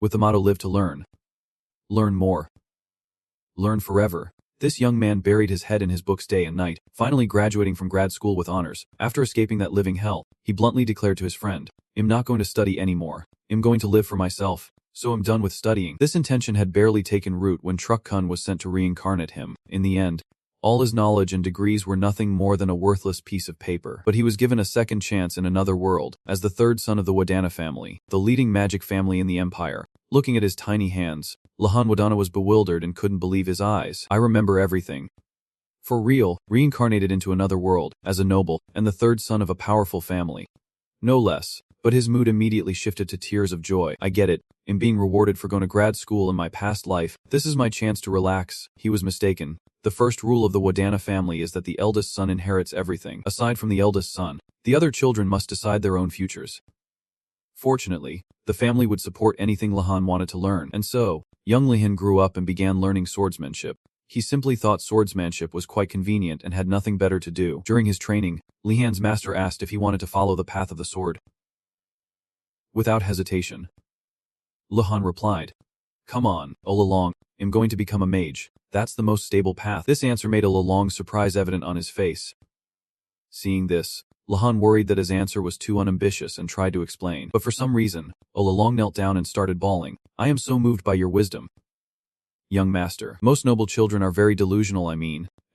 with the motto "Live to learn. Learn more. Learn forever." This young man buried his head in his books day and night, finally graduating from grad school with honors. After escaping that living hell, he bluntly declared to his friend, "I'm not going to study anymore. I'm going to live for myself. So I'm done with studying." This intention had barely taken root when Truck Kun was sent to reincarnate him. In the end, all his knowledge and degrees were nothing more than a worthless piece of paper. But he was given a second chance in another world, as the third son of the Wadana family, the leading magic family in the empire. Looking at his tiny hands, Lahan Wadana was bewildered and couldn't believe his eyes. "I remember everything. For real, reincarnated into another world, as a noble, and the third son of a powerful family. No less." But his mood immediately shifted to tears of joy. "I get it. I'm being rewarded for going to grad school in my past life. This is my chance to relax." He was mistaken. The first rule of the Wadana family is that the eldest son inherits everything. Aside from the eldest son, the other children must decide their own futures. Fortunately, the family would support anything Lahan wanted to learn, and so, young Lihan grew up and began learning swordsmanship. He simply thought swordsmanship was quite convenient and had nothing better to do. During his training, Lihan's master asked if he wanted to follow the path of the sword. Without hesitation, Lahan replied, "Come on, all along, I'm going to become a mage. That's the most stable path." This answer made Olalong's surprise evident on his face. Seeing this, Lahan worried that his answer was too unambitious and tried to explain. But for some reason, Olalong knelt down and started bawling. "I am so moved by your wisdom, young master. Most noble children are very delusional,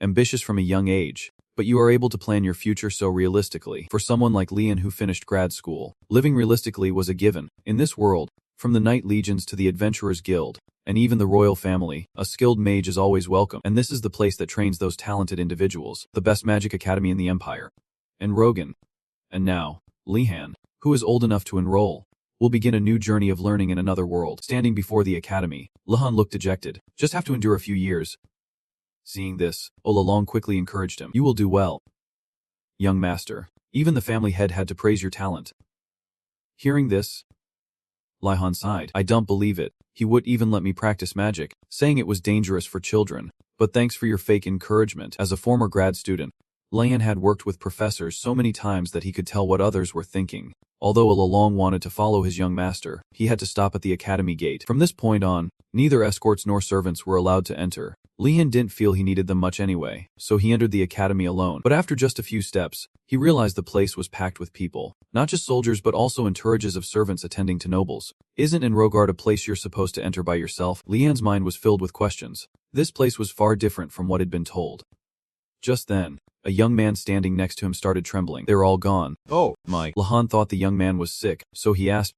ambitious from a young age. But you are able to plan your future so realistically. For someone like Lian who finished grad school, living realistically was a given. In this world, from the Knight Legions to the Adventurers Guild, and even the royal family, a skilled mage is always welcome. And this is the place that trains those talented individuals, the best magic academy in the empire. And Rogan. And now, Lihan, who is old enough to enroll, will begin a new journey of learning in another world." Standing before the academy, Lahan looked dejected. "Just have to endure a few years." Seeing this, Olalong quickly encouraged him. "You will do well, young master. Even the family head had to praise your talent." Hearing this, Lihan sighed. "I don't believe it. He would even let me practice magic, saying it was dangerous for children. But thanks for your fake encouragement." As a former grad student, Lihan had worked with professors so many times that he could tell what others were thinking. Although Olalong wanted to follow his young master, he had to stop at the academy gate. From this point on, neither escorts nor servants were allowed to enter. Lihan didn't feel he needed them much anyway, so he entered the academy alone. But after just a few steps, he realized the place was packed with people. Not just soldiers but also entourages of servants attending to nobles. "Isn't Enrogard a place you're supposed to enter by yourself?" Lian's mind was filled with questions. This place was far different from what had been told. Just then, a young man standing next to him started trembling. "They're all gone." "Oh, my." Lahan thought the young man was sick, so he asked,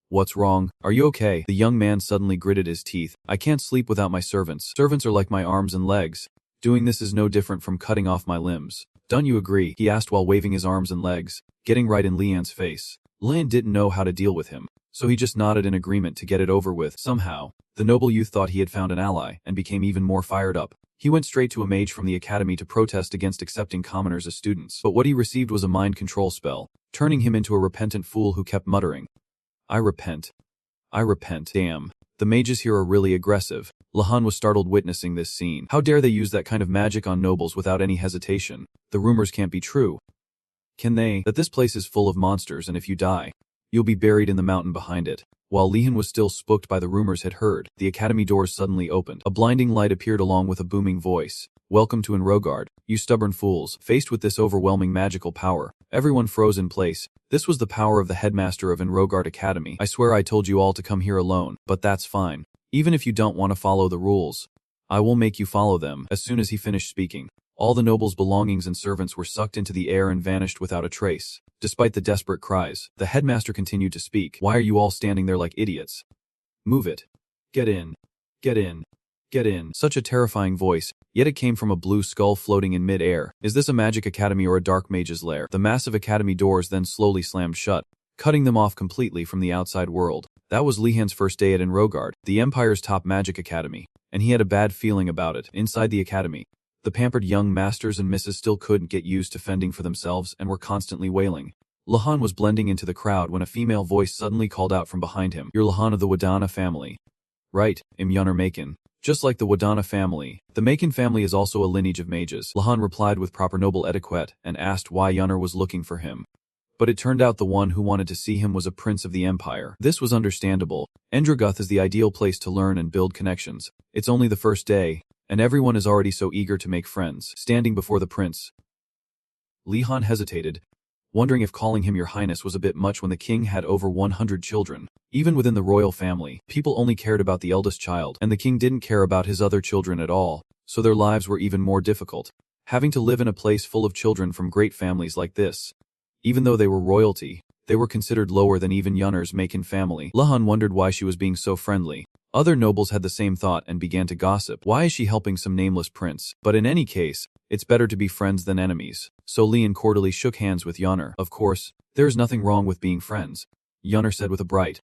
"What's wrong? Are you okay?" The young man suddenly gritted his teeth. "I can't sleep without my servants. Servants are like my arms and legs. Doing this is no different from cutting off my limbs. Don't you agree?" he asked while waving his arms and legs, getting right in Lian's face. Lian didn't know how to deal with him, so he just nodded in agreement to get it over with. Somehow, the noble youth thought he had found an ally and became even more fired up. He went straight to a mage from the academy to protest against accepting commoners as students. But what he received was a mind control spell, turning him into a repentant fool who kept muttering, I repent. I repent. Damn. The mages here are really aggressive." Lahan was startled witnessing this scene. How dare they use that kind of magic on nobles without any hesitation? The rumors can't be true. Can they? That this place is full of monsters and if you die, you'll be buried in the mountain behind it. While Lihan was still spooked by the rumors had heard, the academy doors suddenly opened. A blinding light appeared along with a booming voice. "Welcome to Enrogard, you stubborn fools." Faced with this overwhelming magical power, everyone froze in place. This was the power of the headmaster of Enrogard Academy. "I swear I told you all to come here alone, but that's fine. Even if you don't want to follow the rules, I will make you follow them." As soon as he finished speaking, all the nobles' belongings and servants were sucked into the air and vanished without a trace. Despite the desperate cries, the headmaster continued to speak. "Why are you all standing there like idiots? Move it. Get in. Get in. Get in." Such a terrifying voice, yet it came from a blue skull floating in mid-air. Is this a magic academy or a dark mage's lair? The massive academy doors then slowly slammed shut, cutting them off completely from the outside world. That was Lihan's first day at Enrogard, the Empire's top magic academy, and he had a bad feeling about it. Inside the academy, the pampered young masters and misses still couldn't get used to fending for themselves and were constantly wailing. Lahan was blending into the crowd when a female voice suddenly called out from behind him. "You're Lahan of the Wadana family." "Right, I'm Yunner Macon." Just like the Wadana family, the Macon family is also a lineage of mages. Lahan replied with proper noble etiquette and asked why Yunner was looking for him. But it turned out the one who wanted to see him was a prince of the empire. This was understandable. Enrollment is the ideal place to learn and build connections. It's only the first day, and everyone is already so eager to make friends. Standing before the prince, Lihan hesitated, wondering if calling him Your Highness was a bit much when the king had over 100 children. Even within the royal family, people only cared about the eldest child, and the king didn't care about his other children at all, so their lives were even more difficult. Having to live in a place full of children from great families like this. Even though they were royalty, they were considered lower than even Yunner's Macon family. Lihan wondered why she was being so friendly. Other nobles had the same thought and began to gossip. Why is she helping some nameless prince? But in any case, it's better to be friends than enemies. So Lian cordially shook hands with Yunner. Of course, there's nothing wrong with being friends, Yunner said with a bright,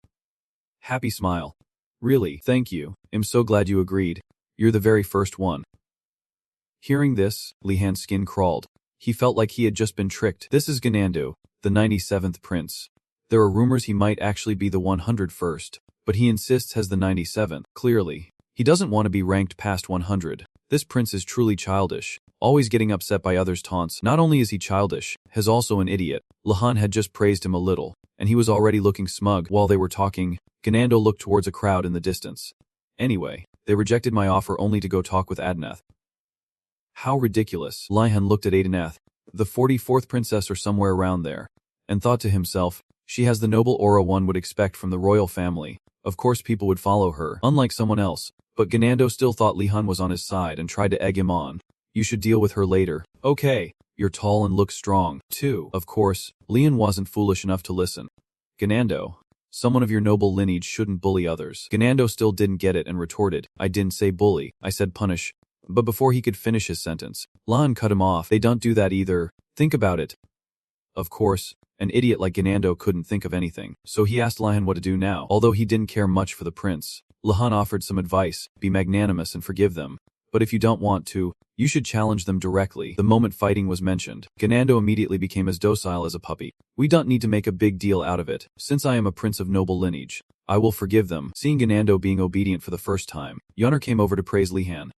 happy smile. Really, thank you. I'm so glad you agreed. You're the very first one. Hearing this, Lihan's skin crawled. He felt like he had just been tricked. This is Ganando, the 97th prince. There are rumors he might actually be the 101st, but he insists has the 97th. Clearly, he doesn't want to be ranked past 100. This prince is truly childish, always getting upset by others' taunts. Not only is he childish, he's also an idiot. Lihan had just praised him a little, and he was already looking smug. While they were talking, Ganando looked towards a crowd in the distance. Anyway, they rejected my offer only to go talk with Adeneth. How ridiculous. Lihan looked at Adeneth, the 44th princess or somewhere around there, and thought to himself, she has the noble aura one would expect from the royal family. Of course people would follow her, unlike someone else. But Ganando still thought Lihan was on his side and tried to egg him on. You should deal with her later. Okay, you're tall and look strong, too. Of course, Lian wasn't foolish enough to listen. Ganando, someone of your noble lineage shouldn't bully others. Ganando still didn't get it and retorted, I didn't say bully, I said punish. But before he could finish his sentence, Lihan cut him off. They don't do that either. Think about it. Of course, an idiot like Ganando couldn't think of anything, so he asked Lihan what to do now. Although he didn't care much for the prince, Lihan offered some advice, be magnanimous and forgive them. But if you don't want to, you should challenge them directly. The moment fighting was mentioned, Ganando immediately became as docile as a puppy. We don't need to make a big deal out of it. Since I am a prince of noble lineage, I will forgive them. Seeing Ganando being obedient for the first time, Yunner came over to praise Lihan.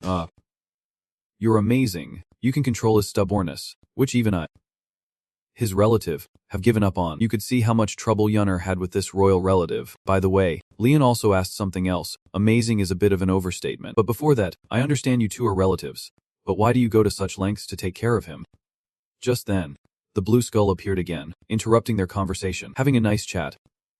You're amazing. You can control his stubbornness, which even his relative, have given up on. You could see how much trouble Yunner had with this royal relative. By the way, Lian also asked something else. Amazing is a bit of an overstatement. But before that, I understand you two are relatives. But why do you go to such lengths to take care of him? Just then, the blue skull appeared again, interrupting their conversation. Having a nice chat.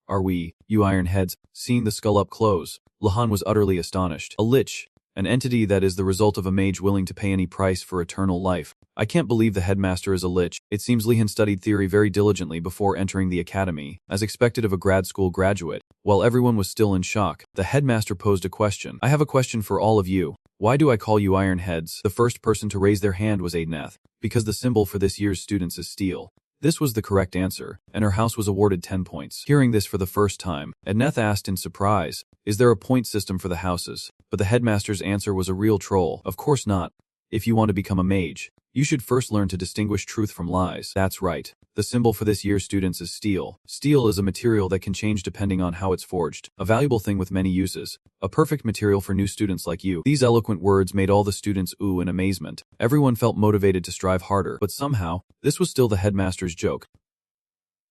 Are we, you ironheads, seeing the skull up close? Lihan was utterly astonished. A lich. An entity that is the result of a mage willing to pay any price for eternal life. I can't believe the headmaster is a lich. It seems Lihan studied theory very diligently before entering the academy, as expected of a grad school graduate. While everyone was still in shock, the headmaster posed a question. I have a question for all of you. Why do I call you ironheads? The first person to raise their hand was Adeneth, because the symbol for this year's students is steel. This was the correct answer, and her house was awarded 10 points. Hearing this for the first time, Adeneth asked in surprise, is there a point system for the houses? But the headmaster's answer was a real troll. Of course not. If you want to become a mage, you should first learn to distinguish truth from lies. That's right. The symbol for this year's students is steel. Steel is a material that can change depending on how it's forged. A valuable thing with many uses. A perfect material for new students like you. These eloquent words made all the students ooh in amazement. Everyone felt motivated to strive harder. But somehow, this was still the headmaster's joke.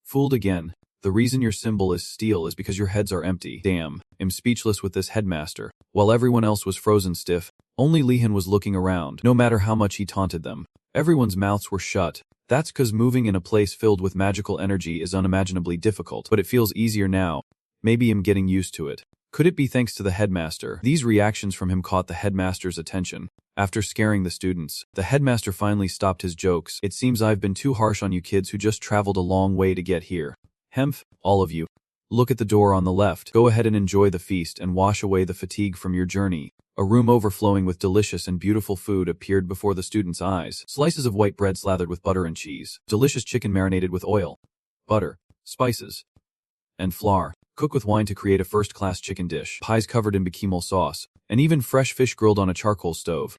Fooled again. The reason your symbol is steel is because your heads are empty. Damn, I'm speechless with this headmaster. While everyone else was frozen stiff, only Lihan was looking around. No matter how much he taunted them, everyone's mouths were shut. That's cause moving in a place filled with magical energy is unimaginably difficult. But it feels easier now. Maybe I'm getting used to it. Could it be thanks to the headmaster? These reactions from him caught the headmaster's attention. After scaring the students, the headmaster finally stopped his jokes. It seems I've been too harsh on you kids who just traveled a long way to get here. Hemph, all of you. Look at the door on the left. Go ahead and enjoy the feast and wash away the fatigue from your journey. A room overflowing with delicious and beautiful food appeared before the students' eyes. Slices of white bread slathered with butter and cheese. Delicious chicken marinated with oil, butter, spices, and flour. Cooked with wine to create a first-class chicken dish. Pies covered in bechamel sauce. And even fresh fish grilled on a charcoal stove.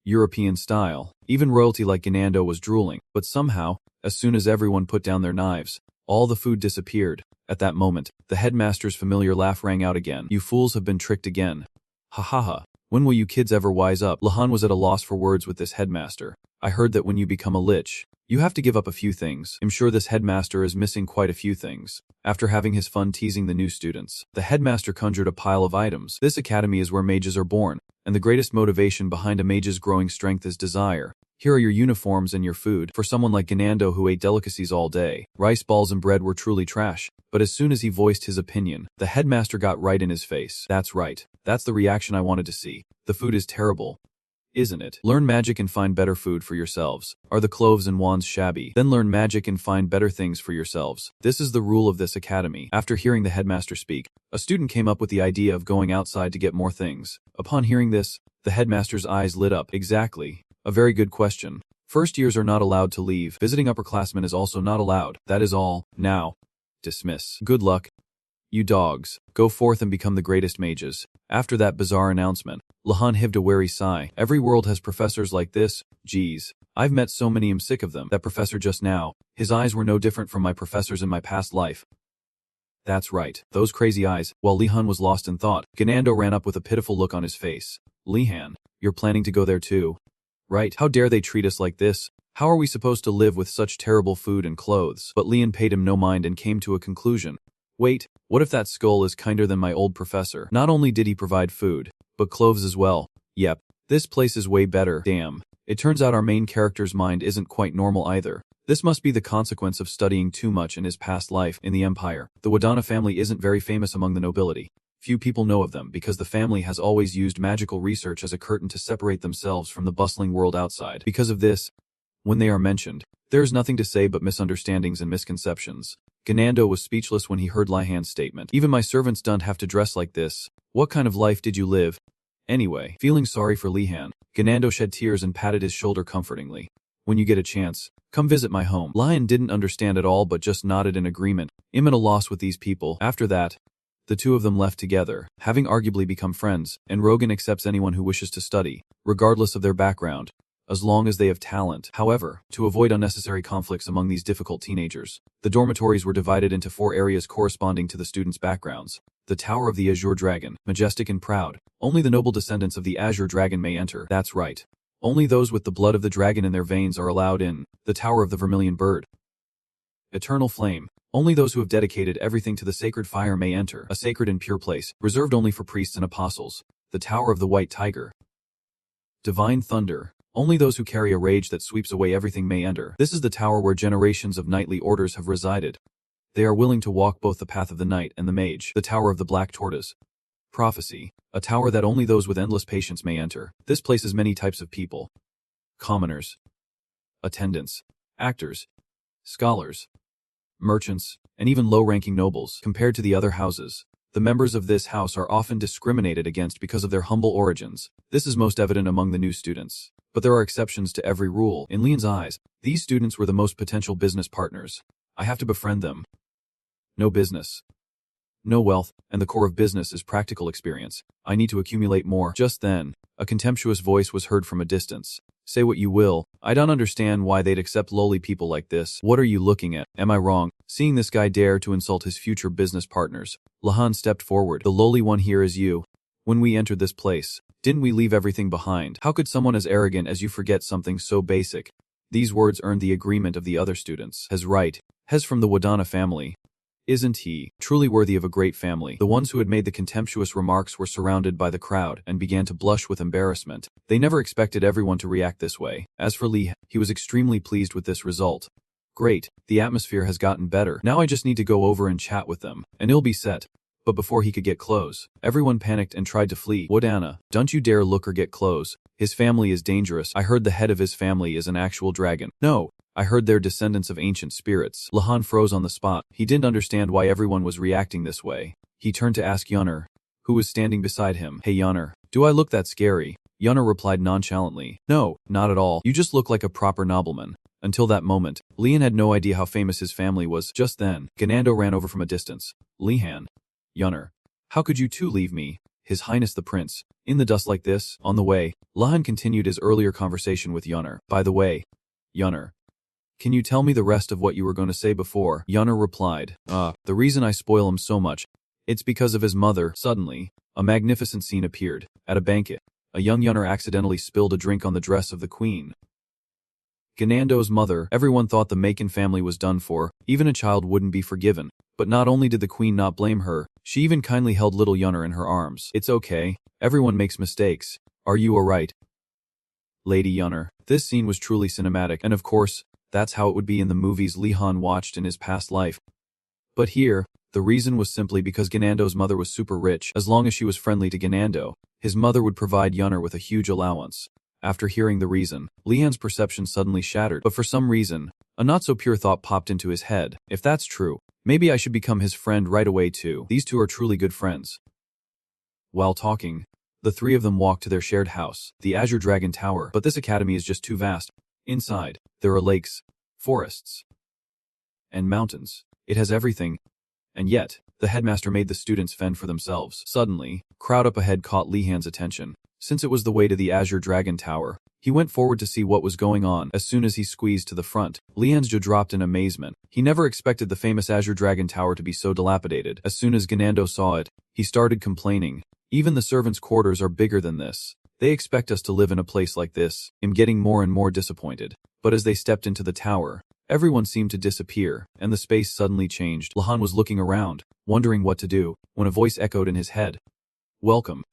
European style. Even royalty like Ganando was drooling. But somehow, as soon as everyone put down their knives, all the food disappeared. At that moment, the headmaster's familiar laugh rang out again. You fools have been tricked again. Ha ha ha. When will you kids ever wise up? Lihan was at a loss for words with this headmaster. I heard that when you become a lich, You have to give up a few things. I'm sure this headmaster is missing quite a few things. After having his fun teasing the new students, the headmaster conjured a pile of items. This academy is where mages are born, and the greatest motivation behind a mage's growing strength is desire. Here are your uniforms and your food. For someone like Ganando who ate delicacies all day, rice balls and bread were truly trash. But as soon as he voiced his opinion, the headmaster got right in his face. That's right. That's the reaction I wanted to see. The food is terrible, isn't it? Learn magic and find better food for yourselves. Are the cloves and wands shabby? Then learn magic and find better things for yourselves. This is the rule of this academy. After hearing the headmaster speak, a student came up with the idea of going outside to get more things. Upon hearing this, the headmaster's eyes lit up. Exactly. A very good question. First years are not allowed to leave. Visiting upperclassmen is also not allowed. That is all. Now, dismiss. Good luck, you dogs. Go forth and become the greatest mages. After that bizarre announcement, Lahan heaved a weary sigh. Every world has professors like this. Geez, I've met so many, I'm sick of them. That professor just now, his eyes were no different from my professors in my past life. That's right, those crazy eyes. While Lihan was lost in thought, Ganando ran up with a pitiful look on his face. Lihan, you're planning to go there too? Right, how dare they treat us like this? How are we supposed to live with such terrible food and clothes? But Lian paid him no mind and came to a conclusion. Wait, what if that skull is kinder than my old professor? Not only did he provide food, but clothes as well. Yep, this place is way better. Damn, it turns out our main character's mind isn't quite normal either. This must be the consequence of studying too much in his past life in the Empire. The Wadana family isn't very famous among the nobility. Few people know of them because the family has always used magical research as a curtain to separate themselves from the bustling world outside. Because of this, when they are mentioned, there is nothing to say but misunderstandings and misconceptions. Ganando was speechless when he heard Lihan's statement. Even my servants don't have to dress like this. What kind of life did you live? Anyway, feeling sorry for Lihan, Ganando shed tears and patted his shoulder comfortingly. When you get a chance, come visit my home. Lihan didn't understand at all but just nodded in agreement. I'm at a loss with these people. After that, the two of them left together, having arguably become friends, and Rogan accepts anyone who wishes to study, regardless of their background, as long as they have talent. However, to avoid unnecessary conflicts among these difficult teenagers, the dormitories were divided into 4 areas corresponding to the students' backgrounds. The Tower of the Azure Dragon, majestic and proud. Only the noble descendants of the Azure Dragon may enter. That's right. Only those with the blood of the dragon in their veins are allowed in. The Tower of the Vermilion Bird, eternal flame. Only those who have dedicated everything to the sacred fire may enter. A sacred and pure place, reserved only for priests and apostles. The Tower of the White Tiger, divine thunder. Only those who carry a rage that sweeps away everything may enter. This is the tower where generations of knightly orders have resided. They are willing to walk both the path of the knight and the mage. The Tower of the Black Tortoise, prophecy. A tower that only those with endless patience may enter. This places many types of people. Commoners, attendants, actors, scholars, merchants, and even low-ranking nobles. Compared to the other houses, the members of this house are often discriminated against because of their humble origins. This is most evident among the new students. But there are exceptions to every rule. In Lian's eyes, these students were the most potential business partners. I have to befriend them. No business, no wealth, and the core of business is practical experience. I need to accumulate more. Just then, a contemptuous voice was heard from a distance. Say what you will, I don't understand why they'd accept lowly people like this. What are you looking at? Am I wrong? Seeing this guy dare to insult his future business partners, Lahan stepped forward. The lowly one here is you. When we entered this place, didn't we leave everything behind? How could someone as arrogant as you forget something so basic? These words earned the agreement of the other students. Hes right. Hes from the Wadana family. Isn't he truly worthy of a great family? The ones who had made the contemptuous remarks were surrounded by the crowd and began to blush with embarrassment. They never expected everyone to react this way. As for Li, he was extremely pleased with this result. Great, the atmosphere has gotten better. Now I just need to go over and chat with them, and it'll be set. But before he could get close, everyone panicked and tried to flee. Wadana, don't you dare look or get close. His family is dangerous. I heard the head of his family is an actual dragon. No, I heard they're descendants of ancient spirits. Lahan froze on the spot. He didn't understand why everyone was reacting this way. He turned to ask Yunner, who was standing beside him. Hey Yunner, do I look that scary? Yunner replied nonchalantly. No, not at all. You just look like a proper nobleman. Until that moment, Lian had no idea how famous his family was. Just then, Ganando ran over from a distance. Lihan. Yunner. How could you two leave me? His Highness the Prince. In the dust like this? On the way, Lahan continued his earlier conversation with Yunner. By the way, Yunner, can you tell me the rest of what you were going to say before? Yunner replied. The reason I spoil him so much, it's because of his mother. Suddenly, a magnificent scene appeared. At a banquet, a young Yunner accidentally spilled a drink on the dress of the queen. Ganando's mother, everyone thought the Macon family was done for, even a child wouldn't be forgiven. But not only did the queen not blame her, she even kindly held little Yunner in her arms. It's okay, everyone makes mistakes. Are you alright, Lady Yunner? This scene was truly cinematic, and of course, that's how it would be in the movies Lihan watched in his past life. But here, the reason was simply because Ganando's mother was super rich. As long as she was friendly to Ganando, his mother would provide Yunner with a huge allowance. After hearing the reason, Lihan's perception suddenly shattered, but for some reason, a not-so-pure thought popped into his head. If that's true, maybe I should become his friend right away too. These two are truly good friends. While talking, the three of them walked to their shared house, the Azure Dragon Tower, but this academy is just too vast. Inside, there are lakes, forests, and mountains. It has everything. And yet, the headmaster made the students fend for themselves. Suddenly, crowd up ahead caught Lihan's attention. Since it was the way to the Azure Dragon Tower, he went forward to see what was going on. As soon as he squeezed to the front, Lihan's jaw dropped in amazement. He never expected the famous Azure Dragon Tower to be so dilapidated. As soon as Ganando saw it, he started complaining. Even the servants' quarters are bigger than this. They expect us to live in a place like this. I'm getting more and more disappointed. But as they stepped into the tower, everyone seemed to disappear, and the space suddenly changed. Lihan was looking around, wondering what to do, when a voice echoed in his head. Welcome,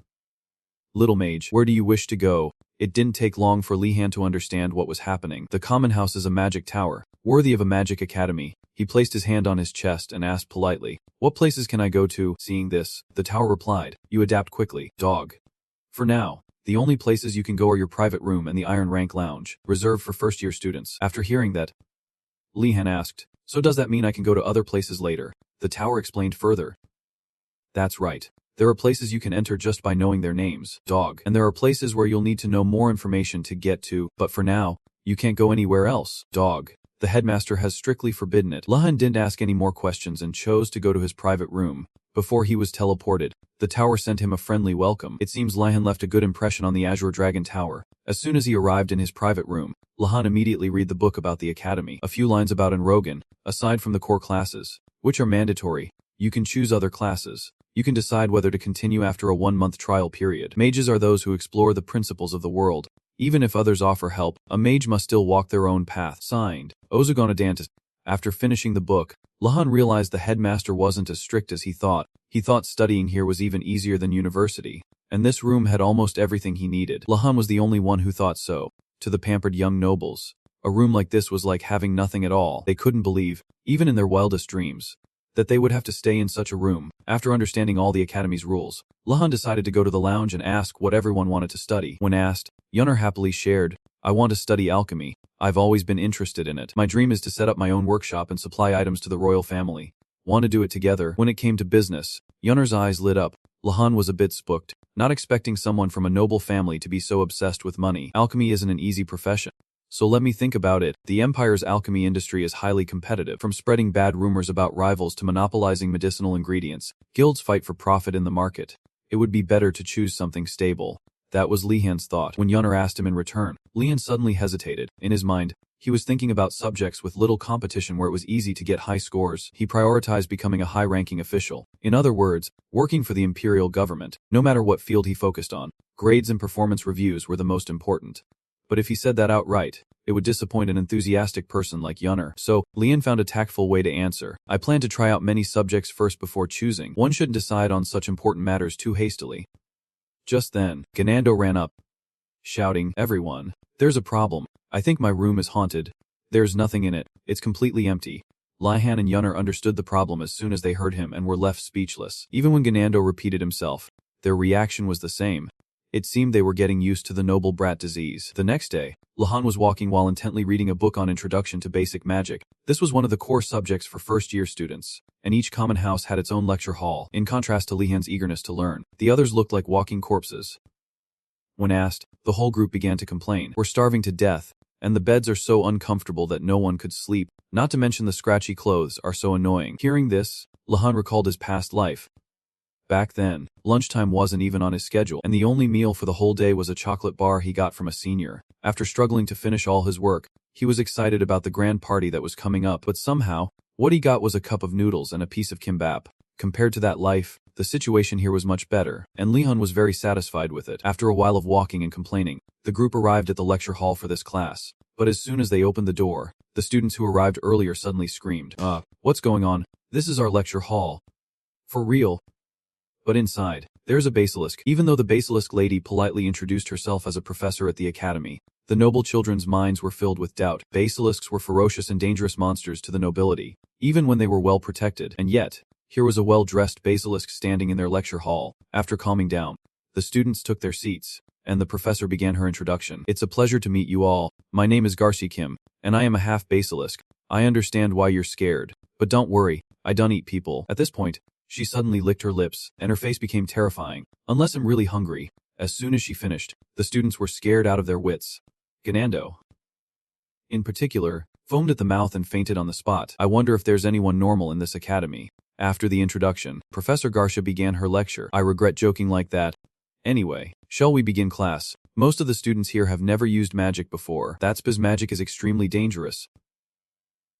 little mage. Where do you wish to go? It didn't take long for Lihan to understand what was happening. The common house is a magic tower, worthy of a magic academy. He placed his hand on his chest and asked politely, what places can I go to? Seeing this, the tower replied, you adapt quickly, dog. For now, the only places you can go are your private room and the Iron Rank Lounge, reserved for first-year students. After hearing that, Lihan asked, so does that mean I can go to other places later? The tower explained further. That's right. There are places you can enter just by knowing their names, dog. And there are places where you'll need to know more information to get to, but for now, you can't go anywhere else, dog. The headmaster has strictly forbidden it. Lihan didn't ask any more questions and chose to go to his private room. Before he was teleported, the tower sent him a friendly welcome. It seems Lihan left a good impression on the Azure Dragon Tower. As soon as he arrived in his private room, Lihan immediately read the book about the academy. A few lines about enrollment. Aside from the core classes, which are mandatory, you can choose other classes. You can decide whether to continue after a 1-month trial period. Mages are those who explore the principles of the world. Even if others offer help, a mage must still walk their own path. Signed, Ozagonadantis. After finishing the book, Lihan realized the headmaster wasn't as strict as he thought. He thought studying here was even easier than university, and this room had almost everything he needed. Lihan was the only one who thought so. To the pampered young nobles, a room like this was like having nothing at all. They couldn't believe, even in their wildest dreams, that they would have to stay in such a room. After understanding all the academy's rules, Lihan decided to go to the lounge and ask what everyone wanted to study. When asked, Yunner happily shared, I want to study alchemy. I've always been interested in it. My dream is to set up my own workshop and supply items to the royal family. Want to do it together? When it came to business, Yunner's eyes lit up. Lihan was a bit spooked, not expecting someone from a noble family to be so obsessed with money. Alchemy isn't an easy profession. So let me think about it. The Empire's alchemy industry is highly competitive. From spreading bad rumors about rivals to monopolizing medicinal ingredients, guilds fight for profit in the market. It would be better to choose something stable. That was Lihan's thought. When Yunner asked him in return, Lihan suddenly hesitated. In his mind, he was thinking about subjects with little competition where it was easy to get high scores. He prioritized becoming a high-ranking official. In other words, working for the imperial government. No matter what field he focused on, grades and performance reviews were the most important. But if he said that outright, it would disappoint an enthusiastic person like Yunner. So, Lihan found a tactful way to answer. I plan to try out many subjects first before choosing. One shouldn't decide on such important matters too hastily. Just then, Ganando ran up, shouting, everyone, there's a problem. I think my room is haunted. There's nothing in it. It's completely empty. Lihan and Yunner understood the problem as soon as they heard him and were left speechless. Even when Ganando repeated himself, their reaction was the same. It seemed they were getting used to the noble brat disease. The next day, Lihan was walking while intently reading a book on Introduction to Basic Magic. This was one of the core subjects for first-year students, and each common house had its own lecture hall. In contrast to Lihan's eagerness to learn, the others looked like walking corpses. When asked, the whole group began to complain. We're starving to death, and the beds are so uncomfortable that no one could sleep, not to mention the scratchy clothes are so annoying. Hearing this, Lihan recalled his past life. Back then, lunchtime wasn't even on his schedule, and the only meal for the whole day was a chocolate bar he got from a senior. After struggling to finish all his work, he was excited about the grand party that was coming up, but somehow, what he got was a cup of noodles and a piece of kimbap. Compared to that life, the situation here was much better, and Lihan was very satisfied with it. After a while of walking and complaining, the group arrived at the lecture hall for this class. But as soon as they opened the door, the students who arrived earlier suddenly screamed, what's going on? This is our lecture hall. For real? But inside, there's a basilisk. Even though the basilisk lady politely introduced herself as a professor at the academy, the noble children's minds were filled with doubt. Basilisks were ferocious and dangerous monsters to the nobility, even when they were well protected. And yet, here was a well-dressed basilisk standing in their lecture hall. After calming down, the students took their seats, and the professor began her introduction. It's a pleasure to meet you all. My name is Garci Kim, and I am a half basilisk. I understand why you're scared, but don't worry, I don't eat people. At this point, she suddenly licked her lips, and her face became terrifying. Unless I'm really hungry. As soon as she finished, the students were scared out of their wits. Ganando, in particular, foamed at the mouth and fainted on the spot. I wonder if there's anyone normal in this academy. After the introduction, Professor Garcia began her lecture. I regret joking like that. Anyway, shall we begin class? Most of the students here have never used magic before. That's because magic is extremely dangerous,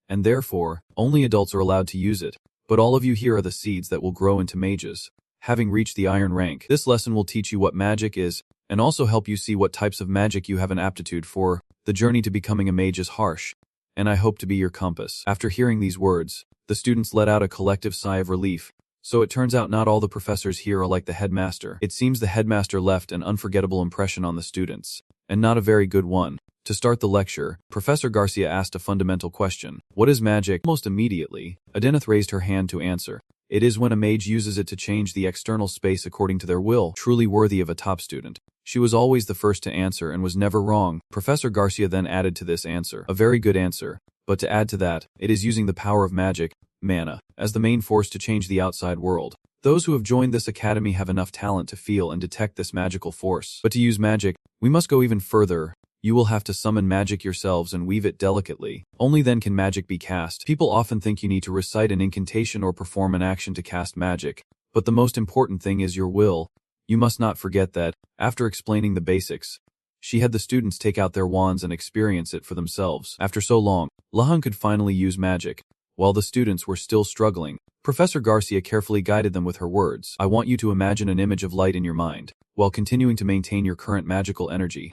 and therefore, only adults are allowed to use it. But all of you here are the seeds that will grow into mages. Having reached the iron rank, this lesson will teach you what magic is, and also help you see what types of magic you have an aptitude for. The journey to becoming a mage is harsh, and I hope to be your compass. After hearing these words, the students let out a collective sigh of relief. So it turns out not all the professors here are like the headmaster. It seems the headmaster left an unforgettable impression on the students, and not a very good one. To start the lecture, Professor Garcia asked a fundamental question. What is magic? Almost immediately, Adeneth raised her hand to answer. It is when a mage uses it to change the external space according to their will, truly worthy of a top student. She was always the first to answer and was never wrong. Professor Garcia then added to this answer. A very good answer. But to add to that, it is using the power of magic, mana, as the main force to change the outside world. Those who have joined this academy have enough talent to feel and detect this magical force. But to use magic, we must go even further. You will have to summon magic yourselves and weave it delicately. Only then can magic be cast. People often think you need to recite an incantation or perform an action to cast magic. But the most important thing is your will. You must not forget that. After explaining the basics, she had the students take out their wands and experience it for themselves. After so long, Lahan could finally use magic. While the students were still struggling, Professor Garcia carefully guided them with her words. I want you to imagine an image of light in your mind, while continuing to maintain your current magical energy.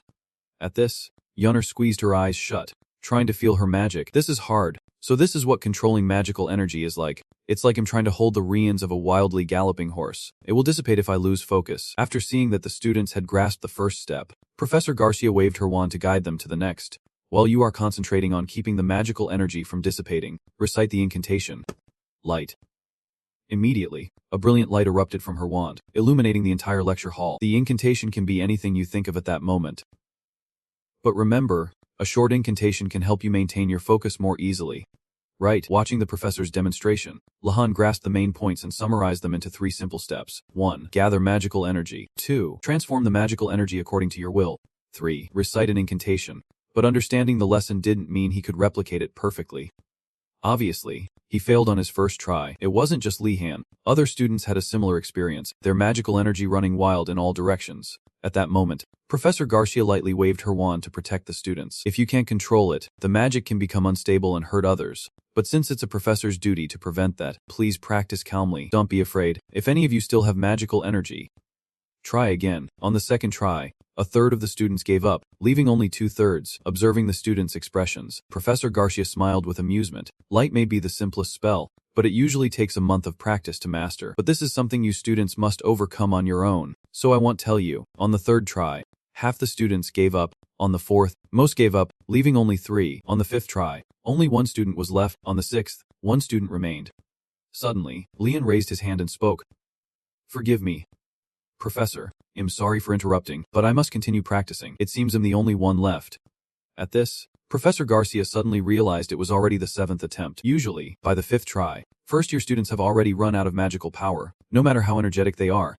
At this, Yunner squeezed her eyes shut, trying to feel her magic. This is hard. So this is what controlling magical energy is like. It's like I'm trying to hold the reins of a wildly galloping horse. It will dissipate if I lose focus. After seeing that the students had grasped the first step, Professor Garcia waved her wand to guide them to the next. While you are concentrating on keeping the magical energy from dissipating, recite the incantation. Light. Immediately, a brilliant light erupted from her wand, illuminating the entire lecture hall. The incantation can be anything you think of at that moment. But remember, a short incantation can help you maintain your focus more easily. Right. Watching the professor's demonstration, Lahan grasped the main points and summarized them into 3 simple steps. 1. Gather magical energy. 2. Transform the magical energy according to your will. 3. Recite an incantation. But understanding the lesson didn't mean he could replicate it perfectly. Obviously, he failed on his first try. It wasn't just Lihan. Other students had a similar experience, their magical energy running wild in all directions. At that moment, Professor Garcia lightly waved her wand to protect the students. If you can't control it, the magic can become unstable and hurt others. But since it's a professor's duty to prevent that, please practice calmly. Don't be afraid. If any of you still have magical energy, try again. On the second try, a third of the students gave up, leaving only 2/3. Observing the students' expressions, Professor Garcia smiled with amusement. Light may be the simplest spell, but it usually takes a month of practice to master. But this is something you students must overcome on your own. So I won't tell you. On the third try, half the students gave up. On the fourth, most gave up, leaving only 3. On the fifth try, only 1 student was left. On the sixth, 1 student remained. Suddenly, Lian raised his hand and spoke. Forgive me, Professor. I'm sorry for interrupting, but I must continue practicing. It seems I'm the only one left. At this, Professor Garcia suddenly realized it was already the 7th attempt. Usually, by the 5th try, first-year students have already run out of magical power, no matter how energetic they are.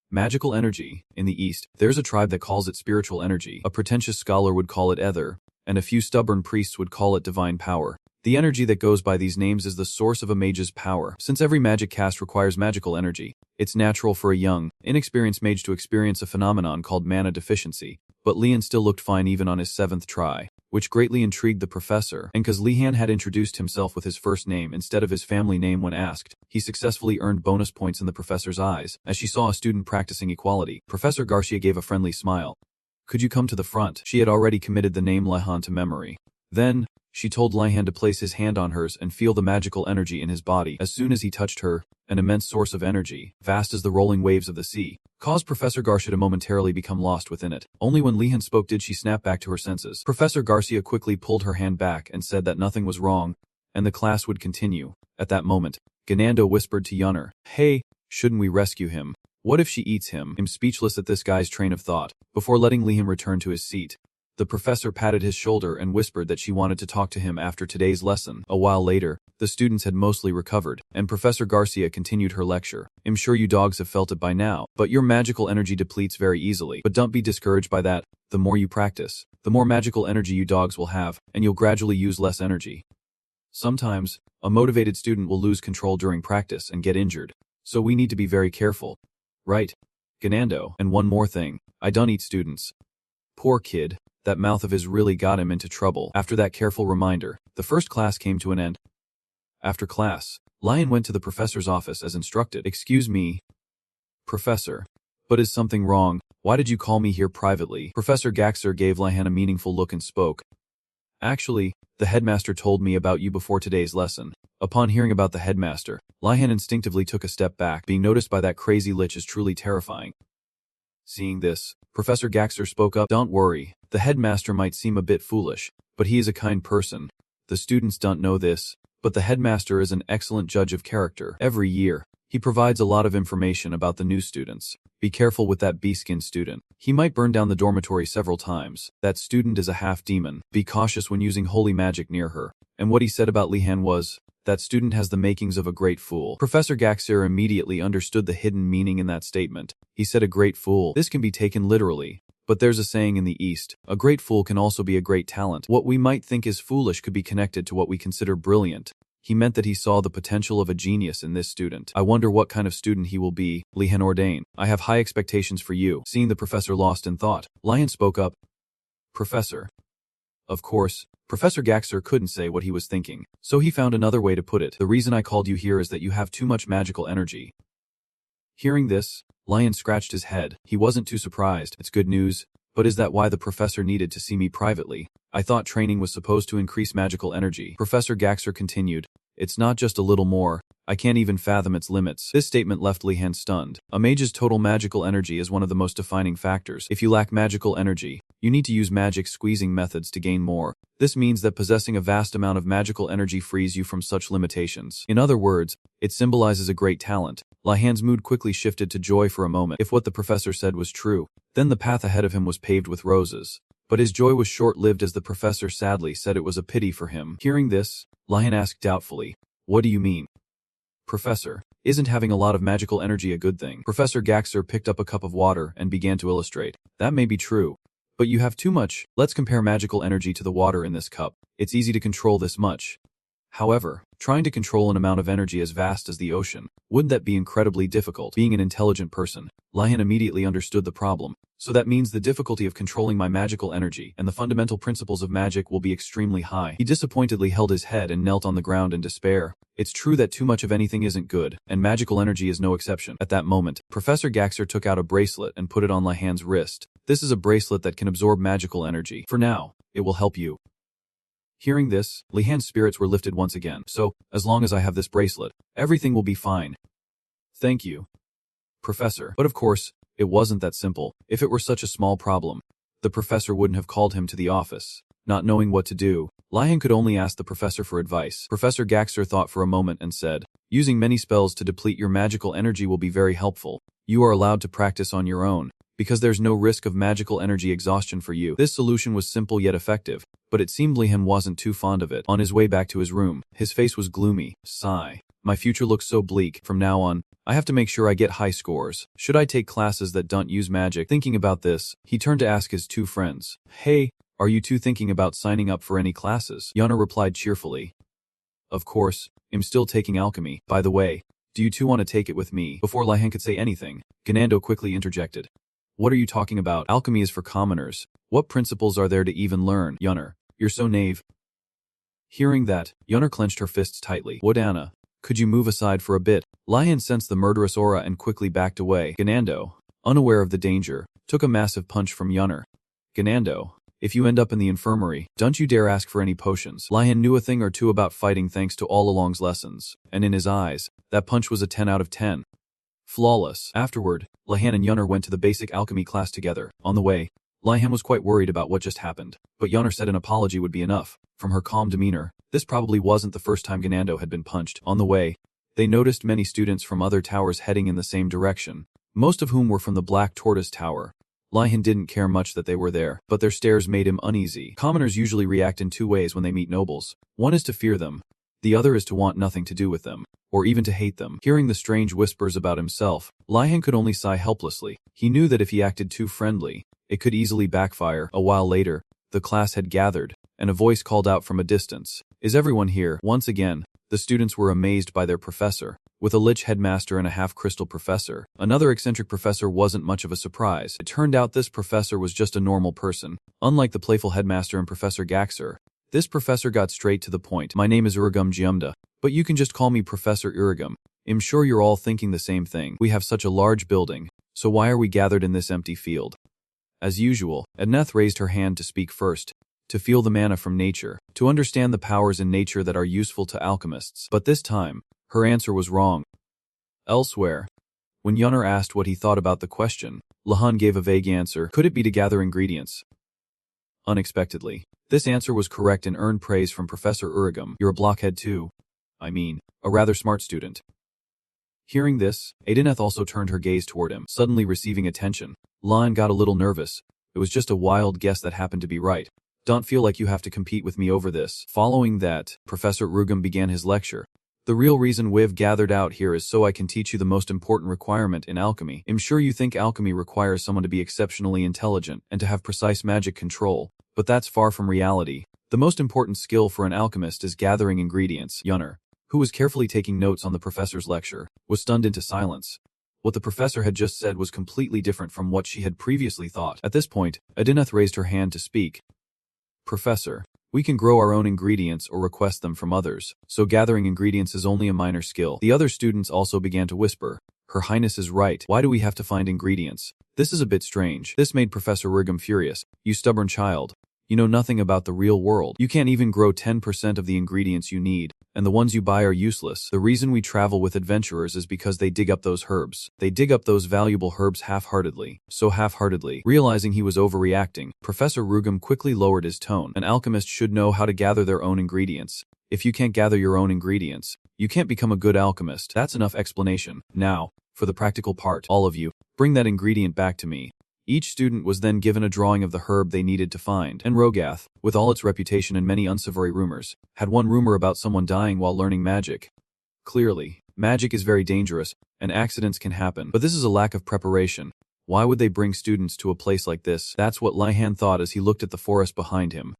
Magical energy. In the East, there's a tribe that calls it spiritual energy. A pretentious scholar would call it ether, and a few stubborn priests would call it divine power. The energy that goes by these names is the source of a mage's power. Since every magic cast requires magical energy, it's natural for a young, inexperienced mage to experience a phenomenon called mana deficiency. But Lian still looked fine even on his 7th try, which greatly intrigued the professor, and because Lihan had introduced himself with his first name instead of his family name when asked, he successfully earned bonus points in the professor's eyes. As she saw a student practicing equality, Professor Garcia gave a friendly smile. Could you come to the front? She had already committed the name Lihan to memory. Then, she told Lihan to place his hand on hers and feel the magical energy in his body. As soon as he touched her, an immense source of energy, vast as the rolling waves of the sea, caused Professor Garcia to momentarily become lost within it. Only when Lihan spoke did she snap back to her senses. Professor Garcia quickly pulled her hand back and said that nothing was wrong, and the class would continue. At that moment, Ganando whispered to Yunner, "Hey, shouldn't we rescue him? What if she eats him?" I'm speechless at this guy's train of thought. Before letting Lihan return to his seat, the professor patted his shoulder and whispered that she wanted to talk to him after today's lesson. A while later, the students had mostly recovered, and Professor Garcia continued her lecture. "I'm sure you dogs have felt it by now, but your magical energy depletes very easily. But don't be discouraged by that. The more you practice, the more magical energy you dogs will have, and you'll gradually use less energy. Sometimes, a motivated student will lose control during practice and get injured, so we need to be very careful. Right, Ganando? And one more thing, I don't eat students." Poor kid. That mouth of his really got him into trouble. After that careful reminder, the first class came to an end. After class, Lion went to the professor's office as instructed. "Excuse me, Professor, but is something wrong? Why did you call me here privately?" Professor Gaxer gave Lion a meaningful look and spoke. "Actually, the headmaster told me about you before today's lesson." Upon hearing about the headmaster, Lion instinctively took a step back. Being noticed by that crazy lich is truly terrifying. Seeing this, Professor Gaxer spoke up. "Don't worry, the headmaster might seem a bit foolish, but he is a kind person. The students don't know this, but the headmaster is an excellent judge of character. Every year, he provides a lot of information about the new students. Be careful with that bee-skin student. He might burn down the dormitory several times. That student is a half-demon. Be cautious when using holy magic near her." And what he said about Lihan was, "That student has the makings of a great fool." Professor Gaxer immediately understood the hidden meaning in that statement. He said a great fool. This can be taken literally, but there's a saying in the East, a great fool can also be a great talent. What we might think is foolish could be connected to what we consider brilliant. He meant that he saw the potential of a genius in this student. "I wonder what kind of student he will be," Lihan ordained. "I have high expectations for you." Seeing the professor lost in thought, Lion spoke up. "Professor." Of course, Professor Gaxer couldn't say what he was thinking, so he found another way to put it. "The reason I called you here is that you have too much magical energy." Hearing this, Lion scratched his head. He wasn't too surprised. It's good news, but is that why the professor needed to see me privately? I thought training was supposed to increase magical energy. Professor Gaxer continued. "It's not just a little more. I can't even fathom its limits." This statement left Lihan stunned. A mage's total magical energy is one of the most defining factors. If you lack magical energy, you need to use magic squeezing methods to gain more. This means that possessing a vast amount of magical energy frees you from such limitations. In other words, it symbolizes a great talent. Lihan's mood quickly shifted to joy for a moment. If what the professor said was true, then the path ahead of him was paved with roses. But his joy was short-lived as the professor sadly said it was a pity for him. Hearing this, Lihan asked doubtfully, "What do you mean? Professor, isn't having a lot of magical energy a good thing?" Professor Gaxer picked up a cup of water and began to illustrate. "That may be true, but you have too much. Let's compare magical energy to the water in this cup. It's easy to control this much. However, trying to control an amount of energy as vast as the ocean, wouldn't that be incredibly difficult?" Being an intelligent person, Lion immediately understood the problem. "So that means the difficulty of controlling my magical energy and the fundamental principles of magic will be extremely high." He disappointedly held his head and knelt on the ground in despair. It's true that too much of anything isn't good, and magical energy is no exception. At that moment, Professor Gaxer took out a bracelet and put it on Lihan's wrist. "This is a bracelet that can absorb magical energy. For now, it will help you." Hearing this, Lihan's spirits were lifted once again. "So, as long as I have this bracelet, everything will be fine." "Thank you, Professor." But of course, it wasn't that simple. If it were such a small problem, the professor wouldn't have called him to the office. Not knowing what to do, Lihan could only ask the professor for advice. Professor Gaxer thought for a moment and said, "Using many spells to deplete your magical energy will be very helpful. You are allowed to practice on your own, because there's no risk of magical energy exhaustion for you." This solution was simple yet effective, but it seemed Lihan wasn't too fond of it. On his way back to his room, his face was gloomy. Sigh. "My future looks so bleak. From now on, I have to make sure I get high scores. Should I take classes that don't use magic?" Thinking about this, he turned to ask his two friends, "Hey, are you two thinking about signing up for any classes?" Yana replied cheerfully, "Of course, I'm still taking alchemy. By the way, do you two want to take it with me?" Before Lihan could say anything, Ganando quickly interjected. "What are you talking about? Alchemy is for commoners. What principles are there to even learn?" "Yunner, you're so naive." Hearing that, Yunner clenched her fists tightly. "Wodana, could you move aside for a bit?" Lihan sensed the murderous aura and quickly backed away. Ganando, unaware of the danger, took a massive punch from Yunner. Ganando, if you end up in the infirmary, don't you dare ask for any potions. Lihan knew a thing or two about fighting thanks to all along's lessons, and in his eyes, that punch was a 10 out of 10. Flawless. Afterward, Lihan and Yunner went to the basic alchemy class together. On the way, Lihan was quite worried about what just happened, but Yunner said an apology would be enough. From her calm demeanor, this probably wasn't the first time Ganando had been punched. On the way, they noticed many students from other towers heading in the same direction, most of whom were from the Black Tortoise Tower. Lihan didn't care much that they were there, but their stares made him uneasy. Commoners usually react in two ways when they meet nobles. One is to fear them, the other is to want nothing to do with them, or even to hate them. Hearing the strange whispers about himself, Lihan could only sigh helplessly. He knew that if he acted too friendly, it could easily backfire. A while later, the class had gathered, and a voice called out from a distance, "Is everyone here?" Once again, the students were amazed by their professor. With a lich headmaster and a half-crystal professor, another eccentric professor wasn't much of a surprise. It turned out this professor was just a normal person. Unlike the playful headmaster and Professor Gaxer, this professor got straight to the point. "My name is Urugum Giumda, but you can just call me Professor Urugum. I'm sure you're all thinking the same thing. We have such a large building, so why are we gathered in this empty field?" As usual, Edneth raised her hand to speak first, to feel the mana from nature, to understand the powers in nature that are useful to alchemists. But this time, her answer was wrong. Elsewhere, when Yunner asked what he thought about the question, Lihan gave a vague answer. Could it be to gather ingredients? Unexpectedly, this answer was correct and earned praise from Professor Urugum. "You're a blockhead too. I mean, a rather smart student." Hearing this, Adeneth also turned her gaze toward him, suddenly receiving attention. Lihan got a little nervous. It was just a wild guess that happened to be right. "Don't feel like you have to compete with me over this." Following that, Professor Urugum began his lecture. "The real reason we've gathered out here is so I can teach you the most important requirement in alchemy. I'm sure you think alchemy requires someone to be exceptionally intelligent and to have precise magic control, but that's far from reality. The most important skill for an alchemist is gathering ingredients." Yunner, who was carefully taking notes on the professor's lecture, was stunned into silence. What the professor had just said was completely different from what she had previously thought. At this point, Adeneth raised her hand to speak. "Professor, we can grow our own ingredients or request them from others, so gathering ingredients is only a minor skill." The other students also began to whisper, "Her Highness is right. Why do we have to find ingredients? This is a bit strange." This made Professor Urugum furious. "You stubborn child. You know nothing about the real world. You can't even grow 10% of the ingredients you need, and the ones you buy are useless. The reason we travel with adventurers is because they dig up those herbs. They dig up those valuable herbs half-heartedly." So half-heartedly. Realizing he was overreacting, Professor Urugum quickly lowered his tone. "An alchemist should know how to gather their own ingredients. If you can't gather your own ingredients, you can't become a good alchemist. That's enough explanation. Now, for the practical part, all of you, bring that ingredient back to me." Each student was then given a drawing of the herb they needed to find. And Rogath, with all its reputation and many unsavory rumors, had one rumor about someone dying while learning magic. Clearly, magic is very dangerous, and accidents can happen. But this is a lack of preparation. Why would they bring students to a place like this? That's what Lihan thought as he looked at the forest behind him.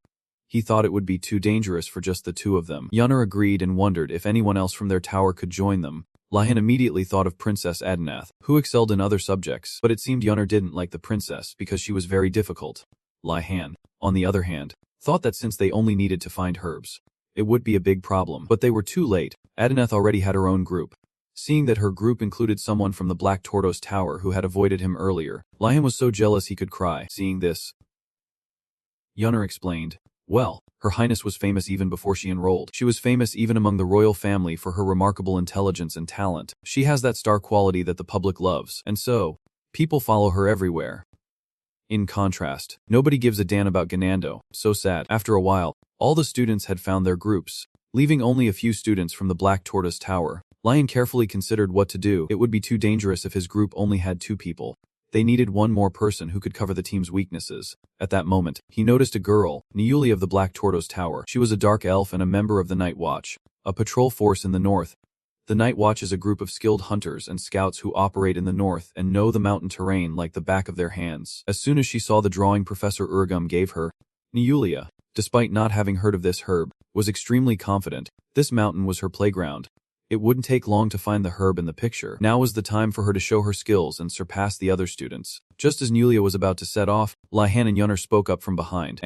He thought it would be too dangerous for just the two of them. Yunner agreed and wondered if anyone else from their tower could join them. Lihan immediately thought of Princess Adenath, who excelled in other subjects, but it seemed Yunner didn't like the princess because she was very difficult. Lihan, on the other hand, thought that since they only needed to find herbs, it would be a big problem. But they were too late. Adenath already had her own group. Seeing that her group included someone from the Black Tortoise Tower who had avoided him earlier, Lihan was so jealous he could cry. Seeing this, Yunner explained, "Well, Her Highness was famous even before she enrolled. She was famous even among the royal family for her remarkable intelligence and talent. She has that star quality that the public loves, and so, people follow her everywhere." In contrast, nobody gives a damn about Ganando. So sad. After a while, all the students had found their groups, leaving only a few students from the Black Tortoise Tower. Lihan carefully considered what to do. It would be too dangerous if his group only had 2 people. They needed one more person who could cover the team's weaknesses. At that moment, he noticed a girl, Niuli of the Black Tortoise Tower. She was a dark elf and a member of the Night Watch, a patrol force in the north. The Night Watch is a group of skilled hunters and scouts who operate in the north and know the mountain terrain like the back of their hands. As soon as she saw the drawing Professor Urugum gave her, Niulia, despite not having heard of this herb, was extremely confident. This mountain was her playground. It wouldn't take long to find the herb in the picture. Now was the time for her to show her skills and surpass the other students. Just as Niulia was about to set off, Lihan and Yunner spoke up from behind.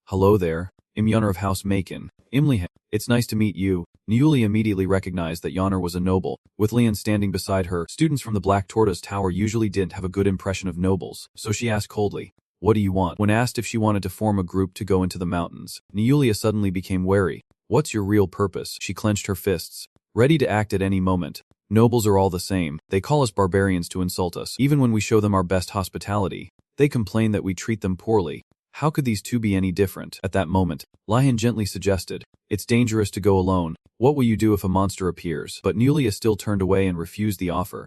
Hello there. Im Yunner of House Macon. Im Lihan. It's nice to meet you. Niuli immediately recognized that Yunner was a noble. With Lian standing beside her, students from the Black Tortoise Tower usually didn't have a good impression of nobles, so she asked coldly, "What do you want?" When asked if she wanted to form a group to go into the mountains, Niulia suddenly became wary. "What's your real purpose?" She clenched her fists, ready to act at any moment. "Nobles are all the same. They call us barbarians to insult us. Even when we show them our best hospitality, they complain that we treat them poorly. How could these two be any different?" At that moment, Lian gently suggested, "It's dangerous to go alone. What will you do if a monster appears?" But Niulia still turned away and refused the offer.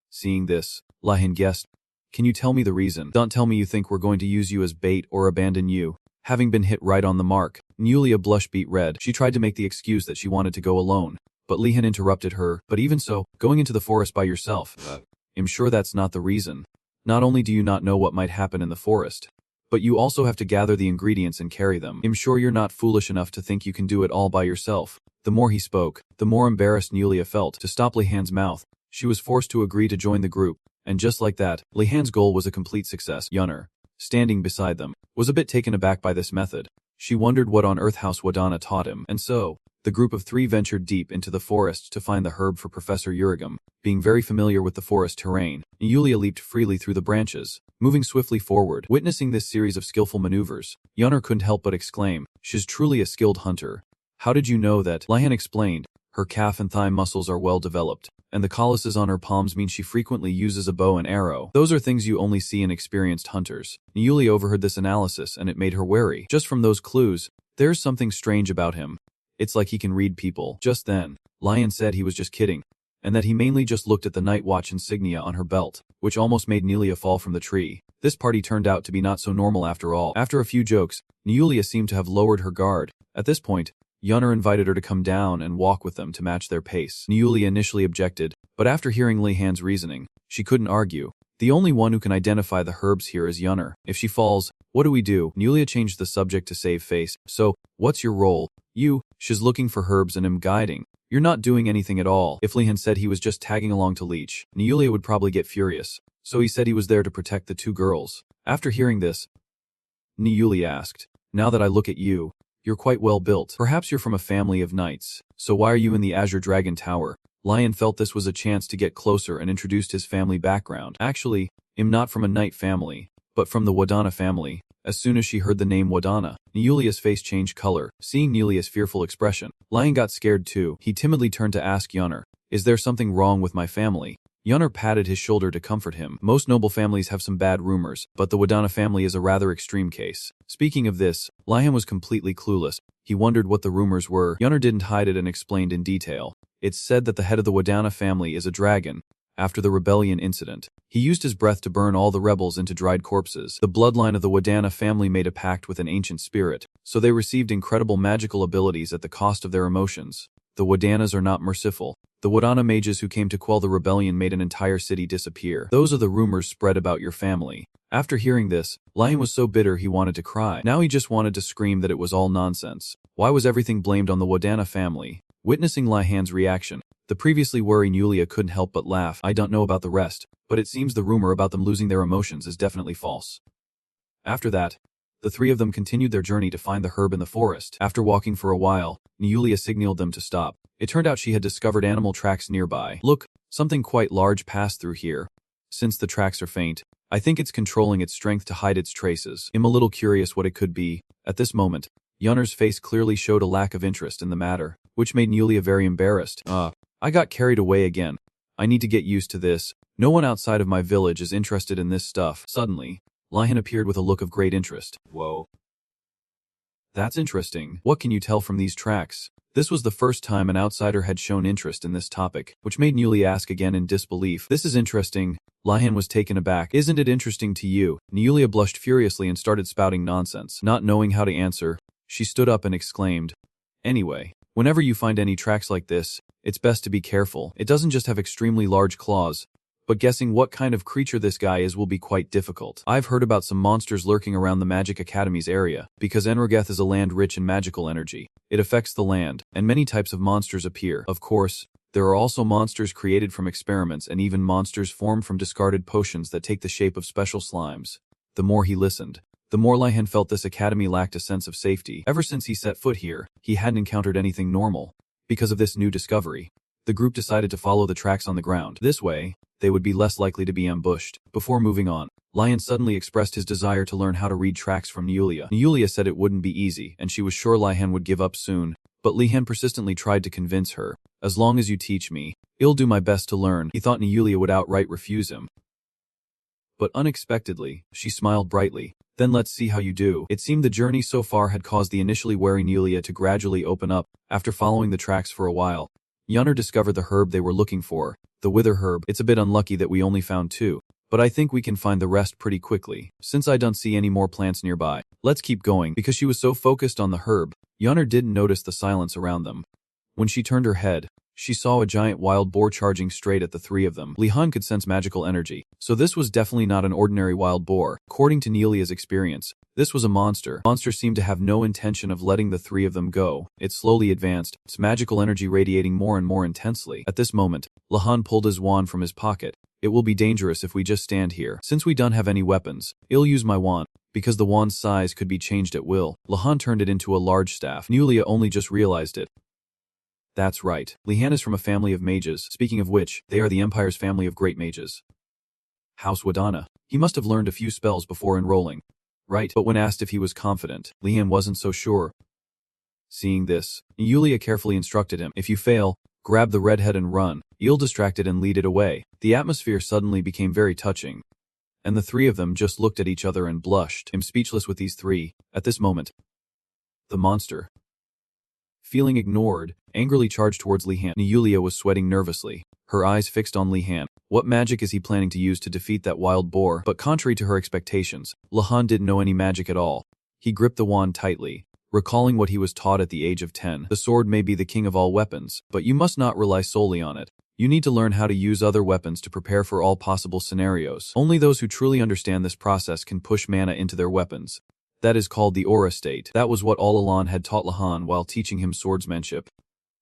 Seeing this, Lian guessed, "Can you tell me the reason? Don't tell me you think we're going to use you as bait or abandon you." Having been hit right on the mark, Niulia blushed beet red. She tried to make the excuse that she wanted to go alone, but Lian interrupted her. "But even so, going into the forest by yourself, I'm sure that's not the reason. Not only do you not know what might happen in the forest, but you also have to gather the ingredients and carry them. I'm sure you're not foolish enough to think you can do it all by yourself." The more he spoke, the more embarrassed Niulia felt. To stop Lihan's mouth, she was forced to agree to join the group, and just like that, Lihan's goal was a complete success. Yunner, standing beside them, was a bit taken aback by this method. She wondered what on earth House Wadana taught him, and so, the group of three ventured deep into the forest to find the herb for Professor Urigam. Being very familiar with the forest terrain, Yulia leaped freely through the branches, moving swiftly forward. Witnessing this series of skillful maneuvers, Yunner couldn't help but exclaim, "She's truly a skilled hunter." "How did you know that?" Lian explained. "Her calf and thigh muscles are well developed, and the calluses on her palms mean she frequently uses a bow and arrow. Those are things you only see in experienced hunters." Niuli overheard this analysis and it made her wary. Just from those clues, there's something strange about him. It's like he can read people. Just then, Lian said he was just kidding, and that he mainly just looked at the night watch insignia on her belt, which almost made Niulia fall from the tree. This party turned out to be not so normal after all. After a few jokes, Niulia seemed to have lowered her guard. At this point, Yunner invited her to come down and walk with them to match their pace. Niulia initially objected, but after hearing Lihan's reasoning, she couldn't argue. The only one who can identify the herbs here is Yunner. If she falls, what do we do? Niulia changed the subject to save face. "So, what's your role?" She's looking for herbs and I'm guiding. You're not doing anything at all." If Lihan said he was just tagging along to leech, Niulia would probably get furious. So he said he was there to protect the two girls. After hearing this, Niulia asked, "Now that I look at you, you're quite well built. Perhaps you're from a family of knights. So why are you in the Azure Dragon Tower?" Lian felt this was a chance to get closer and introduced his family background. "Actually, I'm not from a knight family, but from the Wadana family." As soon as she heard the name Wadana, Niulia's face changed color. Seeing Niulia's fearful expression, Lian got scared too. He timidly turned to ask Yunner, "Is there something wrong with my family?" Yunner patted his shoulder to comfort him. Most noble families have some bad rumors, but the Wadana family is a rather extreme case. Speaking of this, Lian was completely clueless. He wondered what the rumors were. Yunner didn't hide it and explained in detail. It's said that the head of the Wadana family is a dragon. After the rebellion incident, he used his breath to burn all the rebels into dried corpses. The bloodline of the Wadana family made a pact with an ancient spirit, so they received incredible magical abilities at the cost of their emotions. The Wadanas are not merciful. The Wadana mages who came to quell the rebellion made an entire city disappear. Those are the rumors spread about your family. After hearing this, Lian was so bitter he wanted to cry. Now he just wanted to scream that it was all nonsense. Why was everything blamed on the Wadana family? Witnessing Lihan's reaction, the previously worried Yulia couldn't help but laugh. "I don't know about the rest, but it seems the rumor about them losing their emotions is definitely false." After that, the three of them continued their journey to find the herb in the forest. After walking for a while, Niulia signaled them to stop. It turned out she had discovered animal tracks nearby. "Look, something quite large passed through here. Since the tracks are faint, I think it's controlling its strength to hide its traces. I'm a little curious what it could be." At this moment, Yunner's face clearly showed a lack of interest in the matter, which made Niulia very embarrassed. I got carried away again. I need to get used to this. No one outside of my village is interested in this stuff." Suddenly, Lihan appeared with a look of great interest. "Whoa. That's interesting. What can you tell from these tracks?" This was the first time an outsider had shown interest in this topic, which made Niulia ask again in disbelief. "This is interesting." Lihan was taken aback. "Isn't it interesting to you?" Niulia blushed furiously and started spouting nonsense. Not knowing how to answer, she stood up and exclaimed, "Anyway, whenever you find any tracks like this, it's best to be careful. It doesn't just have extremely large claws, but guessing what kind of creature this guy is will be quite difficult. I've heard about some monsters lurking around the Magic Academy's area, because Enrogeth is a land rich in magical energy. It affects the land, and many types of monsters appear. Of course, there are also monsters created from experiments and even monsters formed from discarded potions that take the shape of special slimes." The more he listened, The more Lihan felt this academy lacked a sense of safety. Ever since he set foot here, he hadn't encountered anything normal. Because of this new discovery, the group decided to follow the tracks on the ground. This way, they would be less likely to be ambushed. Before moving on, Lihan suddenly expressed his desire to learn how to read tracks from Yulia. Yulia said it wouldn't be easy, and she was sure Lihan would give up soon, but Lihan persistently tried to convince her. As long as you teach me, I'll do my best to learn. He thought Yulia would outright refuse him. But unexpectedly, she smiled brightly. Then let's see how you do. It seemed the journey so far had caused the initially wary Yulia to gradually open up. After following the tracks for a while, Yunner discovered the herb they were looking for, the wither herb. It's a bit unlucky that we only found 2, but I think we can find the rest pretty quickly, since I don't see any more plants nearby. Let's keep going. Because she was so focused on the herb, Yunner didn't notice the silence around them. When she turned her head, she saw a giant wild boar charging straight at the 3 of them. Lihan could sense magical energy, so this was definitely not an ordinary wild boar. According to Nelia's experience, this was a monster. The monster seemed to have no intention of letting the 3 of them go. It slowly advanced, its magical energy radiating more and more intensely. At this moment, Lihan pulled his wand from his pocket. It will be dangerous if we just stand here. Since we don't have any weapons, I'll use my wand, because the wand's size could be changed at will. Lihan turned it into a large staff. Nelia only just realized it. That's right. Lihan is from a family of mages. Speaking of which, they are the Empire's family of great mages. House Wadana. He must have learned a few spells before enrolling. Right, but when asked if he was confident, Lihan wasn't so sure. Seeing this, Yulia carefully instructed him, if you fail, grab the redhead and run. You'll distract it and lead it away. The atmosphere suddenly became very touching, and the 3 of them just looked at each other and blushed. I'm speechless with these 3. At this moment, the monster, feeling ignored, angrily charged towards Lihan. Yulia was sweating nervously, her eyes fixed on Lihan. What magic is he planning to use to defeat that wild boar? But contrary to her expectations, Lihan didn't know any magic at all. He gripped the wand tightly, recalling what he was taught at the age of 10. The sword may be the king of all weapons, but you must not rely solely on it. You need to learn how to use other weapons to prepare for all possible scenarios. Only those who truly understand this process can push mana into their weapons. That is called the aura state. That was what Alalan had taught Lihan while teaching him swordsmanship.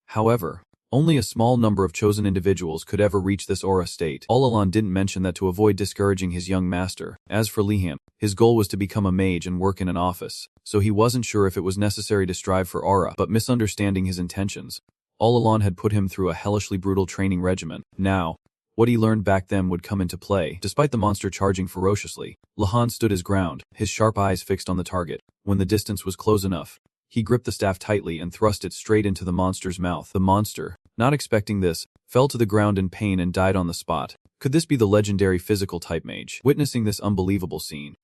However, only a small number of chosen individuals could ever reach this aura state. Alalan didn't mention that to avoid discouraging his young master. As for Lihan, his goal was to become a mage and work in an office, so he wasn't sure if it was necessary to strive for aura, but misunderstanding his intentions, Alalan had put him through a hellishly brutal training regimen. Now, what he learned back then would come into play. Despite the monster charging ferociously, Lihan stood his ground, his sharp eyes fixed on the target. When the distance was close enough, he gripped the staff tightly and thrust it straight into the monster's mouth. The monster, not expecting this, fell to the ground in pain and died on the spot. Could this be the legendary physical type mage? Witnessing this unbelievable scene,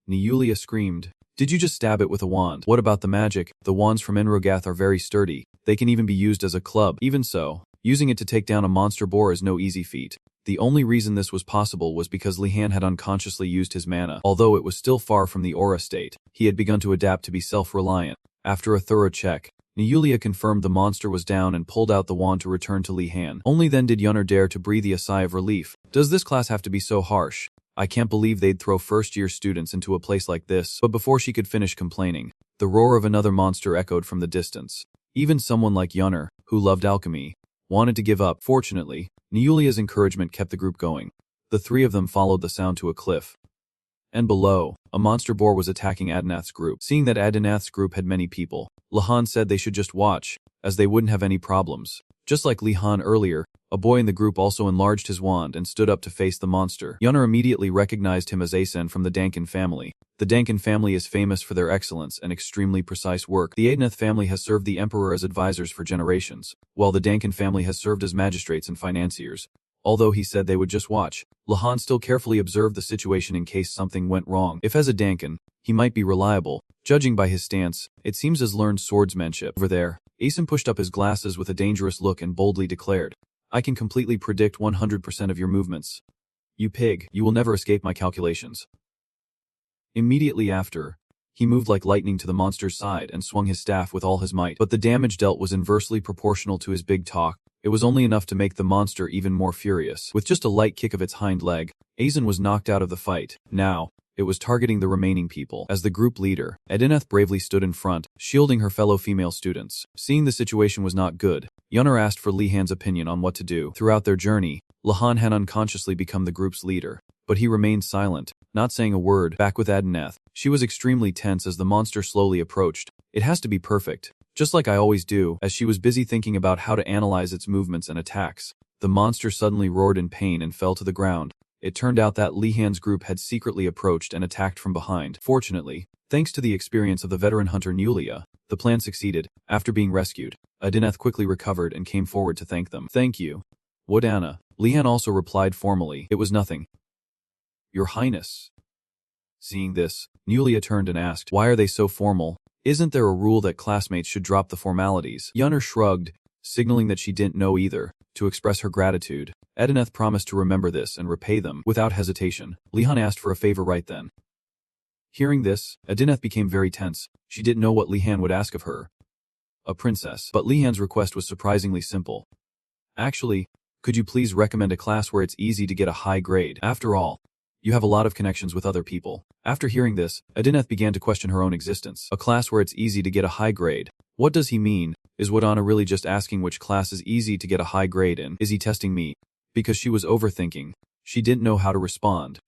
Yulia screamed, "Did you just stab it with a wand? What about the magic? The wands from Enrogath are very sturdy. They can even be used as a club. Even so, using it to take down a monster boar is no easy feat." The only reason this was possible was because Lihan had unconsciously used his mana. Although it was still far from the aura state, he had begun to adapt to be self-reliant. After a thorough check, Yulia confirmed the monster was down and pulled out the wand to return to Lihan. Only then did Yunner dare to breathe a sigh of relief. Does this class have to be so harsh? I can't believe they'd throw first-year students into a place like this. But before she could finish complaining, the roar of another monster echoed from the distance. Even someone like Yunner, who loved alchemy, wanted to give up. Fortunately, Yulia's encouragement kept the group going. The 3 of them followed the sound to a cliff. And below, a monster boar was attacking Adinath's group. Seeing that Adinath's group had many people, Lihan said they should just watch, as they wouldn't have any problems. Just like Lihan earlier, a boy in the group also enlarged his wand and stood up to face the monster. Yunner immediately recognized him as Asen from the Dankin family. The Dankin family is famous for their excellence and extremely precise work. The Adinath family has served the emperor as advisors for generations, while the Dankin family has served as magistrates and financiers. Although he said they would just watch, Lihan still carefully observed the situation in case something went wrong. If as a Dankin, he might be reliable, judging by his stance, it seems as learned swordsmanship. Over there, Asen pushed up his glasses with a dangerous look and boldly declared, "I can completely predict 100% of your movements. You pig, you will never escape my calculations." Immediately after, he moved like lightning to the monster's side and swung his staff with all his might. But the damage dealt was inversely proportional to his big talk. It was only enough to make the monster even more furious. With just a light kick of its hind leg, Asen was knocked out of the fight. Now, it was targeting the remaining people. As the group leader, Adinath bravely stood in front, shielding her fellow female students. Seeing the situation was not good, Yunner asked for Lihan's opinion on what to do. Throughout their journey, Lihan had unconsciously become the group's leader, but he remained silent, not saying a word. Back with Adinath, She was extremely tense as the monster slowly approached. It has to be perfect, just like I always do. As she was busy thinking about how to analyze its movements and attacks, the monster suddenly roared in pain and fell to the ground. It turned out that Lihan's group had secretly approached and attacked from behind. Fortunately, thanks to the experience of the veteran hunter Nulia, the plan succeeded. After being rescued, Adineth quickly recovered and came forward to thank them. "Thank you, Wadana." Lihan also replied formally, "It was nothing, Your Highness." Seeing this, Nulia turned and asked, "Why are they so formal? Isn't there a rule that classmates should drop the formalities?" Yunner shrugged, signaling that she didn't know either. To express her gratitude, Adineth promised to remember this and repay them. Without hesitation, Lihan asked for a favor right then. Hearing this, Adineth became very tense. She didn't know what Lihan would ask of her. A princess. But Lihan's request was surprisingly simple. "Actually, could you please recommend a class where it's easy to get a high grade? After all, you have a lot of connections with other people." After hearing this, Adineth began to question her own existence. A class where it's easy to get a high grade. What does he mean? Is Wadana really just asking which class is easy to get a high grade in? Is he testing me? Because she was overthinking. She didn't know how to respond.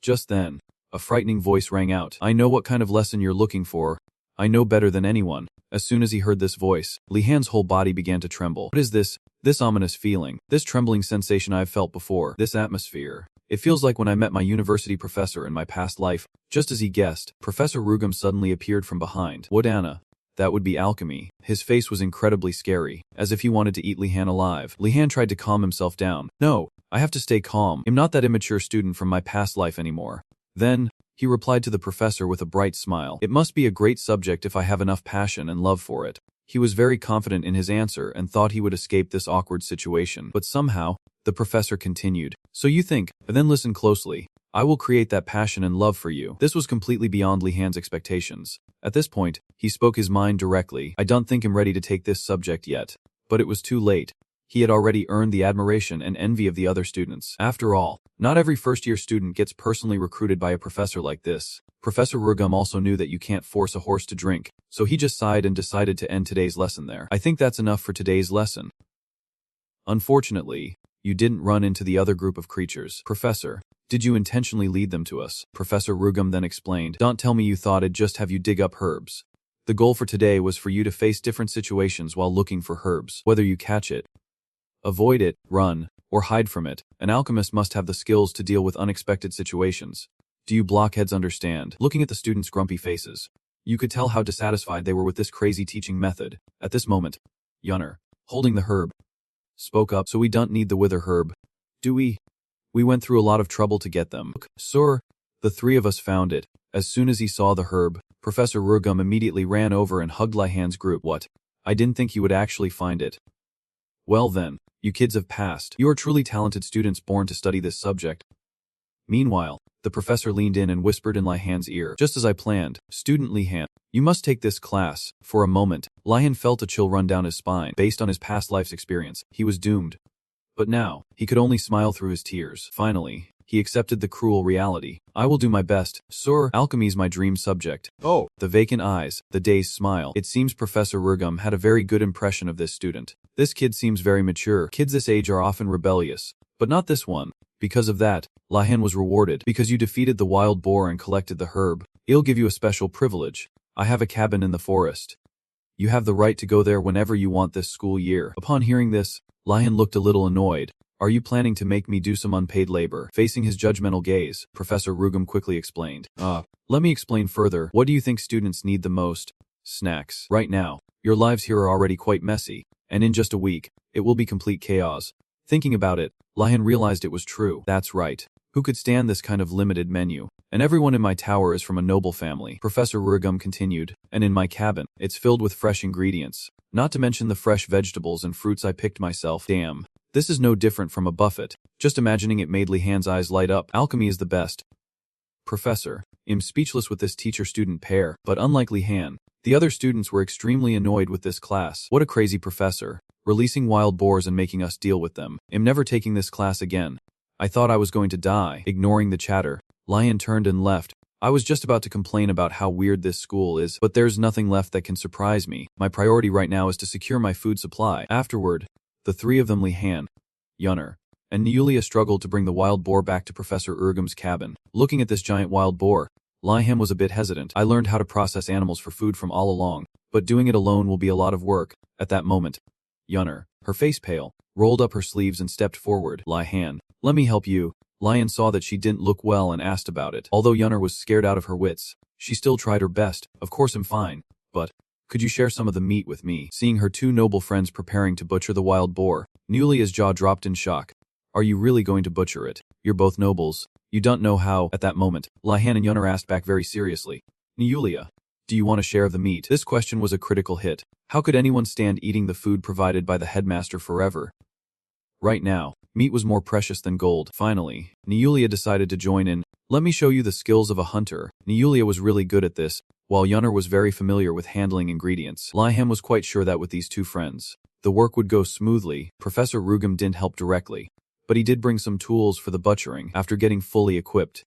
Just then, a frightening voice rang out. "I know what kind of lesson you're looking for. I know better than anyone." As soon as he heard this voice, Lihan's whole body began to tremble. What is this? This ominous feeling, this trembling sensation I've felt before, this atmosphere. It feels like when I met my university professor in my past life. Just as he guessed, Professor Rugum suddenly appeared from behind. "Wadana." That would be alchemy. His face was incredibly scary, as if he wanted to eat Lihan alive. Lihan tried to calm himself down. "No, I have to stay calm. I'm not that immature student from my past life anymore." Then, he replied to the professor with a bright smile. "It must be a great subject if I have enough passion and love for it." He was very confident in his answer and thought he would escape this awkward situation. But somehow, the professor continued. "So you think, and then listen closely. I will create that passion and love for you." This was completely beyond Lihan's expectations. At this point, he spoke his mind directly. "I don't think I'm ready to take this subject yet." But it was too late. He had already earned the admiration and envy of the other students. After all, not every first-year student gets personally recruited by a professor like this. Professor Rugum also knew that you can't force a horse to drink, so he just sighed and decided to end today's lesson there. "I think that's enough for today's lesson. Unfortunately, you didn't run into the other group of creatures. Professor, did you intentionally lead them to us?" Professor Rugum then explained. "Don't tell me you thought I'd just have you dig up herbs. The goal for today was for you to face different situations while looking for herbs. Whether you catch it, avoid it, run, or hide from it, an alchemist must have the skills to deal with unexpected situations. Do you blockheads understand?" Looking at the students' grumpy faces, you could tell how dissatisfied they were with this crazy teaching method. At this moment, Yunner, holding the herb, spoke up. "So we don't need the wither herb, do we? We went through a lot of trouble to get them." "Sir, the three of us found it." As soon as he saw the herb, Professor Rugum immediately ran over and hugged Lihan's group. "What? I didn't think you would actually find it." "Well then, you kids have passed. You are truly talented students born to study this subject." Meanwhile, the professor leaned in and whispered in Lihan's ear. "Just as I planned, student Lihan, you must take this class." For a moment, Lihan felt a chill run down his spine. Based on his past life's experience, he was doomed. But now, he could only smile through his tears. Finally, he accepted the cruel reality. "I will do my best, sir. Alchemy's my dream subject." Oh, the vacant eyes, the dazed smile. It seems Professor Rugum had a very good impression of this student. This kid seems very mature. Kids this age are often rebellious, but not this one. Because of that, Lihan was rewarded. "Because you defeated the wild boar and collected the herb, it'll give you a special privilege. I have a cabin in the forest. You have the right to go there whenever you want this school year." Upon hearing this, Lihan looked a little annoyed. "Are you planning to make me do some unpaid labor?" Facing his judgmental gaze, Professor Rugum quickly explained. Let me explain further. What do you think students need the most? Snacks. Right now, your lives here are already quite messy, and in just a week, it will be complete chaos." Thinking about it, Lihan realized it was true. That's right. Who could stand this kind of limited menu? "And everyone in my tower is from a noble family," Professor Rugum continued, "and in my cabin, it's filled with fresh ingredients. Not to mention the fresh vegetables and fruits I picked myself. Damn. This is no different from a buffet." Just imagining it made Lihan's eyes light up. Alchemy is the best. Professor, I'm speechless with this teacher-student pair, but unlike Lihan, the other students were extremely annoyed with this class. What a crazy professor, releasing wild boars and making us deal with them. I'm never taking this class again. I thought I was going to die. Ignoring the chatter, Lihan turned and left. I was just about to complain about how weird this school is, but there's nothing left that can surprise me. My priority right now is to secure my food supply. Afterward, the three of them, Lihan, Yunner, and Yulia, struggled to bring the wild boar back to Professor Urgum's cabin. Looking at this giant wild boar, Lai Han was a bit hesitant. I learned how to process animals for food from all along, but doing it alone will be a lot of work. At that moment, Yunner, her face pale, rolled up her sleeves and stepped forward. Lai Han, let me help you. Lion saw that she didn't look well and asked about it. Although Yunner was scared out of her wits, she still tried her best. Of course I'm fine, but could you share some of the meat with me? Seeing her two noble friends preparing to butcher the wild boar, Nulia's jaw dropped in shock. Are you really going to butcher it? You're both nobles. You don't know how. At that moment, Lai Han and Yunner asked back very seriously. Nulia, do you want a share of the meat? This question was a critical hit. How could anyone stand eating the food provided by the headmaster forever? Right now, meat was more precious than gold. Finally, Nulia decided to join in. Let me show you the skills of a hunter. Nulia was really good at this, while Yunner was very familiar with handling ingredients. Lai Han was quite sure that with these two friends, the work would go smoothly. Professor Rugum didn't help directly, but he did bring some tools for the butchering. After getting fully equipped,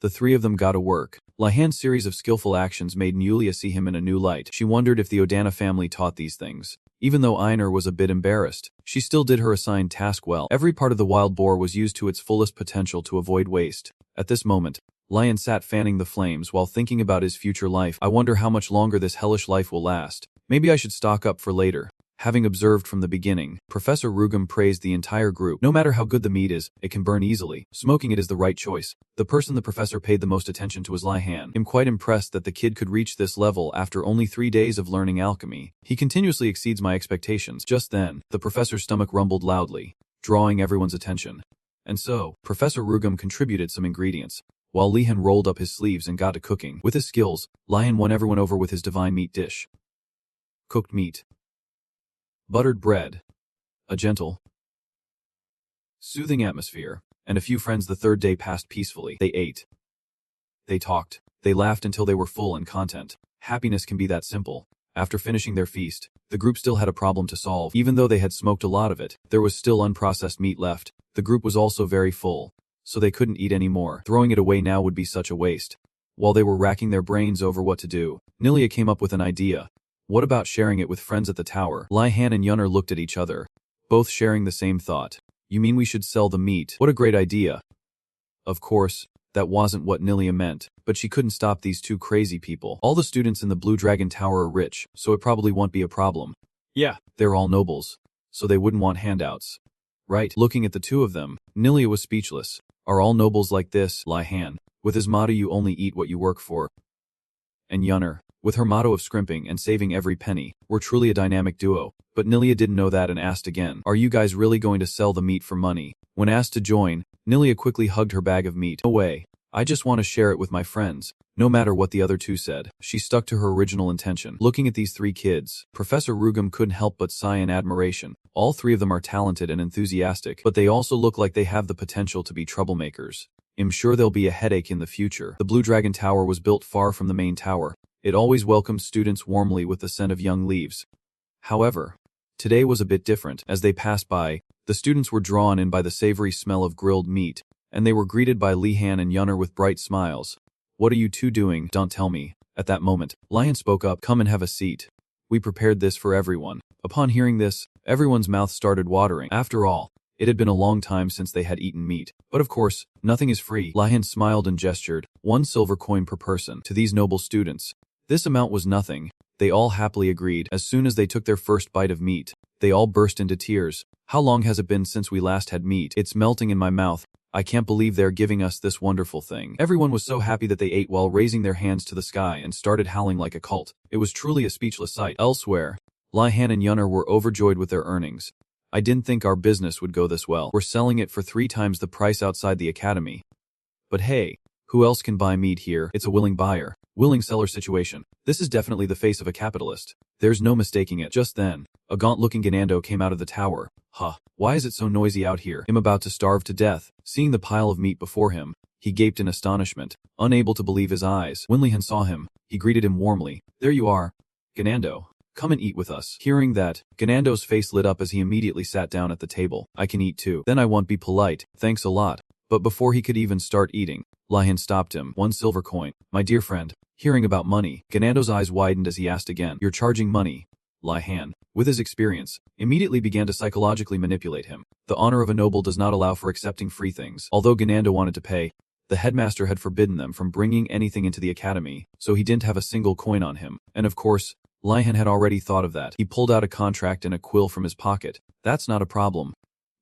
the three of them got to work. Lai Han's series of skillful actions made Nulia see him in a new light. She wondered if the Odana family taught these things. Even though Einar was a bit embarrassed, she still did her assigned task well. Every part of the wild boar was used to its fullest potential to avoid waste. At this moment, Lion sat fanning the flames while thinking about his future life. I wonder how much longer this hellish life will last. Maybe I should stock up for later. Having observed from the beginning, Professor Rugum praised the entire group. No matter how good the meat is, it can burn easily. Smoking it is the right choice. The person the professor paid the most attention to was Lai Han. I'm quite impressed that the kid could reach this level after only 3 days of learning alchemy. He continuously exceeds my expectations. Just then, the professor's stomach rumbled loudly, drawing everyone's attention. And so, Professor Rugum contributed some ingredients, while Lihan rolled up his sleeves and got to cooking. With his skills, Lihan won everyone over with his divine meat dish. Cooked meat. Buttered bread. A gentle, soothing atmosphere, and a few friends. The third day passed peacefully. They ate. They talked. They laughed until they were full and content. Happiness can be that simple. After finishing their feast, the group still had a problem to solve. Even though they had smoked a lot of it, there was still unprocessed meat left. The group was also very full, so they couldn't eat any more. Throwing it away now would be such a waste. While they were racking their brains over what to do, Nilia came up with an idea. What about sharing it with friends at the tower? Lai Han and Yunner looked at each other, both sharing the same thought. You mean we should sell the meat? What a great idea. Of course, that wasn't what Nilia meant, but she couldn't stop these two crazy people. All the students in the Blue Dragon Tower are rich, so it probably won't be a problem. Yeah, they're all nobles, so they wouldn't want handouts. Right? Looking at the two of them, Nilia was speechless. Are all nobles like this? Lai Han, with his motto you only eat what you work for. And Yunner, with her motto of scrimping and saving every penny, were truly a dynamic duo. But Nilia didn't know that and asked again. Are you guys really going to sell the meat for money? When asked to join, Nilia quickly hugged her bag of meat. No way. I just want to share it with my friends. No matter what the other two said, she stuck to her original intention. Looking at these three kids, Professor Rugum couldn't help but sigh in admiration. All three of them are talented and enthusiastic, but they also look like they have the potential to be troublemakers. I'm sure they'll be a headache in the future. The Blue Dragon Tower was built far from the main tower. It always welcomed students warmly with the scent of young leaves. However, today was a bit different. As they passed by, the students were drawn in by the savory smell of grilled meat, and they were greeted by Lihan and Yunner with bright smiles. What are you two doing? Don't tell me. At that moment, Lion spoke up. Come and have a seat. We prepared this for everyone. Upon hearing this, everyone's mouth started watering. After all, it had been a long time since they had eaten meat. But of course, nothing is free. Lihan smiled and gestured, 1 silver coin per person, to these noble students. This amount was nothing. They all happily agreed. As soon as they took their first bite of meat, they all burst into tears. How long has it been since we last had meat? It's melting in my mouth. I can't believe they're giving us this wonderful thing. Everyone was so happy that they ate while raising their hands to the sky and started howling like a cult. It was truly a speechless sight. Elsewhere, Lihan and Yunner were overjoyed with their earnings. I didn't think our business would go this well. We're selling it for 3 times the price outside the academy. But hey, who else can buy meat here? It's a willing buyer, willing seller situation. This is definitely the face of a capitalist. There's no mistaking it. Just then, a gaunt-looking Ganando came out of the tower. Huh, why is it so noisy out here? I'm about to starve to death. Seeing the pile of meat before him, he gaped in astonishment, unable to believe his eyes. When Lihan saw him, he greeted him warmly. There you are, Ganando. Come and eat with us. Hearing that, Ganando's face lit up as he immediately sat down at the table. I can eat too. Then I won't be polite, thanks a lot. But before he could even start eating, Lihan stopped him. 1 silver coin. My dear friend, hearing about money, Ganando's eyes widened as he asked again. You're charging money? Lihan, with his experience, immediately began to psychologically manipulate him. The honor of a noble does not allow for accepting free things. Although Ganando wanted to pay, The headmaster had forbidden them from bringing anything into the academy, so he didn't have a single coin on him. And of course, Lihan had already thought of that. He pulled out a contract and a quill from his pocket. That's not a problem.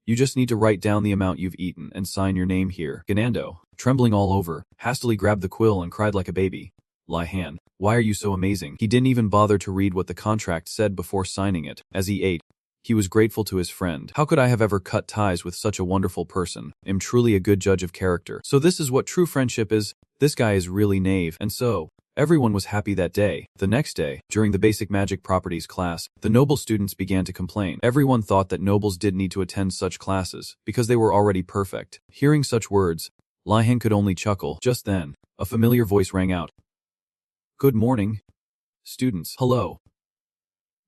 You just need to write down the amount you've eaten and sign your name here. Ganando, trembling all over, hastily grabbed the quill and cried like a baby. Lihan, why are you so amazing? He didn't even bother to read what the contract said before signing it. As he ate, he was grateful to his friend. How could I have ever cut ties with such a wonderful person? I'm truly a good judge of character. So this is what true friendship is? This guy is really naive. And so, everyone was happy that day. The next day, during the basic magic properties class, the noble students began to complain. Everyone thought that nobles did need to attend such classes, because they were already perfect. Hearing such words, Lihan could only chuckle. Just then, a familiar voice rang out. Good morning, students. Hello,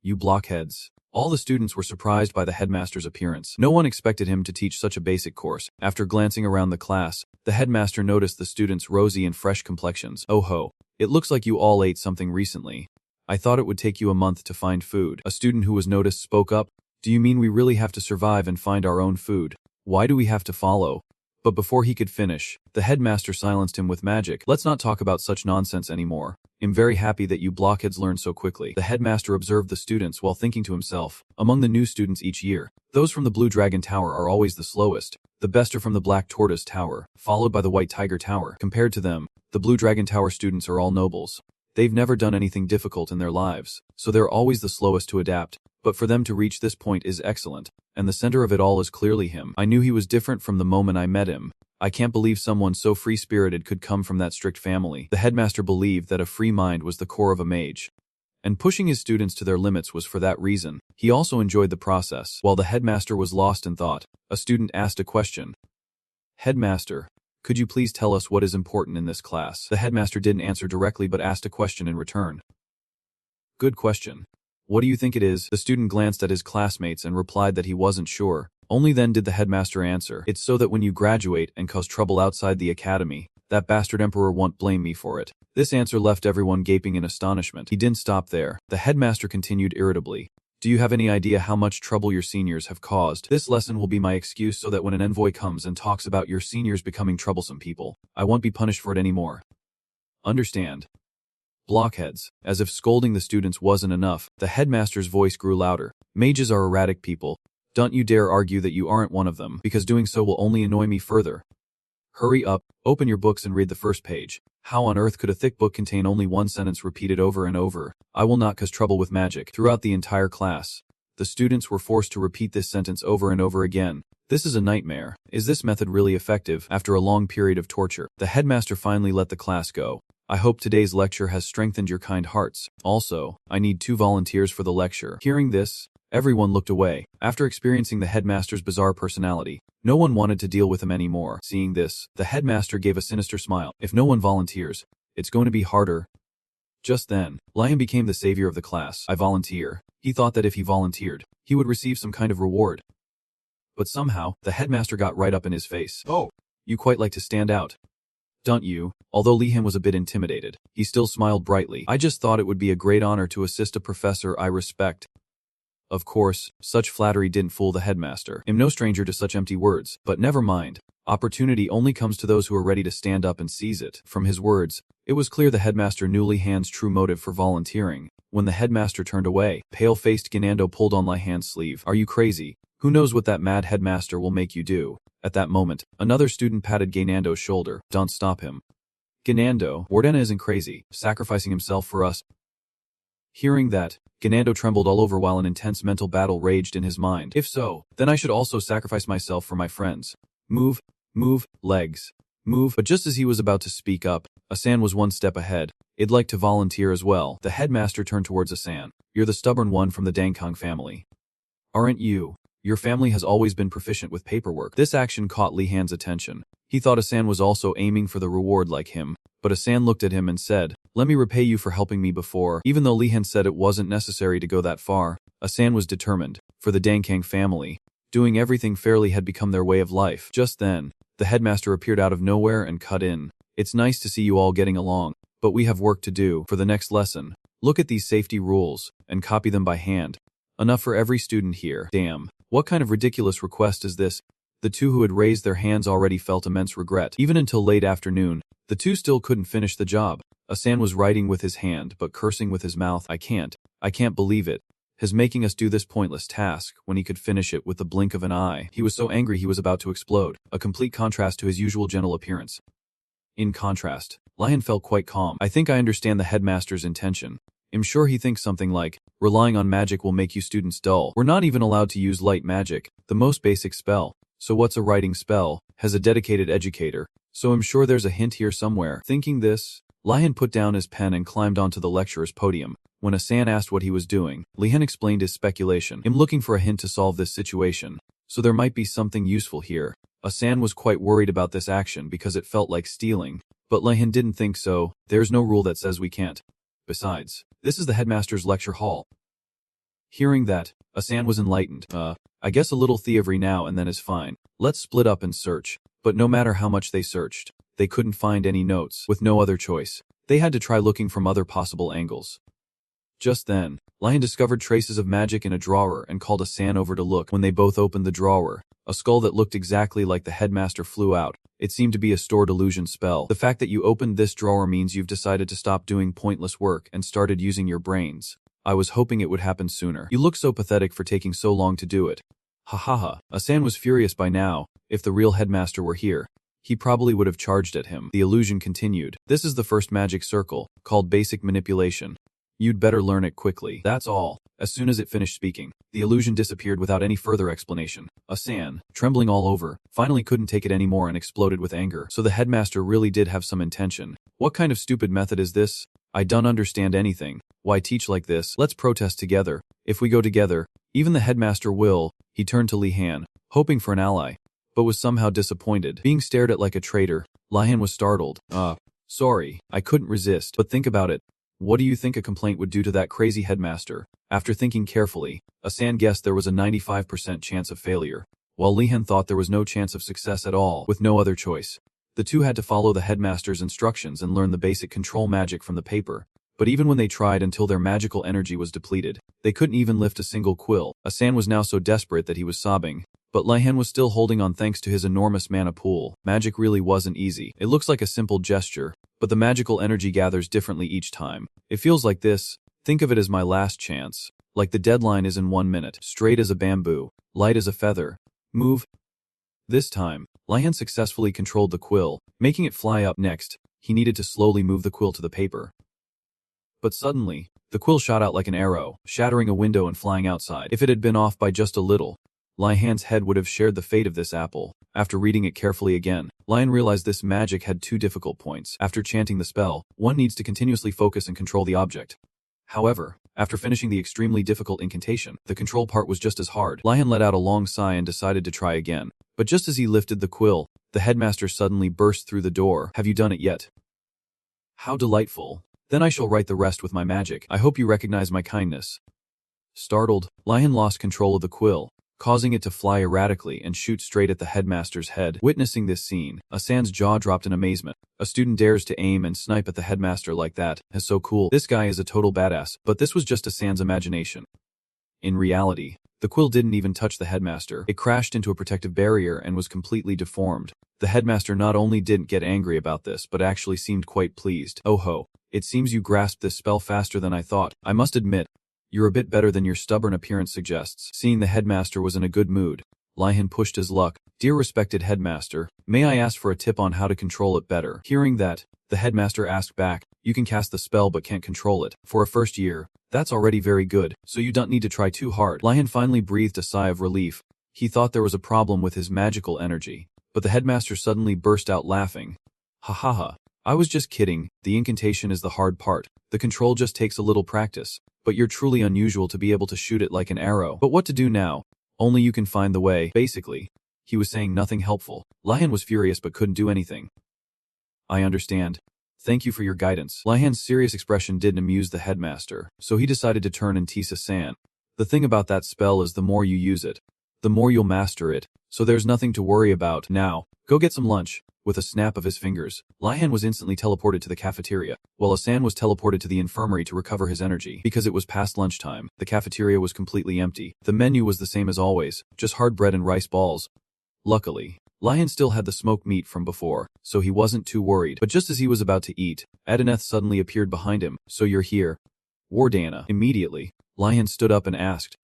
you blockheads. All the students were surprised by the headmaster's appearance. No one expected him to teach such a basic course. After glancing around the class, the headmaster noticed the students' rosy and fresh complexions. Oh ho, it looks like you all ate something recently. I thought it would take you a month to find food. A student who was noticed spoke up. Do you mean we really have to survive and find our own food? Why do we have to follow? But before he could finish, the headmaster silenced him with magic. Let's not talk about such nonsense anymore. I'm very happy that you blockheads learned so quickly. The headmaster observed the students while thinking to himself, among the new students each year, those from the Blue Dragon Tower are always the slowest. The best are from the Black Tortoise Tower, followed by the White Tiger Tower. Compared to them, the Blue Dragon Tower students are all nobles. They've never done anything difficult in their lives, so they're always the slowest to adapt. But for them to reach this point is excellent, and the center of it all is clearly him. I knew he was different from the moment I met him. I can't believe someone so free-spirited could come from that strict family. The headmaster believed that a free mind was the core of a mage, and pushing his students to their limits was for that reason. He also enjoyed the process. While the headmaster was lost in thought, a student asked a question. Headmaster, could you please tell us what is important in this class? The headmaster didn't answer directly but asked a question in return. Good question. What do you think it is? The student glanced at his classmates and replied that he wasn't sure. Only then did the headmaster answer. It's so that when you graduate and cause trouble outside the academy, that bastard emperor won't blame me for it. This answer left everyone gaping in astonishment. He didn't stop there. The headmaster continued irritably. Do you have any idea how much trouble your seniors have caused? This lesson will be my excuse so that when an envoy comes and talks about your seniors becoming troublesome people, I won't be punished for it anymore. Understand? Blockheads. As if scolding the students wasn't enough, the headmaster's voice grew louder. Mages are erratic people. Don't you dare argue that you aren't one of them, because doing so will only annoy me further. Hurry up, open your books and read the first page. How on earth could a thick book contain only one sentence repeated over and over? I will not cause trouble with magic. Throughout the entire class, the students were forced to repeat this sentence over and over again. This is a nightmare. Is this method really effective? After a long period of torture, the headmaster finally let the class go. I hope today's lecture has strengthened your kind hearts. Also, I need 2 volunteers for the lecture. Hearing this, everyone looked away. After experiencing the headmaster's bizarre personality, no one wanted to deal with him anymore. Seeing this, the headmaster gave a sinister smile. If no one volunteers, it's going to be harder. Just then, Lion became the savior of the class. I volunteer. He thought that if he volunteered, he would receive some kind of reward. But somehow, the headmaster got right up in his face. Oh, you quite like to stand out, don't you? Although Lihan was a bit intimidated, he still smiled brightly. I just thought it would be a great honor to assist a professor I respect. Of course, such flattery didn't fool the headmaster. I'm no stranger to such empty words, but never mind. Opportunity only comes to those who are ready to stand up and seize it. From his words, it was clear the headmaster knew Lihan's true motive for volunteering. When the headmaster turned away, pale-faced Ganando pulled on Lihan's sleeve. Are you crazy? Who knows what that mad headmaster will make you do? At that moment, another student patted Ganando's shoulder. Don't stop him. Ganando, Wardena isn't crazy, sacrificing himself for us. Hearing that, Ganando trembled all over while an intense mental battle raged in his mind. If so, then I should also sacrifice myself for my friends. Move, legs, move. But just as he was about to speak up, Asan was one step ahead. I'd like to volunteer as well. The headmaster turned towards Asan. You're the stubborn one from the Dangkong family, aren't you? Your family has always been proficient with paperwork. This action caught Lihan's attention. He thought Asan was also aiming for the reward like him, but Asan looked at him and said, let me repay you for helping me before. Even though Lihan said it wasn't necessary to go that far, Asan was determined. For the Dangkang family, doing everything fairly had become their way of life. Just then, the headmaster appeared out of nowhere and cut in. It's nice to see you all getting along, but we have work to do. For the next lesson, look at these safety rules and copy them by hand. Enough for every student here. Damn. What kind of ridiculous request is this? The two who had raised their hands already felt immense regret. Even until late afternoon, the two still couldn't finish the job. Asan was writing with his hand but cursing with his mouth. I can't believe it. His making us do this pointless task when he could finish it with the blink of an eye. He was so angry he was about to explode, a complete contrast to his usual gentle appearance. In contrast, Lion felt quite calm. I think I understand the headmaster's intention. I'm sure he thinks something like, relying on magic will make you students dull. We're not even allowed to use light magic, the most basic spell. So what's a writing spell? Has a dedicated educator. So I'm sure there's a hint here somewhere. Thinking this, Lion put down his pen and climbed onto the lecturer's podium. When Asan asked what he was doing, Lihan explained his speculation. I'm looking for a hint to solve this situation. So there might be something useful here. Asan was quite worried about this action because it felt like stealing. But Lihan didn't think so. There's no rule that says we can't. Besides, this is the headmaster's lecture hall. Hearing that, Asan was enlightened. I guess a little thievery now and then is fine. Let's split up and search. But no matter how much they searched, they couldn't find any notes. With no other choice, they had to try looking from other possible angles. Just then, Lion discovered traces of magic in a drawer and called Asan over to look. When they both opened the drawer, a skull that looked exactly like the headmaster flew out. It seemed to be a stored illusion spell. The fact that you opened this drawer means you've decided to stop doing pointless work and started using your brains. I was hoping it would happen sooner. You look so pathetic for taking so long to do it. Ha ha ha. Asan was furious by now. If the real headmaster were here, he probably would have charged at him. The illusion continued. This is the first magic circle, called basic manipulation. You'd better learn it quickly. That's all. As soon as it finished speaking, the illusion disappeared without any further explanation. Asan, trembling all over, finally couldn't take it anymore and exploded with anger. So the headmaster really did have some intention. What kind of stupid method is this? I don't understand anything. Why teach like this? Let's protest together. If we go together, even the headmaster will. He turned to Li Han, hoping for an ally, but was somehow disappointed. Being stared at like a traitor, Li Han was startled. Sorry, I couldn't resist. But think about it. What do you think a complaint would do to that crazy headmaster? After thinking carefully, Asan guessed there was a 95% chance of failure, while Li Han thought there was no chance of success at all. With no other choice, the two had to follow the headmaster's instructions and learn the basic control magic from the paper. But even when they tried until their magical energy was depleted, they couldn't even lift a single quill. Asan was now so desperate that he was sobbing, but Li Han was still holding on thanks to his enormous mana pool. Magic really wasn't easy. It looks like a simple gesture, but the magical energy gathers differently each time. It feels like this. Think of it as my last chance. Like the deadline is in 1 minute. Straight as a bamboo, light as a feather. Move. This time, Li Han successfully controlled the quill, making it fly up. Next, he needed to slowly move the quill to the paper. But suddenly, the quill shot out like an arrow, shattering a window and flying outside. If it had been off by just a little, Li Han's head would have shared the fate of this apple. After reading it carefully again, Lion realized this magic had 2 difficult points. After chanting the spell, one needs to continuously focus and control the object. However, after finishing the extremely difficult incantation, the control part was just as hard. Lion let out a long sigh and decided to try again. But just as he lifted the quill, the headmaster suddenly burst through the door. Have you done it yet? How delightful. Then I shall write the rest with my magic. I hope you recognize my kindness. Startled, Lion lost control of the quill, causing it to fly erratically and shoot straight at the headmaster's head. Witnessing this scene, Asan's jaw dropped in amazement. A student dares to aim and snipe at the headmaster like that. Is so cool. This guy is a total badass. But this was just Asan's imagination. In reality, the quill didn't even touch the headmaster. It crashed into a protective barrier and was completely deformed. The headmaster not only didn't get angry about this but actually seemed quite pleased. Oh ho, it seems you grasped this spell faster than I thought. I must admit, you're a bit better than your stubborn appearance suggests. Seeing the headmaster was in a good mood, Lihan pushed his luck. Dear respected headmaster, may I ask for a tip on how to control it better? Hearing that, the headmaster asked back, you can cast the spell but can't control it. For a first year, that's already very good, so you don't need to try too hard. Lihan finally breathed a sigh of relief. He thought there was a problem with his magical energy, but the headmaster suddenly burst out laughing. Ha ha ha. I was just kidding. The incantation is the hard part. The control just takes a little practice. But you're truly unusual to be able to shoot it like an arrow. But what to do now? Only you can find the way. Basically, he was saying nothing helpful. Lihan was furious but couldn't do anything. I understand. Thank you for your guidance. Lihan's serious expression didn't amuse the headmaster, so he decided to turn and tease Asan. The thing about that spell is the more you use it, the more you'll master it, so there's nothing to worry about. Now, go get some lunch. With a snap of his fingers, Lihan was instantly teleported to the cafeteria, while Asan was teleported to the infirmary to recover his energy. Because it was past lunchtime, the cafeteria was completely empty. The menu was the same as always, just hard bread and rice balls. Luckily, Lion still had the smoked meat from before, so he wasn't too worried. But just as he was about to eat, Adineth suddenly appeared behind him. "So you're here?" Wardana. Immediately, Lion stood up and asked,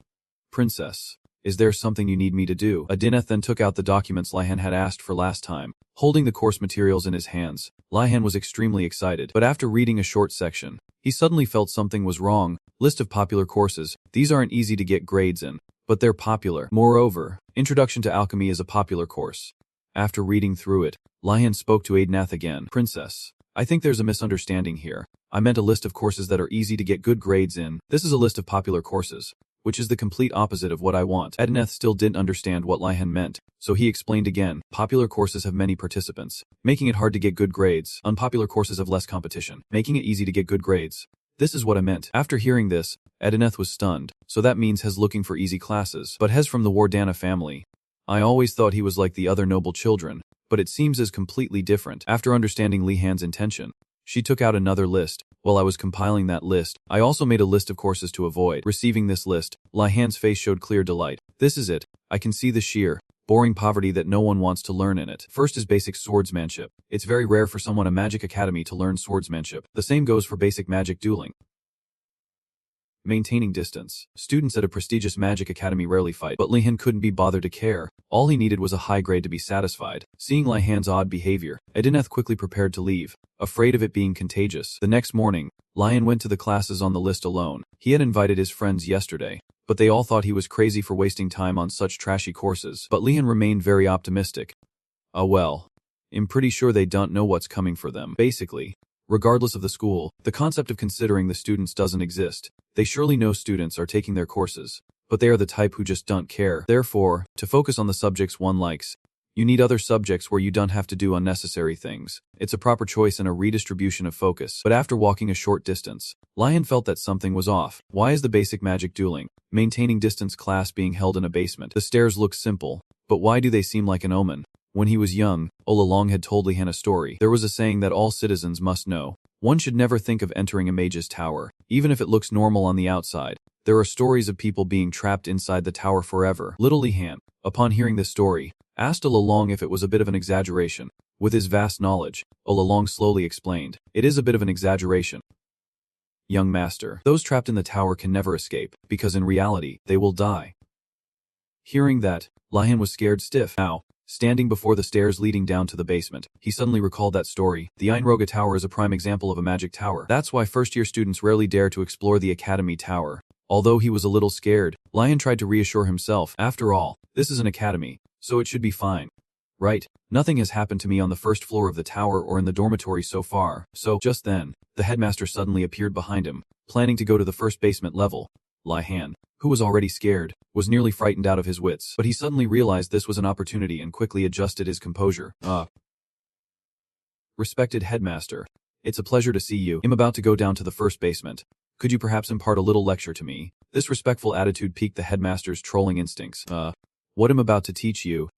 "Princess, is there something you need me to do?" Adineth then took out the documents Lihan had asked for last time. Holding the course materials in his hands, Lihan was extremely excited. But after reading a short section, he suddenly felt something was wrong. List of popular courses. These aren't easy to get grades in, but they're popular. Moreover, Introduction to Alchemy is a popular course. After reading through it, Lion spoke to Adinath again. "Princess, I think there's a misunderstanding here. I meant a list of courses that are easy to get good grades in. This is a list of popular courses, which is the complete opposite of what I want." Adinath still didn't understand what Lihan meant, so he explained again. "Popular courses have many participants, making it hard to get good grades. Unpopular courses have less competition, making it easy to get good grades. This is what I meant." After hearing this, Adineth was stunned. So that means Hez looking for easy classes. But Hez from the Wardana family. I always thought he was like the other noble children, but it seems as completely different. After understanding Lihan's intention, she took out another list. While I was compiling that list, I also made a list of courses to avoid. Receiving this list, Lihan's face showed clear delight. "This is it. I can see the sheer, boring poverty that no one wants to learn in it. First is basic swordsmanship. It's very rare for someone at a magic academy to learn swordsmanship. The same goes for basic magic dueling. Maintaining distance. Students at a prestigious magic academy rarely fight, but Lihan couldn't be bothered to care. All he needed was a high grade to be satisfied." Seeing Lihan's odd behavior, Adineth quickly prepared to leave, afraid of it being contagious. The next morning, Lion went to the classes on the list alone. He had invited his friends yesterday, but they all thought he was crazy for wasting time on such trashy courses. But Lihan remained very optimistic. Well, I'm pretty sure they don't know what's coming for them. Basically, regardless of the school, the concept of considering the students doesn't exist. They surely know students are taking their courses, but they are the type who just don't care. Therefore, to focus on the subjects one likes, you need other subjects where you don't have to do unnecessary things. It's a proper choice and a redistribution of focus. But after walking a short distance, Lion felt that something was off. Why is the basic magic dueling, maintaining distance class being held in a basement? The stairs look simple, but why do they seem like an omen? When he was young, Olalong had told Lihan a story. There was a saying that all citizens must know. One should never think of entering a mage's tower, even if it looks normal on the outside. There are stories of people being trapped inside the tower forever. Little Lihan, upon hearing this story, asked Olalong if it was a bit of an exaggeration. With his vast knowledge, Olalong slowly explained, "It is a bit of an exaggeration. Young master, those trapped in the tower can never escape, because in reality, they will die." Hearing that, Lihan was scared stiff. Now, standing before the stairs leading down to the basement, he suddenly recalled that story. The Enroga Tower is a prime example of a magic tower. That's why first-year students rarely dare to explore the academy tower. Although he was a little scared, Lion tried to reassure himself. After all, this is an academy, so it should be fine. Right? Nothing has happened to me on the first floor of the tower or in the dormitory so far. So, just then, the headmaster suddenly appeared behind him, planning to go to the first basement level. Lihan, who was already scared, was nearly frightened out of his wits, but he suddenly realized this was an opportunity and quickly adjusted his composure. Respected headmaster, it's a pleasure to see you. I'm about to go down to the first basement. Could you perhaps impart a little lecture to me? This respectful attitude piqued the headmaster's trolling instincts. What I'm about to teach you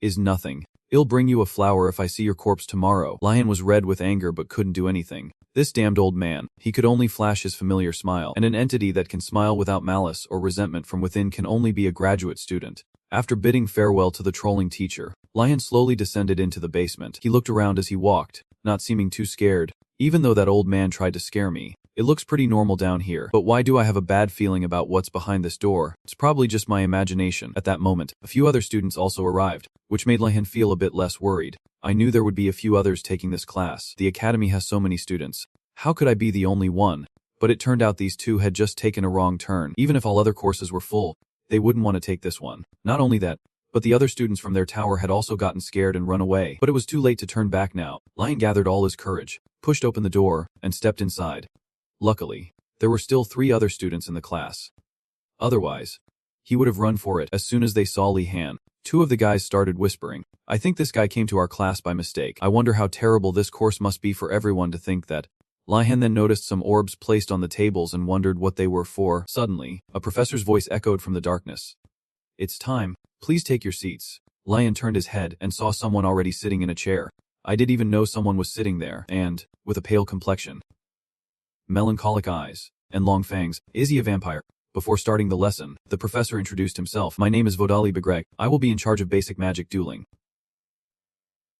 is nothing. I'll bring you a flower if I see your corpse tomorrow. Lion was red with anger but couldn't do anything. This damned old man, he could only flash his familiar smile, and an entity that can smile without malice or resentment from within can only be a graduate student. After bidding farewell to the trolling teacher, Lion slowly descended into the basement. He looked around as he walked, not seeming too scared. Even though that old man tried to scare me, it looks pretty normal down here. But why do I have a bad feeling about what's behind this door? It's probably just my imagination. At that moment, a few other students also arrived, which made Lihan feel a bit less worried. I knew there would be a few others taking this class. The academy has so many students. How could I be the only one? But it turned out these two had just taken a wrong turn. Even if all other courses were full, they wouldn't want to take this one. Not only that, but the other students from their tower had also gotten scared and run away. But it was too late to turn back now. Lion gathered all his courage, pushed open the door, and stepped inside. Luckily, there were still 3 other students in the class. Otherwise, he would have run for it. As soon as they saw Lihan, 2 of the guys started whispering, "I think this guy came to our class by mistake. I wonder how terrible this course must be for everyone to think that." Lihan then noticed some orbs placed on the tables and wondered what they were for. Suddenly, a professor's voice echoed from the darkness. "It's time. Please take your seats." Lion turned his head and saw someone already sitting in a chair. I didn't even know someone was sitting there, and, with a pale complexion, melancholic eyes, and long fangs. Is he a vampire? Before starting the lesson, the professor introduced himself. My name is Vodali Begreg. I will be in charge of basic magic dueling.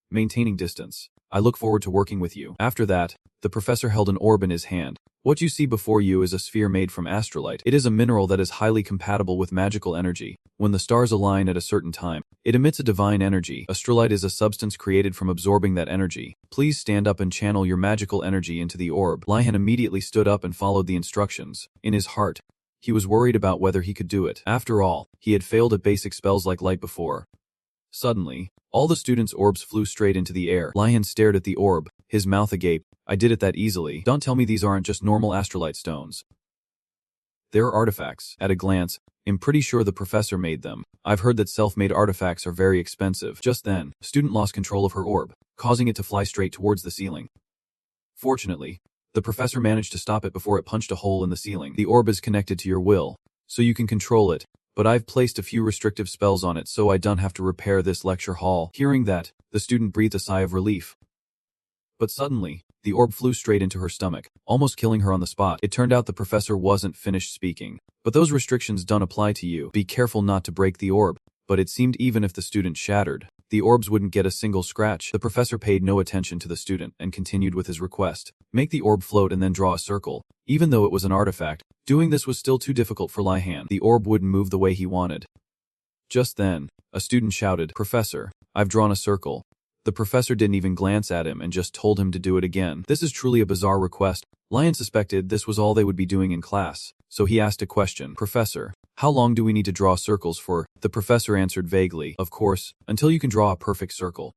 Maintaining distance. I look forward to working with you. After that, the professor held an orb in his hand. What you see before you is a sphere made from astrolite. It is a mineral that is highly compatible with magical energy. When the stars align at a certain time, it emits a divine energy. Astrolite is a substance created from absorbing that energy. Please stand up and channel your magical energy into the orb. Lihan immediately stood up and followed the instructions. In his heart, he was worried about whether he could do it. After all, he had failed at basic spells like light before. Suddenly, all the students' orbs flew straight into the air. Lihan stared at the orb, his mouth agape. I did it that easily. Don't tell me these aren't just normal astrolite stones. They're artifacts. At a glance, I'm pretty sure the professor made them. I've heard that self-made artifacts are very expensive. Just then, a student lost control of her orb, causing it to fly straight towards the ceiling. Fortunately, the professor managed to stop it before it punched a hole in the ceiling. The orb is connected to your will, so you can control it. But I've placed a few restrictive spells on it so I don't have to repair this lecture hall. Hearing that, the student breathed a sigh of relief. But suddenly, the orb flew straight into her stomach, almost killing her on the spot. It turned out the professor wasn't finished speaking. But those restrictions don't apply to you. Be careful not to break the orb. But it seemed even if the student shattered, the orbs wouldn't get a single scratch. The professor paid no attention to the student and continued with his request. Make the orb float and then draw a circle. Even though it was an artifact, doing this was still too difficult for Lihan. The orb wouldn't move the way he wanted. Just then, a student shouted, "Professor, I've drawn a circle." The professor didn't even glance at him and just told him to do it again. This is truly a bizarre request. Lihan suspected this was all they would be doing in class, so he asked a question. "Professor, how long do we need to draw circles for?" The professor answered vaguely, "Of course, until you can draw a perfect circle."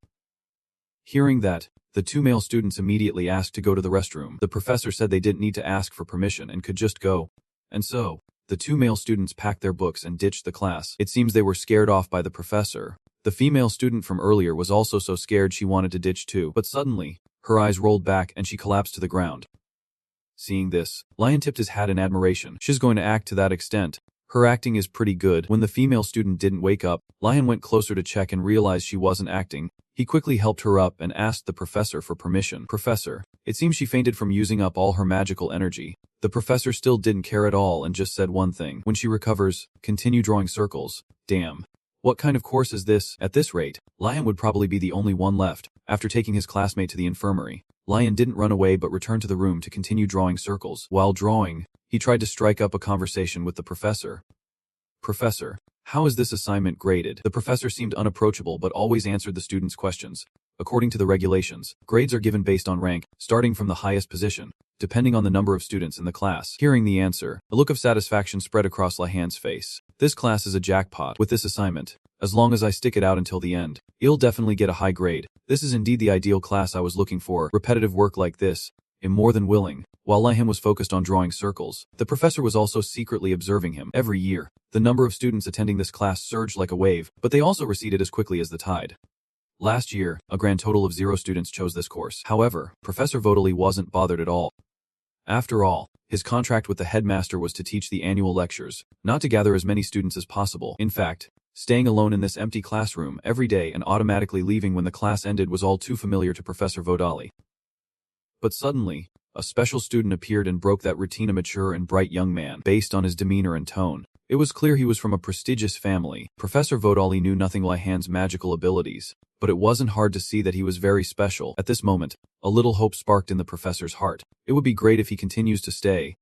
Hearing that, the two male students immediately asked to go to the restroom. The professor said they didn't need to ask for permission and could just go. And so, the two male students packed their books and ditched the class. It seems they were scared off by the professor. The female student from earlier was also so scared she wanted to ditch too. But suddenly, her eyes rolled back and she collapsed to the ground. Seeing this, Lihan tipped his hat in admiration. She's going to act to that extent. Her acting is pretty good. When the female student didn't wake up, Lihan went closer to check and realized she wasn't acting. He quickly helped her up and asked the professor for permission. "Professor, it seems she fainted from using up all her magical energy." The professor still didn't care at all and just said one thing. "When she recovers, continue drawing circles." Damn. What kind of course is this? At this rate, Lihan would probably be the only one left. After taking his classmate to the infirmary, Lihan didn't run away but returned to the room to continue drawing circles. While drawing, he tried to strike up a conversation with the professor. "Professor, how is this assignment graded?" The professor seemed unapproachable but always answered the students' questions. According to the regulations, grades are given based on rank, starting from the highest position, depending on the number of students in the class. Hearing the answer, a look of satisfaction spread across Lihan's face. This class is a jackpot. With this assignment, as long as I stick it out until the end, you'll definitely get a high grade. This is indeed the ideal class I was looking for. Repetitive work like this, I'm more than willing. While Lihan was focused on drawing circles, the professor was also secretly observing him. Every year, the number of students attending this class surged like a wave, but they also receded as quickly as the tide. Last year, a grand total of 0 students chose this course. However, Professor Vodali wasn't bothered at all. After all, his contract with the headmaster was to teach the annual lectures, not to gather as many students as possible. In fact, staying alone in this empty classroom every day and automatically leaving when the class ended was all too familiar to Professor Vodali. But suddenly, a special student appeared and broke that routine. A mature and bright young man. Based on his demeanor and tone, it was clear he was from a prestigious family. Professor Vodali knew nothing of Lihan's magical abilities, but it wasn't hard to see that he was very special. At this moment, a little hope sparked in the professor's heart. It would be great if he continues to stay.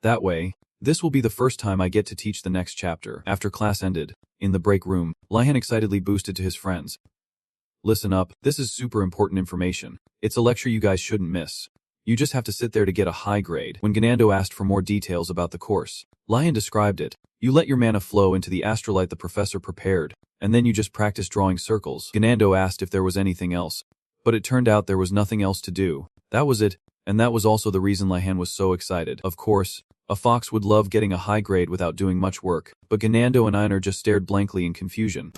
That way, this will be the first time I get to teach the next chapter. After class ended, in the break room, Lihan excitedly boosted to his friends. "Listen up, this is super important information. It's a lecture you guys shouldn't miss. You just have to sit there to get a high grade." When Ganando asked for more details about the course, Lihan described it. "You let your mana flow into the astrolite the professor prepared, and then you just practice drawing circles." Ganando asked if there was anything else, but it turned out there was nothing else to do. That was it, and that was also the reason Lihan was so excited. Of course, a fox would love getting a high grade without doing much work, but Ganando and Einar just stared blankly in confusion.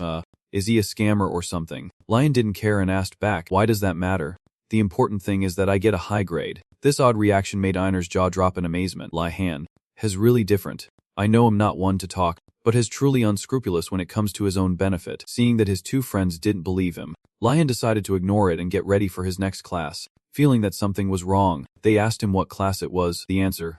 Is he a scammer or something? Lihan didn't care and asked back, "Why does that matter? The important thing is that I get a high grade." This odd reaction made Einar's jaw drop in amazement. Lihan is really different. I know I'm not one to talk, but is truly unscrupulous when it comes to his own benefit. Seeing that his two friends didn't believe him, Lihan decided to ignore it and get ready for his next class. Feeling that something was wrong, they asked him what class it was. The answer: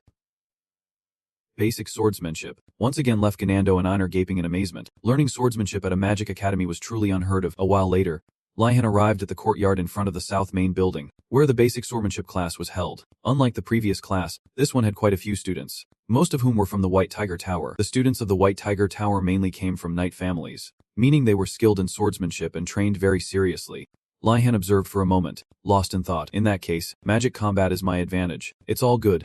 Basic Swordsmanship. once again left Ganando and Einar gaping in amazement. Learning swordsmanship at a magic academy was truly unheard of. A while later, Lihan arrived at the courtyard in front of the south main building, where the basic swordsmanship class was held. Unlike the previous class, this one had quite a few students, most of whom were from the White Tiger Tower. The students of the White Tiger Tower mainly came from knight families, meaning they were skilled in swordsmanship and trained very seriously. Lihan observed for a moment, lost in thought. In that case, magic combat is my advantage. It's all good.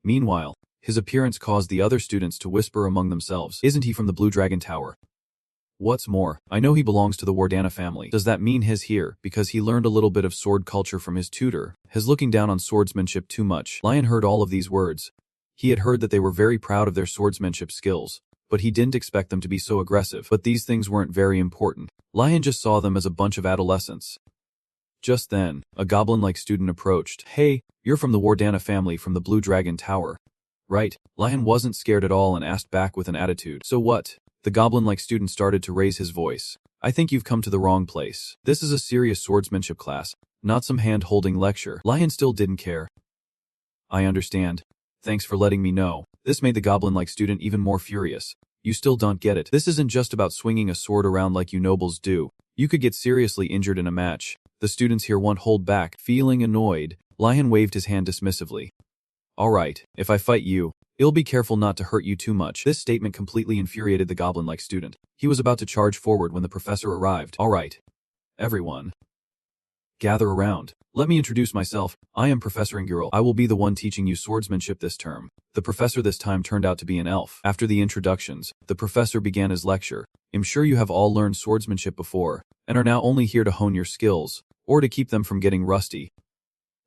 Meanwhile, his appearance caused the other students to whisper among themselves. Isn't he from the Blue Dragon Tower? What's more, I know he belongs to the Wardana family. Does that mean he's here because he learned a little bit of sword culture from his tutor? Has looking down on swordsmanship too much? Lihan heard all of these words. He had heard that they were very proud of their swordsmanship skills, but he didn't expect them to be so aggressive. But these things weren't very important. Lihan just saw them as a bunch of adolescents. Just then, a goblin-like student approached. Hey, you're from the Wardana family from the Blue Dragon Tower, right? Lihan wasn't scared at all and asked back with an attitude. So what? The goblin-like student started to raise his voice. I think you've come to the wrong place. This is a serious swordsmanship class, not some hand-holding lecture. Lihan still didn't care. I understand. Thanks for letting me know. This made the goblin-like student even more furious. You still don't get it. This isn't just about swinging a sword around like you nobles do. You could get seriously injured in a match. The students here won't hold back. Feeling annoyed, Lihan waved his hand dismissively. Alright, if I fight you, I'll be careful not to hurt you too much. This statement completely infuriated the goblin-like student. He was about to charge forward when the professor arrived. Alright, everyone, gather around. Let me introduce myself. I am Professor Enro. I will be the one teaching you swordsmanship this term. The professor this time turned out to be an elf. After the introductions, the professor began his lecture. I'm sure you have all learned swordsmanship before, and are now only here to hone your skills, or to keep them from getting rusty.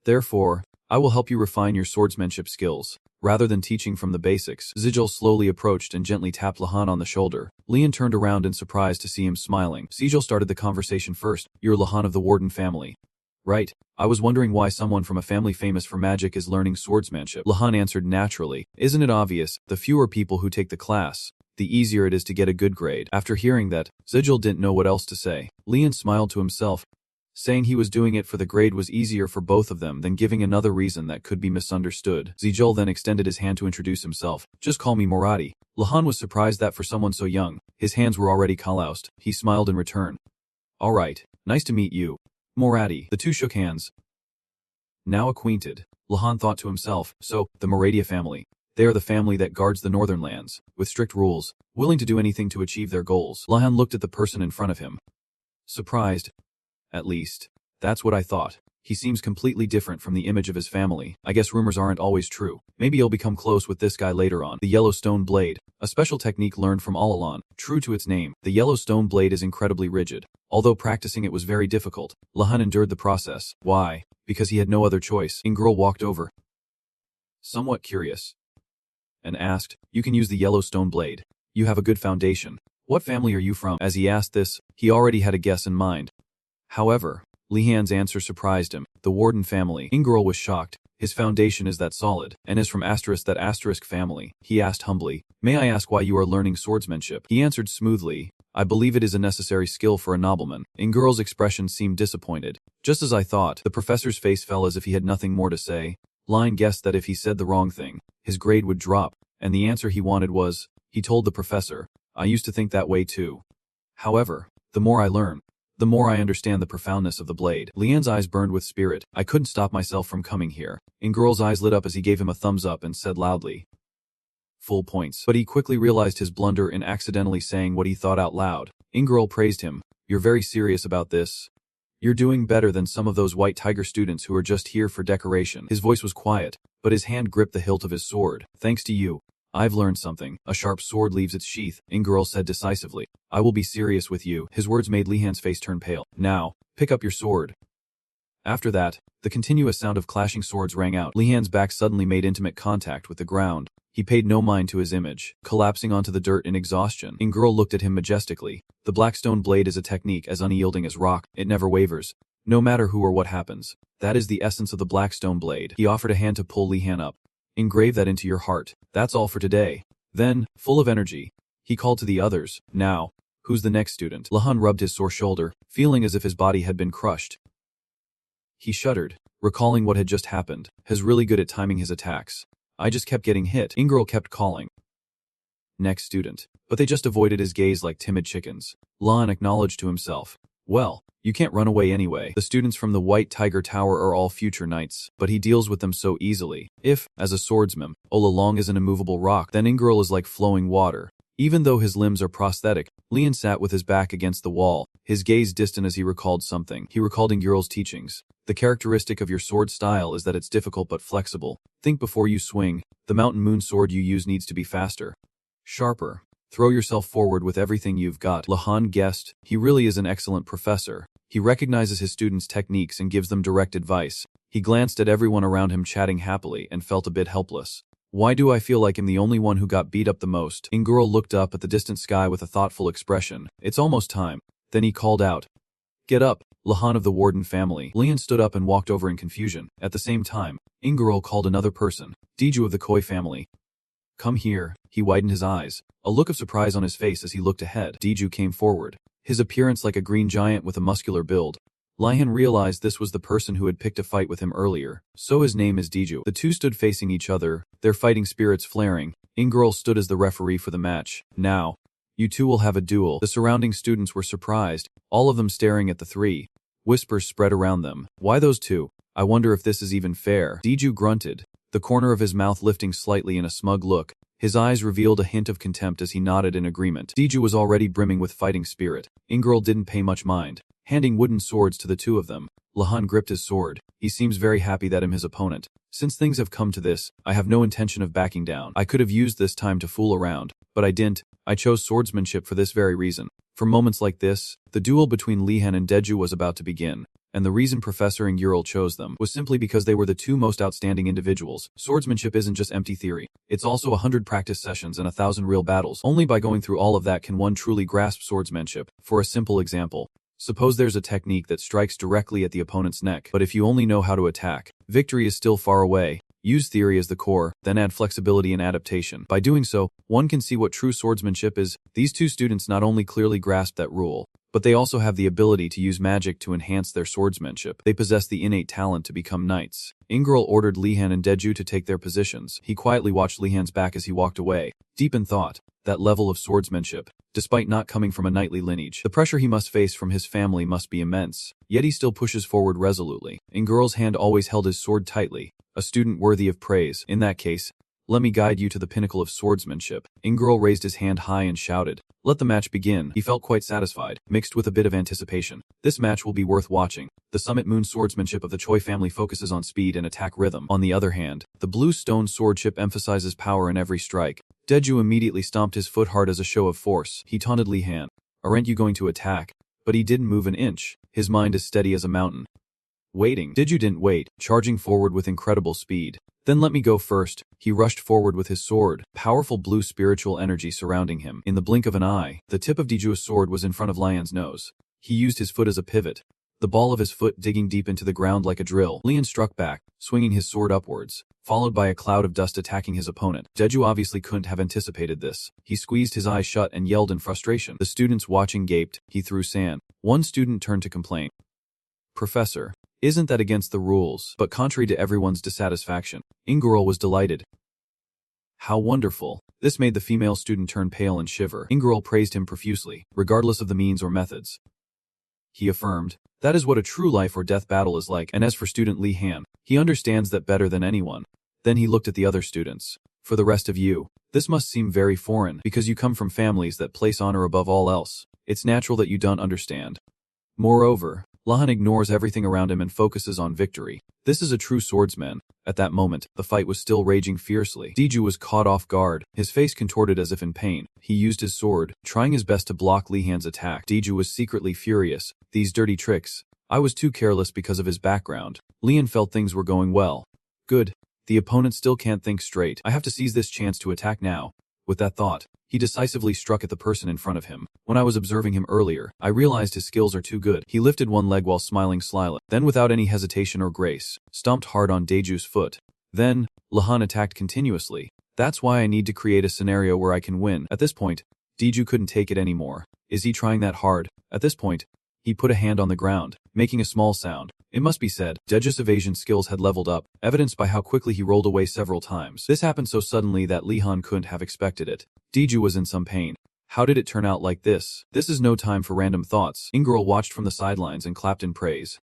Therefore, I will help you refine your swordsmanship skills. Rather than teaching from the basics, Sigil slowly approached and gently tapped Lihan on the shoulder. Lihan turned around in surprise to see him smiling. Sigil started the conversation first. You're Lihan of the Warden family, right? I was wondering why someone from a family famous for magic is learning swordsmanship. Lihan answered naturally. Isn't it obvious? The fewer people who take the class, the easier it is to get a good grade. After hearing that, Sigil didn't know what else to say. Lihan smiled to himself, saying he was doing it for the grade was easier for both of them than giving another reason that could be misunderstood. Sigil then extended his hand to introduce himself. Just call me Morati. Lihan was surprised that for someone so young, his hands were already calloused. He smiled in return. Alright, nice to meet you, Morati. The two shook hands. Now acquainted, Lihan thought to himself, so, the Moradia family. They are the family that guards the northern lands, with strict rules, willing to do anything to achieve their goals. Lihan looked at the person in front of him. Surprised. At least, that's what I thought. He seems completely different from the image of his family. I guess rumors aren't always true. Maybe he'll become close with this guy later on. The Yellowstone Blade, a special technique learned from Alalan. True to its name, the Yellowstone Blade is incredibly rigid. Although practicing it was very difficult, Lihan endured the process. Why? Because he had no other choice. Ingirl walked over, somewhat curious, and asked, you can use the Yellowstone Blade. You have a good foundation. What family are you from? As he asked this, he already had a guess in mind. However, Lihan's answer surprised him. The Warden family. Ingirl was shocked. His foundation is that solid, and is from that asterisk family. He asked humbly, may I ask why you are learning swordsmanship? He answered smoothly, I believe it is a necessary skill for a nobleman. Ingirl's expression seemed disappointed. Just as I thought, the professor's face fell as if he had nothing more to say. Lihan guessed that if he said the wrong thing, his grade would drop, and the answer he wanted was, he told the professor, I used to think that way too. However, the more I learn, the more I understand the profoundness of the blade. Lian's eyes burned with spirit. I couldn't stop myself from coming here. Ingirl's eyes lit up as he gave him a thumbs up and said loudly, full points. But he quickly realized his blunder in accidentally saying what he thought out loud. Ingirl praised him. You're very serious about this. You're doing better than some of those White Tiger students who are just here for decoration. His voice was quiet, but his hand gripped the hilt of his sword. Thanks to you, I've learned something. A sharp sword leaves its sheath, Ingirl said decisively. I will be serious with you. His words made Lihan's face turn pale. Now, pick up your sword. After that, the continuous sound of clashing swords rang out. Lihan's back suddenly made intimate contact with the ground. He paid no mind to his image, collapsing onto the dirt in exhaustion. Ingirl looked at him majestically. The Blackstone blade is a technique as unyielding as rock. It never wavers, no matter who or what happens. That is the essence of the Blackstone blade. He offered a hand to pull Lihan up. Engrave that into your heart. That's all for today. Then, full of energy, he called to the others. Now, who's the next student? Lihan rubbed his sore shoulder, feeling as if his body had been crushed. He shuddered, recalling what had just happened. He's really good at timing his attacks. I just kept getting hit. Ingirl kept calling. Next student. But they just avoided his gaze like timid chickens. Lan acknowledged to himself. Well, you can't run away anyway. The students from the White Tiger Tower are all future knights, but he deals with them so easily. If, as a swordsman, Olalong is an immovable rock, then Ingirl is like flowing water. Even though his limbs are prosthetic, Lian sat with his back against the wall, his gaze distant as he recalled something. He recalled Ingirl's teachings. The characteristic of your sword style is that it's difficult but flexible. Think before you swing. The mountain moon sword you use needs to be faster, sharper. Throw yourself forward with everything you've got. Lahan guessed. He really is an excellent professor. He recognizes his students' techniques and gives them direct advice. He glanced at everyone around him chatting happily and felt a bit helpless. Why do I feel like I'm the only one who got beat up the most? Ingirl looked up at the distant sky with a thoughtful expression. It's almost time. Then he called out. Get up, Lahan of the Warden family. Lian stood up and walked over in confusion. At the same time, Ingirl called another person. Diju of the Koi family. Come here. He widened his eyes. A look of surprise on his face as he looked ahead. Diju came forward. His appearance like a green giant with a muscular build. Lian realized this was the person who had picked a fight with him earlier. So his name is Diju. The two stood facing each other, their fighting spirits flaring. Ingirl stood as the referee for the match. Now, you two will have a duel. The surrounding students were surprised, all of them staring at the three. Whispers spread around them. Why those two? I wonder if this is even fair. Diju grunted, the corner of his mouth lifting slightly in a smug look. His eyes revealed a hint of contempt as he nodded in agreement. Diju was already brimming with fighting spirit. Ingirl didn't pay much mind, handing wooden swords to the two of them. Lahan gripped his sword. He seems very happy that I'm his opponent. Since things have come to this, I have no intention of backing down. I could have used this time to fool around, but I didn't. I chose swordsmanship for this very reason. For moments like this, the duel between Lihan and Deju was about to begin. And the reason Professor Ingirl chose them was simply because they were the two most outstanding individuals. Swordsmanship isn't just empty theory. It's also 100 practice sessions and 1,000 real battles. Only by going through all of that can one truly grasp swordsmanship. For a simple example, suppose there's a technique that strikes directly at the opponent's neck, but if you only know how to attack, victory is still far away. Use theory as the core, then add flexibility and adaptation. By doing so, one can see what true swordsmanship is. These two students not only clearly grasped that rule, but they also have the ability to use magic to enhance their swordsmanship. They possess the innate talent to become knights. Ingirl ordered Lihan and Deju to take their positions. He quietly watched Lihan's back as he walked away, deep in thought. That level of swordsmanship, despite not coming from a knightly lineage, the pressure he must face from his family must be immense. Yet he still pushes forward resolutely. Ingirl's hand always held his sword tightly, a student worthy of praise. In that case, let me guide you to the pinnacle of swordsmanship. Ingirl raised his hand high and shouted, let the match begin. He felt quite satisfied, mixed with a bit of anticipation. This match will be worth watching. The Summit Moon swordsmanship of the Choi family focuses on speed and attack rhythm. On the other hand, the Blue Stone swordship emphasizes power in every strike. Deju immediately stomped his foot hard as a show of force. He taunted Lihan. Aren't you going to attack? But he didn't move an inch. His mind as steady as a mountain. Waiting. Deju didn't wait, charging forward with incredible speed. Then let me go first. He rushed forward with his sword, powerful blue spiritual energy surrounding him. In the blink of an eye, the tip of Deju's sword was in front of Lian's nose. He used his foot as a pivot, the ball of his foot digging deep into the ground like a drill. Lian struck back, swinging his sword upwards, followed by a cloud of dust attacking his opponent. Deju obviously couldn't have anticipated this. He squeezed his eyes shut and yelled in frustration. The students watching gaped. He threw sand. One student turned to complain. Professor, isn't that against the rules? But contrary to everyone's dissatisfaction, Ingirl was delighted. How wonderful. This made the female student turn pale and shiver. Ingirl praised him profusely, regardless of the means or methods. He affirmed, that is what a true life or death battle is like. And as for student Lihan, he understands that better than anyone. Then he looked at the other students. For the rest of you, this must seem very foreign, because you come from families that place honor above all else. It's natural that you don't understand. Moreover, Lahan ignores everything around him and focuses on victory. This is a true swordsman. At that moment, the fight was still raging fiercely. Deju was caught off guard, his face contorted as if in pain. He used his sword, trying his best to block Lihan's attack. Deju was secretly furious. These dirty tricks. I was too careless because of his background. Lihan felt things were going well. Good. The opponent still can't think straight. I have to seize this chance to attack now. With that thought, he decisively struck at the person in front of him. When I was observing him earlier, I realized his skills are too good. He lifted one leg while smiling slyly, then without any hesitation or grace, stomped hard on Deju's foot. Then, Lahan attacked continuously. That's why I need to create a scenario where I can win. At this point, Deju couldn't take it anymore. Is he trying that hard? At this point, he put a hand on the ground, making a small sound. It must be said, Deju's evasion skills had leveled up, evidenced by how quickly he rolled away several times. This happened so suddenly that Lihan couldn't have expected it. Diju was in some pain. How did it turn out like this? This is no time for random thoughts. Ingirl watched from the sidelines and clapped in praise.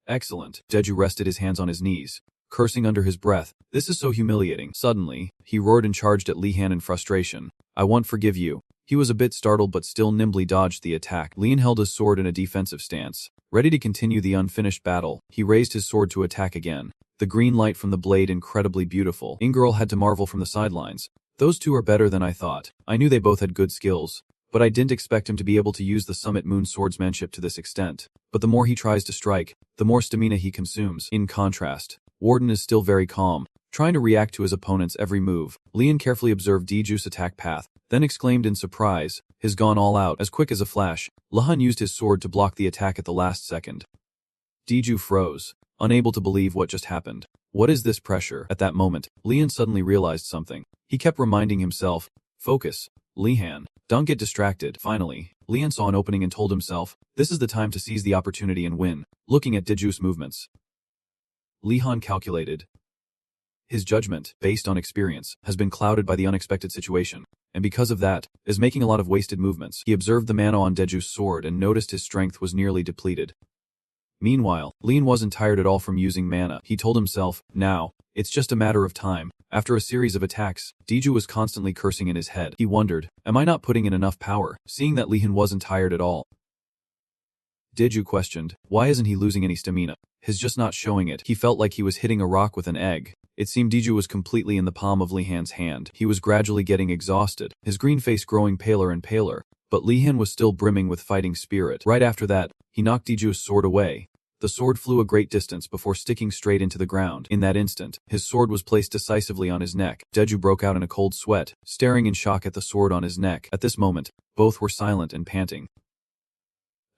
Excellent. Deju rested his hands on his knees, cursing under his breath. This is so humiliating. Suddenly, he roared and charged at Lihan in frustration. I won't forgive you. He was a bit startled but still nimbly dodged the attack. Lihan held his sword in a defensive stance, ready to continue the unfinished battle. He raised his sword to attack again. The green light from the blade incredibly beautiful. Ingirl had to marvel from the sidelines. Those two are better than I thought. I knew they both had good skills, but I didn't expect him to be able to use the Summit Moon swordsmanship to this extent. But the more he tries to strike, the more stamina he consumes. In contrast, Warden is still very calm, trying to react to his opponent's every move. Lian carefully observed Diju's attack path, then exclaimed in surprise, "Has gone all out." As quick as a flash, Lahan used his sword to block the attack at the last second. Diju froze, unable to believe what just happened. What is this pressure? At that moment, Lian suddenly realized something. He kept reminding himself, "Focus, Lihan. Don't get distracted." Finally, Lian saw an opening and told himself, this is the time to seize the opportunity and win. Looking at Diju's movements, Lihan calculated. His judgment, based on experience, has been clouded by the unexpected situation, and because of that, is making a lot of wasted movements. He observed the mana on Deju's sword and noticed his strength was nearly depleted. Meanwhile, Lian wasn't tired at all from using mana. He told himself, now, it's just a matter of time. After a series of attacks, Diju was constantly cursing in his head. He wondered, am I not putting in enough power? Seeing that Lihan wasn't tired at all, Diju questioned, why isn't he losing any stamina? He's just not showing it. He felt like he was hitting a rock with an egg. It seemed Diju was completely in the palm of Lihan's hand. He was gradually getting exhausted, his green face growing paler and paler, but Lihan was still brimming with fighting spirit. Right after that, he knocked Diju's sword away. The sword flew a great distance before sticking straight into the ground. In that instant, his sword was placed decisively on his neck. Deju broke out in a cold sweat, staring in shock at the sword on his neck. At this moment, both were silent and panting.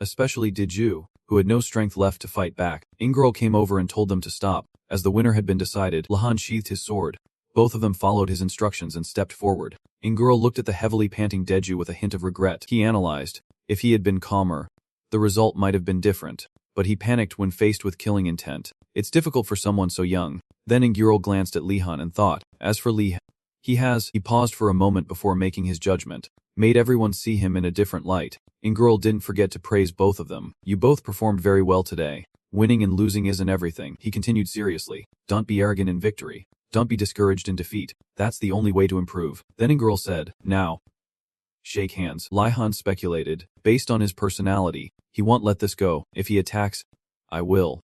Especially Diju, who had no strength left to fight back. Ingirl came over and told them to stop. As the winner had been decided, Lahan sheathed his sword. Both of them followed his instructions and stepped forward. Ingirl looked at the heavily panting Deju with a hint of regret. He analyzed. If he had been calmer, the result might have been different. But he panicked when faced with killing intent. It's difficult for someone so young. Then Ingirl glanced at Lihan and thought, as for Lihan, he paused for a moment before making his judgment, made everyone see him in a different light. Ingirl didn't forget to praise both of them. You both performed very well today. Winning and losing isn't everything. He continued seriously. Don't be arrogant in victory. Don't be discouraged in defeat. That's the only way to improve. Then Ingirl said, now, shake hands. Lihan speculated, based on his personality, he won't let this go. If he attacks, I will.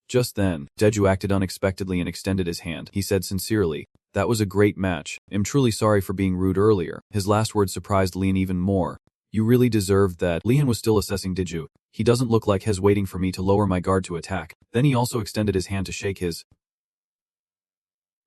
Just then, Deju acted unexpectedly and extended his hand. He said sincerely, that was a great match. I'm truly sorry for being rude earlier. His last words surprised Lian even more. You really deserved that. Lian was still assessing Diju. He doesn't look like he's waiting for me to lower my guard to attack. Then he also extended his hand to shake his,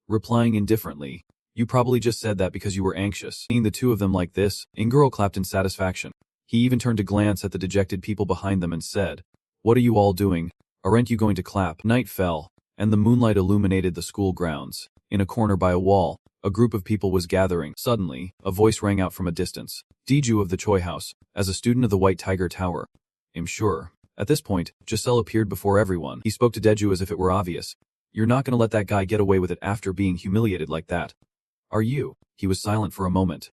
replying indifferently, you probably just said that because you were anxious. Seeing the two of them like this, Ingirl clapped in satisfaction. He even turned to glance at the dejected people behind them and said, what are you all doing? Aren't you going to clap? Night fell, and the moonlight illuminated the school grounds. In a corner by a wall, a group of people was gathering. Suddenly, a voice rang out from a distance. Diju of the Choi House, as a student of the White Tiger Tower. I'm sure. At this point, Giselle appeared before everyone. He spoke to Deju as if it were obvious. You're not gonna let that guy get away with it after being humiliated like that. Are you? He was silent for a moment,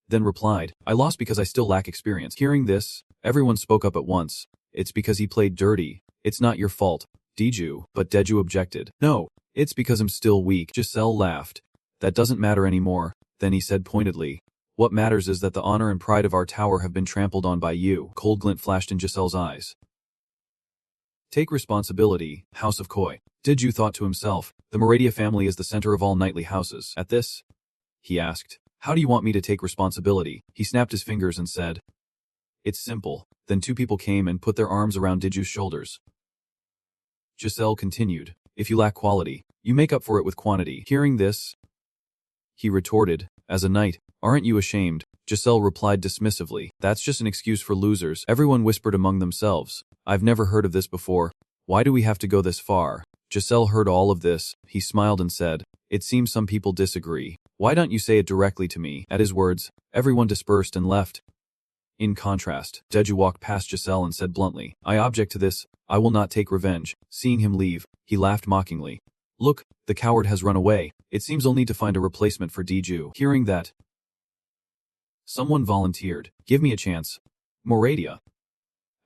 then replied, I lost because I still lack experience. Hearing this, everyone spoke up at once. It's because he played dirty. It's not your fault, Diju. But Deju objected. No, it's because I'm still weak. Giselle laughed. That doesn't matter anymore. Then he said pointedly, what matters is that the honor and pride of our tower have been trampled on by you. Cold glint flashed in Giselle's eyes. Take responsibility, House of Koi. Diju thought to himself, the Meradia family is the center of all knightly houses. At this, he asked, how do you want me to take responsibility? He snapped his fingers and said, it's simple. Then two people came and put their arms around Diju's shoulders. Giselle continued, if you lack quality, you make up for it with quantity. Hearing this, he retorted, as a knight, aren't you ashamed? Giselle replied dismissively, that's just an excuse for losers. Everyone whispered among themselves, I've never heard of this before. Why do we have to go this far? Giselle heard all of this. He smiled and said, it seems some people disagree. Why don't you say it directly to me? At his words, everyone dispersed and left. In contrast, Deju walked past Giselle and said bluntly, I object to this. I will not take revenge. Seeing him leave, he laughed mockingly. Look, the coward has run away. It seems I'll need to find a replacement for Diju. Hearing that, Someone volunteered. Give me a chance. Moradia.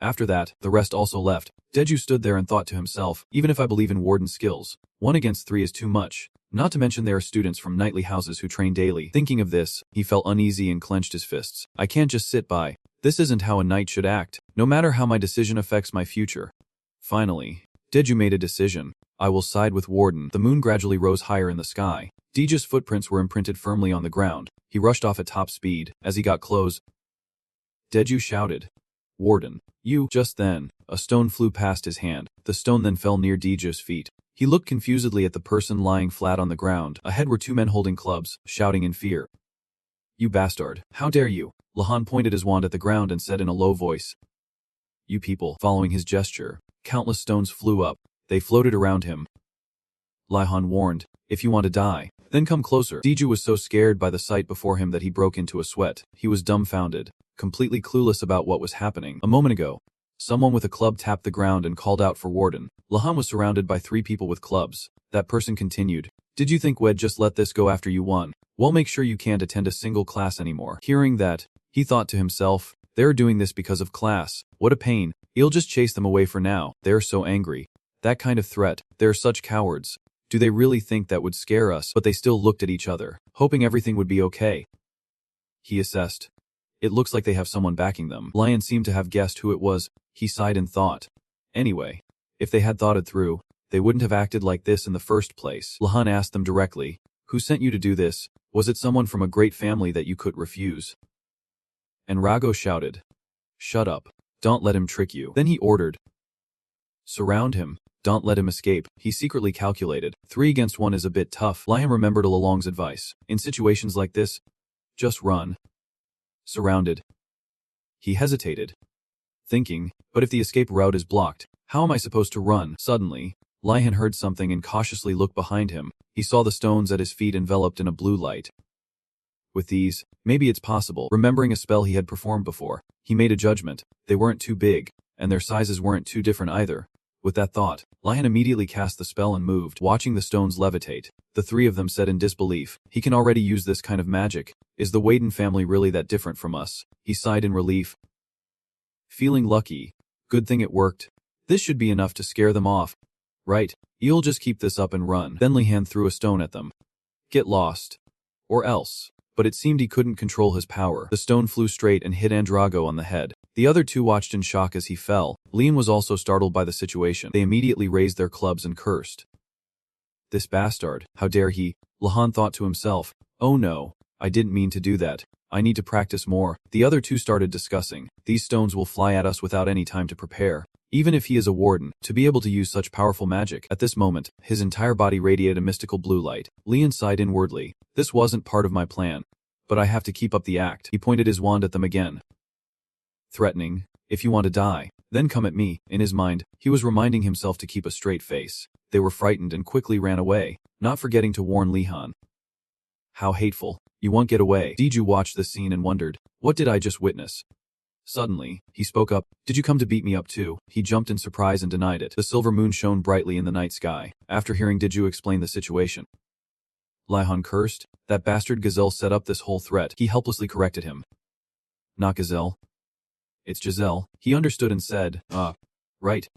After that, the rest also left. Deju stood there and thought to himself, even if I believe in Warden's skills, 1 against 3 is too much. Not to mention there are students from knightly houses who train daily. Thinking of this, he felt uneasy and clenched his fists. I can't just sit by. This isn't how a knight should act, no matter how my decision affects my future. Finally, Deju made a decision. I will side with Warden. The moon gradually rose higher in the sky. Deju's footprints were imprinted firmly on the ground. He rushed off at top speed. As he got close, Deju shouted, Warden, you. Just then, a stone flew past his hand. The stone then fell near Deju's feet. He looked confusedly at the person lying flat on the ground. Ahead were 2 men holding clubs, shouting in fear. You bastard. How dare you? Lahan pointed his wand at the ground and said in a low voice. You people. Following his gesture, countless stones flew up. They floated around him. Lahan warned, if you want to die, then come closer. Deju was so scared by the sight before him that he broke into a sweat. He was dumbfounded, completely clueless about what was happening. A moment ago, someone with a club tapped the ground and called out for Warden. Lahan was surrounded by 3 people with clubs. That person continued, did you think we'd just let this go after you won? Well, make sure you can't attend a single class anymore. Hearing that, he thought to himself, they're doing this because of class. What a pain. He'll just chase them away for now. They're so angry. That kind of threat. They're such cowards. Do they really think that would scare us? But they still looked at each other, hoping everything would be okay. He assessed. It looks like they have someone backing them. Lion seemed to have guessed who it was. He sighed and thought. Anyway, if they had thought it through, they wouldn't have acted like this in the first place. Lahan asked them directly, who sent you to do this? Was it someone from a great family that you could refuse? And Rago shouted, shut up. Don't let him trick you. Then he ordered, surround him. Don't let him escape. He secretly calculated, 3 against 1 is a bit tough. Liam remembered Lalong's advice. In situations like this, just run. Surrounded. He hesitated, thinking, but if the escape route is blocked, how am I supposed to run? Suddenly, Lihan heard something and cautiously looked behind him. He saw the stones at his feet enveloped in a blue light. With these, maybe it's possible. Remembering a spell he had performed before, he made a judgment. They weren't too big, and their sizes weren't too different either. With that thought, Lion immediately cast the spell and moved, watching the stones levitate. The 3 of them said in disbelief, he can already use this kind of magic. Is the Waden family really that different from us? He sighed in relief. Feeling lucky. Good thing it worked. This should be enough to scare them off. Right, you'll just keep this up and run. Then Lihan threw a stone at them. Get lost. Or else. But it seemed he couldn't control his power. The stone flew straight and hit Andrago on the head. The other 2 watched in shock as he fell. Lian was also startled by the situation. They immediately raised their clubs and cursed. This bastard, how dare he? Lahan thought to himself, oh no, I didn't mean to do that. I need to practice more. The other 2 started discussing. These stones will fly at us without any time to prepare. Even if he is a warden, to be able to use such powerful magic. At this moment, his entire body radiated a mystical blue light. Lian sighed inwardly. This wasn't part of my plan. But I have to keep up the act. He pointed his wand at them again. Threatening, if you want to die, then come at me. In his mind, he was reminding himself to keep a straight face. They were frightened and quickly ran away, not forgetting to warn Lihan. How hateful. You won't get away. Deju watched this scene and wondered, what did I just witness? Suddenly, he spoke up. Did you come to beat me up too? He jumped in surprise and denied it. The silver moon shone brightly in the night sky. After hearing Deju explain the situation, Lihan cursed. That bastard Gazelle set up this whole threat. He helplessly corrected him. Not Gazelle. It's Giselle. He understood and said, right.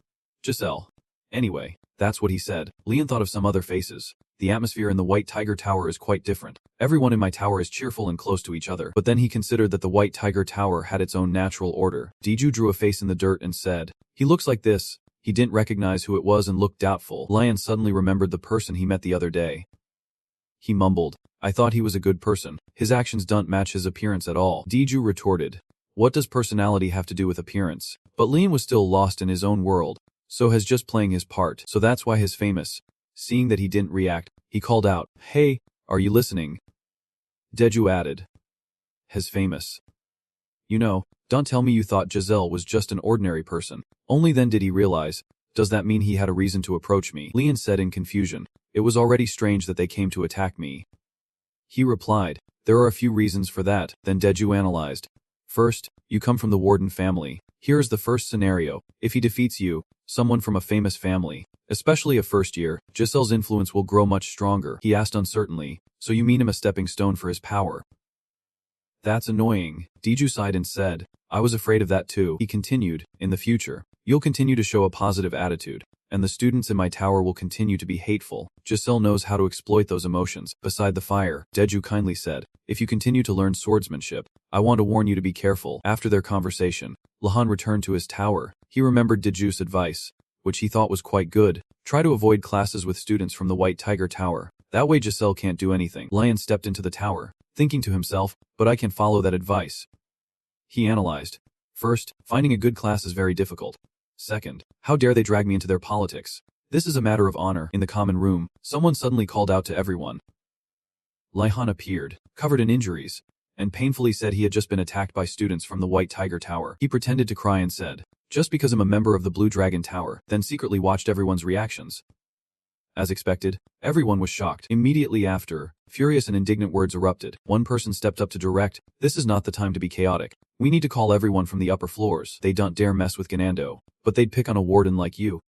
Giselle. Anyway, that's what he said. Lian thought of some other faces. The atmosphere in the White Tiger Tower is quite different. Everyone in my tower is cheerful and close to each other. But then he considered that the White Tiger Tower had its own natural order. Deju drew a face in the dirt and said, he looks like this. He didn't recognize who it was and looked doubtful. Lion suddenly remembered the person he met the other day. He mumbled, I thought he was a good person. His actions don't match his appearance at all. Deju retorted, what does personality have to do with appearance? But Lian was still lost in his own world, so has just playing his part. So that's why he's famous. Seeing that he didn't react, he called out, hey, are you listening? Deju added, has famous. You know, don't tell me you thought Giselle was just an ordinary person. Only then did he realize, does that mean he had a reason to approach me? Lian said in confusion, it was already strange that they came to attack me. He replied, there are a few reasons for that. Then Deju analyzed. First, you come from the Warden family. Here is the first scenario. If he defeats you, someone from a famous family, especially a first year, Giselle's influence will grow much stronger. He asked uncertainly, so you mean him a stepping stone for his power? That's annoying. Diju sighed and said, I was afraid of that too. He continued, in the future, you'll continue to show a positive attitude, and the students in my tower will continue to be hateful. Giselle knows how to exploit those emotions. Beside the fire, Deju kindly said, if you continue to learn swordsmanship, I want to warn you to be careful. After their conversation, Lahan returned to his tower. He remembered Deju's advice, which he thought was quite good. Try to avoid classes with students from the White Tiger Tower. That way Giselle can't do anything. Lion stepped into the tower, thinking to himself, but I can follow that advice. He analyzed. First, finding a good class is very difficult. Second, how dare they drag me into their politics? This is a matter of honor. In the common room, someone suddenly called out to everyone. Lihan appeared, covered in injuries, and painfully said he had just been attacked by students from the White Tiger Tower. He pretended to cry and said, just because I'm a member of the Blue Dragon Tower, then secretly watched everyone's reactions. As expected, everyone was shocked. Immediately after, furious and indignant words erupted. One person stepped up to direct, this is not the time to be chaotic. We need to call everyone from the upper floors. They don't dare mess with Ganando, but they'd pick on a warden like you.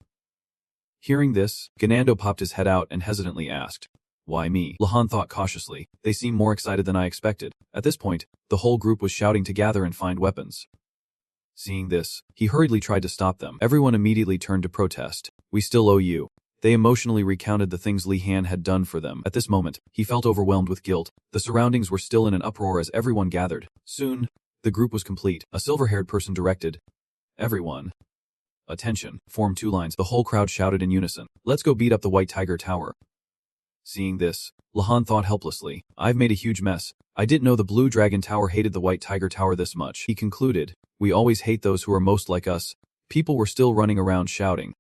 Hearing this, Ganando popped his head out and hesitantly asked, why me? Lahan thought cautiously, they seem more excited than I expected. At this point, the whole group was shouting to gather and find weapons. Seeing this, he hurriedly tried to stop them. Everyone immediately turned to protest. We still owe you. They emotionally recounted the things Li Han had done for them. At this moment, he felt overwhelmed with guilt. The surroundings were still in an uproar as everyone gathered. Soon, the group was complete. A silver-haired person directed, everyone, attention, form 2 lines. The whole crowd shouted in unison, let's go beat up the White Tiger Tower. Seeing this, Lahan thought helplessly, I've made a huge mess. I didn't know the Blue Dragon Tower hated the White Tiger Tower this much. He concluded, we always hate those who are most like us. People were still running around shouting,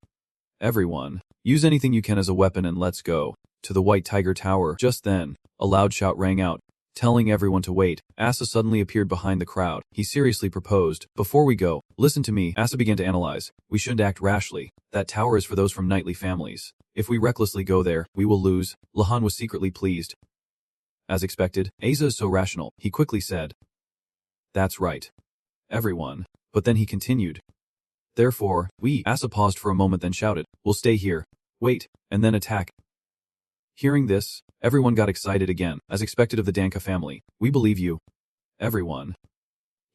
everyone, use anything you can as a weapon and let's go to the White Tiger Tower. Just then, a loud shout rang out, telling everyone to wait. Asa suddenly appeared behind the crowd. He seriously proposed, before we go, listen to me. Asa began to analyze. We shouldn't act rashly. That tower is for those from knightly families. If we recklessly go there, we will lose. Lahan was secretly pleased. As expected, Asa is so rational. He quickly said, that's right. Everyone. But then he continued. Therefore, Asa paused for a moment then shouted, we'll stay here, wait, and then attack. Hearing this, everyone got excited again, as expected of the Danka family. We believe you. Everyone.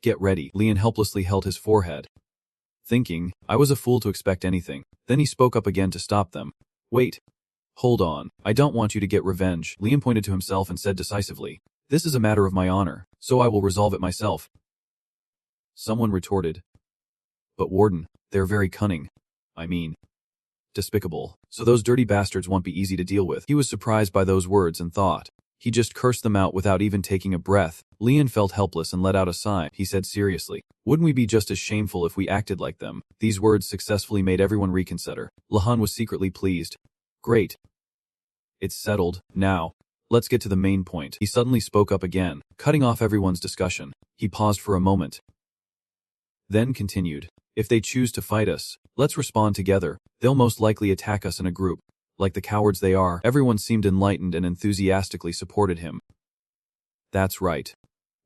Get ready. Lian helplessly held his forehead, thinking, I was a fool to expect anything. Then he spoke up again to stop them. Wait. Hold on. I don't want you to get revenge. Lian pointed to himself and said decisively, this is a matter of my honor, so I will resolve it myself. Someone retorted, but Warden, they're very cunning. I mean, despicable. So those dirty bastards won't be easy to deal with. He was surprised by those words and thought. He just cursed them out without even taking a breath. Lian felt helpless and let out a sigh. He said seriously, wouldn't we be just as shameful if we acted like them? These words successfully made everyone reconsider. Lahan was secretly pleased. Great. It's settled. Now, let's get to the main point. He suddenly spoke up again, cutting off everyone's discussion. He paused for a moment, then continued. If they choose to fight us, let's respond together. They'll most likely attack us in a group. Like the cowards they are, everyone seemed enlightened and enthusiastically supported him. That's right.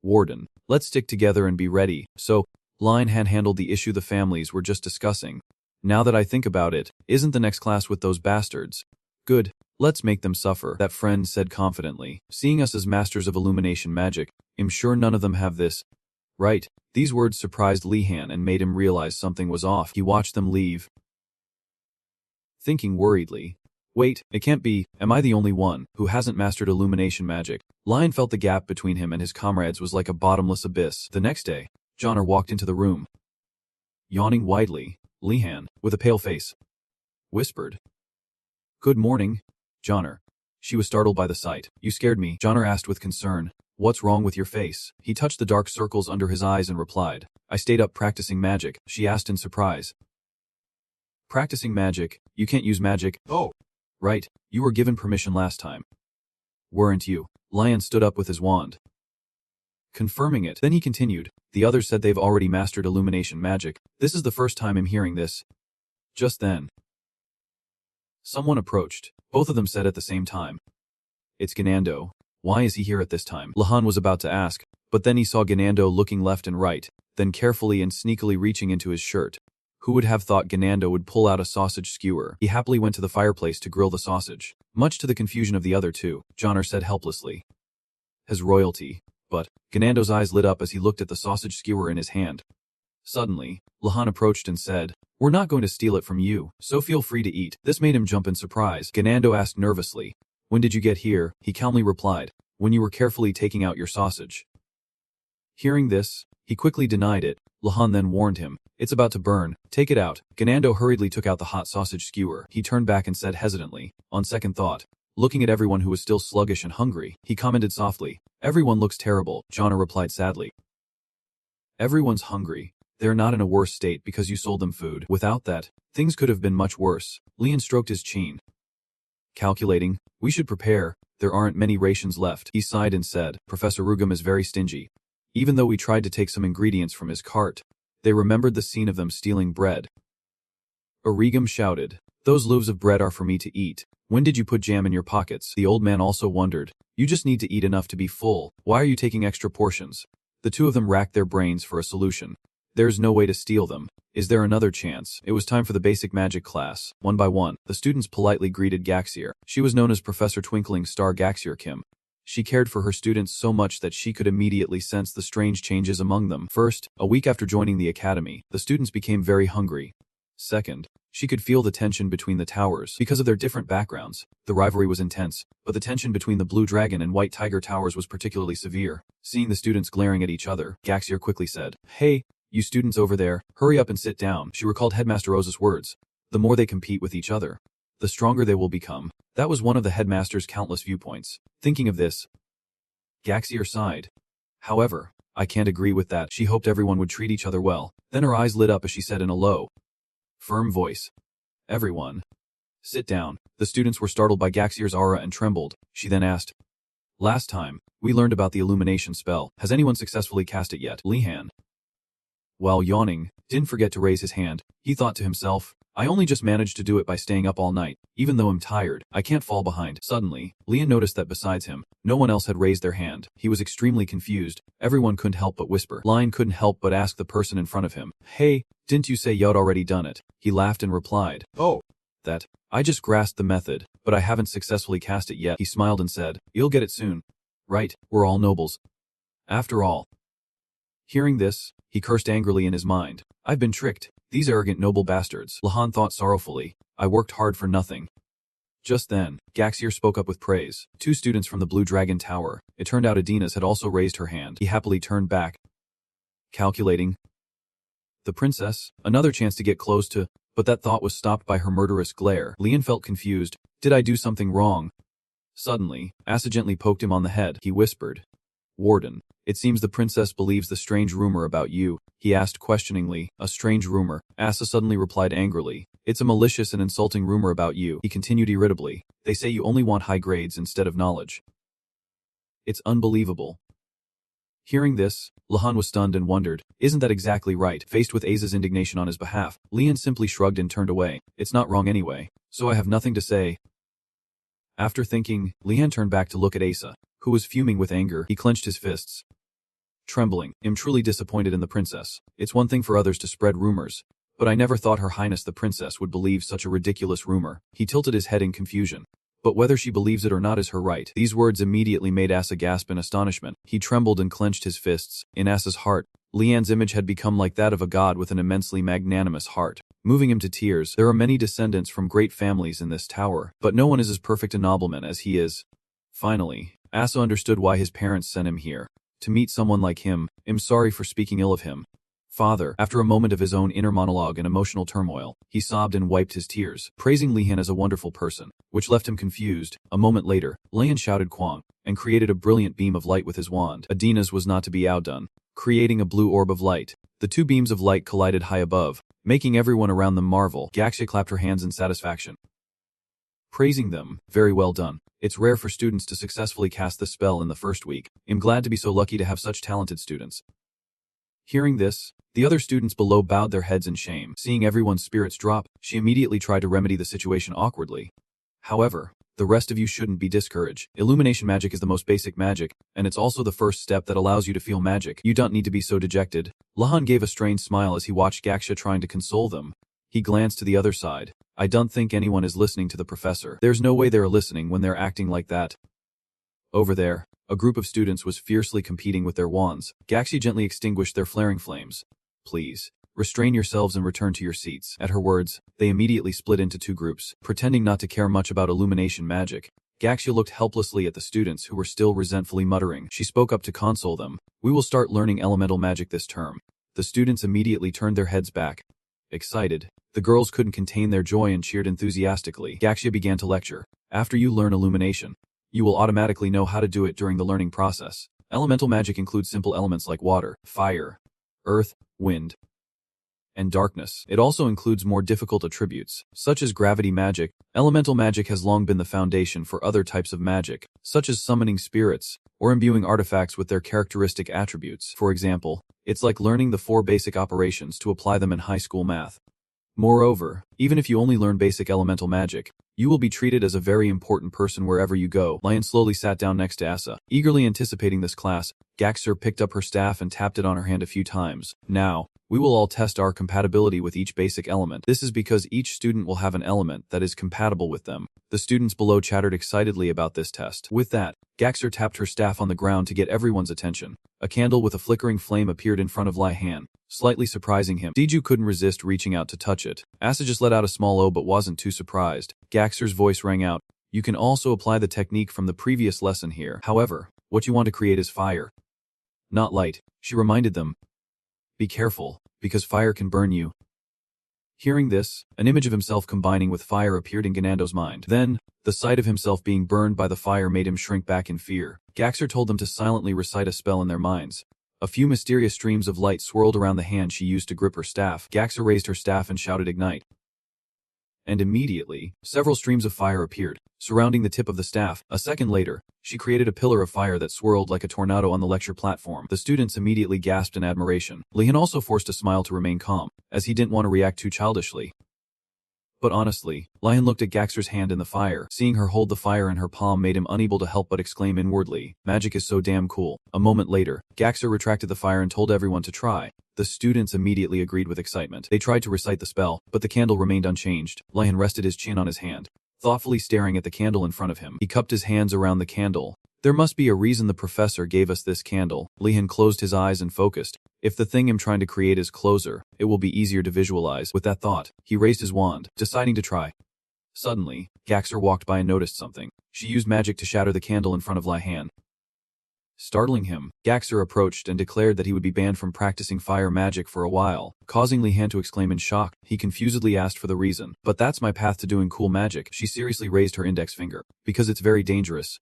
Warden, let's stick together and be ready. So, Lion Han handled the issue the families were just discussing. Now that I think about it, isn't the next class with those bastards? Good. Let's make them suffer, that friend said confidently. Seeing us as masters of illumination magic, I'm sure none of them have this. Right. These words surprised Li Han and made him realize something was off. He watched them leave, thinking worriedly, wait, it can't be, am I the only one who hasn't mastered illumination magic? Lion felt the gap between him and his comrades was like a bottomless abyss. The next day, Johnner walked into the room. Yawning widely, Li Han, with a pale face, whispered, good morning, Johnner. She was startled by the sight. You scared me, Johnner asked with concern. What's wrong with your face? He touched the dark circles under his eyes and replied, I stayed up practicing magic. She asked in surprise. Practicing magic? You can't use magic? Oh. Right, you were given permission last time. Weren't you? Lion stood up with his wand, confirming it. Then he continued, the others said they've already mastered illumination magic. This is the first time I'm hearing this. Just then, someone approached. Both of them said at the same time, it's Ganando. Why is he here at this time? Lahan was about to ask, but then he saw Ganando looking left and right, then carefully and sneakily reaching into his shirt. Who would have thought Ganando would pull out a sausage skewer? He happily went to the fireplace to grill the sausage. Much to the confusion of the other two, Johnner said helplessly, His Royalty. but Ganando's eyes lit up as he looked at the sausage skewer in his hand. Suddenly, Lahan approached and said, "We're not going to steal it from you, so feel free to eat." This made him jump in surprise. Ganando asked nervously, "When did you get here?" He calmly replied, "When you were carefully taking out your sausage." Hearing this, he quickly denied it. Lahan then warned him, "It's about to burn, take it out." Ganando hurriedly took out the hot sausage skewer. He turned back and said hesitantly, on second thought, looking at everyone who was still sluggish and hungry, he commented softly, "Everyone looks terrible." Jonna replied sadly, "Everyone's hungry. They're not in a worse state because you sold them food. Without that, things could have been much worse." Leon stroked his chin. Calculating, "We should prepare. There aren't many rations left." He sighed and said, "Professor Rugum is very stingy. Even though we tried to take some ingredients from his cart." They remembered the scene of them stealing bread. Origum shouted, "Those loaves of bread are for me to eat. When did you put jam in your pockets?" The old man also wondered, "You just need to eat enough to be full. Why are you taking extra portions?" The two of them racked their brains for a solution. There's no way to steal them. Is there another chance? It was time for the basic magic class. One by one, the students politely greeted Gaxier. She was known as Professor Twinkling Star Gaxier Kim. She cared for her students so much that she could immediately sense the strange changes among them. First, a week after joining the academy, the students became very hungry. Second, she could feel the tension between the towers. Because of their different backgrounds, the rivalry was intense, but the tension between the Blue Dragon and White Tiger towers was particularly severe. Seeing the students glaring at each other, Gaxier quickly said, "Hey, you students over there, hurry up and sit down." She recalled Headmaster Rose's words. The more they compete with each other, the stronger they will become. That was one of the headmaster's countless viewpoints. Thinking of this, Gaxier sighed. "However, I can't agree with that." She hoped everyone would treat each other well. Then her eyes lit up as she said in a low, firm voice, "Everyone, sit down." The students were startled by Gaxier's aura and trembled. She then asked, "Last time, we learned about the illumination spell. Has anyone successfully cast it yet?" Lihan, while yawning, didn't forget to raise his hand. He thought to himself, "I only just managed to do it by staying up all night. Even though I'm tired, I can't fall behind." Suddenly, Lian noticed that besides him, no one else had raised their hand. He was extremely confused. Everyone couldn't help but whisper. Lion couldn't help but ask the person in front of him, "Hey, didn't you say you'd already done it?" He laughed and replied, "Oh, that. I just grasped the method, but I haven't successfully cast it yet." He smiled and said, "You'll get it soon. Right, we're all nobles. After all." Hearing this, he cursed angrily in his mind. "I've been tricked. These arrogant noble bastards." Lahan thought sorrowfully, "I worked hard for nothing." Just then, Gaxier spoke up with praise. Two students from the Blue Dragon Tower. It turned out Adina's had also raised her hand. He happily turned back. Calculating. The princess, another chance to get close to, but that thought was stopped by her murderous glare. Lian felt confused. Did I do something wrong? Suddenly, Asa gently poked him on the head. He whispered, "Warden, it seems the princess believes the strange rumor about you." He asked questioningly, "A strange rumor?" Asa suddenly replied angrily, "It's a malicious and insulting rumor about you." He continued irritably, "They say you only want high grades instead of knowledge. It's unbelievable." Hearing this, Lahan was stunned and wondered, "Isn't that exactly right?" Faced with Asa's indignation on his behalf, Lian simply shrugged and turned away. "It's not wrong anyway, so I have nothing to say." After thinking, Lian turned back to look at Asa, who was fuming with anger. He clenched his fists. Trembling, "I'm truly disappointed in the princess. It's one thing for others to spread rumors, but I never thought Her Highness the Princess would believe such a ridiculous rumor." He tilted his head in confusion. "But whether she believes it or not is her right." These words immediately made Asa gasp in astonishment. He trembled and clenched his fists. In Asa's heart, Lian's image had become like that of a god with an immensely magnanimous heart, moving him to tears. There are many descendants from great families in this tower, but no one is as perfect a nobleman as he is. Finally, Asa understood why his parents sent him here. To meet someone like him. "I'm sorry for speaking ill of him, Father." After a moment of his own inner monologue and emotional turmoil, he sobbed and wiped his tears, praising Lihan as a wonderful person, which left him confused. A moment later, Lihan shouted Kwang, and created a brilliant beam of light with his wand. Adina's was not to be outdone, creating a blue orb of light. The two beams of light collided high above, making everyone around them marvel. Gaxia clapped her hands in satisfaction, praising them. "Very well done. It's rare for students to successfully cast the spell in the first week. I'm glad to be so lucky to have such talented students." Hearing this, the other students below bowed their heads in shame. Seeing everyone's spirits drop, she immediately tried to remedy the situation awkwardly. "However, the rest of you shouldn't be discouraged. Illumination magic is the most basic magic, and it's also the first step that allows you to feel magic. You don't need to be so dejected." Lahan gave a strange smile as he watched Gaxia trying to console them. He glanced to the other side. "I don't think anyone is listening to the professor. There's no way they're listening when they're acting like that." Over there, A group of students was fiercely competing with their wands. Gaxia gently extinguished their flaring flames. Please, restrain yourselves and return to your seats. At her words, they immediately split into two groups, pretending not to care much about illumination magic. Gaxia looked helplessly at the students who were still resentfully muttering. She spoke up to console them. We will start learning elemental magic this term. The students immediately turned their heads back. Excited, the girls couldn't contain their joy and cheered enthusiastically. Gaxia began to lecture. After you learn illumination, you will automatically know how to do it during the learning process. Elemental magic includes simple elements like water, fire, earth, wind, and darkness. It also includes more difficult attributes, such as gravity magic. Elemental magic has long been the foundation for other types of magic, such as summoning spirits, or imbuing artifacts with their characteristic attributes. For example, it's like learning the 4 basic operations to apply them in high school math. Moreover, even if you only learn basic elemental magic, you will be treated as a very important person wherever you go. Lion slowly sat down next to Asa. Eagerly anticipating this class, Gaxer picked up her staff and tapped it on her hand a few times. Now, we will all test our compatibility with each basic element. This is because each student will have an element that is compatible with them. The students below chattered excitedly about this test. With that, Gaxer tapped her staff on the ground to get everyone's attention. A candle with a flickering flame appeared in front of Lihan, slightly surprising him. Diju couldn't resist reaching out to touch it. Asa just let out a small "oh" but wasn't too surprised. Gaxer's voice rang out. You can also apply the technique from the previous lesson here. However, what you want to create is fire, not light. She reminded them. Be careful, because fire can burn you. Hearing this, an image of himself combining with fire appeared in Ganando's mind. Then, the sight of himself being burned by the fire made him shrink back in fear. Gaxer told them to silently recite a spell in their minds. A few mysterious streams of light swirled around the hand she used to grip her staff. Gaxer raised her staff and shouted ignite. And immediately, several streams of fire appeared, surrounding the tip of the staff. A second later, she created a pillar of fire that swirled like a tornado on the lecture platform. The students immediately gasped in admiration. Lihan also forced a smile to remain calm, as he didn't want to react too childishly. But honestly, Lihan looked at Gaxer's hand in the fire. Seeing her hold the fire in her palm made him unable to help but exclaim inwardly, magic is so damn cool. A moment later, Gaxer retracted the fire and told everyone to try. The students immediately agreed with excitement. They tried to recite the spell, but the candle remained unchanged. Lihan rested his chin on his hand, thoughtfully staring at the candle in front of him. He cupped his hands around the candle. There must be a reason the professor gave us this candle. Lihan closed his eyes and focused. If the thing I'm trying to create is closer, it will be easier to visualize. With that thought, he raised his wand, deciding to try. Suddenly, Gaxer walked by and noticed something. She used magic to shatter the candle in front of Lihan. Startling him, Gaxer approached and declared that he would be banned from practicing fire magic for a while, causing Lihan to exclaim in shock. He confusedly asked for the reason. But that's my path to doing cool magic. She seriously raised her index finger. Because it's very dangerous.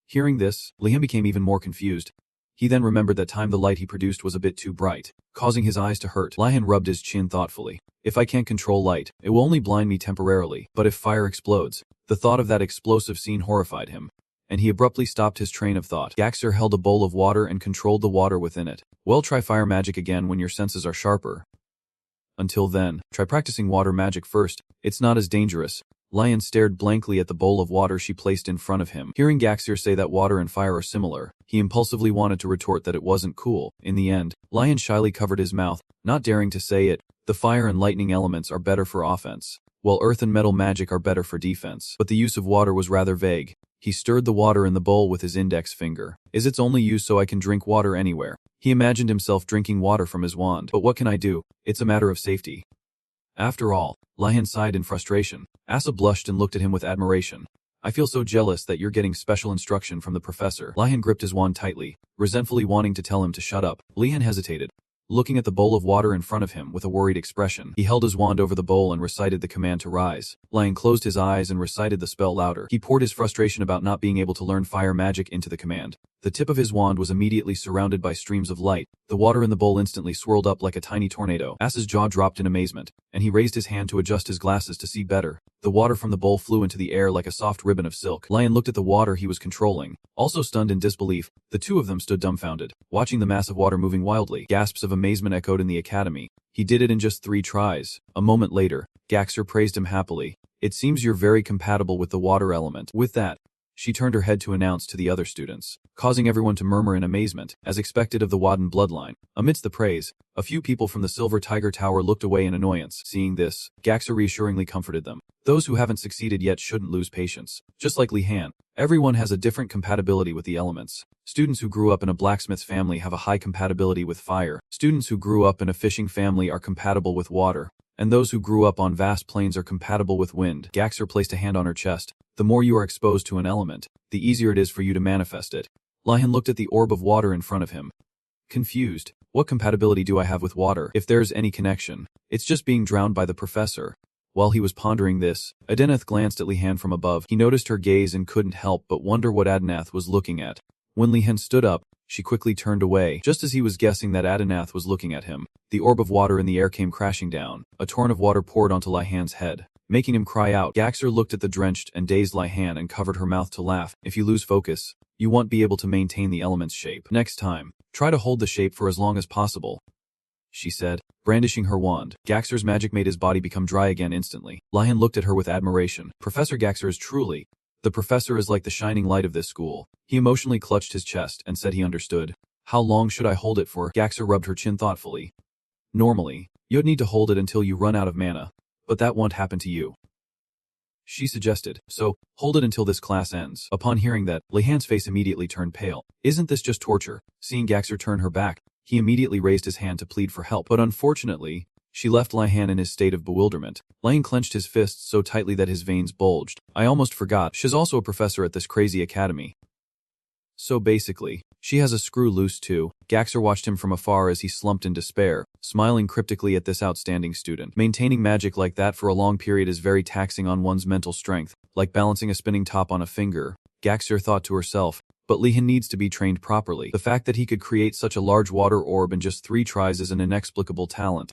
Hearing this, Lihan became even more confused. He then remembered that the light he produced was a bit too bright, causing his eyes to hurt. Lihan rubbed his chin thoughtfully. If I can't control light, it will only blind me temporarily. But if fire explodes, the thought of that explosive scene horrified him, and he abruptly stopped his train of thought. Gaxer held a bowl of water and controlled the water within it. Well, try fire magic again when your senses are sharper. Until then, try practicing water magic first. It's not as dangerous. Lihan stared blankly at the bowl of water she placed in front of him. Hearing Gaxer say that water and fire are similar, he impulsively wanted to retort that it wasn't cool. In the end, Lihan shyly covered his mouth, not daring to say it. The fire and lightning elements are better for offense, while earth and metal magic are better for defense. But the use of water was rather vague. He stirred the water in the bowl with his index finger. Is its only use so I can drink water anywhere? He imagined himself drinking water from his wand. But what can I do? It's a matter of safety. After all, Lihan sighed in frustration. Asa blushed and looked at him with admiration. I feel so jealous that you're getting special instruction from the professor. Lihan gripped his wand tightly, resentfully wanting to tell him to shut up. Lihan hesitated, looking at the bowl of water in front of him with a worried expression. He held his wand over the bowl and recited the command to rise. Lihan closed his eyes and recited the spell louder. He poured his frustration about not being able to learn fire magic into the command. The tip of his wand was immediately surrounded by streams of light. The water in the bowl instantly swirled up like a tiny tornado. Asa's jaw dropped in amazement, and he raised his hand to adjust his glasses to see better. The water from the bowl flew into the air like a soft ribbon of silk. Lihan looked at the water he was controlling. Also stunned in disbelief, the two of them stood dumbfounded, watching the mass of water moving wildly. Gasps of amazement echoed in the academy. He did it in just 3 tries. A moment later, Gaxer praised him happily. It seems you're very compatible with the water element. With that, she turned her head to announce to the other students, causing everyone to murmur in amazement, as expected of the Wadden bloodline. Amidst the praise, a few people from the Silver Tiger Tower looked away in annoyance. Seeing this, Gaxer reassuringly comforted them. Those who haven't succeeded yet shouldn't lose patience. Just like Lihan, Everyone has a different compatibility with the elements. Students who grew up in a blacksmith's family have a high compatibility with fire. Students who grew up in a fishing family are compatible with water. And those who grew up on vast plains are compatible with wind. Gaxer placed a hand on her chest. The more you are exposed to an element, the easier it is for you to manifest it. Lihan looked at the orb of water in front of him. Confused. What compatibility do I have with water, if there's any connection? It's just being drowned by the professor. While he was pondering this, Adenath glanced at Lihan from above. He noticed her gaze and couldn't help but wonder what Adenath was looking at. When Lihan stood up, she quickly turned away. Just as he was guessing that Adenath was looking at him, the orb of water in the air came crashing down. A torrent of water poured onto Lihan's head, making him cry out. Gaxer looked at the drenched and dazed Lihan and covered her mouth to laugh. If you lose focus, you won't be able to maintain the element's shape. Next time, try to hold the shape for as long as possible, she said, brandishing her wand. Gaxer's magic made his body become dry again instantly. Lihan looked at her with admiration. Professor Gaxer is truly... The professor is like the shining light of this school. He emotionally clutched his chest and said he understood. How long should I hold it for? Gaxer rubbed her chin thoughtfully. Normally, you'd need to hold it until you run out of mana. But that won't happen to you, she suggested. So, hold it until this class ends. Upon hearing that, Lihan's face immediately turned pale. Isn't this just torture? Seeing Gaxer turn her back, he immediately raised his hand to plead for help. But unfortunately, she left Lihan in his state of bewilderment. Lihan clenched his fists so tightly that his veins bulged. I almost forgot, she's also a professor at this crazy academy. So basically, she has a screw loose too. Gaxer watched him from afar as he slumped in despair, smiling cryptically at this outstanding student. Maintaining magic like that for a long period is very taxing on one's mental strength, like balancing a spinning top on a finger, Gaxer thought to herself. But Lihan needs to be trained properly. The fact that he could create such a large water orb in just 3 tries is an inexplicable talent.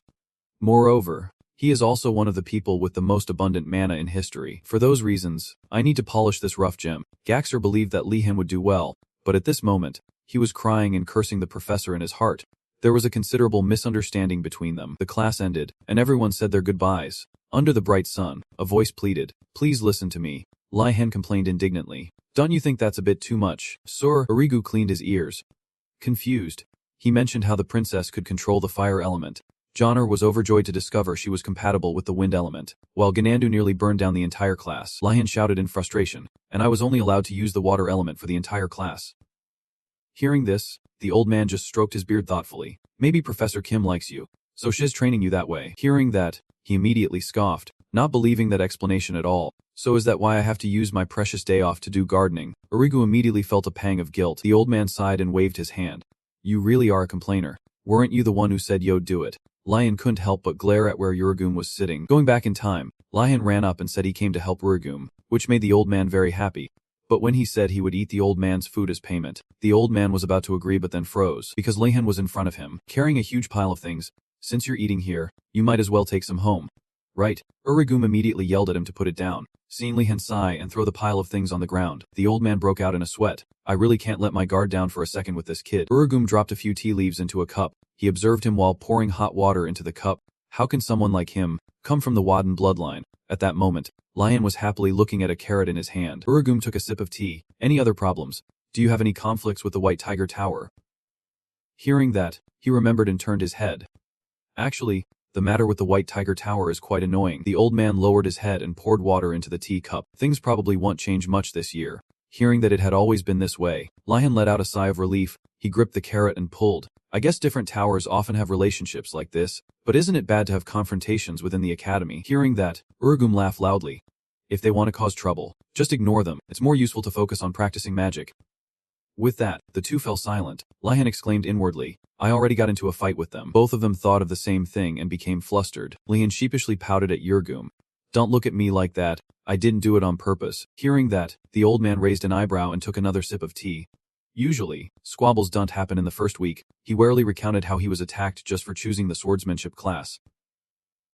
Moreover, he is also one of the people with the most abundant mana in history. For those reasons, I need to polish this rough gem. Gaxer believed that Lihan would do well, but at this moment, he was crying and cursing the professor in his heart. There was a considerable misunderstanding between them. The class ended, and everyone said their goodbyes. Under the bright sun, a voice pleaded, "Please listen to me." Lihan complained indignantly. "Don't you think that's a bit too much, sir?" Arigu cleaned his ears. Confused, he mentioned how the princess could control the fire element. Johnner was overjoyed to discover she was compatible with the wind element, while Ganandu nearly burned down the entire class. Lihan shouted in frustration, and I was only allowed to use the water element for the entire class. Hearing this, the old man just stroked his beard thoughtfully. Maybe Professor Kim likes you, so she's training you that way. Hearing that, he immediately scoffed, not believing that explanation at all. So is that why I have to use my precious day off to do gardening? Arigu immediately felt a pang of guilt. The old man sighed and waved his hand. You really are a complainer. Weren't you the one who said you'd do it? Lihan couldn't help but glare at where Uragum was sitting. Going back in time, Lihan ran up and said he came to help Uragum, which made the old man very happy. But when he said he would eat the old man's food as payment, the old man was about to agree but then froze, because Lihan was in front of him, carrying a huge pile of things. Since you're eating here, you might as well take some home. Right? Uragum immediately yelled at him to put it down. Seeing Lihan sigh and throw the pile of things on the ground, the old man broke out in a sweat. I really can't let my guard down for a second with this kid. Uragum dropped a few tea leaves into a cup. He observed him while pouring hot water into the cup. How can someone like him come from the Wadden bloodline? At that moment, Lihan was happily looking at a carrot in his hand. Uragum took a sip of tea. Any other problems? Do you have any conflicts with the White Tiger Tower? Hearing that, he remembered and turned his head. Actually, the matter with the White Tiger Tower is quite annoying. The old man lowered his head and poured water into the tea cup. Things probably won't change much this year. Hearing that it had always been this way, Lihan let out a sigh of relief. He gripped the carrot and pulled. I guess different towers often have relationships like this, but isn't it bad to have confrontations within the academy? Hearing that, Uragum laughed loudly. If they want to cause trouble, just ignore them. It's more useful to focus on practicing magic. With that, the two fell silent. Lihan exclaimed inwardly, I already got into a fight with them. Both of them thought of the same thing and became flustered. Lihan sheepishly pouted at Uragum. Don't look at me like that. I didn't do it on purpose. Hearing that, the old man raised an eyebrow and took another sip of tea. Usually, squabbles don't happen in the first week. He warily recounted how he was attacked just for choosing the swordsmanship class.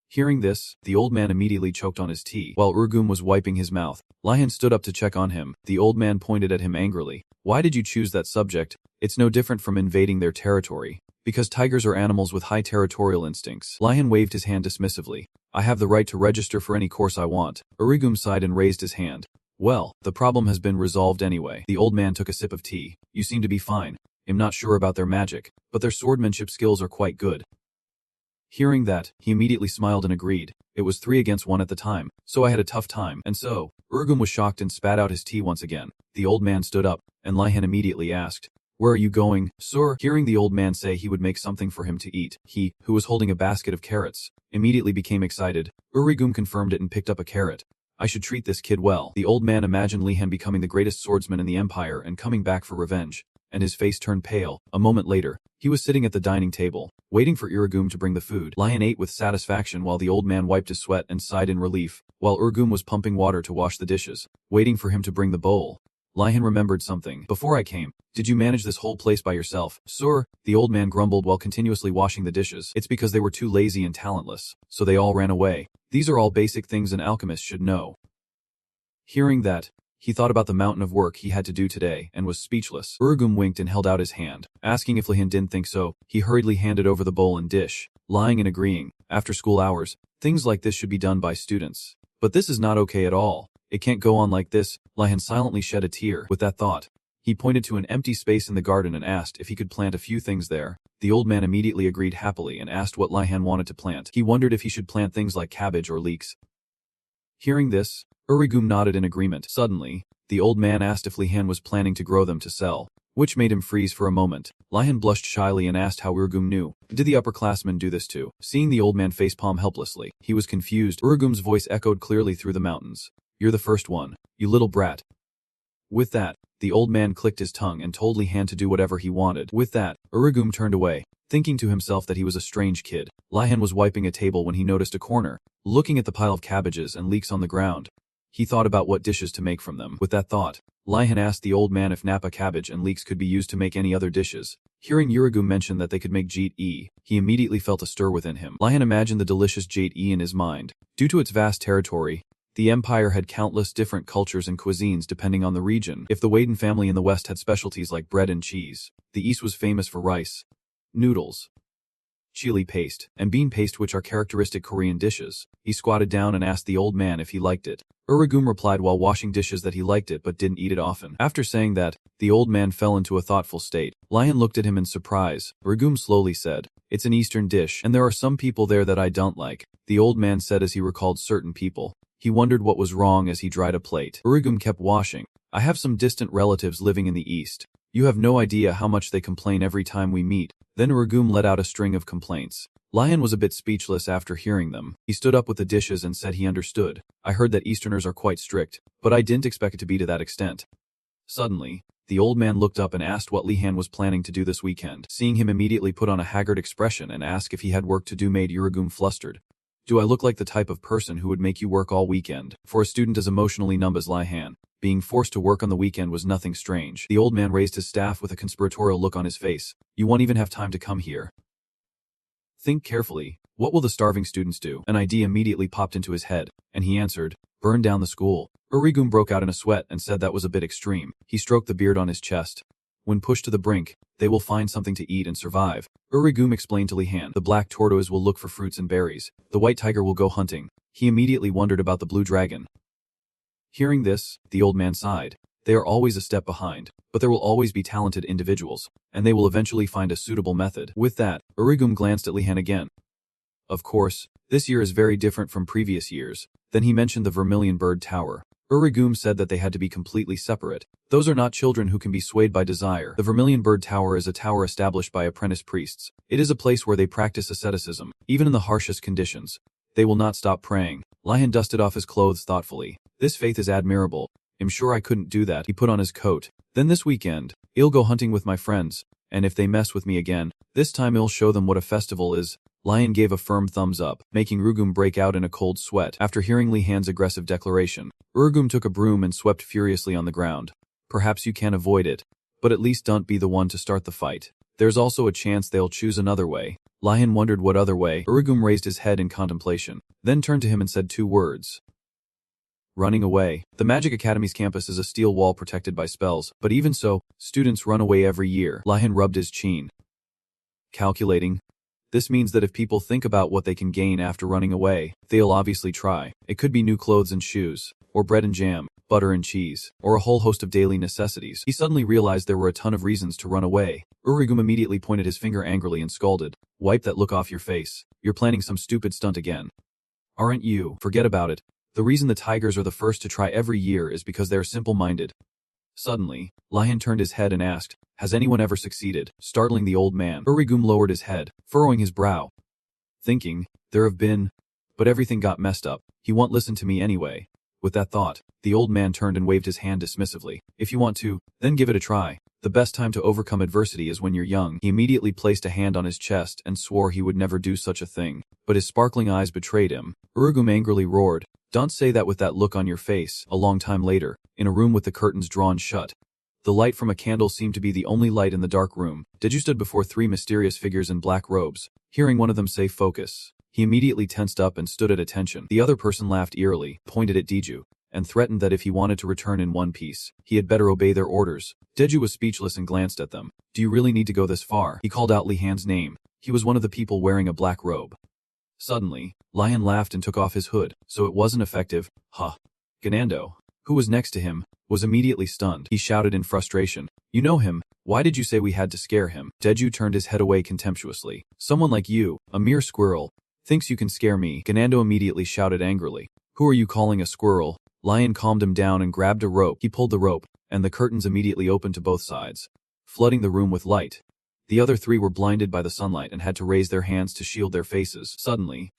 Hearing this, the old man immediately choked on his tea. While Uragum was wiping his mouth, Lihan stood up to check on him. The old man pointed at him angrily. Why did you choose that subject? It's no different from invading their territory. Because tigers are animals with high territorial instincts. Lihan waved his hand dismissively. I have the right to register for any course I want. Uragum sighed and raised his hand. Well, the problem has been resolved anyway. The old man took a sip of tea. You seem to be fine. I'm not sure about their magic, but their swordmanship skills are quite good. Hearing that, he immediately smiled and agreed. It was 3 against 1 at the time, so I had a tough time, and so, Urgum was shocked and spat out his tea once again. The old man stood up, and Lihan immediately asked, "Where are you going, sir?" Hearing the old man say he would make something for him to eat, he, who was holding a basket of carrots, immediately became excited. Urigum confirmed it and picked up a carrot. "I should treat this kid well." The old man imagined Lihan becoming the greatest swordsman in the empire and coming back for revenge, and his face turned pale. A moment later, he was sitting at the dining table, waiting for Urigum to bring the food. Lihan ate with satisfaction while the old man wiped his sweat and sighed in relief, while Urigum was pumping water to wash the dishes, waiting for him to bring the bowl. Lihan remembered something. "Before I came, did you manage this whole place by yourself?" "Sir," the old man grumbled while continuously washing the dishes. "It's because they were too lazy and talentless, so they all ran away. These are all basic things an alchemist should know." Hearing that, he thought about the mountain of work he had to do today and was speechless. Urigum winked and held out his hand, asking if Lihan didn't think so. He hurriedly handed over the bowl and dish, lying and agreeing. After school hours, things like this should be done by students. But this is not okay at all. It can't go on like this. Lihan silently shed a tear. With that thought, he pointed to an empty space in the garden and asked if he could plant a few things there. The old man immediately agreed happily and asked what Lihan wanted to plant. He wondered if he should plant things like cabbage or leeks. Hearing this, Urigum nodded in agreement. Suddenly, the old man asked if Lihan was planning to grow them to sell, which made him freeze for a moment. Lihan blushed shyly and asked how Urigum knew. Did the upperclassmen do this too? Seeing the old man facepalm helplessly, he was confused. Urigum's voice echoed clearly through the mountains. "You're the first one, you little brat." With that, the old man clicked his tongue and told Lihan to do whatever he wanted. With that, Urigum turned away, thinking to himself that he was a strange kid. Lihan was wiping a table when he noticed a corner, looking at the pile of cabbages and leeks on the ground. He thought about what dishes to make from them. With that thought, Lihan asked the old man if napa cabbage and leeks could be used to make any other dishes. Hearing Urigum mention that they could make jit-e, he immediately felt a stir within him. Lihan imagined the delicious jit-e in his mind. Due to its vast territory, the empire had countless different cultures and cuisines depending on the region. If the Wayden family in the west had specialties like bread and cheese, the east was famous for rice, noodles, chili paste, and bean paste, which are characteristic Korean dishes. He squatted down and asked the old man if he liked it. Urigum replied while washing dishes that he liked it but didn't eat it often. After saying that, the old man fell into a thoughtful state. Lihan looked at him in surprise. Urigum slowly said, "It's an Eastern dish, and there are some people there that I don't like," the old man said as he recalled certain people. He wondered what was wrong as he dried a plate. Urigum kept washing. "I have some distant relatives living in the East. You have no idea how much they complain every time we meet." Then Urigum let out a string of complaints. Lihan was a bit speechless after hearing them. He stood up with the dishes and said he understood. "I heard that Easterners are quite strict, but I didn't expect it to be to that extent." Suddenly, the old man looked up and asked what Lihan was planning to do this weekend. Seeing him immediately put on a haggard expression and ask if he had work to do made Urigum flustered. "Do I look like the type of person who would make you work all weekend?" For a student as emotionally numb as Lihan, being forced to work on the weekend was nothing strange. The old man raised his staff with a conspiratorial look on his face. "You won't even have time to come here. Think carefully. What will the starving students do?" An idea immediately popped into his head, and he answered, "Burn down the school." Urigum broke out in a sweat and said that was a bit extreme. He stroked the beard on his chest. "When pushed to the brink, they will find something to eat and survive." Urigum explained to Lihan, "The black tortoise will look for fruits and berries. The white tiger will go hunting." He immediately wondered about the blue dragon. Hearing this, the old man sighed. They are always a step behind, but there will always be talented individuals, and they will eventually find a suitable method. With that, Urigum glanced at Lihan again. "Of course, this year is very different from previous years." Then he mentioned the Vermilion Bird Tower. Urigum said that they had to be completely separate. Those are not children who can be swayed by desire. The Vermilion Bird Tower is a tower established by apprentice priests. It is a place where they practice asceticism, even in the harshest conditions. They will not stop praying. Lihan dusted off his clothes thoughtfully. "This faith is admirable. I'm sure I couldn't do that." He put on his coat. "Then this weekend, I'll go hunting with my friends, and if they mess with me again, this time I'll show them what a festival is." Lihan gave a firm thumbs up, making Urigum break out in a cold sweat. After hearing Lihan's aggressive declaration, Urigum took a broom and swept furiously on the ground. "Perhaps you can avoid it, but at least don't be the one to start the fight. There's also a chance they'll choose another way." Lihan wondered what other way. Urigum raised his head in contemplation, then turned to him and said 2 words. "Running away." The Magic Academy's campus is a steel wall protected by spells, but even so, students run away every year. Lihan rubbed his chin. Calculating. This means that if people think about what they can gain after running away, they'll obviously try. It could be new clothes and shoes, or bread and jam, butter and cheese, or a whole host of daily necessities. He suddenly realized there were a ton of reasons to run away. Urigum immediately pointed his finger angrily and scolded, "Wipe that look off your face. You're planning some stupid stunt again. Aren't you? Forget about it. The reason the tigers are the first to try every year is because they're simple-minded." Suddenly, Lion turned his head and asked, "Has anyone ever succeeded?" Startling the old man. Urigum lowered his head, furrowing his brow, thinking, "There have been, but everything got messed up. He won't listen to me anyway." With that thought, the old man turned and waved his hand dismissively. "If you want to, then give it a try. The best time to overcome adversity is when you're young." He immediately placed a hand on his chest and swore he would never do such a thing, but his sparkling eyes betrayed him. Urigum angrily roared, "Don't say that with that look on your face." A long time later, in a room with the curtains drawn shut, the light from a candle seemed to be the only light in the dark room. Deju stood before three mysterious figures in black robes. Hearing one of them say "focus," he immediately tensed up and stood at attention. The other person laughed eerily, pointed at Deju, and threatened that if he wanted to return in one piece, he had better obey their orders. Deju was speechless and glanced at them. "Do you really need to go this far?" He called out Li Han's name. He was one of the people wearing a black robe. Suddenly, Lion laughed and took off his hood. "So it wasn't effective, huh?" Ganando, who was next to him, was immediately stunned. He shouted in frustration, "You know him. Why did you say we had to scare him?" Deju turned his head away contemptuously. "Someone like you, a mere squirrel, thinks you can scare me." Ganando immediately shouted angrily, "Who are you calling a squirrel?" Lion calmed him down and grabbed a rope. He pulled the rope, and the curtains immediately opened to both sides, flooding the room with light. The other three were blinded by the sunlight and had to raise their hands to shield their faces. Suddenly,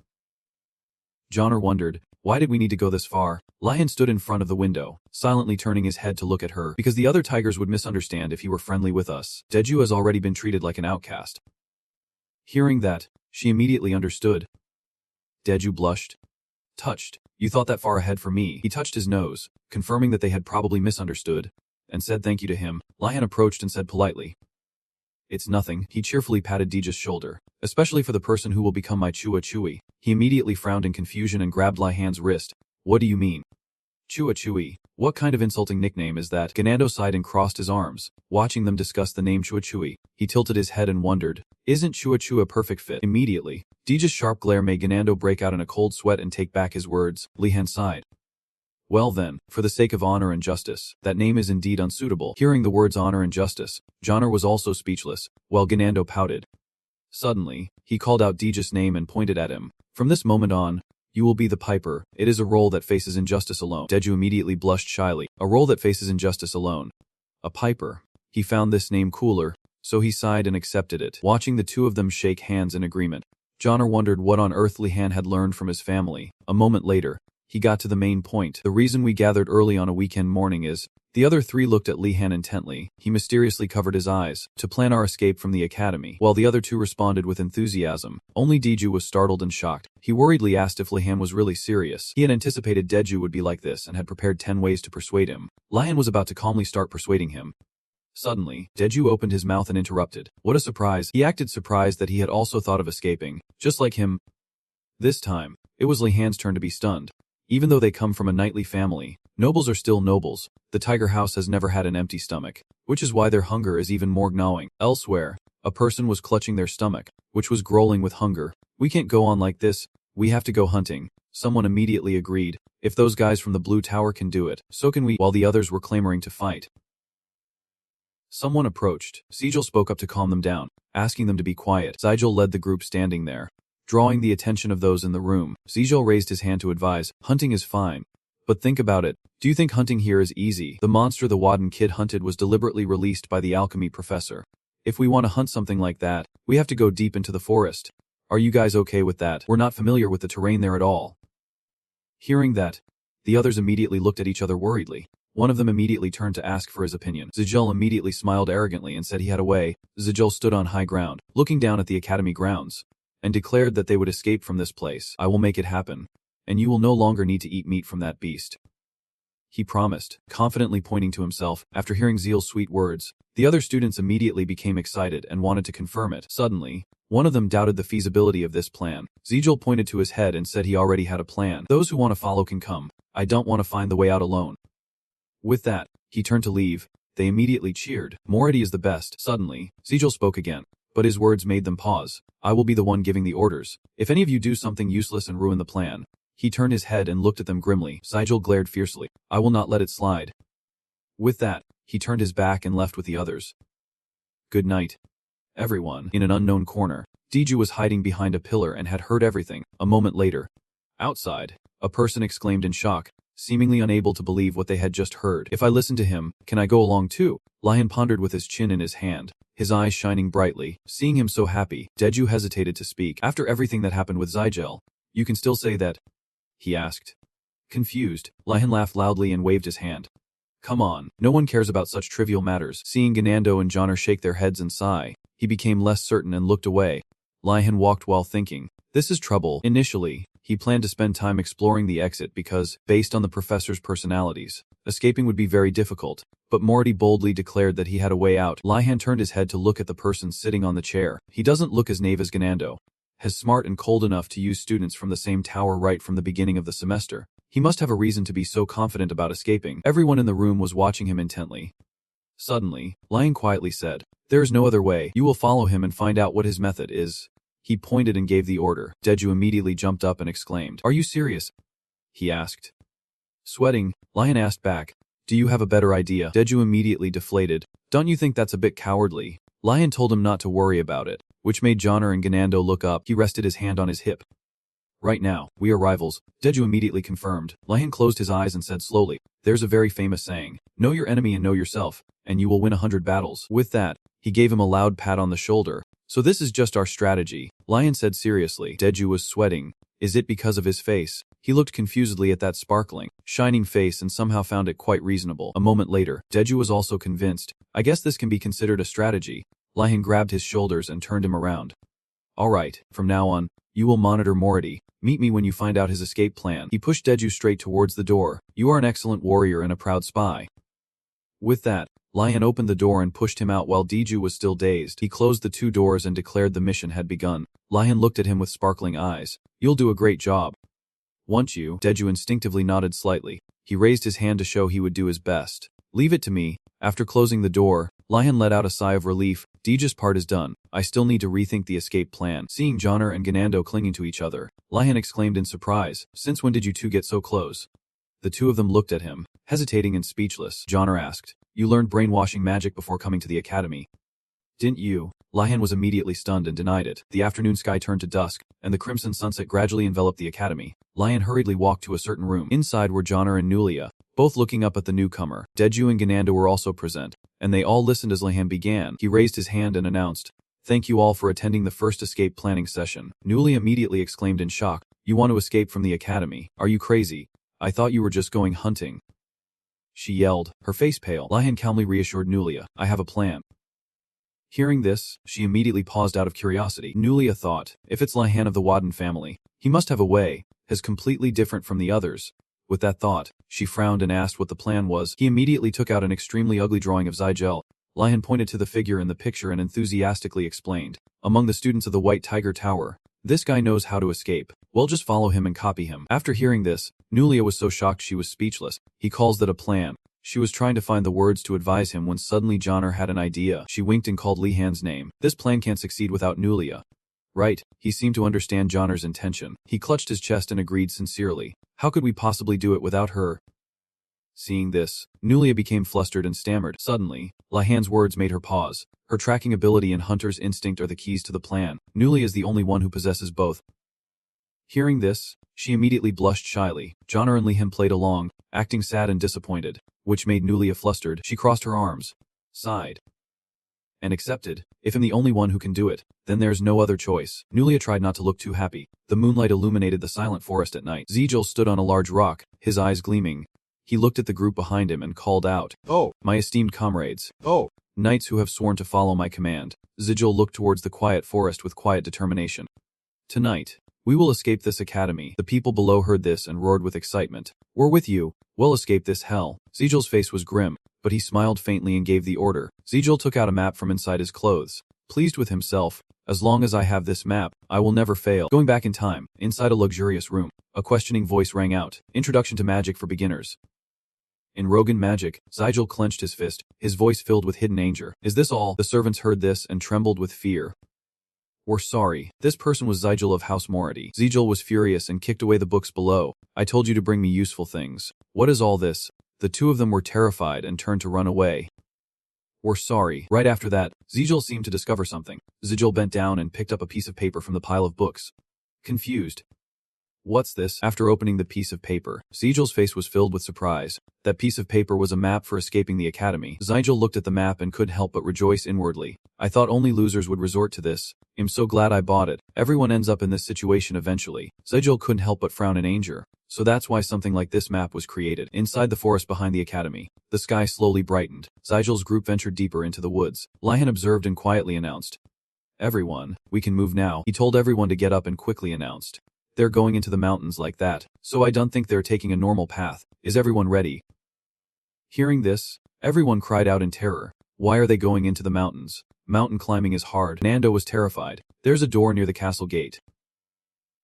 Johnner wondered, "Why did we need to go this far?" Lion stood in front of the window, silently turning his head to look at her. "Because the other tigers would misunderstand if he were friendly with us. Deju has already been treated like an outcast." Hearing that, she immediately understood. Deju blushed. "Touched. You thought that far ahead for me." He touched his nose, confirming that they had probably misunderstood, and said thank you to him. Lion approached and said politely, "It's nothing." He cheerfully patted Deju's shoulder, "Especially for the person who will become my Chua Chui." He immediately frowned in confusion and grabbed Lihan's wrist. "What do you mean? Chua Chui? What kind of insulting nickname is that?" Ganando sighed and crossed his arms. Watching them discuss the name Chua Chui, he tilted his head and wondered, "Isn't Chua Chui a perfect fit?" Immediately, Deju's sharp glare made Ganando break out in a cold sweat and take back his words. Lihan sighed. "Well then, for the sake of honor and justice, that name is indeed unsuitable." Hearing the words honor and justice, Johnner was also speechless, while Ganando pouted. Suddenly, he called out Deju's name and pointed at him. "From this moment on, you will be the Piper. It is a role that faces injustice alone." Deju immediately blushed shyly. A role that faces injustice alone. A Piper. He found this name cooler, so he sighed and accepted it. Watching the two of them shake hands in agreement, Johnner wondered what on earth Lihan had learned from his family. A moment later, he got to the main point. "The reason we gathered early on a weekend morning is..." The other three looked at Lihan intently. He mysteriously covered his eyes, "To plan our escape from the academy." While the other two responded with enthusiasm, only Deju was startled and shocked. He worriedly asked if Lihan was really serious. He had anticipated Deju would be like this and had prepared 10 ways to persuade him. Lihan was about to calmly start persuading him. Suddenly, Deju opened his mouth and interrupted. What a surprise. He acted surprised that he had also thought of escaping, just like him. This time, it was Lihan's turn to be stunned. Even though they come from a knightly family, nobles are still nobles. The tiger house has never had an empty stomach, which is why their hunger is even more gnawing. Elsewhere, a person was clutching their stomach, which was growling with hunger. "We can't go on like this. We have to go hunting." Someone immediately agreed. "If those guys from the Blue Tower can do it, so can we," while the others were clamoring to fight. Someone approached. Sigil spoke up to calm them down, asking them to be quiet. Sigil led the group standing there, drawing the attention of those in the room. Sigil raised his hand to advise, "Hunting is fine. But think about it. Do you think hunting here is easy? The monster the Wadden kid hunted was deliberately released by the alchemy professor. If we want to hunt something like that, we have to go deep into the forest. Are you guys okay with that? We're not familiar with the terrain there at all." Hearing that, the others immediately looked at each other worriedly. One of them immediately turned to ask for his opinion. Sigil immediately smiled arrogantly and said he had a way. Sigil stood on high ground, looking down at the academy grounds, and declared that they would escape from this place. "I will make it happen, and you will no longer need to eat meat from that beast," he promised, confidently pointing to himself. After hearing Zil's sweet words, the other students immediately became excited and wanted to confirm it. Suddenly, one of them doubted the feasibility of this plan. Sigil pointed to his head and said he already had a plan. "Those who want to follow can come. I don't want to find the way out alone." With that, he turned to leave. They immediately cheered. "Mority is the best." Suddenly, Sigil spoke again, but his words made them pause. "I will be the one giving the orders. If any of you do something useless and ruin the plan, He turned his head and looked at them grimly. Zygel glared fiercely. I will not let it slide. With that, he turned his back and left with the others. Good night, everyone. In an unknown corner, Diju was hiding behind a pillar and had heard everything. A moment later, outside, a person exclaimed in shock, seemingly unable to believe what they had just heard. If I listen to him, can I go along too? Lion pondered with his chin in his hand, his eyes shining brightly. Seeing him so happy, Deju hesitated to speak. After everything that happened with Zygel, you can still say that? He asked. Confused, Lion laughed loudly and waved his hand. Come on, no one cares about such trivial matters. Seeing Ganando and Johnner shake their heads and sigh, he became less certain and looked away. Lion walked while thinking. This is trouble. Initially, he planned to spend time exploring the exit because, based on the professor's personalities, escaping would be very difficult, but Morty boldly declared that he had a way out. Lihan turned his head to look at the person sitting on the chair. He doesn't look as naive as Ganando, as smart and cold enough to use students from the same tower right from the beginning of the semester. He must have a reason to be so confident about escaping. Everyone in the room was watching him intently. Suddenly, Lion quietly said, there is no other way. You will follow him and find out what his method is. He pointed and gave the order. Deju immediately jumped up and exclaimed, Are you serious? He asked. Sweating, Lion asked back, Do you have a better idea? Deju immediately deflated. Don't you think that's a bit cowardly? Lion told him not to worry about it, which made Johnner and Ganando look up. He rested his hand on his hip. Right now, we are rivals, Deju immediately confirmed. Lion closed his eyes and said slowly, There's a very famous saying, know your enemy and know yourself, and you will win 100 battles. With that, he gave him a loud pat on the shoulder. So this is just our strategy, Lion said seriously. Deju was sweating. Is it because of his face? He looked confusedly at that sparkling, shining face and somehow found it quite reasonable. A moment later, Deju was also convinced. I guess this can be considered a strategy. Lion grabbed his shoulders and turned him around. Alright, from now on, you will monitor Morty. Meet me when you find out his escape plan. He pushed Deju straight towards the door. You are an excellent warrior and a proud spy. With that, Lion opened the door and pushed him out while Deju was still dazed. He closed the two doors and declared the mission had begun. Lion looked at him with sparkling eyes. You'll do a great job. Won't you? Deju instinctively nodded slightly. He raised his hand to show he would do his best. Leave it to me. After closing the door, Lion let out a sigh of relief. Deju's part is done. I still need to rethink the escape plan. Seeing Johnner and Ganando clinging to each other, Lion exclaimed in surprise, Since when did you two get so close? The two of them looked at him, hesitating and speechless. Johnner asked, You learned brainwashing magic before coming to the academy, didn't you? Lion was immediately stunned and denied it. The afternoon sky turned to dusk, and the crimson sunset gradually enveloped the academy. Lion hurriedly walked to a certain room. Inside were Johnner and Nulia, both looking up at the newcomer. Deju and Ganando were also present, and they all listened as Lihan began. He raised his hand and announced, Thank you all for attending the first escape planning session. Nulia immediately exclaimed in shock, You want to escape from the academy? Are you crazy? I thought you were just going hunting. She yelled, her face pale. Lihan calmly reassured Nulia, I have a plan. Hearing this, she immediately paused out of curiosity. Nulia thought, if it's Lihan of the Wadden family, he must have a way, as completely different from the others. With that thought, she frowned and asked what the plan was. He immediately took out an extremely ugly drawing of Zygel. Lihan pointed to the figure in the picture and enthusiastically explained, Among the students of the White Tiger Tower, this guy knows how to escape. Well, just follow him and copy him. After hearing this, Nulia was so shocked she was speechless. He calls that a plan. She was trying to find the words to advise him when suddenly Johnner had an idea. She winked and called Lihan's name. This plan can't succeed without Nulia. Right, he seemed to understand Johnner's intention. He clutched his chest and agreed sincerely. How could we possibly do it without her? Seeing this, Nulia became flustered and stammered. Suddenly, Lihan's words made her pause. Her tracking ability and hunter's instinct are the keys to the plan. Nulia is the only one who possesses both. Hearing this, she immediately blushed shyly. Johnner and Lihan played along, acting sad and disappointed, which made Nulia flustered. She crossed her arms, sighed, and accepted. If I'm the only one who can do it, then there's no other choice. Nulia tried not to look too happy. The moonlight illuminated the silent forest at night. Zygel stood on a large rock, his eyes gleaming. He looked at the group behind him and called out, Oh, my esteemed comrades. Oh, knights who have sworn to follow my command. Zygel looked towards the quiet forest with quiet determination. Tonight, we will escape this academy. The people below heard this and roared with excitement. We're with you. We'll escape this hell. Zygel's face was grim, but he smiled faintly and gave the order. Zygel took out a map from inside his clothes. Pleased with himself, as long as I have this map, I will never fail. Going back in time, inside a luxurious room, a questioning voice rang out. Introduction to Magic for Beginners. In Rogan Magic, Zygel clenched his fist, his voice filled with hidden anger. Is this all? The servants heard this and trembled with fear. We're sorry. This person was Zygel of House Mority. Zygel was furious and kicked away the books below. I told you to bring me useful things. What is all this? The two of them were terrified and turned to run away. We're sorry. Right after that, Zygel seemed to discover something. Zygel bent down and picked up a piece of paper from the pile of books. Confused. What's this? After opening the piece of paper, Zygel's face was filled with surprise. That piece of paper was a map for escaping the academy. Zygel looked at the map and couldn't help but rejoice inwardly. I thought only losers would resort to this. I'm so glad I bought it. Everyone ends up in this situation eventually. Zygel couldn't help but frown in anger. So that's why something like this map was created. Inside the forest behind the academy, the sky slowly brightened. Zygel's group ventured deeper into the woods. Lion observed and quietly announced, "Everyone, we can move now." He told everyone to get up and quickly announced, "They're going into the mountains like that, so I don't think they're taking a normal path. Is everyone ready?" Hearing this, everyone cried out in terror. Why are they going into the mountains? Mountain climbing is hard. Nando was terrified. There's a door near the castle gate.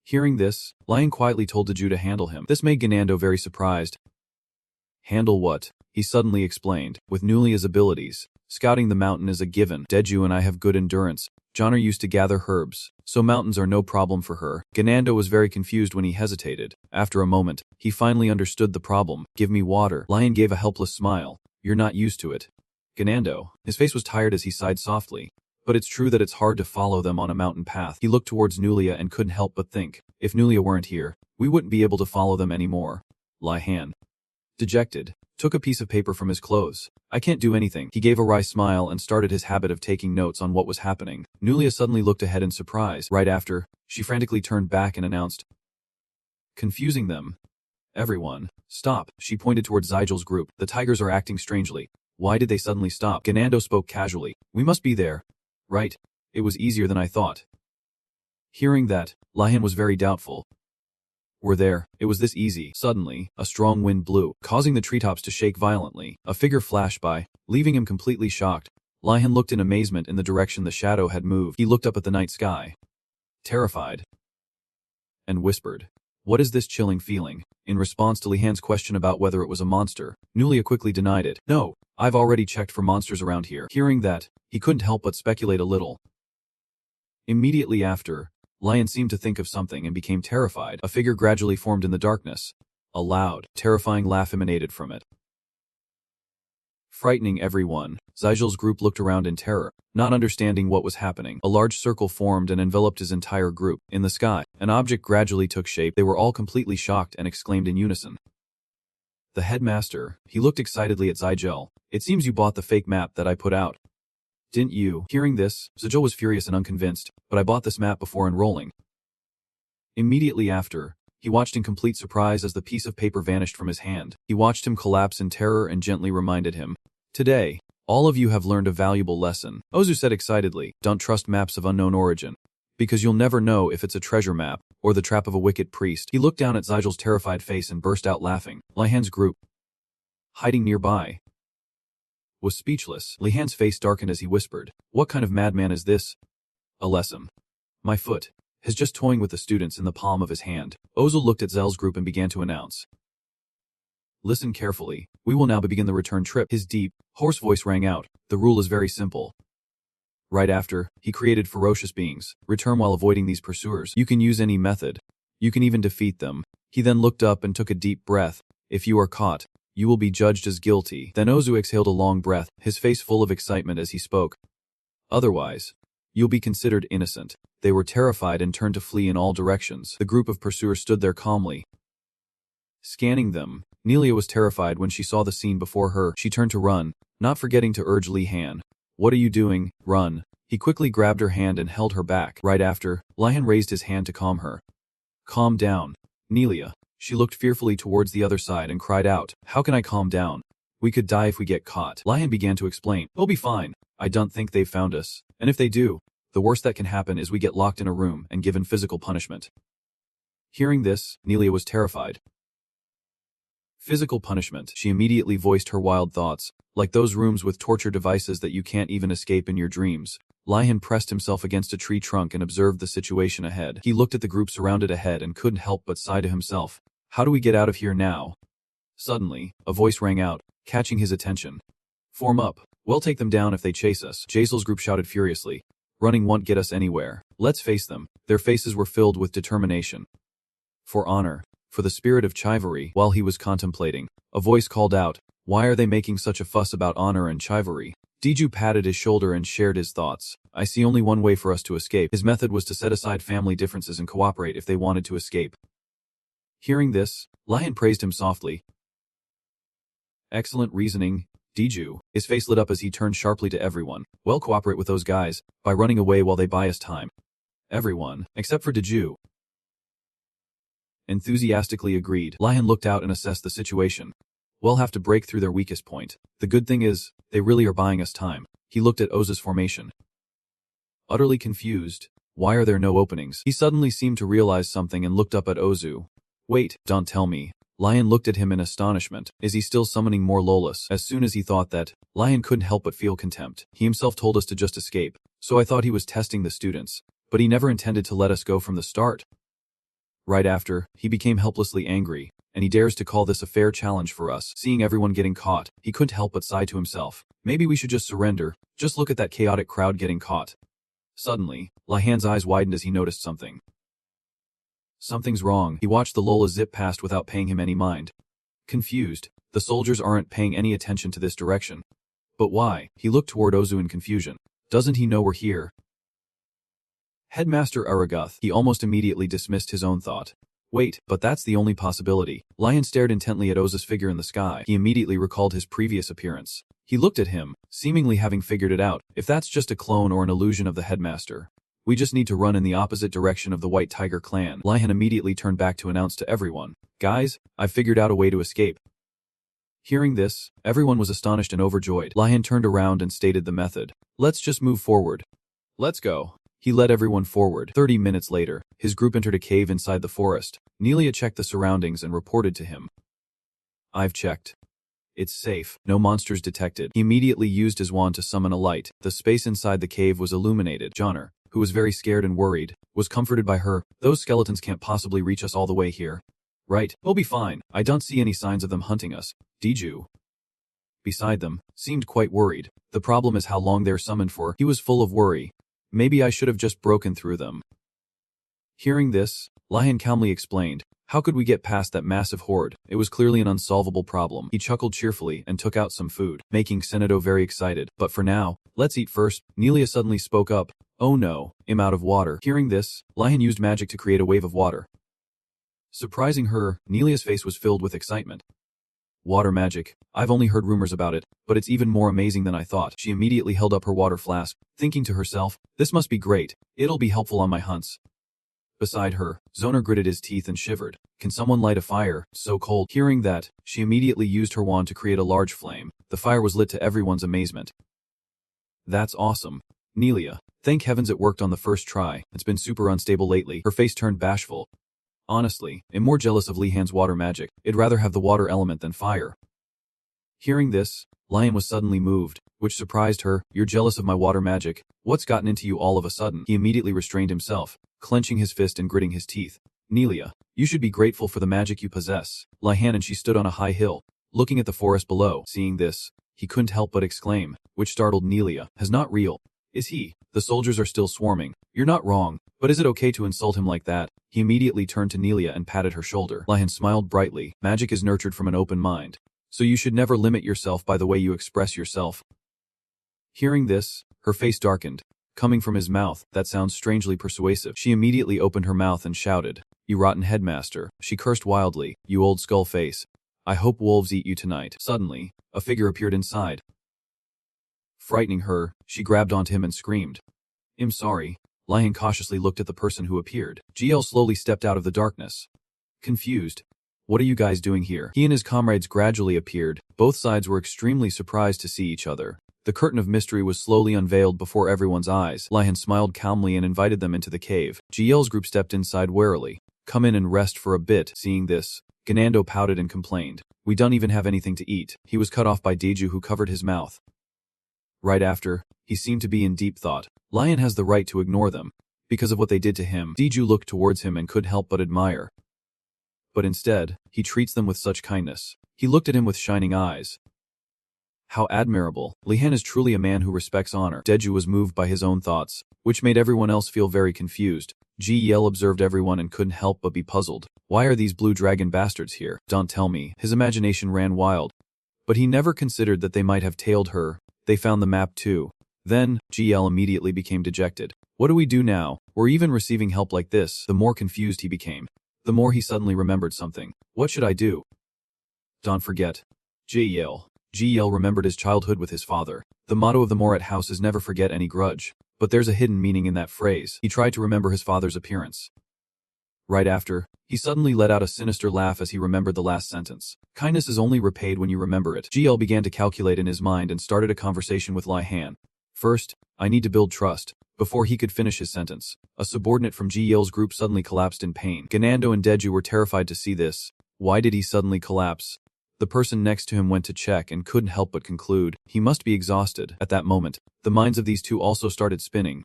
Hearing this, Lion quietly told Deju to handle him. This made Ganando very surprised. Handle what? He suddenly explained. With Nulia's abilities, scouting the mountain is a given. Deju and I have good endurance. Johnner used to gather herbs, so mountains are no problem for her. Ganando was very confused when he hesitated. After a moment, he finally understood the problem. Give me water. Lion gave a helpless smile. You're not used to it. Ganando. His face was tired as he sighed softly. But it's true that it's hard to follow them on a mountain path. He looked towards Nulia and couldn't help but think, if Nulia weren't here, we wouldn't be able to follow them anymore. Lihan, dejected, took a piece of paper from his clothes. I can't do anything. He gave a wry smile and started his habit of taking notes on what was happening. Nulia suddenly looked ahead in surprise. Right after, she frantically turned back and announced, confusing them. Everyone, stop. She pointed towards Zygel's group. The tigers are acting strangely. Why did they suddenly stop? Ganando spoke casually. We must be there. Right. It was easier than I thought. Hearing that, Lihan was very doubtful. We're there. It was this easy. Suddenly, a strong wind blew, causing the treetops to shake violently. A figure flashed by, leaving him completely shocked. Lihan looked in amazement in the direction the shadow had moved. He looked up at the night sky, terrified, and whispered, "What is this chilling feeling?" In response to Lihan's question about whether it was a monster, Nulia quickly denied it. No, I've already checked for monsters around here. Hearing that, he couldn't help but speculate a little. Immediately after, Lion seemed to think of something and became terrified. A figure gradually formed in the darkness. A loud, terrifying laugh emanated from it. Frightening everyone, Zygel's group looked around in terror, not understanding what was happening. A large circle formed and enveloped his entire group. In the sky, an object gradually took shape. They were all completely shocked and exclaimed in unison. The headmaster, he looked excitedly at Zygel. It seems you bought the fake map that I put out. Didn't you? Hearing this, Zygel was furious and unconvinced, but I bought this map before enrolling. Immediately after, he watched in complete surprise as the piece of paper vanished from his hand. He watched him collapse in terror and gently reminded him, "Today, all of you have learned a valuable lesson." Ozu said excitedly, "Don't trust maps of unknown origin, because you'll never know if it's a treasure map or the trap of a wicked priest." He looked down at Zygel's terrified face and burst out laughing. Lihan's group, hiding nearby, was speechless. Lihan's face darkened as he whispered, "What kind of madman is this?" A lesson. My foot is just toying with the students in the palm of his hand. Ozu looked at Zell's group and began to announce, "Listen carefully. We will now begin the return trip." His deep, hoarse voice rang out. The rule is very simple. Right after, he created ferocious beings. Return while avoiding these pursuers. You can use any method. You can even defeat them. He then looked up and took a deep breath. If you are caught, you will be judged as guilty. Then Ozu exhaled a long breath, his face full of excitement as he spoke. Otherwise, you'll be considered innocent. They were terrified and turned to flee in all directions. The group of pursuers stood there calmly, scanning them. Nelia was terrified when she saw the scene before her. She turned to run, not forgetting to urge Lihan. "What are you doing? Run." He quickly grabbed her hand and held her back. Right after, Lihan raised his hand to calm her. "Calm down, Nelia." She looked fearfully towards the other side and cried out, "How can I calm down? We could die if we get caught." Lihan began to explain, "We'll be fine. I don't think they've found us. And if they do, the worst that can happen is we get locked in a room and given physical punishment." Hearing this, Nelia was terrified. Physical punishment. She immediately voiced her wild thoughts, like those rooms with torture devices that you can't even escape in your dreams. Lihan pressed himself against a tree trunk and observed the situation ahead. He looked at the group surrounded ahead and couldn't help but sigh to himself. How do we get out of here now? Suddenly, a voice rang out, catching his attention. Form up. We'll take them down if they chase us. Jasel's group shouted furiously. Running won't get us anywhere. Let's face them. Their faces were filled with determination. For honor. For the spirit of chivalry. While he was contemplating, a voice called out, "Why are they making such a fuss about honor and chivalry?" Diju patted his shoulder and shared his thoughts. "I see only one way for us to escape." His method was to set aside family differences and cooperate if they wanted to escape. Hearing this, Lion praised him softly. "Excellent reasoning, Diju." His face lit up as he turned sharply to everyone. "Well, cooperate with those guys, by running away while they buy us time." Everyone, except for Diju, enthusiastically agreed. Lion looked out and assessed the situation. "We'll have to break through their weakest point. The good thing is, they really are buying us time." He looked at Oza's formation. Utterly confused. Why are there no openings? He suddenly seemed to realize something and looked up at Ozu. "Wait, don't tell me." Lion looked at him in astonishment. Is he still summoning more Lolas? As soon as he thought that, Lion couldn't help but feel contempt. He himself told us to just escape, so I thought he was testing the students. But he never intended to let us go from the start. Right after, he became helplessly angry, and he dares to call this a fair challenge for us. Seeing everyone getting caught, he couldn't help but sigh to himself. Maybe we should just surrender. Just look at that chaotic crowd getting caught. Suddenly, Lihan's eyes widened as he noticed something. Something's wrong. He watched the Lola zip past without paying him any mind. Confused, the soldiers aren't paying any attention to this direction. But why? He looked toward Ozu in confusion. Doesn't he know we're here? Headmaster Aragath. He almost immediately dismissed his own thought. Wait, but that's the only possibility. Lion stared intently at Oza's figure in the sky. He immediately recalled his previous appearance. He looked at him, seemingly having figured it out. If that's just a clone or an illusion of the headmaster, we just need to run in the opposite direction of the White Tiger clan. Lion immediately turned back to announce to everyone, "Guys, I've figured out a way to escape." Hearing this, everyone was astonished and overjoyed. Lion turned around and stated the method. "Let's just move forward. Let's go." He led everyone forward. 30 minutes later, his group entered a cave inside the forest. Nelia checked the surroundings and reported to him. "I've checked. It's safe. No monsters detected." He immediately used his wand to summon a light. The space inside the cave was illuminated. Johnner, who was very scared and worried, was comforted by her. "Those skeletons can't possibly reach us all the way here. Right, we'll be fine. I don't see any signs of them hunting us." Diju, beside them, seemed quite worried. The problem is how long they're summoned for. He was full of worry. Maybe I should have just broken through them. Hearing this, Lion calmly explained, "How could we get past that massive horde? It was clearly an unsolvable problem." He chuckled cheerfully and took out some food, making Senato very excited. "But for now, let's eat first." Nelia suddenly spoke up. "Oh no, I'm out of water." Hearing this, Lion used magic to create a wave of water. Surprising her, Nelia's face was filled with excitement. "Water magic. I've only heard rumors about it, but it's even more amazing than I thought." She immediately held up her water flask, thinking to herself, "This must be great. It'll be helpful on my hunts." Beside her, Zoner gritted his teeth and shivered. "Can someone light a fire? It's so cold." Hearing that, she immediately used her wand to create a large flame. The fire was lit to everyone's amazement. "That's awesome. Nelia, thank heavens it worked on the first try. It's been super unstable lately." Her face turned bashful. "Honestly, I'm more jealous of Lihan's water magic. I'd rather have the water element than fire." Hearing this, Lion was suddenly moved, which surprised her. "You're jealous of my water magic? What's gotten into you all of a sudden?" He immediately restrained himself, clenching his fist and gritting his teeth. "Nelia, you should be grateful for the magic you possess." Lihan and she stood on a high hill, looking at the forest below. Seeing this, he couldn't help but exclaim, which startled Nelia. "Is not real. Is he? The soldiers are still swarming." "You're not wrong, but is it okay to insult him like that?" He immediately turned to Nelia and patted her shoulder. Lion smiled brightly. "Magic is nurtured from an open mind, so you should never limit yourself by the way you express yourself." Hearing this, her face darkened. Coming from his mouth, that sounds strangely persuasive. She immediately opened her mouth and shouted, "You rotten headmaster." She cursed wildly, "You old skull face. I hope wolves eat you tonight." Suddenly, a figure appeared inside. Frightening her, she grabbed onto him and screamed. "I'm sorry." Lion cautiously looked at the person who appeared. GL slowly stepped out of the darkness. Confused. "What are you guys doing here?" He and his comrades gradually appeared. Both sides were extremely surprised to see each other. The curtain of mystery was slowly unveiled before everyone's eyes. Lion smiled calmly and invited them into the cave. GL's group stepped inside warily. "Come in and rest for a bit." Seeing this, Ganando pouted and complained, "We don't even have anything to eat." He was cut off by Deju, who covered his mouth. Right after, he seemed to be in deep thought. Lion has the right to ignore them, because of what they did to him. Deju looked towards him and could help but admire. But instead, he treats them with such kindness. He looked at him with shining eyes. How admirable. Lihan is truly a man who respects honor. Deju was moved by his own thoughts, which made everyone else feel very confused. Ji Yel observed everyone and couldn't help but be puzzled. Why are these blue dragon bastards here? Don't tell me. His imagination ran wild. But he never considered that they might have tailed her. They found the map too. Then, Ji Yel immediately became dejected. What do we do now? We're even receiving help like this. The more confused he became, the more he suddenly remembered something. What should I do? Don't forget. Ji Yel. Ji Yel remembered his childhood with his father. The motto of the Morat house is never forget any grudge. But there's a hidden meaning in that phrase. He tried to remember his father's appearance. Right after, he suddenly let out a sinister laugh as he remembered the last sentence. Kindness is only repaid when you remember it. Ji Yel began to calculate in his mind and started a conversation with Lai Han. First, I need to build trust. Before he could finish his sentence, a subordinate from Ji Yel's group suddenly collapsed in pain. Ganando and Deju were terrified to see this. Why did he suddenly collapse? The person next to him went to check and couldn't help but conclude he must be exhausted. At that moment, the minds of these two also started spinning.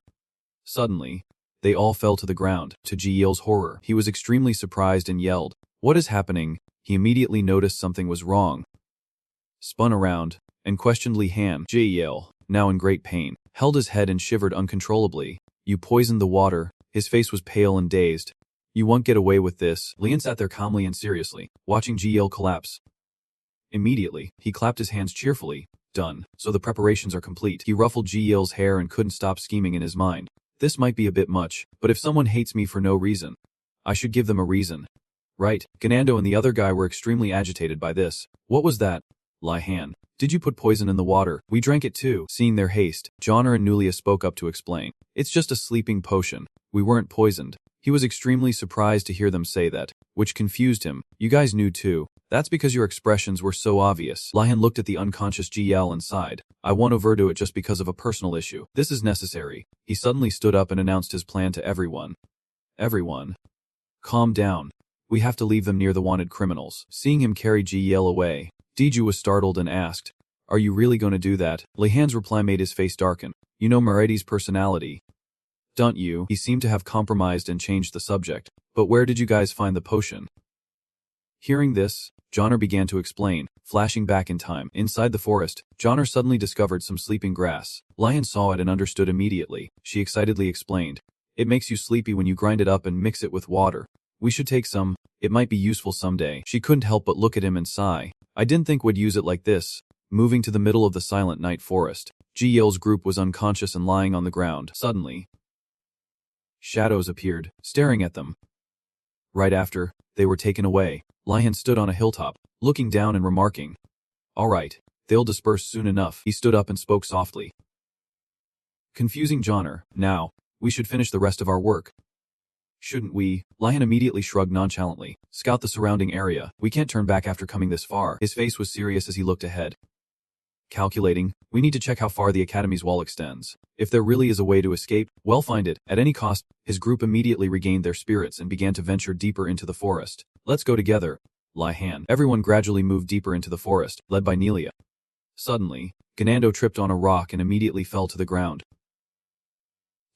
Suddenly, they all fell to the ground. To Ji Yel's horror, he was extremely surprised and yelled, "What is happening?" He immediately noticed something was wrong. Spun around and questioned Li Han. Ji Yel, now in great pain, held his head and shivered uncontrollably. "You poisoned the water." His face was pale and dazed. "You won't get away with this." Lian sat there calmly and seriously, watching Ji Yel collapse. Immediately, he clapped his hands cheerfully. Done. So the preparations are complete. He ruffled Ji Yel's hair and couldn't stop scheming in his mind. This might be a bit much, but if someone hates me for no reason, I should give them a reason. Right. Ganando and the other guy were extremely agitated by this. What was that? Lai Han. Did you put poison in the water? We drank it too. Seeing their haste, Johnner and Nulia spoke up to explain. It's just a sleeping potion. We weren't poisoned. He was extremely surprised to hear them say that, which confused him. You guys knew too. That's because your expressions were so obvious. Lion looked at the unconscious Ji Yel and sighed. I won't overdo it just because of a personal issue. This is necessary. He suddenly stood up and announced his plan to everyone. Everyone. Calm down. We have to leave them near the wanted criminals. Seeing him carry Ji Yel away, Deju was startled and asked, Are you really going to do that? Lihan's reply made his face darken. You know Meredi's personality. Don't you? He seemed to have compromised and changed the subject. But where did you guys find the potion? Hearing this, Johnner began to explain, flashing back in time. Inside the forest, Johnner suddenly discovered some sleeping grass. Lion saw it and understood immediately. She excitedly explained. It makes you sleepy when you grind it up and mix it with water. We should take some. It might be useful someday. She couldn't help but look at him and sigh. I didn't think we'd use it like this. Moving to the middle of the silent night forest, Ji Yel's group was unconscious and lying on the ground. Suddenly, shadows appeared, staring at them. Right after, they were taken away. Lion stood on a hilltop, looking down and remarking, All right, they'll disperse soon enough. He stood up and spoke softly. Confusing Johnner, now, we should finish the rest of our work. Shouldn't we? Lion immediately shrugged nonchalantly. Scout the surrounding area. We can't turn back after coming this far. His face was serious as he looked ahead. Calculating, we need to check how far the academy's wall extends. If there really is a way to escape, we'll find it. At any cost, his group immediately regained their spirits and began to venture deeper into the forest. Let's go together. Lai Han. Everyone gradually moved deeper into the forest, led by Nelia. Suddenly, Ganando tripped on a rock and immediately fell to the ground.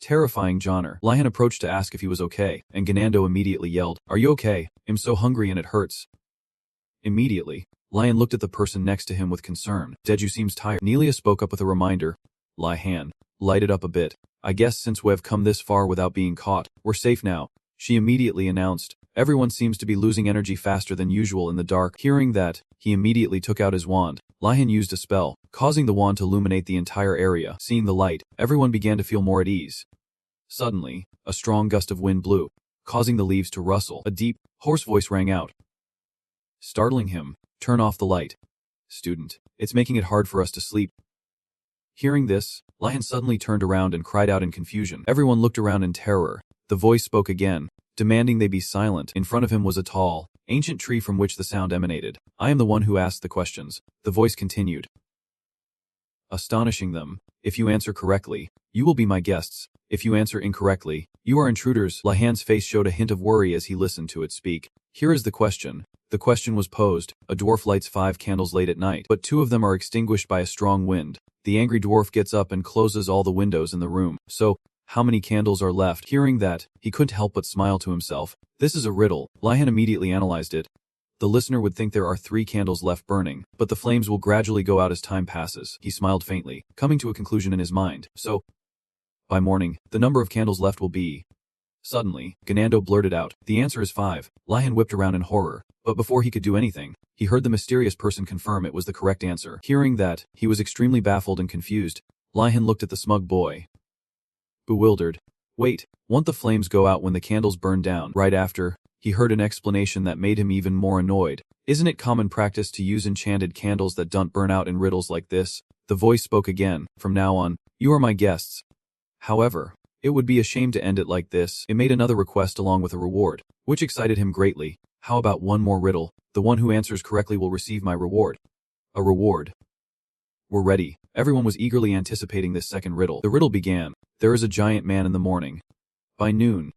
Terrifying Johnner. Lion approached to ask if he was okay, and Ganando immediately yelled, Are you okay? I'm so hungry and it hurts. Immediately, Lion looked at the person next to him with concern. Deju seems tired. Nelia spoke up with a reminder. Lai Han, light it up a bit. I guess since we've come this far without being caught, we're safe now. She immediately announced. Everyone seems to be losing energy faster than usual in the dark. Hearing that, he immediately took out his wand. Lion used a spell, causing the wand to illuminate the entire area. Seeing the light, everyone began to feel more at ease. Suddenly, a strong gust of wind blew, causing the leaves to rustle. A deep, hoarse voice rang out. Startling him, turn off the light. Student, it's making it hard for us to sleep. Hearing this, Lion suddenly turned around and cried out in confusion. Everyone looked around in terror. The voice spoke again, demanding they be silent. In front of him was a tall, ancient tree from which the sound emanated. I am the one who asked the questions. The voice continued. Astonishing them. If you answer correctly, you will be my guests. If you answer incorrectly, you are intruders. Lihan's face showed a hint of worry as he listened to it speak. Here is the question. The question was posed. A dwarf lights 5 candles late at night, but 2 of them are extinguished by a strong wind. The angry dwarf gets up and closes all the windows in the room. So, how many candles are left? Hearing that, he couldn't help but smile to himself. This is a riddle. Lihan immediately analyzed it. The listener would think there are 3 candles left burning, but the flames will gradually go out as time passes. He smiled faintly, coming to a conclusion in his mind. So, by morning, the number of candles left will be... Suddenly, Ganando blurted out, "The answer is 5. Lion whipped around in horror, but before he could do anything, he heard the mysterious person confirm it was the correct answer. Hearing that, he was extremely baffled and confused. Lion looked at the smug boy, bewildered. Wait, won't the flames go out when the candles burn down? Right after, he heard an explanation that made him even more annoyed. Isn't it common practice to use enchanted candles that don't burn out in riddles like this? The voice spoke again. From now on, you are my guests. However, it would be a shame to end it like this. It made another request along with a reward, which excited him greatly. How about one more riddle? The one who answers correctly will receive my reward. A reward. We're ready. Everyone was eagerly anticipating this second riddle. The riddle began. There is a giant man in the morning. By noon,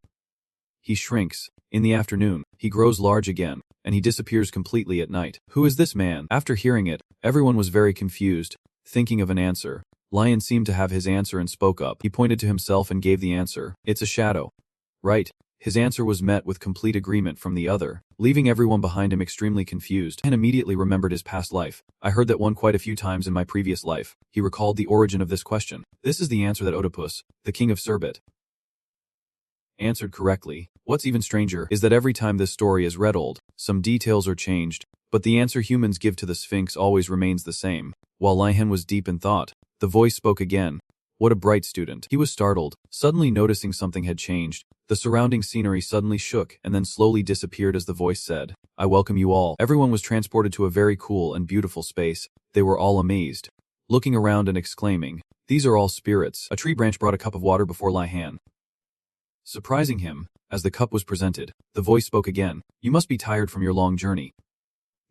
he shrinks. In the afternoon, he grows large again, and he disappears completely at night. Who is this man? After hearing it, everyone was very confused, thinking of an answer. Lion seemed to have his answer and spoke up. He pointed to himself and gave the answer. It's a shadow. Right. His answer was met with complete agreement from the other, leaving everyone behind him extremely confused, and immediately remembered his past life. I heard that one quite a few times in my previous life. He recalled the origin of this question. This is the answer that Oedipus, the king of Serbet, answered correctly. What's even stranger is that every time this story is retold, some details are changed, but the answer humans give to the Sphinx always remains the same. While Lihan was deep in thought, the voice spoke again. What a bright student. He was startled, suddenly noticing something had changed. The surrounding scenery suddenly shook and then slowly disappeared as the voice said, I welcome you all. Everyone was transported to a very cool and beautiful space. They were all amazed, looking around and exclaiming, these are all spirits. A tree branch brought a cup of water before Lihan, surprising him. As the cup was presented, the voice spoke again, you must be tired from your long journey.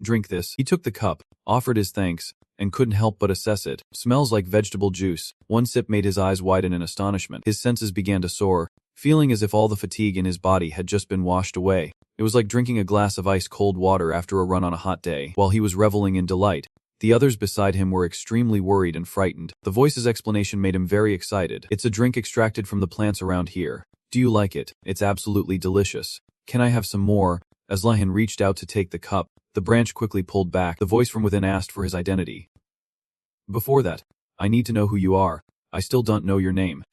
Drink this. He took the cup, offered his thanks, and couldn't help but assess it. Smells like vegetable juice. One sip made his eyes widen in astonishment. His senses began to soar, feeling as if all the fatigue in his body had just been washed away. It was like drinking a glass of ice-cold water after a run on a hot day. While he was reveling in delight, the others beside him were extremely worried and frightened. The voice's explanation made him very excited. It's a drink extracted from the plants around here. Do you like it? It's absolutely delicious. Can I have some more? As Lihan reached out to take the cup, the branch quickly pulled back. The voice from within asked for his identity. Before that, I need to know who you are. I still don't know your name.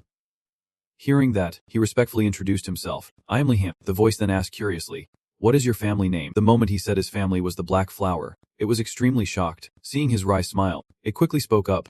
Hearing that, he respectfully introduced himself. I am Lihan. The voice then asked curiously, what is your family name? The moment he said his family was the Black Flower, it was extremely shocked. Seeing his wry smile, it quickly spoke up.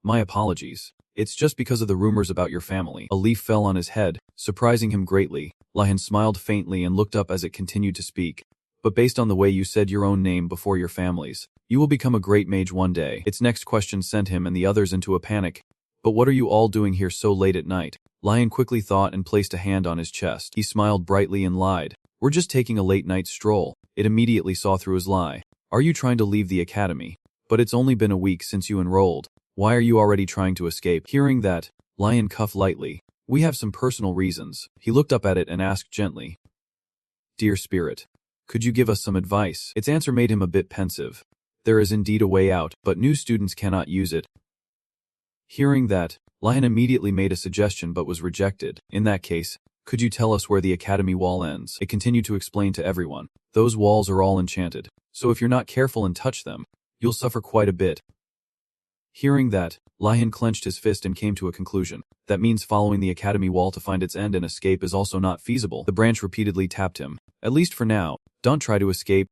My apologies. It's just because of the rumors about your family. A leaf fell on his head, surprising him greatly. Lihan smiled faintly and looked up as it continued to speak. But based on the way you said your own name before your family's, you will become a great mage one day. Its next question sent him and the others into a panic. But what are you all doing here so late at night? Lihan quickly thought and placed a hand on his chest. He smiled brightly and lied. We're just taking a late night stroll. It immediately saw through his lie. Are you trying to leave the academy? But it's only been a week since you enrolled. Why are you already trying to escape? Hearing that, Lihan coughed lightly. We have some personal reasons. He looked up at it and asked gently. Dear spirit, could you give us some advice? Its answer made him a bit pensive. There is indeed a way out, but new students cannot use it. Hearing that, Lihan immediately made a suggestion but was rejected. In that case, could you tell us where the academy wall ends? It continued to explain to everyone. Those walls are all enchanted, so if you're not careful and touch them, you'll suffer quite a bit. Hearing that, Lihan clenched his fist and came to a conclusion. That means following the academy wall to find its end and escape is also not feasible. The branch repeatedly tapped him. At least for now, don't try to escape.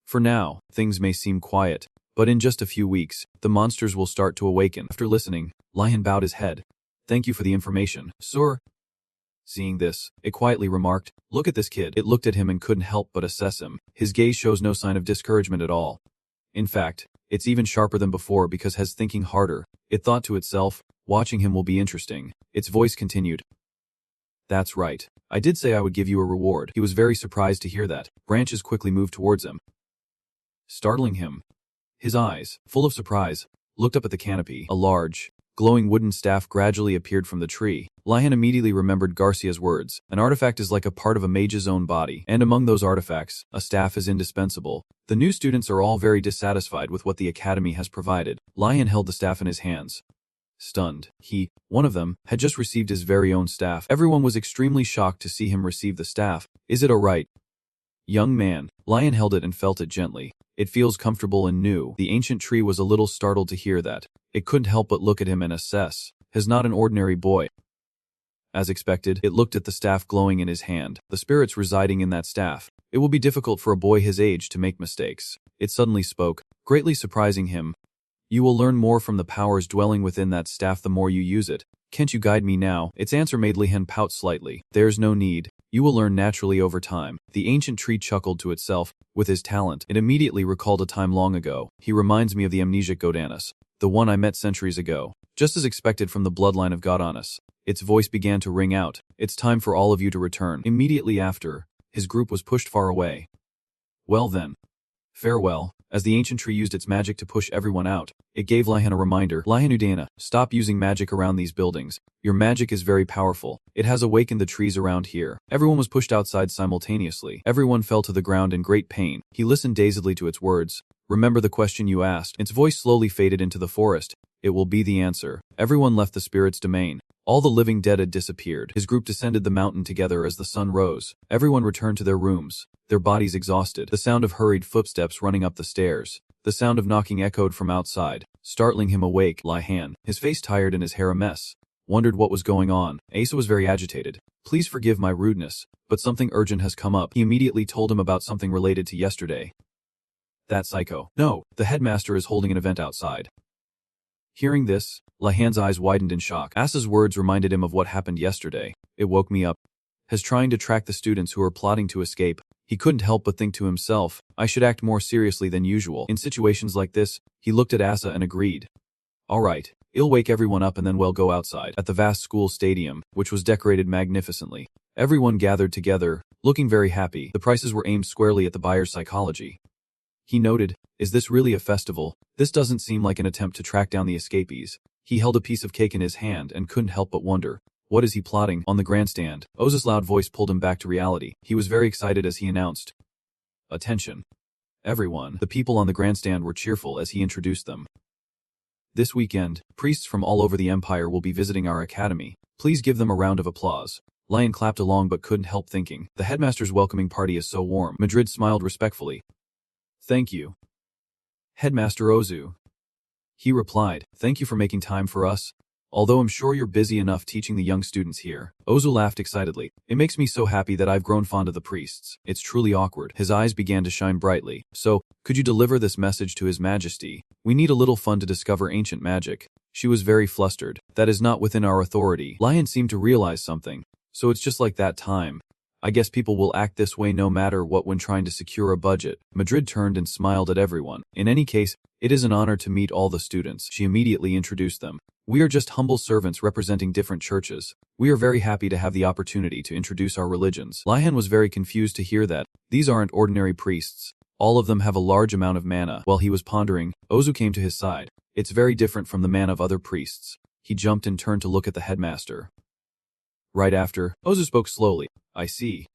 For now, things may seem quiet, but in just a few weeks, the monsters will start to awaken. After listening, Lihan bowed his head. Thank you for the information, sir. Seeing this, it quietly remarked, look at this kid. It looked at him and couldn't help but assess him. His gaze shows no sign of discouragement at all. In fact, it's even sharper than before because has thinking harder. It thought to itself, watching him will be interesting. Its voice continued. That's right. I did say I would give you a reward. He was very surprised to hear that. Branches quickly moved towards him, startling him. His eyes, full of surprise, looked up at the canopy. A large, glowing wooden staff gradually appeared from the tree. Lihan immediately remembered Garcia's words. An artifact is like a part of a mage's own body, and among those artifacts, a staff is indispensable. The new students are all very dissatisfied with what the academy has provided. Lihan held the staff in his hands. Stunned, one of them, had just received his very own staff. Everyone was extremely shocked to see him receive the staff. Is it alright? Young man. Lion held it and felt it gently. It feels comfortable and new. The ancient tree was a little startled to hear that. It couldn't help but look at him and assess. He's not an ordinary boy. As expected, it looked at the staff glowing in his hand, the spirits residing in that staff. It will be difficult for a boy his age to make mistakes. It suddenly spoke, greatly surprising him. You will learn more from the powers dwelling within that staff the more you use it. Can't you guide me now? Its answer made Lihan pout slightly. There's no need. You will learn naturally over time. The ancient tree chuckled to itself. With his talent, it immediately recalled a time long ago. He reminds me of the amnesiac Godanus, the one I met centuries ago. Just as expected from the bloodline of Godanus. Its voice began to ring out. It's time for all of you to return. Immediately after, his group was pushed far away. Well then. Farewell. As the ancient tree used its magic to push everyone out, it gave Lihan a reminder. Lihanudana, stop using magic around these buildings. Your magic is very powerful. It has awakened the trees around here. Everyone was pushed outside simultaneously. Everyone fell to the ground in great pain. He listened dazedly to its words. Remember the question you asked. Its voice slowly faded into the forest. It will be the answer. Everyone left the spirit's domain. All the living dead had disappeared. His group descended the mountain together as the sun rose. Everyone returned to their rooms, their bodies exhausted. The sound of hurried footsteps running up the stairs. The sound of knocking echoed from outside, startling him awake. Lihan, his face tired and his hair a mess, wondered what was going on. Asa was very agitated. Please forgive my rudeness, but something urgent has come up. He immediately told him about something related to yesterday. That psycho. No, the headmaster is holding an event outside. Hearing this, Lihan's eyes widened in shock. Asa's words reminded him of what happened yesterday. It woke me up. Has trying to track the students who are plotting to escape. He couldn't help but think to himself, I should act more seriously than usual. In situations like this, he looked at Asa and agreed. Alright, I'll wake everyone up and then we'll go outside. At the vast school stadium, which was decorated magnificently, everyone gathered together, looking very happy. The prices were aimed squarely at the buyer's psychology. He noted, is this really a festival? This doesn't seem like an attempt to track down the escapees. He held a piece of cake in his hand and couldn't help but wonder. What is he plotting? On the grandstand, Oza's loud voice pulled him back to reality. He was very excited as he announced. Attention. Everyone. The people on the grandstand were cheerful as he introduced them. This weekend, priests from all over the empire will be visiting our academy. Please give them a round of applause. Lion clapped along but couldn't help thinking. The headmaster's welcoming party is so warm. Madrid smiled respectfully. Thank you. Headmaster Ozu. He replied, thank you for making time for us. Although I'm sure you're busy enough teaching the young students here. Ozu laughed excitedly. It makes me so happy that I've grown fond of the priests. It's truly awkward. His eyes began to shine brightly. So, could you deliver this message to His Majesty? We need a little fun to discover ancient magic. She was very flustered. That is not within our authority. Lion seemed to realize something. So it's just like that time. I guess people will act this way no matter what when trying to secure a budget. Madrid turned and smiled at everyone. In any case, it is an honor to meet all the students. She immediately introduced them. We are just humble servants representing different churches. We are very happy to have the opportunity to introduce our religions. Lihan was very confused to hear that. These aren't ordinary priests. All of them have a large amount of mana. While he was pondering, Ozu came to his side. It's very different from the mana of other priests. He jumped and turned to look at the headmaster. Right after, Ozu spoke slowly. I see.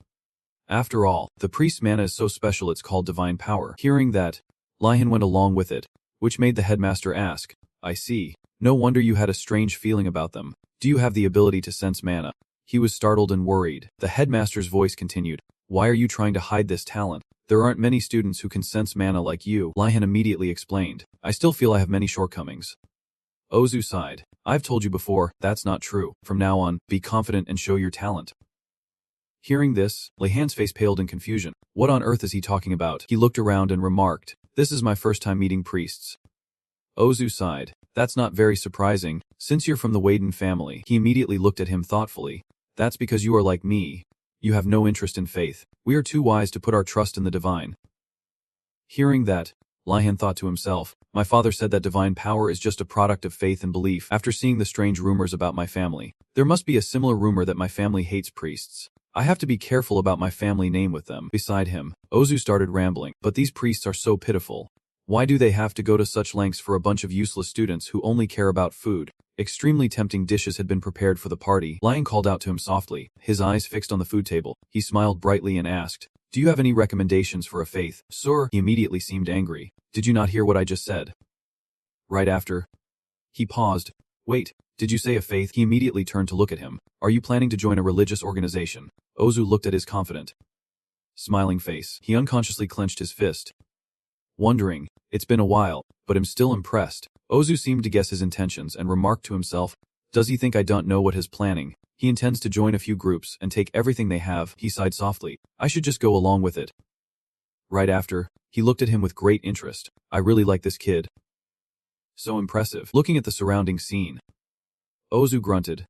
After all, the priest's mana is so special it's called divine power. Hearing that, Lihan went along with it, which made the headmaster ask, I see. No wonder you had a strange feeling about them. Do you have the ability to sense mana? He was startled and worried. The headmaster's voice continued, why are you trying to hide this talent? There aren't many students who can sense mana like you. Lihan immediately explained, I still feel I have many shortcomings. Ozu sighed. I've told you before, that's not true. From now on, be confident and show your talent. Hearing this, Lihan's face paled in confusion. What on earth is he talking about? He looked around and remarked, this is my first time meeting priests. Ozu sighed. That's not very surprising, since you're from the Waden family. He immediately looked at him thoughtfully. That's because you are like me. You have no interest in faith. We are too wise to put our trust in the divine. Hearing that, Lihan thought to himself, my father said that divine power is just a product of faith and belief. After seeing the strange rumors about my family, there must be a similar rumor that my family hates priests. I have to be careful about my family name with them. Beside him, Ozu started rambling, but these priests are so pitiful. Why do they have to go to such lengths for a bunch of useless students who only care about food? Extremely tempting dishes had been prepared for the party. Lion called out to him softly, his eyes fixed on the food table. He smiled brightly and asked, do you have any recommendations for a faith? Sir, he immediately seemed angry. Did you not hear what I just said? Right after. He paused. Wait, did you say a faith? He immediately turned to look at him. Are you planning to join a religious organization? Ozu looked at his confident Smiling face. He unconsciously clenched his fist. Wondering, it's been a while, but I'm still impressed. Ozu seemed to guess his intentions and remarked to himself, does he think I don't know what he's planning? He intends to join a few groups and take everything they have. He sighed softly. I should just go along with it. Right after, he looked at him with great interest. I really like this kid. So impressive. Looking at the surrounding scene, Ozu grunted.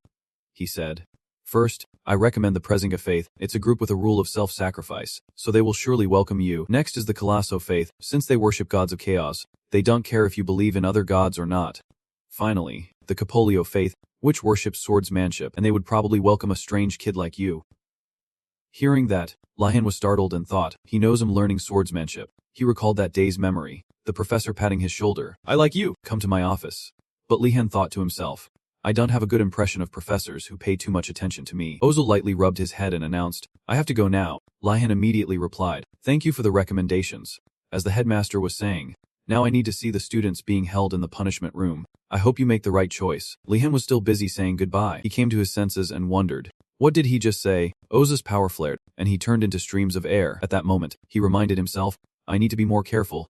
He said, first, I recommend the Prezinga faith. It's a group with a rule of self-sacrifice, so they will surely welcome you. Next is the Colosso faith. Since they worship gods of chaos, they don't care if you believe in other gods or not. Finally, the Capolio faith, which worships swordsmanship, and they would probably welcome a strange kid like you. Hearing that, Lihan was startled and thought, he knows I'm learning swordsmanship. He recalled that day's memory, the professor patting his shoulder. I like you, come to my office. But Lihan thought to himself, I don't have a good impression of professors who pay too much attention to me. Ozu lightly rubbed his head and announced, I have to go now. Lihan immediately replied, thank you for the recommendations. As the headmaster was saying, now I need to see the students being held in the punishment room. I hope you make the right choice. Lihan was still busy saying goodbye. He came to his senses and wondered, what did he just say? Ozu's power flared, and he turned into streams of air. At that moment, he reminded himself, I need to be more careful.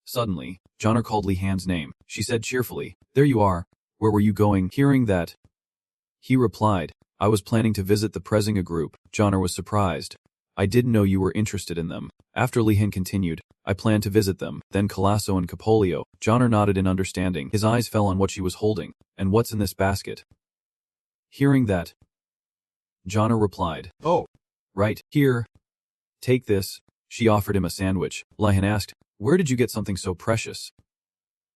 Suddenly, Johnner called Lihan's name. She said cheerfully, there you are. Where were you going? Hearing that, he replied, I was planning to visit the Prezinga group. Johnner was surprised. I didn't know you were interested in them. After Lihan continued, I planned to visit them, then Colosso and Capolio. Johnner nodded in understanding. His eyes fell on what she was holding. And what's in this basket? Hearing that, Johnner replied, oh, right, here. Take this. She offered him a sandwich. Lihan asked, where did you get something so precious?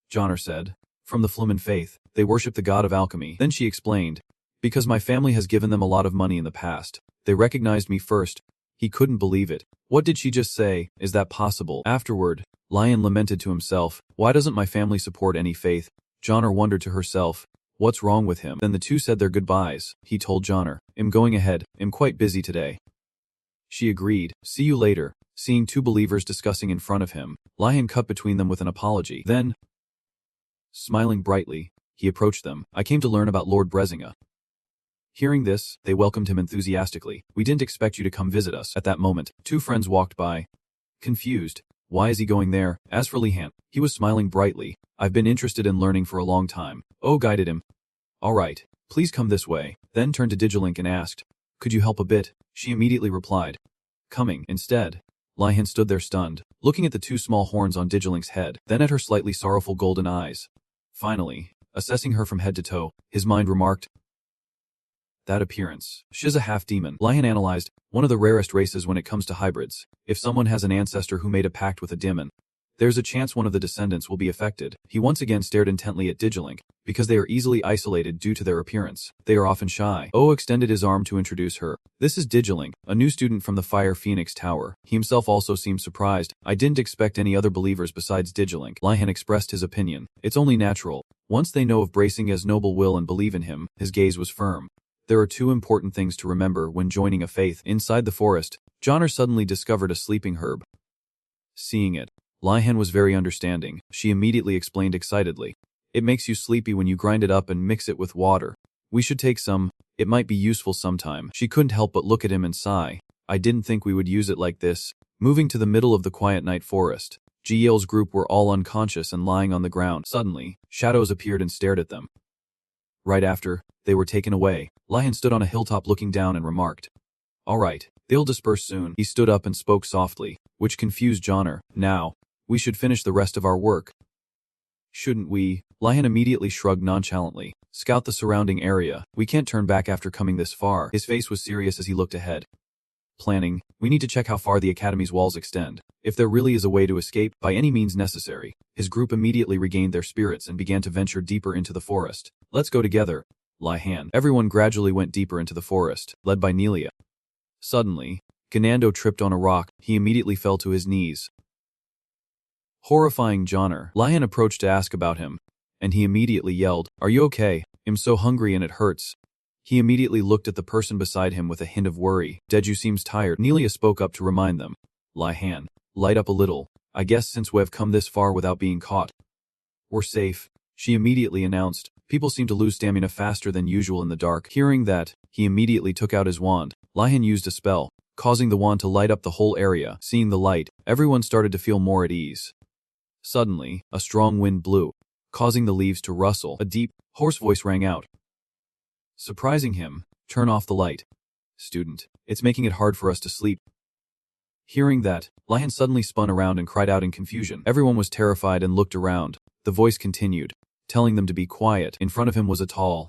Johnner said, from the Flumen faith. They worship the god of alchemy. Then she explained, because my family has given them a lot of money in the past. They recognized me first. He couldn't believe it. What did she just say? Is that possible? Afterward, Lihan lamented to himself, why doesn't my family support any faith? Johnner wondered to herself, what's wrong with him? Then the two said their goodbyes. He told Johnner, I'm going ahead. I'm quite busy today. She agreed. See you later. Seeing two believers discussing in front of him, Lihan cut between them with an apology. Then, smiling brightly, he approached them. I came to learn about Lord Prezinga. Hearing this, they welcomed him enthusiastically. We didn't expect you to come visit us. At that moment, two friends walked by. Confused. Why is he going there? As for Lihan, he was smiling brightly. I've been interested in learning for a long time. Oh guided him. All right, please come this way. Then turned to Digilink and asked, could you help a bit? She immediately replied, coming. Instead, Lihan stood there stunned, looking at the two small horns on Digilink's head, then at her slightly sorrowful golden eyes. Finally, assessing her from head to toe, his mind remarked, that appearance. She's a half-demon. Lihan analyzed, one of the rarest races when it comes to hybrids. If someone has an ancestor who made a pact with a demon, there's a chance one of the descendants will be affected. He once again stared intently at Digilink. Because they are easily isolated due to their appearance, they are often shy. O extended his arm to introduce her. This is Digilink, a new student from the Fire Phoenix Tower. He himself also seemed surprised. I didn't expect any other believers besides Digilink. Lihan expressed his opinion. It's only natural. Once they know of Prezinga's noble will and believe in him, his gaze was firm. There are two important things to remember when joining a faith. Inside the forest, Johnner suddenly discovered a sleeping herb. Seeing it, Lihan was very understanding. She immediately explained excitedly. It makes you sleepy when you grind it up and mix it with water. We should take some. It might be useful sometime. She couldn't help but look at him and sigh. I didn't think we would use it like this. Moving to the middle of the quiet night forest, Giel's group were all unconscious and lying on the ground. Suddenly, shadows appeared and stared at them. Right after, they were taken away. Lihan stood on a hilltop looking down and remarked, all right, they'll disperse soon. He stood up and spoke softly, which confused Johnner. Now, we should finish the rest of our work. Shouldn't we? Lihan immediately shrugged nonchalantly. Scout the surrounding area. We can't turn back after coming this far. His face was serious as he looked ahead. Planning. We need to check how far the academy's walls extend. If there really is a way to escape, by any means necessary. His group immediately regained their spirits and began to venture deeper into the forest. Let's go together. Lihan. Everyone gradually went deeper into the forest, led by Nelia. Suddenly, Ganando tripped on a rock. He immediately fell to his knees. Horrifying Johnner. Lihan approached to ask about him, and he immediately yelled, are you okay? I'm so hungry and it hurts. He immediately looked at the person beside him with a hint of worry. Deju seems tired. Nelia spoke up to remind them. Lihan, light up a little. I guess since we've come this far without being caught, we're safe. She immediately announced. People seem to lose stamina faster than usual in the dark. Hearing that, he immediately took out his wand. Lihan used a spell, causing the wand to light up the whole area. Seeing the light, everyone started to feel more at ease. Suddenly, a strong wind blew, causing the leaves to rustle. A deep, hoarse voice rang out, surprising him, "Turn off the light. Student, it's making it hard for us to sleep." Hearing that, Lion suddenly spun around and cried out in confusion. Everyone was terrified and looked around. The voice continued, telling them to be quiet. In front of him was a tall,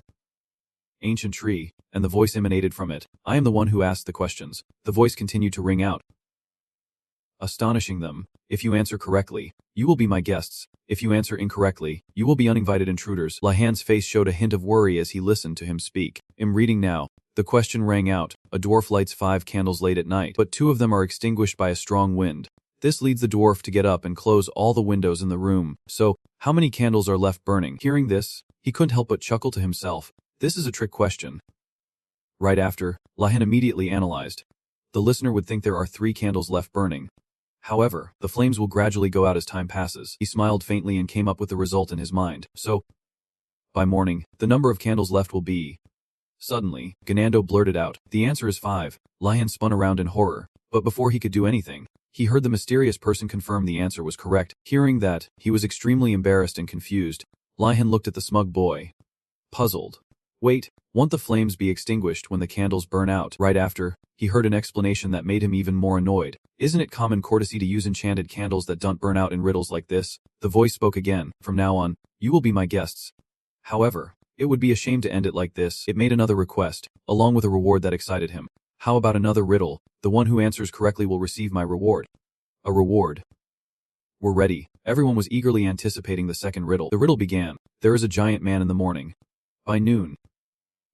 ancient tree, and the voice emanated from it. "I am the one who asked the questions." The voice continued to ring out, astonishing them. "If you answer correctly, you will be my guests. If you answer incorrectly, you will be uninvited intruders." Lian's face showed a hint of worry as he listened to him speak. "I'm reading now." The question rang out. "A dwarf lights 5 candles late at night, but 2 of them are extinguished by a strong wind. This leads the dwarf to get up and close all the windows in the room. So, how many candles are left burning?" Hearing this, he couldn't help but chuckle to himself. This is a trick question. Right after, Lian immediately analyzed. The listener would think there are 3 candles left burning. However, the flames will gradually go out as time passes. He smiled faintly and came up with the result in his mind. So, by morning, the number of candles left will be... Suddenly, Ganando blurted out, "The answer is 5. Lion spun around in horror, but before he could do anything, he heard the mysterious person confirm the answer was correct. Hearing that, he was extremely embarrassed and confused. Lion looked at the smug boy, puzzled. "Wait, won't the flames be extinguished when the candles burn out?" Right after, he heard an explanation that made him even more annoyed. "Isn't it common courtesy to use enchanted candles that don't burn out in riddles like this?" The voice spoke again, "From now on, you will be my guests. However, it would be a shame to end it like this." It made another request, along with a reward that excited him. "How about another riddle? The one who answers correctly will receive my reward." A reward. We're ready. Everyone was eagerly anticipating the second riddle. The riddle began, "There is a giant man in the morning. By noon,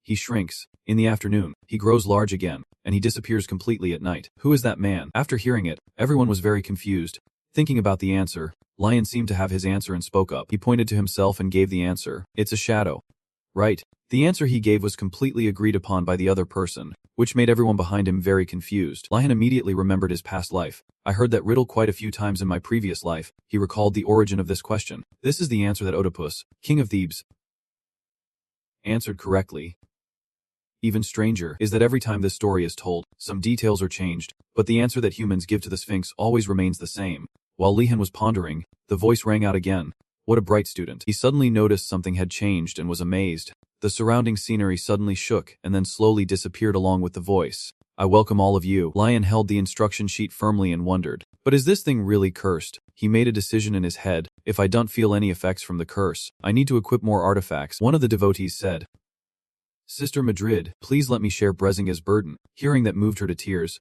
he shrinks. In the afternoon, he grows large again, and he disappears completely at night. Who is that man?" After hearing it, everyone was very confused. Thinking about the answer, Lion seemed to have his answer and spoke up. He pointed to himself and gave the answer. "It's a shadow." Right. The answer he gave was completely agreed upon by the other person, which made everyone behind him very confused. Lion immediately remembered his past life. "I heard that riddle quite a few times in my previous life." He recalled the origin of this question. This is the answer that Oedipus, king of Thebes, answered correctly. Even stranger is that every time this story is told, some details are changed, but the answer that humans give to the Sphinx always remains the same. While Lihan was pondering, the voice rang out again. What a bright student. He suddenly noticed something had changed and was amazed. The surrounding scenery suddenly shook and then slowly disappeared along with the voice. "I welcome all of you." Lion held the instruction sheet firmly and wondered, "But is this thing really cursed?" He made a decision in his head. "If I don't feel any effects from the curse, I need to equip more artifacts." One of the devotees said, "Sister Madrid, please let me share Brezinga's burden." Hearing that moved her to tears.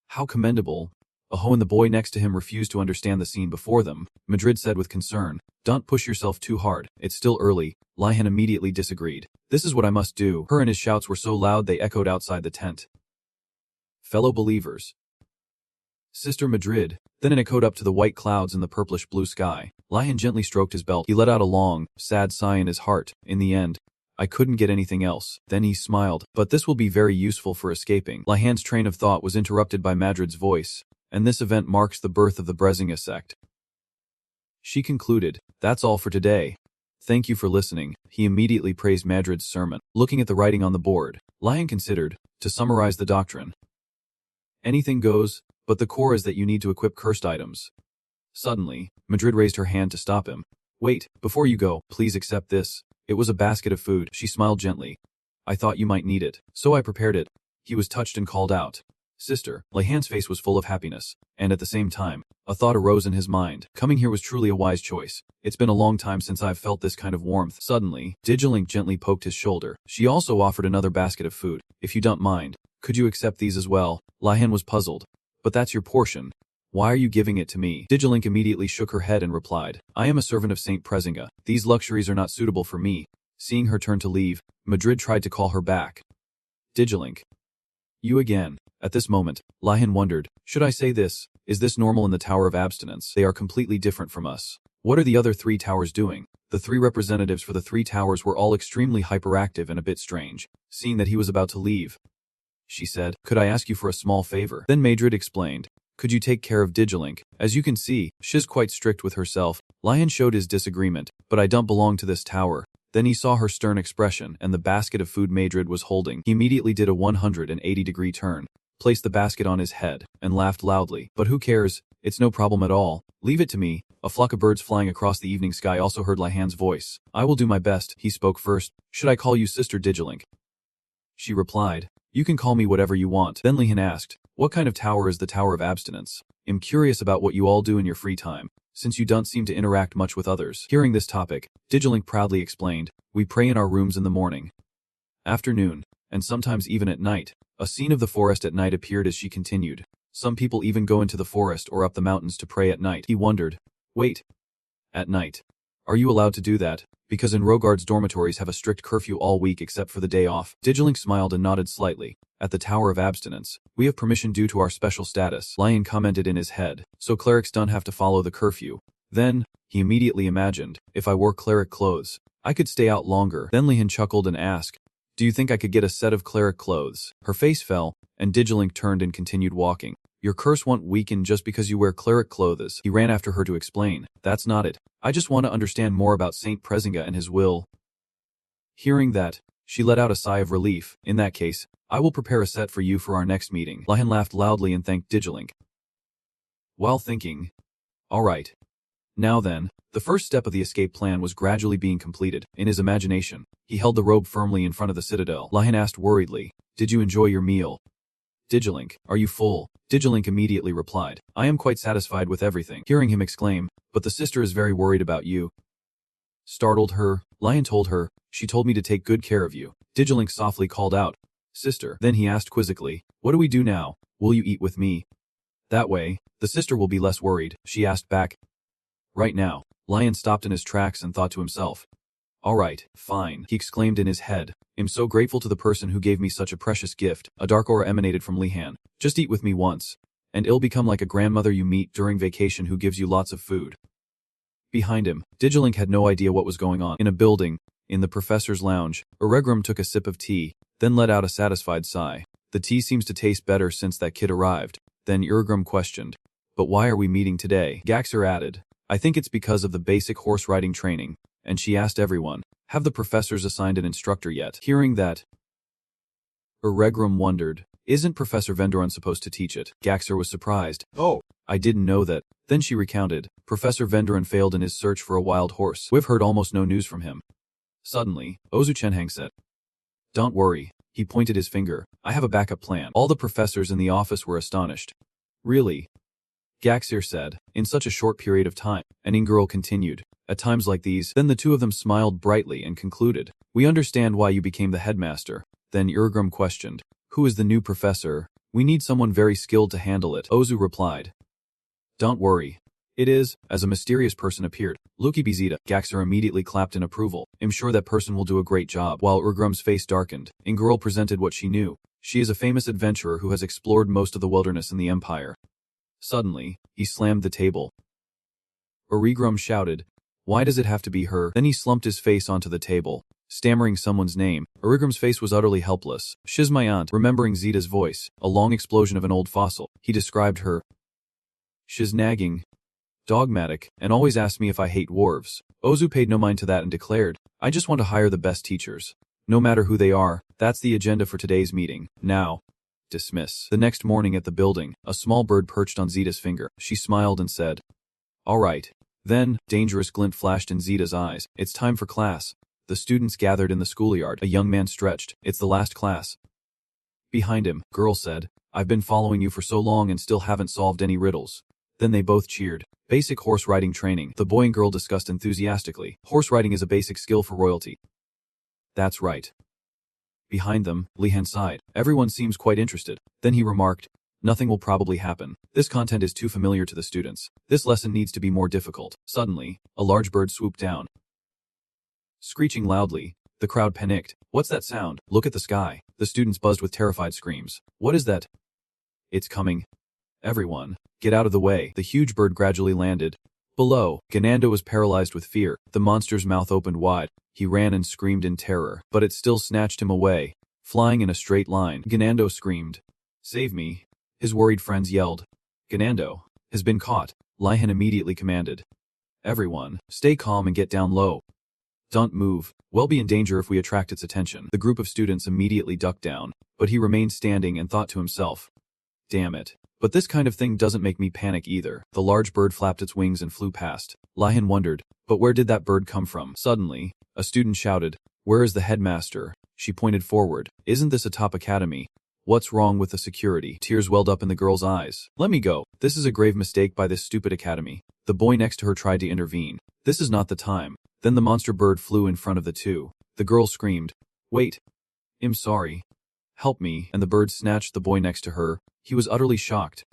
"How commendable." Aho and the boy next to him refused to understand the scene before them. Madrid said with concern, "Don't push yourself too hard. It's still early." Lihan immediately disagreed. "This is what I must do." Her and his shouts were so loud they echoed outside the tent. "Fellow believers." Sister Madrid. Then it echoed up to the white clouds in the purplish blue sky. Lihan gently stroked his belt. He let out a long, sad sigh in his heart. In the end, I couldn't get anything else. Then he smiled. "But this will be very useful for escaping." Lihan's train of thought was interrupted by Madrid's voice. "And this event marks the birth of the Brezinga sect." She concluded, "That's all for today. Thank you for listening." He immediately praised Madrid's sermon. Looking at the writing on the board, Lion considered, to summarize the doctrine. Anything goes, but the core is that you need to equip cursed items. Suddenly, Madrid raised her hand to stop him. "Wait, before you go, please accept this." It was a basket of food. She smiled gently. "I thought you might need it, so I prepared it." He was touched and called out, "Sister." Lihan's face was full of happiness, and at the same time, a thought arose in his mind. Coming here was truly a wise choice. It's been a long time since I've felt this kind of warmth. Suddenly, Digilink gently poked his shoulder. She also offered another basket of food. "If you don't mind, could you accept these as well?" Lihan was puzzled. "But that's your portion. Why are you giving it to me?" Digilink immediately shook her head and replied, "I am a servant of Saint Brezinga. These luxuries are not suitable for me." Seeing her turn to leave, Madrid tried to call her back. "Digilink. You again." At this moment, Lihan wondered, should I say this? Is this normal in the Tower of Abstinence? They are completely different from us. What are the other 3 towers doing? The 3 representatives for the 3 towers were all extremely hyperactive and a bit strange. Seeing that he was about to leave, she said, "Could I ask you for a small favor?" Then Madrid explained, "Could you take care of Digilink? As you can see, she's quite strict with herself." Lion showed his disagreement, "But I don't belong to this tower." Then he saw her stern expression and the basket of food Madrid was holding. He immediately did a 180-degree turn. placed the basket on his head, and laughed loudly. But who cares? It's no problem at all. Leave it to me. A flock of birds flying across the evening sky also heard Lihan's voice. I will do my best. He spoke first. Should I call you Sister Digilink? She replied. You can call me whatever you want. Then Lihan asked, what kind of tower is the Tower of Abstinence? I'm curious about what you all do in your free time, since you don't seem to interact much with others. Hearing this topic, Digilink proudly explained, we pray in our rooms in the morning, afternoon, and sometimes even at night. A scene of the forest at night appeared as she continued. Some people even go into the forest or up the mountains to pray at night. He wondered, wait, at night? Are you allowed to do that? Because Enrogard's dormitories have a strict curfew all week except for the day off. Digilink smiled and nodded slightly. At the Tower of Abstinence, we have permission due to our special status. Lihan commented in his head, so clerics don't have to follow the curfew. Then, he immediately imagined, if I wore cleric clothes, I could stay out longer. Then Lihan chuckled and asked, do you think I could get a set of cleric clothes? Her face fell, and Digilink turned and continued walking. Your curse won't weaken just because you wear cleric clothes. He ran after her to explain, that's not it. I just want to understand more about Saint Prezinga and his will. Hearing that, she let out a sigh of relief. In that case, I will prepare a set for you for our next meeting. Lihan laughed loudly and thanked Digilink. While thinking, all right. Now then, the first step of the escape plan was gradually being completed. In his imagination, he held the robe firmly in front of the citadel. Lihan asked worriedly, did you enjoy your meal? Digilink, are you full? Digilink immediately replied, I am quite satisfied with everything. Hearing him exclaim, but the sister is very worried about you. Startled her, Lihan told her, she told me to take good care of you. Digilink softly called out, sister. Then he asked quizzically, what do we do now? Will you eat with me? That way, the sister will be less worried. She asked back. Right now. Lihan stopped in his tracks and thought to himself. All right, fine, he exclaimed in his head. I'm so grateful to the person who gave me such a precious gift. A dark aura emanated from Lihan. Just eat with me once, and it'll become like a grandmother you meet during vacation who gives you lots of food. Behind him, Digilink had no idea what was going on. In a building, in the professor's lounge, Eregrum took a sip of tea, then let out a satisfied sigh. The tea seems to taste better since that kid arrived. Then Eregrum questioned, but why are we meeting today? Gaxer added, I think it's because of the basic horse riding training. And she asked everyone, have the professors assigned an instructor yet? Hearing that, Eregrum wondered, isn't Professor Vendoran supposed to teach it? Gaxer was surprised. Oh, I didn't know that. Then she recounted, Professor Vendoran failed in his search for a wild horse. We've heard almost no news from him. Suddenly, Ozu Chenhang said, don't worry. He pointed his finger. I have a backup plan. All the professors in the office were astonished. Really? Gaxir said, in such a short period of time. And Ingirl continued, at times like these. Then the two of them smiled brightly and concluded, we understand why you became the headmaster. Then Eregrum questioned, who is the new professor? We need someone very skilled to handle it. Ozu replied, don't worry. It is, as a mysterious person appeared. Luki Bizita. Gaxer immediately clapped in approval. I'm sure that person will do a great job. While Eregrum's face darkened, Ingirl presented what she knew. She is a famous adventurer who has explored most of the wilderness in the Empire. Suddenly, he slammed the table. Eregrum shouted, why does it have to be her? Then he slumped his face onto the table, stammering someone's name. Eregrum's face was utterly helpless. She's my aunt. Remembering Zita's voice, a long explosion of an old fossil, he described her. She's nagging, dogmatic, and always asks me if I hate dwarves. Ozu paid no mind to that and declared, I just want to hire the best teachers. No matter who they are, that's the agenda for today's meeting. Now, dismiss. The next morning at the building, a small bird perched on Zita's finger. She smiled and said, all right. Then, dangerous glint flashed in Zita's eyes. It's time for class. The students gathered in the schoolyard. A young man stretched. It's the last class. Behind him, girl said, I've been following you for so long and still haven't solved any riddles. Then they both cheered. Basic horse riding training. The boy and girl discussed enthusiastically. Horse riding is a basic skill for royalty. That's right. Behind them, Lihan sighed. Everyone seems quite interested. Then he remarked, nothing will probably happen. This content is too familiar to the students. This lesson needs to be more difficult. Suddenly, a large bird swooped down. Screeching loudly, the crowd panicked. What's that sound? Look at the sky. The students buzzed with terrified screams. What is that? It's coming. Everyone, get out of the way. The huge bird gradually landed. Below, Ganando was paralyzed with fear. The monster's mouth opened wide. He ran and screamed in terror, but it still snatched him away. Flying in a straight line, Ganando screamed, save me. His worried friends yelled, Ganando has been caught. Lihan immediately commanded, everyone, stay calm and get down low. Don't move. We'll be in danger if we attract its attention. The group of students immediately ducked down, but he remained standing and thought to himself, Damn it. But this kind of thing doesn't make me panic either. The large bird flapped its wings and flew past. Lihan wondered, but where did that bird come from? Suddenly, a student shouted, "Where is the headmaster?" She pointed forward. "Isn't this a top academy? What's wrong with the security?" Tears welled up in the girl's eyes. "Let me go. This is a grave mistake by this stupid academy." The boy next to her tried to intervene. "This is not the time." Then the monster bird flew in front of the two. The girl screamed, "Wait. I'm sorry. Help me," and the bird snatched the boy next to her. He was utterly shocked.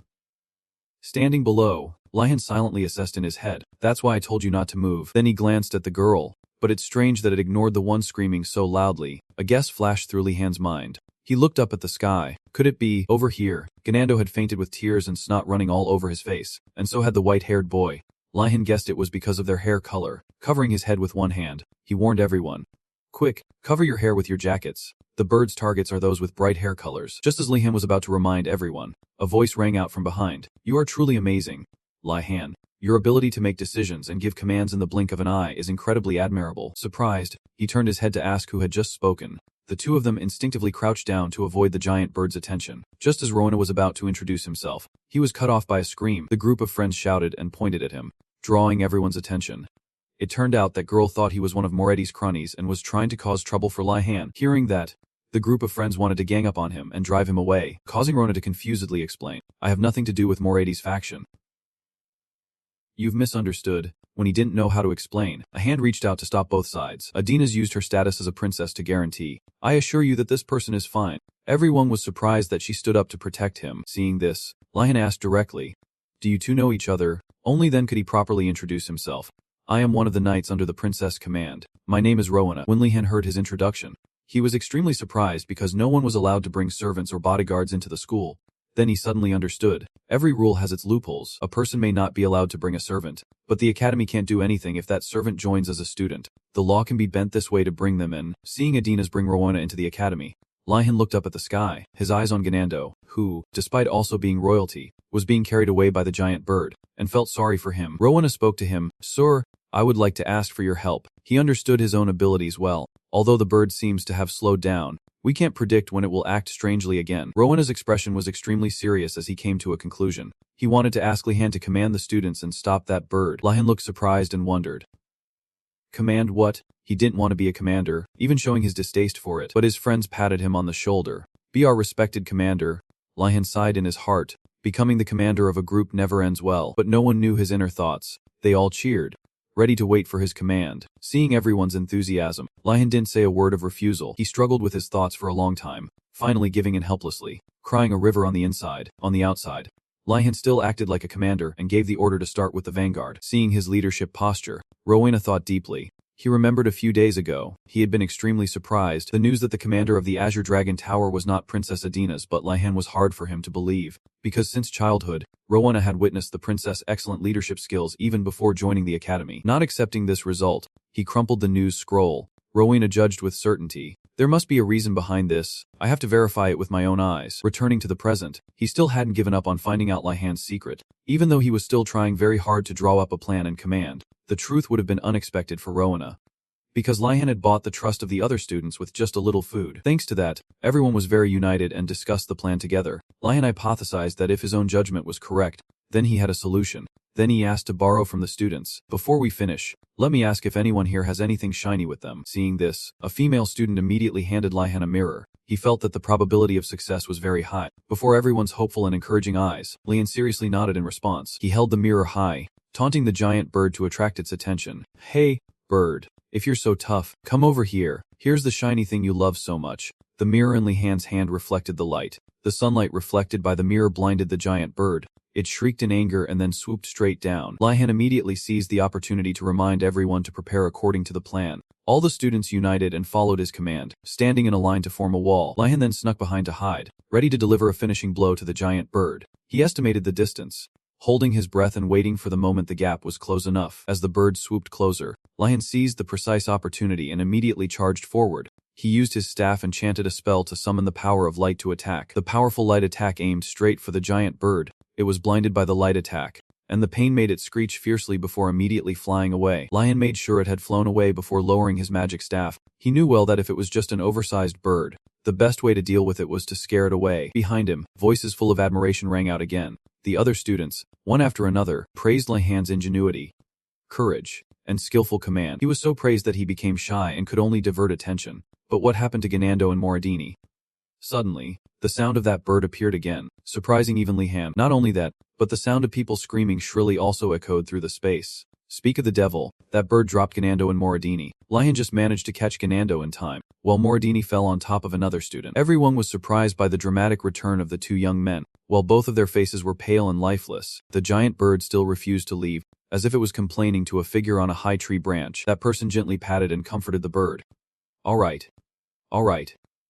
Standing below, Lihan silently assessed in his head, "That's why I told you not to move." Then he glanced at the girl, but it's strange that it ignored the one screaming so loudly. A guess flashed through Lihan's mind. He looked up at the sky. Could it be over here? Ganando had fainted with tears and snot running all over his face, and so had the white-haired boy. Lihan guessed it was because of their hair color. Covering his head with one hand, he warned everyone, "Quick, cover your hair with your jackets. The bird's targets are those with bright hair colors." Just as Lihan was about to remind everyone, a voice rang out from behind. "You are truly amazing, Lihan. Your ability to make decisions and give commands in the blink of an eye is incredibly admirable." Surprised, he turned his head to ask who had just spoken. The two of them instinctively crouched down to avoid the giant bird's attention. Just as Rona was about to introduce himself, he was cut off by a scream. The group of friends shouted and pointed at him, drawing everyone's attention. It turned out that girl thought he was one of Moretti's cronies and was trying to cause trouble for Lihan. Hearing that, the group of friends wanted to gang up on him and drive him away, causing Rona to confusedly explain, "I have nothing to do with Moretti's faction." "You've misunderstood." When he didn't know how to explain, a hand reached out to stop both sides. Adina's used her status as a princess to guarantee, "I assure you that this person is fine." Everyone was surprised that she stood up to protect him. Seeing this, Lihan asked directly, "Do you two know each other?" Only then could he properly introduce himself. "I am one of the knights under the princess' command. My name is Rowena." When Lihan heard his introduction, he was extremely surprised because no one was allowed to bring servants or bodyguards into the school. Then he suddenly understood. Every rule has its loopholes. A person may not be allowed to bring a servant, but the academy can't do anything if that servant joins as a student. The law can be bent this way to bring them in. Seeing Adina's bring Rowena into the academy, Lihan looked up at the sky, his eyes on Ganando, who, despite also being royalty, was being carried away by the giant bird, and felt sorry for him. Rowena spoke to him, "Sir, I would like to ask for your help." He understood his own abilities well. Although the bird seems to have slowed down, we can't predict when it will act strangely again. Rowena's expression was extremely serious as he came to a conclusion. He wanted to ask Lihan to command the students and stop that bird. Lihan looked surprised and wondered. Command what? He didn't want to be a commander, even showing his distaste for it, but his friends patted him on the shoulder. "Be our respected commander." Lihan sighed in his heart. Becoming the commander of a group never ends well, but no one knew his inner thoughts. They all cheered, ready to wait for his command. Seeing everyone's enthusiasm, Lihan didn't say a word of refusal. He struggled with his thoughts for a long time, finally giving in helplessly, crying a river on the inside. On the outside, Lihan still acted like a commander and gave the order to start with the vanguard. Seeing his leadership posture, Rowena thought deeply. He remembered a few days ago, he had been extremely surprised. The news that the commander of the Azure Dragon Tower was not Princess Adina's, but Lihan was hard for him to believe, because since childhood, Rowena had witnessed the princess' excellent leadership skills even before joining the academy. Not accepting this result, he crumpled the news scroll. Rowena judged with certainty. There must be a reason behind this. I have to verify it with my own eyes. Returning to the present, he still hadn't given up on finding out Lihan's secret. Even though he was still trying very hard to draw up a plan and command, the truth would have been unexpected for Rowena, because Lihan had bought the trust of the other students with just a little food. Thanks to that, everyone was very united and discussed the plan together. Lihan hypothesized that if his own judgment was correct, then he had a solution. Then he asked to borrow from the students. "Before we finish, let me ask if anyone here has anything shiny with them." Seeing this, a female student immediately handed Lihan a mirror. He felt that the probability of success was very high. Before everyone's hopeful and encouraging eyes, Lihan seriously nodded in response. He held the mirror high, taunting the giant bird to attract its attention. "Hey, bird. If you're so tough, come over here. Here's the shiny thing you love so much." The mirror in Lihan's hand reflected the light. The sunlight reflected by the mirror blinded the giant bird. It shrieked in anger and then swooped straight down. Lihan immediately seized the opportunity to remind everyone to prepare according to the plan. All the students united and followed his command, standing in a line to form a wall. Lihan then snuck behind to hide, ready to deliver a finishing blow to the giant bird. He estimated the distance, holding his breath and waiting for the moment the gap was close enough. As the bird swooped closer, Lihan seized the precise opportunity and immediately charged forward. He used his staff and chanted a spell to summon the power of light to attack. The powerful light attack aimed straight for the giant bird. It was blinded by the light attack, and the pain made it screech fiercely before immediately flying away. Lion made sure it had flown away before lowering his magic staff. He knew well that if it was just an oversized bird, the best way to deal with it was to scare it away. Behind him, voices full of admiration rang out again. The other students, one after another, praised Lihan's ingenuity, courage, and skillful command. He was so praised that he became shy and could only divert attention. But what happened to Ganando and Moradini? Suddenly, the sound of that bird appeared again, surprising even Lihan. Not only that, but the sound of people screaming shrilly also echoed through the space. Speak of the devil, that bird dropped Ganando and Moradini. Lihan just managed to catch Ganando in time, while Moradini fell on top of another student. Everyone was surprised by the dramatic return of the two young men. While both of their faces were pale and lifeless, the giant bird still refused to leave, as if it was complaining to a figure on a high tree branch. That person gently patted and comforted the bird. All right.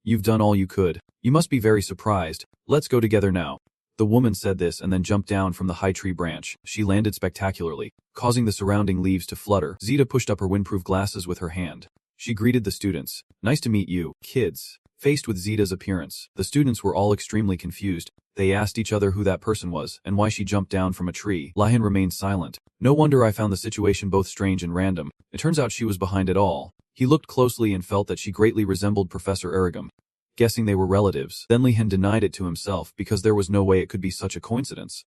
You've done all you could. You must be very surprised. Let's go together now. The woman said this and then jumped down from the high tree branch. She landed spectacularly, causing the surrounding leaves to flutter. Zita pushed up her windproof glasses with her hand. She greeted the students. Nice to meet you, kids. Faced with Zita's appearance, the students were all extremely confused. They asked each other who that person was and why she jumped down from a tree. Lihan remained silent. No wonder I found the situation both strange and random. It turns out she was behind it all. He looked closely and felt that she greatly resembled Professor Aragam, guessing they were relatives. Then Lihan denied it to himself because there was no way it could be such a coincidence.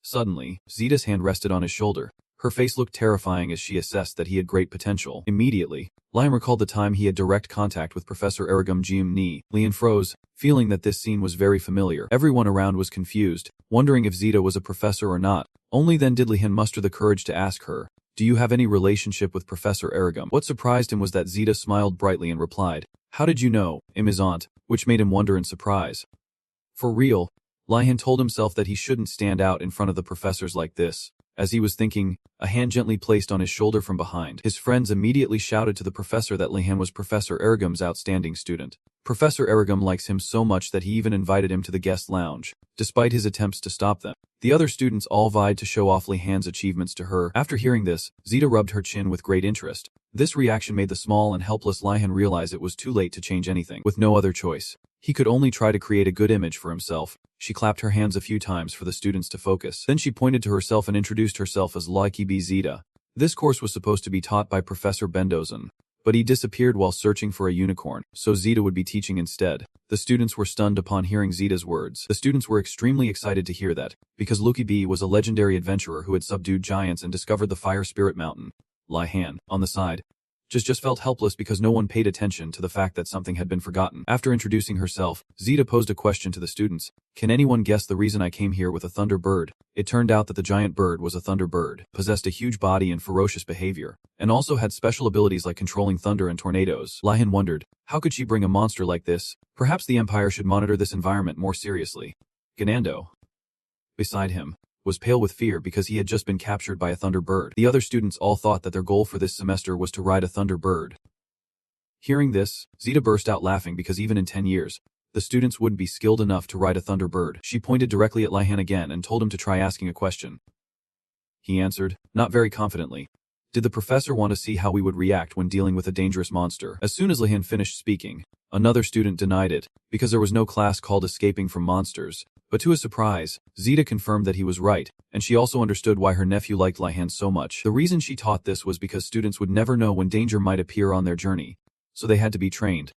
Suddenly, Zita's hand rested on his shoulder. Her face looked terrifying as she assessed that he had great potential. Immediately, Lihan recalled the time he had direct contact with Professor Aragam Jium Ni. Lihan froze, feeling that this scene was very familiar. Everyone around was confused, wondering if Zita was a professor or not. Only then did Lihan muster the courage to ask her, "Do you have any relationship with Professor Aragam?" What surprised him was that Zita smiled brightly and replied, "How did you know, his aunt?" which made him wonder in surprise. For real, Lihan told himself that he shouldn't stand out in front of the professors like this. As he was thinking, a hand gently placed on his shoulder from behind. His friends immediately shouted to the professor that Lihan was Professor Aragam's outstanding student. Professor Aragam likes him so much that he even invited him to the guest lounge, despite his attempts to stop them. The other students all vied to show off Lihan's achievements to her. After hearing this, Zita rubbed her chin with great interest. This reaction made the small and helpless Lihan realize it was too late to change anything. With no other choice, he could only try to create a good image for himself. She clapped her hands a few times for the students to focus. Then she pointed to herself and introduced herself as Laiki B. Zita. This course was supposed to be taught by Professor Bendozan, but he disappeared while searching for a unicorn, so Zita would be teaching instead. The students were stunned upon hearing Zita's words. The students were extremely excited to hear that, because Lucky B was a legendary adventurer who had subdued giants and discovered the Fire Spirit Mountain. Lihan, on the side, just felt helpless because no one paid attention to the fact that something had been forgotten. After introducing herself, Zita posed a question to the students. Can anyone guess the reason I came here with a thunder bird? It turned out that the giant bird was a thunder bird, possessed a huge body and ferocious behavior, and also had special abilities like controlling thunder and tornadoes. Lihan wondered, how could she bring a monster like this? Perhaps the Empire should monitor this environment more seriously. Ganando, beside him, was pale with fear because he had just been captured by a thunder bird. The other students all thought that their goal for this semester was to ride a thunder bird. Hearing this, Zita burst out laughing because even in 10 years, the students wouldn't be skilled enough to ride a thunder bird. She pointed directly at Lihan again and told him to try asking a question. He answered, not very confidently. Did the professor want to see how we would react when dealing with a dangerous monster? As soon as Lihan finished speaking, another student denied it, because there was no class called Escaping from Monsters. But to his surprise, Zita confirmed that he was right, and she also understood why her nephew liked Lihan so much. The reason she taught this was because students would never know when danger might appear on their journey, so they had to be trained.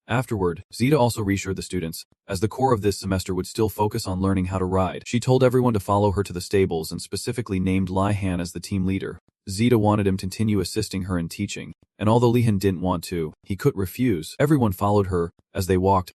Afterward, Zita also reassured the students, as the core of this semester would still focus on learning how to ride. She told everyone to follow her to the stables and specifically named Lihan as the team leader. Zita wanted him to continue assisting her in teaching, and although Lihan didn't want to, he couldn't refuse. Everyone followed her. As they walked,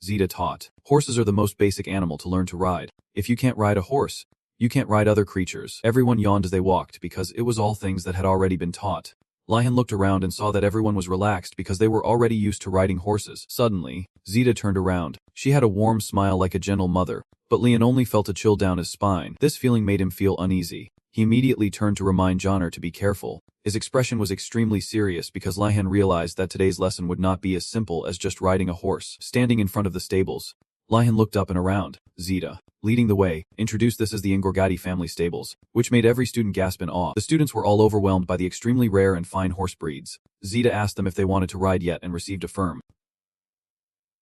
Zita taught, horses are the most basic animal to learn to ride. If you can't ride a horse, you can't ride other creatures. Everyone yawned as they walked because it was all things that had already been taught. Lihan looked around and saw that everyone was relaxed because they were already used to riding horses. Suddenly, Zita turned around. She had a warm smile like a gentle mother, but Lihan only felt a chill down his spine. This feeling made him feel uneasy. He immediately turned to remind Johnner to be careful. His expression was extremely serious because Lihan realized that today's lesson would not be as simple as just riding a horse. Standing in front of the stables, Lihan looked up and around. Zita, leading the way, introduced this as the Ngorgati family stables, which made every student gasp in awe. The students were all overwhelmed by the extremely rare and fine horse breeds. Zita asked them if they wanted to ride yet and received a firm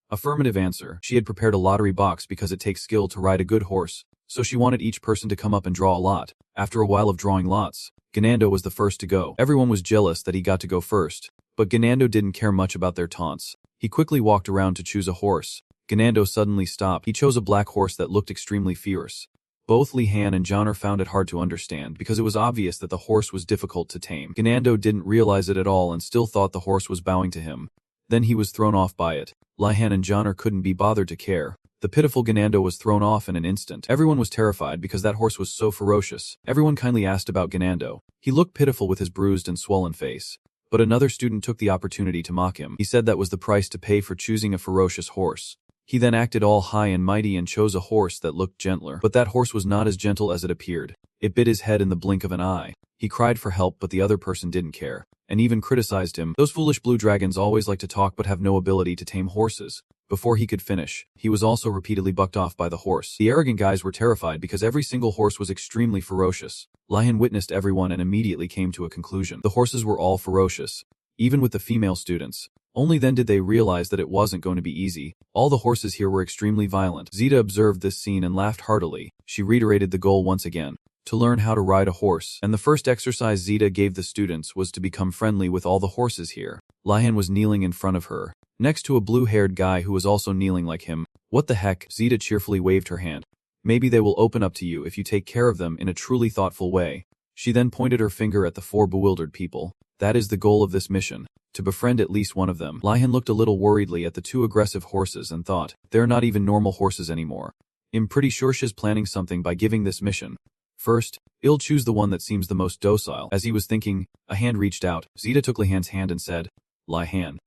affirmative answer. She had prepared a lottery box because it takes skill to ride a good horse, so she wanted each person to come up and draw a lot. After a while of drawing lots, Ganando was the first to go. Everyone was jealous that he got to go first, but Ganando didn't care much about their taunts. He quickly walked around to choose a horse. Ganando suddenly stopped. He chose a black horse that looked extremely fierce. Both Li-Han and Johnner found it hard to understand because it was obvious that the horse was difficult to tame. Ganando didn't realize it at all and still thought the horse was bowing to him. Then he was thrown off by it. Li-Han and Johnner couldn't be bothered to care. The pitiful Ganando was thrown off in an instant. Everyone was terrified because that horse was so ferocious. Everyone kindly asked about Ganando. He looked pitiful with his bruised and swollen face. But another student took the opportunity to mock him. He said that was the price to pay for choosing a ferocious horse. He then acted all high and mighty and chose a horse that looked gentler. But that horse was not as gentle as it appeared. It bit his head in the blink of an eye. He cried for help, but the other person didn't care, and even criticized him. Those foolish blue dragons always like to talk but have no ability to tame horses. Before he could finish, he was also repeatedly bucked off by the horse. The arrogant guys were terrified because every single horse was extremely ferocious. Li-Han witnessed everyone and immediately came to a conclusion. The horses were all ferocious, even with the female students. Only then did they realize that it wasn't going to be easy. All the horses here were extremely violent. Zita observed this scene and laughed heartily. She reiterated the goal once again: to learn how to ride a horse. And the first exercise Zita gave the students was to become friendly with all the horses here. Li-Han was kneeling in front of her, next to a blue-haired guy who was also kneeling like him. What the heck? Zita cheerfully waved her hand. Maybe they will open up to you if you take care of them in a truly thoughtful way. She then pointed her finger at the four bewildered people. That is the goal of this mission, to befriend at least one of them. Li-Han looked a little worriedly at the two aggressive horses and thought, they're not even normal horses anymore. I'm pretty sure she's planning something by giving this mission. First, I'll choose the one that seems the most docile. As he was thinking, a hand reached out. Zita took Li-Han's hand and said, Li-Han,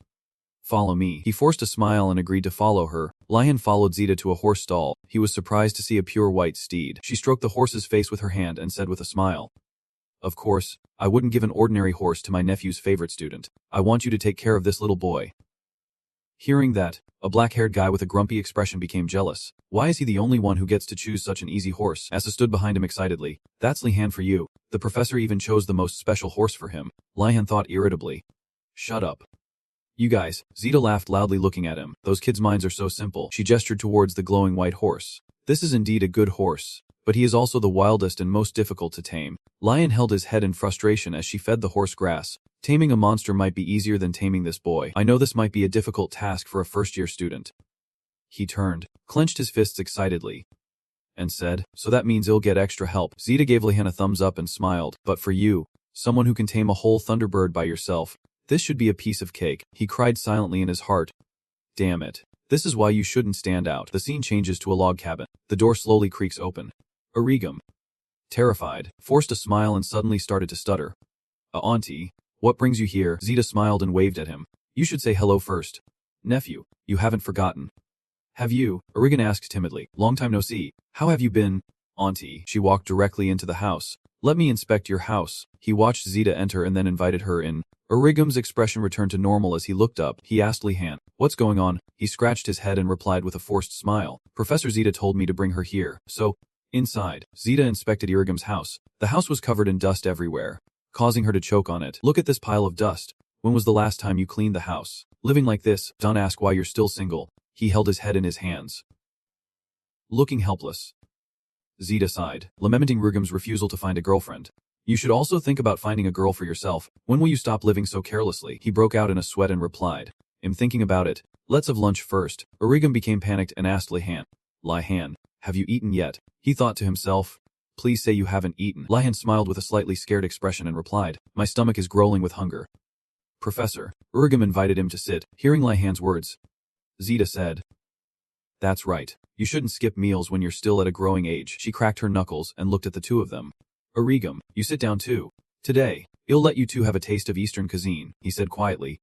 follow me. He forced a smile and agreed to follow her. Li-Han followed Zita to a horse stall. He was surprised to see a pure white steed. She stroked the horse's face with her hand and said with a smile, of course, I wouldn't give an ordinary horse to my nephew's favorite student. I want you to take care of this little boy. Hearing that, a black-haired guy with a grumpy expression became jealous. Why is he the only one who gets to choose such an easy horse? Asa stood behind him excitedly. That's Li-Han for you. The professor even chose the most special horse for him. Li-Han thought irritably. Shut up. You guys. Zita laughed loudly looking at him. Those kids' minds are so simple. She gestured towards the glowing white horse. This is indeed a good horse, but he is also the wildest and most difficult to tame. Li-Han held his head in frustration as she fed the horse grass. Taming a monster might be easier than taming this boy. I know this might be a difficult task for a first-year student. He turned, clenched his fists excitedly, and said, so that means I'll get extra help. Zita gave Li-Han a thumbs up and smiled. But for you, someone who can tame a whole thunderbird by yourself, this should be a piece of cake. He cried silently in his heart. Damn it. This is why you shouldn't stand out. The scene changes to a log cabin. The door slowly creaks open. Arigam, terrified, forced a smile and suddenly started to stutter. Auntie, what brings you here? Zita smiled and waved at him. You should say hello first. Nephew, you haven't forgotten. Have you? Arigan asked timidly. Long time no see. How have you been? Auntie. She walked directly into the house. Let me inspect your house. He watched Zita enter and then invited her in. Arigam's expression returned to normal as he looked up. He asked Li-Han, what's going on? He scratched his head and replied with a forced smile. Professor Zita told me to bring her here, so... Inside, Zita inspected Irigam's house. The house was covered in dust everywhere, causing her to choke on it. Look at this pile of dust. When was the last time you cleaned the house? Living like this, don't ask why you're still single. He held his head in his hands, looking helpless. Zita sighed, lamenting Irigam's refusal to find a girlfriend. You should also think about finding a girl for yourself. When will you stop living so carelessly? He broke out in a sweat and replied, I'm thinking about it. Let's have lunch first. Irigam became panicked and asked Li-Han, Li-Han, have you eaten yet? He thought to himself, please say you haven't eaten. Li-Han smiled with a slightly scared expression and replied, my stomach is growling with hunger. Professor, Irigam invited him to sit. Hearing Li-Han's words, Zita said, that's right. You shouldn't skip meals when you're still at a growing age. She cracked her knuckles and looked at the two of them. Irigam, you sit down too. Today, I'll let you two have a taste of Eastern cuisine, he said quietly.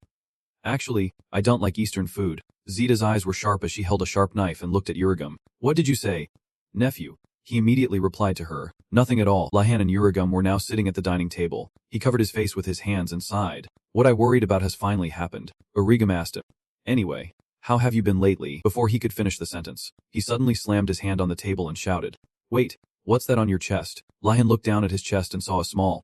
Actually, I don't like Eastern food. Zita's eyes were sharp as she held a sharp knife and looked at Irigam. What did you say? Nephew. He immediately replied to her, nothing at all. Li-Han and Irigam were now sitting at the dining table. He covered his face with his hands and sighed. What I worried about has finally happened. Irigam asked him. Anyway, how have you been lately? Before he could finish the sentence, he suddenly slammed his hand on the table and shouted, wait, what's that on your chest? Li-Han looked down at his chest and saw a small,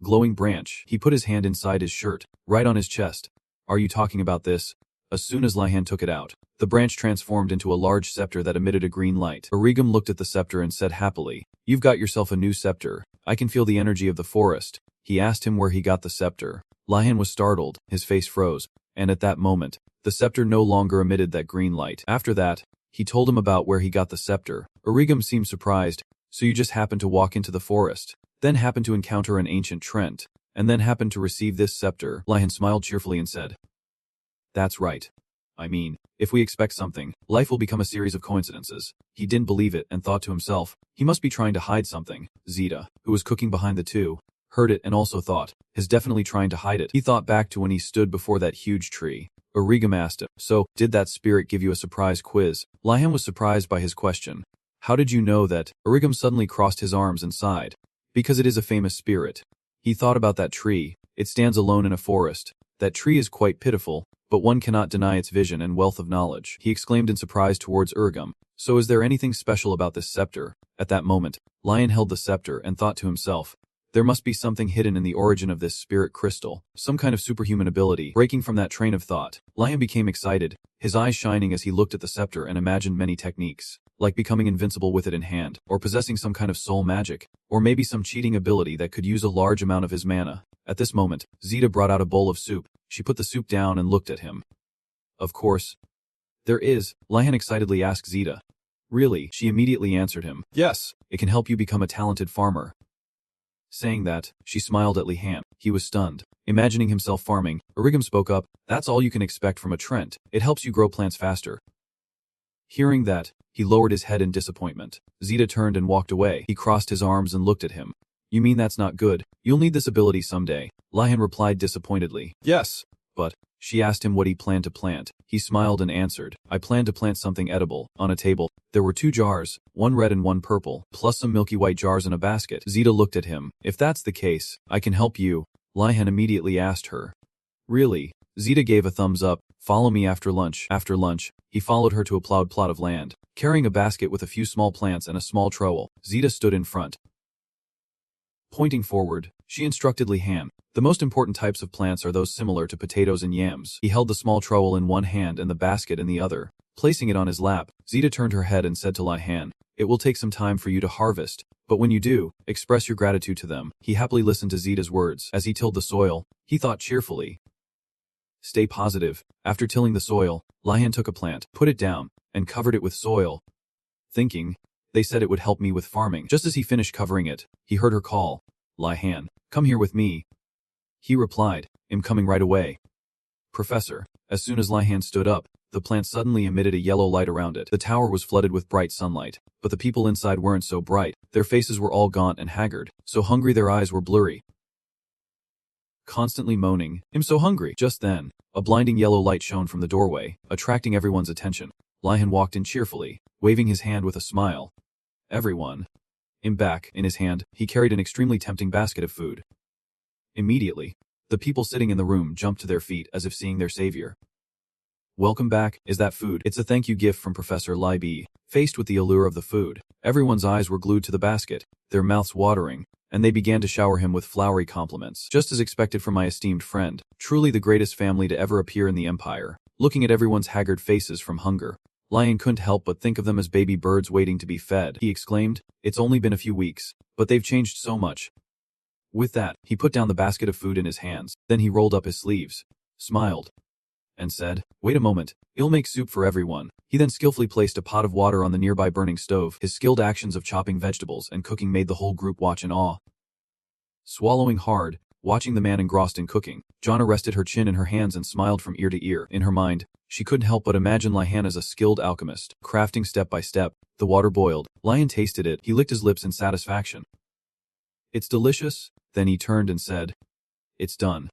glowing branch. He put his hand inside his shirt, right on his chest. Are you talking about this? As soon as Lihan took it out, the branch transformed into a large scepter that emitted a green light. Origam looked at the scepter and said happily, "You've got yourself a new scepter. I can feel the energy of the forest." He asked him where he got the scepter. Lihan was startled, his face froze, and at that moment, the scepter no longer emitted that green light. After that, he told him about where he got the scepter. Origam seemed surprised. "So you just happened to walk into the forest, then happened to encounter an ancient Trent, and then happened to receive this scepter?" Lihan smiled cheerfully and said, "That's right. I mean, if we expect something, life will become a series of coincidences." He didn't believe it and thought to himself, he must be trying to hide something. Zita, who was cooking behind the two, heard it and also thought, he's definitely trying to hide it. He thought back to when he stood before that huge tree. Origam asked him, "So, did that spirit give you a surprise quiz?" Lihan was surprised by his question. "How did you know that?" Origam suddenly crossed his arms and sighed. "Because it is a famous spirit." He thought about that tree. It stands alone in a forest. That tree is quite pitiful, but one cannot deny its vision and wealth of knowledge. He exclaimed in surprise towards Urgam, "So is there anything special about this scepter?" At that moment, Lihan held the scepter and thought to himself, there must be something hidden in the origin of this spirit crystal, some kind of superhuman ability. Breaking from that train of thought, Lihan became excited, his eyes shining as he looked at the scepter and imagined many techniques, like becoming invincible with it in hand, or possessing some kind of soul magic, or maybe some cheating ability that could use a large amount of his mana. At this moment, Zita brought out a bowl of soup. She put the soup down and looked at him. "Of course. There is," Lihan excitedly asked Zita. "Really?" She immediately answered him. "Yes, it can help you become a talented farmer." Saying that, she smiled at Lihan. He was stunned. Imagining himself farming, Origam spoke up, "That's all you can expect from a Trent. It helps you grow plants faster." Hearing that, he lowered his head in disappointment. Zita turned and walked away. He crossed his arms and looked at him. "You mean that's not good? You'll need this ability someday." Lihan replied disappointedly. "Yes, but..." She asked him what he planned to plant. He smiled and answered, "I plan to plant something edible." On a table, there were 2 jars, one red and one purple, plus some milky white jars in a basket. Zita looked at him. "If that's the case, I can help you." Lihan immediately asked her. "Really?" Zita gave a thumbs up. "Follow me after lunch." After lunch, he followed her to a plowed plot of land. Carrying a basket with a few small plants and a small trowel, Zita stood in front. Pointing forward, she instructed Lihan, "The most important types of plants are those similar to potatoes and yams." He held the small trowel in one hand and the basket in the other. Placing it on his lap, Zita turned her head and said to Lihan, "It will take some time for you to harvest, but when you do, express your gratitude to them." He happily listened to Zita's words. As he tilled the soil, he thought cheerfully, "Stay positive." After tilling the soil, Lihan took a plant, put it down, and covered it with soil, thinking, "They said it would help me with farming." Just as he finished covering it, he heard her call, "Lihan, come here with me." He replied, "I'm coming right away." "Professor." As soon as Lihan stood up, the plant suddenly emitted a yellow light around it. The tower was flooded with bright sunlight, but the people inside weren't so bright. Their faces were all gaunt and haggard, so hungry their eyes were blurry, constantly moaning, "I'm so hungry." Just then, a blinding yellow light shone from the doorway, attracting everyone's attention. Lihan walked in cheerfully, waving his hand with a smile. "Everyone." In back, in his hand, he carried an extremely tempting basket of food. Immediately, the people sitting in the room jumped to their feet as if seeing their savior. "Welcome back. Is that food?" "It's a thank you gift from Professor Li B." Faced with the allure of the food, everyone's eyes were glued to the basket, their mouths watering, and they began to shower him with flowery compliments. "Just as expected from my esteemed friend, truly the greatest family to ever appear in the Empire." Looking at everyone's haggard faces from hunger, Lihan couldn't help but think of them as baby birds waiting to be fed. He exclaimed, "It's only been a few weeks, but they've changed so much." With that, he put down the basket of food in his hands, then he rolled up his sleeves, smiled, and said, "Wait a moment, I'll make soup for everyone." He then skillfully placed a pot of water on the nearby burning stove. His skilled actions of chopping vegetables and cooking made the whole group watch in awe. Swallowing hard, watching the man engrossed in cooking, Jonna rested her chin in her hands and smiled from ear to ear. In her mind, she couldn't help but imagine Lihan as a skilled alchemist, crafting step by step. The water boiled. Lihan tasted it. He licked his lips in satisfaction. "It's delicious." Then he turned and said, "It's done.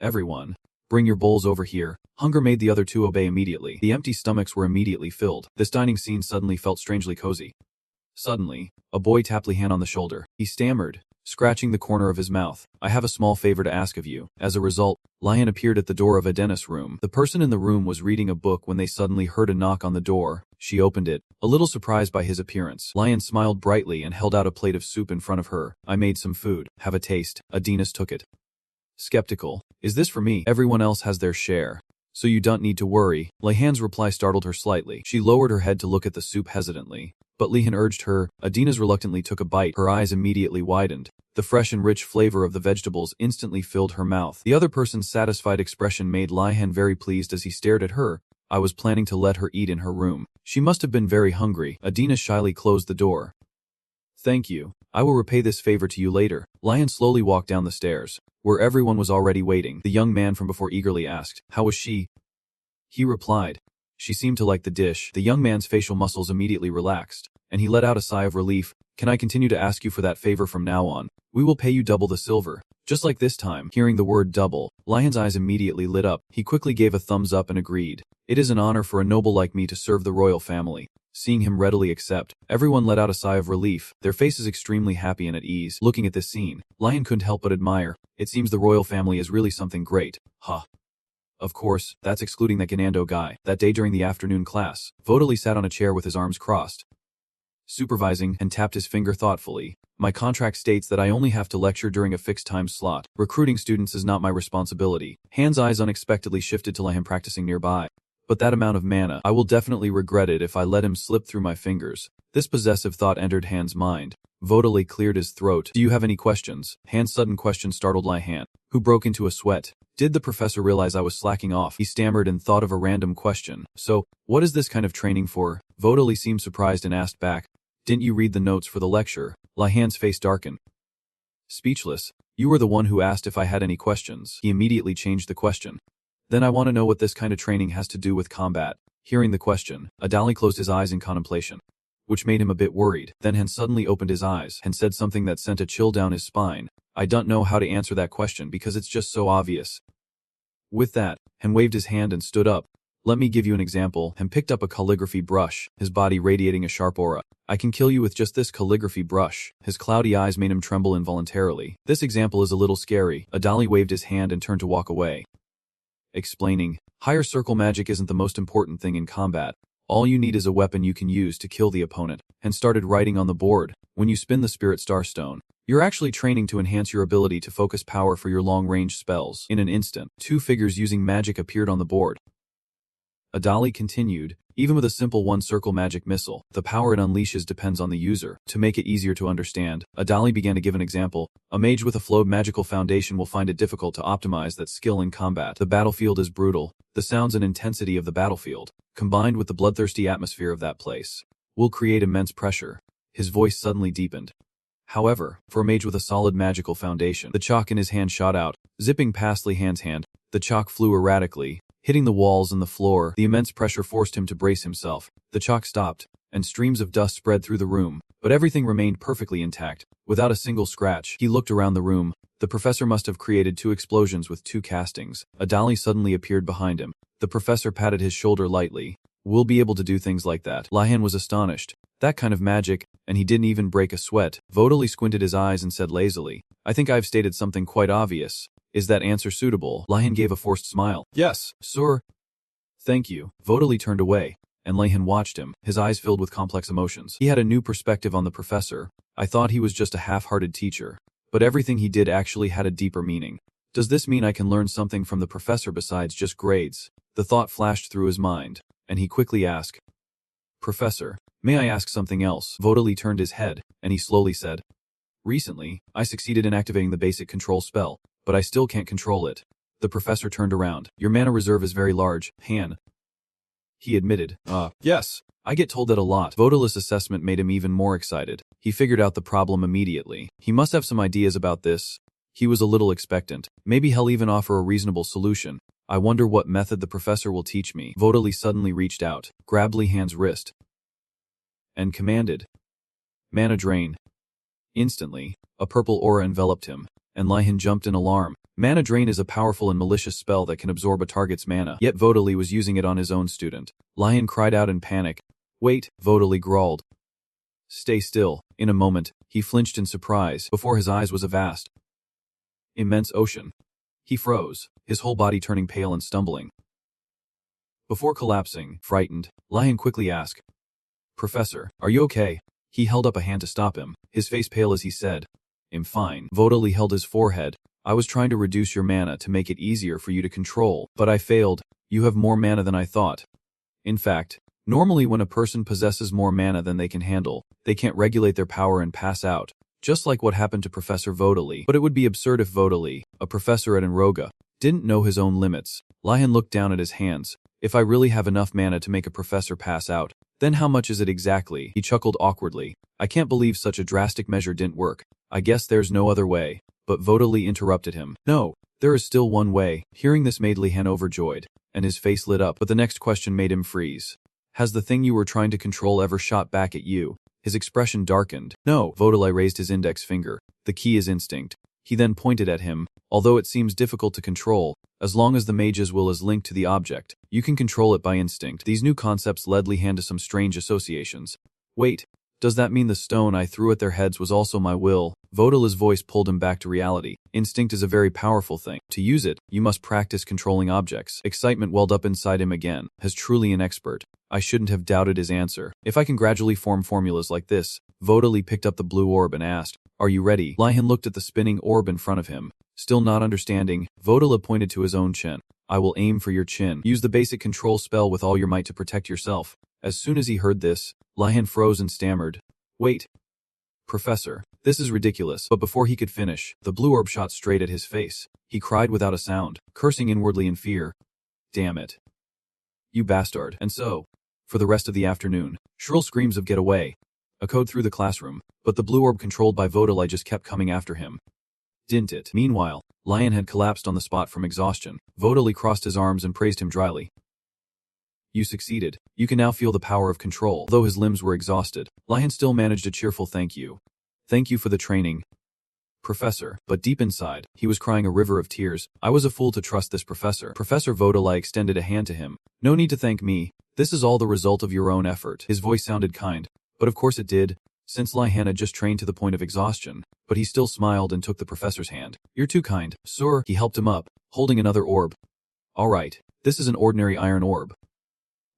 Everyone, bring your bowls over here." Hunger made the other two obey immediately. The empty stomachs were immediately filled. This dining scene suddenly felt strangely cozy. Suddenly, a boy tapped Lihan on the shoulder. He stammered, scratching the corner of his mouth, "I have a small favor to ask of you." As a result, Lihan appeared at the door of Adena's room. The person in the room was reading a book when they suddenly heard a knock on the door. She opened it, a little surprised by his appearance. Lihan smiled brightly and held out a plate of soup in front of her. "I made some food. Have a taste." Adenas took it. Skeptical. "Is this for me? Everyone else has their share." So you don't need to worry. Lihan's reply startled her slightly. She lowered her head to look at the soup hesitantly. But Lihan urged her. Adina's reluctantly took a bite. Her eyes immediately widened. The fresh and rich flavor of the vegetables instantly filled her mouth. The other person's satisfied expression made Lihan very pleased as he stared at her. I was planning to let her eat in her room. She must have been very hungry. Adina shyly closed the door. Thank you. I will repay this favor to you later. Lihan slowly walked down the stairs, where everyone was already waiting. The young man from before eagerly asked, "How was she?" He replied, "She seemed to like the dish." The young man's facial muscles immediately relaxed, and he let out a sigh of relief. "Can I continue to ask you for that favor from now on? We will pay you double the silver." Just like this time, hearing the word double, Lihan's eyes immediately lit up. He quickly gave a thumbs up and agreed. "It is an honor for a noble like me to serve the royal family." Seeing him readily accept, everyone let out a sigh of relief, their faces extremely happy and at ease. Looking at this scene, Lihan couldn't help but admire. It seems the royal family is really something great. Huh. Of course, that's excluding that Ganando guy. That day during the afternoon class, Vodali sat on a chair with his arms crossed, supervising, and tapped his finger thoughtfully. "My contract states that I only have to lecture during a fixed time slot. Recruiting students is not my responsibility." Han's eyes unexpectedly shifted to Lihan practicing nearby. "But that amount of mana, I will definitely regret it if I let him slip through my fingers." This possessive thought entered Han's mind. Vodali cleared his throat. "Do you have any questions?" Han's sudden question startled Lihan, who broke into a sweat. Did the professor realize I was slacking off? He stammered and thought of a random question. "So, what is this kind of training for?" Vodali seemed surprised and asked back, "Didn't you read the notes for the lecture?" Lihan's face darkened. Speechless. "You were the one who asked if I had any questions." He immediately changed the question. "Then I want to know what this kind of training has to do with combat." Hearing the question, Adali closed his eyes in contemplation, which made him a bit worried. Then Han suddenly opened his eyes and said something that sent a chill down his spine. "I don't know how to answer that question because it's just so obvious." With that, Han waved his hand and stood up. "Let me give you an example." Han picked up a calligraphy brush, his body radiating a sharp aura. "I can kill you with just this calligraphy brush." His cloudy eyes made him tremble involuntarily. "This example is a little scary." Adali waved his hand and turned to walk away, explaining, "Higher circle magic isn't the most important thing in combat. All you need is a weapon you can use to kill the opponent." And started writing on the board. "When you spin the Spirit Star Stone, you're actually training to enhance your ability to focus power for your long-range spells." In an instant, two figures using magic appeared on the board. Adali continued, "Even with a simple one-circle magic missile, the power it unleashes depends on the user." To make it easier to understand, Adali began to give an example. "A mage with a flowed magical foundation will find it difficult to optimize that skill in combat. The battlefield is brutal. The sounds and intensity of the battlefield, combined with the bloodthirsty atmosphere of that place, will create immense pressure." His voice suddenly deepened. However, for a mage with a solid magical foundation, the chalk in his hand shot out, zipping past Lihan's hand. The chalk flew erratically, hitting the walls and the floor. The immense pressure forced him to brace himself. The chalk stopped, and streams of dust spread through the room, but everything remained perfectly intact, without a single scratch. He looked around the room. The professor must have created two explosions with two castings. Adali suddenly appeared behind him. The professor patted his shoulder lightly. "We'll be able to do things like that." Lihan was astonished. That kind of magic, and he didn't even break a sweat. Vodali squinted his eyes and said lazily, "I think I've stated something quite obvious. Is that answer suitable?" Lihan gave a forced smile. "Yes, sir." "Thank you." Vodali turned away, and Lihan watched him, his eyes filled with complex emotions. He had a new perspective on the professor. "I thought he was just a half-hearted teacher, but everything he did actually had a deeper meaning. Does this mean I can learn something from the professor besides just grades?" The thought flashed through his mind, and he quickly asked, "Professor, may I ask something else?" Vodali turned his head, and he slowly said, "Recently, I succeeded in activating the basic control spell, but I still can't control it." The professor turned around. "Your mana reserve is very large, Han," he admitted. Yes, I get told that a lot." Vodali's assessment made him even more excited. He figured out the problem immediately. He must have some ideas about this. He was a little expectant. Maybe he'll even offer a reasonable solution. "I wonder what method the professor will teach me." Vodali suddenly reached out, grabbed Lihan's wrist, and commanded, "Mana drain." Instantly, a purple aura enveloped him, and Lihan jumped in alarm. Mana drain is a powerful and malicious spell that can absorb a target's mana, yet Vodali was using it on his own student. Lihan cried out in panic. "Wait," Vodali growled. "Stay still." In a moment, he flinched in surprise. Before his eyes was a vast, immense ocean. He froze, his whole body turning pale and stumbling. Before collapsing, frightened, Lihan quickly asked, "Professor, are you okay?" He held up a hand to stop him, his face pale as he said, "I'm fine." Vodali held his forehead. "I was trying to reduce your mana to make it easier for you to control, but I failed. You have more mana than I thought. In fact, normally when a person possesses more mana than they can handle, they can't regulate their power and pass out, just like what happened to Professor Vodali. But it would be absurd if Vodali, a professor at Enroga, didn't know his own limits. Lihan looked down at his hands. If I really have enough mana to make a professor pass out, then how much is it exactly? He chuckled awkwardly. I can't believe such a drastic measure didn't work. I guess there's no other way. But Vodali interrupted him. No, there is still one way. Hearing this made Lihan overjoyed, and his face lit up. But the next question made him freeze. Has the thing you were trying to control ever shot back at you? His expression darkened. No. Vodali raised his index finger. The key is instinct. He then pointed at him. Although it seems difficult to control, as long as the mage's will is linked to the object, you can control it by instinct. These new concepts led Lihan to some strange associations. Wait, does that mean the stone I threw at their heads was also my will? Vodala's voice pulled him back to reality. Instinct is a very powerful thing. To use it, you must practice controlling objects. Excitement welled up inside him again. As truly an expert, I shouldn't have doubted his answer. If I can gradually form formulas like this. Vodali picked up the blue orb and asked, Are you ready? Lihan looked at the spinning orb in front of him. Still not understanding, Vodala pointed to his own chin. I will aim for your chin. Use the basic control spell with all your might to protect yourself. As soon as he heard this, Lihan froze and stammered. Wait. Professor, this is ridiculous. But before he could finish, the blue orb shot straight at his face. He cried without a sound, cursing inwardly in fear. Damn it. You bastard. And so, for the rest of the afternoon, shrill screams of get away echoed through the classroom, but the blue orb controlled by Vodali just kept coming after him. Didn't it? Meanwhile, Lihan had collapsed on the spot from exhaustion. Vodali crossed his arms and praised him dryly. You succeeded. You can now feel the power of control. Though his limbs were exhausted, Lihan still managed a cheerful thank you. Thank you for the training, Professor. But deep inside, he was crying a river of tears. I was a fool to trust this professor. Professor Vodali extended a hand to him. No need to thank me. This is all the result of your own effort. His voice sounded kind, but of course it did, since Lihan had just trained to the point of exhaustion. But he still smiled and took the professor's hand. You're too kind, sir. He helped him up, holding another orb. All right, this is an ordinary iron orb.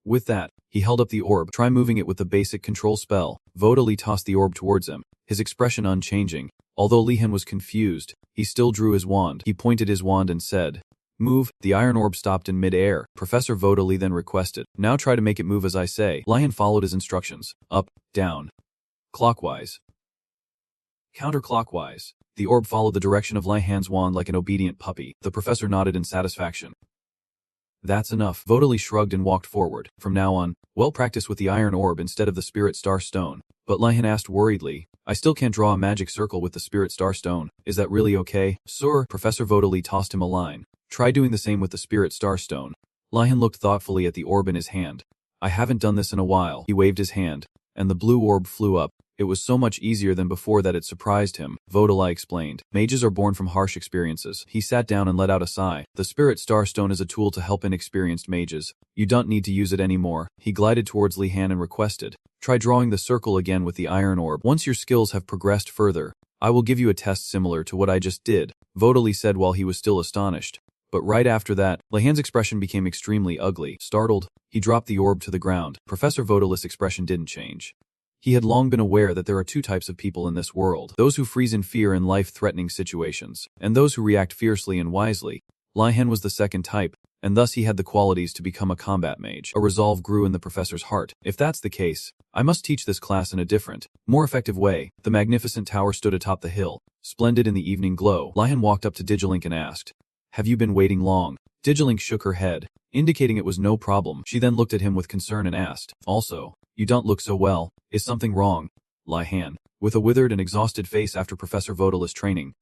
With that, he held up the orb. Try moving it with the basic control spell. Vodali tossed the orb towards him, his expression unchanging. Although Lihan was confused, he still drew his wand. He pointed his wand and said, Move. The iron orb stopped in mid-air. Professor Vodali then requested, Now try to make it move as I say. Lihan followed his instructions. Up, down, clockwise, counterclockwise. The orb followed the direction of Lihan's wand like an obedient puppy. The professor nodded in satisfaction. That's enough. Vodali shrugged and walked forward. From now on, well practice with the iron orb instead of the spirit star stone. But Lihan asked worriedly, I still can't draw a magic circle with the spirit star stone. Is that really okay? Sir, Professor Vodali tossed him a line. Try doing the same with the spirit star stone. Lihan looked thoughtfully at the orb in his hand. I haven't done this in a while. He waved his hand, and the blue orb flew up. It was so much easier than before that it surprised him, Vodali explained. Mages are born from harsh experiences. He sat down and let out a sigh. The Spirit Star Stone is a tool to help inexperienced mages. You don't need to use it anymore. He glided towards Lihan and requested, Try drawing the circle again with the iron orb. Once your skills have progressed further, I will give you a test similar to what I just did, Vodali said while he was still astonished. But right after that, Lihan's expression became extremely ugly. Startled, he dropped the orb to the ground. Professor Vodali's expression didn't change. He had long been aware that there are two types of people in this world, those who freeze in fear in life-threatening situations, and those who react fiercely and wisely. Lihan was the second type, and thus he had the qualities to become a combat mage. A resolve grew in the professor's heart. If that's the case, I must teach this class in a different, more effective way. The magnificent tower stood atop the hill, splendid in the evening glow. Lihan walked up to Digilink and asked, Have you been waiting long? Digilink shook her head, indicating it was no problem. She then looked at him with concern and asked, Also, you don't look so well. Is something wrong? Lihan, with a withered and exhausted face after Professor Vodali's training,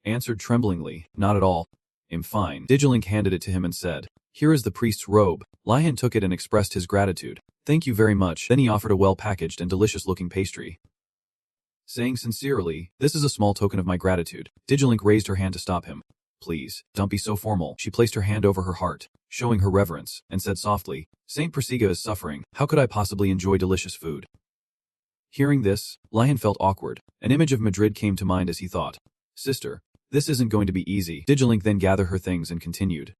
answered tremblingly, Not at all. I'm fine. Digilink handed it to him and said, Here is the priest's robe. Lihan took it and expressed his gratitude. Thank you very much. Then he offered a well-packaged and delicious-looking pastry, saying sincerely, This is a small token of my gratitude. Digilink raised her hand to stop him. Please, don't be so formal. She placed her hand over her heart, showing her reverence, and said softly, Saint Persiga is suffering. How could I possibly enjoy delicious food? Hearing this, Lihan felt awkward. An image of Madrid came to mind as he thought, Sister, this isn't going to be easy. Digilink then gathered her things and continued.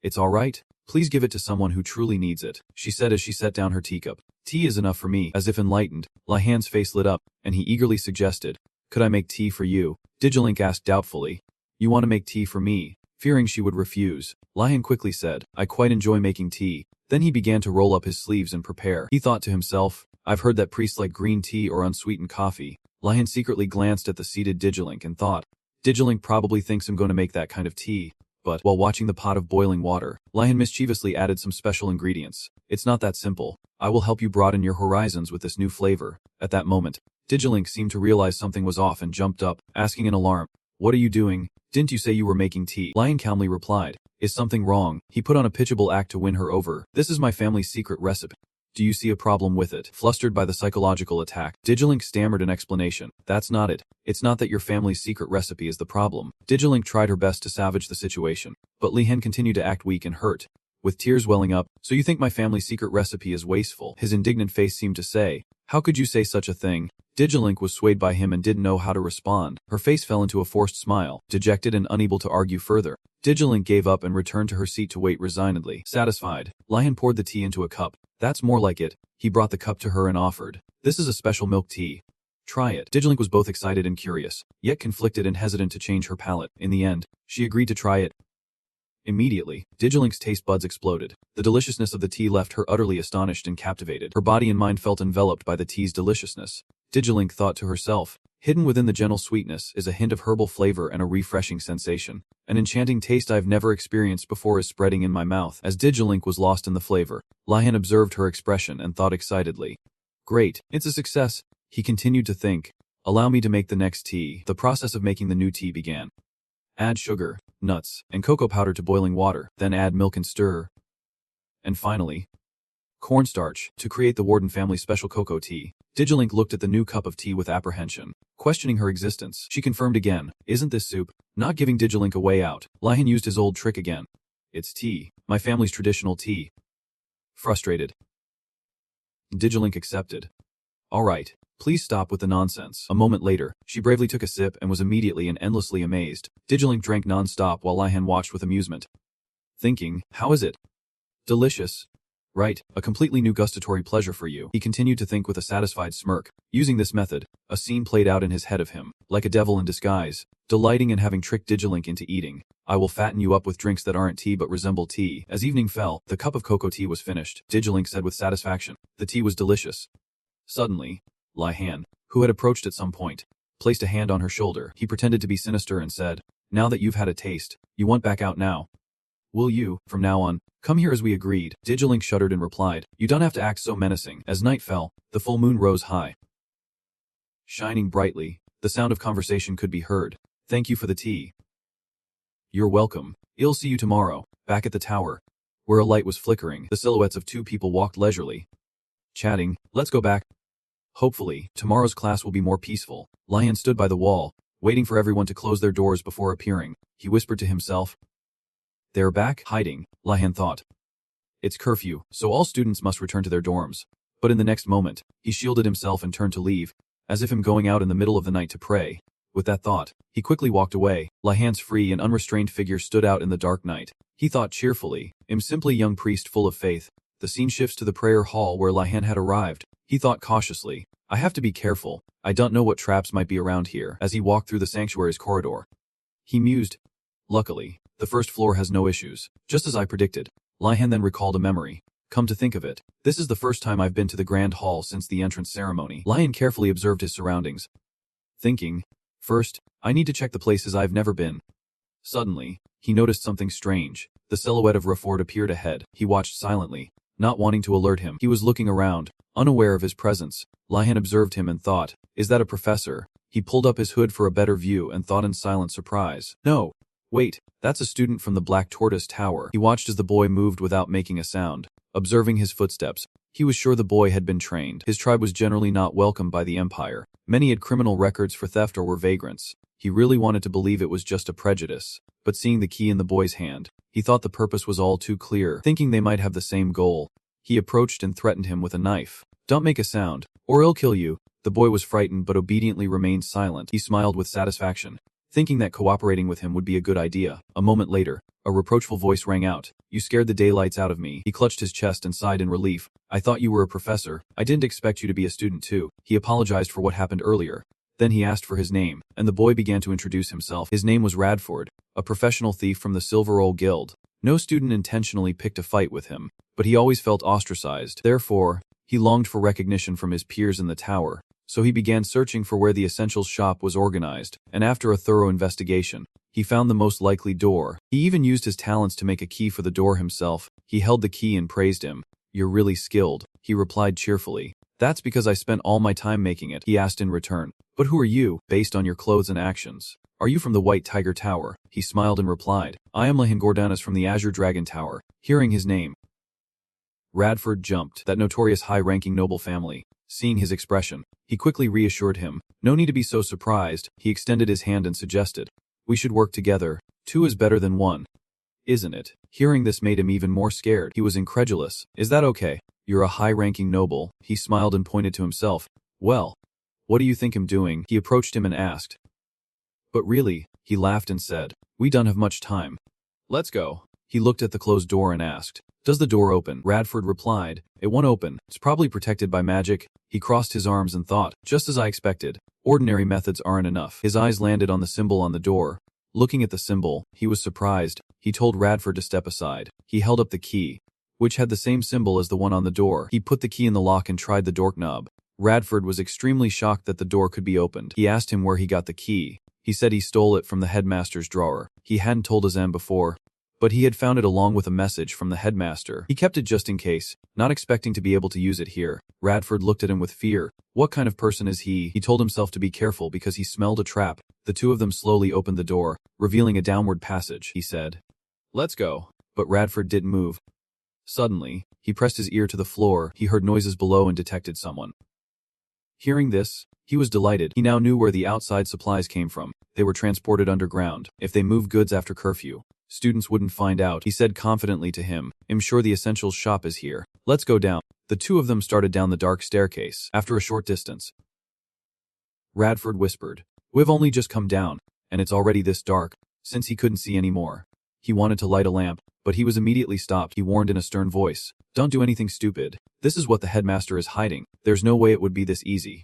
It's all right. Please give it to someone who truly needs it, she said as she set down her teacup. Tea is enough for me. As if enlightened, Lihan's face lit up, and he eagerly suggested, Could I make tea for you? Digilink asked doubtfully. You want to make tea for me? Fearing she would refuse, Lihan quickly said, I quite enjoy making tea. Then he began to roll up his sleeves and prepare. He thought to himself, I've heard that priests like green tea or unsweetened coffee. Lihan secretly glanced at the seated Digilink and thought, Digilink probably thinks I'm going to make that kind of tea. But, while watching the pot of boiling water, Lihan mischievously added some special ingredients. It's not that simple. I will help you broaden your horizons with this new flavor. At that moment, Digilink seemed to realize something was off and jumped up, asking in alarm, What are you doing? Didn't you say you were making tea? Lihan calmly replied, Is something wrong? He put on a pitchable act to win her over. This is my family's secret recipe. Do you see a problem with it? Flustered by the psychological attack, Digilink stammered an explanation. That's not it. It's not that your family's secret recipe is the problem. Digilink tried her best to salvage the situation, but Lihan continued to act weak and hurt. With tears welling up, so you think my family's secret recipe is wasteful? His indignant face seemed to say, How could you say such a thing? Digilink was swayed by him and didn't know how to respond. Her face fell into a forced smile, dejected and unable to argue further. Digilink gave up and returned to her seat to wait resignedly. Satisfied, Lihan poured the tea into a cup. That's more like it. He brought the cup to her and offered, This is a special milk tea. Try it. Digilink was both excited and curious, yet conflicted and hesitant to change her palate. In the end, she agreed to try it. Immediately, Digilink's taste buds exploded. The deliciousness of the tea left her utterly astonished and captivated. Her body and mind felt enveloped by the tea's deliciousness. Digilink thought to herself, Hidden within the gentle sweetness is a hint of herbal flavor and a refreshing sensation. An enchanting taste I've never experienced before is spreading in my mouth. As Digilink was lost in the flavor, Lihan observed her expression and thought excitedly, Great, it's a success. He continued to think, Allow me to make the next tea. The process of making the new tea began. Add sugar, nuts, and cocoa powder to boiling water, then add milk and stir. And finally, cornstarch, to create the Warden family's special cocoa tea. Digilink looked at the new cup of tea with apprehension, questioning her existence. She confirmed again, Isn't this soup? Not giving Digilink a way out, Lihan used his old trick again. It's tea, my family's traditional tea. Frustrated, Digilink accepted. All right, please stop with the nonsense. A moment later, she bravely took a sip and was immediately and endlessly amazed. Digilink drank non-stop while Lihan watched with amusement, thinking, How is it? Delicious. Right, a completely new gustatory pleasure for you. He continued to think with a satisfied smirk. Using this method, a scene played out in his head of him, like a devil in disguise, delighting in having tricked Digilink into eating. I will fatten you up with drinks that aren't tea but resemble tea. As evening fell, the cup of cocoa tea was finished. Digilink said with satisfaction, The tea was delicious. Suddenly, Lihan, who had approached at some point, placed a hand on her shoulder. He pretended to be sinister and said, Now that you've had a taste, you want back out now? Will you, from now on, come here as we agreed? Digilink shuddered and replied, You don't have to act so menacing. As night fell, the full moon rose high, shining brightly. The sound of conversation could be heard. Thank you for the tea. You're welcome. I'll see you tomorrow, back at the tower. Where a light was flickering, the silhouettes of two people walked leisurely, chatting. Let's go back. Hopefully, tomorrow's class will be more peaceful. Lihan stood by the wall, waiting for everyone to close their doors before appearing. He whispered to himself, They're back, hiding, Lihan thought. It's curfew, so all students must return to their dorms. But in the next moment, he shielded himself and turned to leave, as if him going out in the middle of the night to pray. With that thought, he quickly walked away. Lihan's free and unrestrained figure stood out in the dark night. He thought cheerfully, I'm simply young priest full of faith. The scene shifts to the prayer hall where Lihan had arrived. He thought cautiously, I have to be careful. I don't know what traps might be around here. As he walked through the sanctuary's corridor, he mused, Luckily, the first floor has no issues. Just as I predicted. Lihan then recalled a memory. Come to think of it, this is the first time I've been to the grand hall since the entrance ceremony. Lihan carefully observed his surroundings, thinking, First, I need to check the places I've never been. Suddenly, he noticed something strange. The silhouette of Rafford appeared ahead. He watched silently, not wanting to alert him. He was looking around, unaware of his presence. Lihan observed him and thought, Is that a professor? He pulled up his hood for a better view and thought in silent surprise, No. Wait, that's a student from the Black Tortoise Tower. He watched as the boy moved without making a sound. Observing his footsteps, he was sure the boy had been trained. His tribe was generally not welcomed by the Empire. Many had criminal records for theft or were vagrants. He really wanted to believe it was just a prejudice. But seeing the key in the boy's hand, he thought the purpose was all too clear. Thinking they might have the same goal, he approached and threatened him with a knife. Don't make a sound, or I'll kill you. The boy was frightened but obediently remained silent. He smiled with satisfaction, thinking that cooperating with him would be a good idea. A moment later, a reproachful voice rang out. You scared the daylights out of me. He clutched his chest and sighed in relief. I thought you were a professor. I didn't expect you to be a student too. He apologized for what happened earlier, Then he asked for his name, and the boy began to introduce himself. His name was Radford, a professional thief from the Silver Roll Guild. No student intentionally picked a fight with him, but he always felt ostracized. Therefore, he longed for recognition from his peers in the tower. So he began searching for where the Essentials shop was organized, and after a thorough investigation, he found the most likely door. He even used his talents to make a key for the door himself. He held the key and praised him. "You're really skilled," he replied cheerfully. "That's because I spent all my time making it," he asked in return. "But who are you, based on your clothes and actions? Are you from the White Tiger Tower?" He smiled and replied, "I am Lahan Gordanas from the Azure Dragon Tower." Hearing his name, Radford jumped. That notorious high-ranking noble family. Seeing his expression, he quickly reassured him. "No need to be so surprised." He extended his hand and suggested, "We should work together. 2 is better than 1. Isn't it?" Hearing this made him even more scared. He was incredulous. "Is that okay? You're a high-ranking noble." He smiled and pointed to himself. "Well, what do you think I'm doing?" He approached him and asked. "But really," he laughed and said, "we don't have much time. Let's go." He looked at the closed door and asked, "Does the door open?" Radford replied, "It won't open. It's probably protected by magic." He crossed his arms and thought, "Just as I expected. Ordinary methods aren't enough." His eyes landed on the symbol on the door. Looking at the symbol, he was surprised. He told Radford to step aside. He held up the key, which had the same symbol as the one on the door. He put the key in the lock and tried the doorknob. Radford was extremely shocked that the door could be opened. He asked him where he got the key. He said he stole it from the headmaster's drawer. He hadn't told Azam before, but he had found it along with a message from the headmaster. He kept it just in case, not expecting to be able to use it here. Radford looked at him with fear. What kind of person is he? He told himself to be careful because he smelled a trap. The 2 of them slowly opened the door, revealing a downward passage. He said, "Let's go." But Radford didn't move. Suddenly, he pressed his ear to the floor. He heard noises below and detected someone. Hearing this, he was delighted. He now knew where the outside supplies came from. They were transported underground. If they moved goods after curfew, students wouldn't find out. He said confidently to him, "I'm sure the Essentials shop is here. Let's go down." The 2 of them started down the dark staircase. After a short distance, Radford whispered, "We've only just come down, and it's already this dark." Since he couldn't see any more, he wanted to light a lamp, but he was immediately stopped. He warned in a stern voice, "Don't do anything stupid. This is what the headmaster is hiding. There's no way it would be this easy."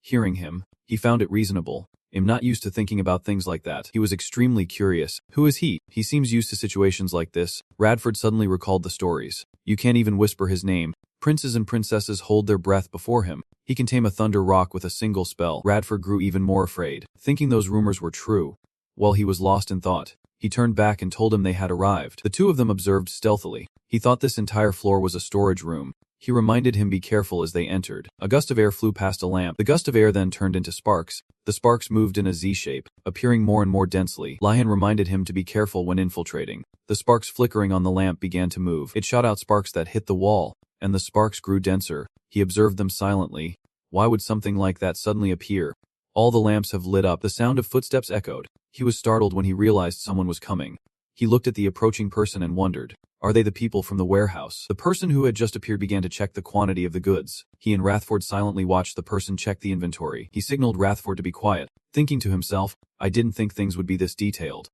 Hearing him, he found it reasonable. I'm not used to thinking about things like that. He was extremely curious. Who is he? He seems used to situations like this. Radford suddenly recalled the stories. You can't even whisper his name. Princes and princesses hold their breath before him. He can tame a thunder rock with a single spell. Radford grew even more afraid, thinking those rumors were true. While he was lost in thought, he turned back and told him they had arrived. The 2 of them observed stealthily. He thought this entire floor was a storage room. He reminded him be careful as they entered. A gust of air flew past a lamp. The gust of air then turned into sparks. The sparks moved in a Z shape, appearing more and more densely. Lion reminded him to be careful when infiltrating. The sparks flickering on the lamp began to move. It shot out sparks that hit the wall, and the sparks grew denser. He observed them silently. Why would something like that suddenly appear? All the lamps have lit up. The sound of footsteps echoed. He was startled when he realized someone was coming. He looked at the approaching person and wondered, are they the people from the warehouse? The person who had just appeared began to check the quantity of the goods. He and Rathford silently watched the person check the inventory. He signaled Rathford to be quiet, thinking to himself, I didn't think things would be this detailed.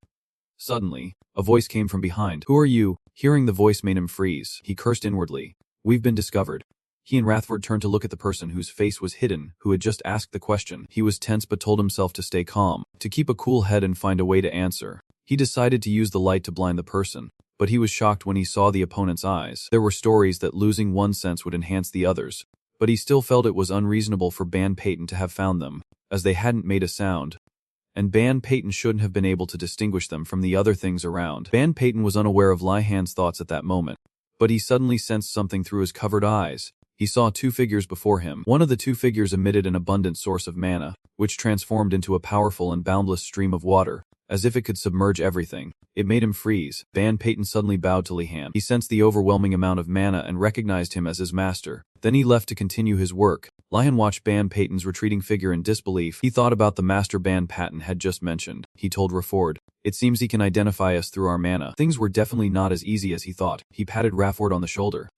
Suddenly, a voice came from behind. Who are you? Hearing the voice made him freeze. He cursed inwardly. We've been discovered. He and Rathford turned to look at the person whose face was hidden, who had just asked the question. He was tense but told himself to stay calm, to keep a cool head and find a way to answer. He decided to use the light to blind the person, but he was shocked when he saw the opponent's eyes. There were stories that losing one sense would enhance the others, but he still felt it was unreasonable for Ban Peyton to have found them, as they hadn't made a sound. And Ban Peyton shouldn't have been able to distinguish them from the other things around. Ban Peyton was unaware of Lihan's thoughts at that moment, but he suddenly sensed something through his covered eyes. He saw 2 figures before him. One of the 2 figures emitted an abundant source of mana, which transformed into a powerful and boundless stream of water, as if it could submerge everything. It made him freeze. Ban Peyton suddenly bowed to Lihan. He sensed the overwhelming amount of mana and recognized him as his master. Then he left to continue his work. Lihan watched Ban Peyton's retreating figure in disbelief. He thought about the master Ban Peyton had just mentioned. He told Rathford, it seems he can identify us through our mana. Things were definitely not as easy as he thought. He patted Rathford on the shoulder,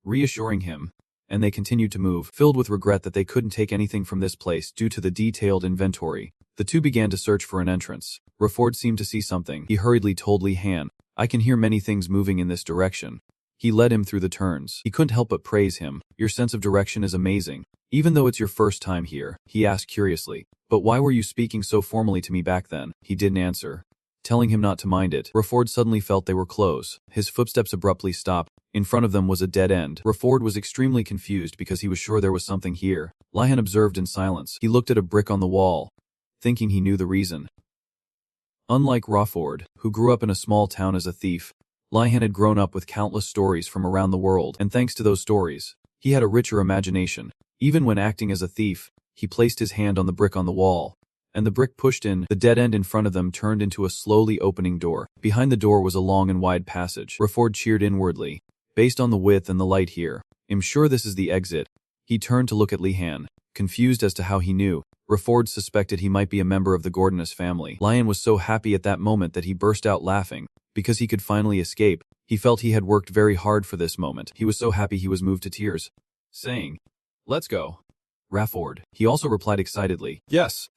reassuring him, and they continued to move, filled with regret that they couldn't take anything from this place due to the detailed inventory. The 2 began to search for an entrance. Rathford seemed to see something. He hurriedly told Lihan, I can hear many things moving in this direction. He led him through the turns. He couldn't help but praise him. Your sense of direction is amazing. Even though it's your first time here, he asked curiously. But why were you speaking so formally to me back then? He didn't answer. Telling him not to mind it, Rafford suddenly felt they were close. His footsteps abruptly stopped. In front of them was a dead end. Rafford was extremely confused because he was sure there was something here. Lihan observed in silence. He looked at a brick on the wall, thinking he knew the reason. Unlike Rafford, who grew up in a small town as a thief, Lihan had grown up with countless stories from around the world, and thanks to those stories, he had a richer imagination. Even when acting as a thief, he placed his hand on the brick on the wall, and the brick pushed in. The dead end in front of them turned into a slowly opening door. Behind the door was a long and wide passage. Rafford cheered inwardly. Based on the width and the light here, I'm sure this is the exit. He turned to look at Lihan, confused as to how he knew. Rafford suspected he might be a member of the Gordonus family. Lihan was so happy at that moment that he burst out laughing, because he could finally escape. He felt he had worked very hard for this moment. He was so happy he was moved to tears, saying, "Let's go." Rafford. He also replied excitedly, "Yes."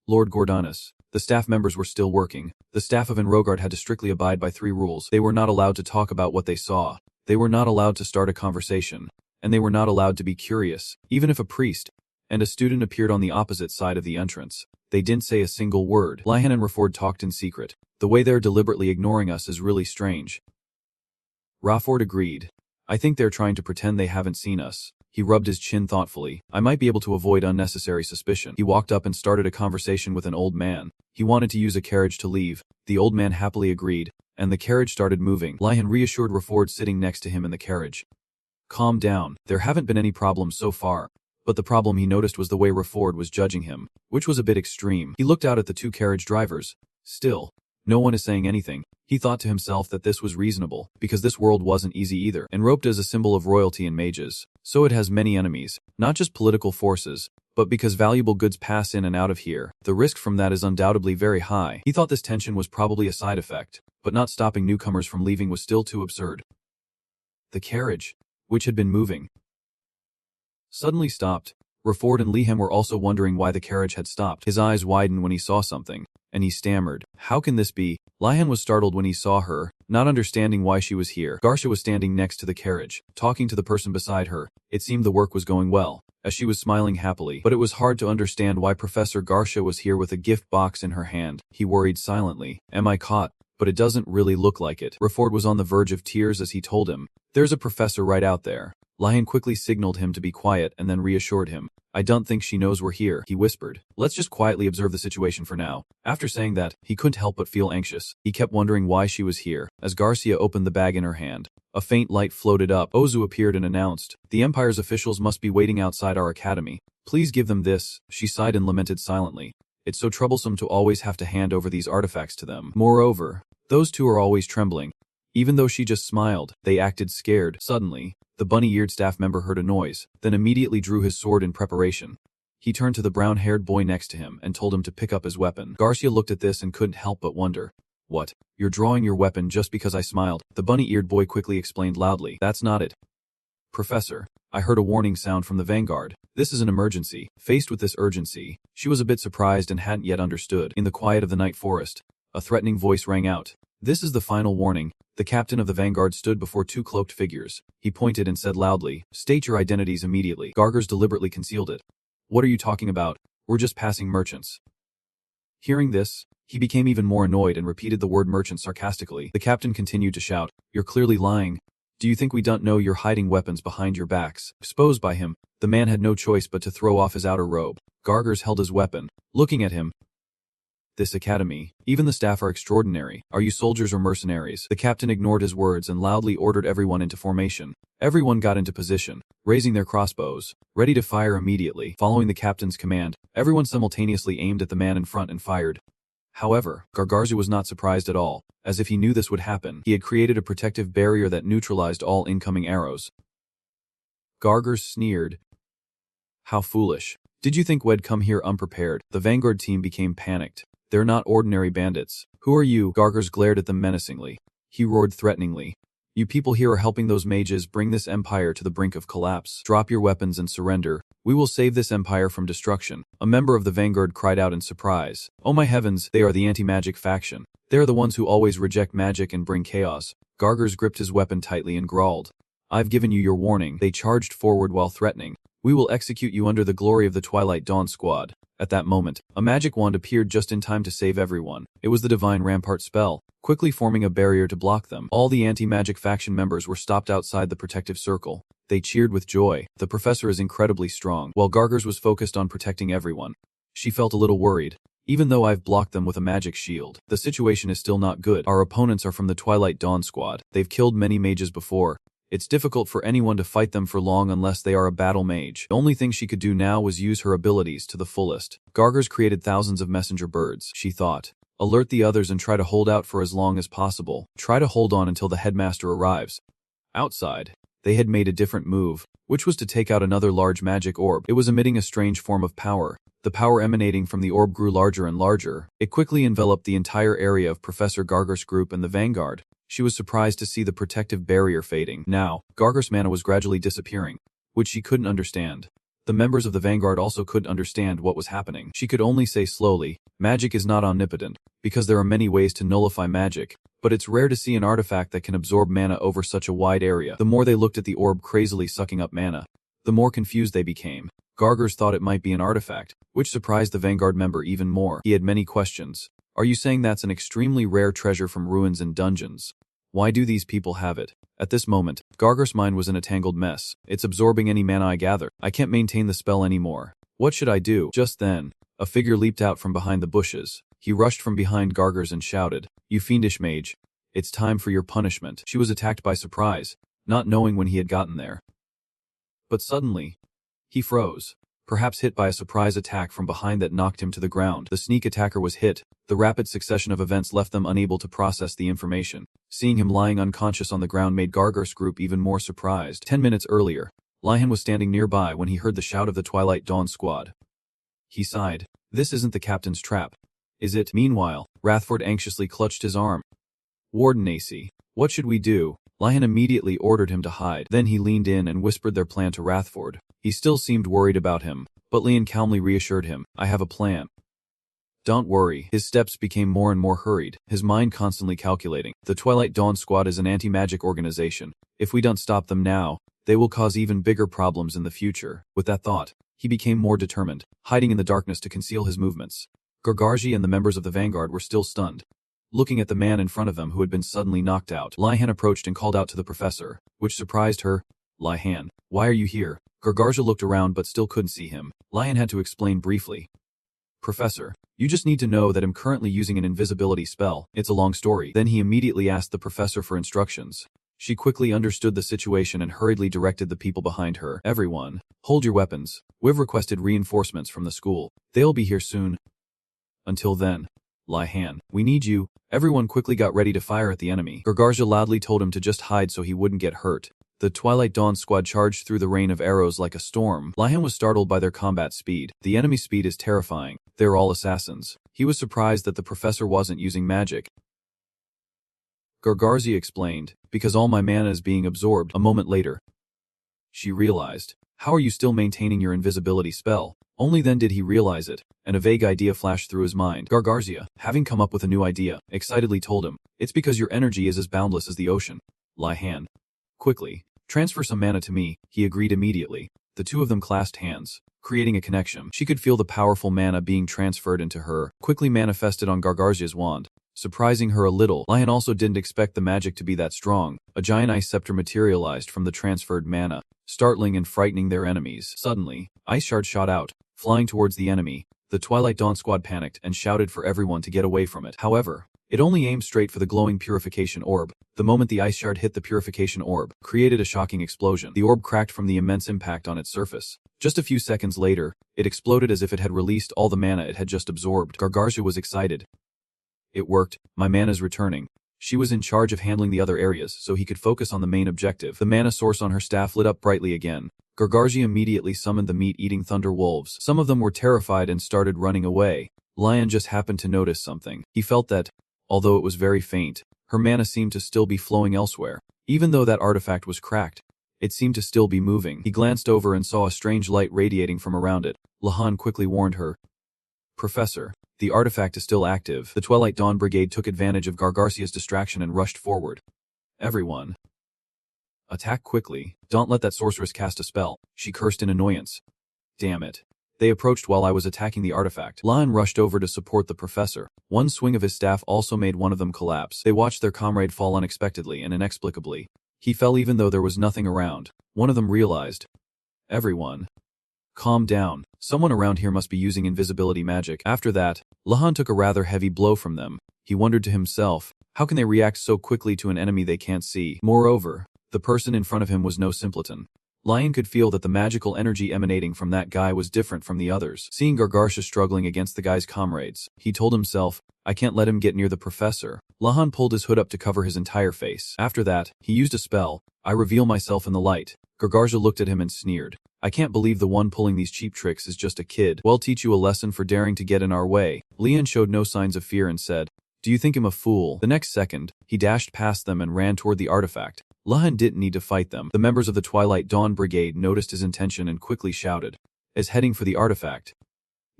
Lord Gordonus. The staff members were still working. The staff of Enrogard had to strictly abide by 3 rules. They were not allowed to talk about what they saw. They were not allowed to start a conversation. And they were not allowed to be curious. Even if a priest and a student appeared on the opposite side of the entrance, they didn't say a single word. Lihan and Rafford talked in secret. The way they're deliberately ignoring us is really strange. Rafford agreed. I think they're trying to pretend they haven't seen us. He rubbed his chin thoughtfully. I might be able to avoid unnecessary suspicion. He walked up and started a conversation with an old man. He wanted to use a carriage to leave. The old man happily agreed, and the carriage started moving. Lihan reassured Rafford sitting next to him in the carriage. Calm down. There haven't been any problems so far. But the problem he noticed was the way Rafford was judging him, which was a bit extreme. He looked out at the 2 carriage drivers. Still, no one is saying anything. He thought to himself that this was reasonable, because this world wasn't easy either. Enroped is a symbol of royalty in mages, so it has many enemies, not just political forces, but because valuable goods pass in and out of here, the risk from that is undoubtedly very high. He thought this tension was probably a side effect, but not stopping newcomers from leaving was still too absurd. The carriage, which had been moving, suddenly stopped. Rafford and Lihan were also wondering why the carriage had stopped. His eyes widened when he saw something, and he stammered. How can this be? Lihan was startled when he saw her, not understanding why she was here. Garcia was standing next to the carriage, talking to the person beside her. It seemed the work was going well, as she was smiling happily. But it was hard to understand why Professor Garcia was here with a gift box in her hand. He worried silently. Am I caught? But it doesn't really look like it. Rafford was on the verge of tears as he told him, there's a professor right out there. Lihan quickly signaled him to be quiet and then reassured him. I don't think she knows we're here, he whispered. Let's just quietly observe the situation for now. After saying that, he couldn't help but feel anxious. He kept wondering why she was here. As Garcia opened the bag in her hand, a faint light floated up. Ozu appeared and announced, the Empire's officials must be waiting outside our academy. Please give them this. She sighed and lamented silently. It's so troublesome to always have to hand over these artifacts to them. Moreover, those 2 are always trembling. Even though she just smiled, they acted scared. Suddenly, the bunny-eared staff member heard a noise, then immediately drew his sword in preparation. He turned to the brown-haired boy next to him and told him to pick up his weapon. Garcia looked at this and couldn't help but wonder. What? You're drawing your weapon just because I smiled? The bunny-eared boy quickly explained loudly. That's not it. Professor, I heard a warning sound from the vanguard. This is an emergency. Faced with this urgency, she was a bit surprised and hadn't yet understood. In the quiet of the night forest, a threatening voice rang out. This is the final warning. The captain of the vanguard stood before 2 cloaked figures. He pointed and said loudly, state your identities immediately. Gargars deliberately concealed it. What are you talking about? We're just passing merchants. Hearing this, he became even more annoyed and repeated the word merchant sarcastically. The captain continued to shout, you're clearly lying. Do you think we don't know you're hiding weapons behind your backs? Exposed by him, the man had no choice but to throw off his outer robe. Gargars held his weapon, looking at him. This academy, even the staff are extraordinary. Are you soldiers or mercenaries? The captain ignored his words and loudly ordered everyone into formation. Everyone got into position, raising their crossbows, ready to fire immediately. Following the captain's command, everyone simultaneously aimed at the man in front and fired. However, Gargarzu was not surprised at all. As if he knew this would happen, he had created a protective barrier that neutralized all incoming arrows. Gargars sneered. How foolish. Did you think we'd come here unprepared? The vanguard team became panicked. They're not ordinary bandits. Who are you? Gargars glared at them menacingly. He roared threateningly. You people here are helping those mages bring this empire to the brink of collapse. Drop your weapons and surrender. We will save this empire from destruction. A member of the vanguard cried out in surprise. Oh my heavens, they are the anti-magic faction. They're the ones who always reject magic and bring chaos. Gargars gripped his weapon tightly and growled. I've given you your warning. They charged forward while threatening. We will execute you under the glory of the Twilight Dawn Squad. At that moment, a magic wand appeared just in time to save everyone. It was the Divine Rampart spell, quickly forming a barrier to block them. All the anti-magic faction members were stopped outside the protective circle. They cheered with joy. The professor is incredibly strong, while Gargars was focused on protecting everyone. She felt a little worried. Even though I've blocked them with a magic shield, the situation is still not good. Our opponents are from the Twilight Dawn Squad. They've killed many mages before. It's difficult for anyone to fight them for long unless they are a battle mage. The only thing she could do now was use her abilities to the fullest. Gargars created thousands of messenger birds, she thought. Alert the others and try to hold out for as long as possible. Try to hold on until the headmaster arrives. Outside, they had made a different move, which was to take out another large magic orb. It was emitting a strange form of power. The power emanating from the orb grew larger and larger. It quickly enveloped the entire area of Professor Gargars' group and the vanguard. She was surprised to see the protective barrier fading. Now, Gargars' mana was gradually disappearing, which she couldn't understand. The members of the vanguard also couldn't understand what was happening. She could only say slowly, magic is not omnipotent, because there are many ways to nullify magic, but it's rare to see an artifact that can absorb mana over such a wide area. The more they looked at the orb crazily sucking up mana, the more confused they became. Gargars thought it might be an artifact, which surprised the vanguard member even more. He had many questions. Are you saying that's an extremely rare treasure from ruins and dungeons? Why do these people have it? At this moment, Gargars' mind was in a tangled mess. It's absorbing any mana I gather. I can't maintain the spell anymore. What should I do? Just then, a figure leaped out from behind the bushes. He rushed from behind Gargars and shouted, You fiendish mage. It's time for your punishment. She was attacked by surprise, not knowing when he had gotten there. But suddenly, he froze. Perhaps hit by a surprise attack from behind that knocked him to the ground. The sneak attacker was hit. The rapid succession of events left them unable to process the information. Seeing him lying unconscious on the ground made Gargars' group even more surprised. 10 minutes earlier, Lion was standing nearby when he heard the shout of the Twilight Dawn Squad. He sighed. This isn't the captain's trap, is it? Meanwhile, Rathford anxiously clutched his arm. Warden AC, what should we do? Lion immediately ordered him to hide. Then he leaned in and whispered their plan to Rathford. He still seemed worried about him, but Lion calmly reassured him, I have a plan. Don't worry. His steps became more and more hurried, his mind constantly calculating. The Twilight Dawn Squad is an anti-magic organization. If we don't stop them now, they will cause even bigger problems in the future. With that thought, he became more determined, hiding in the darkness to conceal his movements. Gargarji and the members of the vanguard were still stunned, looking at the man in front of them who had been suddenly knocked out. Lihan approached and called out to the professor, which surprised her. Lihan, why are you here? Gargarja looked around but still couldn't see him. Lihan had to explain briefly. Professor, you just need to know that I'm currently using an invisibility spell. It's a long story. Then he immediately asked the professor for instructions. She quickly understood the situation and hurriedly directed the people behind her. Everyone, hold your weapons. We've requested reinforcements from the school. They'll be here soon. Until then, Lihan, we need you. Everyone quickly got ready to fire at the enemy. Gargarja loudly told him to just hide so he wouldn't get hurt. The Twilight Dawn Squad charged through the rain of arrows like a storm. Lihan was startled by their combat speed. The enemy speed is terrifying. They're all assassins. He was surprised that the professor wasn't using magic. Gargarzi explained, because all my mana is being absorbed. A moment later, she realized, how are you still maintaining your invisibility spell? Only then did he realize it, and a vague idea flashed through his mind. Gargarzia, having come up with a new idea, excitedly told him, it's because your energy is as boundless as the ocean. Lihan, quickly, transfer some mana to me. He agreed immediately. The two of them clasped hands, creating a connection. She could feel the powerful mana being transferred into her, quickly manifested on Gargarzia's wand, surprising her a little. Lion also didn't expect the magic to be that strong. A giant ice scepter materialized from the transferred mana, startling and frightening their enemies. Suddenly, ice shards shot out, flying towards the enemy. The Twilight Dawn Squad panicked and shouted for everyone to get away from it. However, it only aimed straight for the glowing purification orb. The moment the ice shard hit the purification orb, created a shocking explosion. The orb cracked from the immense impact on its surface. Just a few seconds later, it exploded as if it had released all the mana it had just absorbed. Gargarzia was excited. It worked. My mana's returning. She was in charge of handling the other areas, so he could focus on the main objective. The mana source on her staff lit up brightly again. Gargarzia immediately summoned the meat-eating thunder wolves. Some of them were terrified and started running away. Lion just happened to notice something. He felt that, although it was very faint, her mana seemed to still be flowing elsewhere. Even though that artifact was cracked, it seemed to still be moving. He glanced over and saw a strange light radiating from around it. Lahan quickly warned her. Professor, The artifact is still active. The Twilight Dawn Brigade took advantage of Gargarcia's distraction and rushed forward. Everyone. Attack quickly. Don't let that sorceress cast a spell, she cursed in annoyance. Damn it. They approached while I was attacking the artifact. Lion rushed over to support the professor. One swing of his staff also made one of them collapse. They watched their comrade fall unexpectedly and inexplicably. He fell even though there was nothing around. One of them realized. Everyone. Calm down. Someone around here must be using invisibility magic. After that, Lahan took a rather heavy blow from them. He wondered to himself, how can they react so quickly to an enemy they can't see? Moreover, the person in front of him was no simpleton. Lion could feel that the magical energy emanating from that guy was different from the others. Seeing Gargarcia struggling against the guy's comrades, he told himself, I can't let him get near the professor. Lahan pulled his hood up to cover his entire face. After that, he used a spell, I reveal myself in the light. Gargarcia looked at him and sneered. I can't believe the one pulling these cheap tricks is just a kid. Well, teach you a lesson for daring to get in our way. Lian showed no signs of fear and said, do you think him a fool? The next second, he dashed past them and ran toward the artifact. Lahan didn't need to fight them. The members of the Twilight Dawn Brigade noticed his intention and quickly shouted, as heading for the artifact.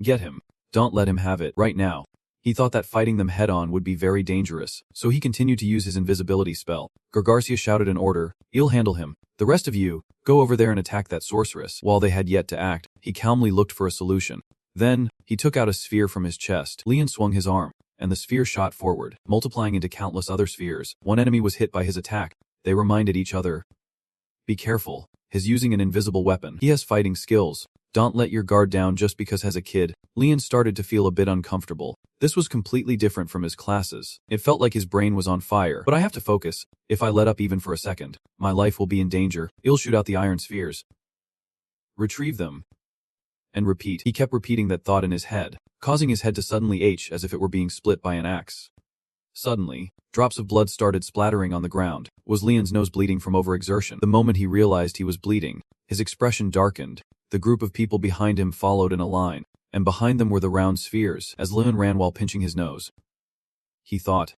Get him. Don't let him have it right now. He thought that fighting them head-on would be very dangerous, so he continued to use his invisibility spell. Gargarcia shouted an order, I'll handle him. The rest of you, go over there and attack that sorceress. While they had yet to act, he calmly looked for a solution. Then, he took out a sphere from his chest. Lian swung his arm, and the sphere shot forward, multiplying into countless other spheres. One enemy was hit by his attack. They reminded each other. Be careful. He's using an invisible weapon. He has fighting skills. Don't let your guard down just because as a kid. Lian started to feel a bit uncomfortable. This was completely different from his classes. It felt like his brain was on fire. But I have to focus. If I let up even for a second, my life will be in danger. I'll shoot out the iron spheres. Retrieve them. And repeat. He kept repeating that thought in his head, causing his head to suddenly ache as if it were being split by an axe. Suddenly, drops of blood started splattering on the ground. Was Lian's nose bleeding from overexertion? The moment he realized he was bleeding, his expression darkened. The group of people behind him followed in a line, and behind them were the round spheres, as Lian ran while pinching his nose. He thought.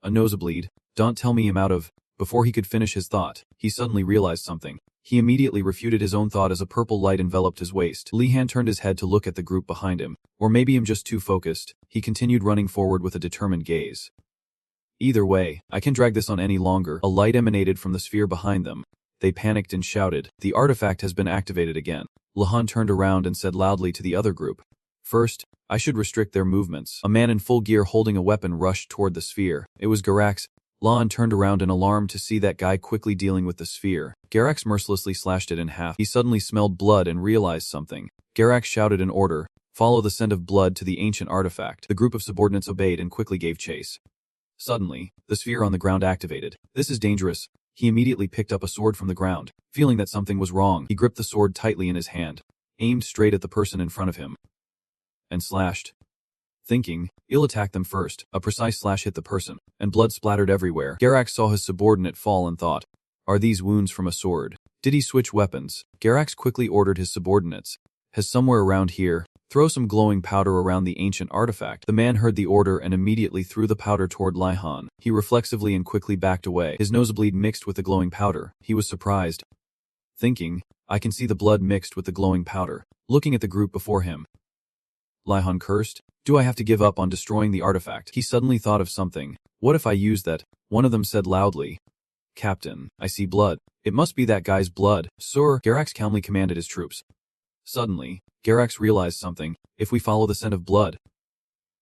A nosebleed? Don't tell me I'm out of... Before he could finish his thought, he suddenly realized something. He immediately refuted his own thought as a purple light enveloped his waist. Lihan turned his head to look at the group behind him. Or maybe I'm just too focused. He continued running forward with a determined gaze. Either way, I can't drag this on any longer. A light emanated from the sphere behind them. They panicked and shouted, the artifact has been activated again. Lahan turned around and said loudly to the other group. First, I should restrict their movements. A man in full gear holding a weapon rushed toward the sphere. It was Garax. Lahan turned around in alarm to see that guy quickly dealing with the sphere. Garax mercilessly slashed it in half. He suddenly smelled blood and realized something. Garax shouted an order, follow the scent of blood to the ancient artifact. The group of subordinates obeyed and quickly gave chase. Suddenly, the sphere on the ground activated. This is dangerous. He immediately picked up a sword from the ground. Feeling that something was wrong, he gripped the sword tightly in his hand, aimed straight at the person in front of him, and slashed. Thinking, I'll attack them first. A precise slash hit the person, and blood splattered everywhere. Garax saw his subordinate fall and thought, are these wounds from a sword? Did he switch weapons? Garax quickly ordered his subordinates. Has somewhere around here, throw some glowing powder around the ancient artifact. The man heard the order and immediately threw the powder toward Lihan. He reflexively and quickly backed away. His nosebleed mixed with the glowing powder. He was surprised. Thinking, I can see the blood mixed with the glowing powder. Looking at the group before him. Lihan cursed. Do I have to give up on destroying the artifact? He suddenly thought of something. What if I use that? One of them said loudly. Captain, I see blood. It must be that guy's blood. Sir, Garax calmly commanded his troops. Suddenly, Garax realized something. If we follow the scent of blood.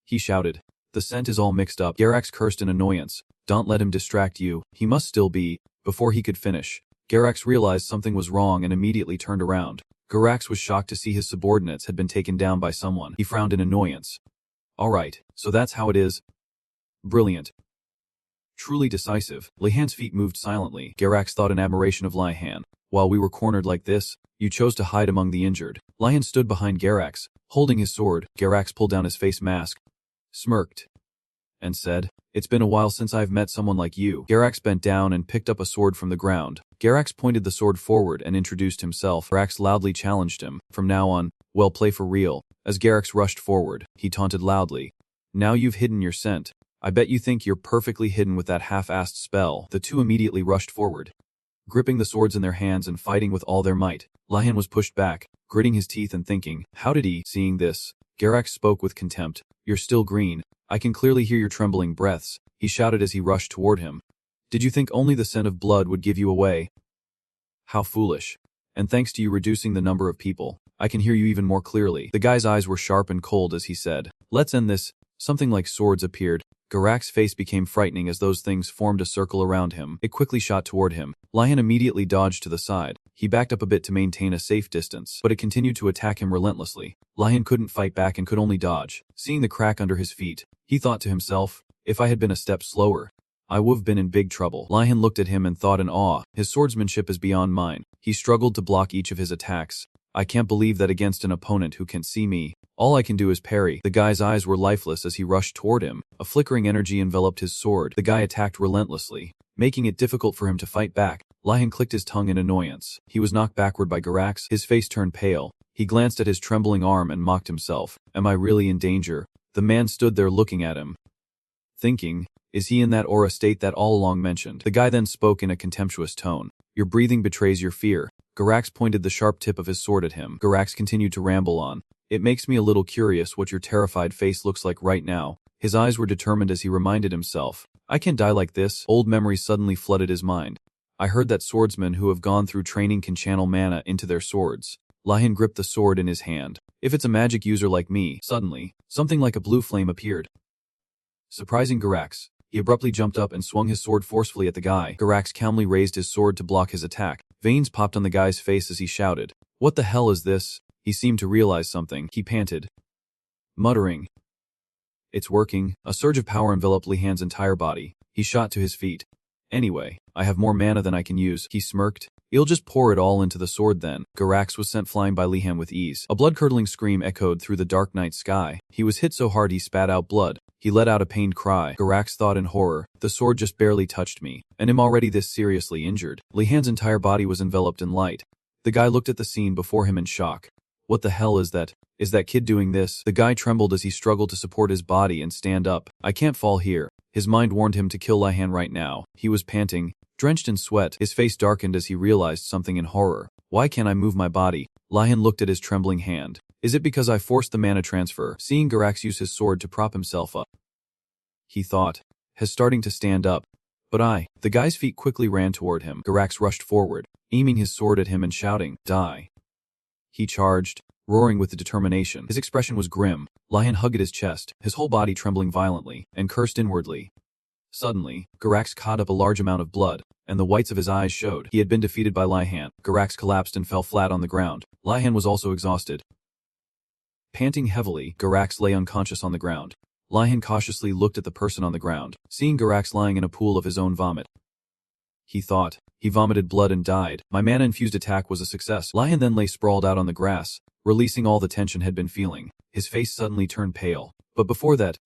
He shouted. The scent is all mixed up. Garax cursed in annoyance. Don't let him distract you. He must still be. Before he could finish, Garax realized something was wrong and immediately turned around. Garax was shocked to see his subordinates had been taken down by someone. He frowned in annoyance. Alright, so that's how it is. Brilliant. Truly decisive. Lihan's feet moved silently. Garax thought in admiration of Lihan. While we were cornered like this, you chose to hide among the injured. Lihan stood behind Garax, holding his sword. Garax pulled down his face mask, smirked, and said, It's been a while since I've met someone like you. Garax bent down and picked up a sword from the ground. Garax pointed the sword forward and introduced himself. Garax loudly challenged him. From now on, well, play for real. As Garax rushed forward, he taunted loudly. Now you've hidden your scent. I bet you think you're perfectly hidden with that half-assed spell. The two immediately rushed forward, gripping the swords in their hands and fighting with all their might. Lihan was pushed back, gritting his teeth and thinking, how did he? Seeing this, Garax spoke with contempt. You're still green. I can clearly hear your trembling breaths, he shouted as he rushed toward him. Did you think only the scent of blood would give you away? How foolish. And thanks to you reducing the number of people, I can hear you even more clearly. The guy's eyes were sharp and cold as he said, let's end this. Something like swords appeared. Garax's face became frightening as those things formed a circle around him. It quickly shot toward him. Lihan immediately dodged to the side. He backed up a bit to maintain a safe distance, but it continued to attack him relentlessly. Lihan couldn't fight back and could only dodge. Seeing the crack under his feet, he thought to himself, if I had been a step slower, I would've been in big trouble. Lihan looked at him and thought in awe, his swordsmanship is beyond mine. He struggled to block each of his attacks. I can't believe that against an opponent who can see me, all I can do is parry. The guy's eyes were lifeless as he rushed toward him. A flickering energy enveloped his sword. The guy attacked relentlessly, making it difficult for him to fight back. Lihan clicked his tongue in annoyance. He was knocked backward by Garax. His face turned pale. He glanced at his trembling arm and mocked himself. Am I really in danger? The man stood there looking at him, thinking, is he in that aura state that all along mentioned? The guy then spoke in a contemptuous tone. Your breathing betrays your fear. Garax pointed the sharp tip of his sword at him. Garax continued to ramble on. It makes me a little curious what your terrified face looks like right now. His eyes were determined as he reminded himself. I can't die like this. Old memories suddenly flooded his mind. I heard that swordsmen who have gone through training can channel mana into their swords. Lihan gripped the sword in his hand. If it's a magic user like me, suddenly, something like a blue flame appeared, surprising Garax. He abruptly jumped up and swung his sword forcefully at the guy. Garax calmly raised his sword to block his attack. Veins popped on the guy's face as he shouted, what the hell is this? He seemed to realize something. He panted, muttering, it's working. A surge of power enveloped Lihan's entire body. He shot to his feet. Anyway, I have more mana than I can use, he smirked. You'll just pour it all into the sword then. Garax was sent flying by Lihan with ease. A blood-curdling scream echoed through the dark night sky. He was hit so hard he spat out blood. He let out a pained cry. Garax thought in horror, the sword just barely touched me, and I'm already this seriously injured. Lihan's entire body was enveloped in light. The guy looked at the scene before him in shock. What the hell is that? Is that kid doing this? The guy trembled as he struggled to support his body and stand up. I can't fall here. His mind warned him to kill Lihan right now. He was panting, drenched in sweat. His face darkened as he realized something in horror. Why can't I move my body? Lihan looked at his trembling hand. Is it because I forced the mana transfer? Seeing Garax use his sword to prop himself up, he thought, has starting to stand up. But the guy's feet quickly ran toward him. Garax rushed forward, aiming his sword at him and shouting, die. He charged, roaring with determination. His expression was grim. Lihan hugged at his chest, his whole body trembling violently, and cursed inwardly. Suddenly, Garax caught up a large amount of blood, and the whites of his eyes showed. He had been defeated by Lihan. Garax collapsed and fell flat on the ground. Lihan was also exhausted. Panting heavily, Garax lay unconscious on the ground. Lihan cautiously looked at the person on the ground, seeing Garax lying in a pool of his own vomit. He thought, he vomited blood and died. My mana-infused attack was a success. Lihan then lay sprawled out on the grass, releasing all the tension he'd been feeling. His face suddenly turned pale. But before that,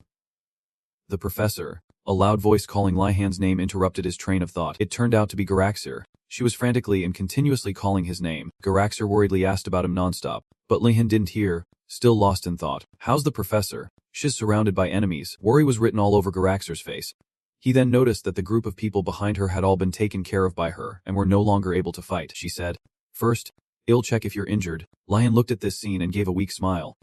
the professor, a loud voice calling Lihan's name interrupted his train of thought. It turned out to be Garaxer. She was frantically and continuously calling his name. Garaxer worriedly asked about him nonstop, but Lihan didn't hear, still lost in thought. How's the professor? She's surrounded by enemies. Worry was written all over Garaxer's face. He then noticed that the group of people behind her had all been taken care of by her and were no longer able to fight. She said, first, I'll check if you're injured. Lihan looked at this scene and gave a weak smile,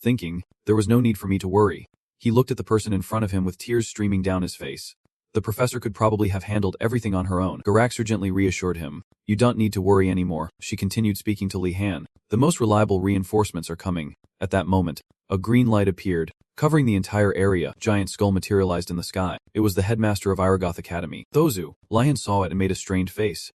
thinking, there was no need for me to worry. He looked at the person in front of him with tears streaming down his face. The professor could probably have handled everything on her own. Garaxer gently reassured him. You don't need to worry anymore. She continued speaking to Lihan. The most reliable reinforcements are coming. At that moment, a green light appeared, covering the entire area. Giant skull materialized in the sky. It was the headmaster of Irogoth Academy. Thozu. Lihan saw it and made a strained face,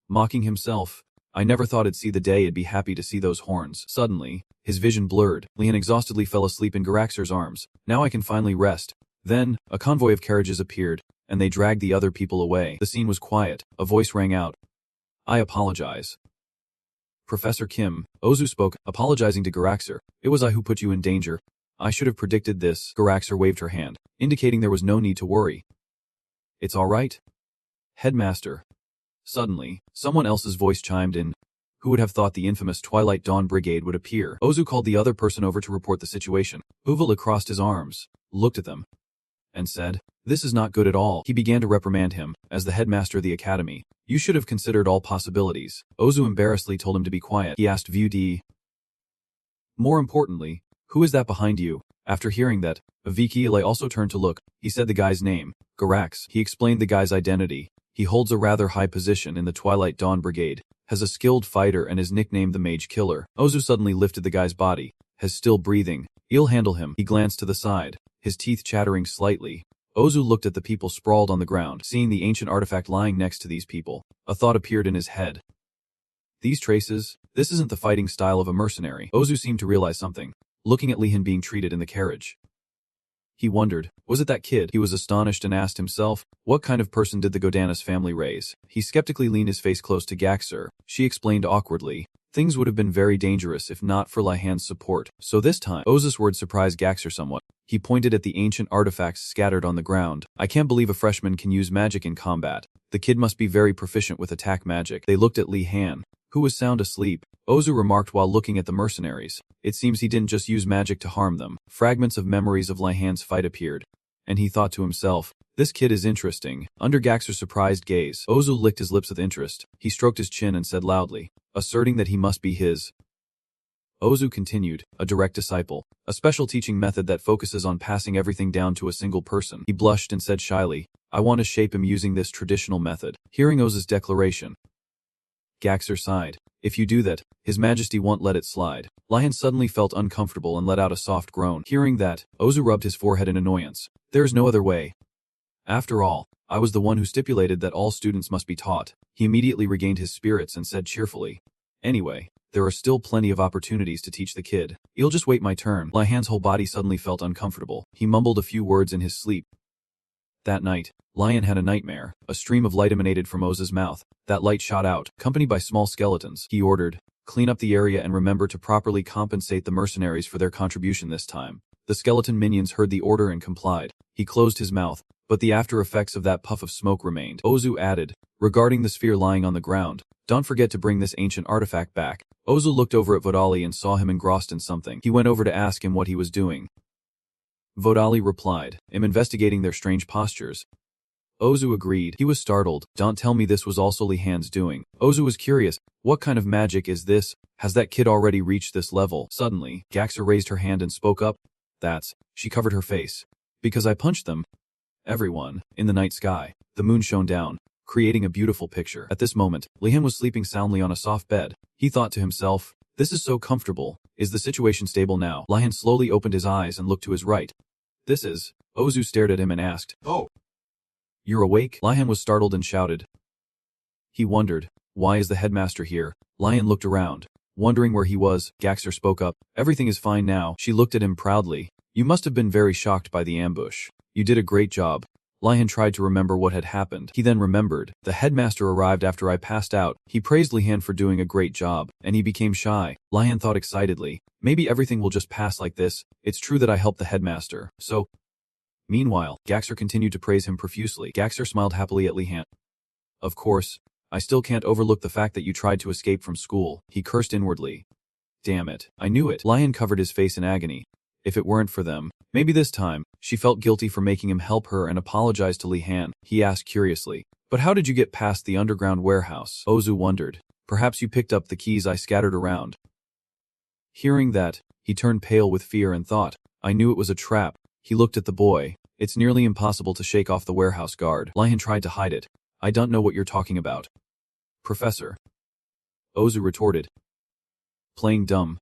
mocking himself. I never thought I'd see the day I'd be happy to see those horns. Suddenly, his vision blurred. Lihan exhaustedly fell asleep in Garaxer's arms. Now I can finally rest. Then, a convoy of carriages appeared, and they dragged the other people away. The scene was quiet. A voice rang out. I apologize. Professor Kim, Ozu spoke, apologizing to Garaxer. It was I who put you in danger. I should have predicted this. Garaxer waved her hand, indicating there was no need to worry. It's all right, Headmaster. Suddenly, someone else's voice chimed in. Who would have thought the infamous Twilight Dawn Brigade would appear? Ozu called the other person over to report the situation. Uvala crossed his arms, looked at them, and said, this is not good at all. He began to reprimand him, as the headmaster of the academy. You should have considered all possibilities. Ozu embarrassedly told him to be quiet. He asked View D. More importantly, Who is that behind you? After hearing that, Avikile also turned to look. He said the guy's name, Garax. He explained the guy's identity. He holds a rather high position in the Twilight Dawn Brigade, has a skilled fighter and is nicknamed the Mage Killer. Ozu suddenly lifted the guy's body, has still breathing. You'll handle him. He glanced to the side, his teeth chattering slightly. Ozu looked at the people sprawled on the ground, seeing the ancient artifact lying next to these people. A thought appeared in his head. These traces? This isn't the fighting style of a mercenary. Ozu seemed to realize something, looking at Lihan being treated in the carriage. He wondered, was it that kid? He was astonished and asked himself, what kind of person did the Godanis family raise? He skeptically leaned his face close to Gaxer. She explained awkwardly, things would have been very dangerous if not for Lihan's support. So this time, Ozu's words surprised Gaxer somewhat. He pointed at the ancient artifacts scattered on the ground. I can't believe a freshman can use magic in combat. The kid must be very proficient with attack magic. They looked at Lihan, who was sound asleep. Ozu remarked while looking at the mercenaries. It seems he didn't just use magic to harm them. Fragments of memories of Lihan's fight appeared, and he thought to himself, this kid is interesting. Under Gaxer's surprised gaze, Ozu licked his lips with interest. He stroked his chin and said loudly, asserting that he must be his. Ozu continued, a direct disciple, a special teaching method that focuses on passing everything down to a single person. He blushed and said shyly, I want to shape him using this traditional method. Hearing Ozu's declaration, Gaxer sighed. If you do that, His Majesty won't let it slide. Lihan suddenly felt uncomfortable and let out a soft groan. Hearing that, Ozu rubbed his forehead in annoyance. There's no other way. After all, I was the one who stipulated that all students must be taught. He immediately regained his spirits and said cheerfully, anyway, there are still plenty of opportunities to teach the kid. You'll just wait my turn. Lihan's whole body suddenly felt uncomfortable. He mumbled a few words in his sleep. That night, Lihan had a nightmare. A stream of light emanated from Ozu's mouth. That light shot out, accompanied by small skeletons. He ordered, clean up the area and remember to properly compensate the mercenaries for their contribution this time. The skeleton minions heard the order and complied. He closed his mouth, but the after effects of that puff of smoke remained. Ozu added, regarding the sphere lying on the ground, don't forget to bring this ancient artifact back. Ozu looked over at Vodali and saw him engrossed in something. He went over to ask him what he was doing. Vodali replied, I'm investigating their strange postures. Ozu agreed. He was startled. Don't tell me this was also Lihan's doing. Ozu was curious. What kind of magic is this? Has that kid already reached this level? Suddenly, Gaxer raised her hand and spoke up. She covered her face. Because I punched them. Everyone. In the night sky, the moon shone down, creating a beautiful picture. At this moment, Lihan was sleeping soundly on a soft bed. He thought to himself, this is so comfortable. Is the situation stable now? Lihan slowly opened his eyes and looked to his right. Ozu stared at him and asked, oh, you're awake? Lihan was startled and shouted. He wondered, why is the headmaster here? Lihan looked around, wondering where he was. Gaxer spoke up, everything is fine now. She looked at him proudly. You must have been very shocked by the ambush. You did a great job. Lihan tried to remember what had happened. He then remembered. The headmaster arrived after I passed out. He praised Lihan for doing a great job, and he became shy. Lihan thought excitedly, maybe everything will just pass like this. It's true that I helped the headmaster, so... Meanwhile, Gaxer continued to praise him profusely. Gaxer smiled happily at Lihan. Of course, I still can't overlook the fact that you tried to escape from school. He cursed inwardly. Damn it, I knew it. Lihan covered his face in agony. If it weren't for them, maybe this time, she felt guilty for making him help her and apologized to Lihan. He asked curiously, but how did you get past the underground warehouse? Ozu wondered. Perhaps you picked up the keys I scattered around. Hearing that, he turned pale with fear and thought, I knew it was a trap. He looked at the boy. It's nearly impossible to shake off the warehouse guard. Lihan tried to hide it. I don't know what you're talking about. Professor. Ozu retorted. Playing dumb.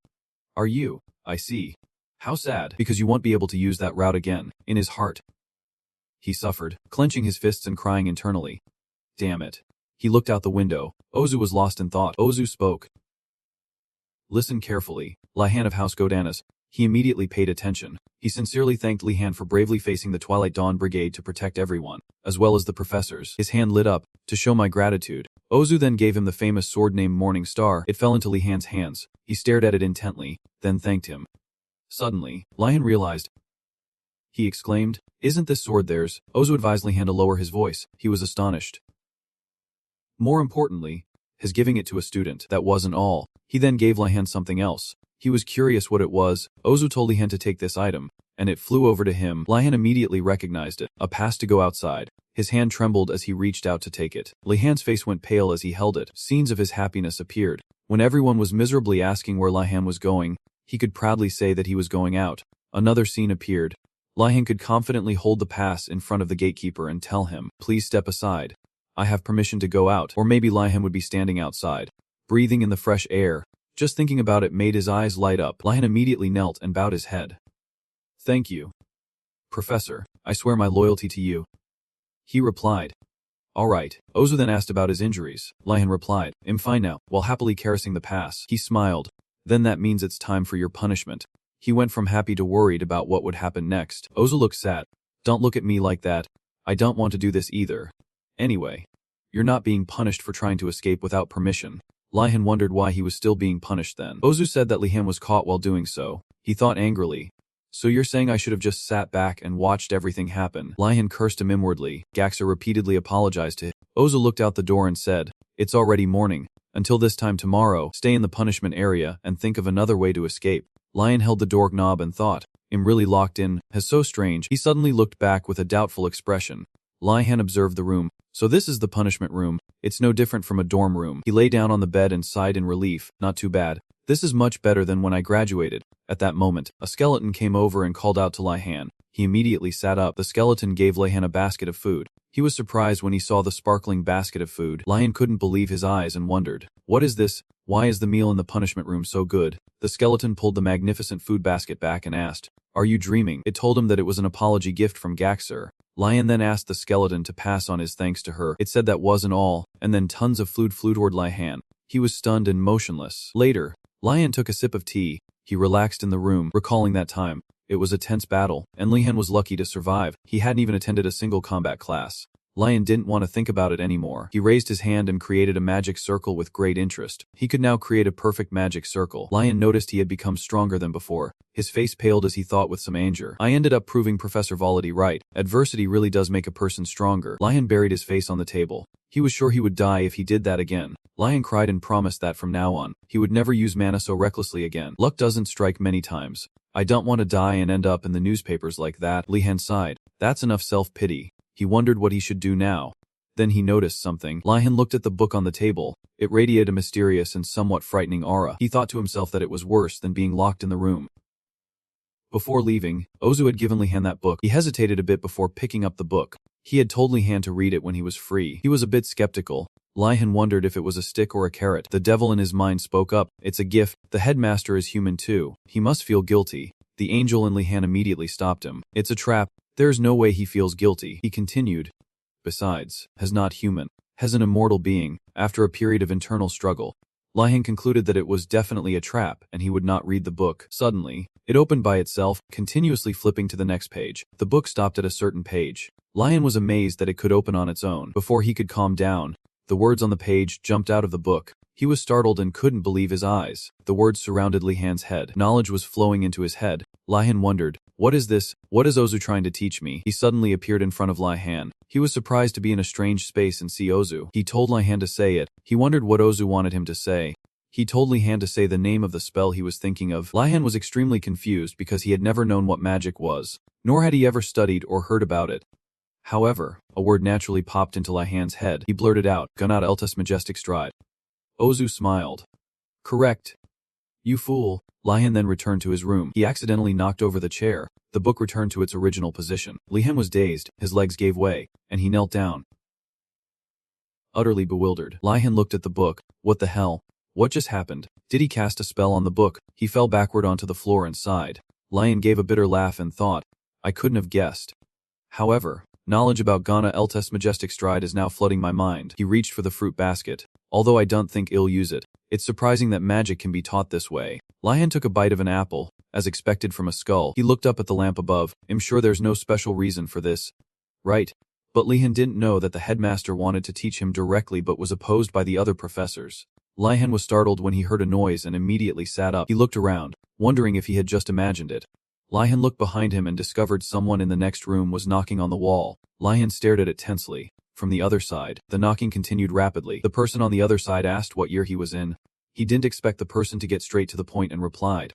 Are you? I see. How sad, because you won't be able to use that route again. In his heart, he suffered, clenching his fists and crying internally. Damn it. He looked out the window. Ozu was lost in thought. Ozu spoke. Listen carefully, Lihan of House Godanis. He immediately paid attention. He sincerely thanked Lihan for bravely facing the Twilight Dawn Brigade to protect everyone, as well as the professors. His hand lit up, to show my gratitude. Ozu then gave him the famous sword named Morning Star. It fell into Lihan's hands. He stared at it intently, then thanked him. Suddenly, Lihan realized. He exclaimed, isn't this sword theirs? Ozu advised Lihan to lower his voice. He was astonished. More importantly, his giving it to a student. That wasn't all. He then gave Lihan something else. He was curious what it was. Ozu told Lihan to take this item, and it flew over to him. Lihan immediately recognized it. A pass to go outside. His hand trembled as he reached out to take it. Lihan's face went pale as he held it. Scenes of his happiness appeared. When everyone was miserably asking where Lihan was going, He could proudly say that he was going out. Another scene appeared. Lihan could confidently hold the pass in front of the gatekeeper and tell him, "Please step aside. I have permission to go out." Or maybe Lihan would be standing outside, breathing in the fresh air. Just thinking about it made his eyes light up. Lihan immediately knelt and bowed his head. "Thank you, Professor. I swear my loyalty to you," he replied. "All right." Ozu then asked about his injuries. Lihan replied, "I'm fine now," while happily caressing the pass. He smiled. "Then that means it's time for your punishment." He went from happy to worried about what would happen next. Ozu looked sad. "Don't look at me like that. I don't want to do this either. Anyway, you're not being punished for trying to escape without permission." Lihan wondered why he was still being punished then. Ozu said that Lihan was caught while doing so. He thought angrily, "So you're saying I should have just sat back and watched everything happen?" Lihan cursed him inwardly. Gaxa repeatedly apologized to him. Ozu looked out the door and said, "It's already morning. Until this time tomorrow, stay in the punishment area and think of another way to escape." Lihan held the doorknob and thought, "I'm really locked in. Has so strange." He suddenly looked back with a doubtful expression. Lihan observed the room. "So this is the punishment room. It's no different from a dorm room." He lay down on the bed and sighed in relief. "Not too bad. This is much better than when I graduated." At that moment, a skeleton came over and called out to Lihan. He immediately sat up. The skeleton gave Lihan a basket of food. He was surprised when he saw the sparkling basket of food. Lihan couldn't believe his eyes and wondered, "What is this? Why is the meal in the punishment room so good?" The skeleton pulled the magnificent food basket back and asked, "Are you dreaming?" It told him that it was an apology gift from Gaxer. Lihan then asked the skeleton to pass on his thanks to her. It said that wasn't all, and then tons of food flew toward Lihan. He was stunned and motionless. Later, Lihan took a sip of tea. He relaxed in the room, recalling that time. It was a tense battle, and Lihan was lucky to survive. He hadn't even attended a single combat class. Lihan didn't want to think about it anymore. He raised his hand and created a magic circle with great interest. He could now create a perfect magic circle. Lihan noticed he had become stronger than before. His face paled as he thought with some anger. "I ended up proving Professor Volody right. Adversity really does make a person stronger." Lihan buried his face on the table. He was sure he would die if he did that again. Lihan cried and promised that from now on, he would never use mana so recklessly again. Luck doesn't strike many times. "I don't want to die and end up in the newspapers like that." Lihan sighed. That's enough self-pity. He wondered what he should do now. Then he noticed something. Lihan looked at the book on the table. It radiated a mysterious and somewhat frightening aura. He thought to himself that it was worse than being locked in the room. Before leaving, Ozu had given Lihan that book. He hesitated a bit before picking up the book. He had told Lihan to read it when he was free. He was a bit skeptical. Lihan wondered if it was a stick or a carrot. The devil in his mind spoke up. "It's a gift. The headmaster is human too. He must feel guilty." The angel in Lihan immediately stopped him. "It's a trap. There's no way he feels guilty." He continued. "Besides, has not human, has an immortal being." After a period of internal struggle, Lihan concluded that it was definitely a trap and he would not read the book. Suddenly, it opened by itself, continuously flipping to the next page. The book stopped at a certain page. Lihan was amazed that it could open on its own. Before he could calm down, the words on the page jumped out of the book. He was startled and couldn't believe his eyes. The words surrounded Lihan's head. Knowledge was flowing into his head. Lihan wondered, "What is this? What is Ozu trying to teach me?" He suddenly appeared in front of Lihan. He was surprised to be in a strange space and see Ozu. He told Lihan to say it. He wondered what Ozu wanted him to say. He told Lihan to say the name of the spell he was thinking of. Lihan was extremely confused because he had never known what magic was, nor had he ever studied or heard about it. However, a word naturally popped into Lihan's head. He blurted out, "Gunat Eltas Majestic Stride." Ozu smiled. "Correct. You fool." Lihan then returned to his room. He accidentally knocked over the chair. The book returned to its original position. Lihan was dazed, his legs gave way, and he knelt down. Utterly bewildered, Lihan looked at the book. What the hell? What just happened? Did he cast a spell on the book? He fell backward onto the floor and sighed. Lihan gave a bitter laugh and thought, "I couldn't have guessed." However, knowledge about Ghana Eltes Majestic Stride is now flooding my mind. He reached for the fruit basket. Although I don't think I'll use it, it's surprising that magic can be taught this way. Lihan took a bite of an apple, as expected from a skull. He looked up at the lamp above. "I'm sure there's no special reason for this, right?" But Lihan didn't know that the headmaster wanted to teach him directly but was opposed by the other professors. Lihan was startled when he heard a noise and immediately sat up. He looked around, wondering if he had just imagined it. Lihan looked behind him and discovered someone in the next room was knocking on the wall. Lihan stared at it tensely. From the other side, the knocking continued rapidly. The person on the other side asked what year he was in. He didn't expect the person to get straight to the point and replied,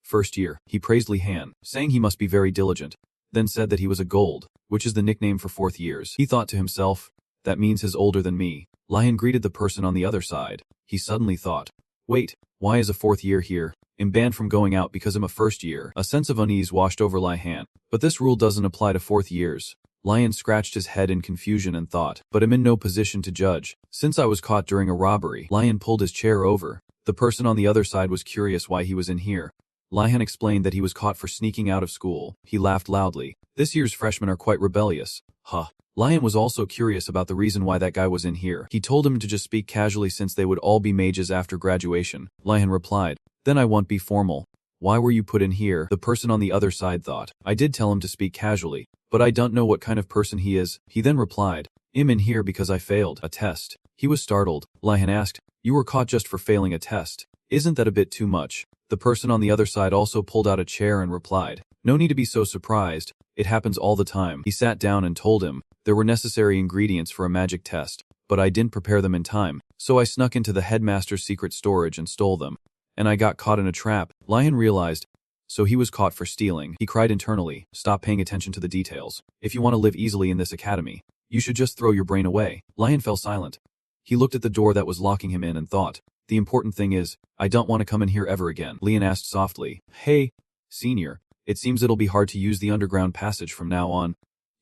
"First year." He praised Lihan, saying he must be very diligent, then said that he was a gold, which is the nickname for fourth years. He thought to himself, "That means he's older than me." Lihan greeted the person on the other side. He suddenly thought, "Wait, why is a fourth year here?" I'm banned from going out because I'm a first year. A sense of unease washed over Lihan. But this rule doesn't apply to fourth years. Lion scratched his head in confusion and thought, but I'm in no position to judge. Since I was caught during a robbery, Lion pulled his chair over. The person on the other side was curious why he was in here. Lion explained that he was caught for sneaking out of school. He laughed loudly. This year's freshmen are quite rebellious. Huh. Lion was also curious about the reason why that guy was in here. He told him to just speak casually since they would all be mages after graduation. Lion replied, then I won't be formal. Why were you put in here? The person on the other side thought. I did tell him to speak casually, but I don't know what kind of person he is. He then replied, I'm in here because I failed a test. He was startled. Lion asked, you were caught just for failing a test. Isn't that a bit too much? The person on the other side also pulled out a chair and replied, no need to be so surprised. It happens all the time. He sat down and told him, there were necessary ingredients for a magic test, but I didn't prepare them in time, so I snuck into the headmaster's secret storage and stole them. And I got caught in a trap. Lion realized. So he was caught for stealing. He cried internally, stop paying attention to the details. If you want to live easily in this academy, you should just throw your brain away. Lion fell silent. He looked at the door that was locking him in and thought, the important thing is, I don't want to come in here ever again. Lian asked softly, hey, senior, it seems it'll be hard to use the underground passage from now on.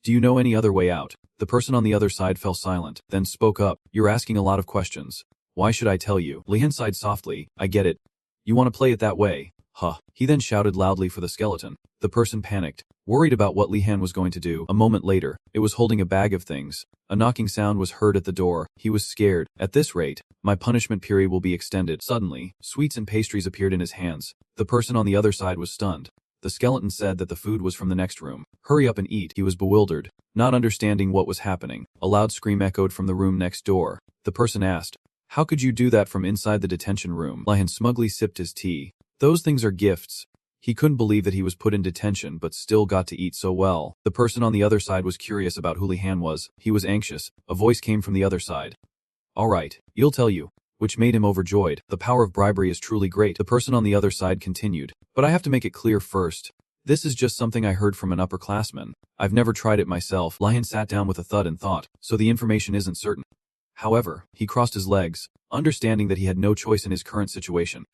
Do you know any other way out? The person on the other side fell silent, then spoke up, you're asking a lot of questions. Why should I tell you? Lian sighed softly, I get it. You want to play it that way? Huh. He then shouted loudly for the skeleton. The person panicked, worried about what Lihan was going to do. A moment later, it was holding a bag of things. A knocking sound was heard at the door. He was scared. At this rate, my punishment period will be extended. Suddenly, sweets and pastries appeared in his hands. The person on the other side was stunned. The skeleton said that the food was from the next room. Hurry up and eat. He was bewildered, not understanding what was happening. A loud scream echoed from the room next door. The person asked, how could you do that from inside the detention room? Lihan smugly sipped his tea. Those things are gifts. He couldn't believe that he was put in detention but still got to eat so well. The person on the other side was curious about who Lihan was. He was anxious. A voice came from the other side. All right, you'll tell you. Which made him overjoyed. The power of bribery is truly great. The person on the other side continued. But I have to make it clear first. This is just something I heard from an upperclassman. I've never tried it myself. Lihan sat down with a thud and thought, so the information isn't certain. However, he crossed his legs, understanding that he had no choice in his current situation,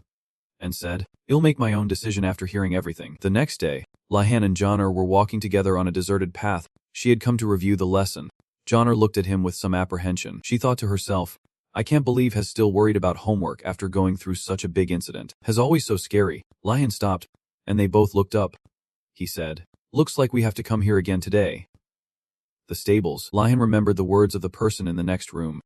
and said, I'll make my own decision after hearing everything. The next day, Lihan and Johnner were walking together on a deserted path. She had come to review the lesson. Johnner looked at him with some apprehension. She thought to herself, I can't believe he's still worried about homework after going through such a big incident. He's always so scary. Lihan stopped, and they both looked up. He said, looks like we have to come here again today. The stables. Lihan remembered the words of the person in the next room.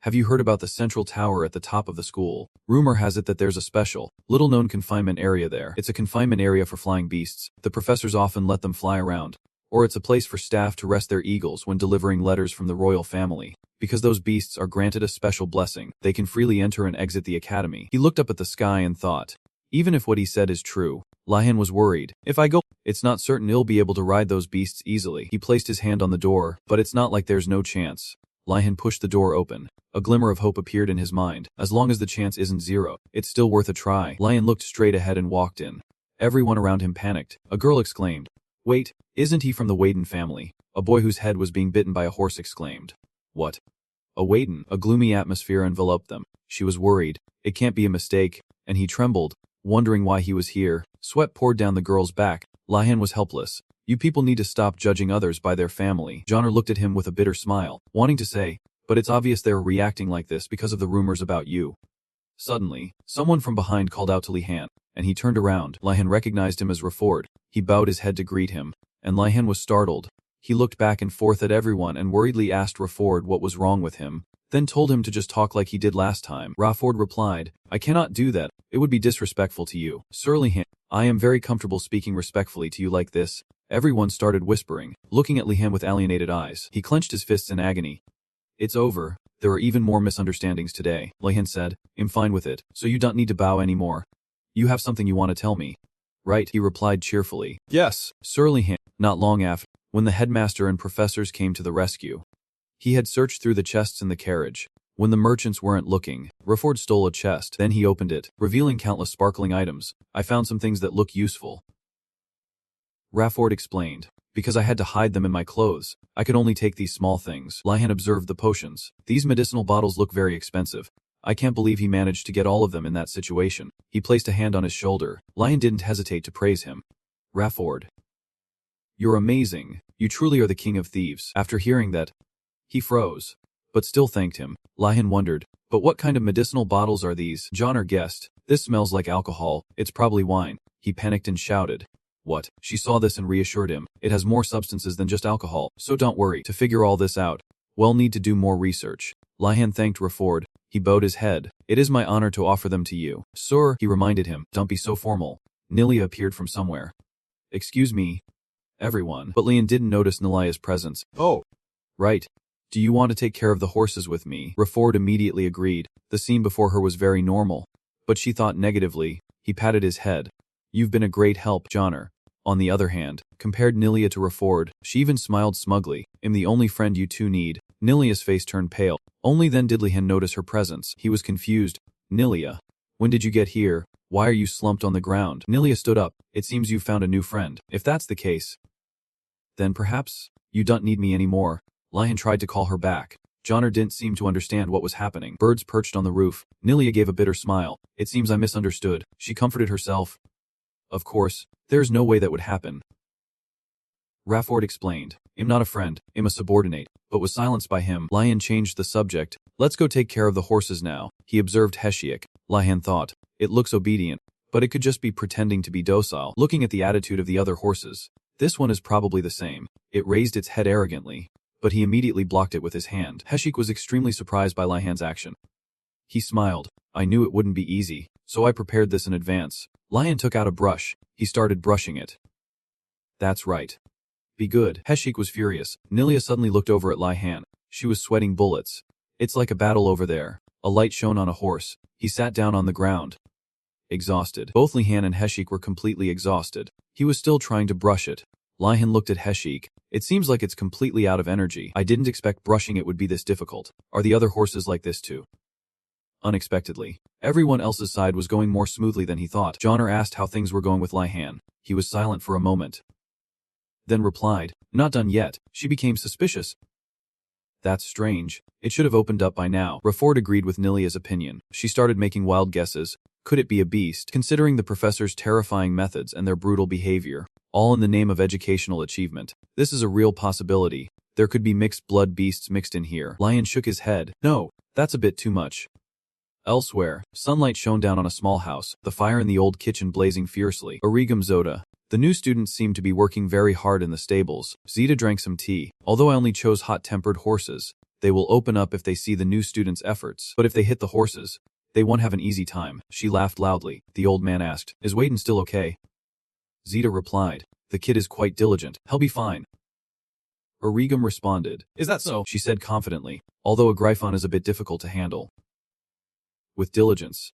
Have you heard about the central tower at the top of the school? Rumor has it that there's a special, little-known confinement area there. It's a confinement area for flying beasts. The professors often let them fly around. Or it's a place for staff to rest their eagles when delivering letters from the royal family. Because those beasts are granted a special blessing, they can freely enter and exit the academy. He looked up at the sky and thought, even if what he said is true, Lihan was worried. If I go, it's not certain he'll be able to ride those beasts easily. He placed his hand on the door, but it's not like there's no chance. Lihan pushed the door open. A glimmer of hope appeared in his mind. As long as the chance isn't zero, it's still worth a try. Lihan looked straight ahead and walked in. Everyone around him panicked. A girl exclaimed, wait, isn't he from the Waden family? A boy whose head was being bitten by a horse exclaimed, what? A Waden. A gloomy atmosphere enveloped them. She was worried. It can't be a mistake. And he trembled, wondering why he was here. Sweat poured down the girl's back. Lihan was helpless. You people need to stop judging others by their family. Johnner looked at him with a bitter smile, wanting to say, but it's obvious they're reacting like this because of the rumors about you. Suddenly, someone from behind called out to Lihan, and he turned around. Lihan recognized him as Raford. He bowed his head to greet him, and Lihan was startled. He looked back and forth at everyone and worriedly asked Raford what was wrong with him, then told him to just talk like he did last time. Raford replied, I cannot do that. It would be disrespectful to you. Sir Lihan, I am very comfortable speaking respectfully to you like this. Everyone started whispering, looking at Lihan with alienated eyes. He clenched his fists in agony. It's over. There are even more misunderstandings today, Lihan said. I'm fine with it, so you don't need to bow anymore. You have something you want to tell me, right? He replied cheerfully. Yes, Sir Lihan. Not long after, when the headmaster and professors came to the rescue, he had searched through the chests in the carriage. When the merchants weren't looking, Raford stole a chest. Then he opened it, revealing countless sparkling items. I found some things that look useful, Raford explained. Because I had to hide them in my clothes, I could only take these small things. Lihan observed the potions. These medicinal bottles look very expensive. I can't believe he managed to get all of them in that situation. He placed a hand on his shoulder. Lion didn't hesitate to praise him. Rafford. You're amazing. You truly are the king of thieves. After hearing that, he froze, but still thanked him. Lion wondered, but what kind of medicinal bottles are these? Johnner guessed. This smells like alcohol. It's probably wine. He panicked and shouted. What? She saw this and reassured him. It has more substances than just alcohol, so don't worry. To figure all this out, we'll need to do more research. Lion thanked Rafford. He bowed his head. It is my honor to offer them to you. Sir, he reminded him. Don't be so formal. Nilia appeared from somewhere. Excuse me, everyone. But Lian didn't notice Nilia's presence. Oh. Right. Do you want to take care of the horses with me? Rafford immediately agreed. The scene before her was very normal. But she thought negatively. He patted his head. You've been a great help, Johnner. On the other hand, compared Nilia to Rafford, she even smiled smugly. I'm the only friend you two need. Nilia's face turned pale. Only then did Lian notice her presence. He was confused. Nilia. When did you get here? Why are you slumped on the ground? Nilia stood up. It seems you found a new friend. If that's the case, then perhaps you don't need me anymore. Lion tried to call her back. Johnner didn't seem to understand what was happening. Birds perched on the roof. Nilia gave a bitter smile. It seems I misunderstood. She comforted herself. Of course, there's no way that would happen. Rafford explained. I'm not a friend, I'm a subordinate, but was silenced by him. Lion changed the subject. Let's go take care of the horses now. He observed Heshiak. Lion thought. It looks obedient, but it could just be pretending to be docile. Looking at the attitude of the other horses, this one is probably the same. It raised its head arrogantly, but he immediately blocked it with his hand. Heshik was extremely surprised by Lihan's action. He smiled. I knew it wouldn't be easy, so I prepared this in advance. Lion took out a brush. He started brushing it. That's right. Be good. Heshik was furious. Nilia suddenly looked over at Lihan. She was sweating bullets. It's like a battle over there. A light shone on a horse. He sat down on the ground. Exhausted. Both Lihan and Heshik were completely exhausted. He was still trying to brush it. Lihan looked at Heshik. It seems like it's completely out of energy. I didn't expect brushing it would be this difficult. Are the other horses like this too? Unexpectedly, everyone else's side was going more smoothly than he thought. Johnner asked how things were going with Lihan. He was silent for a moment, then replied, not done yet. She became suspicious. That's strange. It should have opened up by now. Rafford agreed with Nilia's opinion. She started making wild guesses. Could it be a beast? Considering the professor's terrifying methods and their brutal behavior, all in the name of educational achievement, this is a real possibility. There could be mixed blood beasts mixed in here. Lion shook his head. No, that's a bit too much. Elsewhere, sunlight shone down on a small house, the fire in the old kitchen blazing fiercely. Origam Zoda. The new students seemed to be working very hard in the stables. Zeta drank some tea. Although I only chose hot-tempered horses, they will open up if they see the new students' efforts. But if they hit the horses, they won't have an easy time. She laughed loudly. The old man asked, is Waden still okay? Zeta replied, the kid is quite diligent. He'll be fine. Origam responded, is that so? She said confidently, although a Gryphon is a bit difficult to handle. With diligence,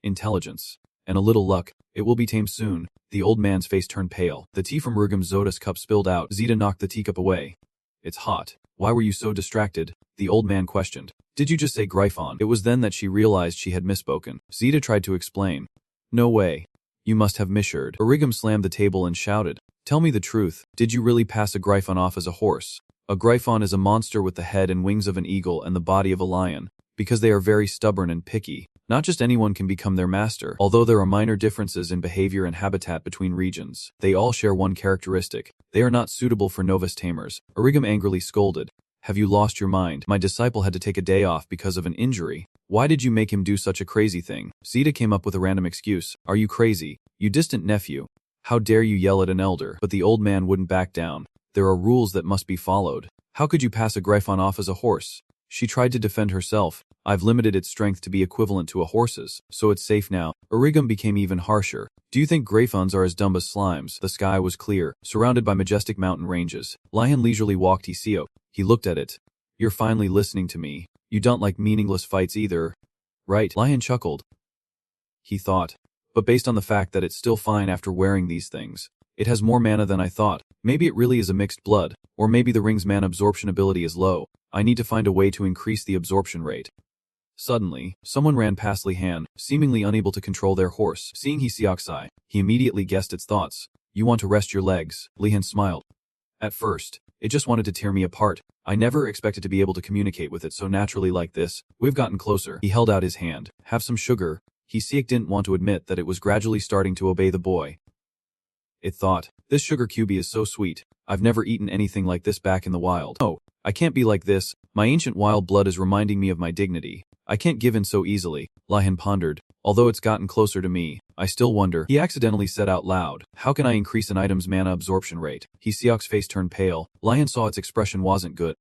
intelligence, and a little luck, it will be tamed soon. The old man's face turned pale. The tea from Rugam Zoda's cup spilled out. Zeta knocked the teacup away. It's hot. Why were you so distracted? The old man questioned. Did you just say Gryphon? It was then that she realized she had misspoken. Zeta tried to explain. No way. You must have misheard. Origam slammed the table and shouted. Tell me the truth. Did you really pass a Gryphon off as a horse? A Gryphon is a monster with the head and wings of an eagle and the body of a lion. Because they are very stubborn and picky. Not just anyone can become their master. Although there are minor differences in behavior and habitat between regions, they all share one characteristic. They are not suitable for novice tamers. Origam angrily scolded. Have you lost your mind? My disciple had to take a day off because of an injury. Why did you make him do such a crazy thing? Zeta came up with a random excuse. Are you crazy? You distant nephew. How dare you yell at an elder? But the old man wouldn't back down. There are rules that must be followed. How could you pass a Gryphon off as a horse? She tried to defend herself. I've limited its strength to be equivalent to a horse's, so it's safe now. Origam became even harsher. Do you think Gryphons are as dumb as slimes? The sky was clear, surrounded by majestic mountain ranges. Lion leisurely walked Hiseo. He looked at it. You're finally listening to me. You don't like meaningless fights either. Right? Lion chuckled. He thought. But based on the fact that it's still fine after wearing these things, it has more mana than I thought. Maybe it really is a mixed blood, or maybe the ring's mana absorption ability is low. I need to find a way to increase the absorption rate. Suddenly, someone ran past Lihan, seemingly unable to control their horse. Seeing Hiseoksai, he immediately guessed its thoughts. You want to rest your legs? Lihan smiled. At first, It just wanted to tear me apart. I never expected to be able to communicate with it so naturally like this. We've gotten closer. He held out his hand. Have some sugar. Siak didn't want to admit that it was gradually starting to obey the boy. It thought, this sugar cubie is so sweet. I've never eaten anything like this back in the wild. Oh, I can't be like this. My ancient wild blood is reminding me of my dignity. I can't give in so easily, Lihan pondered. Although it's gotten closer to me, I still wonder. He accidentally said out loud, how can I increase an item's mana absorption rate? Siak's face turned pale. Lihan saw its expression wasn't good.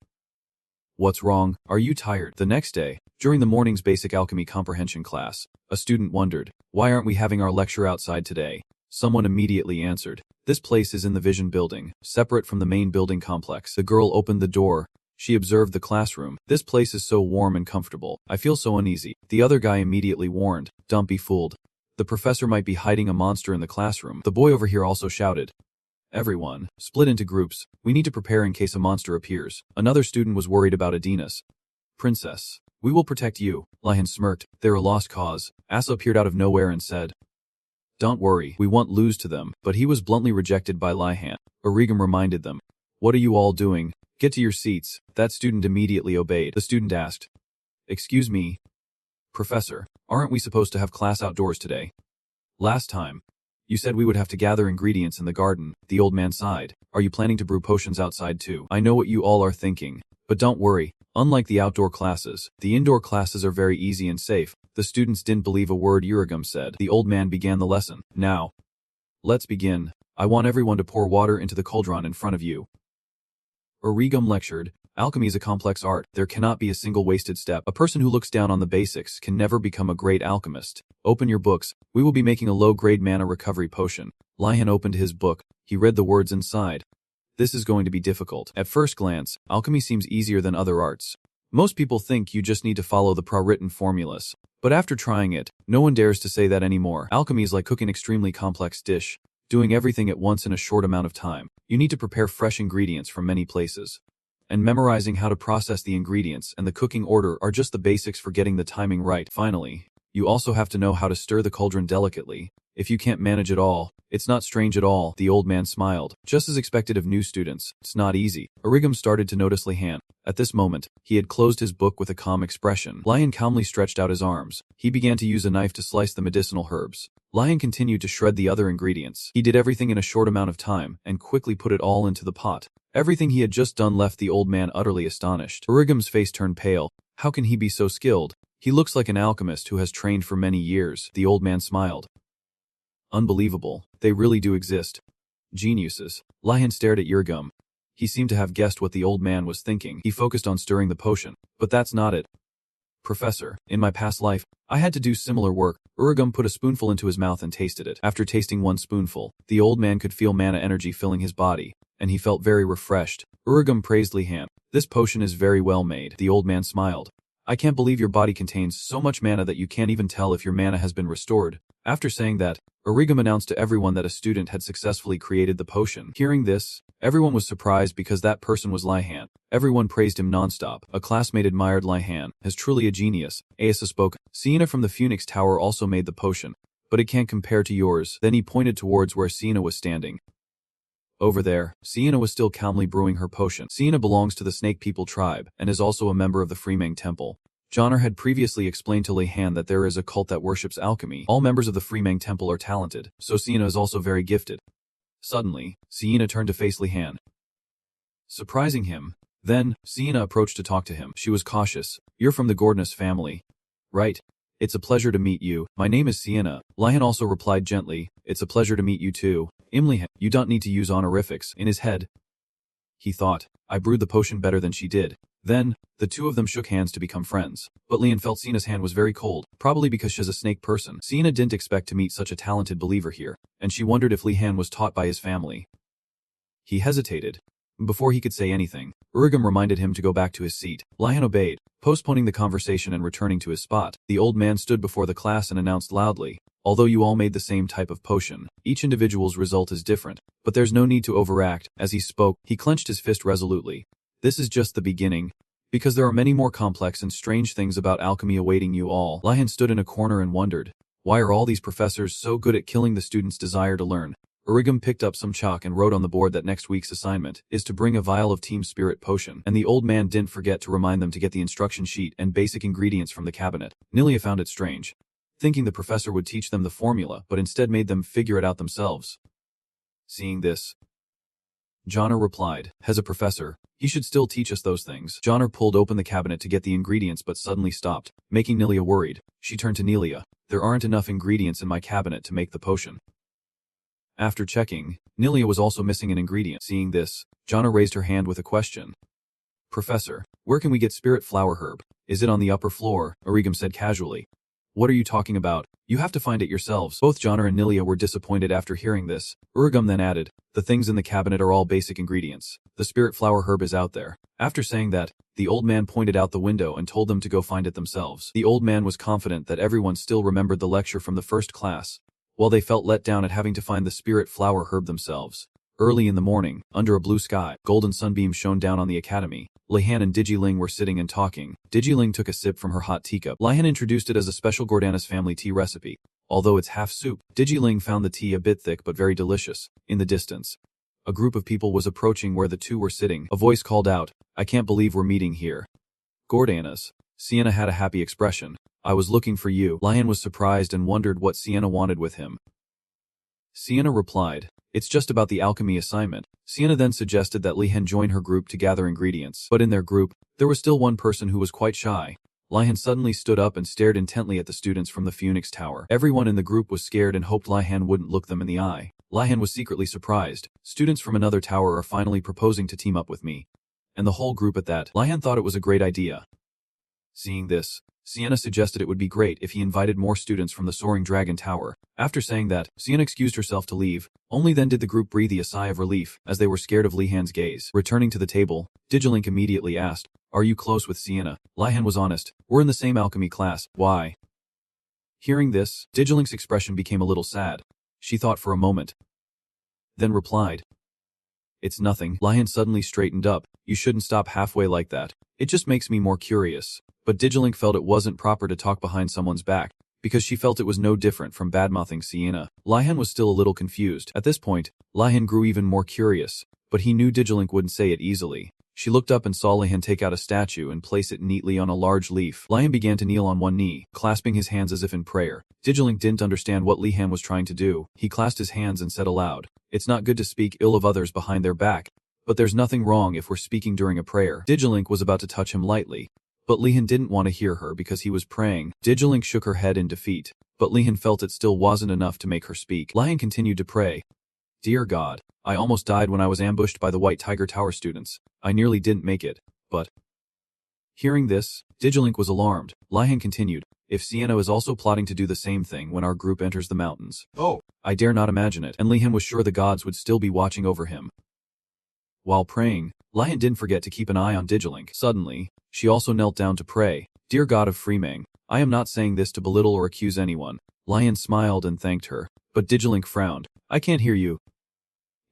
What's wrong? Are you tired? The next day, during the morning's basic alchemy comprehension class, a student wondered, why aren't we having our lecture outside today? Someone immediately answered, this place is in the Vision building, separate from the main building complex. The girl opened the door. She observed the classroom. This place is so warm and comfortable. I feel so uneasy. The other guy immediately warned, don't be fooled. The professor might be hiding a monster in the classroom. The boy over here also shouted, everyone, split into groups. We need to prepare in case a monster appears. Another student was worried about Adina's. Princess, we will protect you. Lihan smirked. They're a lost cause. Asa appeared out of nowhere and said, don't worry, we won't lose to them. But he was bluntly rejected by Lihan. Origam reminded them, what are you all doing? Get to your seats. That student immediately obeyed. The student asked, excuse me, Professor, aren't we supposed to have class outdoors today? Last time, you said we would have to gather ingredients in the garden. The old man sighed. Are you planning to brew potions outside too? I know what you all are thinking. But don't worry. Unlike the outdoor classes, the indoor classes are very easy and safe. The students didn't believe a word Uragum said. The old man began the lesson. Now, let's begin. I want everyone to pour water into the cauldron in front of you. Origum lectured, alchemy is a complex art. There cannot be a single wasted step. A person who looks down on the basics can never become a great alchemist. Open your books. We will be making a low-grade mana recovery potion. Lihan opened his book. He read the words inside. This is going to be difficult. At first glance, alchemy seems easier than other arts. Most people think you just need to follow the pre-written formulas. But after trying it, no one dares to say that anymore. Alchemy is like cooking an extremely complex dish, doing everything at once in a short amount of time. You need to prepare fresh ingredients from many places. And memorizing how to process the ingredients and the cooking order are just the basics for getting the timing right. Finally, you also have to know how to stir the cauldron delicately. If you can't manage it all, it's not strange at all. The old man smiled. Just as expected of new students, it's not easy. Origam started to notice Lihan. At this moment, he had closed his book with a calm expression. Lihan calmly stretched out his arms. He began to use a knife to slice the medicinal herbs. Lihan continued to shred the other ingredients. He did everything in a short amount of time, and quickly put it all into the pot. Everything he had just done left the old man utterly astonished. Origam's face turned pale. How can he be so skilled? He looks like an alchemist who has trained for many years. The old man smiled. Unbelievable. They really do exist. Geniuses. Lihan stared at Urgum. He seemed to have guessed what the old man was thinking. He focused on stirring the potion. But that's not it. Professor, in my past life, I had to do similar work. Urgum put a spoonful into his mouth and tasted it. After tasting one spoonful, the old man could feel mana energy filling his body, and he felt very refreshed. Urgum praised Lihan. This potion is very well made. The old man smiled. I can't believe your body contains so much mana that you can't even tell if your mana has been restored. After saying that, Origam announced to everyone that a student had successfully created the potion. Hearing this, everyone was surprised because that person was Lihan. Everyone praised him nonstop. A classmate admired Lihan as truly a genius. Asa spoke. Sienna from the Phoenix Tower also made the potion, but it can't compare to yours. Then he pointed towards where Sienna was standing. Over there, Sienna was still calmly brewing her potion. Sienna belongs to the Snake People tribe and is also a member of the Freemang Temple. Johnner had previously explained to Lihan that there is a cult that worships alchemy. All members of the Freemang Temple are talented, so Sienna is also very gifted. Suddenly, Sienna turned to face Lihan, surprising him. Then, Sienna approached to talk to him. She was cautious. You're from the Gordonus family, right? It's a pleasure to meet you. My name is Sienna. Lihan also replied gently. It's a pleasure to meet you too. Lihan, you don't need to use honorifics. In his head, he thought, I brewed the potion better than she did. Then, the two of them shook hands to become friends. But Lihan felt Siena's hand was very cold, probably because she's a snake person. Sienna didn't expect to meet such a talented believer here, and she wondered if Lihan was taught by his family. He hesitated. Before he could say anything, Urgum reminded him to go back to his seat. Lihan obeyed, postponing the conversation and returning to his spot. The old man stood before the class and announced loudly, although you all made the same type of potion, each individual's result is different, but there's no need to overact. As he spoke, he clenched his fist resolutely. This is just the beginning, because there are many more complex and strange things about alchemy awaiting you all. Lihan stood in a corner and wondered, why are all these professors so good at killing the students' desire to learn? Origam picked up some chalk and wrote on the board that next week's assignment is to bring a vial of Team Spirit potion, and the old man didn't forget to remind them to get the instruction sheet and basic ingredients from the cabinet. Nilia found it strange, thinking the professor would teach them the formula, but instead made them figure it out themselves. Seeing this, Johnner replied, as a professor, he should still teach us those things. Johnner pulled open the cabinet to get the ingredients but suddenly stopped, making Nilia worried. She turned to Nilia. There aren't enough ingredients in my cabinet to make the potion. After checking, Nilia was also missing an ingredient. Seeing this, Johnner raised her hand with a question. Professor, where can we get spirit flower herb? Is it on the upper floor? Origam said casually. What are you talking about? You have to find it yourselves. Both Johnner and Nilia were disappointed after hearing this. Origam then added, the things in the cabinet are all basic ingredients. The spirit flower herb is out there. After saying that, the old man pointed out the window and told them to go find it themselves. The old man was confident that everyone still remembered the lecture from the first class, while they felt let down at having to find the spirit flower herb themselves. Early in the morning, under a blue sky, golden sunbeams shone down on the academy. Lihan and Digiling were sitting and talking. Digiling took a sip from her hot teacup. Lihan introduced it as a special Gordana's family tea recipe. Although it's half soup, Digiling found the tea a bit thick but very delicious. In the distance, a group of people was approaching where the two were sitting. A voice called out, I can't believe we're meeting here. Gordana's. Sienna had a happy expression. I was looking for you. Lihan was surprised and wondered what Sienna wanted with him. Sienna replied, it's just about the alchemy assignment. Sienna then suggested that Lihan join her group to gather ingredients. But in their group, there was still one person who was quite shy. Lihan suddenly stood up and stared intently at the students from the Phoenix Tower. Everyone in the group was scared and hoped Lihan wouldn't look them in the eye. Lihan was secretly surprised. Students from another tower are finally proposing to team up with me. And the whole group at that. Lihan thought it was a great idea. Seeing this, Sienna suggested it would be great if he invited more students from the Soaring Dragon Tower. After saying that, Sienna excused herself to leave. Only then did the group breathe a sigh of relief, as they were scared of Lihan's gaze. Returning to the table, Digilink immediately asked, are you close with Sienna? Lihan was honest. We're in the same alchemy class. Why? Hearing this, Digilink's expression became a little sad. She thought for a moment, then replied, it's nothing. Lihan suddenly straightened up. You shouldn't stop halfway like that. It just makes me more curious. But Digilink felt it wasn't proper to talk behind someone's back, because she felt it was no different from badmouthing Sienna. Lihan was still a little confused. At this point, Lihan grew even more curious, but he knew Digilink wouldn't say it easily. She looked up and saw Lihan take out a statue and place it neatly on a large leaf. Lihan began to kneel on one knee, clasping his hands as if in prayer. Digilink didn't understand what Lihan was trying to do. He clasped his hands and said aloud, it's not good to speak ill of others behind their back, but there's nothing wrong if we're speaking during a prayer. Digilink was about to touch him lightly, but Lihan didn't want to hear her because he was praying. Digilink shook her head in defeat, but Lihan felt it still wasn't enough to make her speak. Lihan continued to pray. Dear God, I almost died when I was ambushed by the White Tiger Tower students. I nearly didn't make it, but... Hearing this, Digilink was alarmed. Lihan continued, if Sienna is also plotting to do the same thing when our group enters the mountains. Oh, I dare not imagine it. And Lihan was sure the gods would still be watching over him. While praying, Lihan didn't forget to keep an eye on Digilink. Suddenly, she also knelt down to pray. Dear God of Freemang, I am not saying this to belittle or accuse anyone. Lihan smiled and thanked her, but Digilink frowned. I can't hear you.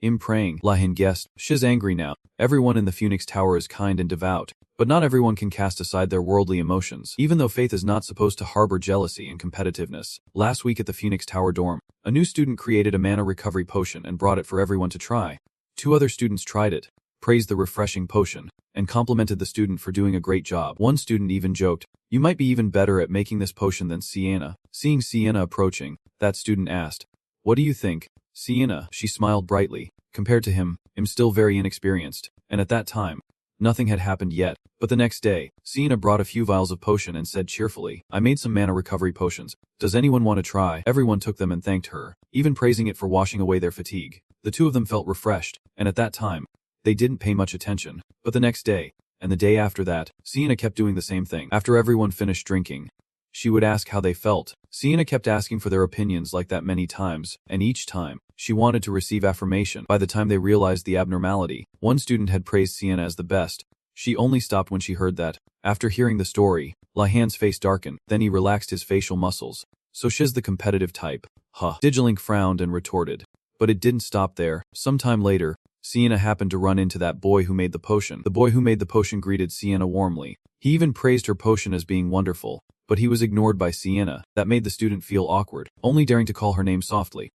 I'm praying, Lihan guessed. She's angry now. Everyone in the Phoenix Tower is kind and devout, but not everyone can cast aside their worldly emotions, even though faith is not supposed to harbor jealousy and competitiveness. Last week at the Phoenix Tower dorm, a new student created a mana recovery potion and brought it for everyone to try. 2 other students tried it, praised the refreshing potion, and complimented the student for doing a great job. One student even joked, you might be even better at making this potion than Sienna. Seeing Sienna approaching, that student asked, what do you think? Sienna, she smiled brightly. Compared to him, I'm still very inexperienced, and at that time, nothing had happened yet. But the next day, Sienna brought a few vials of potion and said cheerfully, I made some mana recovery potions. Does anyone want to try? Everyone took them and thanked her, even praising it for washing away their fatigue. The 2 of them felt refreshed, and at that time, they didn't pay much attention. But the next day, and the day after that, Sienna kept doing the same thing. After everyone finished drinking, she would ask how they felt. Sienna kept asking for their opinions like that many times, and each time, she wanted to receive affirmation. By the time they realized the abnormality, one student had praised Sienna as the best. She only stopped when she heard that. After hearing the story, Lihan's face darkened, then he relaxed his facial muscles. So she's the competitive type. Huh. Digilink frowned and retorted. But it didn't stop there. Sometime later, Sienna happened to run into that boy who made the potion. The boy who made the potion greeted Sienna warmly. He even praised her potion as being wonderful, but he was ignored by Sienna. That made the student feel awkward, only daring to call her name softly.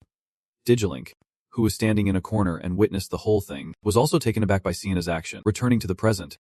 Digilink. who was standing in a corner and witnessed the whole thing, was also taken aback by Siena's action. Returning to the present,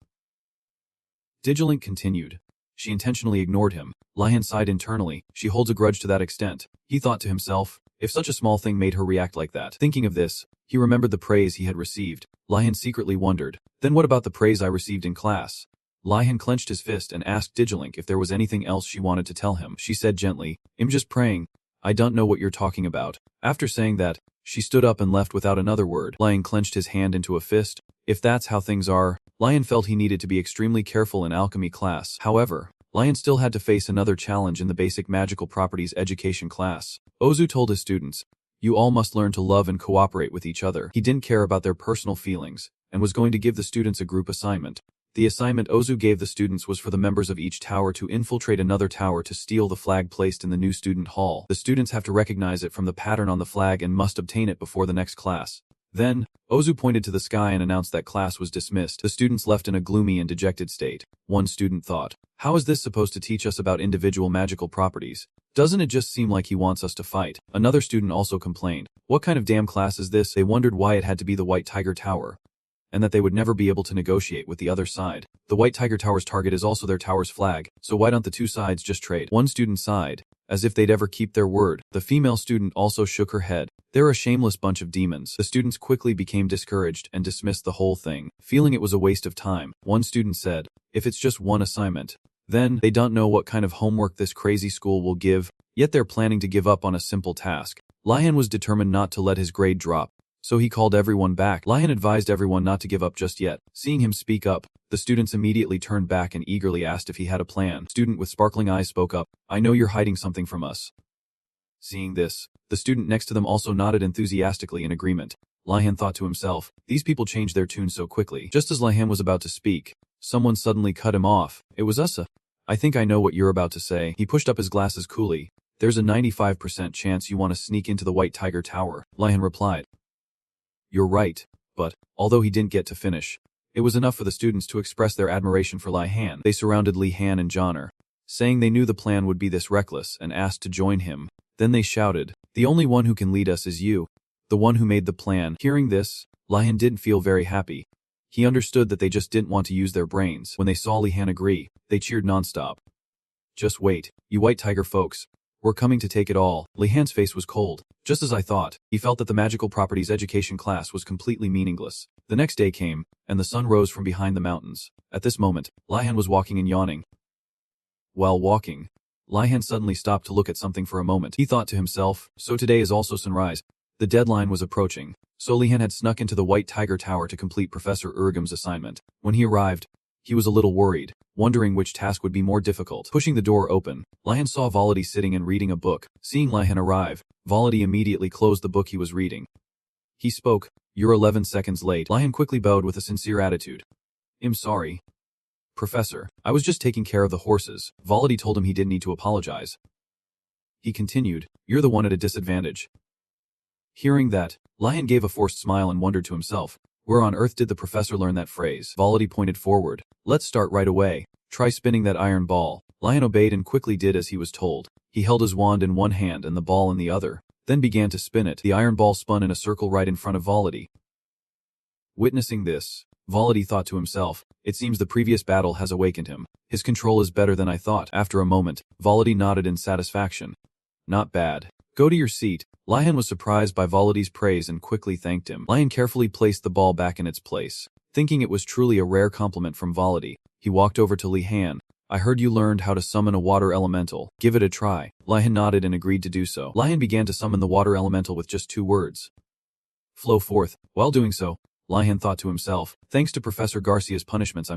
Digilink continued. She intentionally ignored him. Lihan sighed internally. She holds a grudge to that extent. He thought to himself, if such a small thing made her react like that. Thinking of this, he remembered the praise he had received. Lihan secretly wondered, then what about the praise I received in class? Lihan clenched his fist and asked Digilink if there was anything else she wanted to tell him. She said gently, I'm just praying. I don't know what you're talking about. After saying that, she stood up and left without another word. Lihan clenched his hand into a fist. If that's how things are, Lihan felt he needed to be extremely careful in alchemy class. However, Lihan still had to face another challenge in the basic magical properties education class. Ozu told his students, you all must learn to love and cooperate with each other. He didn't care about their personal feelings, and was going to give the students a group assignment. The assignment Ozu gave the students was for the members of each tower to infiltrate another tower to steal the flag placed in the new student hall. The students have to recognize it from the pattern on the flag and must obtain it before the next class. Then, Ozu pointed to the sky and announced that class was dismissed. The students left in a gloomy and dejected state. One student thought, how is this supposed to teach us about individual magical properties? Doesn't it just seem like he wants us to fight? Another student also complained, what kind of damn class is this? They wondered why it had to be the White Tiger Tower, and that they would never be able to negotiate with the other side. The White Tiger Tower's target is also their tower's flag, so why don't the two sides just trade? One student sighed, as if they'd ever keep their word. The female student also shook her head. They're a shameless bunch of demons. The students quickly became discouraged and dismissed the whole thing, feeling it was a waste of time. One student said, if it's just one assignment, then they don't know what kind of homework this crazy school will give, yet they're planning to give up on a simple task. Lihan was determined not to let his grade drop, so he called everyone back. Lihan advised everyone not to give up just yet. Seeing him speak up, the students immediately turned back and eagerly asked if he had a plan. Student with sparkling eyes spoke up, I know you're hiding something from us. Seeing this, the student next to them also nodded enthusiastically in agreement. Lihan thought to himself, these people changed their tune so quickly. Just as Lihan was about to speak, someone suddenly cut him off. It was Usa. I think I know what you're about to say. He pushed up his glasses coolly. There's a 95% chance you want to sneak into the White Tiger Tower. Lihan replied. You're right, but, although he didn't get to finish, it was enough for the students to express their admiration for Lihan. They surrounded Lihan and Johnner, saying they knew the plan would be this reckless and asked to join him. Then they shouted, the only one who can lead us is you, the one who made the plan. Hearing this, Lihan didn't feel very happy. He understood that they just didn't want to use their brains. When they saw Lihan agree, they cheered nonstop. Just wait, you White Tiger folks. We're coming to take it all. Lihan's face was cold. Just as I thought, he felt that the magical properties education class was completely meaningless. The next day came, and the sun rose from behind the mountains. At this moment, Lihan was walking and yawning. While walking, Lihan suddenly stopped to look at something for a moment. He thought to himself, so today is also sunrise. The deadline was approaching, so Lihan had snuck into the White Tiger Tower to complete Professor Urgam's assignment. When he arrived, he was a little worried, wondering which task would be more difficult. Pushing the door open, Lihan saw Volody sitting and reading a book. Seeing Lihan arrive, Volody immediately closed the book he was reading. He spoke, you're 11 seconds late. Lihan quickly bowed with a sincere attitude. I'm sorry, Professor. I was just taking care of the horses. Volody told him he didn't need to apologize. He continued, you're the one at a disadvantage. Hearing that, Lihan gave a forced smile and wondered to himself, where on earth did the professor learn that phrase? Volody pointed forward. Let's start right away. Try spinning that iron ball. Lihan obeyed and quickly did as he was told. He held his wand in one hand and the ball in the other, then began to spin it. The iron ball spun in a circle right in front of Volody. Witnessing this, Volody thought to himself, it seems the previous battle has awakened him. His control is better than I thought. After a moment, Volody nodded in satisfaction. Not bad. Go to your seat. Lihan was surprised by Volody's praise and quickly thanked him. Lihan carefully placed the ball back in its place. Thinking it was truly a rare compliment from Volody, he walked over to Lihan. I heard you learned how to summon a water elemental. Give it a try. Lihan nodded and agreed to do so. Lihan began to summon the water elemental with just 2 words. Flow forth. While doing so, Lihan thought to himself, thanks to Professor Garcia's punishments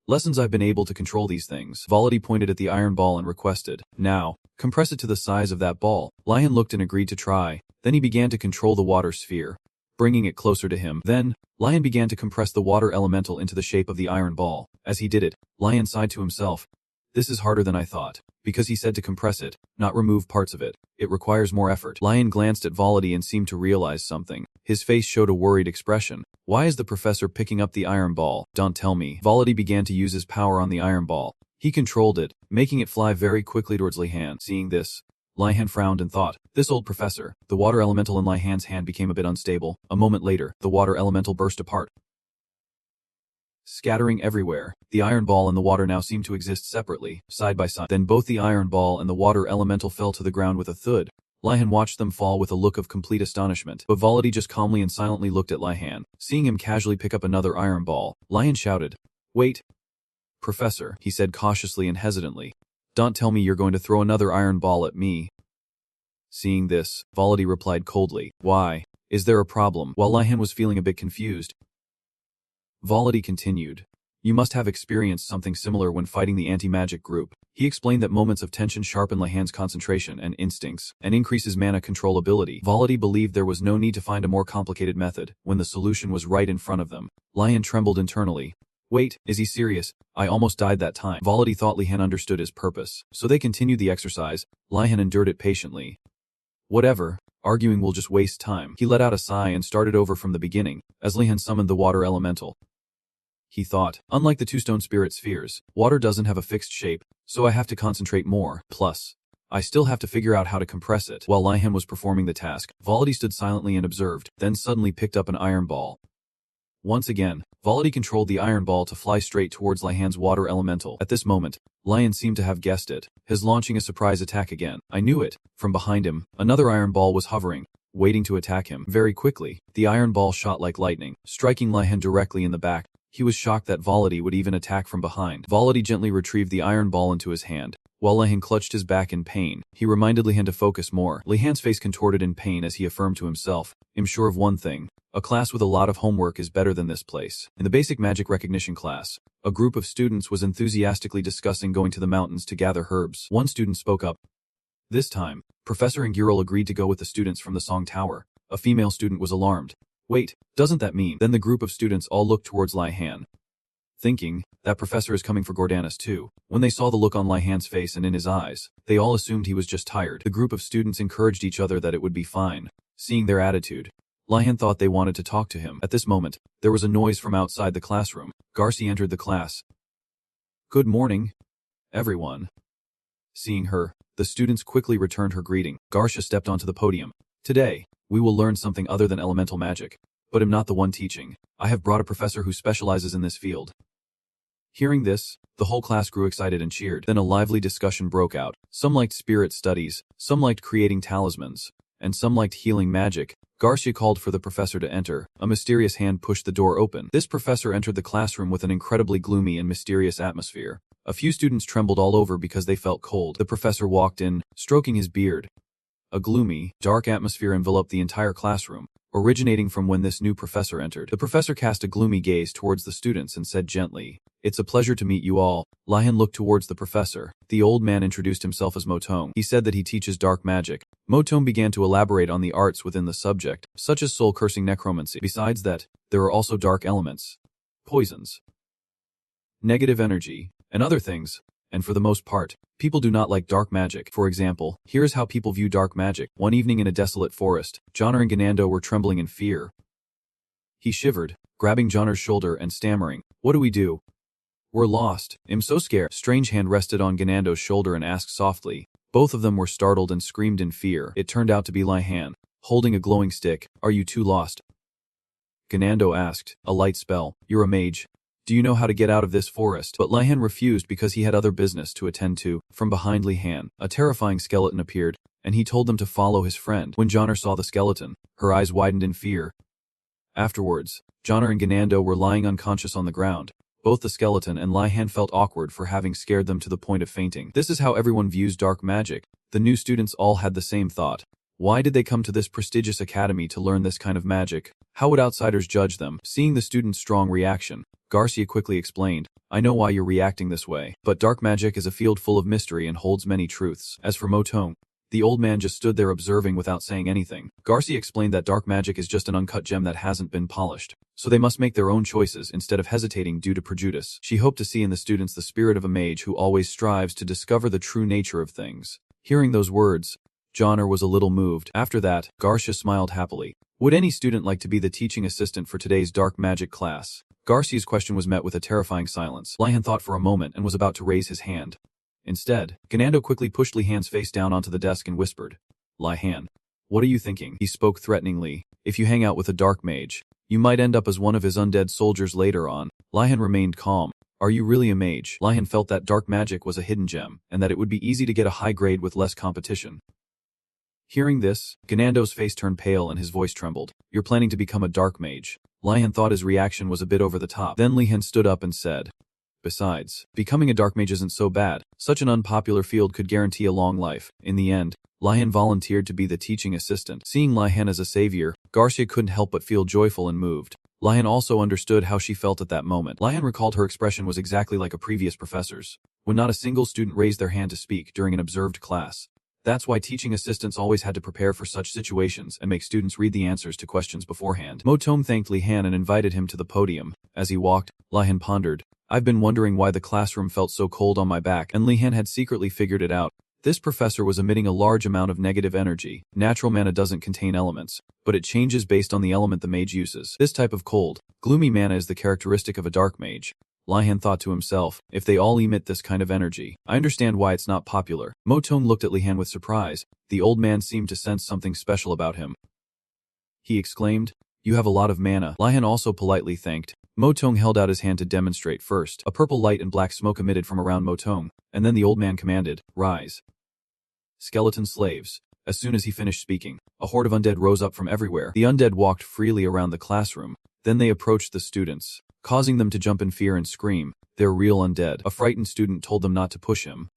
lessons I've been able to control these things. Volody pointed at the iron ball and requested, now, compress it to the size of that ball. Lihan looked and agreed to try. Then he began to control the water sphere, bringing it closer to him. Then, Lihan began to compress the water elemental into the shape of the iron ball. As he did it, Lihan sighed to himself, this is harder than I thought, because he said to compress it, not remove parts of it. It requires more effort. Lihan glanced at Volody and seemed to realize something. His face showed a worried expression. Why is the professor picking up the iron ball? Don't tell me. Volody began to use his power on the iron ball. He controlled it, making it fly very quickly towards Lihan. Seeing this, Lihan frowned and thought, this old professor. The water elemental in Lihan's hand became a bit unstable. A moment later, the water elemental burst apart, scattering everywhere. The iron ball and the water now seemed to exist separately, side by side. Then both the iron ball and the water elemental fell to the ground with a thud. Lihan watched them fall with a look of complete astonishment, but Volody just calmly and silently looked at Lihan. Seeing him casually pick up another iron ball, Lihan shouted, "Wait, Professor," he said cautiously and hesitantly. "Don't tell me you're going to throw another iron ball at me." Seeing this, Volody replied coldly, "Why? Is there a problem?" While Lihan was feeling a bit confused, Volody continued, "You must have experienced something similar when fighting the anti-magic group." He explained that moments of tension sharpen Lihan's concentration and instincts, and increases mana control ability. Volody believed there was no need to find a more complicated method, when the solution was right in front of them. Lihan trembled internally. Wait, is he serious? I almost died that time. Volody thought Lihan understood his purpose, so they continued the exercise. Lihan endured it patiently. Whatever, arguing will just waste time. He let out a sigh and started over from the beginning, as Lihan summoned the water elemental. He thought, unlike the two stone spirit spheres, water doesn't have a fixed shape, so I have to concentrate more. Plus, I still have to figure out how to compress it. While Lihan was performing the task, Volody stood silently and observed, then suddenly picked up an iron ball. Once again, Volody controlled the iron ball to fly straight towards Lihan's water elemental. At this moment, Lihan seemed to have guessed it, his launching a surprise attack again. I knew it. From behind him, another iron ball was hovering, waiting to attack him. Very quickly, the iron ball shot like lightning, striking Lihan directly in the back. He was shocked that Volody would even attack from behind. Volody gently retrieved the iron ball into his hand. While Lihan clutched his back in pain, he reminded Lihan to focus more. Lihan's face contorted in pain as he affirmed to himself, I'm sure of one thing. A class with a lot of homework is better than this place. In the basic magic recognition class, a group of students was enthusiastically discussing going to the mountains to gather herbs. One student spoke up. This time, Professor Ngirol agreed to go with the students from the Song Tower. A female student was alarmed. Wait, doesn't that mean? Then the group of students all looked towards Lihan, thinking, that professor is coming for Gordanis too. When they saw the look on Lihan's face and in his eyes, they all assumed he was just tired. The group of students encouraged each other that it would be fine. Seeing their attitude, Lihan thought they wanted to talk to him. At this moment, there was a noise from outside the classroom. Garci entered the class. Good morning, everyone. Seeing her, the students quickly returned her greeting. Garcia stepped onto the podium. Today, we will learn something other than elemental magic. But I'm not the one teaching. I have brought a professor who specializes in this field. Hearing this, the whole class grew excited and cheered. Then a lively discussion broke out. Some liked spirit studies, some liked creating talismans, and some liked healing magic. Garcia called for the professor to enter. A mysterious hand pushed the door open. This professor entered the classroom with an incredibly gloomy and mysterious atmosphere. A few students trembled all over because they felt cold. The professor walked in, stroking his beard. A gloomy, dark atmosphere enveloped the entire classroom, originating from when this new professor entered. The professor cast a gloomy gaze towards the students and said gently, "It's a pleasure to meet you all." Lihan looked towards the professor. The old man introduced himself as Motong. He said that he teaches dark magic. Motong began to elaborate on the arts within the subject, such as soul-cursing necromancy. Besides that, there are also dark elements, poisons, negative energy, and other things. And for the most part, people do not like dark magic. For example, here's how people view dark magic. One evening in a desolate forest, Jonar and Ganando were trembling in fear. He shivered, grabbing Jonar's shoulder and stammering, "What do we do? We're lost. I'm so scared." Strange hand rested on Ganando's shoulder and asked softly. Both of them were startled and screamed in fear. It turned out to be Lihan, holding a glowing stick. "Are you too lost?" Ganando asked. "A light spell. You're a mage. Do you know how to get out of this forest?" But Lihan refused because he had other business to attend to. From behind Lihan, a terrifying skeleton appeared, and he told them to follow his friend. When Jonar saw the skeleton, her eyes widened in fear. Afterwards, Jonar and Ganando were lying unconscious on the ground. Both the skeleton and Lihan felt awkward for having scared them to the point of fainting. This is how everyone views dark magic. The new students all had the same thought. Why did they come to this prestigious academy to learn this kind of magic? How would outsiders judge them? Seeing the students' strong reaction, Garcia quickly explained, "I know why you're reacting this way, but dark magic is a field full of mystery and holds many truths." As for Motong, the old man just stood there observing without saying anything. Garcia explained that dark magic is just an uncut gem that hasn't been polished, so they must make their own choices instead of hesitating due to prejudice. She hoped to see in the students the spirit of a mage who always strives to discover the true nature of things. Hearing those words, Jonar was a little moved. After that, Garcia smiled happily. Would any student like to be the teaching assistant for today's dark magic class? Garcia's question was met with a terrifying silence. Lihan thought for a moment and was about to raise his hand. Instead, Ganando quickly pushed Li Han's face down onto the desk and whispered, Li Han, what are you thinking? He spoke threateningly. If you hang out with a dark mage, you might end up as one of his undead soldiers later on. Li Han remained calm. Are you really a mage? Li Han felt that dark magic was a hidden gem, and that it would be easy to get a high grade with less competition. Hearing this, Ganando's face turned pale and his voice trembled. You're planning to become a dark mage. Li Han thought his reaction was a bit over the top. Then Li Han stood up and said, besides, becoming a dark mage isn't so bad. Such an unpopular field could guarantee a long life. In the end, Li Han volunteered to be the teaching assistant. Seeing Li Han as a savior, Garcia couldn't help but feel joyful and moved. Li Han also understood how she felt at that moment. Li Han recalled her expression was exactly like a previous professor's, when not a single student raised their hand to speak during an observed class. That's why teaching assistants always had to prepare for such situations and make students read the answers to questions beforehand. Mo Tome thanked Li Han and invited him to the podium. As he walked, Li Han pondered, I've been wondering why the classroom felt so cold on my back, and Li Han had secretly figured it out. This professor was emitting a large amount of negative energy. Natural mana doesn't contain elements, but it changes based on the element the mage uses. This type of cold, gloomy mana is the characteristic of a dark mage. Li Han thought to himself, if they all emit this kind of energy, I understand why it's not popular. Mo Tong looked at Li Han with surprise. The old man seemed to sense something special about him. He exclaimed, you have a lot of mana. Li Han also politely thanked. Mo Tong held out his hand to demonstrate. First, a purple light and black smoke emitted from around Mo Tong, and then the old man commanded, rise. Skeleton slaves. As soon as he finished speaking, a horde of undead rose up from everywhere. The undead walked freely around the classroom. Then they approached the students, causing them to jump in fear and scream. They're real undead. A frightened student told them not to push him.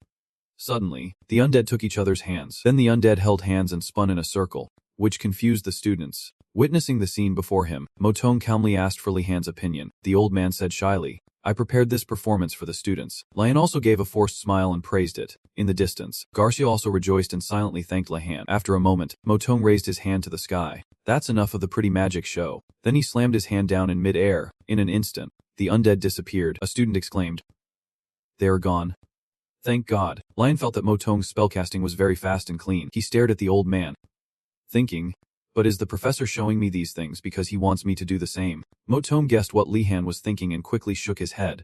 Suddenly, the undead took each other's hands. Then the undead held hands and spun in a circle, which confused the students. Witnessing the scene before him, Mo Tong calmly asked for Li Han's opinion. The old man said shyly, I prepared this performance for the students. Li Han also gave a forced smile and praised it. In the distance, Garcia also rejoiced and silently thanked Li Han. After a moment, Mo Tong raised his hand to the sky. That's enough of the pretty magic show. Then he slammed his hand down in mid-air. In an instant, the undead disappeared. A student exclaimed, they are gone. Thank God. Li Han felt that Mo Tong's spellcasting was very fast and clean. He stared at the old man, thinking, but is the professor showing me these things because he wants me to do the same? Mo Tong guessed what Li Han was thinking and quickly shook his head.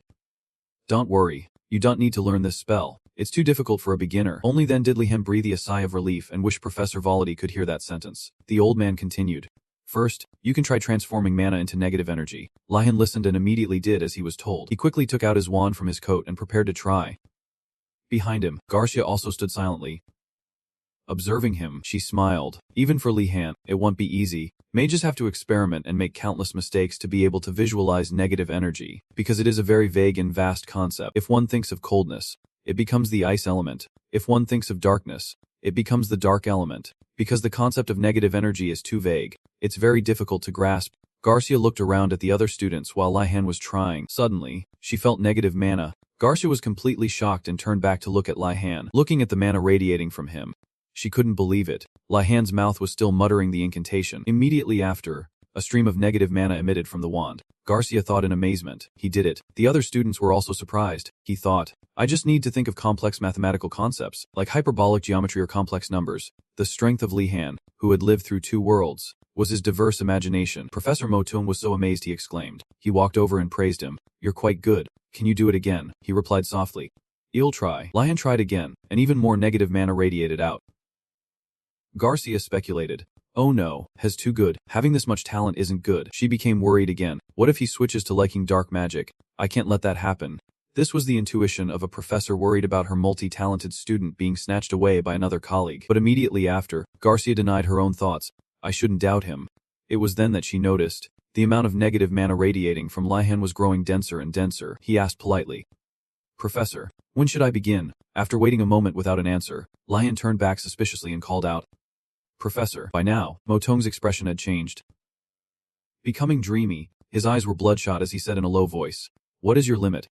Don't worry, you don't need to learn this spell. It's too difficult for a beginner. Only then did Li Han breathe a sigh of relief and wish Professor Volody could hear that sentence. The old man continued. First, you can try transforming mana into negative energy. Li Han listened and immediately did as he was told. He quickly took out his wand from his coat and prepared to try. Behind him, Garcia also stood silently. Observing him, she smiled. Even for Li Han, it won't be easy. Mages have to experiment and make countless mistakes to be able to visualize negative energy, because it is a very vague and vast concept. If one thinks of coldness, it becomes the ice element. If one thinks of darkness, it becomes the dark element. Because the concept of negative energy is too vague, it's very difficult to grasp. Garcia looked around at the other students while Li Han was trying. Suddenly, she felt negative mana. Garcia was completely shocked and turned back to look at Li Han, looking at the mana radiating from him. She couldn't believe it. Li Han's mouth was still muttering the incantation. Immediately after, a stream of negative mana emitted from the wand. Garcia thought in amazement. He did it. The other students were also surprised. He thought, I just need to think of complex mathematical concepts, like hyperbolic geometry or complex numbers. The strength of Li Han, who had lived through 2 worlds, was his diverse imagination. Professor Mo Tong was so amazed he exclaimed. He walked over and praised him. You're quite good. Can you do it again? He replied softly. I'll try. Li Han tried again, and even more negative mana radiated out. Garcia speculated. Oh no, has too good. Having this much talent isn't good. She became worried again. What if he switches to liking dark magic? I can't let that happen. This was the intuition of a professor worried about her multi-talented student being snatched away by another colleague. But immediately after, Garcia denied her own thoughts. I shouldn't doubt him. It was then that she noticed. The amount of negative mana radiating from Li Han was growing denser and denser. He asked politely. Professor, when should I begin? After waiting a moment without an answer, Li Han turned back suspiciously and called out. Professor. By now, Mo Tong's expression had changed. Becoming dreamy, his eyes were bloodshot as he said in a low voice. What is your limit?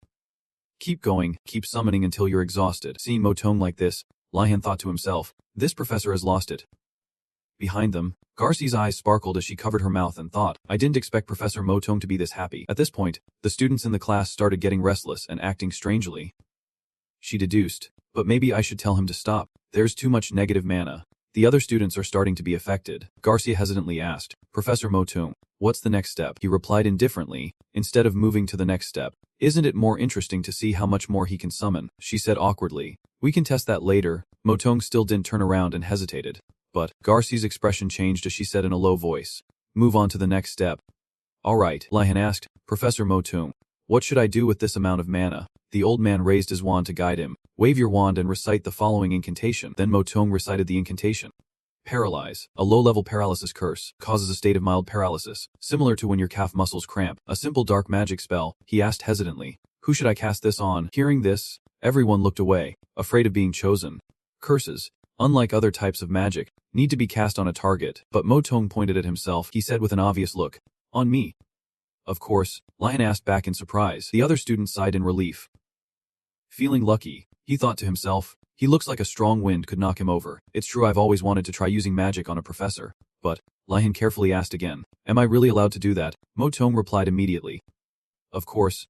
Keep going, keep summoning until you're exhausted. Seeing Mo Tong like this, Li Han thought to himself, this professor has lost it. Behind them, Garcia's eyes sparkled as she covered her mouth and thought, I didn't expect Professor Mo Tong to be this happy. At this point, the students in the class started getting restless and acting strangely. She deduced, but maybe I should tell him to stop. There's too much negative mana. The other students are starting to be affected. Garcia hesitantly asked, Professor Mo Tong, What's the next step? He replied indifferently, instead of moving to the next step. Isn't it more interesting to see how much more he can summon? She said awkwardly. We can test that later. Motong still didn't turn around and hesitated. But Garcia's expression changed as she said in a low voice. Move on to the next step. Alright, Lihan asked. Professor Motong, what should I do with this amount of mana? The old man raised his wand to guide him. Wave your wand and recite the following incantation. Then Motong recited the incantation. Paralyze. A low-level paralysis curse causes a state of mild paralysis, similar to when your calf muscles cramp. A simple dark magic spell, he asked hesitantly. Who should I cast this on? Hearing this, everyone looked away, afraid of being chosen. Curses, unlike other types of magic, need to be cast on a target, but Motong pointed at himself. He said with an obvious look, on me. Of course, Lion asked back in surprise. The other student sighed in relief. Feeling lucky, he thought to himself, he looks like a strong wind could knock him over. It's true I've always wanted to try using magic on a professor. But, Lion carefully asked again, am I really allowed to do that? Motong replied immediately. Of course.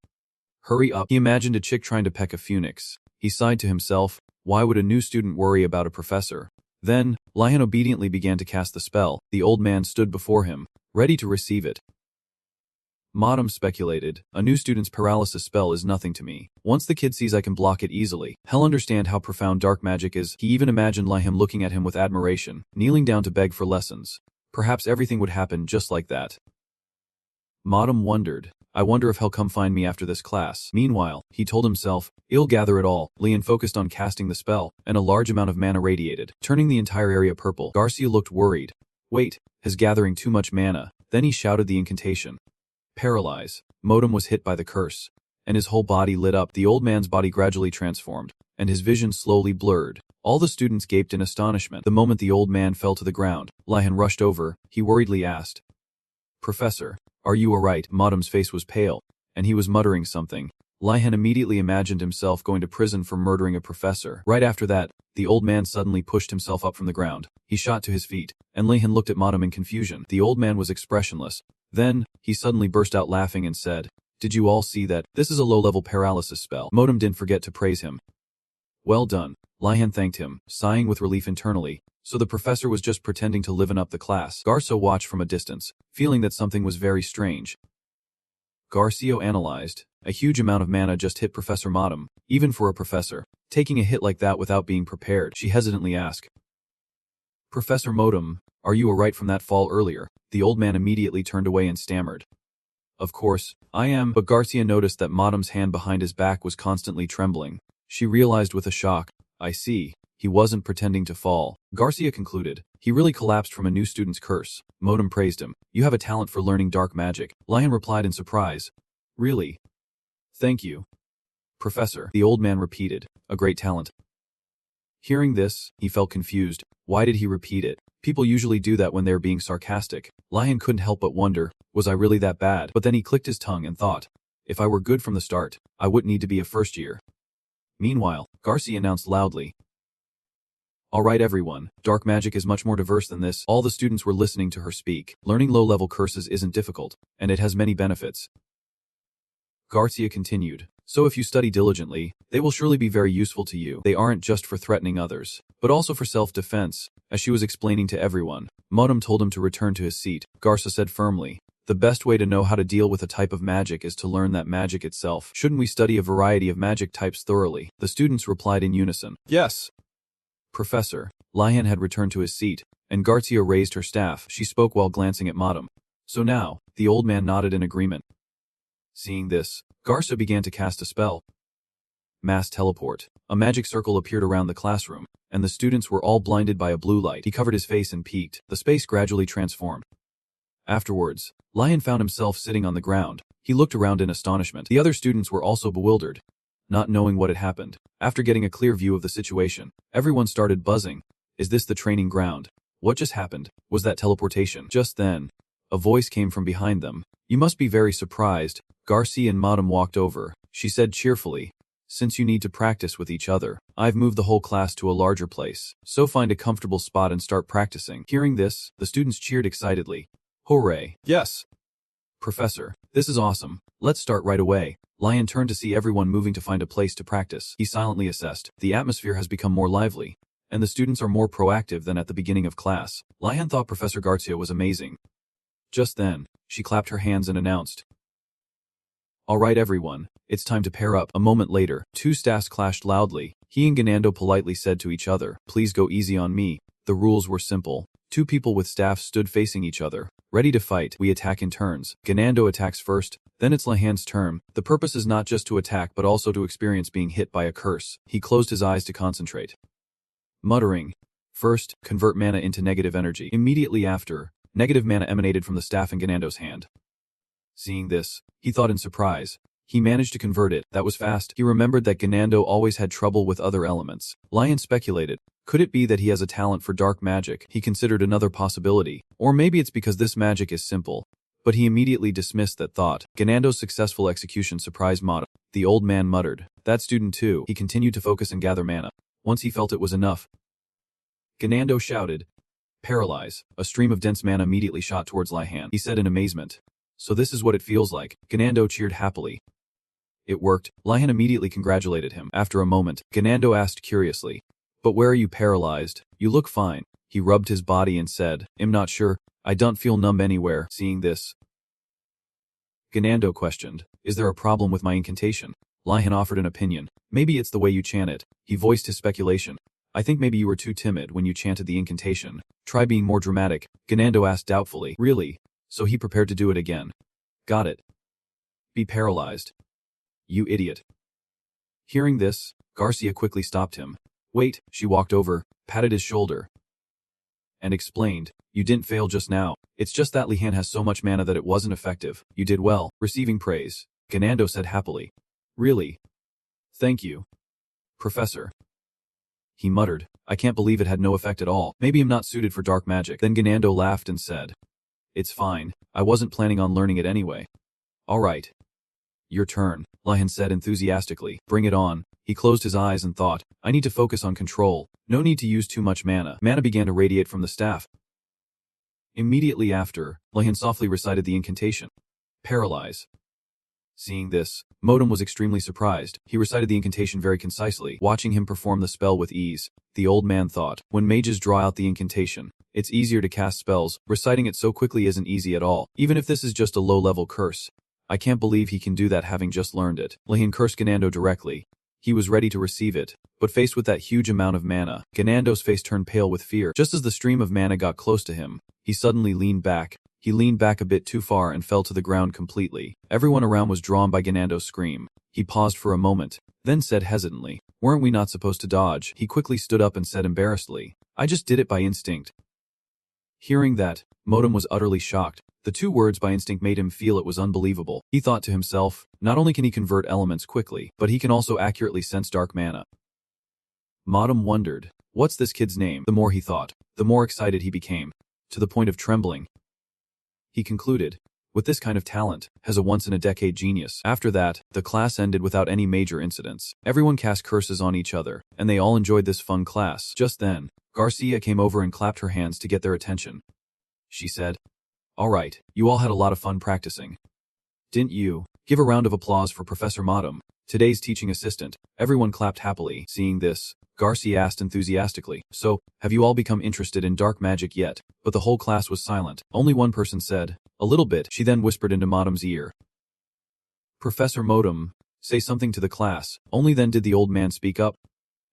Hurry up. He imagined a chick trying to peck a phoenix. He sighed to himself, why would a new student worry about a professor? Then, Lion obediently began to cast the spell. The old man stood before him, ready to receive it. Madam speculated, a new student's paralysis spell is nothing to me. Once the kid sees I can block it easily, he'll understand how profound dark magic is. He even imagined Liam looking at him with admiration, kneeling down to beg for lessons. Perhaps everything would happen just like that. Madam wondered, I wonder if he'll come find me after this class. Meanwhile, he told himself, I'll gather it all. Lian focused on casting the spell, and a large amount of mana radiated, turning the entire area purple. Garcia looked worried. Wait, is gathering too much mana? Then he shouted the incantation. Paralyze. Modem was hit by the curse, and his whole body lit up. The old man's body gradually transformed, and his vision slowly blurred. All the students gaped in astonishment. The moment the old man fell to the ground, Lihan rushed over. He worriedly asked, Professor, are you alright? Modem's face was pale, and he was muttering something. Lihan immediately imagined himself going to prison for murdering a professor. Right after that, the old man suddenly pushed himself up from the ground. He shot to his feet, and Lihan looked at Modem in confusion. The old man was expressionless. Then, he suddenly burst out laughing and said, Did you all see that? This is a low-level paralysis spell. Modem didn't forget to praise him. Well done. Lihan thanked him, sighing with relief internally. So the professor was just pretending to liven up the class. Garcio watched from a distance, feeling that something was very strange. Garcio analyzed. A huge amount of mana just hit Professor Modem, even for a professor. Taking a hit like that without being prepared, she hesitantly asked, Professor Modem, are you alright from that fall earlier? The old man immediately turned away and stammered. Of course, I am, but Garcia noticed that Modem's hand behind his back was constantly trembling. She realized with a shock, I see, he wasn't pretending to fall. Garcia concluded, he really collapsed from a new student's curse. Modem praised him. You have a talent for learning dark magic. Lion replied in surprise. Really? Thank you. Professor, the old man repeated, a great talent. Hearing this, he felt confused. Why did he repeat it? People usually do that when they're being sarcastic. Lion couldn't help but wonder, was I really that bad? But then he clicked his tongue and thought, if I were good from the start, I wouldn't need to be a first year. Meanwhile, Garcia announced loudly, Alright everyone, dark magic is much more diverse than this. All the students were listening to her speak. Learning low-level curses isn't difficult, and it has many benefits. Garcia continued, so if you study diligently, they will surely be very useful to you. They aren't just for threatening others, but also for self-defense. As she was explaining to everyone, Modem told him to return to his seat. Garcia said firmly, the best way to know how to deal with a type of magic is to learn that magic itself. Shouldn't we study a variety of magic types thoroughly? The students replied in unison, Yes. Professor, Lian had returned to his seat, and Garcia raised her staff. She spoke while glancing at Modem. So now, the old man nodded in agreement. Seeing this, Garcia began to cast a spell. Mass teleport. A magic circle appeared around the classroom, and the students were all blinded by a blue light. He covered his face and peeked. The space gradually transformed. Afterwards, Lion found himself sitting on the ground. He looked around in astonishment. The other students were also bewildered, not knowing what had happened. After getting a clear view of the situation, everyone started buzzing. Is this the training ground? What just happened? Was that teleportation? Just then, a voice came from behind them. You must be very surprised. Garcia and Modem walked over. She said cheerfully, since you need to practice with each other, I've moved the whole class to a larger place. So find a comfortable spot and start practicing. Hearing this, the students cheered excitedly. Hooray. Yes. Professor, this is awesome. Let's start right away. Lion turned to see everyone moving to find a place to practice. He silently assessed. The atmosphere has become more lively, and the students are more proactive than at the beginning of class. Lion thought Professor Garcia was amazing. Just then, she clapped her hands and announced, "Alright everyone, it's time to pair up." A moment later, two staffs clashed loudly. He and Ganando politely said to each other, "Please go easy on me." The rules were simple. Two people with staffs stood facing each other, ready to fight. We attack in turns. Ganando attacks first, then it's Lahan's turn. The purpose is not just to attack but also to experience being hit by a curse. He closed his eyes to concentrate, muttering, "First, convert mana into negative energy." Immediately after, negative mana emanated from the staff in Ganando's hand. Seeing this, he thought in surprise. He managed to convert it. That was fast. He remembered that Ganando always had trouble with other elements. Lion speculated, could it be that he has a talent for dark magic? He considered another possibility. Or maybe it's because this magic is simple. But he immediately dismissed that thought. Ganando's successful execution surprised Mata. The old man muttered, "That student too." He continued to focus and gather mana. Once he felt it was enough, Ganando shouted, "Paralyze." A stream of dense mana immediately shot towards Lihan. He said in amazement, "So this is what it feels like." Ganando cheered happily. It worked. Lihan immediately congratulated him. After a moment, Ganando asked curiously, "But where are you paralyzed? You look fine." He rubbed his body and said, "I'm not sure. I don't feel numb anywhere." Seeing this, Ganando questioned, "Is there a problem with my incantation?" Lihan offered an opinion. "Maybe it's the way you chant it." He voiced his speculation. "I think maybe you were too timid when you chanted the incantation. Try being more dramatic." Ganando asked doubtfully, "Really?" So he prepared to do it again. "Got it. Be paralyzed." "You idiot." Hearing this, Garcia quickly stopped him. "Wait." She walked over, patted his shoulder, and explained, "You didn't fail just now. It's just that Lihan has so much mana that it wasn't effective. You did well." Receiving praise, Ganando said happily, "Really? Thank you, Professor." He muttered, "I can't believe it had no effect at all. Maybe I'm not suited for dark magic." Then Ganando laughed and said, "It's fine. I wasn't planning on learning it anyway." "Alright. Your turn," Lihan said enthusiastically. "Bring it on." He closed his eyes and thought, "I need to focus on control. No need to use too much mana." Mana began to radiate from the staff. Immediately after, Lihan softly recited the incantation, "Paralyze." Seeing this, Modem was extremely surprised. He recited the incantation very concisely, watching him perform the spell with ease. The old man thought, when mages draw out the incantation, it's easier to cast spells. Reciting it so quickly isn't easy at all, even if this is just a low-level curse. I can't believe he can do that having just learned it. Lihan cursed Ganando directly. He was ready to receive it, but faced with that huge amount of mana, Ganando's face turned pale with fear. Just as the stream of mana got close to him, he suddenly leaned back. He leaned back a bit too far and fell to the ground completely. Everyone around was drawn by Ganando's scream. He paused for a moment, then said hesitantly, "Weren't we not supposed to dodge?" He quickly stood up and said embarrassedly, "I just did it by instinct." Hearing that, Modem was utterly shocked. The two words by instinct made him feel it was unbelievable. He thought to himself, not only can he convert elements quickly, but he can also accurately sense dark mana. Modem wondered, what's this kid's name? The more he thought, the more excited he became, to the point of trembling. He concluded, with this kind of talent, has a once-in-a-decade genius. After that, the class ended without any major incidents. Everyone cast curses on each other, and they all enjoyed this fun class. Just then, Garcia came over and clapped her hands to get their attention. She said, "Alright, you all had a lot of fun practicing, didn't you? Give a round of applause for Professor Modem, today's teaching assistant." Everyone clapped happily. Seeing this, Garcia asked enthusiastically, "So, have you all become interested in dark magic yet?" But the whole class was silent. Only one person said, "A little bit." She then whispered into Modem's ear, "Professor Modem, say something to the class." Only then did the old man speak up.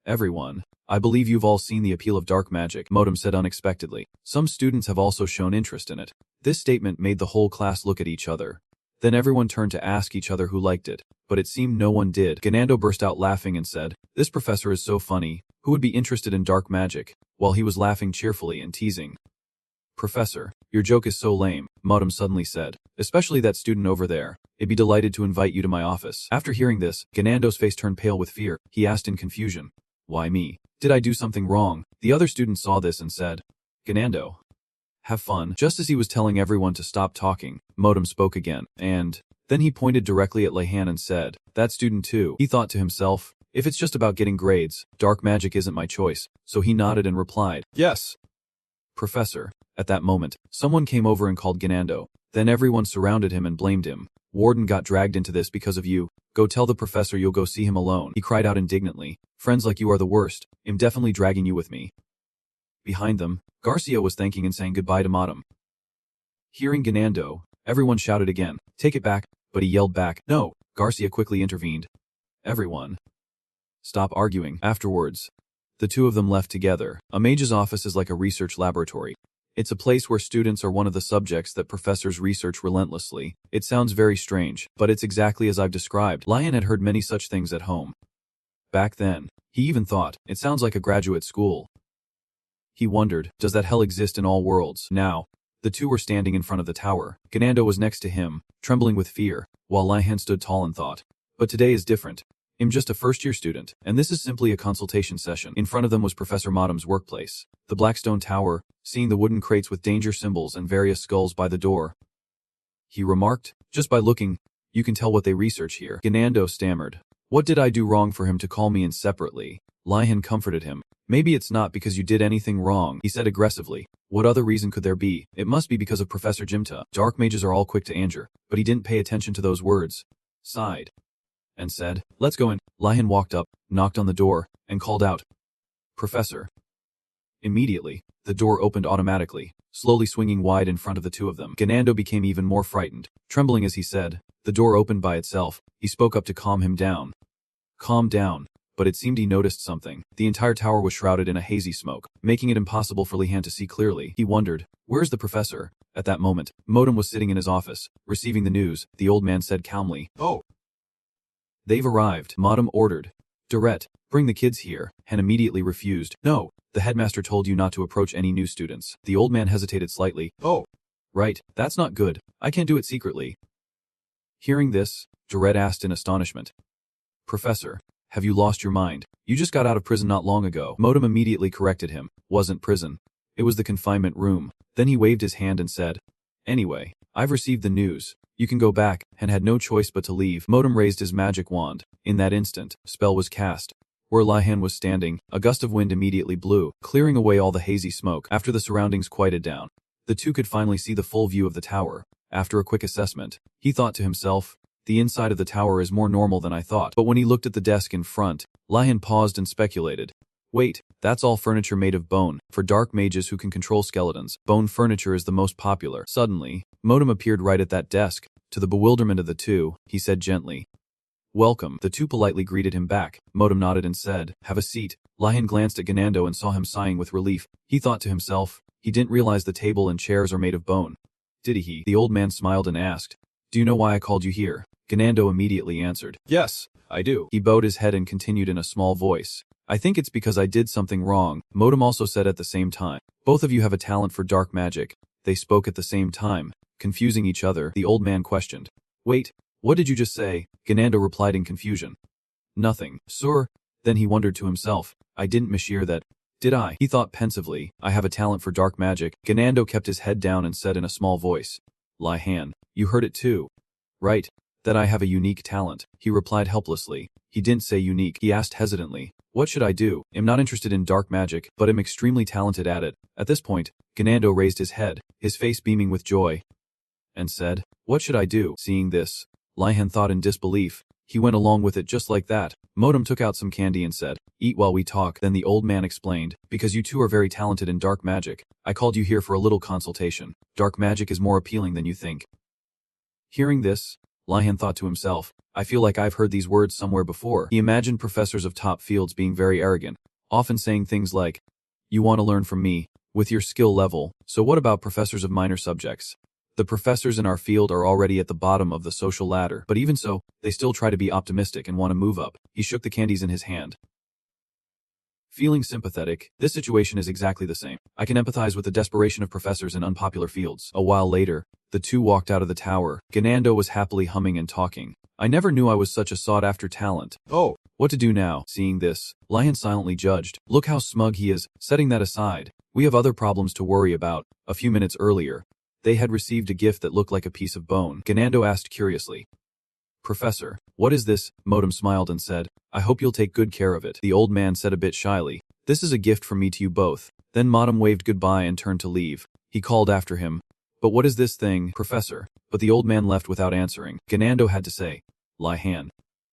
"Everyone, I believe you've all seen the appeal of dark magic," Modem said unexpectedly. "Some students have also shown interest in it." This statement made the whole class look at each other. Then everyone turned to ask each other who liked it, but it seemed no one did. Ganando burst out laughing and said, "This professor is so funny. Who would be interested in dark magic?" While he was laughing cheerfully and teasing, "Professor, your joke is so lame," Modem suddenly said, "especially that student over there. I'd be delighted to invite you to my office." After hearing this, Ganando's face turned pale with fear. He asked in confusion, "Why me? Did I do something wrong?" The other student saw this and said, "Ganando, have fun." Just as he was telling everyone to stop talking, Modem spoke again, and then he pointed directly at Lihan and said, "That student too." He thought to himself, if it's just about getting grades, dark magic isn't my choice, so he nodded and replied, "Yes, Professor." At that moment, someone came over and called Ganando. Then everyone surrounded him and blamed him. "Warden got dragged into this because of you. Go tell the professor you'll go see him alone." He cried out indignantly, "Friends like you are the worst. I'm definitely dragging you with me." Behind them, Garcia was thanking and saying goodbye to Modem. Hearing Ganando, everyone shouted again, "Take it back," but he yelled back, "No." Garcia quickly intervened. "Everyone, stop arguing." Afterwards, the two of them left together. A mage's office is like a research laboratory. It's a place where students are one of the subjects that professors research relentlessly. It sounds very strange, but it's exactly as I've described. Lion had heard many such things at home. Back then, he even thought, it sounds like a graduate school. He wondered, does that hell exist in all worlds? Now, the two were standing in front of the tower. Ganando was next to him, trembling with fear, while Lihan stood tall and thought. But today is different. I'm just a first-year student, and this is simply a consultation session. In front of them was Professor Madam's workplace, the Blackstone Tower, seeing the wooden crates with danger symbols and various skulls by the door. He remarked, "Just by looking, you can tell what they research here." Ganando stammered. "What did I do wrong for him to call me in separately?" Lihan comforted him. "Maybe it's not because you did anything wrong," he said aggressively. "What other reason could there be? It must be because of Professor Jimta." Dark mages are all quick to anger, but he didn't pay attention to those words. Sighed. And said, "Let's go in." Lihan walked up, knocked on the door, and called out, "Professor." Immediately, the door opened automatically, slowly swinging wide in front of the two of them. Ganando became even more frightened, trembling as he said, "The door opened by itself." He spoke up to calm him down. Calm down. But it seemed he noticed something. The entire tower was shrouded in a hazy smoke, making it impossible for Lihan to see clearly. He wondered, "Where's the professor?" At that moment, Modem was sitting in his office, receiving the news. The old man said calmly, "Oh, they've arrived." Modem ordered, "Durette, bring the kids here," and immediately refused. "No, the headmaster told you not to approach any new students." The old man hesitated slightly. "Oh, right, that's not good. I can't do it secretly." Hearing this, Durette asked in astonishment, "Professor, have you lost your mind? You just got out of prison not long ago." Modem immediately corrected him. "Wasn't prison. It was the confinement room." Then he waved his hand and said, "Anyway, I've received the news. You can go back," and had no choice but to leave. Modem raised his magic wand. In that instant, spell was cast. Where Lihan was standing, a gust of wind immediately blew, clearing away all the hazy smoke. After the surroundings quieted down, the two could finally see the full view of the tower. After a quick assessment, he thought to himself, "The inside of the tower is more normal than I thought." But when he looked at the desk in front, Lihan paused and speculated. "Wait, that's all furniture made of bone. For dark mages who can control skeletons, bone furniture is the most popular." Suddenly, Modem appeared right at that desk. To the bewilderment of the two, he said gently, "Welcome." The two politely greeted him back. Modem nodded and said, "Have a seat." Lihan glanced at Ganando and saw him sighing with relief. He thought to himself, he didn't realize the table and chairs are made of bone. Did he? The old man smiled and asked, "Do you know why I called you here?" Ganando immediately answered, "Yes, I do." He bowed his head and continued in a small voice, "I think it's because I did something wrong." Modem also said at the same time, "Both of you have a talent for dark magic." They spoke at the same time, confusing each other. The old man questioned, "Wait, what did you just say?" Ganando replied in confusion, "Nothing, sir." Then he wondered to himself, "I didn't mishear that, did I?" He thought pensively, "I have a talent for dark magic." Ganando kept his head down and said in a small voice, "Lihan, you heard it too, right? That I have a unique talent." He replied helplessly. He didn't say unique. He asked hesitantly, "What should I do? I'm not interested in dark magic, but I'm extremely talented at it." At this point, Ganando raised his head, his face beaming with joy, and said, "What should I do?" Seeing this, Lihan thought in disbelief. He went along with it just like that. Modem took out some candy and said, "Eat while we talk." Then the old man explained, "Because you two are very talented in dark magic, I called you here for a little consultation. Dark magic is more appealing than you think." Hearing this, Lihan thought to himself, "I feel like I've heard these words somewhere before." He imagined professors of top fields being very arrogant, often saying things like, "You want to learn from me, with your skill level, so what about professors of minor subjects? The professors in our field are already at the bottom of the social ladder, but even so, they still try to be optimistic and want to move up." He shook the candies in his hand. Feeling sympathetic, this situation is exactly the same. I can empathize with the desperation of professors in unpopular fields. A while later, the two walked out of the tower. Ganando was happily humming and talking. "I never knew I was such a sought-after talent. Oh, what to do now?" Seeing this, Lihan silently judged. "Look how smug he is." Setting that aside, we have other problems to worry about. A few minutes earlier, they had received a gift that looked like a piece of bone. Ganando asked curiously, "Professor, what is this?" Modem smiled and said, "I hope you'll take good care of it." The old man said a bit shyly, "This is a gift from me to you both." Then Modem waved goodbye and turned to leave. He called after him, "But what is this thing, Professor?" But the old man left without answering. Ganando had to say, "Lihan,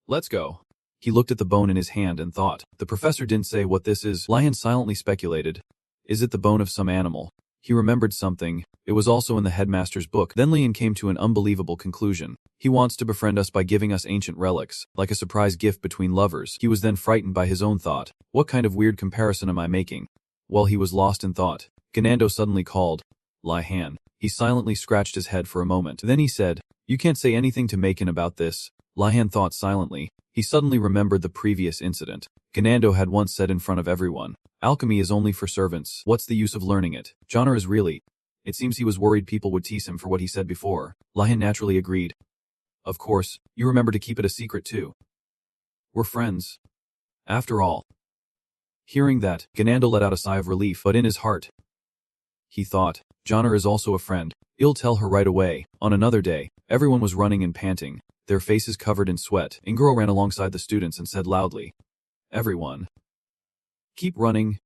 let's go." He looked at the bone in his hand and thought, the professor didn't say what this is. Lihan silently speculated, "Is it the bone of some animal?" He remembered something. It was also in the headmaster's book. Then Lian came to an unbelievable conclusion. He wants to befriend us by giving us ancient relics, like a surprise gift between lovers. He was then frightened by his own thought. What kind of weird comparison am I making? While he was lost in thought, Ganando suddenly called, Lian. He silently scratched his head for a moment. Then he said, you can't say anything to Maken about this. Lian thought silently. He suddenly remembered the previous incident. Ganando had once said in front of everyone, alchemy is only for servants. What's the use of learning it? Johnner is really... It seems he was worried people would tease him for what he said before. Lian naturally agreed. Of course, you remember to keep it a secret too. We're friends. After all. Hearing that, Ganando let out a sigh of relief, but in his heart, he thought, Johnner is also a friend. I'll tell her right away. On another day, everyone was running and panting, their faces covered in sweat. Inguro ran alongside the students and said loudly, everyone, keep running.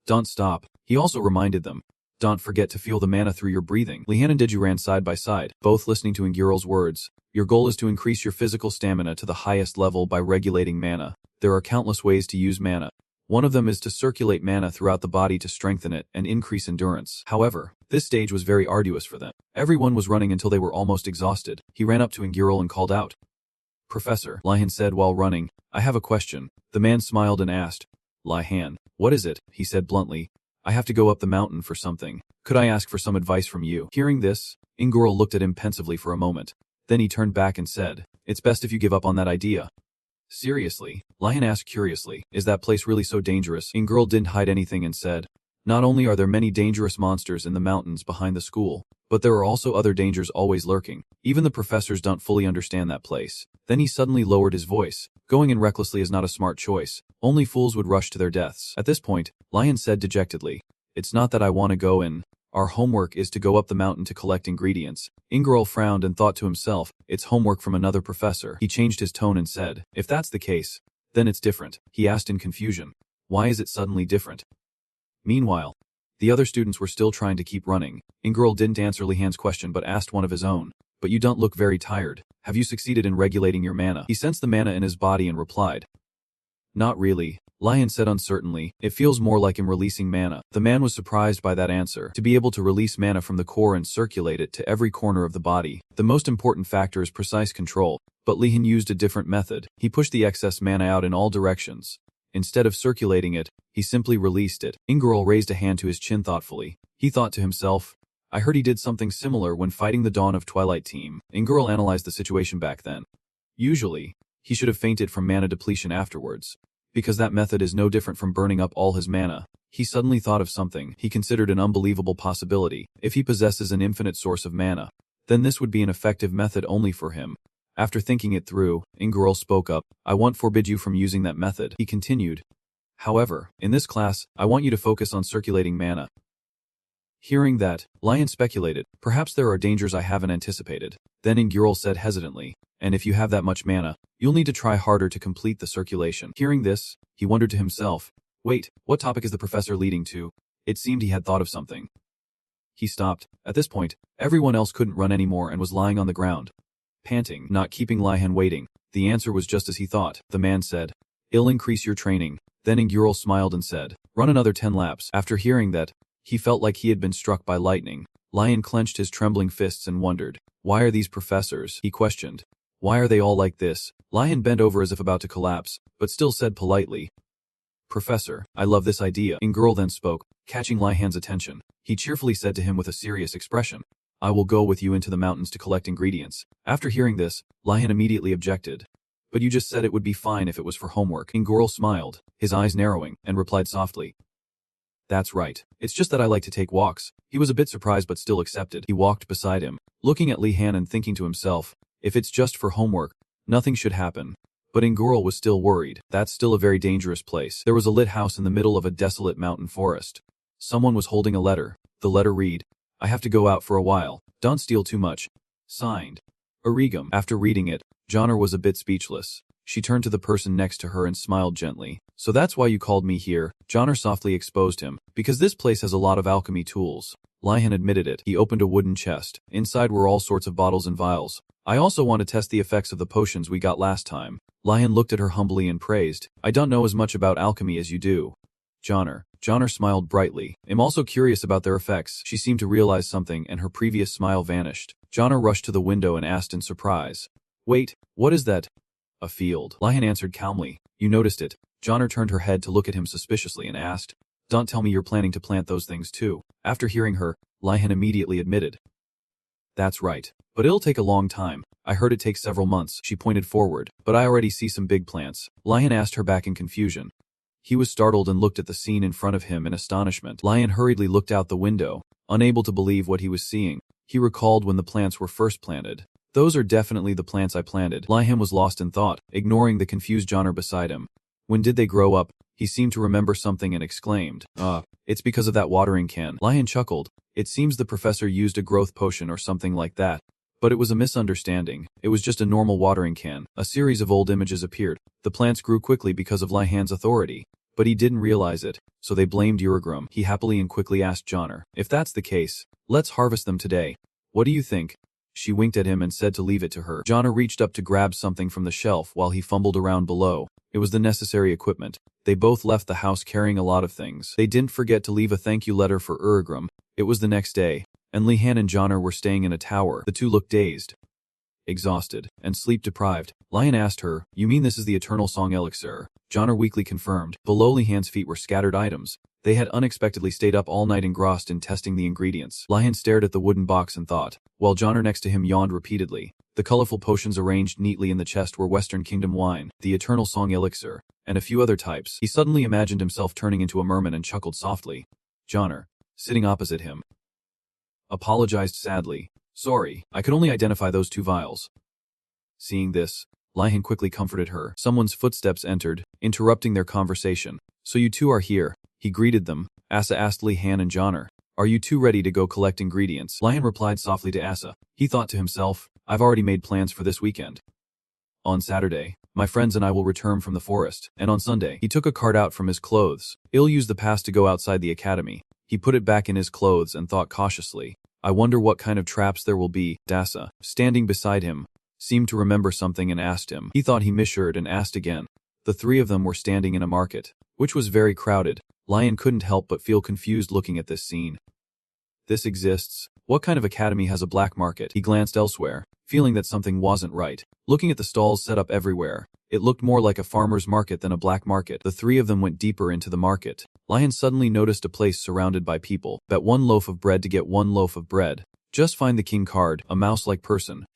Don't stop. He also reminded them, don't forget to feel the mana through your breathing. Lian and Diju ran side by side, both listening to Inguro's words. Your goal is to increase your physical stamina to the highest level by regulating mana. There are countless ways to use mana. One of them is to circulate mana throughout the body to strengthen it and increase endurance. However, this stage was very arduous for them. Everyone was running until they were almost exhausted. He ran up to Inguro and called out, Professor, Lian said while running, I have a question. The man smiled and asked, Lian, what is it? He said bluntly, I have to go up the mountain for something. Could I ask for some advice from you? Hearing this, Inguro looked at him pensively for a moment. Then he turned back and said, it's best if you give up on that idea. Seriously? Lian asked curiously, is that place really so dangerous? Inguro didn't hide anything and said, not only are there many dangerous monsters in the mountains behind the school, but there are also other dangers always lurking. Even the professors don't fully understand that place. Then he suddenly lowered his voice. Going in recklessly is not a smart choice. Only fools would rush to their deaths. At this point, Lian said dejectedly, it's not that I want to go in. Our homework is to go up the mountain to collect ingredients. Inguro frowned and thought to himself, it's homework from another professor. He changed his tone and said, if that's the case, then it's different. He asked in confusion, why is it suddenly different? Meanwhile, the other students were still trying to keep running. Inguro didn't answer Lihan's question but asked one of his own, but you don't look very tired. Have you succeeded in regulating your mana? He sensed the mana in his body and replied, not really. Lian said uncertainly, it feels more like I'm releasing mana. The man was surprised by that answer. To be able to release mana from the core and circulate it to every corner of the body, the most important factor is precise control. But Lihan used a different method. He pushed the excess mana out in all directions. Instead of circulating it, he simply released it. Inguro raised a hand to his chin thoughtfully. He thought to himself, I heard he did something similar when fighting the Dawn of Twilight team. Inguro analyzed the situation back then. Usually, he should have fainted from mana depletion afterwards. Because that method is no different from burning up all his mana. He suddenly thought of something he considered an unbelievable possibility. If he possesses an infinite source of mana, then this would be an effective method only for him. After thinking it through, Inguro spoke up, I won't forbid you from using that method. He continued, however, in this class, I want you to focus on circulating mana. Hearing that, Lian speculated, perhaps there are dangers I haven't anticipated. Then Inguro said hesitantly, and if you have that much mana, you'll need to try harder to complete the circulation. Hearing this, he wondered to himself, wait, what topic is the professor leading to? It seemed he had thought of something. He stopped. At this point, everyone else couldn't run anymore and was lying on the ground, panting, not keeping Lian waiting. The answer was just as he thought. The man said, I'll increase your training. Then Inguro smiled and said, run another 10 laps. After hearing that, he felt like he had been struck by lightning. Lian clenched his trembling fists and wondered, why are these professors? He questioned. Why are they all like this? Lian bent over as if about to collapse, but still said politely, Professor, I love this idea. Inguro then spoke, catching Lihan's attention. He cheerfully said to him with a serious expression, I will go with you into the mountains to collect ingredients. After hearing this, Lian immediately objected. But you just said it would be fine if it was for homework. Inguro smiled, his eyes narrowing, and replied softly, that's right. It's just that I like to take walks. He was a bit surprised but still accepted. He walked beside him, looking at Lihan and thinking to himself, if it's just for homework, nothing should happen. But Inguro was still worried. That's still a very dangerous place. There was a lit house in the middle of a desolate mountain forest. Someone was holding a letter. The letter read, I have to go out for a while. Don't steal too much. Signed, Arigam. After reading it, Johnner was a bit speechless. She turned to the person next to her and smiled gently. So that's why you called me here. Johnner softly exposed him. Because this place has a lot of alchemy tools. Lihan admitted it. He opened a wooden chest. Inside were all sorts of bottles and vials. I also want to test the effects of the potions we got last time. Lihan looked at her humbly and praised, I don't know as much about alchemy as you do. Johnner, Johnner smiled brightly. I'm also curious about their effects. She seemed to realize something and her previous smile vanished. Johnner rushed to the window and asked in surprise. Wait, what is that? A field. Lihan answered calmly. You noticed it. Johnner turned her head to look at him suspiciously and asked. Don't tell me you're planning to plant those things too. After hearing her, Lihan immediately admitted. That's right. But it'll take a long time. I heard it takes several months. She pointed forward. But I already see some big plants. Lihan asked her back in confusion. He was startled and looked at the scene in front of him in astonishment. Lihan hurriedly looked out the window, unable to believe what he was seeing. He recalled when the plants were first planted. Those are definitely the plants I planted. Lihan was lost in thought, ignoring the confused Johnner beside him. When did they grow up? He seemed to remember something and exclaimed, it's because of that watering can. Lihan chuckled. It seems the professor used a growth potion or something like that. But it was a misunderstanding. It was just a normal watering can. A series of old images appeared. The plants grew quickly because of Lihan's authority. But he didn't realize it, so they blamed Uragrum. He happily and quickly asked Johnner, if that's the case, let's harvest them today. What do you think? She winked at him and said to leave it to her. Johnner reached up to grab something from the shelf while he fumbled around below. It was the necessary equipment. They both left the house carrying a lot of things. They didn't forget to leave a thank you letter for Uragrum. It was the next day, and Lihan and Johnner were staying in a tower. The two looked dazed, exhausted, and sleep-deprived. Lihan asked her, you mean this is the Eternal Song Elixir? Johnner weakly confirmed. Below Lihan's feet were scattered items. They had unexpectedly stayed up all night engrossed in testing the ingredients. Lihan stared at the wooden box and thought, while Johnner next to him yawned repeatedly. The colorful potions arranged neatly in the chest were Western Kingdom wine, the Eternal Song Elixir, and a few other types. He suddenly imagined himself turning into a merman and chuckled softly. Johnner, sitting opposite him, apologized sadly. Sorry, I could only identify those two vials. Seeing this, Lihan quickly comforted her. Someone's footsteps entered, interrupting their conversation. So you two are here. He greeted them. Asa asked Lihan and Johnner, are you two ready to go collect ingredients? Lihan replied softly to Asa. He thought to himself, I've already made plans for this weekend. On Saturday, my friends and I will return from the forest, and on Sunday, he took a card out from his clothes. He'll use the pass to go outside the academy. He put it back in his clothes and thought cautiously, I wonder what kind of traps there will be. Dasa, standing beside him, seemed to remember something and asked him. He thought he misheard and asked again. The three of them were standing in a market, which was very crowded. Lihan couldn't help but feel confused looking at this scene. This exists. What kind of academy has a black market? He glanced elsewhere, feeling that something wasn't right. Looking at the stalls set up everywhere, it looked more like a farmer's market than a black market. The three of them went deeper into the market. Lihan suddenly noticed a place surrounded by people. Bet 1 loaf of bread to get 1 loaf of bread. Just find the king card, a mouse-like person.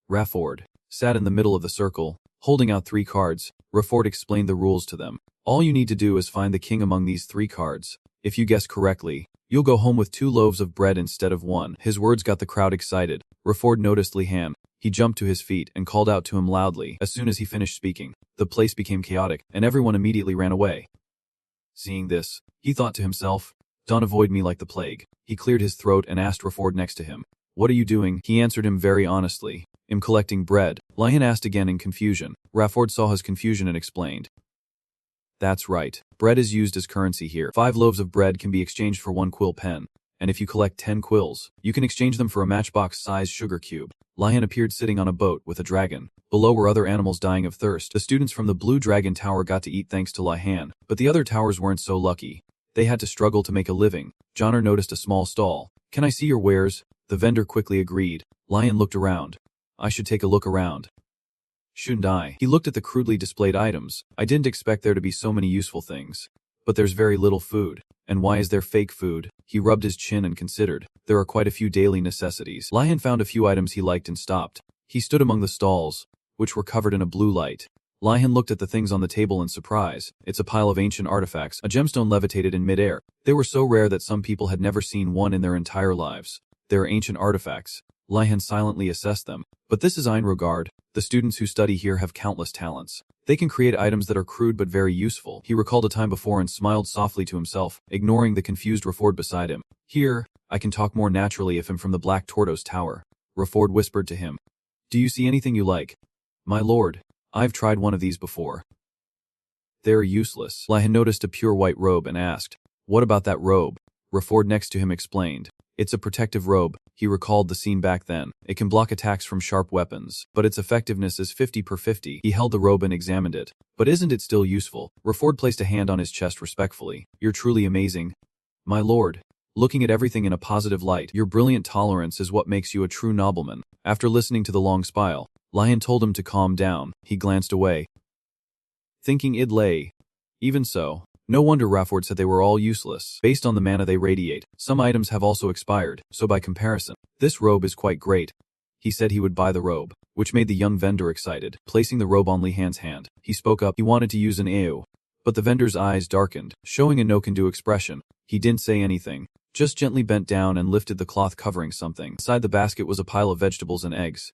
Rafford sat in the middle of the circle, holding out 3 cards. Rafford explained the rules to them. All you need to do is find the king among these 3 cards. If you guess correctly, you'll go home with 2 loaves of bread instead of 1. His words got the crowd excited. Rafford noticed Lihan. He jumped to his feet and called out to him loudly. As soon as he finished speaking, the place became chaotic, and everyone immediately ran away. Seeing this, he thought to himself, don't avoid me like the plague. He cleared his throat and asked Rafford next to him, what are you doing? He answered him very honestly, I'm collecting bread. Lihan asked again in confusion. Rafford saw his confusion and explained, that's right. Bread is used as currency here. 5 loaves of bread can be exchanged for 1 quill pen, and if you collect 10 quills, you can exchange them for a matchbox-sized sugar cube. Lihan appeared sitting on a boat with a dragon. Below were other animals dying of thirst. The students from the Blue Dragon Tower got to eat thanks to Lihan, but the other towers weren't so lucky. They had to struggle to make a living. Johnner noticed a small stall. Can I see your wares? The vendor quickly agreed. Lihan looked around. I should take a look around. Shouldn't I? He looked at the crudely displayed items. I didn't expect there to be so many useful things. But there's very little food. And why is there fake food? He rubbed his chin and considered. There are quite a few daily necessities. Lihan found a few items he liked and stopped. He stood among the stalls, which were covered in a blue light. Lihan looked at the things on the table in surprise. It's a pile of ancient artifacts. A gemstone levitated in midair. They were so rare that some people had never seen one in their entire lives. They're ancient artifacts. Lihan silently assessed them. But this is enro. The students who study here have countless talents. They can create items that are crude but very useful. He recalled a time before and smiled softly to himself, ignoring the confused Rafford beside him. Here, I can talk more naturally if I'm from the Black Tortoise Tower. Rafford whispered to him. Do you see anything you like? My lord, I've tried one of these before. They're useless. Lihan noticed a pure white robe and asked, what about that robe? Rafford next to him explained. It's a protective robe. He recalled the scene back then. It can block attacks from sharp weapons, but its effectiveness is 50/50. He held the robe and examined it. But isn't it still useful? Reford placed a hand on his chest respectfully. You're truly amazing. My lord. Looking at everything in a positive light, your brilliant tolerance is what makes you a true nobleman. After listening to the long spiel, Lion told him to calm down. He glanced away, thinking id lay. Even so, no wonder Rafford said they were all useless. Based on the mana they radiate, some items have also expired, so by comparison, this robe is quite great. He said he would buy the robe, which made the young vendor excited. Placing the robe on Lihan's hand, he spoke up. He wanted to use an AO, but the vendor's eyes darkened, showing a no-can-do expression. He didn't say anything, just gently bent down and lifted the cloth covering something. Inside the basket was a pile of vegetables and eggs.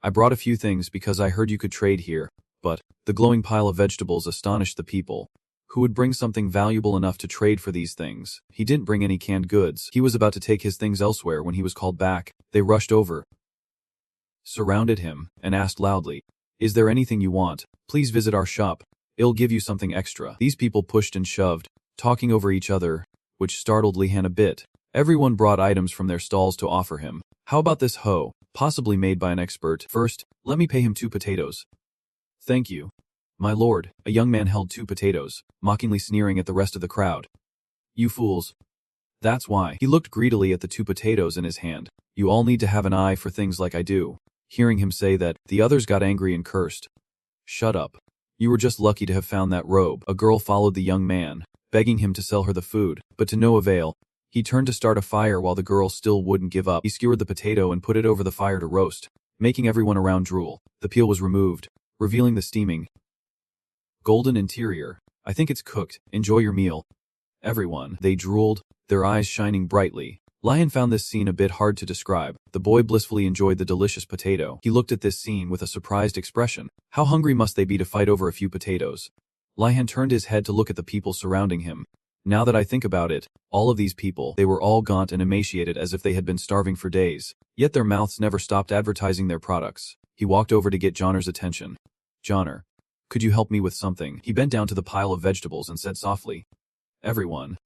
I brought a few things because I heard you could trade here, but the glowing pile of vegetables astonished the people. Who would bring something valuable enough to trade for these things? He didn't bring any canned goods. He was about to take his things elsewhere when he was called back. They rushed over, surrounded him, and asked loudly, "Is there anything you want? Please visit our shop. It'll give you something extra." These people pushed and shoved, talking over each other, which startled Lihan a bit. Everyone brought items from their stalls to offer him. How about this hoe, possibly made by an expert? First, let me pay him 2 potatoes. Thank you. My lord. A young man held 2 potatoes, mockingly sneering at the rest of the crowd. You fools. That's why. He looked greedily at the 2 potatoes in his hand. You all need to have an eye for things like I do. Hearing him say that, the others got angry and cursed. Shut up. You were just lucky to have found that robe. A girl followed the young man, begging him to sell her the food, but to no avail. He turned to start a fire while the girl still wouldn't give up. He skewered the potato and put it over the fire to roast, making everyone around drool. The peel was removed, revealing the steaming, golden interior. I think it's cooked. Enjoy your meal. Everyone. They drooled, their eyes shining brightly. Lion found this scene a bit hard to describe. The boy blissfully enjoyed the delicious potato. He looked at this scene with a surprised expression. How hungry must they be to fight over a few potatoes? Lion turned his head to look at the people surrounding him. Now that I think about it, all of these people, they were all gaunt and emaciated as if they had been starving for days. Yet their mouths never stopped advertising their products. He walked over to get Johnner's attention. Johnner, could you help me with something? He bent down to the pile of vegetables and said softly, Everyone.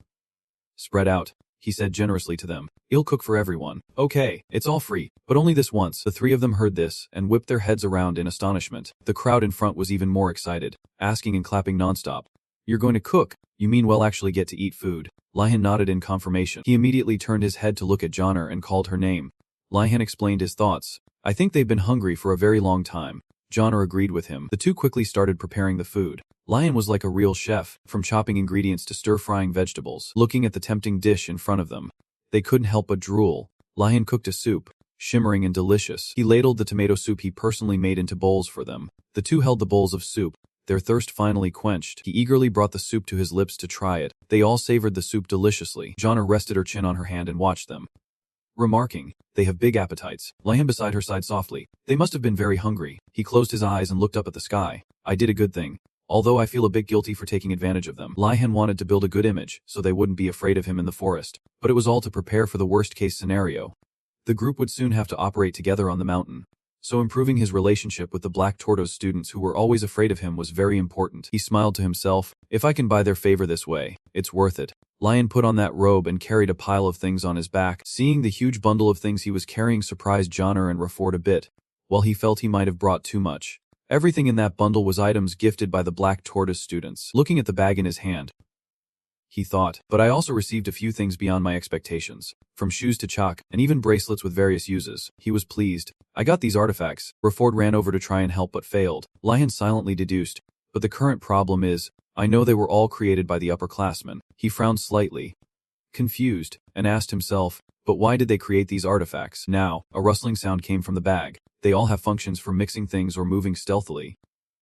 Spread out, he said generously to them. I'll cook for everyone. Okay, it's all free, but only this once. The 3 of them heard this and whipped their heads around in astonishment. The crowd in front was even more excited, asking and clapping nonstop. You're going to cook? You mean we'll actually get to eat food? Lihan nodded in confirmation. He immediately turned his head to look at Johnner and called her name. Lihan explained his thoughts. I think they've been hungry for a very long time. Johnner agreed with him. The 2 quickly started preparing the food. Lion was like a real chef, from chopping ingredients to stir-frying vegetables. Looking at the tempting dish in front of them, they couldn't help but drool. Lion cooked a soup, shimmering and delicious. He ladled the tomato soup he personally made into bowls for them. The 2 held the bowls of soup, their thirst finally quenched. He eagerly brought the soup to his lips to try it. They all savored the soup deliciously. Johnner rested her chin on her hand and watched them, remarking, they have big appetites. Lion beside her sighed softly. They must have been very hungry. He closed his eyes and looked up at the sky. I did a good thing. Although I feel a bit guilty for taking advantage of them. Lihan wanted to build a good image, so they wouldn't be afraid of him in the forest. But it was all to prepare for the worst-case scenario. The group would soon have to operate together on the mountain. So improving his relationship with the Black Tortoise students who were always afraid of him was very important. He smiled to himself. If I can buy their favor this way, it's worth it. Lion put on that robe and carried a pile of things on his back. Seeing the huge bundle of things he was carrying surprised Johnner and Rafford a bit. While he felt he might have brought too much. Everything in that bundle was items gifted by the Black Tortoise students. Looking at the bag in his hand, he thought, but I also received a few things beyond my expectations. From shoes to chalk, and even bracelets with various uses. He was pleased. I got these artifacts. Rafford ran over to try and help but failed. Lion silently deduced, but the current problem is, I know they were all created by the upperclassmen. He frowned slightly, confused, and asked himself, but why did they create these artifacts? Now, a rustling sound came from the bag. They all have functions for mixing things or moving stealthily.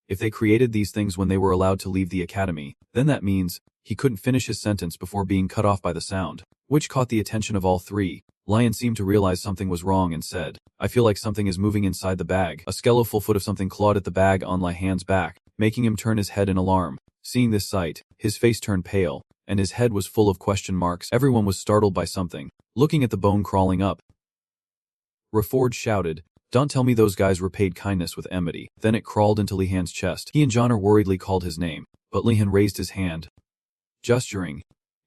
If they created these things when they were allowed to leave the academy, then that means he couldn't finish his sentence before being cut off by the sound, which caught the attention of all 3. Lion seemed to realize something was wrong and said, I feel like something is moving inside the bag. A skeletal foot of something clawed at the bag on Lihan's back, making him turn his head in alarm. Seeing this sight, his face turned pale, and his head was full of question marks. Everyone was startled by something. Looking at the bone crawling up, Rafford shouted, Don't tell me those guys repaid kindness with enmity. Then it crawled into Lihan's chest. He and Johnner worriedly called his name, but Lihan raised his hand, gesturing,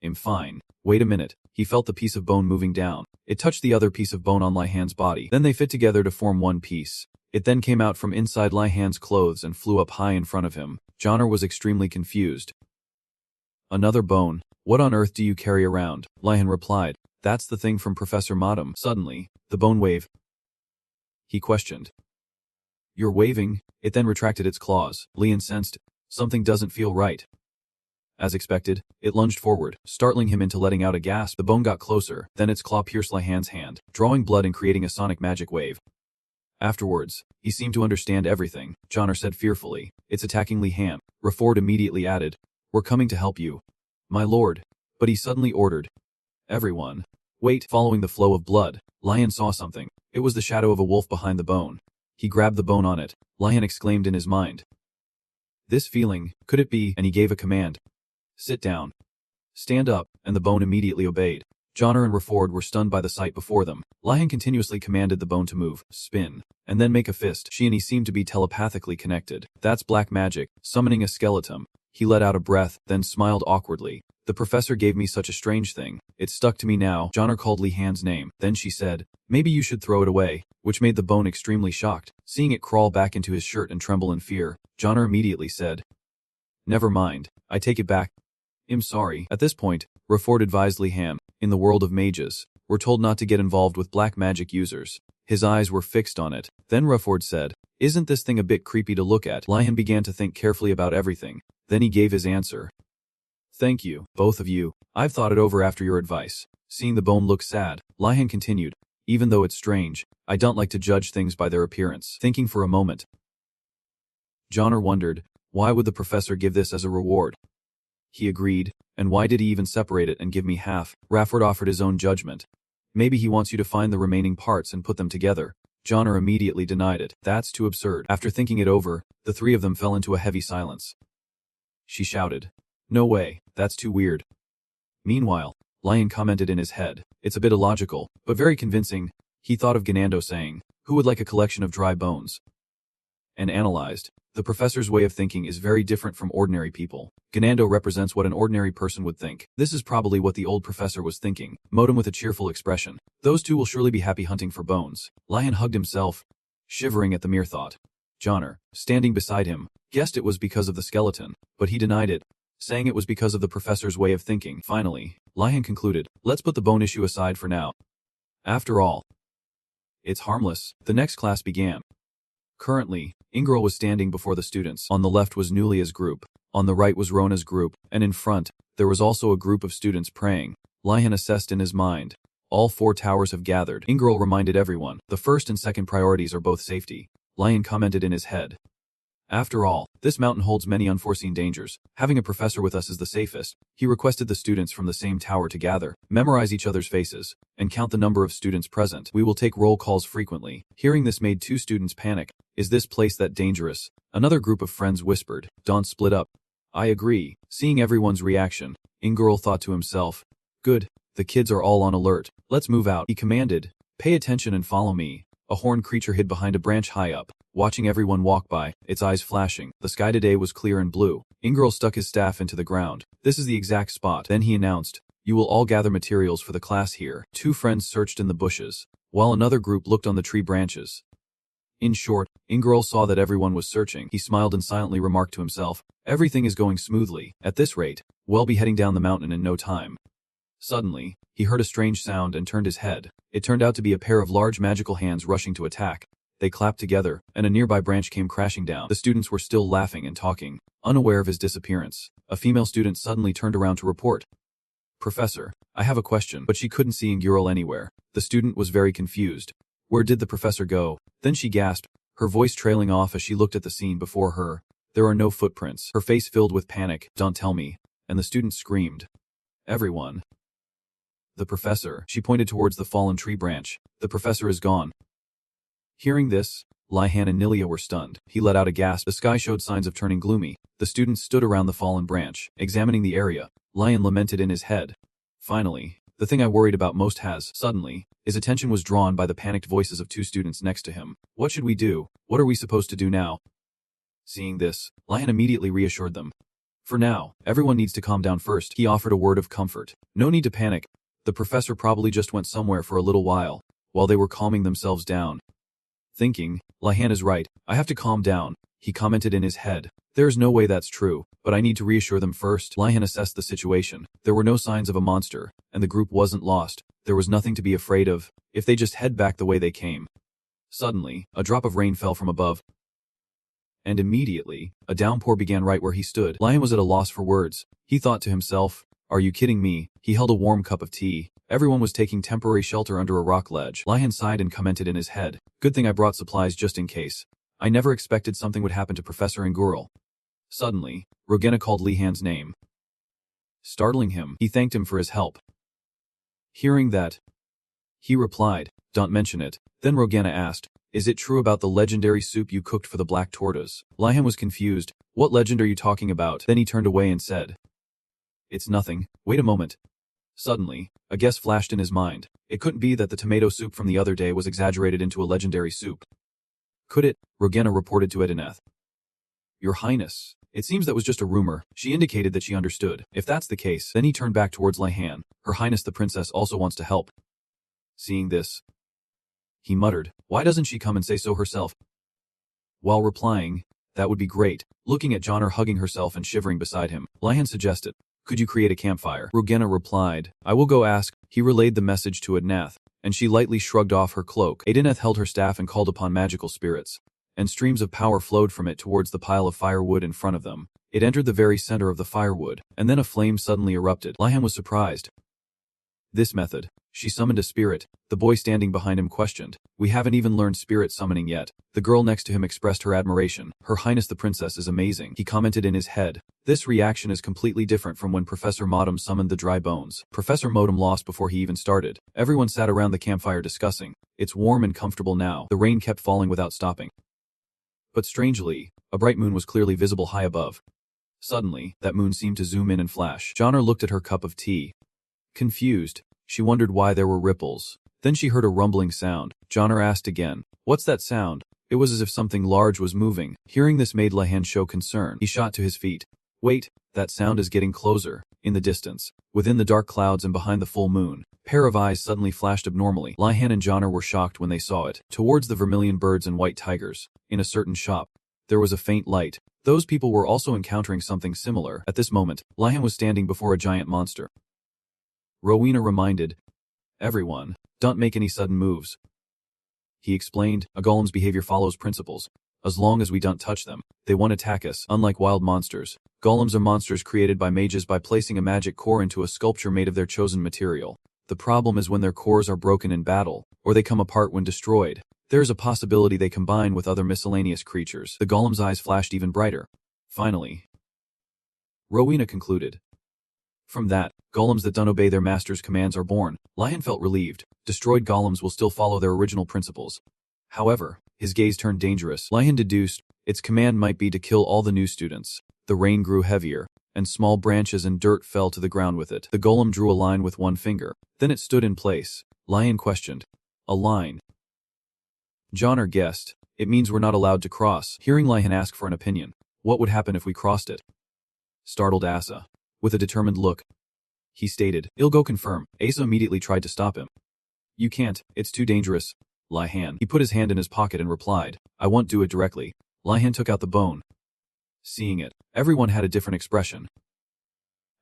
I'm fine. Wait a minute. He felt the piece of bone moving down. It touched the other piece of bone on Lai Han's body. Then they fit together to form one piece. It then came out from inside Lai Han's clothes and flew up high in front of him. Johnner was extremely confused. Another bone? What on earth do you carry around? Lai Han replied. That's the thing from Professor Madam. Suddenly, the bone waved. He questioned. You're waving? It then retracted its claws. Lian sensed something doesn't feel right. As expected, it lunged forward, startling him into letting out a gasp. The bone got closer, then its claw pierced Lai Han's hand, drawing blood and creating a sonic magic wave. Afterwards, he seemed to understand everything. Johnner said fearfully, it's attacking Li Han. Reford immediately added, we're coming to help you. My lord. But he suddenly ordered, everyone. Wait. Following the flow of blood, Lion saw something. It was the shadow of a wolf behind the bone. He grabbed the bone on it. Lion exclaimed in his mind. This feeling, could it be? And he gave a command. Sit down. Stand up, and the bone immediately obeyed. Johnner and Reford were stunned by the sight before them. Lion continuously commanded the bone to move, spin, and then make a fist. She and he seemed to be telepathically connected. That's black magic, summoning a skeleton. He let out a breath, then smiled awkwardly. The professor gave me such a strange thing. It stuck to me now. Johnner called Li Han's name. Then she said, maybe you should throw it away, which made the bone extremely shocked. Seeing it crawl back into his shirt and tremble in fear, Johnner immediately said, never mind, I take it back. I'm sorry. At this point, Reford advised Li Han, in the world of mages, we're told not to get involved with black magic users. His eyes were fixed on it. Then Reford said, isn't this thing a bit creepy to look at? Li Han began to think carefully about everything. Then he gave his answer. Thank you, both of you. I've thought it over after your advice. Seeing the bone look sad, Li Han continued, even though it's strange, I don't like to judge things by their appearance. Thinking for a moment, Johnner wondered, why would the professor give this as a reward? He agreed, and why did he even separate it and give me half? Rafford offered his own judgment. Maybe he wants you to find the remaining parts and put them together. Johnner immediately denied it. That's too absurd. After thinking it over, the three of them fell into a heavy silence. She shouted, no way, that's too weird. Meanwhile, Lion commented in his head, it's a bit illogical, but very convincing. He thought of Ganando saying, who would like a collection of dry bones? And analyzed, the professor's way of thinking is very different from ordinary people. Ganando represents what an ordinary person would think. This is probably what the old professor was thinking. Modem with a cheerful expression. Those two will surely be happy hunting for bones. Lion hugged himself, shivering at the mere thought. Johnner, standing beside him, guessed it was because of the skeleton, but he denied it, saying it was because of the professor's way of thinking. Finally, Lion concluded, let's put the bone issue aside for now. After all, it's harmless. The next class began. Currently, Ingral was standing before the students. On the left was Nulia's group, on the right was Rona's group, and in front, there was also a group of students praying. Lion assessed in his mind. All four towers have gathered. Ingral reminded everyone, the first and second priorities are both safety. Lion commented in his head. After all, this mountain holds many unforeseen dangers. Having a professor with us is the safest. He requested the students from the same tower to gather, memorize each other's faces, and count the number of students present. We will take roll calls frequently. Hearing this made two students panic. Is this place that dangerous? Another group of friends whispered. Dawn split up. I agree. Seeing everyone's reaction, Ingral thought to himself, good, the kids are all on alert. Let's move out. He commanded, pay attention and follow me. A horned creature hid behind a branch high up, watching everyone walk by, its eyes flashing. The sky today was clear and blue. Ingral stuck his staff into the ground. This is the exact spot. Then he announced, you will all gather materials for the class here. Two friends searched in the bushes, while another group looked on the tree branches. In short, Ingral saw that everyone was searching. He smiled and silently remarked to himself, everything is going smoothly. At this rate, we'll be heading down the mountain in no time. Suddenly, he heard a strange sound and turned his head. It turned out to be a pair of large magical hands rushing to attack. They clapped together, and a nearby branch came crashing down. The students were still laughing and talking, unaware of his disappearance. A female student suddenly turned around to report. Professor, I have a question, but she couldn't see Ingral anywhere. The student was very confused. Where did the professor go? Then she gasped, her voice trailing off as she looked at the scene before her. There are no footprints. Her face filled with panic. Don't tell me. And the student screamed. Everyone. The professor. She pointed towards the fallen tree branch. The professor is gone. Hearing this, Li Han and Nilia were stunned. He let out a gasp. The sky showed signs of turning gloomy. The students stood around the fallen branch, examining the area. Lion lamented in his head. Finally, the thing I worried about most has. Suddenly, his attention was drawn by the panicked voices of two students next to him. What should we do? What are we supposed to do now? Seeing this, Lion immediately reassured them. For now, everyone needs to calm down first. He offered a word of comfort. No need to panic. The professor probably just went somewhere for a little while they were calming themselves down. Thinking, Lihan is right, I have to calm down, he commented in his head. There's no way that's true, but I need to reassure them first. Lihan assessed the situation. There were no signs of a monster, and the group wasn't lost. There was nothing to be afraid of, if they just head back the way they came. Suddenly, a drop of rain fell from above, and immediately, a downpour began right where he stood. Lihan was at a loss for words. He thought to himself, are you kidding me? He held a warm cup of tea. Everyone was taking temporary shelter under a rock ledge. Lihan sighed and commented in his head, good thing I brought supplies just in case. I never expected something would happen to Professor Ngurl. Suddenly, Rogena called Lihan's name. Startling him, he thanked him for his help. Hearing that, he replied, don't mention it. Then Rogena asked, is it true about the legendary soup you cooked for the black tortoise? Lihan was confused. What legend are you talking about? Then he turned away and said, it's nothing. Wait a moment. Suddenly, a guess flashed in his mind. It couldn't be that the tomato soup from the other day was exaggerated into a legendary soup. Could it? Rogena reported to Edineth. Your Highness, it seems that was just a rumor. She indicated that she understood. If that's the case, then he turned back towards Lihan. Her Highness the Princess also wants to help. Seeing this, he muttered, why doesn't she come and say so herself? While replying, that would be great. Looking at Johnner hugging herself and shivering beside him, Lihan suggested, could you create a campfire? Rogena replied, I will go ask. He relayed the message to Ednath, and she lightly shrugged off her cloak. Ednath held her staff and called upon magical spirits, and streams of power flowed from it towards the pile of firewood in front of them. It entered the very center of the firewood, and then a flame suddenly erupted. Lihan was surprised. This method. She summoned a spirit. The boy standing behind him questioned, we haven't even learned spirit summoning yet. The girl next to him expressed her admiration. Her Highness the Princess is amazing. He commented in his head. This reaction is completely different from when Professor Modem summoned the dry bones. Professor Modem lost before he even started. Everyone sat around the campfire discussing. It's warm and comfortable now. The rain kept falling without stopping. But strangely, a bright moon was clearly visible high above. Suddenly, that moon seemed to zoom in and flash. Johnner looked at her cup of tea. Confused, she wondered why there were ripples. Then she heard a rumbling sound. Johnner asked again, what's that sound? It was as if something large was moving. Hearing this made Lihan show concern. He shot to his feet. Wait, that sound is getting closer. In the distance, within the dark clouds and behind the full moon, a pair of eyes suddenly flashed abnormally. Lihan and Johnner were shocked when they saw it. Towards the vermilion birds and white tigers, in a certain shop, there was a faint light. Those people were also encountering something similar. At this moment, Lihan was standing before a giant monster. Rowena reminded, everyone, don't make any sudden moves. He explained, a golem's behavior follows principles. As long as we don't touch them, they won't attack us. Unlike wild monsters, golems are monsters created by mages by placing a magic core into a sculpture made of their chosen material. The problem is when their cores are broken in battle, or they come apart when destroyed. There is a possibility they combine with other miscellaneous creatures. The golem's eyes flashed even brighter. Finally, Rowena concluded, from that, golems that don't obey their master's commands are born. Lihan felt relieved. Destroyed golems will still follow their original principles. However, his gaze turned dangerous. Lihan deduced, its command might be to kill all the new students. The rain grew heavier, and small branches and dirt fell to the ground with it. The golem drew a line with one finger. Then it stood in place. Lihan questioned, a line? Johnner guessed, it means we're not allowed to cross. Hearing Lihan ask for an opinion, what would happen if we crossed it? Startled Asa. With a determined look, he stated, I'll go confirm. Asa immediately tried to stop him. You can't, it's too dangerous. Lihan. He put his hand in his pocket and replied, I won't do it directly. Lihan took out the bone. Seeing it, everyone had a different expression.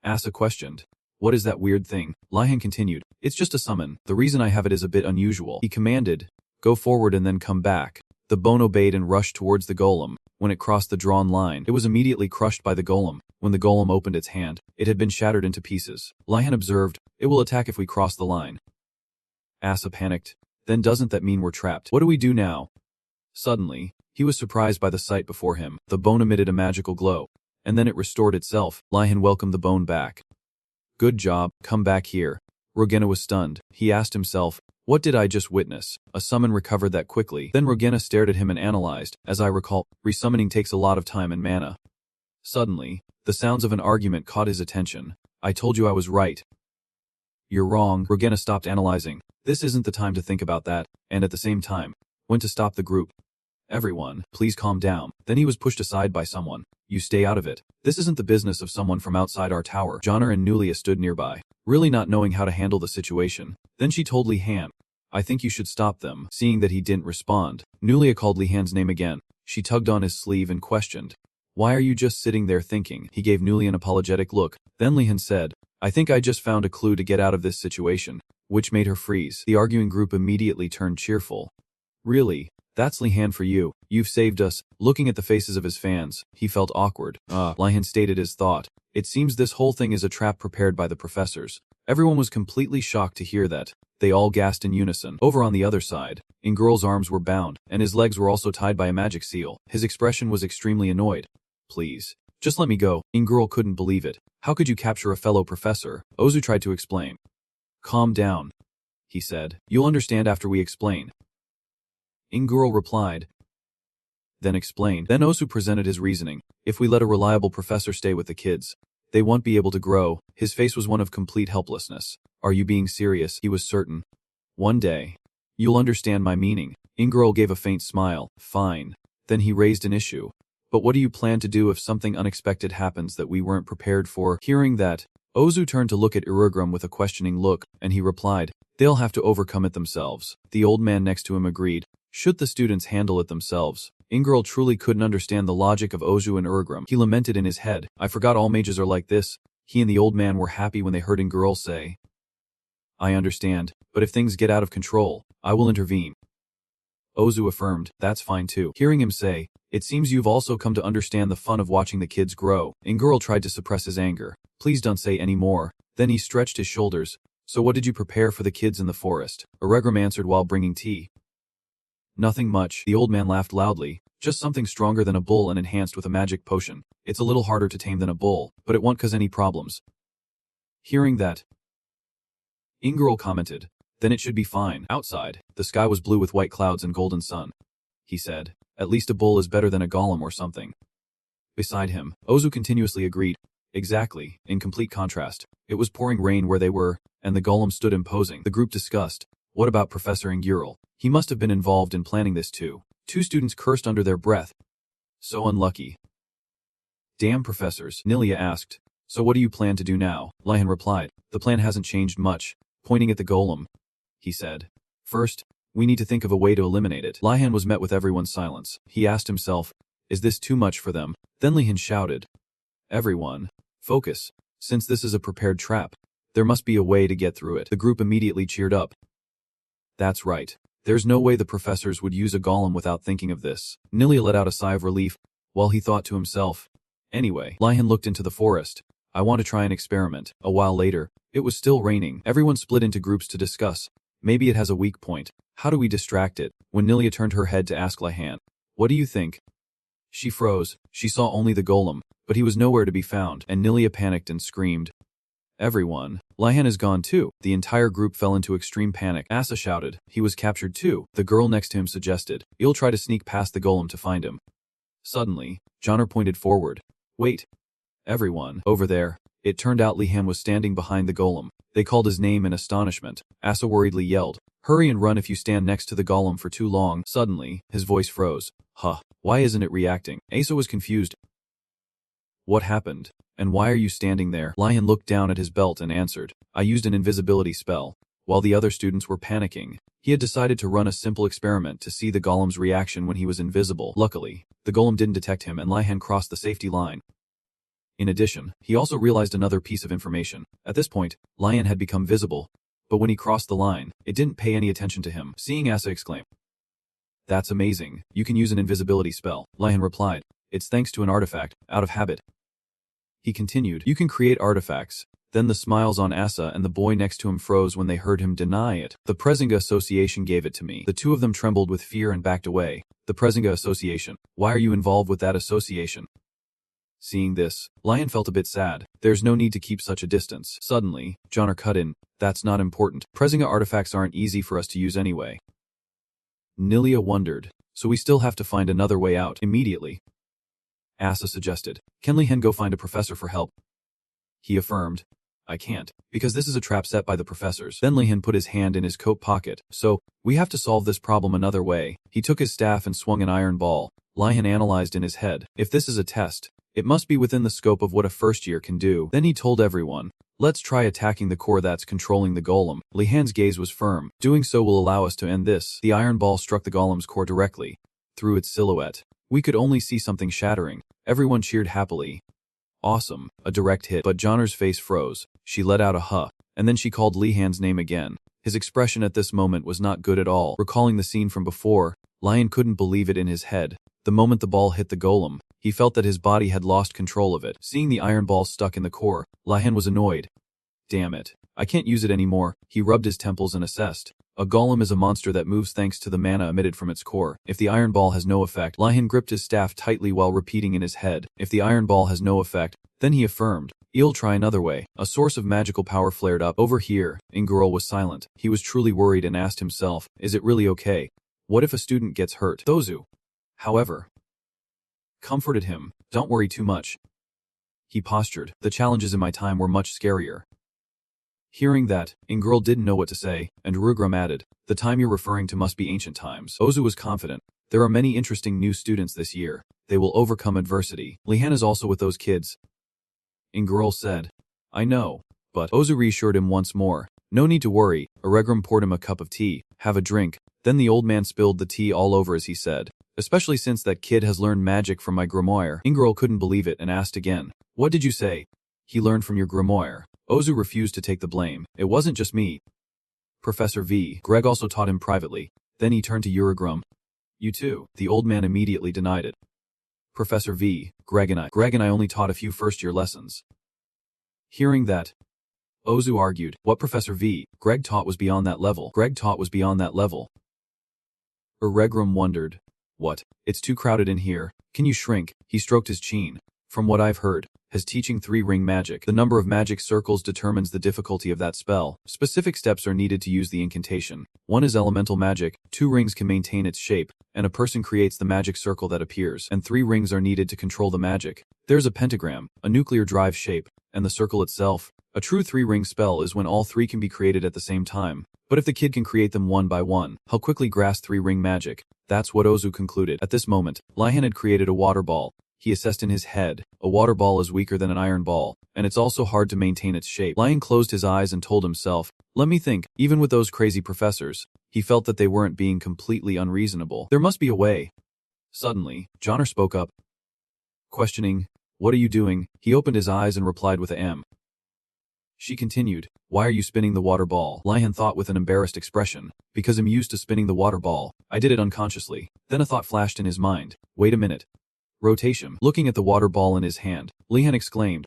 Asa questioned, what is that weird thing? Lihan continued, it's just a summon. The reason I have it is a bit unusual. He commanded, go forward and then come back. The bone obeyed and rushed towards the golem. When it crossed the drawn line, it was immediately crushed by the golem. When the golem opened its hand, it had been shattered into pieces. Lihan observed, it will attack if we cross the line. Asa panicked. Then doesn't that mean we're trapped? What do we do now? Suddenly, he was surprised by the sight before him. The bone emitted a magical glow, and then it restored itself. Lihan welcomed the bone back. Good job, come back here. Rogena was stunned. He asked himself, what did I just witness? A summon recovered that quickly. Then Rogena stared at him and analyzed. As I recall, resummoning takes a lot of time and mana. Suddenly, the sounds of an argument caught his attention. I told you I was right. You're wrong. Rogena stopped analyzing. This isn't the time to think about that, and at the same time, went to stop the group. Everyone, please calm down. Then he was pushed aside by someone. You stay out of it. This isn't the business of someone from outside our tower. Johnner and Nulia stood nearby, really not knowing how to handle the situation. Then she told Lihan, I think you should stop them. Seeing that he didn't respond, Nulia called Lihan's name again. She tugged on his sleeve and questioned, why are you just sitting there thinking? He gave Nulia an apologetic look. Then Lihan said, I think I just found a clue to get out of this situation, which made her freeze. The arguing group immediately turned cheerful. Really? That's Lihan for you. You've saved us. Looking at the faces of his fans, he felt awkward. Lihan stated his thought. It seems this whole thing is a trap prepared by the professors. Everyone was completely shocked to hear that. They all gasped in unison. Over on the other side, Ingirl's arms were bound, and his legs were also tied by a magic seal. His expression was extremely annoyed. Please, just let me go. Ingirl couldn't believe it. How could you capture a fellow professor? Ozu tried to explain. Calm down, he said. You'll understand after we explain. Ingirl replied. Then explained. Then Ozu presented his reasoning. If we let a reliable professor stay with the kids, they won't be able to grow. His face was one of complete helplessness. Are you being serious? He was certain. One day, you'll understand my meaning. Ingirl gave a faint smile. Fine. Then he raised an issue. But what do you plan to do if something unexpected happens that we weren't prepared for? Hearing that, Ozu turned to look at Irugram with a questioning look, and he replied, they'll have to overcome it themselves. The old man next to him agreed. Should the students handle it themselves? Ingirl truly couldn't understand the logic of Ozu and Irugram. He lamented in his head, I forgot all mages are like this. He and the old man were happy when they heard Ingirl say, I understand, but if things get out of control, I will intervene. Ozu affirmed, that's fine too. Hearing him say, it seems you've also come to understand the fun of watching the kids grow. Ingirl tried to suppress his anger. Please don't say any more. Then he stretched his shoulders. So what did you prepare for the kids in the forest? Irugram answered while bringing tea. Nothing much. The old man laughed loudly. Just something stronger than a bull and enhanced with a magic potion. It's a little harder to tame than a bull, but it won't cause any problems. Hearing that, Ingirl commented, then it should be fine. Outside, the sky was blue with white clouds and golden sun. He said, at least a bull is better than a golem or something. Beside him, Ozu continuously agreed. Exactly, in complete contrast. It was pouring rain where they were, and the golem stood imposing. The group discussed, what about Professor Ingirl? He must have been involved in planning this too. Two students cursed under their breath. So unlucky. Damn professors, Nilia asked. So what do you plan to do now? Lihan replied, the plan hasn't changed much. Pointing at the golem, he said. First, we need to think of a way to eliminate it. Lihan was met with everyone's silence. He asked himself, is this too much for them? Then Lihan shouted, everyone, focus. Since this is a prepared trap, there must be a way to get through it. The group immediately cheered up. That's right. There's no way the professors would use a golem without thinking of this. Nilia let out a sigh of relief, while he thought to himself. Anyway, Lihan looked into the forest. I want to try an experiment. A while later, it was still raining. Everyone split into groups to discuss. Maybe it has a weak point. How do we distract it? When Nilia turned her head to ask Lihan, what do you think? She froze. She saw only the golem, but he was nowhere to be found, and Nilia panicked and screamed. Everyone. Lihan is gone too. The entire group fell into extreme panic. Asa shouted. He was captured too. The girl next to him suggested. You'll try to sneak past the golem to find him. Suddenly, Johnner pointed forward. Wait. Everyone. Over there. It turned out Lihan was standing behind the golem. They called his name in astonishment. Asa worriedly yelled. Hurry and run if you stand next to the golem for too long. Suddenly, his voice froze. Huh. Why isn't it reacting? Asa was confused. What happened? And why are you standing there? Lihan looked down at his belt and answered. I used an invisibility spell. While the other students were panicking, he had decided to run a simple experiment to see the golem's reaction when he was invisible. Luckily, the golem didn't detect him and Lihan crossed the safety line. In addition, he also realized another piece of information. At this point, Lihan had become visible, but when he crossed the line, it didn't pay any attention to him. Seeing Asa exclaim, that's amazing. You can use an invisibility spell. Lihan replied, it's thanks to an artifact, out of habit. He continued, you can create artifacts. Then the smiles on Asa and the boy next to him froze when they heard him deny it. The Prezinga Association gave it to me. The two of them trembled with fear and backed away. The Prezinga Association. Why are you involved with that association? Seeing this, Lihan felt a bit sad. There's no need to keep such a distance. Suddenly, Johnner cut in. That's not important. Prezinga artifacts aren't easy for us to use anyway. Nilia wondered. So we still have to find another way out immediately. Asa suggested. Can Lihan go find a professor for help? He affirmed. I can't, because this is a trap set by the professors. Then Lihan put his hand in his coat pocket. So, we have to solve this problem another way. He took his staff and swung an iron ball. Lihan analyzed in his head. If this is a test, It must be within the scope of what a first year can do. Then he told everyone, let's try attacking the core that's controlling the golem. Li-Han's gaze was firm. Doing so will allow us to end this. The iron ball struck the golem's core directly. Through its silhouette, we could only see something shattering. Everyone cheered happily. Awesome, a direct hit. But Johnner's face froze. She let out a huh, and then she called Li-Han's name again. His expression at this moment was not good at all. Recalling the scene from before, Lion couldn't believe it in his head. The moment the ball hit the golem, he felt that his body had lost control of it. Seeing the iron ball stuck in the core, Lion was annoyed. Damn it, I can't use it anymore. He rubbed his temples and assessed. A golem is a monster that moves thanks to the mana emitted from its core. If the iron ball has no effect, Lion gripped his staff tightly while repeating in his head, if the iron ball has no effect, then he affirmed, I'll try another way. A source of magical power flared up. Over here, Ingirl was silent. He was truly worried and asked himself, is it really okay? What if a student gets hurt? Thozu, however, comforted him. Don't worry too much. He postured. The challenges in my time were much scarier. Hearing that, Ingirl didn't know what to say, and Rugram added, the time you're referring to must be ancient times. Ozu was confident. There are many interesting new students this year. They will overcome adversity. Li-Han is also with those kids. Ingirl said, I know, but Ozu reassured him once more. No need to worry. Aregram poured him a cup of tea. Have a drink. Then the old man spilled the tea all over as he said, especially since that kid has learned magic from my grimoire. Ingirl couldn't believe it and asked again, what did you say? He learned from your grimoire. Ozu refused to take the blame. It wasn't just me. Professor V. Greg also taught him privately. Then he turned to Uragrum. You too. The old man immediately denied it. Professor V. Greg and I only taught a few first-year lessons. Hearing that, Ozu argued, what Professor V. Greg taught was beyond that level. Uregram wondered. What? It's too crowded in here. Can you shrink? He stroked his chin. From what I've heard, has teaching 3-ring magic. The number of magic circles determines the difficulty of that spell. Specific steps are needed to use the incantation. 1 is elemental magic, 2 rings can maintain its shape, and a person creates the magic circle that appears, and 3 rings are needed to control the magic. There's a pentagram, a nuclear drive shape, and the circle itself. A true 3-ring spell is when all 3 can be created at the same time. But if the kid can create them one by one, he'll quickly grasp 3-ring magic. That's what Ozu concluded. At this moment, Lihan had created a water ball. He assessed in his head, a water ball is weaker than an iron ball, and it's also hard to maintain its shape. Lion closed his eyes and told himself, let me think, even with those crazy professors, he felt that they weren't being completely unreasonable. There must be a way. Suddenly, Johnner spoke up, questioning, what are you doing? He opened his eyes and replied with a M. She continued, why are you spinning the water ball? Lion thought with an embarrassed expression, because I'm used to spinning the water ball. I did it unconsciously. Then a thought flashed in his mind, wait a minute. Rotation. Looking at the water ball in his hand, Lihan exclaimed,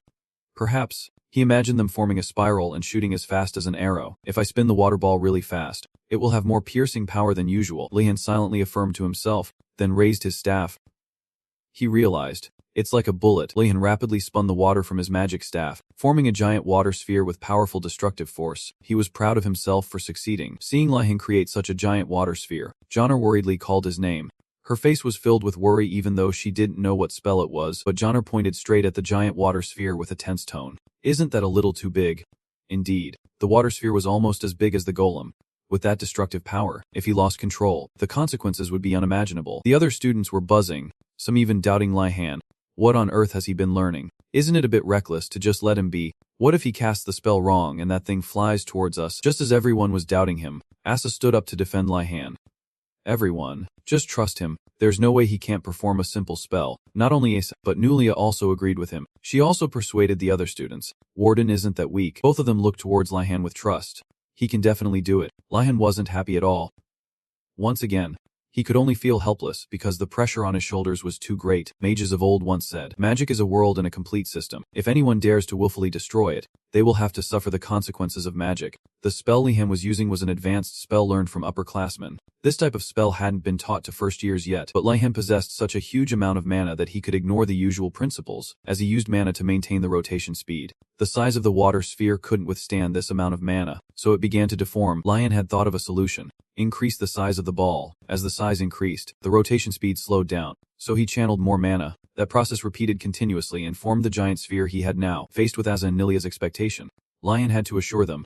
perhaps. He imagined them forming a spiral and shooting as fast as an arrow. If I spin the water ball really fast, it will have more piercing power than usual. Lihan silently affirmed to himself, then raised his staff. He realized, it's like a bullet. Lihan rapidly spun the water from his magic staff, forming a giant water sphere with powerful destructive force. He was proud of himself for succeeding. Seeing Lihan create such a giant water sphere, Johnner worriedly called his name. Her face was filled with worry even though she didn't know what spell it was, but Johnner pointed straight at the giant water sphere with a tense tone. Isn't that a little too big? Indeed, the water sphere was almost as big as the golem. With that destructive power, if he lost control, the consequences would be unimaginable. The other students were buzzing, some even doubting Lihan. What on earth has he been learning? Isn't it a bit reckless to just let him be? What if he casts the spell wrong and that thing flies towards us? Just as everyone was doubting him, Asa stood up to defend Lihan. Everyone, just trust him. There's no way he can't perform a simple spell. Not only Asa, but Nulia also agreed with him. She also persuaded the other students. Warden isn't that weak. Both of them looked towards Lihan with trust. He can definitely do it. Lihan wasn't happy at all. Once again, he could only feel helpless because the pressure on his shoulders was too great. Mages of old once said, magic is a world and a complete system. If anyone dares to willfully destroy it, they will have to suffer the consequences of magic. The spell Lihan was using was an advanced spell learned from upperclassmen. This type of spell hadn't been taught to first years yet, but Lihan possessed such a huge amount of mana that he could ignore the usual principles, as he used mana to maintain the rotation speed. The size of the water sphere couldn't withstand this amount of mana, so it began to deform. Lihan had thought of a solution. Increase the size of the ball. As the size increased, the rotation speed slowed down, so he channeled more mana. That process repeated continuously and formed the giant sphere he had now. Faced with Asa and Nilia's expectation, Lihan had to assure them,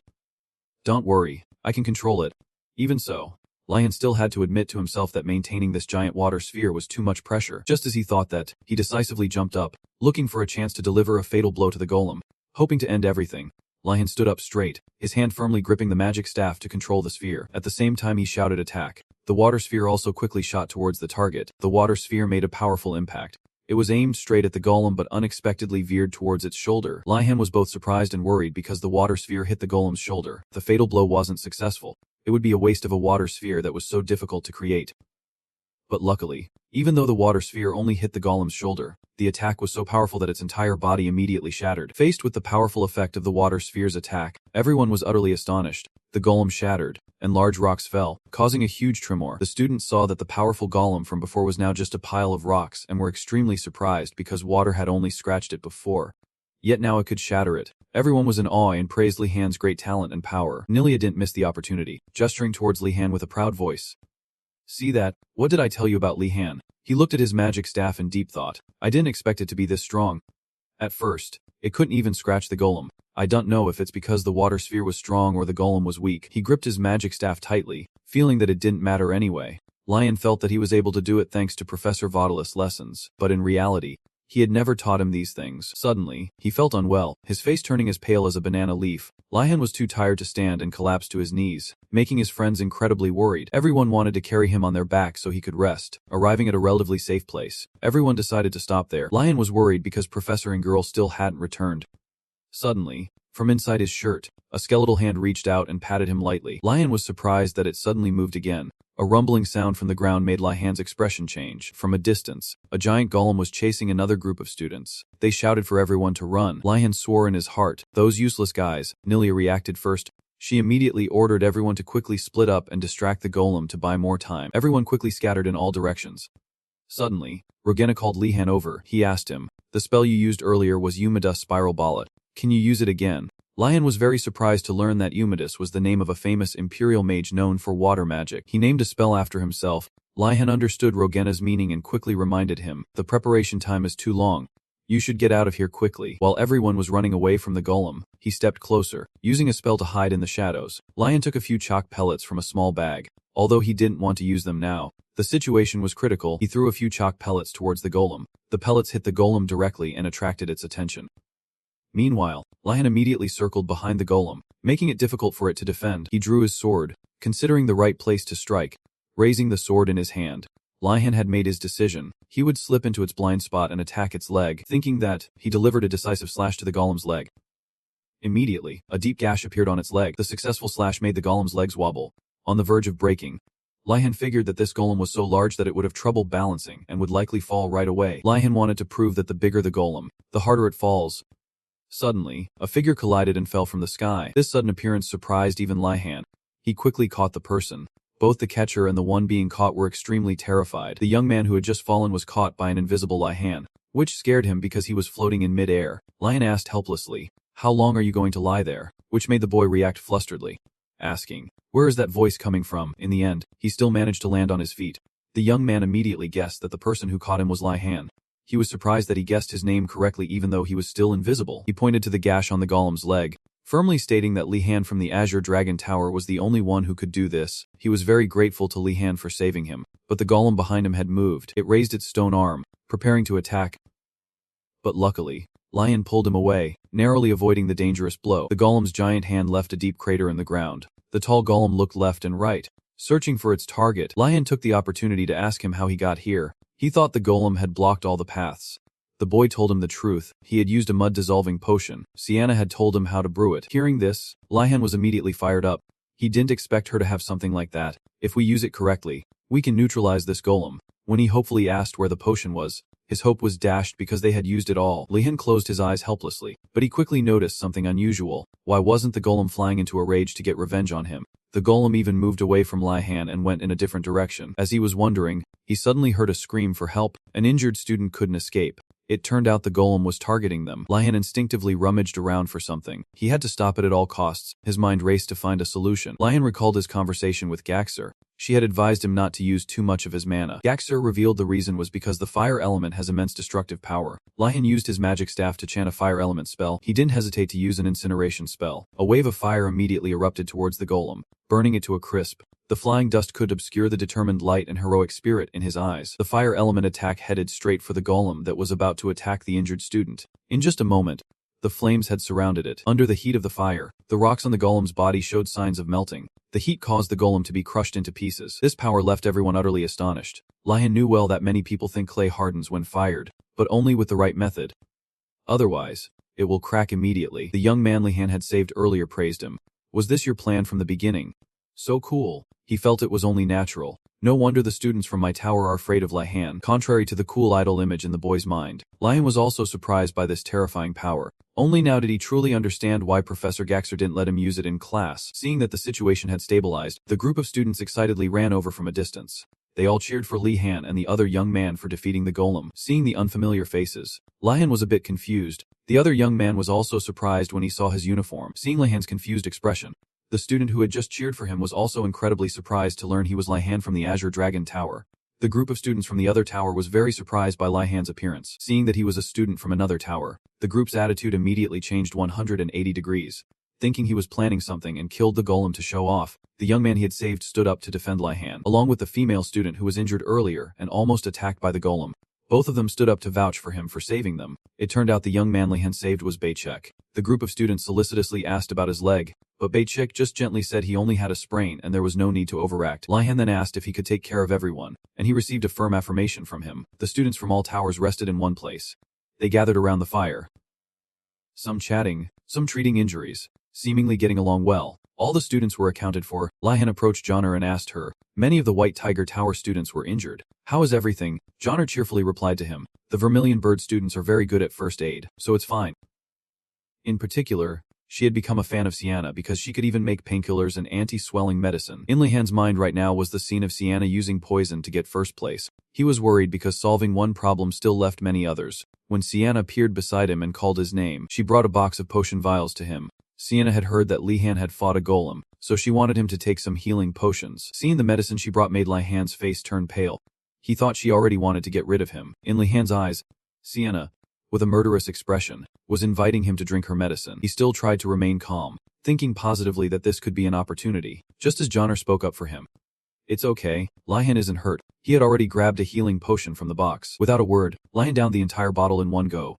don't worry, I can control it. Even so, Lihan still had to admit to himself that maintaining this giant water sphere was too much pressure. Just as he thought that, he decisively jumped up, looking for a chance to deliver a fatal blow to the golem. Hoping to end everything, Lihan stood up straight, his hand firmly gripping the magic staff to control the sphere. At the same time he shouted attack. The water sphere also quickly shot towards the target. The water sphere made a powerful impact. It was aimed straight at the golem but unexpectedly veered towards its shoulder. Lihan was both surprised and worried because the water sphere hit the golem's shoulder. The fatal blow wasn't successful. It would be a waste of a water sphere that was so difficult to create. But luckily, even though the water sphere only hit the golem's shoulder, the attack was so powerful that its entire body immediately shattered. Faced with the powerful effect of the water sphere's attack, everyone was utterly astonished. The golem shattered, and large rocks fell, causing a huge tremor. The students saw that the powerful golem from before was now just a pile of rocks and were extremely surprised because water had only scratched it before. Yet now it could shatter it. Everyone was in awe and praised Lihan's great talent and power. Nilia didn't miss the opportunity, gesturing towards Lihan with a proud voice. See that? What did I tell you about Lihan? He looked at his magic staff in deep thought. I didn't expect it to be this strong. At first, it couldn't even scratch the golem. I don't know if it's because the water sphere was strong or the golem was weak. He gripped his magic staff tightly, feeling that it didn't matter anyway. Lihan felt that he was able to do it thanks to Professor Vaudelis' lessons, but in reality, he had never taught him these things. Suddenly, he felt unwell, his face turning as pale as a banana leaf. Lihan was too tired to stand and collapsed to his knees, making his friends incredibly worried. Everyone wanted to carry him on their back so he could rest. Arriving at a relatively safe place, everyone decided to stop there. Lihan was worried because Professor and girl still hadn't returned. Suddenly, from inside his shirt, a skeletal hand reached out and patted him lightly. Lihan was surprised that it suddenly moved again. A rumbling sound from the ground made Lihan's expression change. From a distance, a giant golem was chasing another group of students. They shouted for everyone to run. Lihan swore in his heart, "Those useless guys." Nilia reacted first. She immediately ordered everyone to quickly split up and distract the golem to buy more time. Everyone quickly scattered in all directions. Suddenly, Rogena called Lihan over. He asked him, "The spell you used earlier was Umida Spiral Ballet. Can you use it again?" Lihan was very surprised to learn that Umidus was the name of a famous imperial mage known for water magic. He named a spell after himself. Lihan understood Rogena's meaning and quickly reminded him, "The preparation time is too long. You should get out of here quickly." While everyone was running away from the golem, he stepped closer, using a spell to hide in the shadows. Lihan took a few chalk pellets from a small bag. Although he didn't want to use them now, the situation was critical. He threw a few chalk pellets towards the golem. The pellets hit the golem directly and attracted its attention. Meanwhile, Lihan immediately circled behind the golem, making it difficult for it to defend. He drew his sword, considering the right place to strike. Raising the sword in his hand, Lihan had made his decision. He would slip into its blind spot and attack its leg. Thinking that, he delivered a decisive slash to the golem's leg. Immediately, a deep gash appeared on its leg. The successful slash made the golem's legs wobble, on the verge of breaking. Lihan figured that this golem was so large that it would have trouble balancing and would likely fall right away. Lihan wanted to prove that the bigger the golem, the harder it falls. Suddenly, a figure collided and fell from the sky. This sudden appearance surprised even Lihan. He quickly caught the person. Both the catcher and the one being caught were extremely terrified. The young man who had just fallen was caught by an invisible Lihan, which scared him because he was floating in mid-air. Lihan asked helplessly, "How long are you going to lie there?" Which made the boy react flusteredly, asking, "Where is that voice coming from?" In the end, he still managed to land on his feet. The young man immediately guessed that the person who caught him was Lihan. He was surprised that he guessed his name correctly even though he was still invisible. He pointed to the gash on the golem's leg, firmly stating that Lihan from the Azure Dragon Tower was the only one who could do this. He was very grateful to Lihan for saving him, but the golem behind him had moved. It raised its stone arm, preparing to attack. But luckily, Lihan pulled him away, narrowly avoiding the dangerous blow. The golem's giant hand left a deep crater in the ground. The tall golem looked left and right, searching for its target. Lihan took the opportunity to ask him how he got here. He thought the golem had blocked all the paths. The boy told him the truth. He had used a mud-dissolving potion. Sienna had told him how to brew it. Hearing this, Lihan was immediately fired up. He didn't expect her to have something like that. If we use it correctly, we can neutralize this golem. When he hopefully asked where the potion was, his hope was dashed because they had used it all. Lihan closed his eyes helplessly, but he quickly noticed something unusual. Why wasn't the golem flying into a rage to get revenge on him? The golem even moved away from Lihan and went in a different direction. As he was wondering, he suddenly heard a scream for help. An injured student couldn't escape. It turned out the golem was targeting them. Lihan instinctively rummaged around for something. He had to stop it at all costs. His mind raced to find a solution. Lihan recalled his conversation with Gaxer. She had advised him not to use too much of his mana. Gaxer revealed the reason was because the fire element has immense destructive power. Lihan used his magic staff to chant a fire element spell. He didn't hesitate to use an incineration spell. A wave of fire immediately erupted towards the golem, burning it to a crisp. The flying dust could obscure the determined light and heroic spirit in his eyes. The fire element attack headed straight for the golem that was about to attack the injured student. In just a moment, the flames had surrounded it. Under the heat of the fire, the rocks on the golem's body showed signs of melting. The heat caused the golem to be crushed into pieces. This power left everyone utterly astonished. Lihan knew well that many people think clay hardens when fired, but only with the right method. Otherwise, it will crack immediately. The young man Lihan had saved earlier praised him. Was this your plan from the beginning? So cool. He felt it was only natural. No wonder the students from my tower are afraid of Lihan, contrary to the cool idol image in the boy's mind. Lihan was also surprised by this terrifying power. Only now did he truly understand why Professor Gaxer didn't let him use it in class. Seeing that the situation had stabilized, the group of students excitedly ran over from a distance. They all cheered for Lihan and the other young man for defeating the golem. Seeing the unfamiliar faces, Lihan was a bit confused. The other young man was also surprised when he saw his uniform. Seeing Lihan's confused expression, the student who had just cheered for him was also incredibly surprised to learn he was Lihan from the Azure Dragon Tower. The group of students from the other tower was very surprised by Lihan's appearance. Seeing that he was a student from another tower, the group's attitude immediately changed 180 degrees. Thinking he was planning something and killed the golem to show off, the young man he had saved stood up to defend Lihan, along with the female student who was injured earlier and almost attacked by the golem. Both of them stood up to vouch for him for saving them. It turned out the young man Lihan saved was Beichek. The group of students solicitously asked about his leg, but Beichek just gently said he only had a sprain and there was no need to overact. Lihan then asked if he could take care of everyone, and he received a firm affirmation from him. The students from all towers rested in one place. They gathered around the fire. Some chatting, some treating injuries, seemingly getting along well. All the students were accounted for. Lihan approached Johnner and asked her. Many of the White Tiger Tower students were injured. How is everything? Johnner cheerfully replied to him. The Vermilion Bird students are very good at first aid, so it's fine. In particular, she had become a fan of Sienna because she could even make painkillers and anti-swelling medicine. In Lihan's mind right now was the scene of Sienna using poison to get first place. He was worried because solving one problem still left many others. When Sienna appeared beside him and called his name, she brought a box of potion vials to him. Sienna had heard that Lihan had fought a golem, so she wanted him to take some healing potions. Seeing the medicine she brought made Lihan's face turn pale. He thought she already wanted to get rid of him. In Lihan's eyes, Sienna, with a murderous expression, was inviting him to drink her medicine. He still tried to remain calm, thinking positively that this could be an opportunity, just as Johnner spoke up for him. It's okay, Lihan isn't hurt. He had already grabbed a healing potion from the box. Without a word, Lihan downed the entire bottle in one go.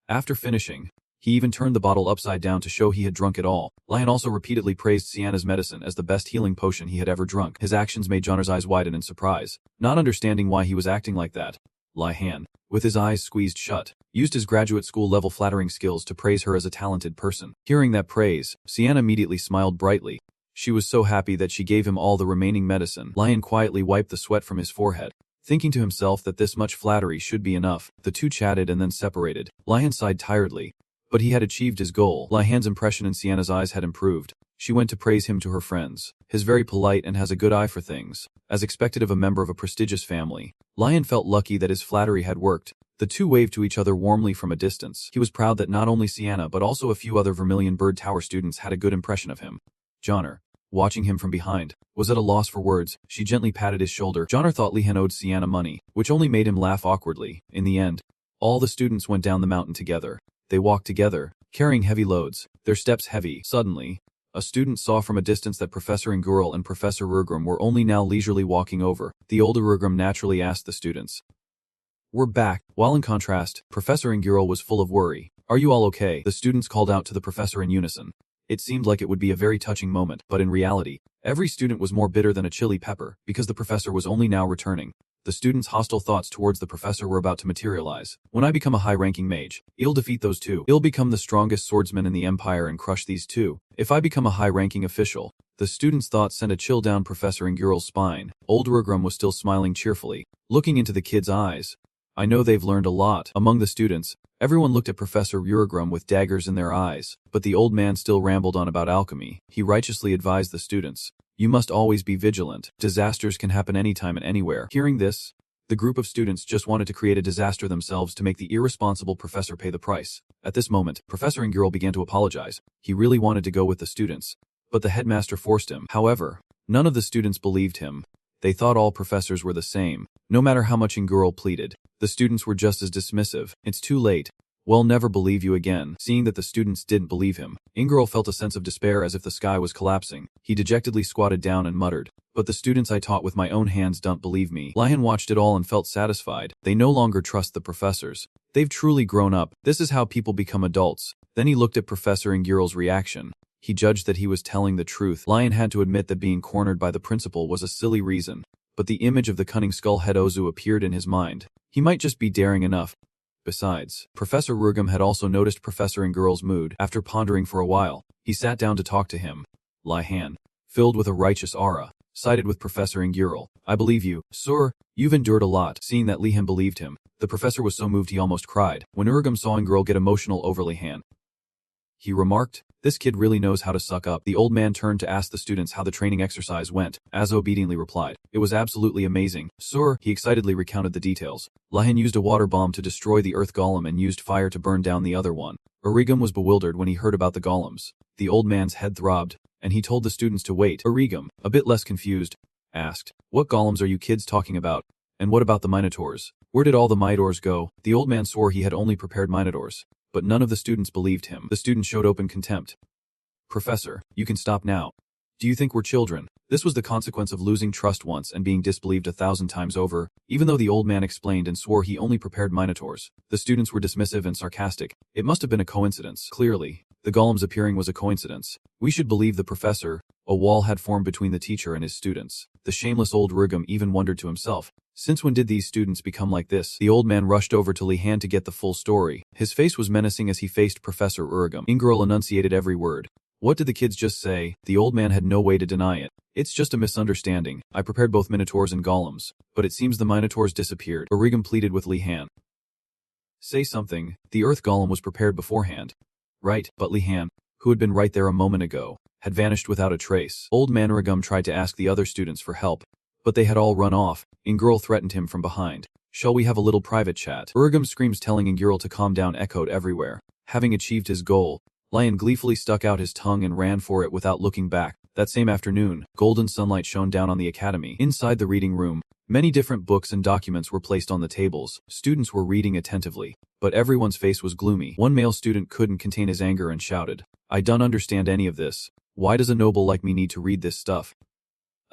After finishing, he even turned the bottle upside down to show he had drunk it all. Lihan also repeatedly praised Sienna's medicine as the best healing potion he had ever drunk. His actions made Johnner's eyes widen in surprise, not understanding why he was acting like that. Lihan, with his eyes squeezed shut, used his graduate school level flattering skills to praise her as a talented person. Hearing that praise, Sienna immediately smiled brightly. She was so happy that she gave him all the remaining medicine. Lihan quietly wiped the sweat from his forehead, thinking to himself that this much flattery should be enough. The two chatted and then separated. Lihan sighed tiredly, but he had achieved his goal. Lihan's impression in Sienna's eyes had improved. She went to praise him to her friends. He's very polite and has a good eye for things, as expected of a member of a prestigious family. Lihan felt lucky that his flattery had worked. The two waved to each other warmly from a distance. He was proud that not only Sienna but also a few other Vermilion Bird Tower students had a good impression of him. Johnner, watching him from behind, was at a loss for words. She gently patted his shoulder. Johnner thought Lihan owed Sienna money, which only made him laugh awkwardly. In the end, all the students went down the mountain together. They walked together, carrying heavy loads, their steps heavy. Suddenly, a student saw from a distance that Professor Ngurl and Professor Rurgrim were only now leisurely walking over. The older Rurgrim naturally asked the students, "We're back." While in contrast, Professor Ngurl was full of worry. "Are you all okay?" The students called out to the professor in unison. It seemed like it would be a very touching moment, but in reality, every student was more bitter than a chili pepper, because the professor was only now returning. The students' hostile thoughts towards the professor were about to materialize. When I become a high-ranking mage, I'll defeat those two. I'll become the strongest swordsman in the Empire and crush these two. If I become a high-ranking official, the students' thoughts sent a chill down Professor Ngurl's spine. Old Rurgrim was still smiling cheerfully, looking into the kids' eyes. I know they've learned a lot. Among the students, everyone looked at Professor Rurgrim with daggers in their eyes, but the old man still rambled on about alchemy. He righteously advised the students, "You must always be vigilant. Disasters can happen anytime and anywhere." Hearing this, the group of students just wanted to create a disaster themselves to make the irresponsible professor pay the price. At this moment, Professor Ngurl began to apologize. He really wanted to go with the students, but the headmaster forced him. However, none of the students believed him. They thought all professors were the same. No matter how much Ngurl pleaded, the students were just as dismissive. "It's too late. We'll never believe you again. Seeing that the students didn't believe him, enro felt a sense of despair as if the sky was collapsing. He dejectedly squatted down and muttered, "But the students I taught with my own hands don't believe me." Lihan watched it all and felt satisfied. They no longer trust the professors. They've truly grown up. This is how people become adults. Then he looked at Professor Ngiral's reaction. He judged that he was telling the truth. Lion had to admit that being cornered by the principal was a silly reason, but the image of the cunning skull-head Ozu appeared in his mind. He might just be daring enough. Besides, Professor Rugum had also noticed Professor Ngiral's mood. After pondering for a while, he sat down to talk to him. Lihan, filled with a righteous aura, sided with Professor Ngiral. "I believe you, sir. You've endured a lot." Seeing that Lihan believed him, the professor was so moved he almost cried. When Urgum saw Ngirl get emotional over Lihan, he remarked, "This kid really knows how to suck up." The old man turned to ask the students how the training exercise went. Az obediently replied, "It was absolutely amazing, sir." He excitedly recounted the details. Lihan used a water bomb to destroy the earth golem and used fire to burn down the other one. Urigum was bewildered when he heard about the golems. The old man's head throbbed, and he told the students to wait. Urigum, a bit less confused, asked, "What golems are you kids talking about? And what about the minotaurs? Where did all the minotaurs go?" The old man swore he had only prepared minotaurs, but none of the students believed him. The student showed open contempt. "Professor, you can stop now. Do you think we're children?" This was the consequence of losing trust once and being disbelieved 1,000 times over. Even though the old man explained and swore he only prepared minotaurs, the students were dismissive and sarcastic. It must have been a coincidence. Clearly, the golem's appearing was a coincidence. We should believe the professor. A wall had formed between the teacher and his students. The shameless old Rugum even wondered to himself, since when did these students become like this? The old man rushed over to Lihan to get the full story. His face was menacing as he faced Professor Urgum. Ingirl enunciated every word. "What did the kids just say?" The old man had no way to deny it. "It's just a misunderstanding. I prepared both minotaurs and golems, but it seems the minotaurs disappeared." Urgum pleaded with Lihan. "Say something. The earth golem was prepared beforehand." "Right," but Lihan, who had been right there a moment ago, had vanished without a trace. Old man Urgum tried to ask the other students for help, but they had all run off. Ingirl threatened him from behind. "Shall we have a little private chat?" Urgum's screams telling Ingirl to calm down echoed everywhere. Having achieved his goal, Lion gleefully stuck out his tongue and ran for it without looking back. That same afternoon, golden sunlight shone down on the academy. Inside the reading room, many different books and documents were placed on the tables. Students were reading attentively, but everyone's face was gloomy. One male student couldn't contain his anger and shouted, "I don't understand any of this. Why does a noble like me need to read this stuff?"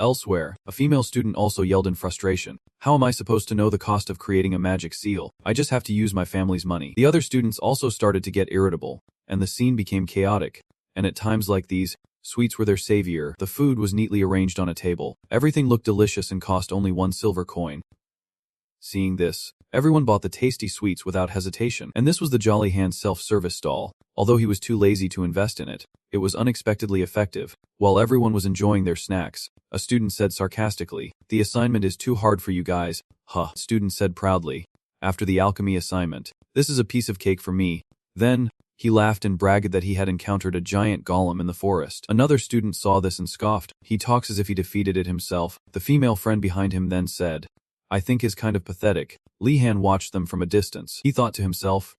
Elsewhere, a female student also yelled in frustration, "How am I supposed to know the cost of creating a magic seal? I just have to use my family's money." The other students also started to get irritable, and the scene became chaotic. And at times like these, sweets were their savior. The food was neatly arranged on a table. Everything looked delicious and cost only 1 silver coin. Seeing this, everyone bought the tasty sweets without hesitation. And this was the Jolly Hand's self-service stall. Although he was too lazy to invest in it, it was unexpectedly effective. While everyone was enjoying their snacks, a student said sarcastically, "The assignment is too hard for you guys." "Huh," student said proudly. After the alchemy assignment, "This is a piece of cake for me." Then, he laughed and bragged that he had encountered a giant golem in the forest. Another student saw this and scoffed. "He talks as if he defeated it himself." The female friend behind him then said, "I think is kind of pathetic." Lihan watched them from a distance. He thought to himself,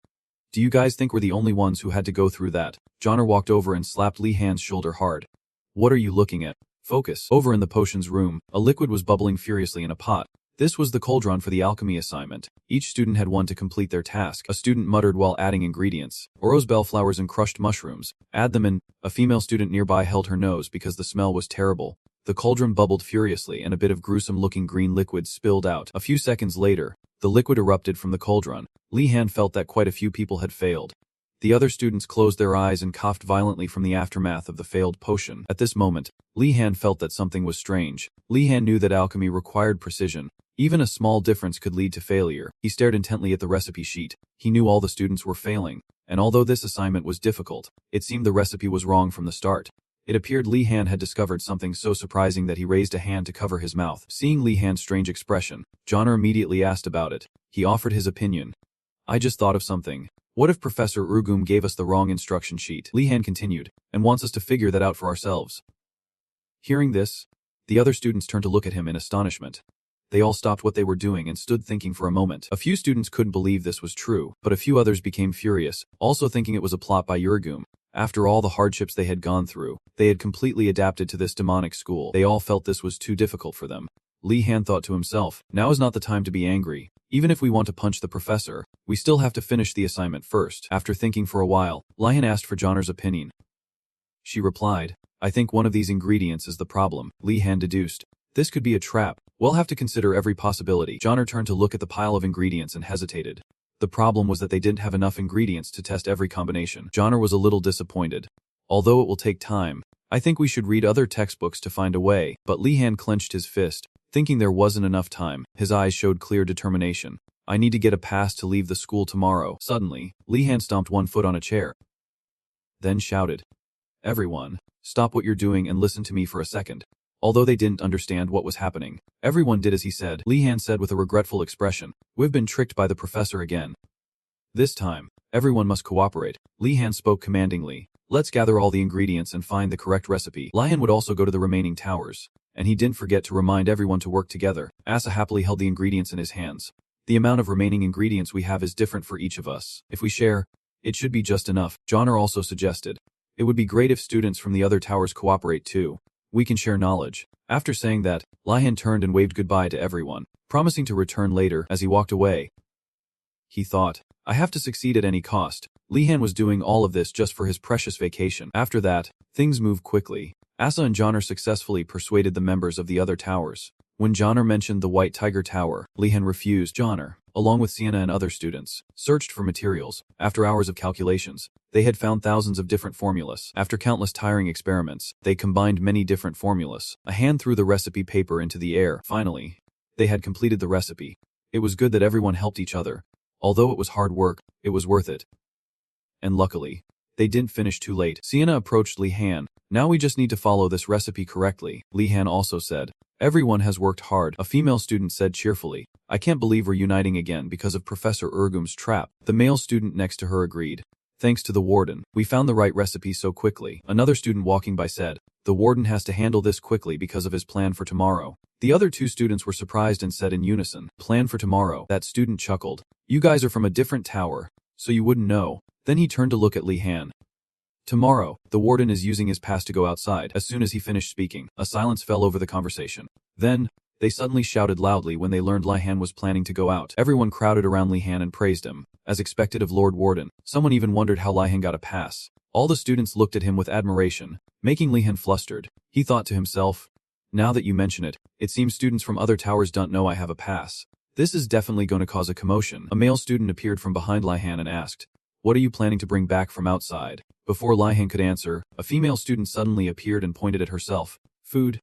"Do you guys think we're the only ones who had to go through that?" Johnner walked over and slapped Lihan's shoulder hard. "What are you looking at? Focus." Over in the potions room, a liquid was bubbling furiously in a pot. This was the cauldron for the alchemy assignment. Each student had one to complete their task. A student muttered while adding ingredients. "Oros bellflowers and crushed mushrooms. Add them in." A female student nearby held her nose because the smell was terrible. The cauldron bubbled furiously and a bit of gruesome-looking green liquid spilled out. A few seconds later, the liquid erupted from the cauldron. Lihan felt that quite a few people had failed. The other students closed their eyes and coughed violently from the aftermath of the failed potion. At this moment, Lihan felt that something was strange. Lihan knew that alchemy required precision. Even a small difference could lead to failure. He stared intently at the recipe sheet. He knew all the students were failing, and although this assignment was difficult, it seemed the recipe was wrong from the start. It appeared Lihan had discovered something so surprising that he raised a hand to cover his mouth. Seeing Lihan's strange expression, Johnner immediately asked about it. He offered his opinion. "I just thought of something. What if Professor Urgum gave us the wrong instruction sheet?" Lihan continued, "and wants us to figure that out for ourselves." Hearing this, the other students turned to look at him in astonishment. They all stopped what they were doing and stood thinking for a moment. A few students couldn't believe this was true, but a few others became furious, also thinking it was a plot by Urgum. After all the hardships they had gone through, they had completely adapted to this demonic school. They all felt this was too difficult for them. Lihan thought to himself, "Now is not the time to be angry. Even if we want to punch the professor, we still have to finish the assignment first. After thinking for a while, Lihan asked for Johnner's opinion. She replied, I think one of these ingredients is the problem. Lihan deduced. This could be a trap. We'll have to consider every possibility. Johnner turned to look at the pile of ingredients and hesitated. The problem was that they didn't have enough ingredients to test every combination. Johnner was a little disappointed. Although it will take time, I think we should read other textbooks to find a way. But Lihan clenched his fist, thinking there wasn't enough time. His eyes showed clear determination. I need to get a pass to leave the school tomorrow. Suddenly, Lihan stomped one foot on a chair. Then shouted, Everyone, stop what you're doing and listen to me for a second. Although they didn't understand what was happening, everyone did as he said. Lihan said with a regretful expression, We've been tricked by the professor again. This time, everyone must cooperate. Lihan spoke commandingly. Let's gather all the ingredients and find the correct recipe. Lihan would also go to the remaining towers, and he didn't forget to remind everyone to work together. Asa happily held the ingredients in his hands. The amount of remaining ingredients we have is different for each of us. If we share, it should be just enough. Johnner also suggested. It would be great if students from the other towers cooperate too. We can share knowledge. After saying that, Lihan turned and waved goodbye to everyone, promising to return later. As he walked away, he thought, I have to succeed at any cost. Lihan was doing all of this just for his precious vacation. After that, things moved quickly. Asa and Johnner successfully persuaded the members of the other towers. When Johnner mentioned the White Tiger Tower, Lihan refused. Johnner, along with Sienna and other students, searched for materials. After hours of calculations, they had found thousands of different formulas. After countless tiring experiments, they combined many different formulas. A hand threw the recipe paper into the air. Finally, they had completed the recipe. It was good that everyone helped each other. Although it was hard work, it was worth it. And luckily, they didn't finish too late. Sienna approached Lihan. Now we just need to follow this recipe correctly. Lihan also said, Everyone has worked hard. A female student said cheerfully, I can't believe we're uniting again because of Professor Urgum's trap. The male student next to her agreed. Thanks to the warden, we found the right recipe so quickly. Another student walking by said, the warden has to handle this quickly because of his plan for tomorrow. The other two students were surprised and said in unison, Plan for tomorrow. That student chuckled. You guys are from a different tower, so you wouldn't know. Then he turned to look at Lihan. Tomorrow, the warden is using his pass to go outside. As soon as he finished speaking, a silence fell over the conversation. Then, they suddenly shouted loudly when they learned Lihan was planning to go out. Everyone crowded around Lihan and praised him. As expected of Lord Warden, someone even wondered how Lihan got a pass. All the students looked at him with admiration, making Lihan flustered. He thought to himself, now that you mention it, it seems students from other towers don't know I have a pass. This is definitely going to cause a commotion. A male student appeared from behind Lihan and asked, What are you planning to bring back from outside? Before Lihan could answer, a female student suddenly appeared and pointed at herself. Food.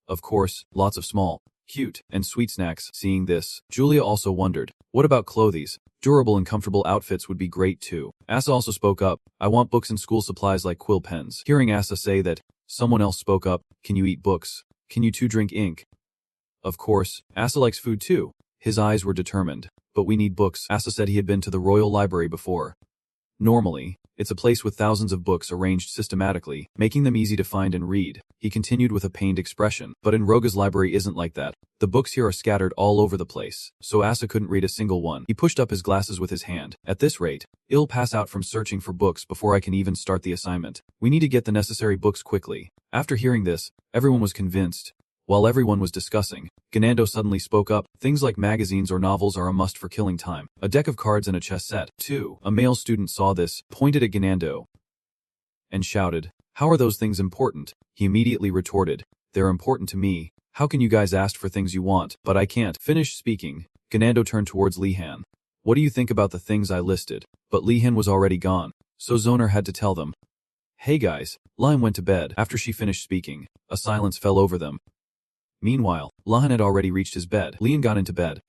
Of course, lots of small, cute, and sweet snacks. Seeing this, Julia also wondered, what about clothes? Durable and comfortable outfits would be great too. Asa also spoke up, I want books and school supplies like quill pens. Hearing Asa say that, someone else spoke up, can you eat books? Can you two drink ink? Of course, Asa likes food too. His eyes were determined. But we need books. Asa said he had been to the Royal Library before. Normally, it's a place with thousands of books arranged systematically, making them easy to find and read. He continued with a pained expression. But Enroga's library isn't like that. The books here are scattered all over the place, so Asa couldn't read a single one. He pushed up his glasses with his hand. At this rate, I'll pass out from searching for books before I can even start the assignment. We need to get the necessary books quickly. After hearing this, everyone was convinced. While everyone was discussing, Ganando suddenly spoke up. Things like magazines or novels are a must for killing time. A deck of cards and a chess set, too. A male student saw this, pointed at Ganando, and shouted, How are those things important? He immediately retorted, They're important to me. How can you guys ask for things you want, but I can't? Finished speaking, Ganando turned towards Lihan. What do you think about the things I listed? But Lihan was already gone, so Zoner had to tell them. Hey guys, Lihan went to bed. After she finished speaking, a silence fell over them. Meanwhile, Lihan had already reached his bed. Lihan got into bed,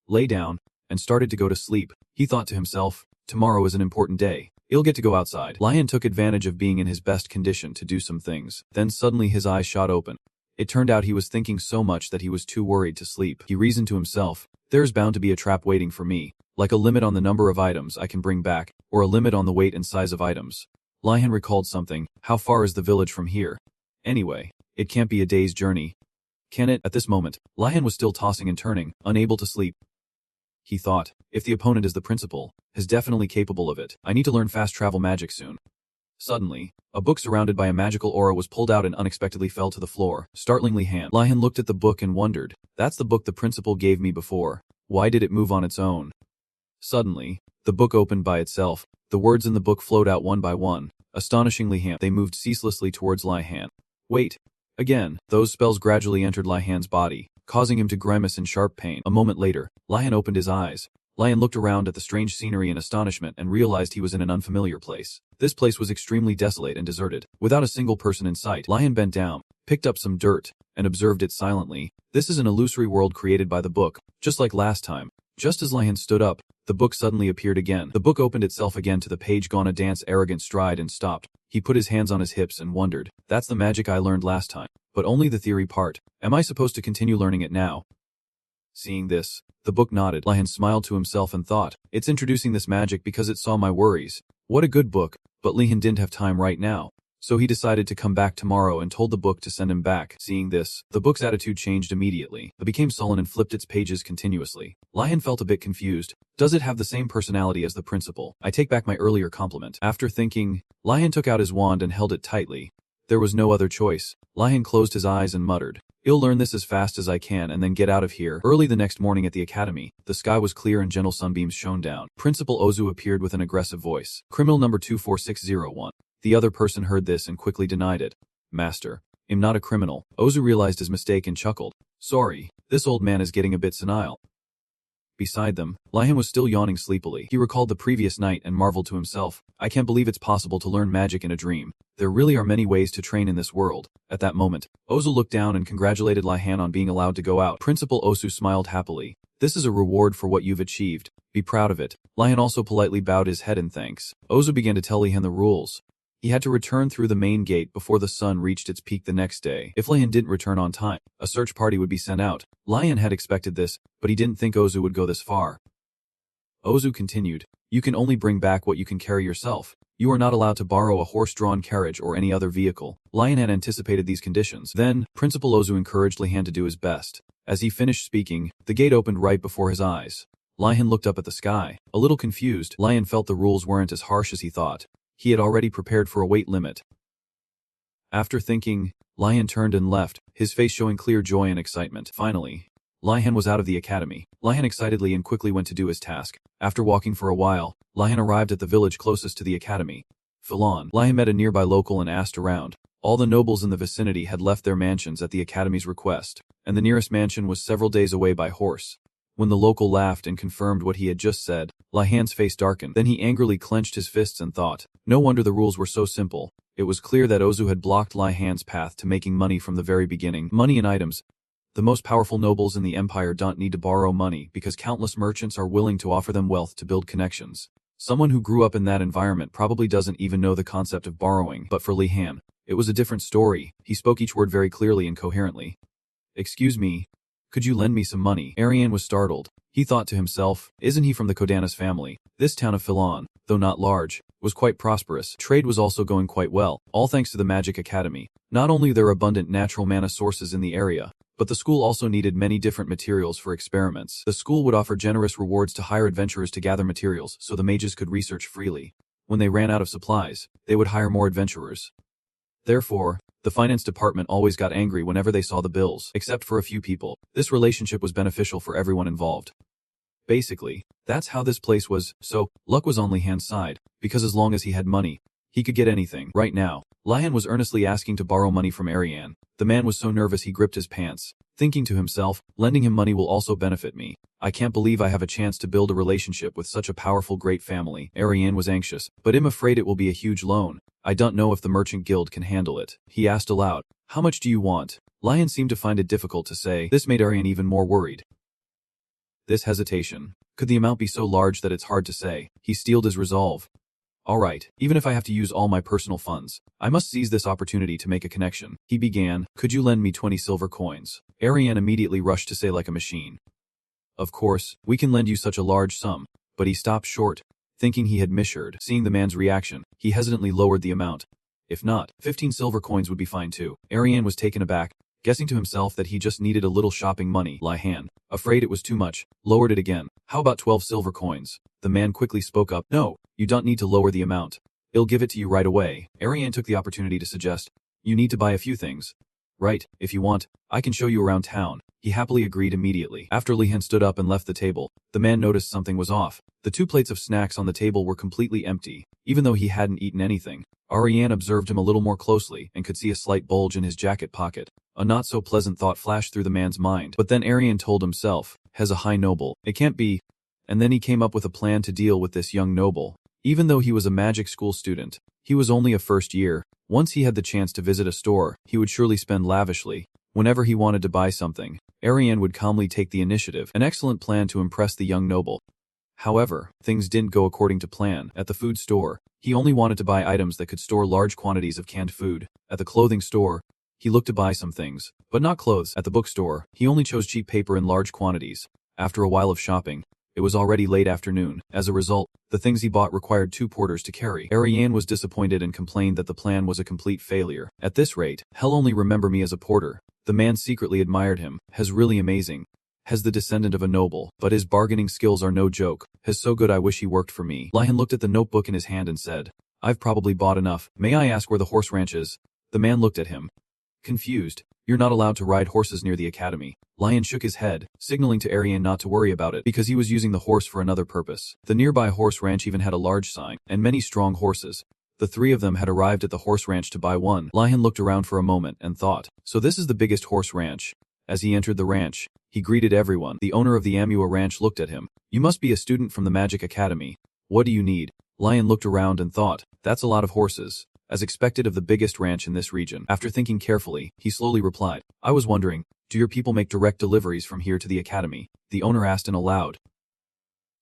lay down, and started to go to sleep. He thought to himself, tomorrow is an important day. He'll get to go outside. Lihan took advantage of being in his best condition to do some things. Then suddenly his eyes shot open. It turned out he was thinking so much that he was too worried to sleep. He reasoned to himself, there's bound to be a trap waiting for me, like a limit on the number of items I can bring back, or a limit on the weight and size of items. Lihan recalled something. How far is the village from here? Anyway, it can't be a day's journey. Can it? At this moment, Lihan was still tossing and turning, unable to sleep. He thought, if the opponent is the principal, is definitely capable of it. I need to learn fast travel magic soon. Suddenly, a book surrounded by a magical aura was pulled out and unexpectedly fell to the floor. Startlingly, Lihan looked at the book and wondered, that's the book the principal gave me before. Why did it move on its own? Suddenly, the book opened by itself. The words in the book flowed out one by one. Astonishingly, they moved ceaselessly towards Lihan. Wait. Again, those spells gradually entered Lihan's body, causing him to grimace in sharp pain. A moment later, Lihan opened his eyes. Lihan looked around at the strange scenery in astonishment and realized he was in an unfamiliar place. This place was extremely desolate and deserted, without a single person in sight. Lihan bent down, picked up some dirt, and observed it silently. This is an illusory world created by the book, just like last time. Just as Lihan stood up, the book suddenly appeared again. The book opened itself again to the page gone a dance arrogant stride and stopped. He put his hands on his hips and wondered, that's the magic I learned last time, but only the theory part. Am I supposed to continue learning it now? Seeing this, the book nodded. Lihan smiled to himself and thought, it's introducing this magic because it saw my worries. What a good book, but Lihan didn't have time right now. So he decided to come back tomorrow and told the book to send him back. Seeing this, the book's attitude changed immediately. It became sullen and flipped its pages continuously. Lihan felt a bit confused. Does it have the same personality as the principal? I take back my earlier compliment. After thinking, Lihan took out his wand and held it tightly. There was no other choice. Lihan closed his eyes and muttered, I'll learn this as fast as I can and then get out of here. Early the next morning at the academy, the sky was clear and gentle sunbeams shone down. Principal Ozu appeared with an aggressive voice. Criminal number 24601. The other person heard this and quickly denied it. Master, I'm not a criminal. Ozu realized his mistake and chuckled. Sorry, this old man is getting a bit senile. Beside them, Lihan was still yawning sleepily. He recalled the previous night and marveled to himself, I can't believe it's possible to learn magic in a dream. There really are many ways to train in this world. At that moment, Ozu looked down and congratulated Lihan on being allowed to go out. Principal Ozu smiled happily. This is a reward for what you've achieved. Be proud of it. Lihan also politely bowed his head in thanks. Ozu began to tell Lihan the rules. He had to return through the main gate before the sun reached its peak the next day. If Lihan didn't return on time, a search party would be sent out. Lihan had expected this, but he didn't think Ozu would go this far. Ozu continued, you can only bring back what you can carry yourself. You are not allowed to borrow a horse-drawn carriage or any other vehicle. Lihan had anticipated these conditions. Then, Principal Ozu encouraged Lihan to do his best. As he finished speaking, the gate opened right before his eyes. Lihan looked up at the sky. A little confused, Lihan felt the rules weren't as harsh as he thought. He had already prepared for a weight limit. After thinking, Lihan turned and left, his face showing clear joy and excitement. Finally, Lihan was out of the academy. Lihan excitedly and quickly went to do his task. After walking for a while, Lihan arrived at the village closest to the academy. Philon. Lihan met a nearby local and asked around. All the nobles in the vicinity had left their mansions at the academy's request, and the nearest mansion was several days away by horse. When the local laughed and confirmed what he had just said, Lihan's face darkened. Then he angrily clenched his fists and thought, no wonder the rules were so simple. It was clear that Ozu had blocked Lihan's path to making money from the very beginning. Money and items. The most powerful nobles in the empire don't need to borrow money because countless merchants are willing to offer them wealth to build connections. Someone who grew up in that environment probably doesn't even know the concept of borrowing. But for Lihan, it was a different story. He spoke each word very clearly and coherently. Excuse me. Could you lend me some money? Ariane was startled. He thought to himself, isn't he from the Kodanis family? This town of Philon, though not large, was quite prosperous. Trade was also going quite well, all thanks to the Magic Academy. Not only there are abundant natural mana sources in the area, but the school also needed many different materials for experiments. The school would offer generous rewards to hire adventurers to gather materials so the mages could research freely. When they ran out of supplies, they would hire more adventurers. Therefore, the finance department always got angry whenever they saw the bills, except for a few people. This relationship was beneficial for everyone involved. Basically, that's how this place was, so luck was on Lihan's side, because as long as he had money, he could get anything. Right now, Lihan was earnestly asking to borrow money from Ariane. The man was so nervous he gripped his pants, thinking to himself, lending him money will also benefit me. I can't believe I have a chance to build a relationship with such a powerful great family. Ariane was anxious, but I'm afraid it will be a huge loan. I don't know if the merchant guild can handle it. He asked aloud, how much do you want? Lihan seemed to find it difficult to say. This made Ariane even more worried. This hesitation. Could the amount be so large that it's hard to say? He steeled his resolve. Alright, even if I have to use all my personal funds, I must seize this opportunity to make a connection. He began, could you lend me 20 silver coins? Ariane immediately rushed to say like a machine. Of course, we can lend you such a large sum, but he stopped short, thinking he had misheard. Seeing the man's reaction, he hesitantly lowered the amount. If not, 15 silver coins would be fine too. Ariane was taken aback, guessing to himself that he just needed a little shopping money. Lihan, afraid it was too much, lowered it again. How about 12 silver coins? The man quickly spoke up. No, you don't need to lower the amount. I'll give it to you right away. Ariane took the opportunity to suggest, you need to buy a few things. Right, if you want, I can show you around town. He happily agreed immediately. After Lihan stood up and left the table, the man noticed something was off. The 2 plates of snacks on the table were completely empty, even though he hadn't eaten anything. Ariane observed him a little more closely and could see a slight bulge in his jacket pocket. A not-so-pleasant thought flashed through the man's mind. But then Ariane told himself, "Has a high noble. It can't be." And then he came up with a plan to deal with this young noble. Even though he was a magic school student, he was only a first year. Once he had the chance to visit a store, he would surely spend lavishly. Whenever he wanted to buy something, Ariane would calmly take the initiative, an excellent plan to impress the young noble. However, things didn't go according to plan. At the food store, he only wanted to buy items that could store large quantities of canned food. At the clothing store, he looked to buy some things, but not clothes. At the bookstore, he only chose cheap paper in large quantities. After a while of shopping, it was already late afternoon. As a result, the things he bought required 2 porters to carry. Ariane was disappointed and complained that the plan was a complete failure. At this rate, he'll only remember me as a porter. The man secretly admired him. Has really amazing. Has the descendant of a noble, but his bargaining skills are no joke. Has so good I wish he worked for me. Lihan looked at the notebook in his hand and said, "I've probably bought enough. May I ask where the horse ranch is?" The man looked at him, confused. "You're not allowed to ride horses near the academy." Lihan shook his head, signaling to Ariane not to worry about it because he was using the horse for another purpose. The nearby horse ranch even had a large sign, and many strong horses. The 3 of them had arrived at the horse ranch to buy one. Lihan looked around for a moment and thought, so this is the biggest horse ranch. As he entered the ranch, he greeted everyone. The owner of the Manhwa ranch looked at him. "You must be a student from the Magic Academy. What do you need?" Lihan looked around and thought, "That's a lot of horses." As expected of the biggest ranch in this region. After thinking carefully, he slowly replied, "I was wondering, do your people make direct deliveries from here to the academy?" The owner asked in a loud,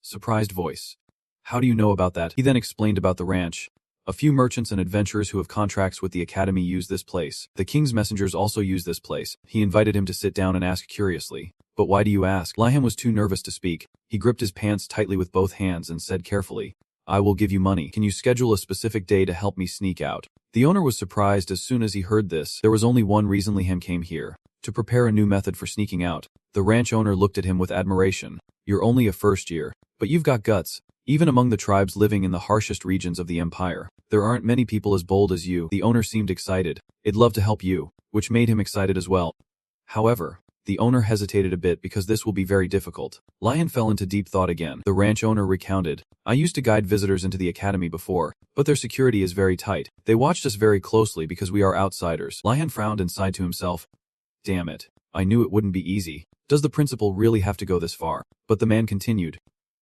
surprised voice. "How do you know about that?" He then explained about the ranch. "A few merchants and adventurers who have contracts with the academy use this place. The king's messengers also use this place." He invited him to sit down and asked curiously, "But why do you ask?" Lihan was too nervous to speak. He gripped his pants tightly with both hands and said carefully, "I will give you money. Can you schedule a specific day to help me sneak out?" The owner was surprised as soon as he heard this. There was only one reason Lihan came here, to prepare a new method for sneaking out. The ranch owner looked at him with admiration. "You're only a first year, but you've got guts. Even among the tribes living in the harshest regions of the empire, there aren't many people as bold as you." The owner seemed excited. "I'd love to help you," which made him excited as well. However, the owner hesitated a bit because this will be very difficult. Lihan fell into deep thought again. The ranch owner recounted, "I used to guide visitors into the academy before, but their security is very tight. They watched us very closely because we are outsiders." Lihan frowned and sighed to himself. "Damn it. I knew it wouldn't be easy. Does the principal really have to go this far?" But the man continued,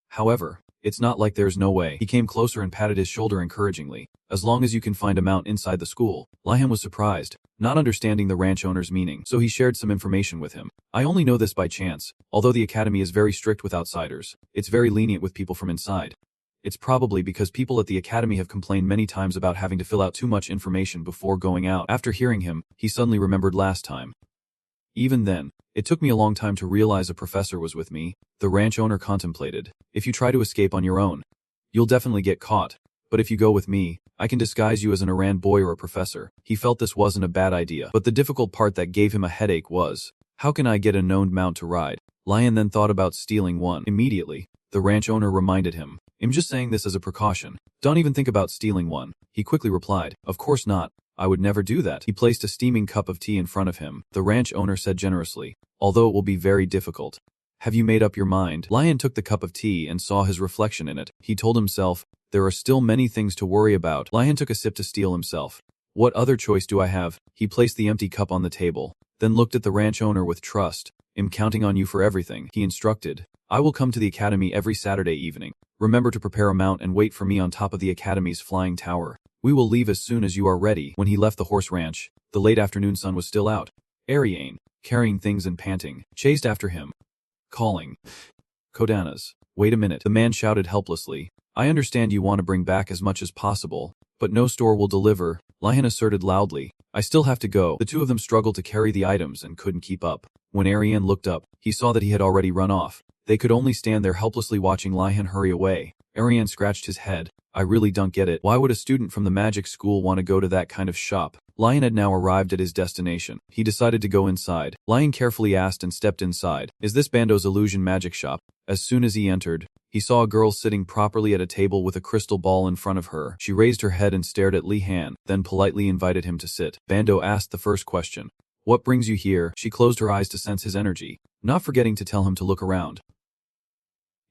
"However, it's not like there's no way." He came closer and patted his shoulder encouragingly. "As long as you can find a mount inside the school." Lihan was surprised, not understanding the ranch owner's meaning, so he shared some information with him. "I only know this by chance. Although the academy is very strict with outsiders, it's very lenient with people from inside. It's probably because people at the academy have complained many times about having to fill out too much information before going out." After hearing him, he suddenly remembered last time. "Even then, it took me a long time to realize a professor was with me." The ranch owner contemplated. "If you try to escape on your own, you'll definitely get caught. But if you go with me, I can disguise you as an errand boy or a professor." He felt this wasn't a bad idea, but the difficult part that gave him a headache was, how can I get a known mount to ride? Lihan then thought about stealing one. Immediately, the ranch owner reminded him, "I'm just saying this as a precaution. Don't even think about stealing one." He quickly replied, "Of course not. I would never do that." He placed a steaming cup of tea in front of him. The ranch owner said generously, "Although it will be very difficult. Have you made up your mind?" Lihan took the cup of tea and saw his reflection in it. He told himself, there are still many things to worry about. Lihan took a sip to steel himself. What other choice do I have? He placed the empty cup on the table, then looked at the ranch owner with trust. "I'm counting on you for everything," he instructed. "I will come to the academy every Saturday evening. Remember to prepare a mount and wait for me on top of the academy's flying tower. We will leave as soon as you are ready." When he left the horse ranch, the late afternoon sun was still out. Ariane, carrying things and panting, chased after him, calling, "Kodanas, wait a minute." The man shouted helplessly, "I understand you want to bring back as much as possible, but no store will deliver." Lihan asserted loudly, "I still have to go." The 2 of them struggled to carry the items and couldn't keep up. When Ariane looked up, he saw that he had already run off. They could only stand there helplessly watching Lihan hurry away. Ariane scratched his head. "I really don't get it. Why would a student from the magic school want to go to that kind of shop?" Lihan had now arrived at his destination. He decided to go inside. Lihan carefully asked and stepped inside, "Is this Bando's illusion magic shop?" As soon as he entered, he saw a girl sitting properly at a table with a crystal ball in front of her. She raised her head and stared at Lihan, then politely invited him to sit. Bando asked the first question. What brings you here? She closed her eyes to sense his energy, not forgetting to tell him to look around.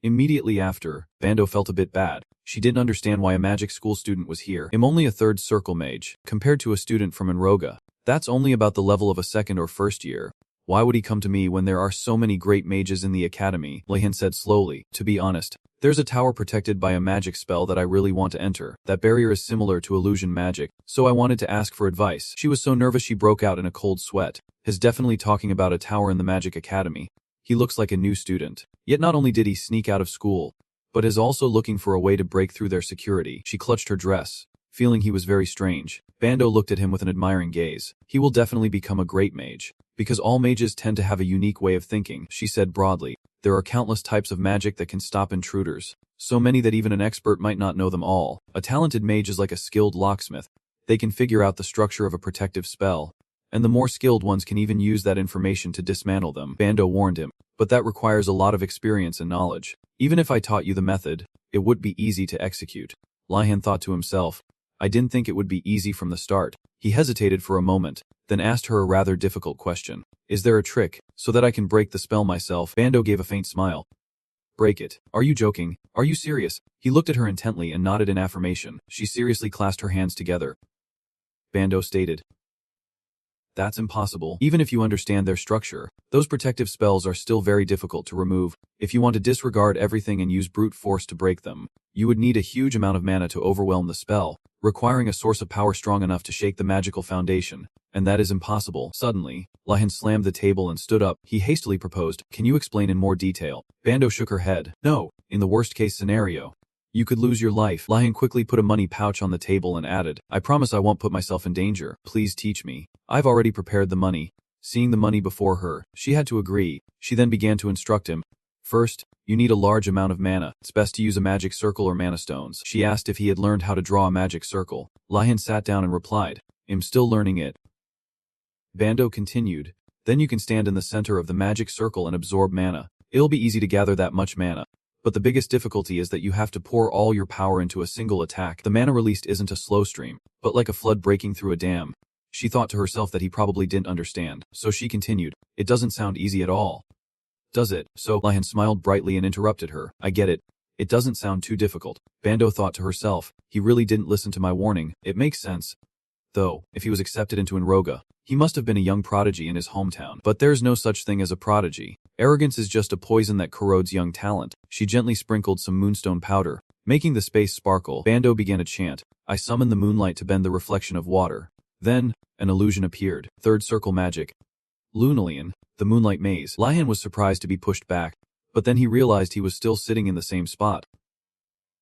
Immediately after, Bando felt a bit bad. She didn't understand why a magic school student was here. I'm only a third circle mage, compared to a student from Enroga. That's only about the level of a second or first year. Why would he come to me when there are so many great mages in the academy? Lihan said slowly. To be honest, there's a tower protected by a magic spell that I really want to enter. That barrier is similar to illusion magic, so I wanted to ask for advice. She was so nervous she broke out in a cold sweat. He's definitely talking about a tower in the magic academy. He looks like a new student. Yet not only did he sneak out of school, but is also looking for a way to break through their security. She clutched her dress, feeling he was very strange. Bando looked at him with an admiring gaze. He will definitely become a great mage, because all mages tend to have a unique way of thinking, she said broadly. There are countless types of magic that can stop intruders, so many that even an expert might not know them all. A talented mage is like a skilled locksmith. They can figure out the structure of a protective spell, and the more skilled ones can even use that information to dismantle them. Bando warned him, but that requires a lot of experience and knowledge. Even if I taught you the method, it would be easy to execute. Lihan thought to himself. I didn't think it would be easy from the start. He hesitated for a moment, then asked her a rather difficult question. Is there a trick, so that I can break the spell myself? Bando gave a faint smile. Break it. Are you joking? Are you serious? He looked at her intently and nodded in affirmation. She seriously clasped her hands together. Bando stated. That's impossible. Even if you understand their structure, those protective spells are still very difficult to remove. If you want to disregard everything and use brute force to break them, you would need a huge amount of mana to overwhelm the spell, requiring a source of power strong enough to shake the magical foundation. And that is impossible. Suddenly, Lihan slammed the table and stood up. He hastily proposed, can you explain in more detail? Bando shook her head. No, in the worst case scenario, you could lose your life. Lihan quickly put a money pouch on the table and added, I promise I won't put myself in danger. Please teach me. I've already prepared the money. Seeing the money before her, she had to agree. She then began to instruct him. First, you need a large amount of mana. It's best to use a magic circle or mana stones. She asked if he had learned how to draw a magic circle. Lihan sat down and replied, I'm still learning it. Bando continued, then you can stand in the center of the magic circle and absorb mana. It'll be easy to gather that much mana. But the biggest difficulty is that you have to pour all your power into a single attack. The mana released isn't a slow stream, but like a flood breaking through a dam. She thought to herself that he probably didn't understand, so she continued, it doesn't sound easy at all. Does it? So, Lihan smiled brightly and interrupted her. I get it. It doesn't sound too difficult. Bando thought to herself, he really didn't listen to my warning. It makes sense. Though, if he was accepted into Enroga, he must have been a young prodigy in his hometown. But there's no such thing as a prodigy. Arrogance is just a poison that corrodes young talent. She gently sprinkled some moonstone powder, making the space sparkle. Bando began a chant. I summoned the moonlight to bend the reflection of water. Then, an illusion appeared. Third circle magic. Lunalian, the moonlight maze. Lihan was surprised to be pushed back, but then he realized he was still sitting in the same spot.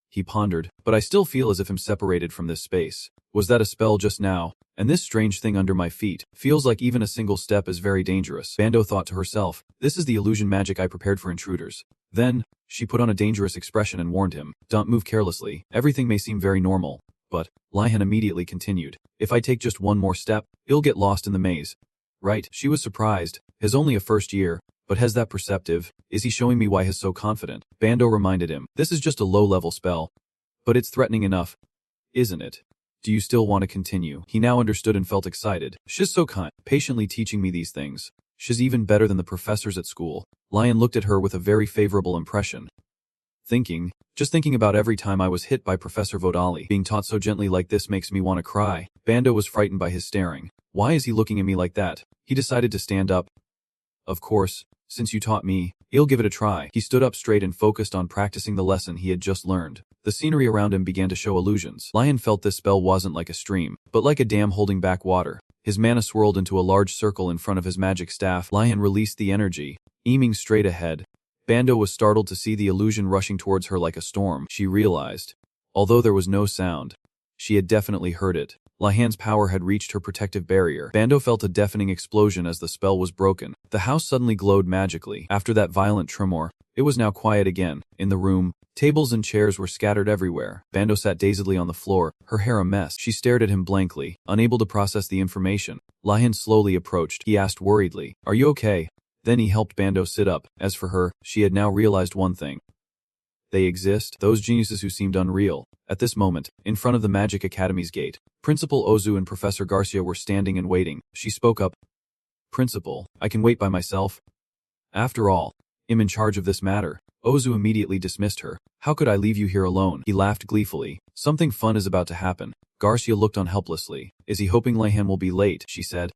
He pondered, but I still feel as if I'm separated from this space. Was that a spell just now? And this strange thing under my feet feels like even a single step is very dangerous. Bando thought to herself, this is the illusion magic I prepared for intruders. Then, she put on a dangerous expression and warned him, don't move carelessly. Everything may seem very normal. But, Lihan immediately continued, if I take just one more step, you'll get lost in the maze. Right, she was surprised. He's only a first year, but has that perceptive? Is he showing me why he's so confident? Bando reminded him, this is just a low-level spell. But it's threatening enough. Isn't it? Do you still want to continue? He now understood and felt excited. She's so kind, patiently teaching me these things. She's even better than the professors at school. Lihan looked at her with a very favorable impression. Just thinking about every time I was hit by Professor Vodali. Being taught so gently like this makes me want to cry. Bando was frightened by his staring. Why is he looking at me like that? He decided to stand up. Of course, since you taught me, I'll give it a try. He stood up straight and focused on practicing the lesson he had just learned. The scenery around him began to show illusions. Lihan felt this spell wasn't like a stream, but like a dam holding back water. His mana swirled into a large circle in front of his magic staff. Lihan released the energy, aiming straight ahead. Bando was startled to see the illusion rushing towards her like a storm. She realized, although there was no sound, she had definitely heard it. Lihan's power had reached her protective barrier. Bando felt a deafening explosion as the spell was broken. The house suddenly glowed magically. After that violent tremor, it was now quiet again. In the room, tables and chairs were scattered everywhere. Bando sat dazedly on the floor, her hair a mess. She stared at him blankly, unable to process the information. Lihan slowly approached. He asked worriedly, are you okay? Then he helped Bando sit up. As for her, she had now realized one thing. They exist, those geniuses who seemed unreal. At this moment, in front of the Magic Academy's gate, Principal Ozu and Professor Garcia were standing and waiting. She spoke up. Principal, I can wait by myself. After all, I'm in charge of this matter. Ozu immediately dismissed her. How could I leave you here alone? He laughed gleefully. Something fun is about to happen. Garcia looked on helplessly. Is he hoping Leihan will be late? She said,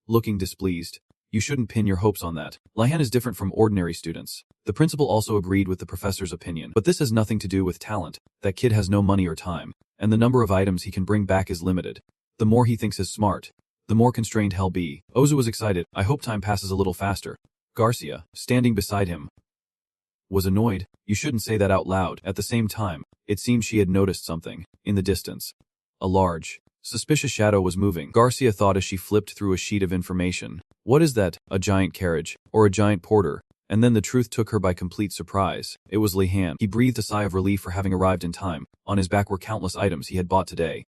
looking displeased. You shouldn't pin your hopes on that. Leihan is different from ordinary students. The principal also agreed with the professor's opinion. But this has nothing to do with talent. That kid has no money or time, and the number of items he can bring back is limited. The more he thinks is smart, the more constrained he'll be. Ozu was excited. I hope time passes a little faster. Garcia, standing beside him, was annoyed. You shouldn't say that out loud. At the same time, it seemed she had noticed something. In the distance, a large, suspicious shadow was moving. Garcia thought as she flipped through a sheet of information. What is that? A giant carriage? Or a giant porter? And then the truth took her by complete surprise. It was Leihan. He breathed a sigh of relief for having arrived in time. On his back were countless items he had bought today.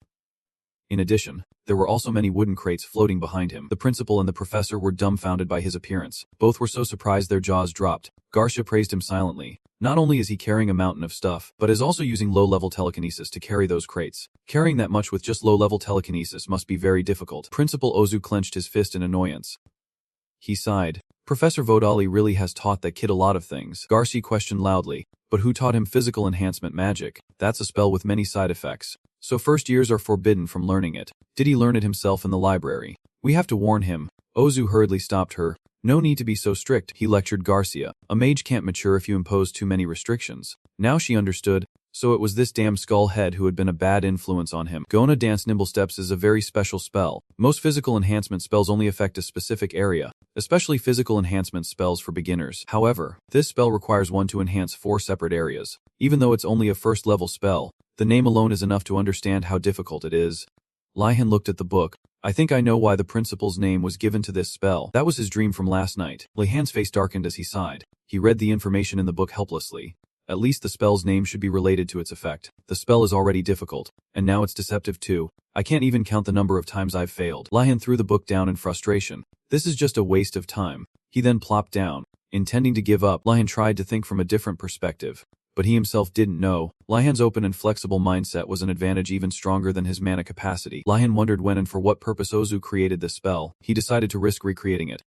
In addition, there were also many wooden crates floating behind him. The principal and the professor were dumbfounded by his appearance. Both were so surprised their jaws dropped. Garcia praised him silently. Not only is he carrying a mountain of stuff, but is also using low-level telekinesis to carry those crates. Carrying that much with just low-level telekinesis must be very difficult. Principal Ozu clenched his fist in annoyance. He sighed. Professor Vodali really has taught that kid a lot of things. Garcia questioned loudly. But who taught him physical enhancement magic? That's a spell with many side effects. So first years are forbidden from learning it. Did he learn it himself in the library? We have to warn him. Ozu hurriedly stopped her. No need to be so strict, he lectured Garcia. A mage can't mature if you impose too many restrictions. Now she understood. So it was this damn skull head who had been a bad influence on him. Gona Dance Nimble Steps is a very special spell. Most physical enhancement spells only affect a specific area, especially physical enhancement spells for beginners. However, this spell requires one to enhance 4 separate areas. Even though it's only a first-level spell, the name alone is enough to understand how difficult it is. Leihan looked at the book. I think I know why the principal's name was given to this spell. That was his dream from last night. Leihan's face darkened as he sighed. He read the information in the book helplessly. At least the spell's name should be related to its effect. The spell is already difficult, and now it's deceptive too. I can't even count the number of times I've failed. Leihan threw the book down in frustration. This is just a waste of time. He then plopped down, intending to give up. Leihan tried to think from a different perspective, but he himself didn't know. Leihan's open and flexible mindset was an advantage even stronger than his mana capacity. Leihan wondered when and for what purpose Ozu created this spell. He decided to risk recreating it.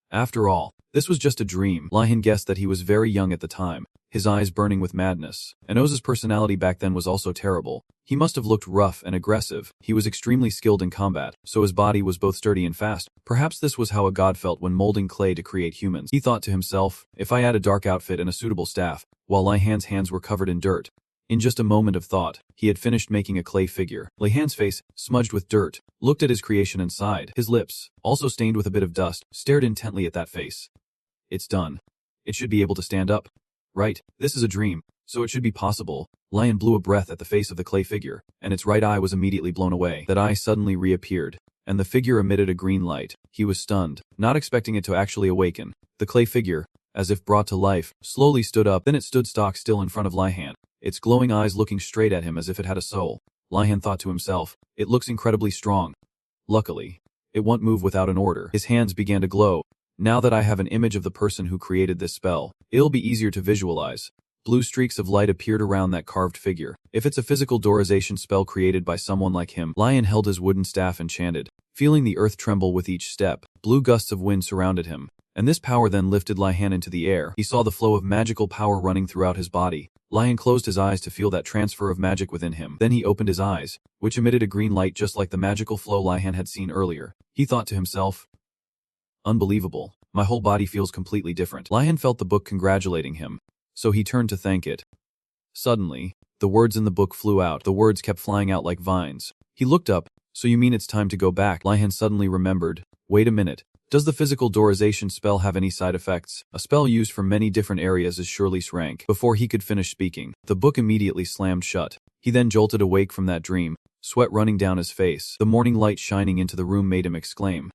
After all, this was just a dream. Leihan guessed that he was very young at the time, his eyes burning with madness. And Ozu's personality back then was also terrible. He must have looked rough and aggressive. He was extremely skilled in combat, so his body was both sturdy and fast. Perhaps this was how a god felt when molding clay to create humans. He thought to himself, if I had a dark outfit and a suitable staff, while Leihan's hands were covered in dirt. In just a moment of thought, he had finished making a clay figure. Leihan's face, smudged with dirt, looked at his creation and sighed. His lips, also stained with a bit of dust, stared intently at that face. It's done. It should be able to stand up. Right, this is a dream, so it should be possible. Leihan blew a breath at the face of the clay figure, and its right eye was immediately blown away. That eye suddenly reappeared, and the figure emitted a green light. He was stunned, not expecting it to actually awaken. The clay figure, as if brought to life, slowly stood up. Then it stood stock still in front of Leihan, its glowing eyes looking straight at him as if it had a soul. Leihan thought to himself, it looks incredibly strong. Luckily, it won't move without an order. His hands began to glow. Now that I have an image of the person who created this spell, it'll be easier to visualize. Blue streaks of light appeared around that carved figure. If it's a physical dorization spell created by someone like him, Leihan held his wooden staff and chanted, feeling the earth tremble with each step. Blue gusts of wind surrounded him, and this power then lifted Leihan into the air. He saw the flow of magical power running throughout his body. Leihan closed his eyes to feel that transfer of magic within him. Then he opened his eyes, which emitted a green light just like the magical flow Leihan had seen earlier. He thought to himself, unbelievable. My whole body feels completely different. Leihan felt the book congratulating him, so he turned to thank it. Suddenly, the words in the book flew out. The words kept flying out like vines. He looked up. So you mean it's time to go back? Leihan suddenly remembered. Wait a minute. Does the physical dorization spell have any side effects? A spell used for many different areas is surely rank. Before he could finish speaking, the book immediately slammed shut. He then jolted awake from that dream, sweat running down his face. The morning light shining into the room made him exclaim.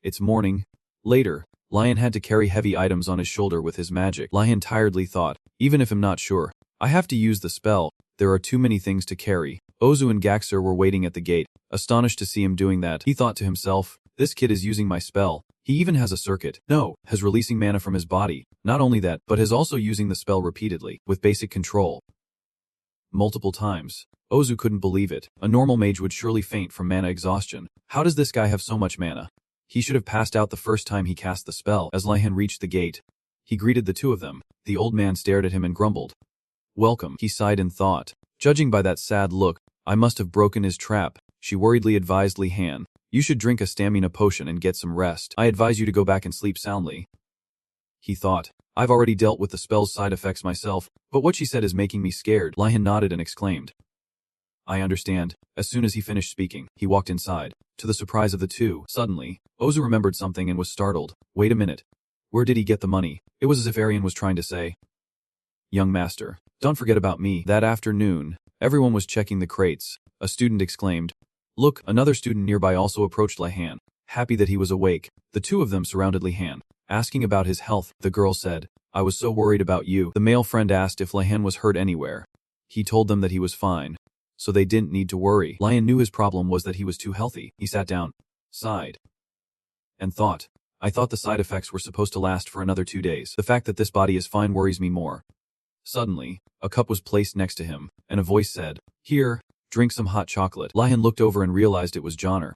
It's morning. Later, Leihan had to carry heavy items on his shoulder with his magic. Leihan tiredly thought, even if I'm not sure, I have to use the spell. There are too many things to carry. Ozu and Gaxer were waiting at the gate, astonished to see him doing that. He thought to himself, this kid is using my spell. He even has a circuit. No, has releasing mana from his body. Not only that, but has also using the spell repeatedly, with basic control. Multiple times. Ozu couldn't believe it. A normal mage would surely faint from mana exhaustion. How does this guy have so much mana? He should have passed out the first time he cast the spell. As Lihan reached the gate, he greeted the two of them. The old man stared at him and grumbled. "Welcome," he sighed in thought. Judging by that sad look, I must have broken his trap. She worriedly advised Lihan. "You should drink a stamina potion and get some rest. I advise you to go back and sleep soundly." He thought, "I've already dealt with the spell's side effects myself, but what she said is making me scared." Lihan nodded and exclaimed, "I understand." As soon as he finished speaking, he walked inside. To the surprise of the two, suddenly, Ozu remembered something and was startled. "Wait a minute. Where did he get the money?" It was as if Arian was trying to say, "Young master, don't forget about me." That afternoon, everyone was checking the crates. A student exclaimed, "Look!" Another student nearby also approached Lihan. Happy that he was awake, the two of them surrounded Lihan. Asking about his health, the girl said, "I was so worried about you." The male friend asked if Lihan was hurt anywhere. He told them that he was fine, so they didn't need to worry. Lihan knew his problem was that he was too healthy. He sat down, sighed, and thought, "I thought the side effects were supposed to last for another 2 days. The fact that this body is fine worries me more." Suddenly, a cup was placed next to him, and a voice said, "Here, drink some hot chocolate." Lihan looked over and realized it was Johnner.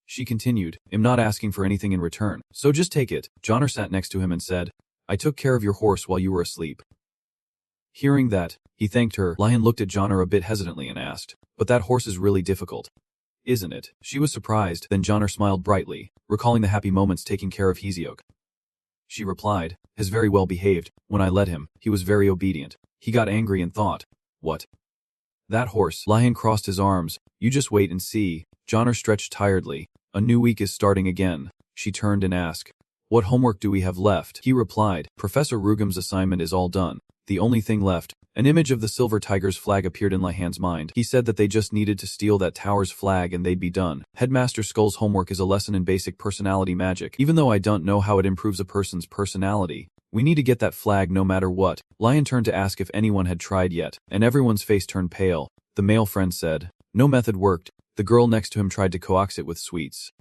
She continued, "I'm not asking for anything in return, so just take it." Johnner sat next to him and said, "I took care of your horse while you were asleep." Hearing that, he thanked her. Lihan looked at Johnner a bit hesitantly and asked, "But that horse is really difficult, isn't it?" She was surprised, then Johnner smiled brightly, recalling the happy moments taking care of Heziok. She replied, "He's very well behaved. When I let him, he was very obedient." He got angry and thought, "What? That horse?" Lihan crossed his arms. "You just wait and see." Johnner stretched tiredly. "A new week is starting again." She turned and asked, "What homework do we have left?" He replied, "Professor Rugam's assignment is all done. The only thing left." An image of the Silver Tiger's flag appeared in Lihan's mind. He said that they just needed to steal that tower's flag and they'd be done. Headmaster Skull's homework is a lesson in basic personality magic. Even though I don't know how it improves a person's personality, we need to get that flag no matter what. Lihan turned to ask if anyone had tried yet, and everyone's face turned pale. The male friend said, "No method worked." The girl next to him tried to coax it with sweets,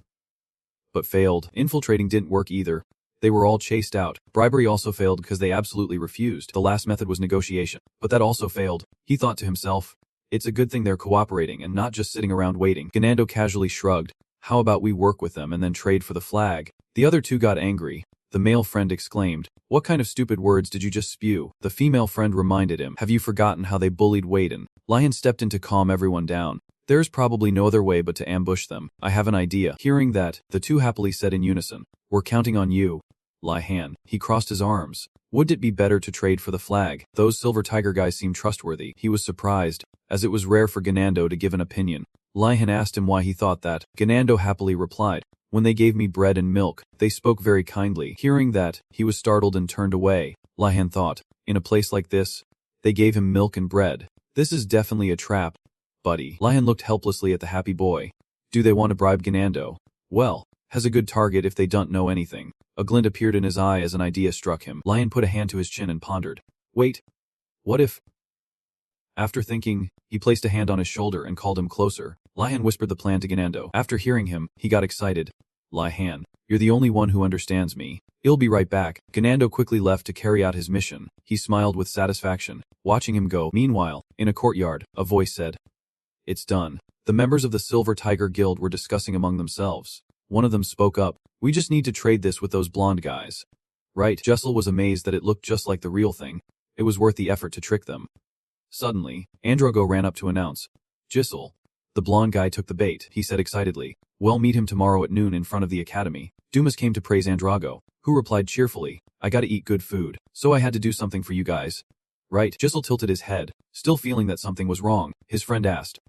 but failed. Infiltrating didn't work either. They were all chased out. Bribery also failed because they absolutely refused. The last method was negotiation, but that also failed. He thought to himself, "It's a good thing they're cooperating and not just sitting around waiting." Ganando casually shrugged. "How about we work with them and then trade for the flag?" The other two got angry. The male friend exclaimed, "What kind of stupid words did you just spew?" The female friend reminded him, "Have you forgotten how they bullied Waden?" Lihan stepped in to calm everyone down. "There's probably no other way but to ambush them. I have an idea." Hearing that, the two happily said in unison, "We're counting on you, Lihan." He crossed his arms. Would it be better to trade for the flag? Those Silver Tiger guys seemed trustworthy. He was surprised, as it was rare for Ganando to give an opinion. Lihan asked him why he thought that. Ganando happily replied, "When they gave me bread and milk, they spoke very kindly." Hearing that, he was startled and turned away. Lihan thought, in a place like this, they gave him milk and bread. This is definitely a trap. Buddy. Lihan looked helplessly at the happy boy. Do they want to bribe Ganando? Well, has a good target if they don't know anything. A glint appeared in his eye as an idea struck him. Lihan put a hand to his chin and pondered. Wait. What if? After thinking, he placed a hand on his shoulder and called him closer. Lihan whispered the plan to Ganando. After hearing him, he got excited. Lihan, you're the only one who understands me. I'll be right back. Ganando quickly left to carry out his mission. He smiled with satisfaction, watching him go. Meanwhile, in a courtyard, a voice said, "It's done." The members of the Silver Tiger Guild were discussing among themselves. One of them spoke up. "We just need to trade this with those blonde guys." Right. Jessel was amazed that it looked just like the real thing. It was worth the effort to trick them. Suddenly, Androgo ran up to announce, "Jissel." The blonde guy took the bait. He said excitedly, "Well, meet him tomorrow at noon in front of the academy." Dumas came to praise Androgo, who replied cheerfully, "I gotta eat good food, so I had to do something for you guys." Right. Jissel tilted his head, still feeling that something was wrong. His friend asked,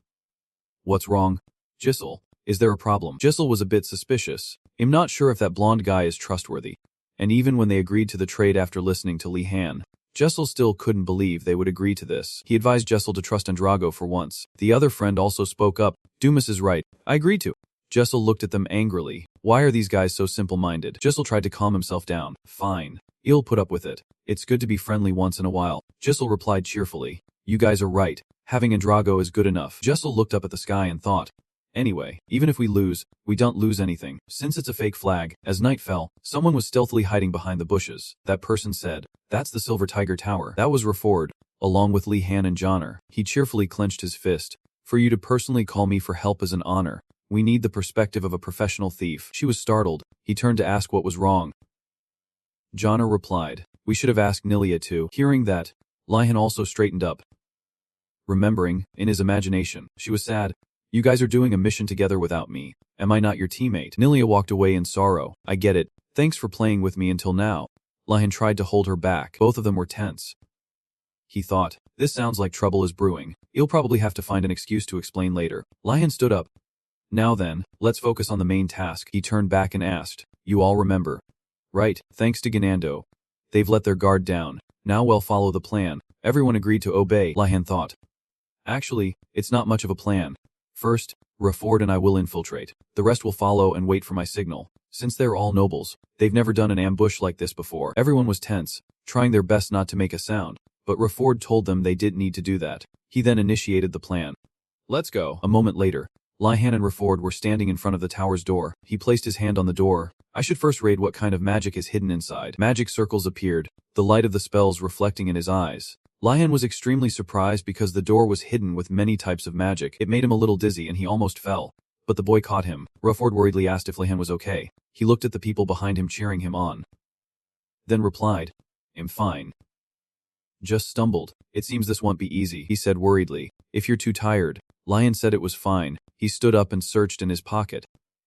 "What's wrong, Jissel? Is there a problem?" Jissel was a bit suspicious. "I'm not sure if that blonde guy is trustworthy." And even when they agreed to the trade after listening to Lihan, Jessel still couldn't believe they would agree to this. He advised Jessel to trust Androgo for once. The other friend also spoke up. "Dumas is right. I agree to." Jessel looked at them angrily. Why are these guys so simple-minded? Jessel tried to calm himself down. "Fine. I'll put up with it. It's good to be friendly once in a while." Jessel replied cheerfully, "You guys are right. Having Androgo is good enough." Jessel looked up at the sky and thought, "Anyway, even if we lose, we don't lose anything, since it's a fake flag." As night fell, someone was stealthily hiding behind the bushes. That person said, "That's the Silver Tiger Tower." That was Reford, along with Lihan and Johnner. He cheerfully clenched his fist. "For you to personally call me for help is an honor. We need the perspective of a professional thief. She was startled. He turned to ask what was wrong. Jana replied, we should have asked Nilia too. Hearing that, Lihan also straightened up. Remembering, in his imagination, she was sad. You guys are doing a mission together without me. Am I not your teammate? Nilia walked away in sorrow. I get it. Thanks for playing with me until now. Lihan tried to hold her back. Both of them were tense. He thought, this sounds like trouble is brewing. He'll probably have to find an excuse to explain later. Lihan stood up. Now then, let's focus on the main task. He turned back and asked, you all remember? Right, thanks to Ganando. They've let their guard down. Now we'll follow the plan. Everyone agreed to obey, Lihan thought. Actually, it's not much of a plan. First, Rafford and I will infiltrate. The rest will follow and wait for my signal. Since they're all nobles, they've never done an ambush like this before. Everyone was tense, trying their best not to make a sound, but Rafford told them they didn't need to do that. He then initiated the plan. Let's go. A moment later, Lihan and Rafford were standing in front of the tower's door. He placed his hand on the door. I should first raid what kind of magic is hidden inside. Magic circles appeared, the light of the spells reflecting in his eyes. Lihan was extremely surprised because the door was hidden with many types of magic. It made him a little dizzy and he almost fell. But the boy caught him. Rafford worriedly asked if Lihan was okay. He looked at the people behind him cheering him on. Then replied, I'm fine. Just stumbled. It seems this won't be easy, he said worriedly. If you're too tired. Lihan said it was fine. He stood up and searched in his pocket.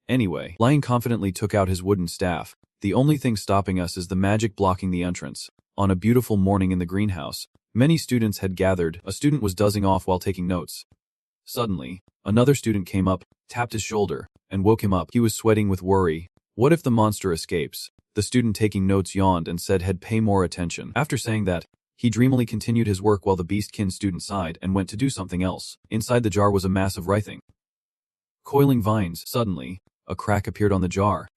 Anyway, Lihan confidently took out his wooden staff. The only thing stopping us is the magic blocking the entrance. On a beautiful morning in the greenhouse, many students had gathered. A student was dozing off while taking notes. Suddenly, another student came up, tapped his shoulder, and woke him up. He was sweating with worry. What if the monster escapes? The student taking notes yawned and said he'd pay more attention. After saying that, he dreamily continued his work while the beastkin student sighed and went to do something else. Inside the jar was a mass of writhing, coiling vines. Suddenly, a crack appeared on the jar.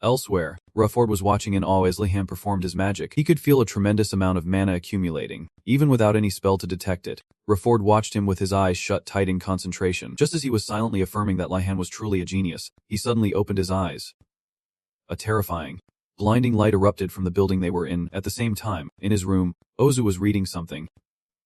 Elsewhere, Rafford was watching in awe as Lihan performed his magic. He could feel a tremendous amount of mana accumulating, even without any spell to detect it. Rafford watched him with his eyes shut tight in concentration. Just as he was silently affirming that Lihan was truly a genius, he suddenly opened his eyes. A terrifying, blinding light erupted from the building they were in. At the same time, in his room, Ozu was reading something.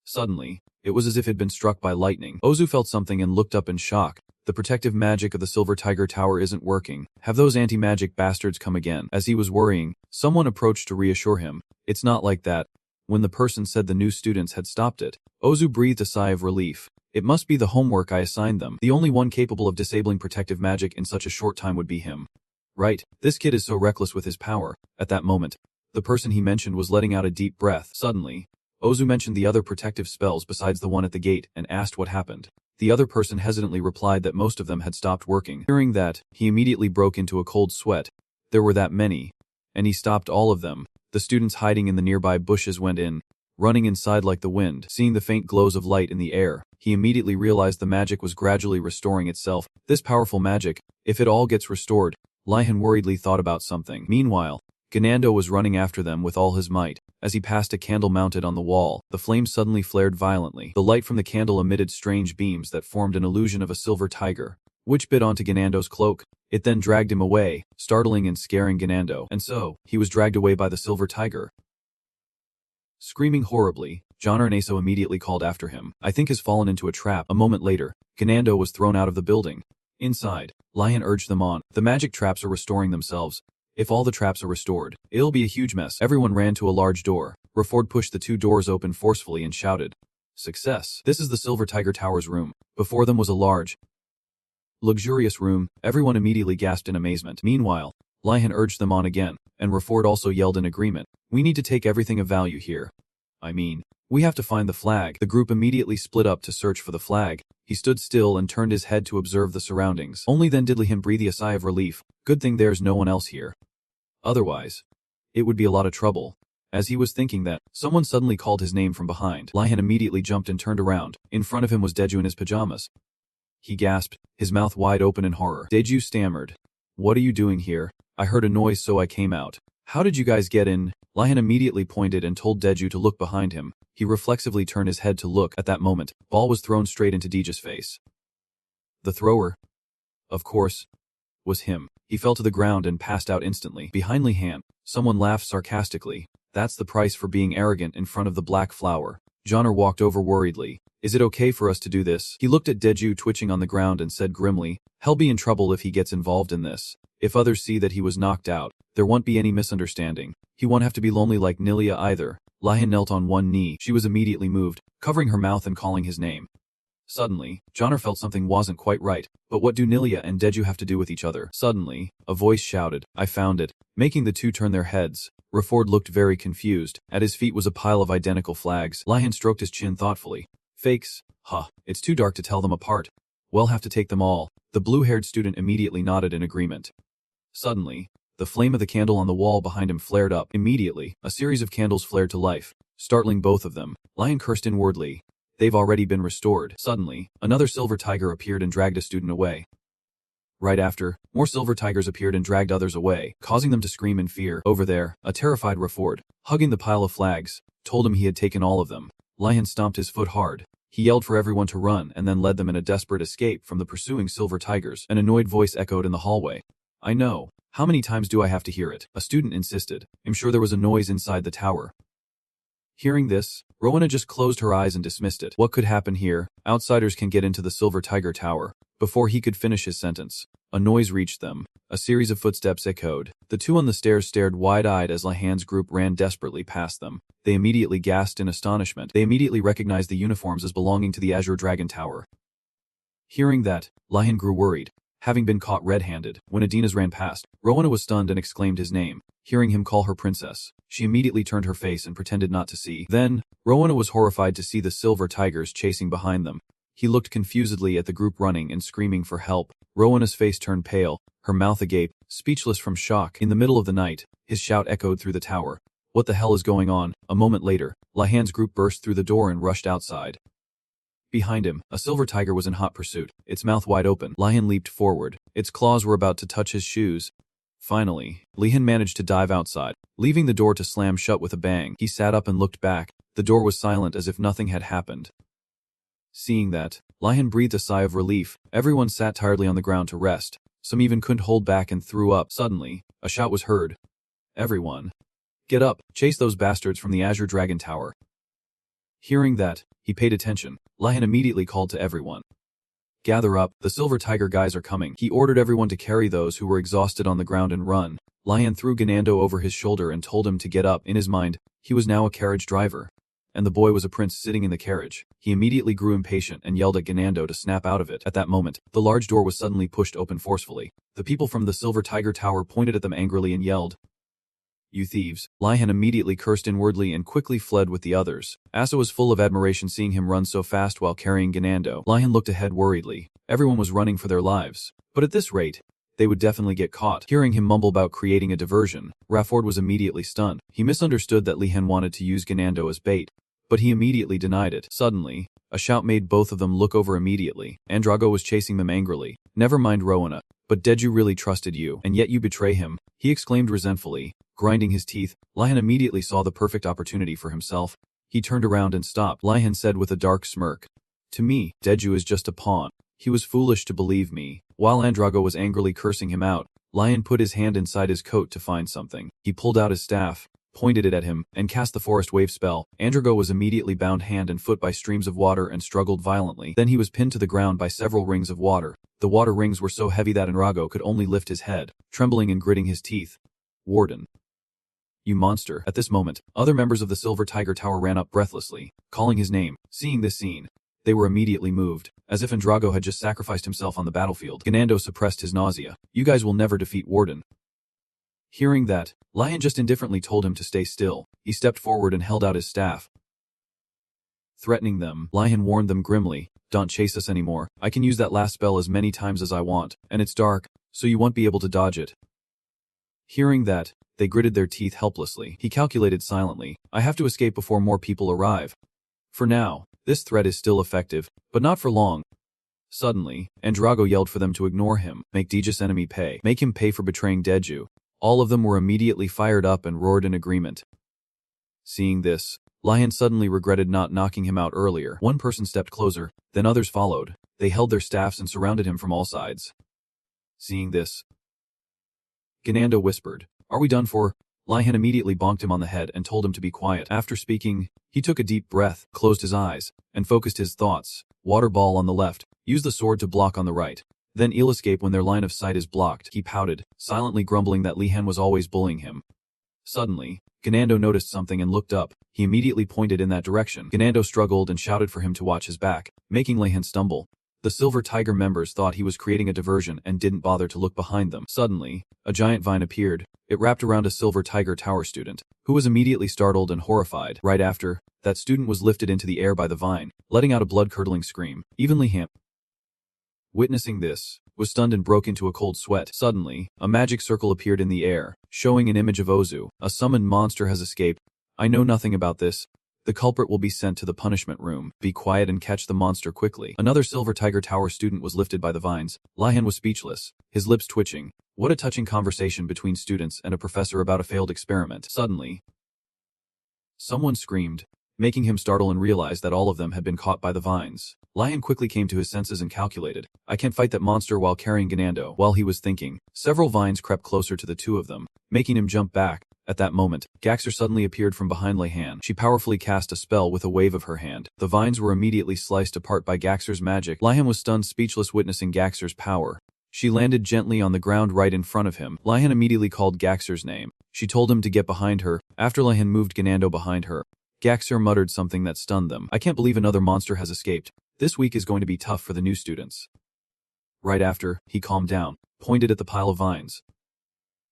Suddenly, it was as if he'd been struck by lightning. Ozu felt something and looked up in shock. The protective magic of the Silver Tiger Tower isn't working. Have those anti-magic bastards come again? As he was worrying, someone approached to reassure him. It's not like that. When the person said the new students had stopped it, Ozu breathed a sigh of relief. It must be the homework I assigned them. The only one capable of disabling protective magic in such a short time would be him. Right, this kid is so reckless with his power. At that moment, the person he mentioned was letting out a deep breath. Suddenly, Ozu mentioned the other protective spells besides the one at the gate and asked what happened. The other person hesitantly replied that most of them had stopped working. Hearing that, he immediately broke into a cold sweat. There were that many. And he stopped all of them. The students hiding in the nearby bushes went in, running inside like the wind. Seeing the faint glows of light in the air, he immediately realized the magic was gradually restoring itself. This powerful magic, if it all gets restored, Lihan worriedly thought about something. Meanwhile, Ganando was running after them with all his might. As he passed a candle mounted on the wall, the flame suddenly flared violently. The light from the candle emitted strange beams that formed an illusion of a silver tiger, which bit onto Ganando's cloak. It then dragged him away, startling and scaring Ganando. And so, he was dragged away by the silver tiger. Screaming horribly, John and Aso immediately called after him. I think has fallen into a trap. A moment later, Ganando was thrown out of the building. Inside, Lihan urged them on. The magic traps are restoring themselves. If all the traps are restored, it'll be a huge mess. Everyone ran to a large door. Rafford pushed the two doors open forcefully and shouted, Success! This is the Silver Tiger Tower's room. Before them was a large, luxurious room. Everyone immediately gasped in amazement. Meanwhile, Lihan urged them on again, and Rafford also yelled in agreement. We need to take everything of value here. I mean, we have to find the flag. The group immediately split up to search for the flag. He stood still and turned his head to observe the surroundings. Only then did Lihan breathe a sigh of relief. Good thing there's no one else here. Otherwise, it would be a lot of trouble. As he was thinking that, someone suddenly called his name from behind. Lihan immediately jumped and turned around. In front of him was Deju in his pajamas. He gasped, his mouth wide open in horror. Deju stammered. What are you doing here? I heard a noise so I came out. How did you guys get in? Lihan immediately pointed and told Deju to look behind him. He reflexively turned his head to look. At that moment, ball was thrown straight into Deju's face. The thrower, of course, was him. He fell to the ground and passed out instantly. Behind Lihan, someone laughed sarcastically. That's the price for being arrogant in front of the black flower. Johnner walked over worriedly. Is it okay for us to do this? He looked at Deju twitching on the ground and said grimly, he'll be in trouble if he gets involved in this. If others see that he was knocked out, there won't be any misunderstanding. He won't have to be lonely like Nilia either. Lihan knelt on one knee. She was immediately moved, covering her mouth and calling his name. Suddenly, Johnner felt something wasn't quite right. But what do Nilia and Deju have to do with each other? Suddenly, a voice shouted, I found it, making the two turn their heads. Rafford looked very confused. At his feet was a pile of identical flags. Lihan stroked his chin thoughtfully. Fakes? Huh, it's too dark to tell them apart. We'll have to take them all. The blue-haired student immediately nodded in agreement. Suddenly, the flame of the candle on the wall behind him flared up. Immediately, a series of candles flared to life, startling both of them. Lihan cursed inwardly. They've already been restored. Suddenly, another silver tiger appeared and dragged a student away. Right after, more silver tigers appeared and dragged others away, causing them to scream in fear. Over there, a terrified Rafford, hugging the pile of flags, told him he had taken all of them. Lihan stomped his foot hard. He yelled for everyone to run and then led them in a desperate escape from the pursuing silver tigers. An annoyed voice echoed in the hallway. I know. How many times do I have to hear it? A student insisted. I'm sure there was a noise inside the tower. Hearing this, Rowena just closed her eyes and dismissed it. What could happen here? Outsiders can get into the Silver Tiger Tower. Before he could finish his sentence, a noise reached them. A series of footsteps echoed. The two on the stairs stared wide-eyed as Lihan's group ran desperately past them. They immediately gasped in astonishment. They immediately recognized the uniforms as belonging to the Azure Dragon Tower. Hearing that, Lihan grew worried, having been caught red-handed. When Adinas ran past, Rowena was stunned and exclaimed his name. Hearing him call her princess, she immediately turned her face and pretended not to see. Then, Rowena was horrified to see the silver tigers chasing behind them. He looked confusedly at the group running and screaming for help. Rowena's face turned pale, her mouth agape, speechless from shock. In the middle of the night, his shout echoed through the tower. What the hell is going on? A moment later, Lihan's group burst through the door and rushed outside. Behind him, a silver tiger was in hot pursuit, its mouth wide open. Lihan leaped forward. Its claws were about to touch his shoes. Finally, Lihan managed to dive outside, leaving the door to slam shut with a bang. He sat up and looked back. The door was silent as if nothing had happened. Seeing that, Lihan breathed a sigh of relief. Everyone sat tiredly on the ground to rest. Some even couldn't hold back and threw up. Suddenly, a shout was heard. Everyone, get up, chase those bastards from the Azure Dragon Tower. Hearing that, he paid attention. Lihan immediately called to everyone. Gather up, the Silver Tiger guys are coming. He ordered everyone to carry those who were exhausted on the ground and run. Lihan threw Ganando over his shoulder and told him to get up. In his mind, he was now a carriage driver, and the boy was a prince sitting in the carriage. He immediately grew impatient and yelled at Ganando to snap out of it. At that moment, the large door was suddenly pushed open forcefully. The people from the Silver Tiger Tower pointed at them angrily and yelled, You thieves. Lihan immediately cursed inwardly and quickly fled with the others. Asa was full of admiration seeing him run so fast while carrying Ganando. Lihan looked ahead worriedly. Everyone was running for their lives. But at this rate, they would definitely get caught. Hearing him mumble about creating a diversion, Rafford was immediately stunned. He misunderstood that Lihan wanted to use Ganando as bait, but he immediately denied it. Suddenly, a shout made both of them look over immediately. Andrago was chasing them angrily. Never mind Rowena, but Deju really trusted you, and yet you betray him, he exclaimed resentfully. Grinding his teeth, Lihan immediately saw the perfect opportunity for himself. He turned around and stopped. Lihan said with a dark smirk, To me, Deju is just a pawn. He was foolish to believe me. While Andrago was angrily cursing him out, Lihan put his hand inside his coat to find something. He pulled out his staff, pointed it at him, and cast the forest wave spell. Andrago was immediately bound hand and foot by streams of water and struggled violently. Then he was pinned to the ground by several rings of water. The water rings were so heavy that Andrago could only lift his head, trembling and gritting his teeth. Warden. You monster. At this moment, other members of the Silver Tiger Tower ran up breathlessly, calling his name. Seeing this scene, they were immediately moved, as if Andrago had just sacrificed himself on the battlefield. Ganando suppressed his nausea. You guys will never defeat Warden. Hearing that, Lihan just indifferently told him to stay still. He stepped forward and held out his staff. Threatening them, Lihan warned them grimly, Don't chase us anymore. I can use that last spell as many times as I want, and it's dark, so you won't be able to dodge it. Hearing that, they gritted their teeth helplessly. He calculated silently, I have to escape before more people arrive. For now, this threat is still effective, but not for long. Suddenly, Andrago yelled for them to ignore him, make Deja's enemy pay, make him pay for betraying Deju. All of them were immediately fired up and roared in agreement. Seeing this, Lihan suddenly regretted not knocking him out earlier. One person stepped closer, then others followed. They held their staffs and surrounded him from all sides. Seeing this, Ganando whispered, Are we done for? Lihan immediately bonked him on the head and told him to be quiet. After speaking, he took a deep breath, closed his eyes, and focused his thoughts. Water ball on the left. Use the sword to block on the right. Then he'll escape when their line of sight is blocked. He pouted, silently grumbling that Lihan was always bullying him. Suddenly, Ganando noticed something and looked up. He immediately pointed in that direction. Ganando struggled and shouted for him to watch his back, making Lihan stumble. The Silver Tiger members thought he was creating a diversion and didn't bother to look behind them. Suddenly, a giant vine appeared. It wrapped around a Silver Tiger Tower student, who was immediately startled and horrified. Right after, that student was lifted into the air by the vine, letting out a blood-curdling scream. Even Lihan, witnessing this, was stunned and broke into a cold sweat. Suddenly, a magic circle appeared in the air, showing an image of Ozu. A summoned monster has escaped. I know nothing about this. The culprit will be sent to the punishment room. Be quiet and catch the monster quickly. Another Silver Tiger Tower student was lifted by the vines. Lihan was speechless, his lips twitching. What a touching conversation between students and a professor about a failed experiment. Suddenly, someone screamed, making him startle and realize that all of them had been caught by the vines. Lihan quickly came to his senses and calculated, I can't fight that monster while carrying Ganando. While he was thinking, several vines crept closer to the two of them, making him jump back. At that moment, Gaxer suddenly appeared from behind Lihan. She powerfully cast a spell with a wave of her hand. The vines were immediately sliced apart by Gaxer's magic. Lihan was stunned speechless witnessing Gaxer's power. She landed gently on the ground right in front of him. Lihan immediately called Gaxer's name. She told him to get behind her. After Lihan moved Ganando behind her, Gaxer muttered something that stunned them. I can't believe another monster has escaped. This week is going to be tough for the new students. Right after, he calmed down, pointed at the pile of vines,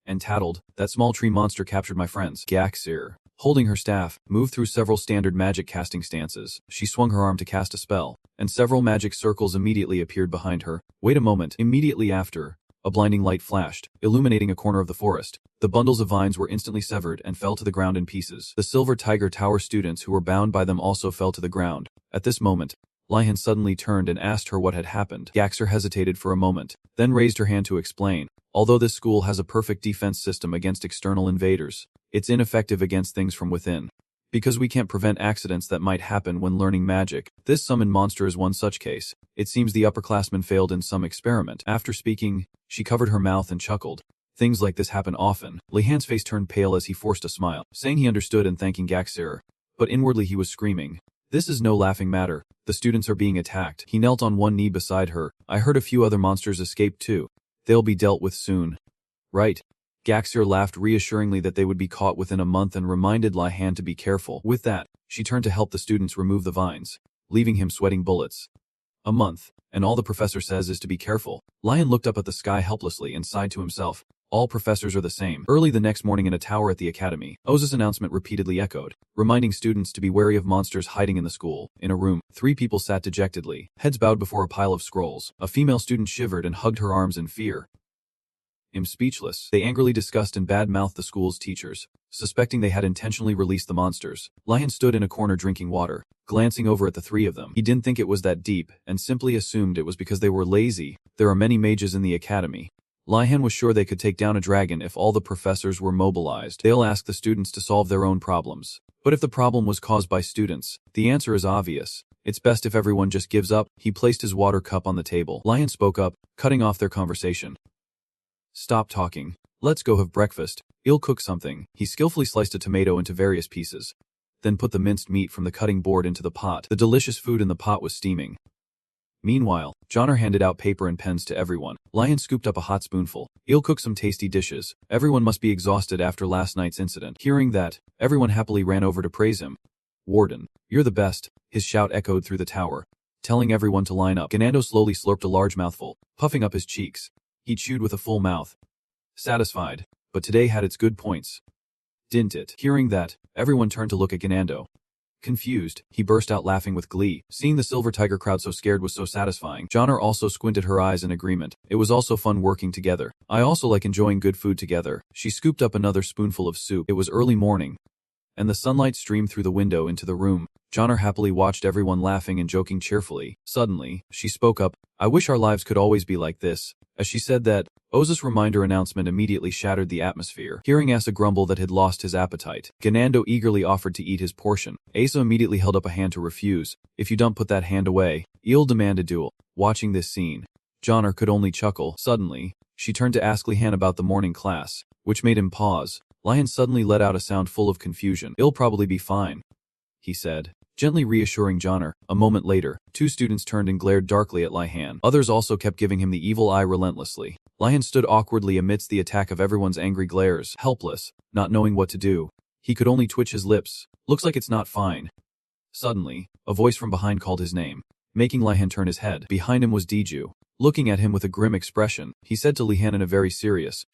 and tattled, that small tree monster captured my friends. Gaxer, holding her staff, moved through several standard magic casting stances. She swung her arm to cast a spell, and several magic circles immediately appeared behind her. Wait a moment. Immediately after, a blinding light flashed, illuminating a corner of the forest. The bundles of vines were instantly severed and fell to the ground in pieces. The Silver Tiger Tower students who were bound by them also fell to the ground. At this moment, Lihan suddenly turned and asked her what had happened. Gaxer hesitated for a moment, then raised her hand to explain. Although this school has a perfect defense system against external invaders, it's ineffective against things from within. Because we can't prevent accidents that might happen when learning magic, this summoned monster is one such case. It seems the upperclassmen failed in some experiment. After speaking, she covered her mouth and chuckled. Things like this happen often. Lihan's face turned pale as he forced a smile, saying he understood and thanking Gaxer. But inwardly he was screaming, this is no laughing matter. The students are being attacked. He knelt on one knee beside her. I heard a few other monsters escape too. They'll be dealt with soon. Right. Gaxer laughed reassuringly that they would be caught within a month and reminded Lihan to be careful. With that, she turned to help the students remove the vines, leaving him sweating bullets. A month, and all the professor says is to be careful. Lihan looked up at the sky helplessly and sighed to himself. All professors are the same. Early the next morning in a tower at the academy, Oza's announcement repeatedly echoed, reminding students to be wary of monsters hiding in the school. In a room, 3 people sat dejectedly, heads bowed before a pile of scrolls. A female student shivered and hugged her arms in fear. Speechless, they angrily discussed and bad-mouthed the school's teachers, suspecting they had intentionally released the monsters. Lihan stood in a corner drinking water, glancing over at the 3 of them. He didn't think it was that deep, and simply assumed it was because they were lazy. There are many mages in the academy. Lihan was sure they could take down a dragon if all the professors were mobilized. They'll ask the students to solve their own problems. But if the problem was caused by students, the answer is obvious. It's best if everyone just gives up. He placed his water cup on the table. Lihan spoke up, cutting off their conversation. Stop talking. Let's go have breakfast. I'll cook something. He skillfully sliced a tomato into various pieces, then put the minced meat from the cutting board into the pot. The delicious food in the pot was steaming. Meanwhile, Johnner handed out paper and pens to everyone. Lihan scooped up a hot spoonful. I'll cook some tasty dishes. Everyone must be exhausted after last night's incident. Hearing that, everyone happily ran over to praise him. Warden, you're the best. His shout echoed through the tower, telling everyone to line up. Ganando slowly slurped a large mouthful, puffing up his cheeks. He chewed with a full mouth. Satisfied, but today had its good points. Didn't it? Hearing that, everyone turned to look at Ganando. Confused, he burst out laughing with glee. Seeing the Silver Tiger crowd so scared was so satisfying. Johnner also squinted her eyes in agreement. It was also fun working together. I also like enjoying good food together. She scooped up another spoonful of soup. It was early morning, and the sunlight streamed through the window into the room. Johnner happily watched everyone laughing and joking cheerfully. Suddenly, she spoke up. I wish our lives could always be like this. As she said that, Oza's reminder announcement immediately shattered the atmosphere. Hearing Asa grumble that had lost his appetite, Ganando eagerly offered to eat his portion. Asa immediately held up a hand to refuse. If you don't put that hand away, you'll demand a duel. Watching this scene, Johnner could only chuckle. Suddenly, she turned to ask Lihan about the morning class, which made him pause. Lion suddenly let out a sound full of confusion. "It'll probably be fine," he said, gently reassuring Johnner. A moment later, 2 students turned and glared darkly at Lihan. Others also kept giving him the evil eye relentlessly. Lihan stood awkwardly amidst the attack of everyone's angry glares, helpless, not knowing what to do. He could only twitch his lips. "Looks like it's not fine." Suddenly, a voice from behind called his name, making Lihan turn his head. Behind him was Diju. Looking at him with a grim expression, he said to Lihan in a very serious,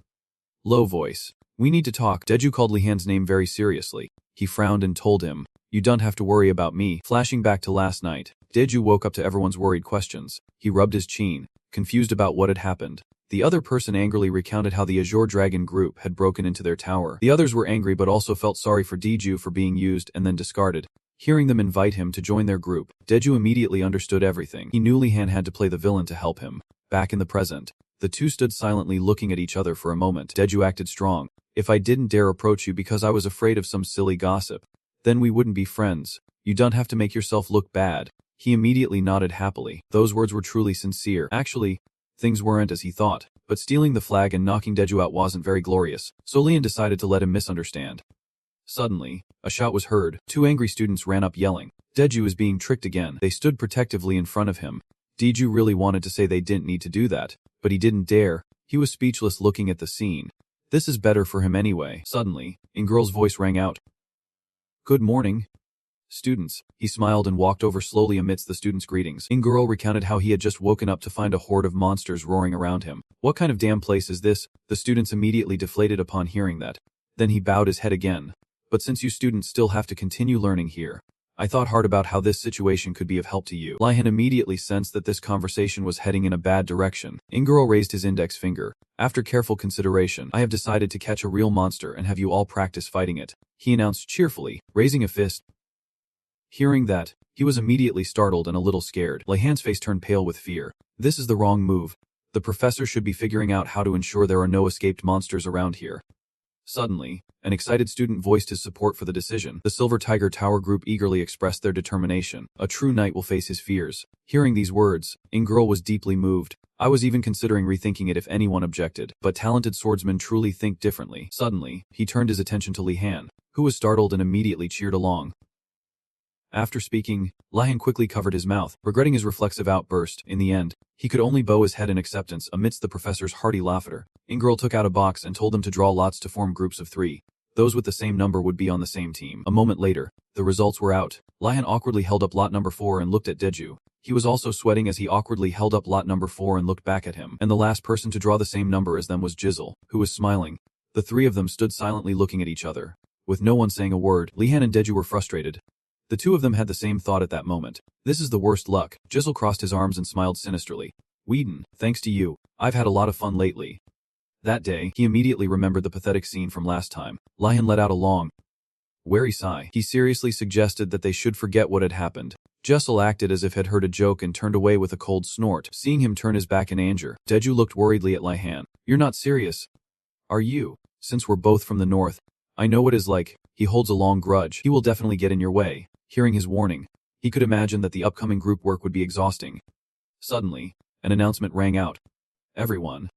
low voice, "We need to talk." Diju called Lihan's name very seriously. He frowned and told him, "You don't have to worry about me." Flashing back to last night, Diju woke up to everyone's worried questions. He rubbed his chin, confused about what had happened. The other person angrily recounted how the Azure Dragon group had broken into their tower. The others were angry but also felt sorry for Diju for being used and then discarded. Hearing them invite him to join their group, Diju immediately understood everything. He knew Lihan had to play the villain to help him. Back in the present, the two stood silently looking at each other for a moment. Diju acted strong. "If I didn't dare approach you because I was afraid of some silly gossip, then we wouldn't be friends. You don't have to make yourself look bad." He immediately nodded happily. Those words were truly sincere. Actually, things weren't as he thought, but stealing the flag and knocking Diju out wasn't very glorious, so Lian decided to let him misunderstand. Suddenly, a shout was heard. 2 angry students ran up yelling, "Diju is being tricked again." They stood protectively in front of him. Diju really wanted to say they didn't need to do that, but he didn't dare. He was speechless looking at the scene. This is better for him anyway. Suddenly, Ingirl's voice rang out. "Good morning, students." He smiled and walked over slowly amidst the students' greetings. Ingirl recounted how he had just woken up to find a horde of monsters roaring around him. "What kind of damn place is this?" The students immediately deflated upon hearing that. Then he bowed his head again. "But since you students still have to continue learning here, I thought hard about how this situation could be of help to you." Lihan immediately sensed that this conversation was heading in a bad direction. Ingirl raised his index finger. "After careful consideration, I have decided to catch a real monster and have you all practice fighting it," he announced cheerfully, raising a fist. Hearing that, he was immediately startled and a little scared. Lihan's face turned pale with fear. This is the wrong move. The professor should be figuring out how to ensure there are no escaped monsters around here. Suddenly, an excited student voiced his support for the decision. The Silver Tiger Tower group eagerly expressed their determination. "A true knight will face his fears." Hearing these words, Ingirl was deeply moved. "I was even considering rethinking it if anyone objected, but talented swordsmen truly think differently." Suddenly, he turned his attention to Lihan, who was startled and immediately cheered along. After speaking, Lihan quickly covered his mouth, regretting his reflexive outburst. In the end, he could only bow his head in acceptance amidst the professor's hearty laughter. Ingirl took out a box and told them to draw lots to form groups of 3. Those with the same number would be on the same team. A moment later, the results were out. Lihan awkwardly held up lot number 4 and looked at Diju. He was also sweating as he awkwardly held up lot number 4 and looked back at him. And the last person to draw the same number as them was Jizzle, who was smiling. The 3 of them stood silently looking at each other. With no one saying a word, Lihan and Diju were frustrated. The 2 of them had the same thought at that moment. "This is the worst luck." Jizzle crossed his arms and smiled sinisterly. "Whedon, thanks to you, I've had a lot of fun lately." That day, he immediately remembered the pathetic scene from last time. Lihan let out a long, weary sigh. He seriously suggested that they should forget what had happened. Jizzle acted as if had heard a joke and turned away with a cold snort. Seeing him turn his back in anger, Diju looked worriedly at Lihan. "You're not serious, are you? Since we're both from the north, I know what it's like. He holds a long grudge. He will definitely get in your way." Hearing his warning, he could imagine that the upcoming group work would be exhausting. Suddenly, an announcement rang out. "Everyone,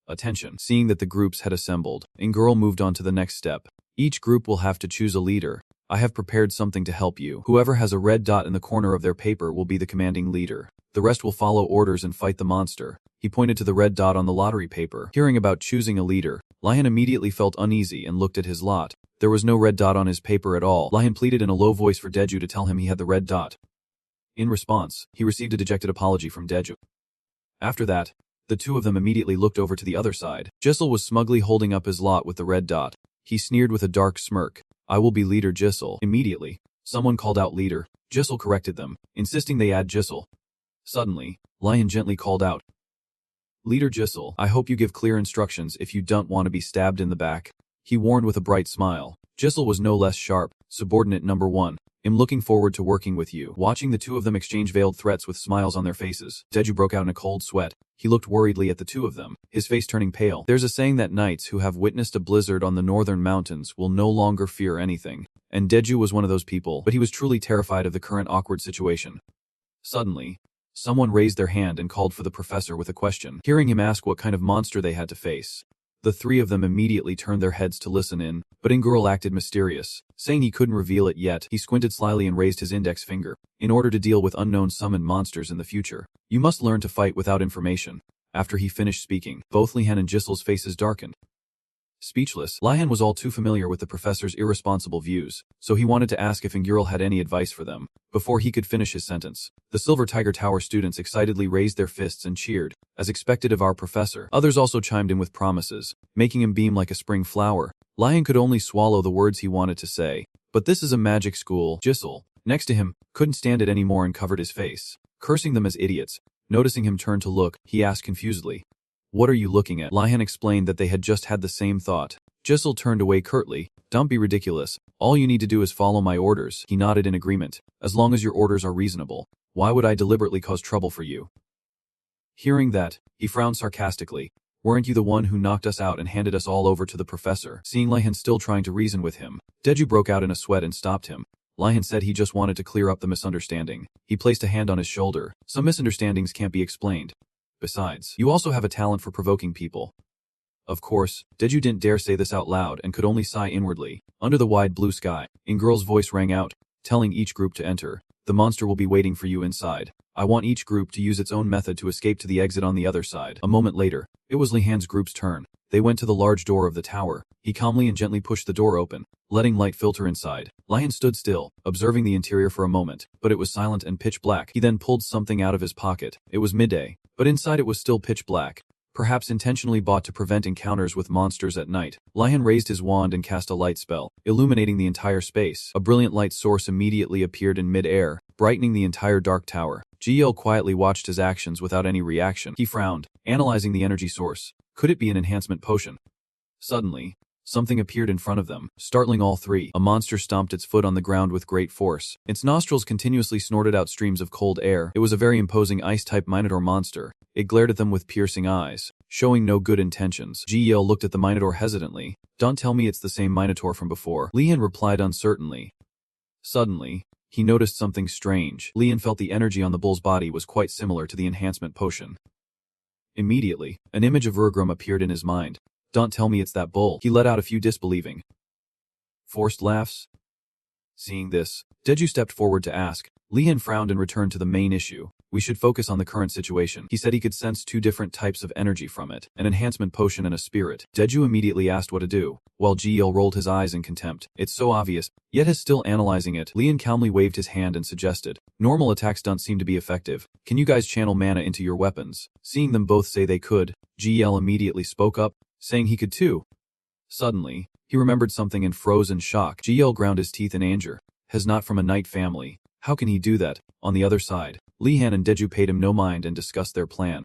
attention." Seeing that the groups had assembled, Ingirl moved on to the next step. "Each group will have to choose a leader. I have prepared something to help you. Whoever has a red dot in the corner of their paper will be the commanding leader. The rest will follow orders and fight the monster." He pointed to the red dot on the lottery paper. Hearing about choosing a leader, Lihan immediately felt uneasy and looked at his lot. There was no red dot on his paper at all. Lihan pleaded in a low voice for Diju to tell him he had the red dot. In response, he received a dejected apology from Diju. After that, the 2 of them immediately looked over to the other side. Jizzle was smugly holding up his lot with the red dot. He sneered with a dark smirk. "I will be leader Jizzle." Immediately, someone called out leader. Jizzle corrected them, insisting they add Jizzle. Suddenly, Lihan gently called out, "Leader Jizzle, I hope you give clear instructions if you don't want to be stabbed in the back." He warned with a bright smile. Jizzle was no less sharp. "Subordinate number 1. I'm looking forward to working with you." Watching the 2 of them exchange veiled threats with smiles on their faces, Diju broke out in a cold sweat. He looked worriedly at the 2 of them, his face turning pale. There's a saying that knights who have witnessed a blizzard on the northern mountains will no longer fear anything. And Diju was one of those people, but he was truly terrified of the current awkward situation. Suddenly, someone raised their hand and called for the professor with a question. Hearing him ask what kind of monster they had to face, The three of them immediately turned their heads to listen in, but enro acted mysterious. Saying he couldn't reveal it yet, he squinted slyly and raised his index finger. In order to deal with unknown summoned monsters in the future, you must learn to fight without information. After he finished speaking, both Lihan and Gisel's faces darkened. Speechless, Lihan was all too familiar with the professor's irresponsible views, so he wanted to ask if enro had any advice for them. Before he could finish his sentence, the Silver Tiger Tower students excitedly raised their fists and cheered, as expected of our professor. Others also chimed in with promises, making him beam like a spring flower. Lihan could only swallow the words he wanted to say. But this is a magic school. Gisel, next to him, couldn't stand it anymore and covered his face, cursing them as idiots. Noticing him turn to look, he asked confusedly, "What are you looking at?" Lihan explained that they had just had the same thought. Gisel turned away curtly. "Don't be ridiculous. All you need to do is follow my orders." He nodded in agreement. "As long as your orders are reasonable. Why would I deliberately cause trouble for you?" Hearing that, he frowned sarcastically. "Weren't you the one who knocked us out and handed us all over to the professor?" Seeing Lihan still trying to reason with him, Deju broke out in a sweat and stopped him. Lihan said he just wanted to clear up the misunderstanding. He placed a hand on his shoulder. "Some misunderstandings can't be explained. Besides, you also have a talent for provoking people." Of course, Deju didn't dare say this out loud and could only sigh inwardly. Under the wide blue sky, enro's voice rang out, telling each group to enter. "The monster will be waiting for you inside. I want each group to use its own method to escape to the exit on the other side." A moment later, it was Lihan's group's turn. They went to the large door of the tower. He calmly and gently pushed the door open, letting light filter inside. Lihan stood still, observing the interior for a moment, but it was silent and pitch black. He then pulled something out of his pocket. It was midday, but inside it was still pitch black. Perhaps intentionally bought to prevent encounters with monsters at night. Lihan raised his wand and cast a light spell, illuminating the entire space. A brilliant light source immediately appeared in mid-air, brightening the entire dark tower. Giel quietly watched his actions without any reaction. He frowned, analyzing the energy source. Could it be an enhancement potion? Suddenly, something appeared in front of them, startling all three. A monster stomped its foot on the ground with great force. Its nostrils continuously snorted out streams of cold air. It was a very imposing ice-type Minotaur monster. It glared at them with piercing eyes, showing no good intentions. Giel looked at the Minotaur hesitantly. "Don't tell me it's the same Minotaur from before." Lihan replied uncertainly. Suddenly, he noticed something strange. Lihan felt the energy on the bull's body was quite similar to the enhancement potion. Immediately, an image of Urgrum appeared in his mind. "Don't tell me it's that bull." He let out a few disbelieving, forced laughs. Seeing this, Deju stepped forward to ask. Lihan frowned and returned to the main issue. "We should focus on the current situation." He said he could sense two different types of energy from it, an enhancement potion and a spirit. Deju immediately asked what to do, while Giel rolled his eyes in contempt. "It's so obvious," yet is still analyzing it. Lihan calmly waved his hand and suggested, "Normal attacks don't seem to be effective. Can you guys channel mana into your weapons?" Seeing them both say they could, Giel immediately spoke up, saying he could too. Suddenly, he remembered something and froze in shock. Giel ground his teeth in anger. Has not from a knight family. How can he do that? On the other side, Lihan and Deju paid him no mind and discussed their plan.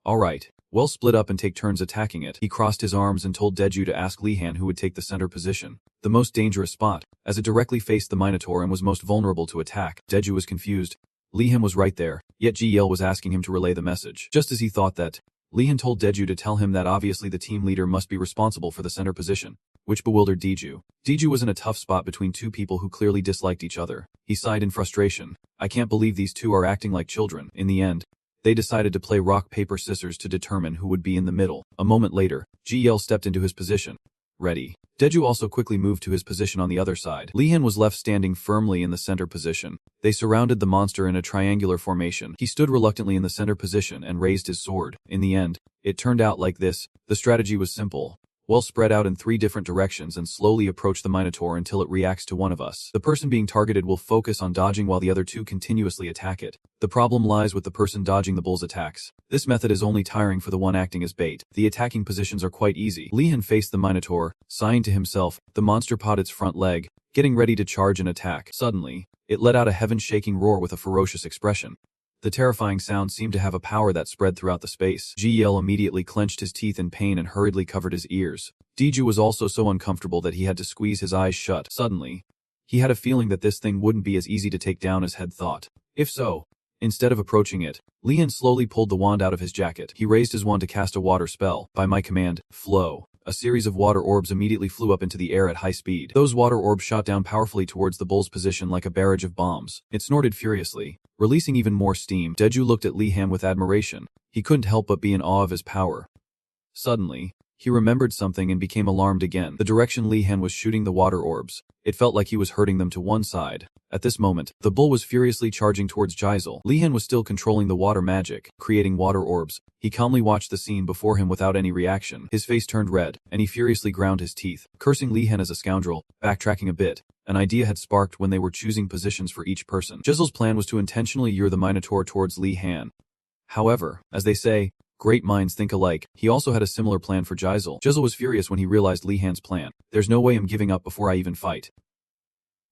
"Alright, well, split up and take turns attacking it." He crossed his arms and told Deju to ask Lihan who would take the center position, the most dangerous spot, as it directly faced the Minotaur and was most vulnerable to attack. Deju was confused. Lihan was right there, yet Giel was asking him to relay the message. Just as he thought that, Lihan told Deju to tell him that obviously the team leader must be responsible for the center position, which bewildered Deju. Deju was in a tough spot between two people who clearly disliked each other. He sighed in frustration. "I can't believe these two are acting like children." In the end, they decided to play rock, paper, scissors to determine who would be in the middle. A moment later, Giel stepped into his position. "Ready." Deju also quickly moved to his position on the other side. Lihan was left standing firmly in the center position. They surrounded the monster in a triangular formation. He stood reluctantly in the center position and raised his sword. In the end, it turned out like this. The strategy was simple. Well spread out in 3 different directions and slowly approach the Minotaur until it reacts to one of us. The person being targeted will focus on dodging while the other 2 continuously attack it. The problem lies with the person dodging the bull's attacks. This method is only tiring for the one acting as bait. The attacking positions are quite easy. Lihan faced the Minotaur, sighing to himself. The monster pawed its front leg, getting ready to charge and attack. Suddenly, it let out a heaven-shaking roar with a ferocious expression. The terrifying sound seemed to have a power that spread throughout the space. Giel immediately clenched his teeth in pain and hurriedly covered his ears. Deju was also so uncomfortable that he had to squeeze his eyes shut. Suddenly, he had a feeling that this thing wouldn't be as easy to take down as had thought. If so, instead of approaching it, Lihan slowly pulled the wand out of his jacket. He raised his wand to cast a water spell. By my command, flow. A series of water orbs immediately flew up into the air at high speed. Those water orbs shot down powerfully towards the bull's position like a barrage of bombs. It snorted furiously, releasing even more steam. Deju looked at Lihan with admiration. He couldn't help but be in awe of his power. Suddenly, He remembered something and became alarmed again. The direction Li Han was shooting the water orbs. It felt like he was hurting them to one side. At this moment, the bull was furiously charging towards Gisel. Li Han was still controlling the water magic, creating water orbs. He calmly watched the scene before him without any reaction. His face turned red, and he furiously ground his teeth, cursing Li Han as a scoundrel. Backtracking a bit, an idea had sparked when they were choosing positions for each person. Gisel's plan was to intentionally lure the Minotaur towards Li Han. However, as they say, great minds think alike. He also had a similar plan for Gisel. Gisel was furious when he realized Li Han's plan. There's no way I'm giving up before I even fight,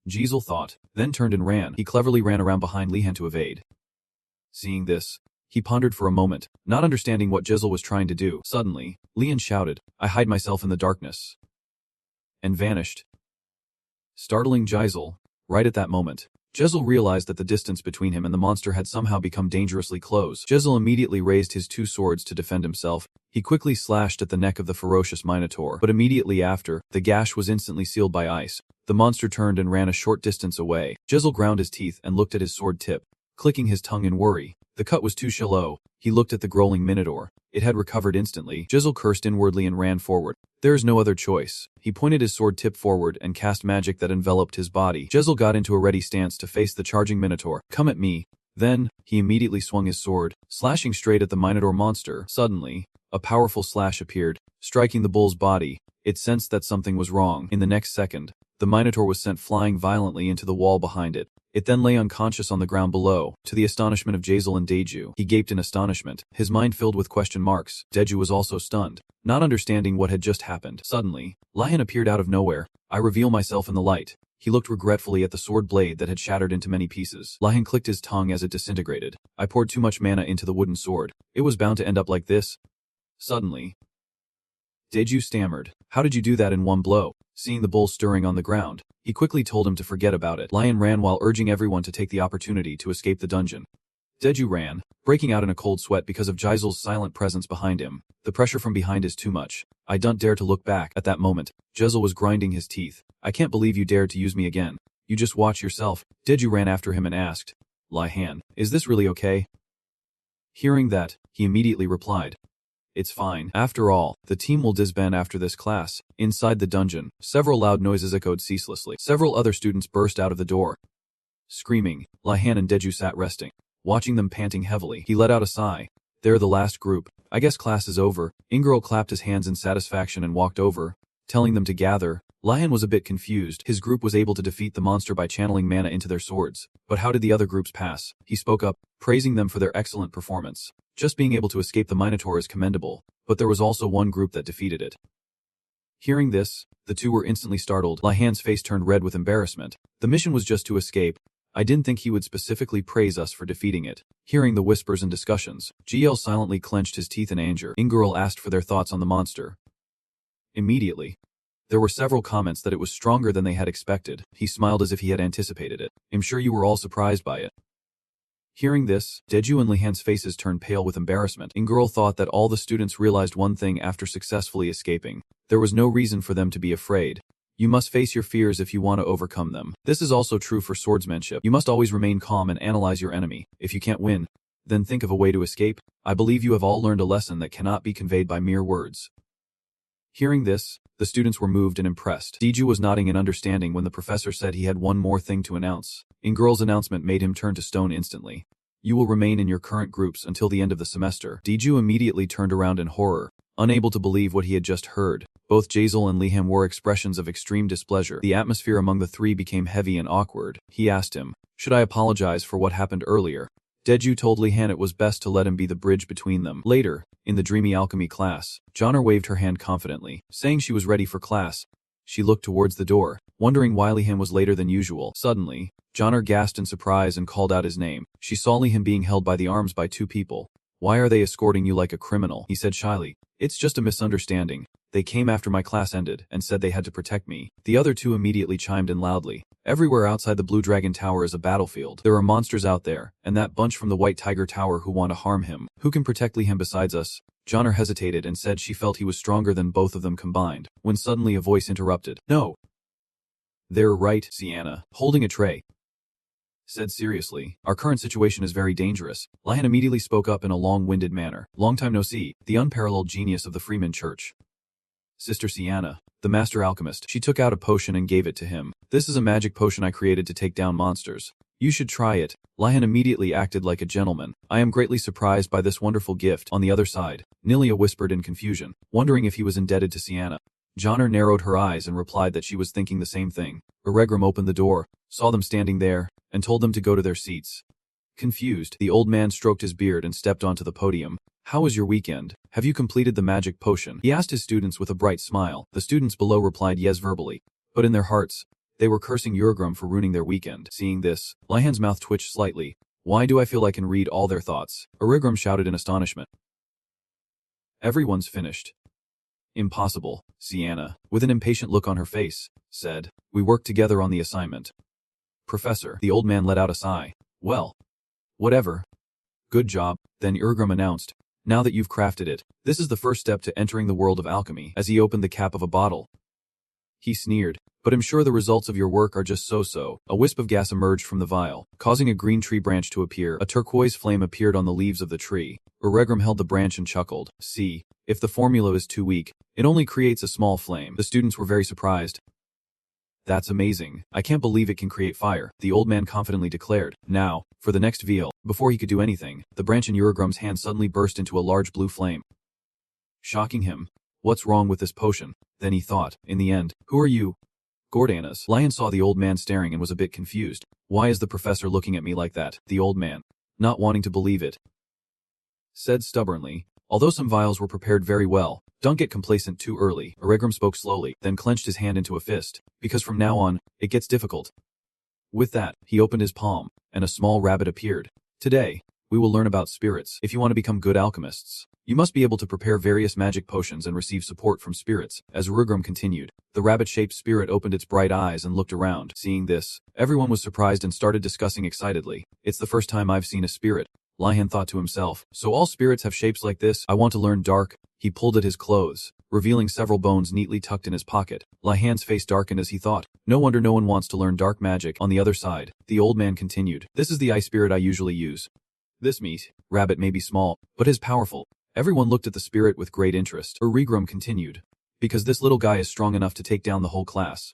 Gisel thought, then turned and ran. He cleverly ran around behind Li Han to evade. Seeing this, he pondered for a moment, not understanding what Gisel was trying to do. Suddenly, Li Han shouted, "I hide myself in the darkness," and vanished, startling Gisel. Right at that moment, Gisel realized that the distance between him and the monster had somehow become dangerously close. Gisel immediately raised his two swords to defend himself. He quickly slashed at the neck of the ferocious Minotaur, but immediately after, the gash was instantly sealed by ice. The monster turned and ran a short distance away. Gisel ground his teeth and looked at his sword tip, clicking his tongue in worry. The cut was too shallow. He looked at the growling Minotaur. It had recovered instantly. Gisel cursed inwardly and ran forward. There is no other choice. He pointed his sword tip forward and cast magic that enveloped his body. Gisel got into a ready stance to face the charging Minotaur. "Come at me." Then, he immediately swung his sword, slashing straight at the Minotaur monster. Suddenly, a powerful slash appeared, striking the bull's body. It sensed that something was wrong. In the next second, the Minotaur was sent flying violently into the wall behind it. It then lay unconscious on the ground below. To the astonishment of Gisel and Daeju, he gaped in astonishment, his mind filled with question marks. Daeju was also stunned, not understanding what had just happened. Suddenly, Li Han appeared out of nowhere. "I reveal myself in the light." He looked regretfully at the sword blade that had shattered into many pieces. Li Han clicked his tongue as it disintegrated. "I poured too much mana into the wooden sword. It was bound to end up like this." Suddenly, Daeju stammered, "How did you do that in one blow?" Seeing the bull stirring on the ground, he quickly told him to forget about it. Li Han ran while urging everyone to take the opportunity to escape the dungeon. Daeju ran, breaking out in a cold sweat because of Gisel's silent presence behind him. "The pressure from behind is too much. I don't dare to look back." At that moment, Gisel was grinding his teeth. "I can't believe you dared to use me again. You just watch yourself." Daeju ran after him and asked, "Li Han, is this really okay?" Hearing that, he immediately replied, "It's fine. After all, the team will disband after this class." Inside the dungeon, several loud noises echoed ceaselessly. Several other students burst out of the door, screaming. Li Han and Daeju sat resting, watching them panting heavily. He let out a sigh. "They're the last group. I guess class is over." Enro clapped his hands in satisfaction and walked over, telling them to gather. Li Han was a bit confused. His group was able to defeat the monster by channeling mana into their swords. But how did the other groups pass? He spoke up, praising them for their excellent performance. Just being able to escape the Minotaur is commendable, but there was also one group that defeated it. Hearing this, the two were instantly startled. Li Han's face turned red with embarrassment. "The mission was just to escape. I didn't think he would specifically praise us for defeating it." Hearing the whispers and discussions, GL silently clenched his teeth in anger. Ingirl asked for their thoughts on the monster. Immediately, there were several comments that it was stronger than they had expected. He smiled as if he had anticipated it. "I'm sure you were all surprised by it." Hearing this, Daeju and Li Han's faces turned pale with embarrassment. Ingirl thought that all the students realized one thing after successfully escaping. There was no reason for them to be afraid. You must face your fears if you want to overcome them. This is also true for swordsmanship. You must always remain calm and analyze your enemy. If you can't win, then think of a way to escape. I believe you have all learned a lesson that cannot be conveyed by mere words. Hearing this, the students were moved and impressed. Daeju was nodding in understanding when the professor said he had one more thing to announce. Ingirl's announcement made him turn to stone instantly. "You will remain in your current groups until the end of the semester." Daeju immediately turned around in horror, unable to believe what he had just heard. Both Gisel and Li Han wore expressions of extreme displeasure. The atmosphere among the three became heavy and awkward. He asked him, "Should I apologize for what happened earlier?" Daeju told Li Han it was best to let him be the bridge between them. Later, in the Dreamy Alchemy class, Johnner waved her hand confidently, saying she was ready for class. She looked towards the door, wondering why Li Han was later than usual. Suddenly, Johnner gasped in surprise and called out his name. She saw Li Han being held by the arms by two people. "Why are they escorting you like a criminal?" he said shyly. "It's just a misunderstanding. They came after my class ended and said they had to protect me." The other two immediately chimed in loudly. "Everywhere outside the Blue Dragon Tower is a battlefield. There are monsters out there, and that bunch from the White Tiger Tower who want to harm him. Who can protect Li Han besides us?" Johnner hesitated and said she felt he was stronger than both of them combined, when suddenly a voice interrupted. "No. They're right," Sienna, holding a tray, said seriously. "Our current situation is very dangerous." Li Han immediately spoke up in a long-winded manner. "Long time no see, the unparalleled genius of the Freeman Church." Sister Sienna, the master alchemist. She took out a potion and gave it to him. This is a magic potion I created to take down monsters. You should try it. Lihan immediately acted like a gentleman. I am greatly surprised by this wonderful gift. On the other side, Nilia whispered in confusion, wondering if he was indebted to Sienna. Johnner narrowed her eyes and replied that she was thinking the same thing. Eregram opened the door, saw them standing there, and told them to go to their seats. Confused, the old man stroked his beard and stepped onto the podium. How was your weekend? Have you completed the magic potion? He asked his students with a bright smile. The students below replied yes verbally, but in their hearts, they were cursing Eregram for ruining their weekend. Seeing this, Lihan's mouth twitched slightly. Why do I feel I can read all their thoughts? Eregram shouted in astonishment. Everyone's finished. Impossible, Sienna, with an impatient look on her face, said. We worked together on the assignment. Professor, the old man let out a sigh. Well, whatever. Good job, then Eregram announced. Now that you've crafted it, this is the first step to entering the world of alchemy. As he opened the cap of a bottle, he sneered. But I'm sure the results of your work are just so-so. A wisp of gas emerged from the vial, causing a green tree branch to appear. A turquoise flame appeared on the leaves of the tree. Eregram held the branch and chuckled. See, if the formula is too weak, it only creates a small flame. The students were very surprised. That's amazing. I can't believe it can create fire, the old man confidently declared. Now, for the next vial. Before he could do anything, the branch in Eregram's hand suddenly burst into a large blue flame, shocking him. What's wrong with this potion? Then he thought, in the end, who are you? Gordanas. Lihan saw the old man staring and was a bit confused. Why is the professor looking at me like that? The old man, not wanting to believe it, said stubbornly. Although some vials were prepared very well, don't get complacent too early. Eregram spoke slowly, then clenched his hand into a fist, because from now on, it gets difficult. With that, he opened his palm, and a small rabbit appeared. Today, we will learn about spirits. If you want to become good alchemists, you must be able to prepare various magic potions and receive support from spirits. As Eregram continued, the rabbit-shaped spirit opened its bright eyes and looked around. Seeing this, everyone was surprised and started discussing excitedly. It's the first time I've seen a spirit, Lihan thought to himself. So all spirits have shapes like this? I want to learn dark. He pulled at his clothes, revealing several bones neatly tucked in his pocket. Lihan's face darkened as he thought. No wonder no one wants to learn dark magic. On the other side, the old man continued. This is the eye spirit I usually use. This meat rabbit may be small, but is powerful. Everyone looked at the spirit with great interest. Eregram continued. Because this little guy is strong enough to take down the whole class.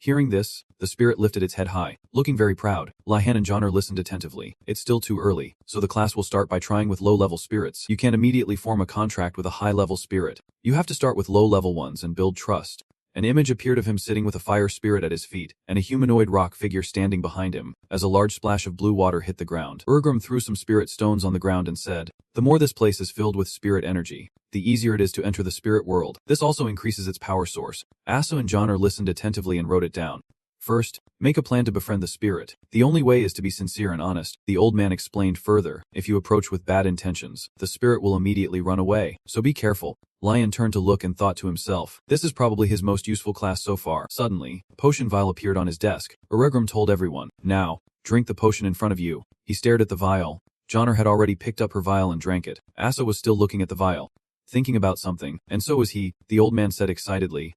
Hearing this, the spirit lifted its head high, looking very proud. Lihan and Johnner listened attentively. It's still too early, so the class will start by trying with low-level spirits. You can't immediately form a contract with a high-level spirit. You have to start with low-level ones and build trust. An image appeared of him sitting with a fire spirit at his feet, and a humanoid rock figure standing behind him, as a large splash of blue water hit the ground. Eregram threw some spirit stones on the ground and said, the more this place is filled with spirit energy, the easier it is to enter the spirit world. This also increases its power source. Asa and Johnner listened attentively and wrote it down. First, make a plan to befriend the spirit. The only way is to be sincere and honest. The old man explained further. If you approach with bad intentions, the spirit will immediately run away. So be careful. Lihan turned to look and thought to himself. This is probably his most useful class so far. Suddenly, a potion vial appeared on his desk. Eregram told everyone, now, drink the potion in front of you. He stared at the vial. Johnner had already picked up her vial and drank it. Asa was still looking at the vial, thinking about something, and so was he, the old man said excitedly.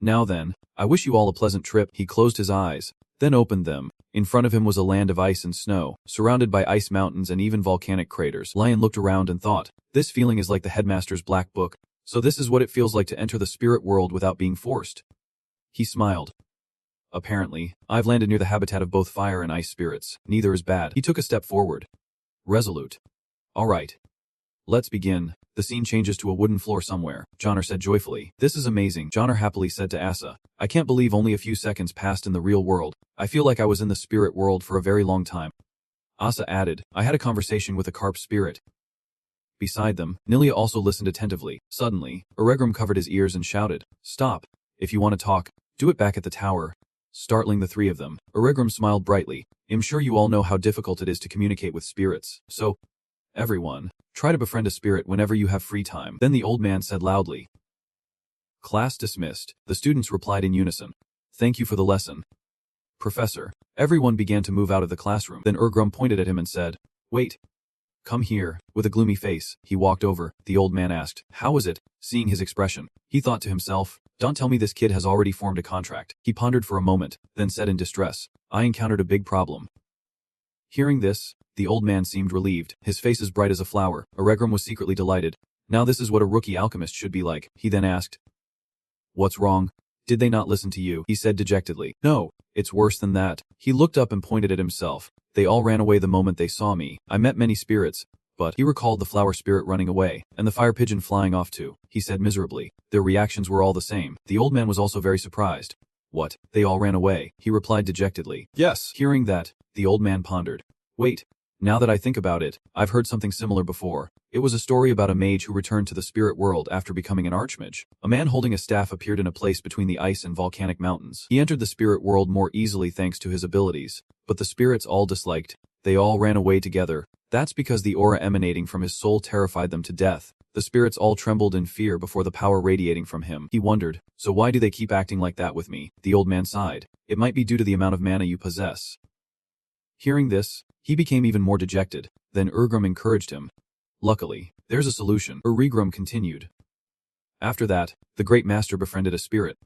Now then, I wish you all a pleasant trip. He closed his eyes, then opened them. In front of him was a land of ice and snow, surrounded by ice mountains and even volcanic craters. Lihan looked around and thought, this feeling is like the headmaster's black book. So this is what it feels like to enter the spirit world without being forced. He smiled. Apparently, I've landed near the habitat of both fire and ice spirits. Neither is bad. He took a step forward. Resolute. All right. Let's begin. The scene changes to a wooden floor somewhere, Johnner said joyfully. This is amazing, Johnner happily said to Asa. I can't believe only a few seconds passed in the real world. I feel like I was in the spirit world for a very long time. Asa added, I had a conversation with a carp spirit. Beside them, Nilia also listened attentively. Suddenly, Eregram covered his ears and shouted, stop. If you want to talk, do it back at the tower. Startling the three of them, Eregram smiled brightly. I'm sure you all know how difficult it is to communicate with spirits, so, everyone, try to befriend a spirit whenever you have free time. Then the old man said loudly. Class dismissed. The students replied in unison. Thank you for the lesson, Professor. Everyone began to move out of the classroom. Then Eregram pointed at him and said, wait. Come here. With a gloomy face, he walked over. The old man asked, how is it? Seeing his expression, he thought to himself, don't tell me this kid has already formed a contract. He pondered for a moment, then said in distress, I encountered a big problem. Hearing this, the old man seemed relieved, his face as bright as a flower. Eregram was secretly delighted. Now this is what a rookie alchemist should be like. He then asked, What's wrong? Did they not listen to you? He said dejectedly. No, it's worse than that. He looked up and pointed at himself. They all ran away the moment they saw me. I met many spirits, but he recalled the flower spirit running away, and the fire pigeon flying off too. He said miserably. Their reactions were all the same. The old man was also very surprised. What? They all ran away? He replied dejectedly. Yes. Hearing that, the old man pondered. Wait. Now that I think about it, I've heard something similar before. It was a story about a mage who returned to the spirit world after becoming an archmage. A man holding a staff appeared in a place between the ice and volcanic mountains. He entered the spirit world more easily thanks to his abilities, but the spirits all disliked. They all ran away together. That's because the aura emanating from his soul terrified them to death. The spirits all trembled in fear before the power radiating from him. He wondered, so why do they keep acting like that with me? The old man sighed. It might be due to the amount of mana you possess. Hearing this, he became even more dejected. Then Urgrum encouraged him. Luckily, there's a solution. Urgrum continued. After that, the great master befriended a spirit.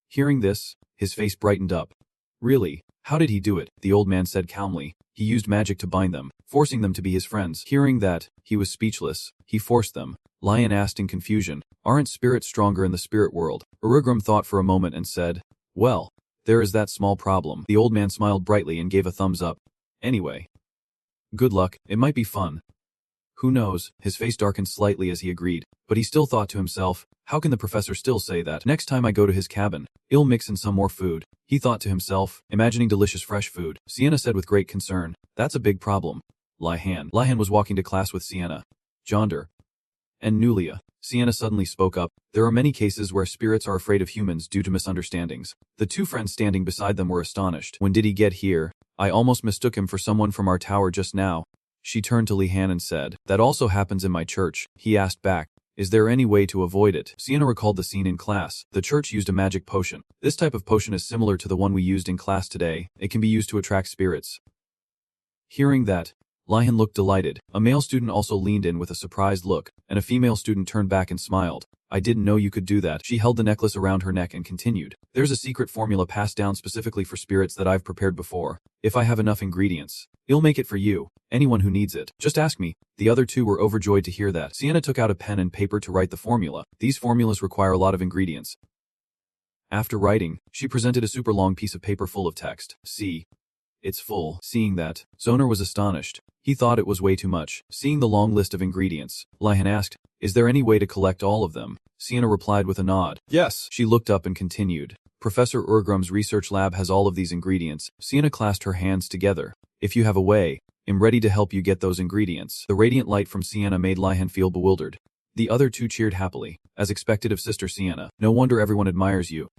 Hearing this, his face brightened up. Really? How did he do it? The old man said calmly. He used magic to bind them, forcing them to be his friends. Hearing that, he was speechless. He forced them. Lion asked in confusion, aren't spirits stronger in the spirit world? Urgrum thought for a moment and said, well, there is that small problem. The old man smiled brightly and gave a thumbs up. Anyway. Good luck, it might be fun. Who knows? His face darkened slightly as he agreed, but he still thought to himself, how can the professor still say that? Next time I go to his cabin, I'll mix in some more food. He thought to himself, imagining delicious fresh food. Sienna said with great concern, that's a big problem. Lihan was walking to class with Sienna, Jonder, and Nulia. Sienna suddenly spoke up. There are many cases where spirits are afraid of humans due to misunderstandings. The two friends standing beside them were astonished. When did he get here? I almost mistook him for someone from our tower just now. She turned to Lihan and said, that also happens in my church. He asked back, is there any way to avoid it? Sienna recalled the scene in class. The church used a magic potion. This type of potion is similar to the one we used in class today. It can be used to attract spirits. Hearing that, Lihan looked delighted. A male student also leaned in with a surprised look, and a female student turned back and smiled. I didn't know you could do that. She held the necklace around her neck and continued. There's a secret formula passed down specifically for spirits that I've prepared before. If I have enough ingredients, I'll make it for you. Anyone who needs it. Just ask me. The other two were overjoyed to hear that. Sienna took out a pen and paper to write the formula. These formulas require a lot of ingredients. After writing, she presented a super long piece of paper full of text. See. It's full. Seeing that, Zoner was astonished. He thought it was way too much. Seeing the long list of ingredients, Lihan asked, is there any way to collect all of them? Sienna replied with a nod. Yes. She looked up and continued. Professor Urgrum's research lab has all of these ingredients. Sienna clasped her hands together. If you have a way, I'm ready to help you get those ingredients. The radiant light from Sienna made Lihan feel bewildered. The other two cheered happily, as expected of Sister Sienna. No wonder everyone admires you.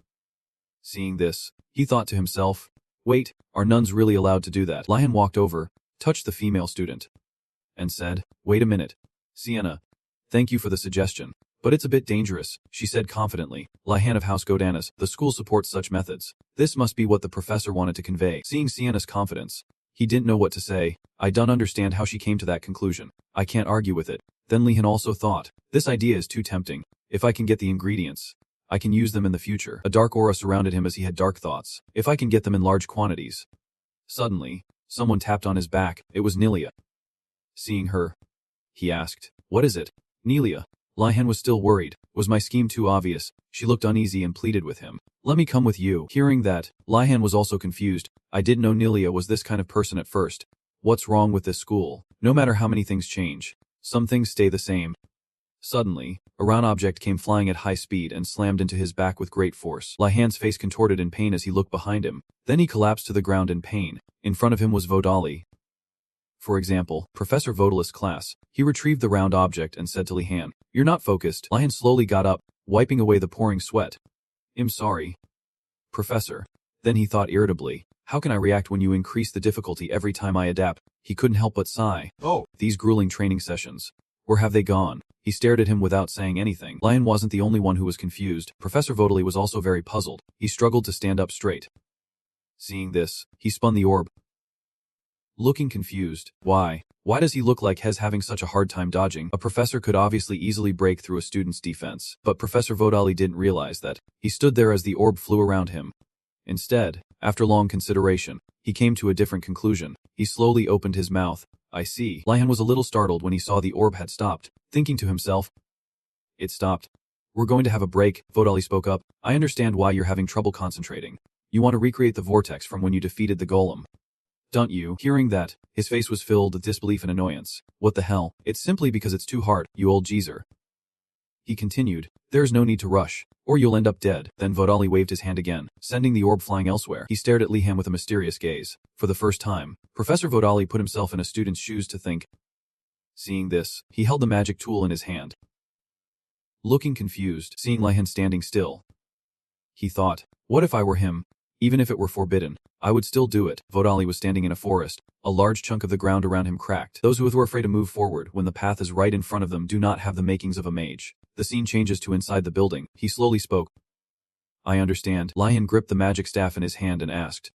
Seeing this, he thought to himself, wait, are nuns really allowed to do that? Lihan walked over, touched the female student, and said, wait a minute. Sienna, thank you for the suggestion, but it's a bit dangerous, she said confidently. Lihan of House Godanas, the school supports such methods. This must be what the professor wanted to convey. Seeing Sienna's confidence, he didn't know what to say. I don't understand how she came to that conclusion. I can't argue with it. Then Lihan also thought, this idea is too tempting. If I can get the ingredients, I can use them in the future. A dark aura surrounded him as he had dark thoughts. If I can get them in large quantities. Suddenly, someone tapped on his back. It was Nelia. Seeing her, he asked, what is it? Nelia. Lihan was still worried. Was my scheme too obvious? She looked uneasy and pleaded with him. Let me come with you. Hearing that, Lihan was also confused. I didn't know Nelia was this kind of person at first. What's wrong with this school? No matter how many things change, some things stay the same. Suddenly, a round object came flying at high speed and slammed into his back with great force. Lihan's face contorted in pain as he looked behind him. Then he collapsed to the ground in pain. In front of him was Vodali. For example, Professor Vodal's class. He retrieved the round object and said to Lihan, you're not focused. Lihan slowly got up, wiping away the pouring sweat. I'm sorry, Professor. Then he thought irritably, how can I react when you increase the difficulty every time I adapt? He couldn't help but sigh. Oh, these grueling training sessions. Where have they gone? He stared at him without saying anything. Lihan wasn't the only one who was confused. Professor Vodali was also very puzzled. He struggled to stand up straight. Seeing this, he spun the orb. Looking confused. Why? Why does he look like he's having such a hard time dodging? A professor could obviously easily break through a student's defense, but Professor Vodali didn't realize that. He stood there as the orb flew around him. Instead, after long consideration, he came to a different conclusion. He slowly opened his mouth. I see. Lihan was a little startled when he saw the orb had stopped, thinking to himself, it stopped. We're going to have a break, Vodali spoke up. I understand why you're having trouble concentrating. You want to recreate the vortex from when you defeated the golem. Don't you? Hearing that, his face was filled with disbelief and annoyance. What the hell? It's simply because it's too hard, you old geezer. He continued, there's no need to rush, or you'll end up dead. Then Vodali waved his hand again, sending the orb flying elsewhere. He stared at Lihan with a mysterious gaze. For the first time, Professor Vodali put himself in a student's shoes to think. Seeing this, he held the magic tool in his hand. Looking confused, seeing Lihan standing still. He thought, what if I were him? Even if it were forbidden, I would still do it. Vodali was standing in a forest. A large chunk of the ground around him cracked. Those who were afraid to move forward when the path is right in front of them do not have the makings of a mage. The scene changes to inside the building. He slowly spoke. I understand. Lihan gripped the magic staff in his hand and asked.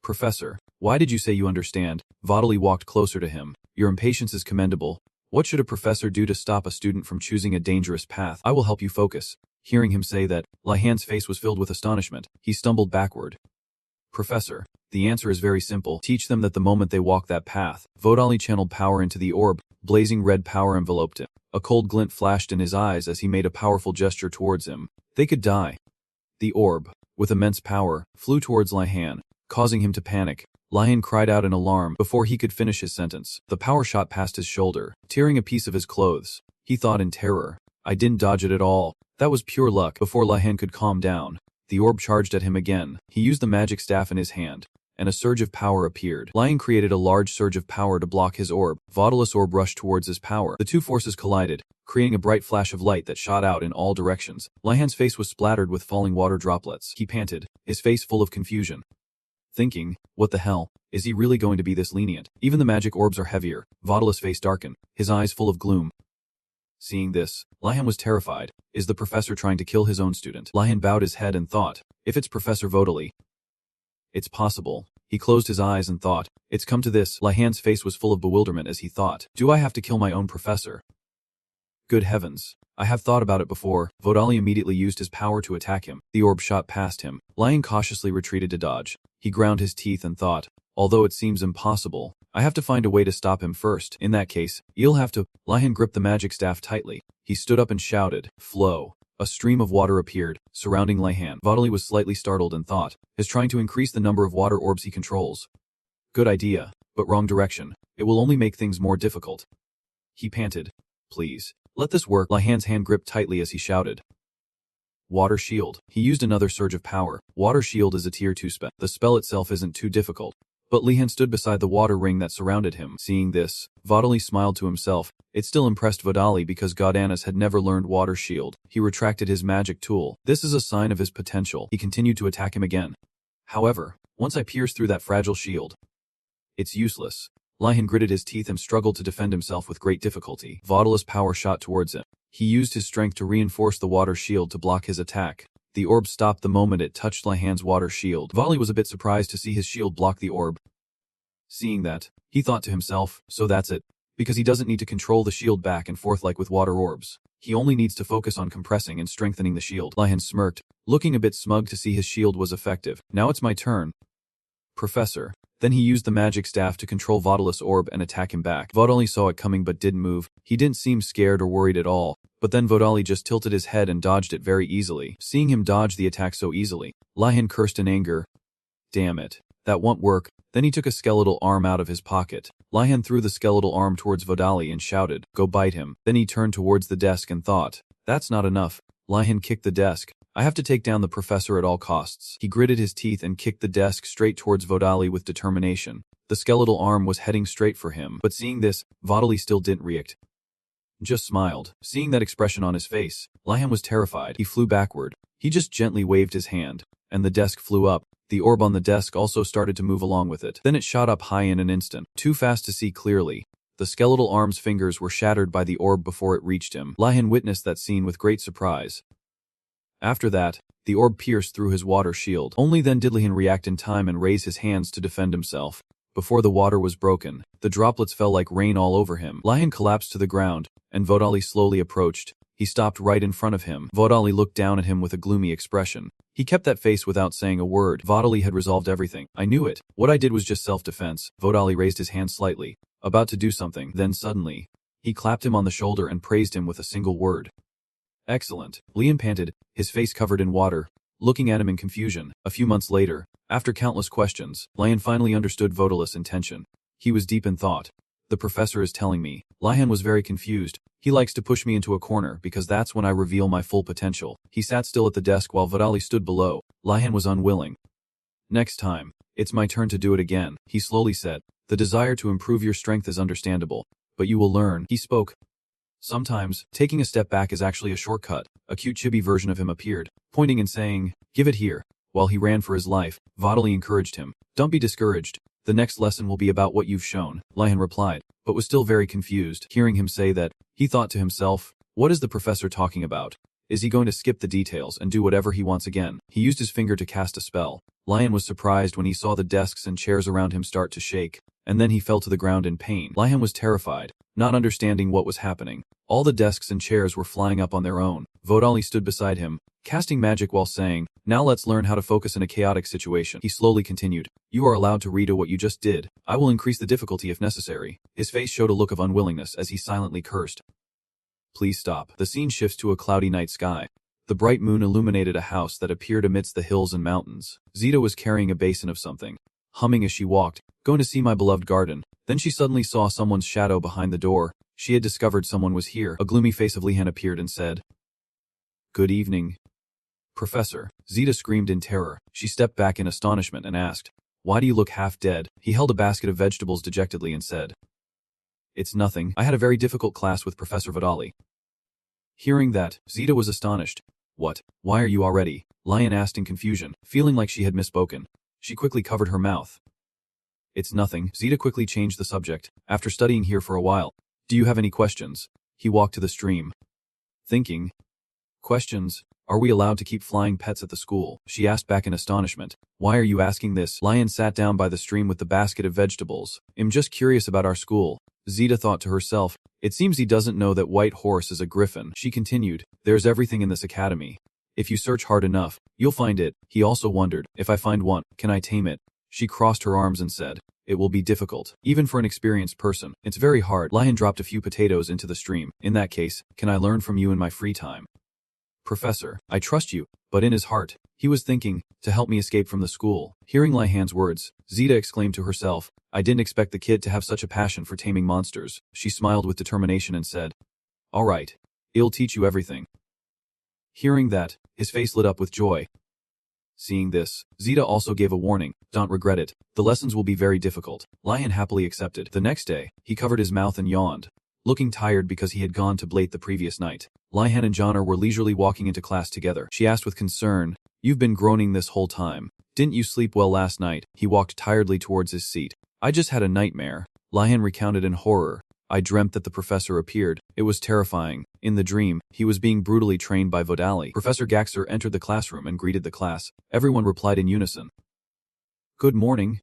Professor, why did you say you understand? Vodali walked closer to him. Your impatience is commendable. What should a professor do to stop a student from choosing a dangerous path? I will help you focus. Hearing him say that, Lihan's face was filled with astonishment. He stumbled backward. Professor, the answer is very simple. Teach them that the moment they walk that path. Vodali channeled power into the orb. Blazing red power enveloped him. A cold glint flashed in his eyes as he made a powerful gesture towards him. They could die. The orb, with immense power, flew towards Lihan, causing him to panic. Lihan cried out in alarm before he could finish his sentence. The power shot past his shoulder, tearing a piece of his clothes. He thought in terror. I didn't dodge it at all. That was pure luck. Before Lihan could calm down, the orb charged at him again. He used the magic staff in his hand, and a surge of power appeared. Lihan created a large surge of power to block his orb. Vodali's orb rushed towards his power. The two forces collided, creating a bright flash of light that shot out in all directions. Lihan's face was splattered with falling water droplets. He panted, his face full of confusion. Thinking, what the hell? Is he really going to be this lenient? Even the magic orbs are heavier. Vodali's face darkened, his eyes full of gloom. Seeing this, Lihan was terrified. Is the professor trying to kill his own student? Lihan bowed his head and thought, if it's Professor Vodali. It's possible. He closed his eyes and thought, it's come to this. Lihan's face was full of bewilderment as he thought, do I have to kill my own professor? Good heavens. I have thought about it before. Vodali immediately used his power to attack him. The orb shot past him. Lihan cautiously retreated to dodge. He ground his teeth and thought, although it seems impossible, I have to find a way to stop him first. In that case, you'll have to. Lihan gripped the magic staff tightly. He stood up and shouted, flow. A stream of water appeared, surrounding Lihan. Vodali was slightly startled and thought, is trying to increase the number of water orbs he controls. Good idea, but wrong direction. It will only make things more difficult. He panted. Please, let this work. Lihan's hand gripped tightly as he shouted. Water Shield. He used another surge of power. Water Shield is a tier 2 spell. The spell itself isn't too difficult. But Lihan stood beside the water ring that surrounded him. Seeing this, Vodali smiled to himself. It still impressed Vodali because Godanis had never learned Water Shield. He retracted his magic tool. This is a sign of his potential. He continued to attack him again. However, once I pierce through that fragile shield, it's useless. Lihan gritted his teeth and struggled to defend himself with great difficulty. Vodali's power shot towards him. He used his strength to reinforce the water shield to block his attack. The orb stopped the moment it touched Lihan's water shield. Vodali was a bit surprised to see his shield block the orb. Seeing that, he thought to himself, so that's it. Because he doesn't need to control the shield back and forth like with water orbs. He only needs to focus on compressing and strengthening the shield. Lihan smirked, looking a bit smug to see his shield was effective. Now it's my turn. Professor. Then he used the magic staff to control Vodali's orb and attack him back. Vodali saw it coming but didn't move. He didn't seem scared or worried at all. But then Vodali just tilted his head and dodged it very easily. Seeing him dodge the attack so easily, Lihan cursed in anger. Damn it. That won't work. Then he took a skeletal arm out of his pocket. Lihan threw the skeletal arm towards Vodali and shouted, go bite him. Then he turned towards the desk and thought, that's not enough. Lihan kicked the desk. I have to take down the professor at all costs. He gritted his teeth and kicked the desk straight towards Vodali with determination. The skeletal arm was heading straight for him, but seeing this, Vodali still didn't react. Just smiled. Seeing that expression on his face, Lihan was terrified. He flew backward. He just gently waved his hand, and the desk flew up. The orb on the desk also started to move along with it. Then it shot up high in an instant, too fast to see clearly. The skeletal arm's fingers were shattered by the orb before it reached him. Lihan witnessed that scene with great surprise. After that, the orb pierced through his water shield. Only then did Lihan react in time and raise his hands to defend himself. Before the water was broken, the droplets fell like rain all over him. Lihan collapsed to the ground, and Vodali slowly approached. He stopped right in front of him. Vodali looked down at him with a gloomy expression. He kept that face without saying a word. Vodali had resolved everything. I knew it. What I did was just self-defense. Vodali raised his hand slightly, about to do something. Then suddenly, he clapped him on the shoulder and praised him with a single word. Excellent. Lian panted, his face covered in water, looking at him in confusion. A few months later, after countless questions, Lian finally understood Vodalus' intention. He was deep in thought. The professor is telling me. Lian was very confused. He likes to push me into a corner because that's when I reveal my full potential. He sat still at the desk while Vodali stood below. Lian was unwilling. Next time, it's my turn to do it again, he slowly said. The desire to improve your strength is understandable, but you will learn. He spoke. Sometimes, taking a step back is actually a shortcut. A cute chibi version of him appeared, pointing and saying, "Give it here." While he ran for his life, Vodali encouraged him. "Don't be discouraged. The next lesson will be about what you've shown," Lian replied, but was still very confused. Hearing him say that, he thought to himself, what is the professor talking about? Is he going to skip the details and do whatever he wants again? He used his finger to cast a spell. Lian was surprised when he saw the desks and chairs around him start to shake, and then he fell to the ground in pain. Lian was terrified, not understanding what was happening. All the desks and chairs were flying up on their own. Vodali stood beside him, casting magic while saying, "Now let's learn how to focus in a chaotic situation." He slowly continued, "You are allowed to redo what you just did. I will increase the difficulty if necessary." His face showed a look of unwillingness as he silently cursed. Please stop. The scene shifts to a cloudy night sky. The bright moon illuminated a house that appeared amidst the hills and mountains. Zita was carrying a basin of something, humming as she walked, "Going to see my beloved garden." Then she suddenly saw someone's shadow behind the door. She had discovered someone was here. A gloomy face of Lihan appeared and said, "Good evening, Professor." Zita screamed in terror. She stepped back in astonishment and asked, "Why do you look half dead?" He held a basket of vegetables dejectedly and said, "It's nothing. I had a very difficult class with Professor Vodali." Hearing that, Zita was astonished. "What? Why are you already?" Lian asked in confusion, feeling like she had misspoken. She quickly covered her mouth. "It's nothing." Zita quickly changed the subject. "After studying here for a while, do you have any questions?" He walked to the stream, thinking, "Questions? Are we allowed to keep flying pets at the school?" She asked back in astonishment. "Why are you asking this?" Lian sat down by the stream with the basket of vegetables. "I'm just curious about our school." Zita thought to herself, "It seems he doesn't know that White Horse is a griffin." She continued, "There's everything in this academy. If you search hard enough, you'll find it." He also wondered, "If I find one, can I tame it?" She crossed her arms and said, "It will be difficult. Even for an experienced person, it's very hard." Lian dropped a few potatoes into the stream. "In that case, can I learn from you in my free time?" "Professor, I trust you." But in his heart, he was thinking, "To help me escape from the school." Hearing Lihan's words, Zita exclaimed to herself, "I didn't expect the kid to have such a passion for taming monsters." She smiled with determination and said, "All right. I'll teach you everything." Hearing that, his face lit up with joy. Seeing this, Zita also gave a warning, "Don't regret it. The lessons will be very difficult." Lian happily accepted. The next day, he covered his mouth and yawned, looking tired because he had gone to Blate the previous night. Lian and Jonar were leisurely walking into class together. She asked with concern, "You've been groaning this whole time. Didn't you sleep well last night?" He walked tiredly towards his seat. "I just had a nightmare." Lian recounted in horror. "I dreamt that the professor appeared. It was terrifying. In the dream, he was being brutally trained by Vodali." Professor Gaxer entered the classroom and greeted the class. Everyone replied in unison, "Good morning,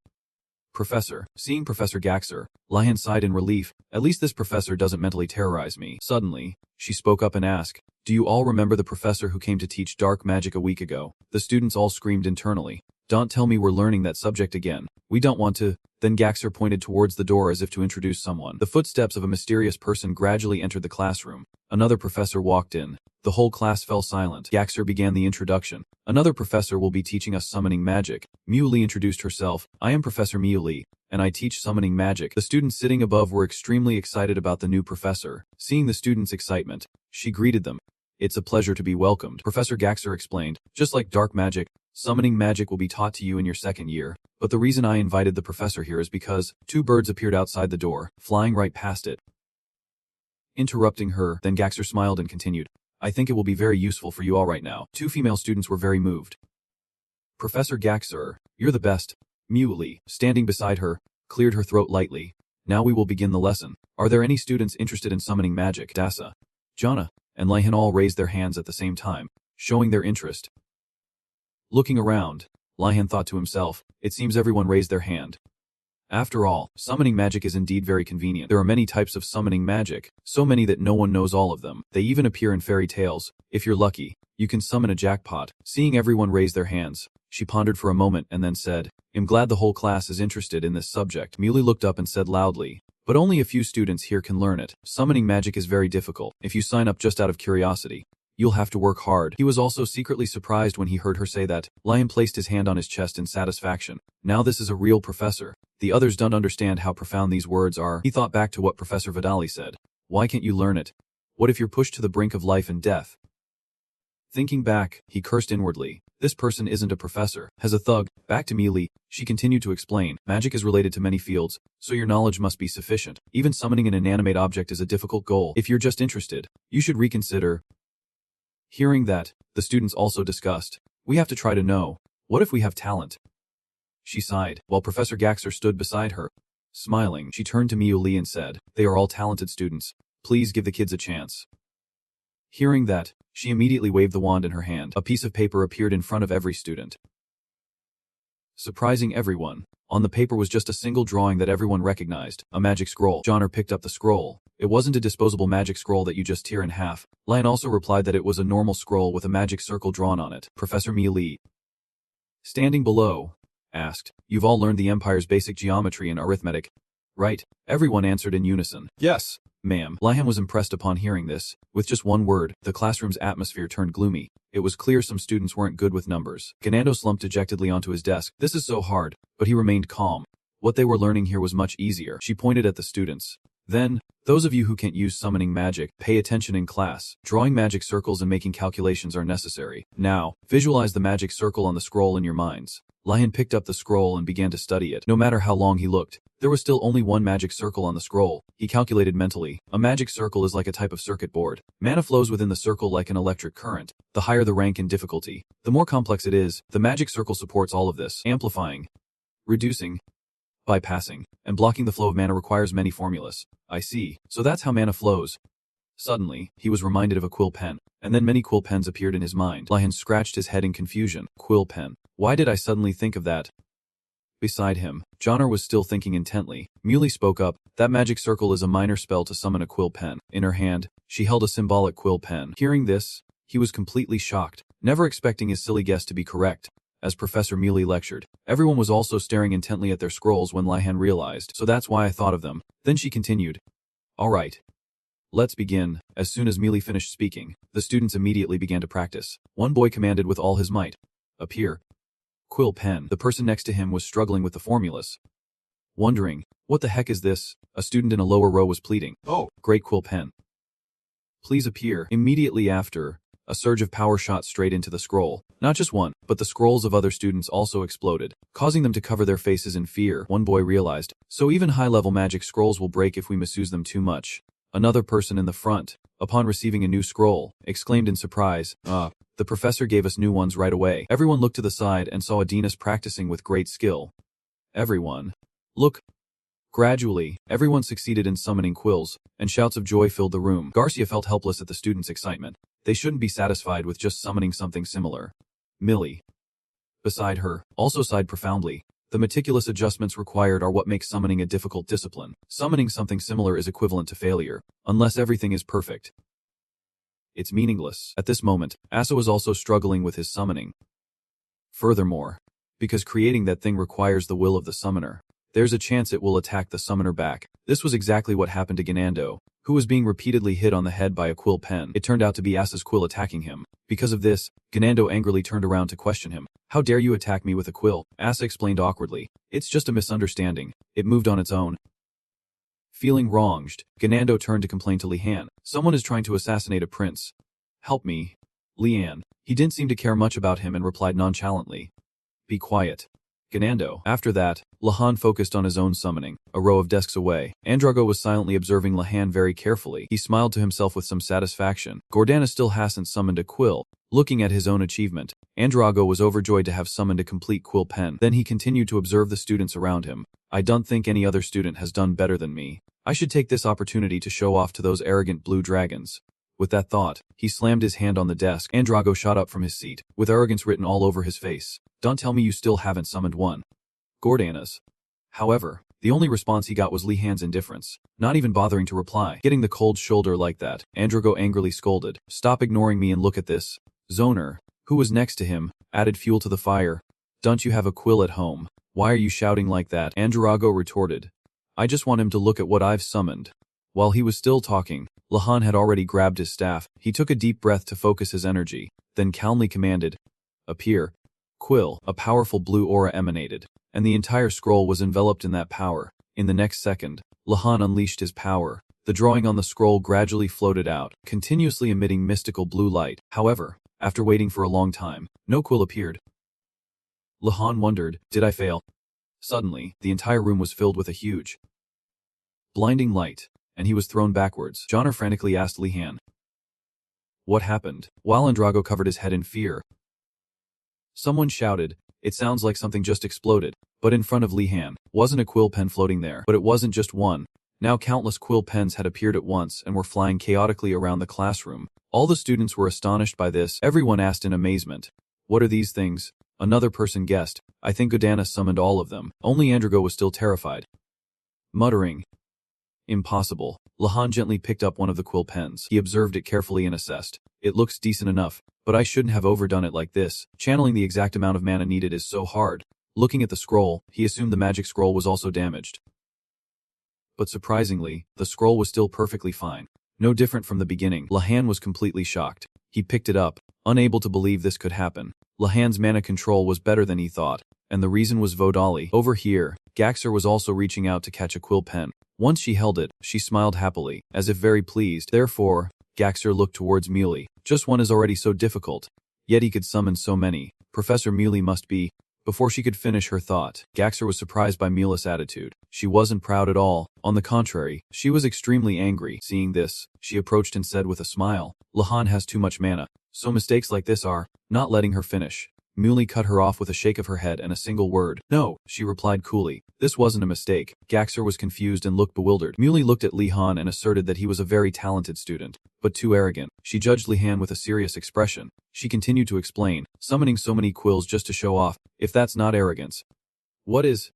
Professor." Seeing Professor Gaxer, Lian sighed in relief. "At least this professor doesn't mentally terrorize me." Suddenly, she spoke up and asked, "Do you all remember the professor who came to teach dark magic a week ago?" The students all screamed internally, "Don't tell me we're learning that subject again. We don't want to." Then Gaxer pointed towards the door as if to introduce someone. The footsteps of a mysterious person gradually entered the classroom. Another professor walked in. The whole class fell silent. Gaxer began the introduction. "Another professor will be teaching us summoning magic." Miu Li introduced herself. "I am Professor Miu Li, and I teach summoning magic." The students sitting above were extremely excited about the new professor. Seeing the students' excitement, she greeted them. "It's a pleasure to be welcomed." Professor Gaxer explained, "Just like dark magic, summoning magic will be taught to you in your second year. But the reason I invited the professor here is because..." Two birds appeared outside the door, flying right past it, interrupting her. Then Gaxer smiled and continued, "I think it will be very useful for you all right now." Two female students were very moved. "Professor Gaxer, you're the best." Miu Li, standing beside her, cleared her throat lightly. "Now we will begin the lesson. Are there any students interested in summoning magic?" Dasa, Jana, and Lihan all raised their hands at the same time, showing their interest. Looking around, Lihan thought to himself, "It seems everyone raised their hand." After all, summoning magic is indeed very convenient. There are many types of summoning magic, so many that no one knows all of them. They even appear in fairy tales. If you're lucky, you can summon a jackpot. Seeing everyone raise their hands, she pondered for a moment and then said, "I'm glad the whole class is interested in this subject." Muley looked up and said loudly, "But only a few students here can learn it. Summoning magic is very difficult. If you sign up just out of curiosity, You'll have to work hard. He was also secretly surprised when he heard her say that. Lion placed his hand on his chest in satisfaction. Now this is a real professor. The others don't understand how profound these words are. He thought back to what Professor Vidali said. Why can't you learn it? What if you're pushed to the brink of life and death? Thinking back, he cursed inwardly. This person isn't a professor. As a thug, back to Mealy, she continued to explain. Magic is related to many fields, so your knowledge must be sufficient. Even summoning an inanimate object is a difficult goal. If you're just interested, you should reconsider. Hearing that, the students also discussed. We have to try to know. What if we have talent? She sighed, while Professor Gaxer stood beside her. Smiling, she turned to Miu Li and said, they are all talented students. Please give the kids a chance. Hearing that, she immediately waved the wand in her hand. A piece of paper appeared in front of every student, surprising everyone. On the paper was just a single drawing that everyone recognized, a magic scroll. Johnner picked up the scroll. It wasn't a disposable magic scroll that you just tear in half. Lion also replied that it was a normal scroll with a magic circle drawn on it. Professor Mi Li, standing below, asked, you've all learned the Empire's basic geometry and arithmetic, right? Everyone answered in unison. Yes, ma'am. Lion was impressed upon hearing this. With just one word, the classroom's atmosphere turned gloomy. It was clear some students weren't good with numbers. Ganando slumped dejectedly onto his desk. This is so hard, but he remained calm. What they were learning here was much easier. She pointed at the students. Then, those of you who can't use summoning magic, pay attention in class. Drawing magic circles and making calculations are necessary. Now, visualize the magic circle on the scroll in your minds. Lion picked up the scroll and began to study it. No matter how long he looked, there was still only one magic circle on the scroll. He calculated mentally. A magic circle is like a type of circuit board. Mana flows within the circle like an electric current. The higher the rank in difficulty, the more complex it is. The magic circle supports all of this. Amplifying, reducing, bypassing, and blocking the flow of mana requires many formulas. I see. So that's how mana flows. Suddenly, he was reminded of a quill pen, and then many quill pens appeared in his mind. Lion scratched his head in confusion. Quill pen. Why did I suddenly think of that? Beside him, Johnner was still thinking intently. Muley spoke up. That magic circle is a minor spell to summon a quill pen. In her hand, she held a symbolic quill pen. Hearing this, he was completely shocked, never expecting his silly guess to be correct. As Professor Muley lectured, everyone was also staring intently at their scrolls when Lihan realized, so that's why I thought of them. Then she continued. All right. Let's begin. As soon as Muley finished speaking, the students immediately began to practice. One boy commanded with all his might. Appear. Quill pen. The person next to him was struggling with the formulas. Wondering, what the heck is this? A student in a lower row was pleading. Oh, great quill pen. Please appear. Immediately after, a surge of power shot straight into the scroll. Not just one, but the scrolls of other students also exploded, causing them to cover their faces in fear. One boy realized, so even high-level magic scrolls will break if we misuse them too much. Another person in the front, upon receiving a new scroll, exclaimed in surprise, the professor gave us new ones right away. Everyone looked to the side and saw Adinas practicing with great skill. Everyone. Look. Gradually, everyone succeeded in summoning quills, and shouts of joy filled the room. Garcia felt helpless at the students' excitement. They shouldn't be satisfied with just summoning something similar. Millie, beside her, also sighed profoundly. The meticulous adjustments required are what makes summoning a difficult discipline. Summoning something similar is equivalent to failure, unless everything is perfect. It's meaningless. At this moment, Asa was also struggling with his summoning. Furthermore, because creating that thing requires the will of the summoner, there's a chance it will attack the summoner back. This was exactly what happened to Ganando, who was being repeatedly hit on the head by a quill pen. It turned out to be Asa's quill attacking him. Because of this, Ganando angrily turned around to question him. How dare you attack me with a quill? Asa explained awkwardly. It's just a misunderstanding. It moved on its own. Feeling wronged, Ganando turned to complain to Lihan. Someone is trying to assassinate a prince. Help me. Lian. He didn't seem to care much about him and replied nonchalantly. Be quiet. Ganando. After that, Lahan focused on his own summoning. A row of desks away, Andrago was silently observing Lahan very carefully. He smiled to himself with some satisfaction. Gordana still hasn't summoned a quill. Looking at his own achievement, Andrago was overjoyed to have summoned a complete quill pen. Then he continued to observe the students around him. I don't think any other student has done better than me. I should take this opportunity to show off to those arrogant blue dragons. With that thought, he slammed his hand on the desk. Andrago shot up from his seat, with arrogance written all over his face. Don't tell me you still haven't summoned one. Gordana's. However, the only response he got was Lihan's indifference, not even bothering to reply. Getting the cold shoulder like that, Andrago angrily scolded. Stop ignoring me and look at this. Zoner, who was next to him, added fuel to the fire. Don't you have a quill at home? Why are you shouting like that? Andrago retorted. I just want him to look at what I've summoned. While he was still talking, Lihan had already grabbed his staff. He took a deep breath to focus his energy, then calmly commanded, "Appear." Quill, a powerful blue aura emanated, and the entire scroll was enveloped in that power. In the next second, Lihan unleashed his power. The drawing on the scroll gradually floated out, continuously emitting mystical blue light. However, after waiting for a long time, no quill appeared. Lihan wondered, did I fail? Suddenly, the entire room was filled with a huge, blinding light, and he was thrown backwards. Johnner frantically asked Lihan, "What happened?" While Andrago covered his head in fear. Someone shouted, "It sounds like something just exploded." But in front of Lihan, wasn't a quill pen floating there. But it wasn't just one. Now countless quill pens had appeared at once and were flying chaotically around the classroom. All the students were astonished by this. Everyone asked in amazement, "What are these things?" Another person guessed, "I think Godana summoned all of them." Only Andrago was still terrified. Muttering, "Impossible." Lihan gently picked up one of the quill pens. He observed it carefully and assessed. "It looks decent enough, but I shouldn't have overdone it like this. Channeling the exact amount of mana needed is so hard." Looking at the scroll, he assumed the magic scroll was also damaged. But surprisingly, the scroll was still perfectly fine. No different from the beginning. Lihan was completely shocked. He picked it up, unable to believe this could happen. Lihan's mana control was better than he thought, and the reason was Vodali. Over here, Gaxer was also reaching out to catch a quill pen. Once she held it, she smiled happily, as if very pleased. Therefore, Gaxer looked towards Muley. Just one is already so difficult. Yet he could summon so many. Professor Muley must be... Before she could finish her thought, Gaxer was surprised by Muley's attitude. She wasn't proud at all. On the contrary, she was extremely angry. Seeing this, she approached and said with a smile, "Lihan has too much mana, so mistakes like this are..." Not letting her finish, Muley cut her off with a shake of her head and a single word. "No," she replied coolly. This wasn't a mistake. Gaxer was confused and looked bewildered. Muley looked at Lihan and asserted that he was a very talented student, but too arrogant. She judged Lihan with a serious expression. She continued to explain, "Summoning so many quills just to show off, if that's not arrogance, what is?"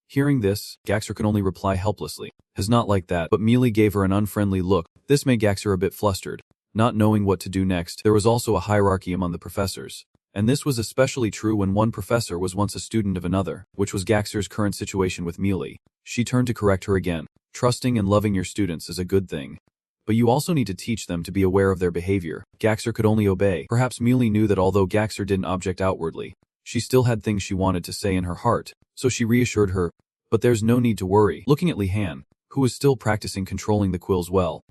Hearing this, Gaxer could only reply helplessly, "Is not like that." But Muley gave her an unfriendly look. This made Gaxer a bit flustered. Not knowing what to do next, there was also a hierarchy among the professors. And this was especially true when one professor was once a student of another, which was Gaxer's current situation with Muley. She turned to correct her again. "Trusting and loving your students is a good thing. But you also need to teach them to be aware of their behavior." Gaxer could only obey. Perhaps Muley knew that although Gaxer didn't object outwardly, she still had things she wanted to say in her heart, so she reassured her, "But there's no need to worry." Looking at Lihan, who was still practicing controlling the quills well,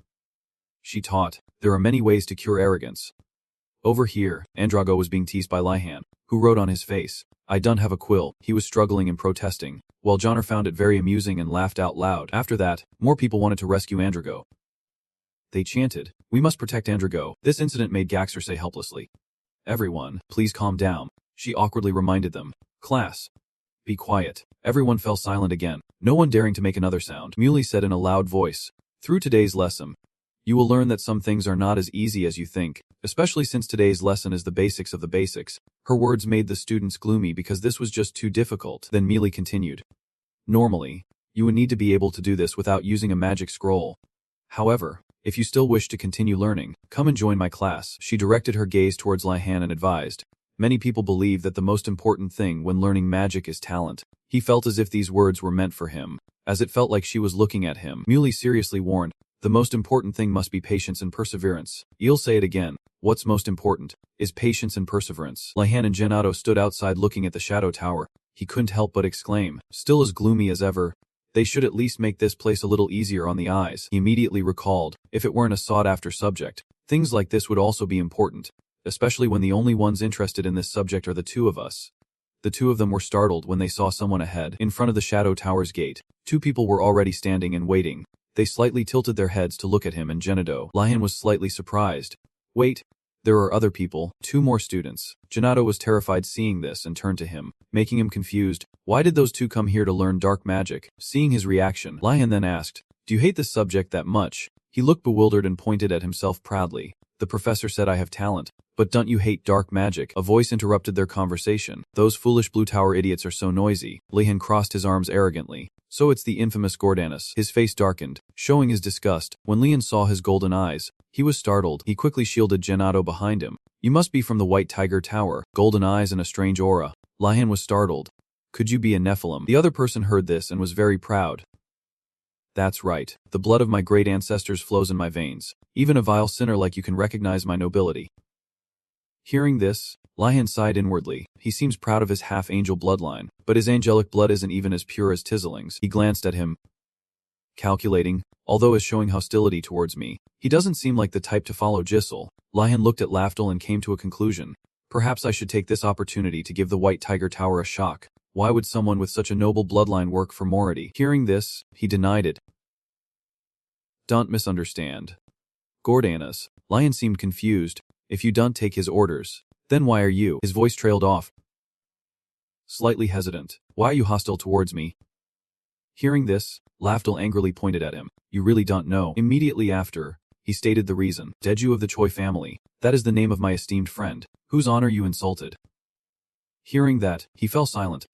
she taught, "There are many ways to cure arrogance." Over here, Andrago was being teased by Lihan, who wrote on his face, "I don't have a quill." He was struggling and protesting, while Johnner found it very amusing and laughed out loud. After that, more people wanted to rescue Andrago. They chanted, "We must protect Andrago." This incident made Gaxer say helplessly, "Everyone, please calm down." She awkwardly reminded them, "Class, be quiet." Everyone fell silent again, no one daring to make another sound. Muley said in a loud voice, "Through today's lesson, you will learn that some things are not as easy as you think, especially since today's lesson is the basics of the basics." Her words made the students gloomy because this was just too difficult. Then Muley continued, "Normally, you would need to be able to do this without using a magic scroll. However, if you still wish to continue learning, come and join my class." She directed her gaze towards Lihan and advised, "Many people believe that the most important thing when learning magic is talent." He felt as if these words were meant for him, as it felt like she was looking at him. Muley seriously warned, "The most important thing must be patience and perseverance." You'll say it again. What's most important is patience and perseverance. Lihan and Genato stood outside looking at the shadow tower. He couldn't help but exclaim, still as gloomy as ever, "They should at least make this place a little easier on the eyes." He immediately recalled, if it weren't a sought-after subject, things like this would also be important, especially when the only ones interested in this subject are the two of us. The two of them were startled when they saw someone ahead. In front of the shadow tower's gate, two people were already standing and waiting. They slightly tilted their heads to look at him and Genato. Lihan was slightly surprised. "Wait, there are other people, two more students." Genato was terrified seeing this and turned to him, making him confused. Why did those two come here to learn dark magic? Seeing his reaction, Lihan then asked, "Do you hate this subject that much?" He looked bewildered and pointed at himself proudly. "The professor said I have talent. But don't you hate dark magic?" A voice interrupted their conversation. "Those foolish Blue Tower idiots are so noisy." Lihan crossed his arms arrogantly. "So it's the infamous Gordanus." His face darkened, showing his disgust. When Lihan saw his golden eyes, he was startled. He quickly shielded Genato behind him. "You must be from the White Tiger Tower." Golden eyes and a strange aura. Lihan was startled. "Could you be a Nephilim?" The other person heard this and was very proud. That's right. The blood of my great ancestors flows in my veins. Even a vile sinner like you can recognize my nobility. Hearing this, Lihan sighed inwardly. He seems proud of his half-angel bloodline, but his angelic blood isn't even as pure as Tizzling's. He glanced at him, calculating, although is showing hostility towards me. He doesn't seem like the type to follow Gissel. Lihan looked at Laftel and came to a conclusion. Perhaps I should take this opportunity to give the White Tiger Tower a shock. Why would someone with such a noble bloodline work for Mority? Hearing this, he denied it. Don't misunderstand. Gordanas. Lihan seemed confused. If you don't take his orders, then why are you? His voice trailed off. Slightly hesitant. Why are you hostile towards me? Hearing this, Laftel angrily pointed at him. You really don't know. Immediately after, he stated the reason. Deju of the Choi family. That is the name of my esteemed friend, whose honor you insulted. Hearing that, he fell silent.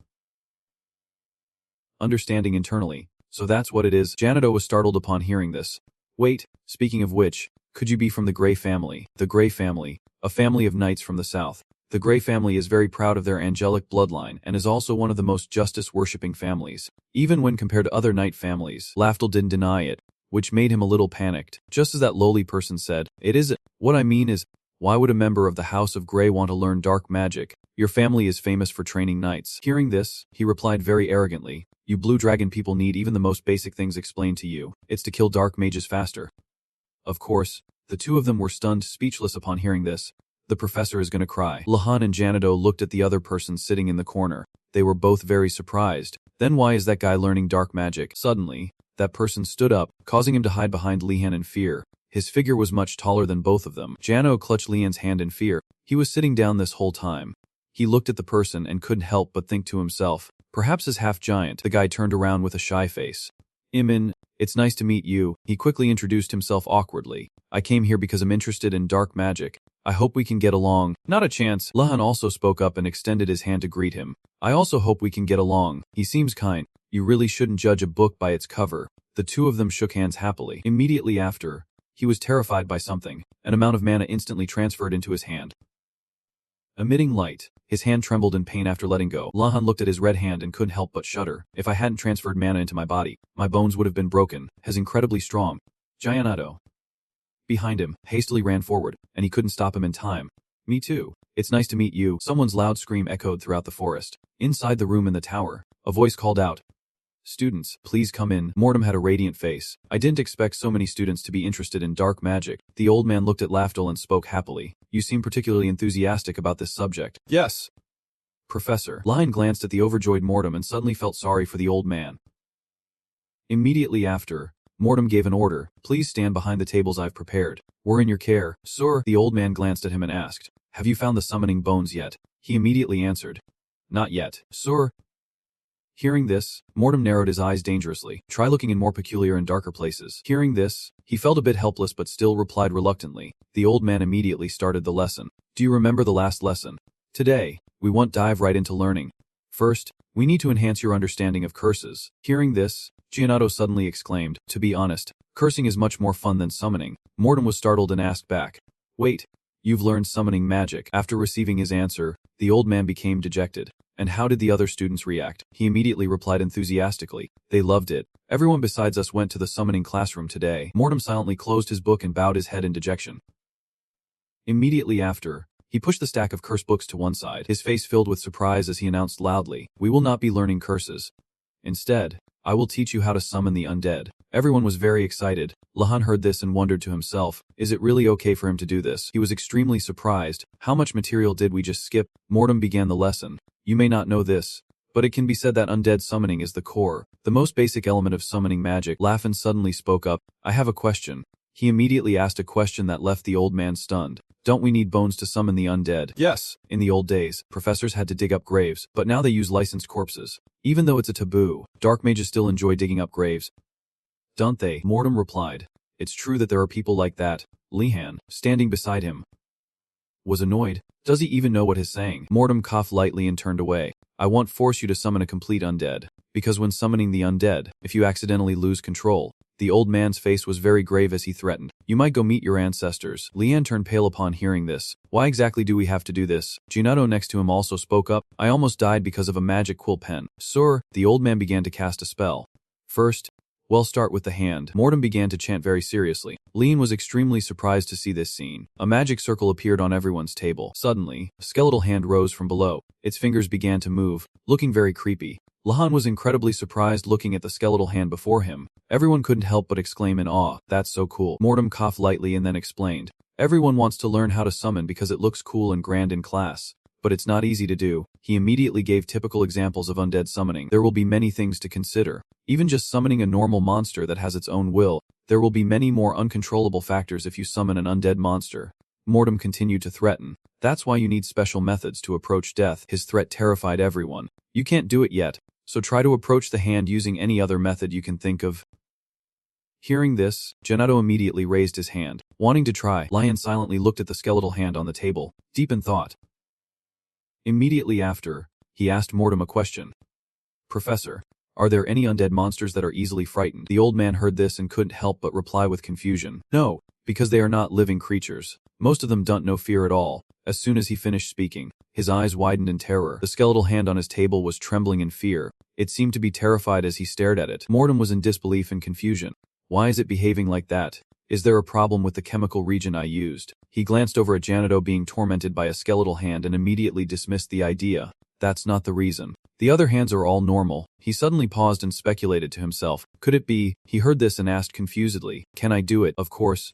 Understanding internally. So that's what it is. Janido was startled upon hearing this. Wait, speaking of which, could you be from the Grey family? The Grey family, a family of knights from the south. The Grey family is very proud of their angelic bloodline and is also one of the most justice-worshipping families. Even when compared to other knight families, Laftel didn't deny it, which made him a little panicked. Just as that lowly person said, it is. What I mean is, why would a member of the House of Grey want to learn dark magic? Your family is famous for training knights. Hearing this, he replied very arrogantly, you blue dragon people need even the most basic things explained to you. It's to kill dark mages faster. Of course, the two of them were stunned, speechless upon hearing this. The professor is gonna cry. Lahan and Janido looked at the other person sitting in the corner. They were both very surprised. Then why is that guy learning dark magic? Suddenly, that person stood up, causing him to hide behind Lihan in fear. His figure was much taller than both of them. Jano clutched Lian's hand in fear. He was sitting down this whole time. He looked at the person and couldn't help but think to himself, perhaps as half-giant. The guy turned around with a shy face. Imin, it's nice to meet you. He quickly introduced himself awkwardly. I came here because I'm interested in dark magic. I hope we can get along. Not a chance. Lahan also spoke up and extended his hand to greet him. I also hope we can get along. He seems kind. You really shouldn't judge a book by its cover. The two of them shook hands happily. Immediately after, he was terrified by something. An amount of mana instantly transferred into his hand. Emitting light, his hand trembled in pain after letting go. Lahan looked at his red hand and couldn't help but shudder. If I hadn't transferred mana into my body, my bones would have been broken. He's incredibly strong. Giannato, behind him, hastily ran forward, and he couldn't stop him in time. Me too. It's nice to meet you. Someone's loud scream echoed throughout the forest. Inside the room in the tower, a voice called out. Students, please come in. Mortem had a radiant face. I didn't expect so many students to be interested in dark magic. The old man looked at Laftel and spoke happily. You seem particularly enthusiastic about this subject. Yes. Professor. Lion glanced at the overjoyed Mortem and suddenly felt sorry for the old man. Immediately after, Mortem gave an order. Please stand behind the tables I've prepared. We're in your care. Sir, the old man glanced at him and asked, have you found the summoning bones yet? He immediately answered, not yet. Sir. Hearing this, Mortem narrowed his eyes dangerously. Try looking in more peculiar and darker places. Hearing this, he felt a bit helpless but still replied reluctantly. The old man immediately started the lesson. Do you remember the last lesson? Today, we won't dive right into learning. First, we need to enhance your understanding of curses. Hearing this, Giannato suddenly exclaimed, to be honest, cursing is much more fun than summoning. Mortem was startled and asked back, wait, you've learned summoning magic. After receiving his answer, the old man became dejected. And how did the other students react? He immediately replied enthusiastically. They loved it. Everyone besides us went to the summoning classroom today. Mortem silently closed his book and bowed his head in dejection. Immediately after, he pushed the stack of curse books to one side, his face filled with surprise as he announced loudly, we will not be learning curses. Instead, I will teach you how to summon the undead. Everyone was very excited. Lahan heard this and wondered to himself, is it really okay for him to do this? He was extremely surprised. How much material did we just skip? Mortem began the lesson. You may not know this, but it can be said that undead summoning is the core, the most basic element of summoning magic. Laffin suddenly spoke up, I have a question. He immediately asked a question that left the old man stunned. Don't we need bones to summon the undead? Yes. In the old days, professors had to dig up graves, but now they use licensed corpses. Even though it's a taboo, dark mages still enjoy digging up graves. Don't they? Mortem replied. It's true that there are people like that. Lihan, standing beside him, was annoyed. Does he even know what he's saying? Mortem coughed lightly and turned away. I won't force you to summon a complete undead, because when summoning the undead, if you accidentally lose control, the old man's face was very grave as he threatened. You might go meet your ancestors. Lian turned pale upon hearing this. Why exactly do we have to do this? Giannato next to him also spoke up. I almost died because of a magic quill pen. Sir, the old man began to cast a spell. First, Well, start with the hand. Mortem began to chant very seriously. Lean was extremely surprised to see this scene. A magic circle appeared on everyone's table. Suddenly, a skeletal hand rose from below. Its fingers began to move, looking very creepy. Lahan was incredibly surprised looking at the skeletal hand before him. Everyone couldn't help but exclaim in awe, "That's so cool." Mortem coughed lightly and then explained, "Everyone wants to learn how to summon because it looks cool and grand in class. But it's not easy to do." He immediately gave typical examples of undead summoning. There will be many things to consider. Even just summoning a normal monster that has its own will, there will be many more uncontrollable factors if you summon an undead monster. Mortem continued to threaten. That's why you need special methods to approach death. His threat terrified everyone. You can't do it yet, so try to approach the hand using any other method you can think of. Hearing this, Gennaro immediately raised his hand, wanting to try. Lion silently looked at the skeletal hand on the table, deep in thought. Immediately after, he asked Mortem a question. "Professor, are there any undead monsters that are easily frightened?" The old man heard this and couldn't help but reply with confusion. "No, because they are not living creatures. Most of them don't know fear at all." As soon as he finished speaking, his eyes widened in terror. The skeletal hand on his table was trembling in fear. It seemed to be terrified as he stared at it. Mortem was in disbelief and confusion. Why is it behaving like that? Is there a problem with the chemical region I used? He glanced over at Janito being tormented by a skeletal hand and immediately dismissed the idea. That's not the reason. The other hands are all normal. He suddenly paused and speculated to himself. Could it be? He heard this and asked confusedly, "Can I do it?" "Of course.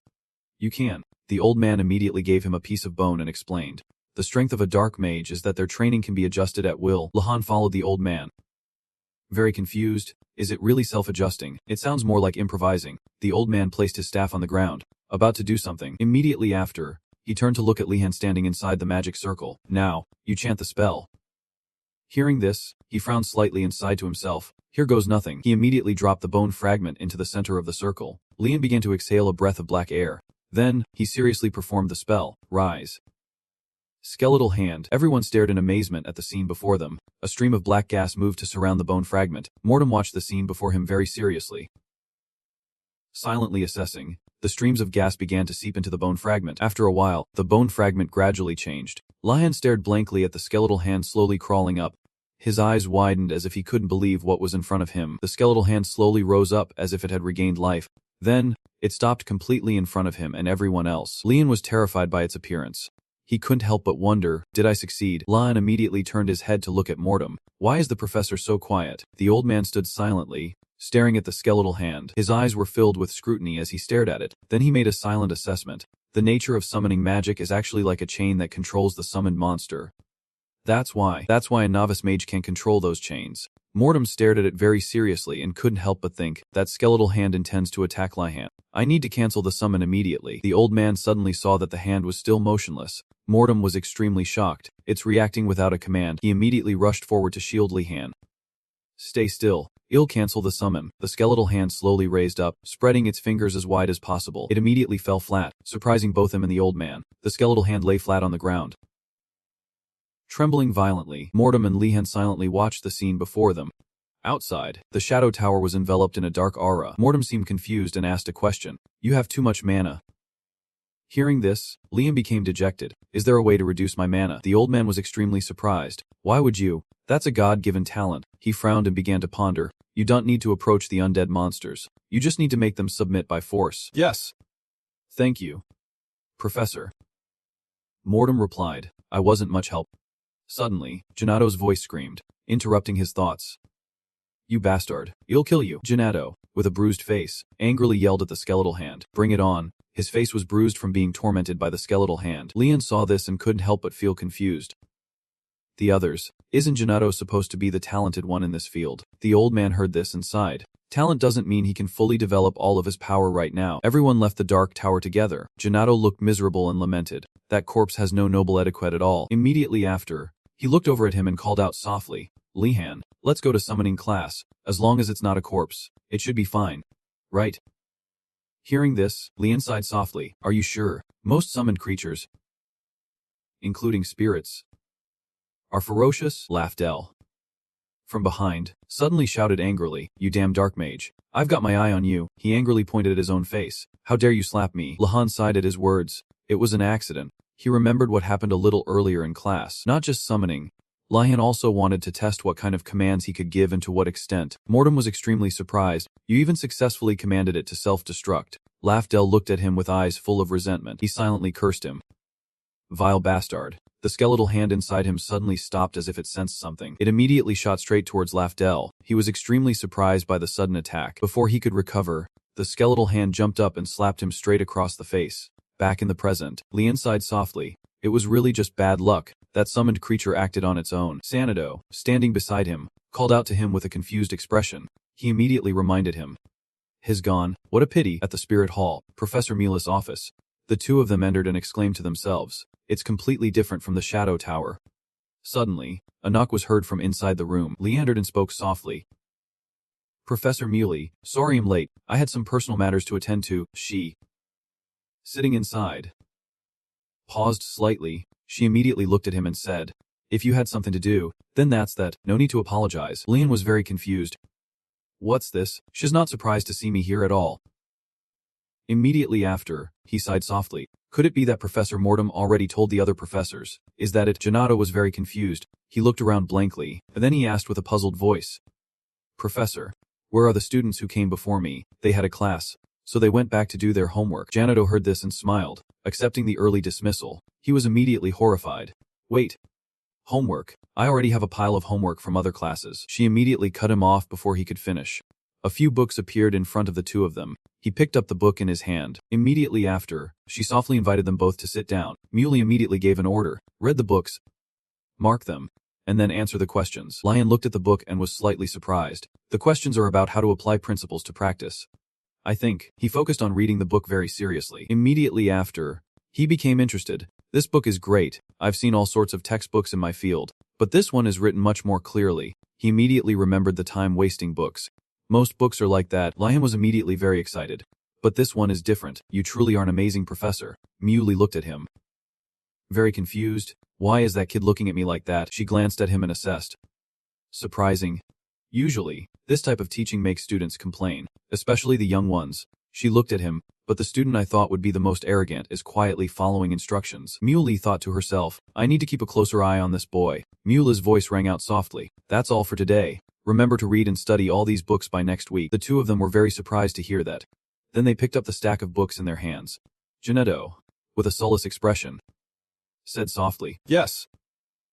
You can." The old man immediately gave him a piece of bone and explained. The strength of a dark mage is that their training can be adjusted at will. Lahan followed the old man. Very confused. Is it really self-adjusting? It sounds more like improvising. The old man placed his staff on the ground, about to do something. Immediately after, he turned to look at Lihan standing inside the magic circle. "Now, you chant the spell." Hearing this, he frowned slightly and sighed to himself. Here goes nothing. He immediately dropped the bone fragment into the center of the circle. Lihan began to exhale a breath of black air. Then, he seriously performed the spell. Rise. Skeletal hand. Everyone stared in amazement at the scene before them. A stream of black gas moved to surround the bone fragment. Mortem watched the scene before him very seriously. Silently assessing, the streams of gas began to seep into the bone fragment. After a while, the bone fragment gradually changed. Lion stared blankly at the skeletal hand slowly crawling up. His eyes widened as if he couldn't believe what was in front of him. The skeletal hand slowly rose up as if it had regained life. Then, it stopped completely in front of him and everyone else. Lian was terrified by its appearance. He couldn't help but wonder, did I succeed? Lion immediately turned his head to look at Mortem. Why is the professor so quiet? The old man stood silently, staring at the skeletal hand. His eyes were filled with scrutiny as he stared at it. Then he made a silent assessment. The nature of summoning magic is actually like a chain that controls the summoned monster. That's why a novice mage can control those chains. Mortem stared at it very seriously and couldn't help but think, that skeletal hand intends to attack Lihan. I need to cancel the summon immediately. The old man suddenly saw that the hand was still motionless. Mortem was extremely shocked. It's reacting without a command. He immediately rushed forward to shield Lihan. Stay still. I'll cancel the summon. The skeletal hand slowly raised up, spreading its fingers as wide as possible. It immediately fell flat, surprising both him and the old man. The skeletal hand lay flat on the ground. Trembling violently, Mortem and Lihan silently watched the scene before them. Outside, the shadow tower was enveloped in a dark aura. Mortem seemed confused and asked a question. You have too much mana. Hearing this, Liam became dejected. Is there a way to reduce my mana? The old man was extremely surprised. Why would you? That's a god-given talent. He frowned and began to ponder. You don't need to approach the undead monsters. You just need to make them submit by force. Yes. Thank you, Professor. Mortem replied. I wasn't much help. Suddenly, Genato's voice screamed, interrupting his thoughts. You bastard. I'll kill you. Genato, with a bruised face, angrily yelled at the skeletal hand. Bring it on. His face was bruised from being tormented by the skeletal hand. Leon saw this and couldn't help but feel confused. The others. Isn't Genato supposed to be the talented one in this field? The old man heard this and sighed. Talent doesn't mean he can fully develop all of his power right now. Everyone left the dark tower together. Genato looked miserable and lamented. That corpse has no noble etiquette at all. Immediately after, he looked over at him and called out softly, Lihan, let's go to summoning class. As long as it's not a corpse, it should be fine. Right? Hearing this, Lian sighed softly. Are you sure? Most summoned creatures, including spirits, are ferocious, laughed El. From behind, suddenly shouted angrily, you damn dark mage. I've got my eye on you. He angrily pointed at his own face. How dare you slap me? Lahan sighed at his words. It was an accident. He remembered what happened a little earlier in class. Not just summoning, Lion also wanted to test what kind of commands he could give and to what extent. Mortem was extremely surprised. You even successfully commanded it to self-destruct. Lafdell looked at him with eyes full of resentment. He silently cursed him. Vile bastard. The skeletal hand inside him suddenly stopped as if it sensed something. It immediately shot straight towards Lafdell. He was extremely surprised by the sudden attack. Before he could recover, the skeletal hand jumped up and slapped him straight across the face. Back in the present, Lian sighed softly. It was really just bad luck. That summoned creature acted on its own. Sanado, standing beside him, called out to him with a confused expression. He immediately reminded him. His gone. What a pity. At the spirit hall, Professor Mula's office. The two of them entered and exclaimed to themselves. It's completely different from the Shadow Tower. Suddenly, a knock was heard from inside the room. Lee entered and spoke softly. Professor Muley, sorry I'm late. I had some personal matters to attend to. She. Sitting inside. Paused slightly. She immediately looked at him and said, if you had something to do, then that's that. No need to apologize. Lian was very confused. What's this? She's not surprised to see me here at all. Immediately after, he sighed softly. Could it be that Professor Mortem already told the other professors? Is that it? Gennaro was very confused. He looked around blankly, and then he asked with a puzzled voice. Professor, where are the students who came before me? They had a class, so they went back to do their homework. Janido heard this and smiled, accepting the early dismissal. He was immediately horrified. Wait. Homework. I already have a pile of homework from other classes. She immediately cut him off before he could finish. A few books appeared in front of the two of them. He picked up the book in his hand. Immediately after, she softly invited them both to sit down. Muley immediately gave an order, read the books, mark them, and then answer the questions. Lion looked at the book and was slightly surprised. The questions are about how to apply principles to practice. I think. He focused on reading the book very seriously. Immediately after, he became interested. This book is great. I've seen all sorts of textbooks in my field, but this one is written much more clearly. He immediately remembered the time-wasting books. Most books are like that. Lion was immediately very excited. But this one is different. You truly are an amazing professor. Muley looked at him. Very confused. Why is that kid looking at me like that? She glanced at him and assessed. Surprising. Usually, this type of teaching makes students complain, especially the young ones. She looked at him, but the student I thought would be the most arrogant is quietly following instructions. Muley thought to herself, I need to keep a closer eye on this boy. Muley's voice rang out softly. That's all for today. Remember to read and study all these books by next week. The two of them were very surprised to hear that. Then they picked up the stack of books in their hands. Janetto, with a soulless expression, said softly, Yes.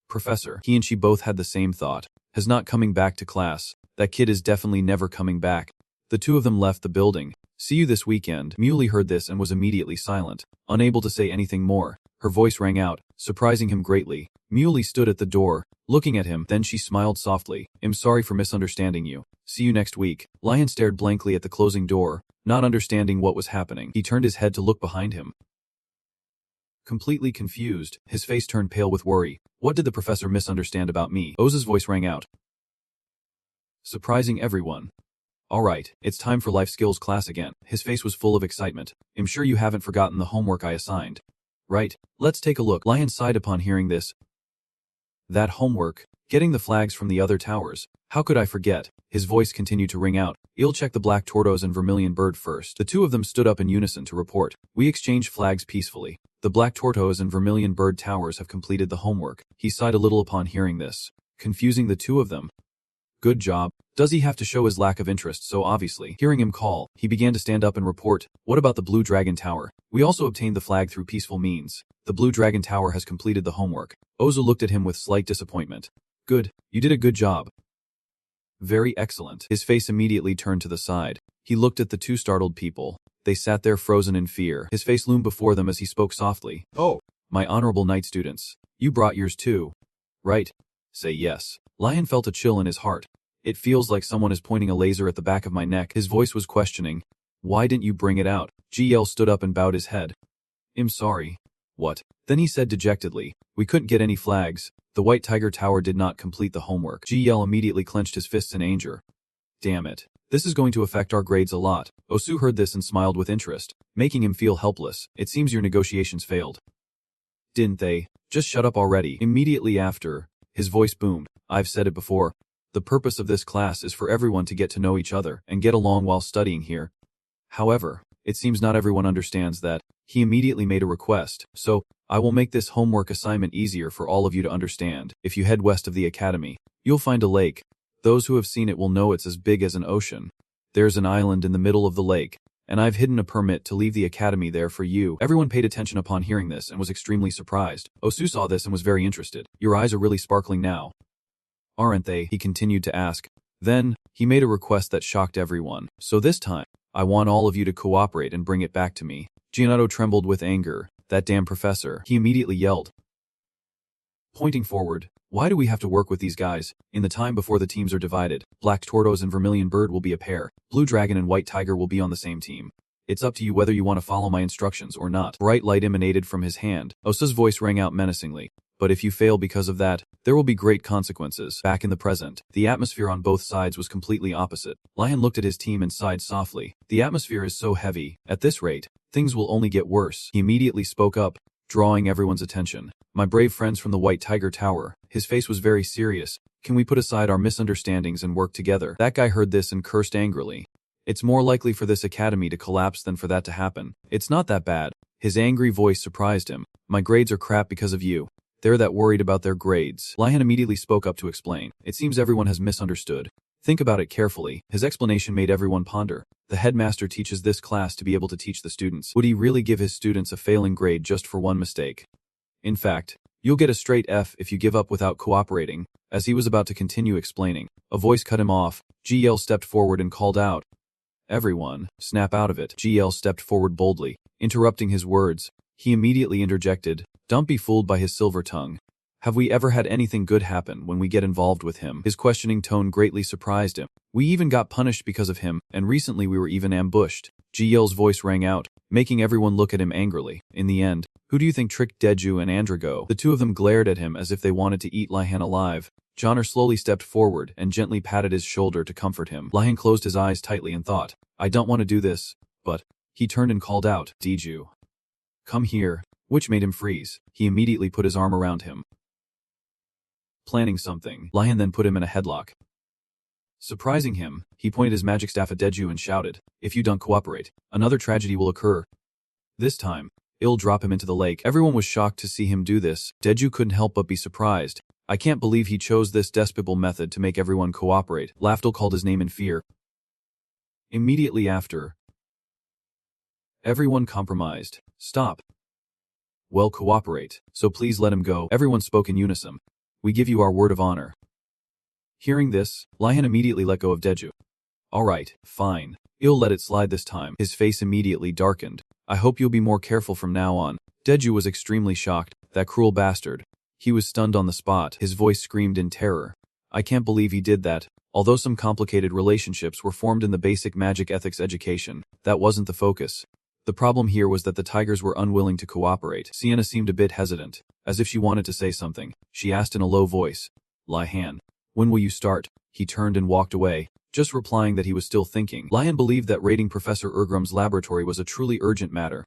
Professor. He and she both had the same thought. Has not coming back to class. That kid is definitely never coming back. The two of them left the building. See you this weekend. Muley heard this and was immediately silent, unable to say anything more. Her voice rang out, surprising him greatly. Muley stood at the door, looking at him. Then she smiled softly. I'm sorry for misunderstanding you. See you next week. Lion stared blankly at the closing door, not understanding what was happening. He turned his head to look behind him. Completely confused, his face turned pale with worry. What did the professor misunderstand about me? Oz's voice rang out, surprising everyone. Alright, it's time for life skills class again. His face was full of excitement. I'm sure you haven't forgotten the homework I assigned. Right, let's take a look. Lion sighed upon hearing this. That homework, getting the flags from the other towers. How could I forget? His voice continued to ring out. You'll check the black tortoise and vermilion bird first. The two of them stood up in unison to report. We exchanged flags peacefully. The black tortoise and vermilion bird towers have completed the homework. He sighed a little upon hearing this, confusing the two of them. Good job. Does he have to show his lack of interest so obviously? Hearing him call, he began to stand up and report. What about the Blue Dragon Tower? We also obtained the flag through peaceful means. The Blue Dragon Tower has completed the homework. Ozu looked at him with slight disappointment. Good. You did a good job. Very excellent. His face immediately turned to the side. He looked at the two startled people. They sat there frozen in fear. His face loomed before them as he spoke softly. Oh, my honorable knight students. You brought yours too, right? Say yes. Lion felt a chill in his heart. It feels like someone is pointing a laser at the back of my neck. His voice was questioning. Why didn't you bring it out? GL stood up and bowed his head. I'm sorry. What? Then he said dejectedly. We couldn't get any flags. The White Tiger Tower did not complete the homework. GL immediately clenched his fists in anger. Damn it. This is going to affect our grades a lot. Osu heard this and smiled with interest, making him feel helpless. It seems your negotiations failed. Didn't they? Just shut up already. Immediately after, his voice boomed. I've said it before. The purpose of this class is for everyone to get to know each other and get along while studying here. However, It seems not everyone understands that. He immediately made a request. So, I will make this homework assignment easier for all of you to understand. If you head west of the academy, you'll find a lake. Those who have seen it will know it's as big as an ocean. There's an island in the middle of the lake, and I've hidden a permit to leave the academy there for you. Everyone paid attention upon hearing this and was extremely surprised. Osu saw this and was very interested. Your eyes are really sparkling now, aren't they? He continued to ask. Then, he made a request that shocked everyone. So this time, I want all of you to cooperate and bring it back to me. Giannato trembled with anger. That damn professor. He immediately yelled, pointing forward. Why do we have to work with these guys? In the time before the teams are divided, Black Tortoise and Vermilion Bird will be a pair. Blue Dragon and White Tiger will be on the same team. It's up to you whether you want to follow my instructions or not. Bright light emanated from his hand. Osa's voice rang out menacingly. But if you fail because of that, there will be great consequences. Back in the present, the atmosphere on both sides was completely opposite. Lion looked at his team and sighed softly. The atmosphere is so heavy. At this rate, things will only get worse. He immediately spoke up, drawing everyone's attention. My brave friends from the White Tiger Tower. His face was very serious. Can we put aside our misunderstandings and work together? That guy heard this and cursed angrily. It's more likely for this academy to collapse than for that to happen. It's not that bad. His angry voice surprised him. My grades are crap because of you. They're that worried about their grades. Lion immediately spoke up to explain. It seems everyone has misunderstood. Think about it carefully. His explanation made everyone ponder. The headmaster teaches this class to be able to teach the students. Would he really give his students a failing grade just for one mistake? In fact, you'll get a straight F if you give up without cooperating. As he was about to continue explaining, a voice cut him off. GL stepped forward and called out, everyone, snap out of it. GL stepped forward boldly, interrupting his words. He immediately interjected, don't be fooled by his silver tongue. Have we ever had anything good happen when we get involved with him? His questioning tone greatly surprised him. We even got punished because of him, and recently we were even ambushed. GL's voice rang out, making everyone look at him angrily. In the end, who do you think tricked Deju and Andrago? The two of them glared at him as if they wanted to eat Lihan alive. Johnner slowly stepped forward and gently patted his shoulder to comfort him. Lihan closed his eyes tightly and thought, I don't want to do this, but he turned and called out, Deju, come here, which made him freeze. He immediately put his arm around him, planning something. Lion then put him in a headlock. Surprising him, he pointed his magic staff at Deju and shouted, if you don't cooperate, another tragedy will occur. This time, I'll drop him into the lake. Everyone was shocked to see him do this. Deju couldn't help but be surprised. I can't believe he chose this despicable method to make everyone cooperate. Laftel called his name in fear. Immediately after, everyone compromised. Stop. Well, cooperate, so please let him go. Everyone spoke in unison. We give you our word of honor. Hearing this, Lion immediately let go of Deju. All right, fine. I'll let it slide this time. His face immediately darkened. I hope you'll be more careful from now on. Deju was extremely shocked. That cruel bastard. He was stunned on the spot. His voice screamed in terror. I can't believe he did that. Although some complicated relationships were formed in the basic magic ethics education, that wasn't the focus. The problem here was that the tigers were unwilling to cooperate. Sienna seemed a bit hesitant, as if she wanted to say something. She asked in a low voice, Lihan, when will you start? He turned and walked away, just replying that he was still thinking. Lion believed that raiding Professor Ergrum's laboratory was a truly urgent matter.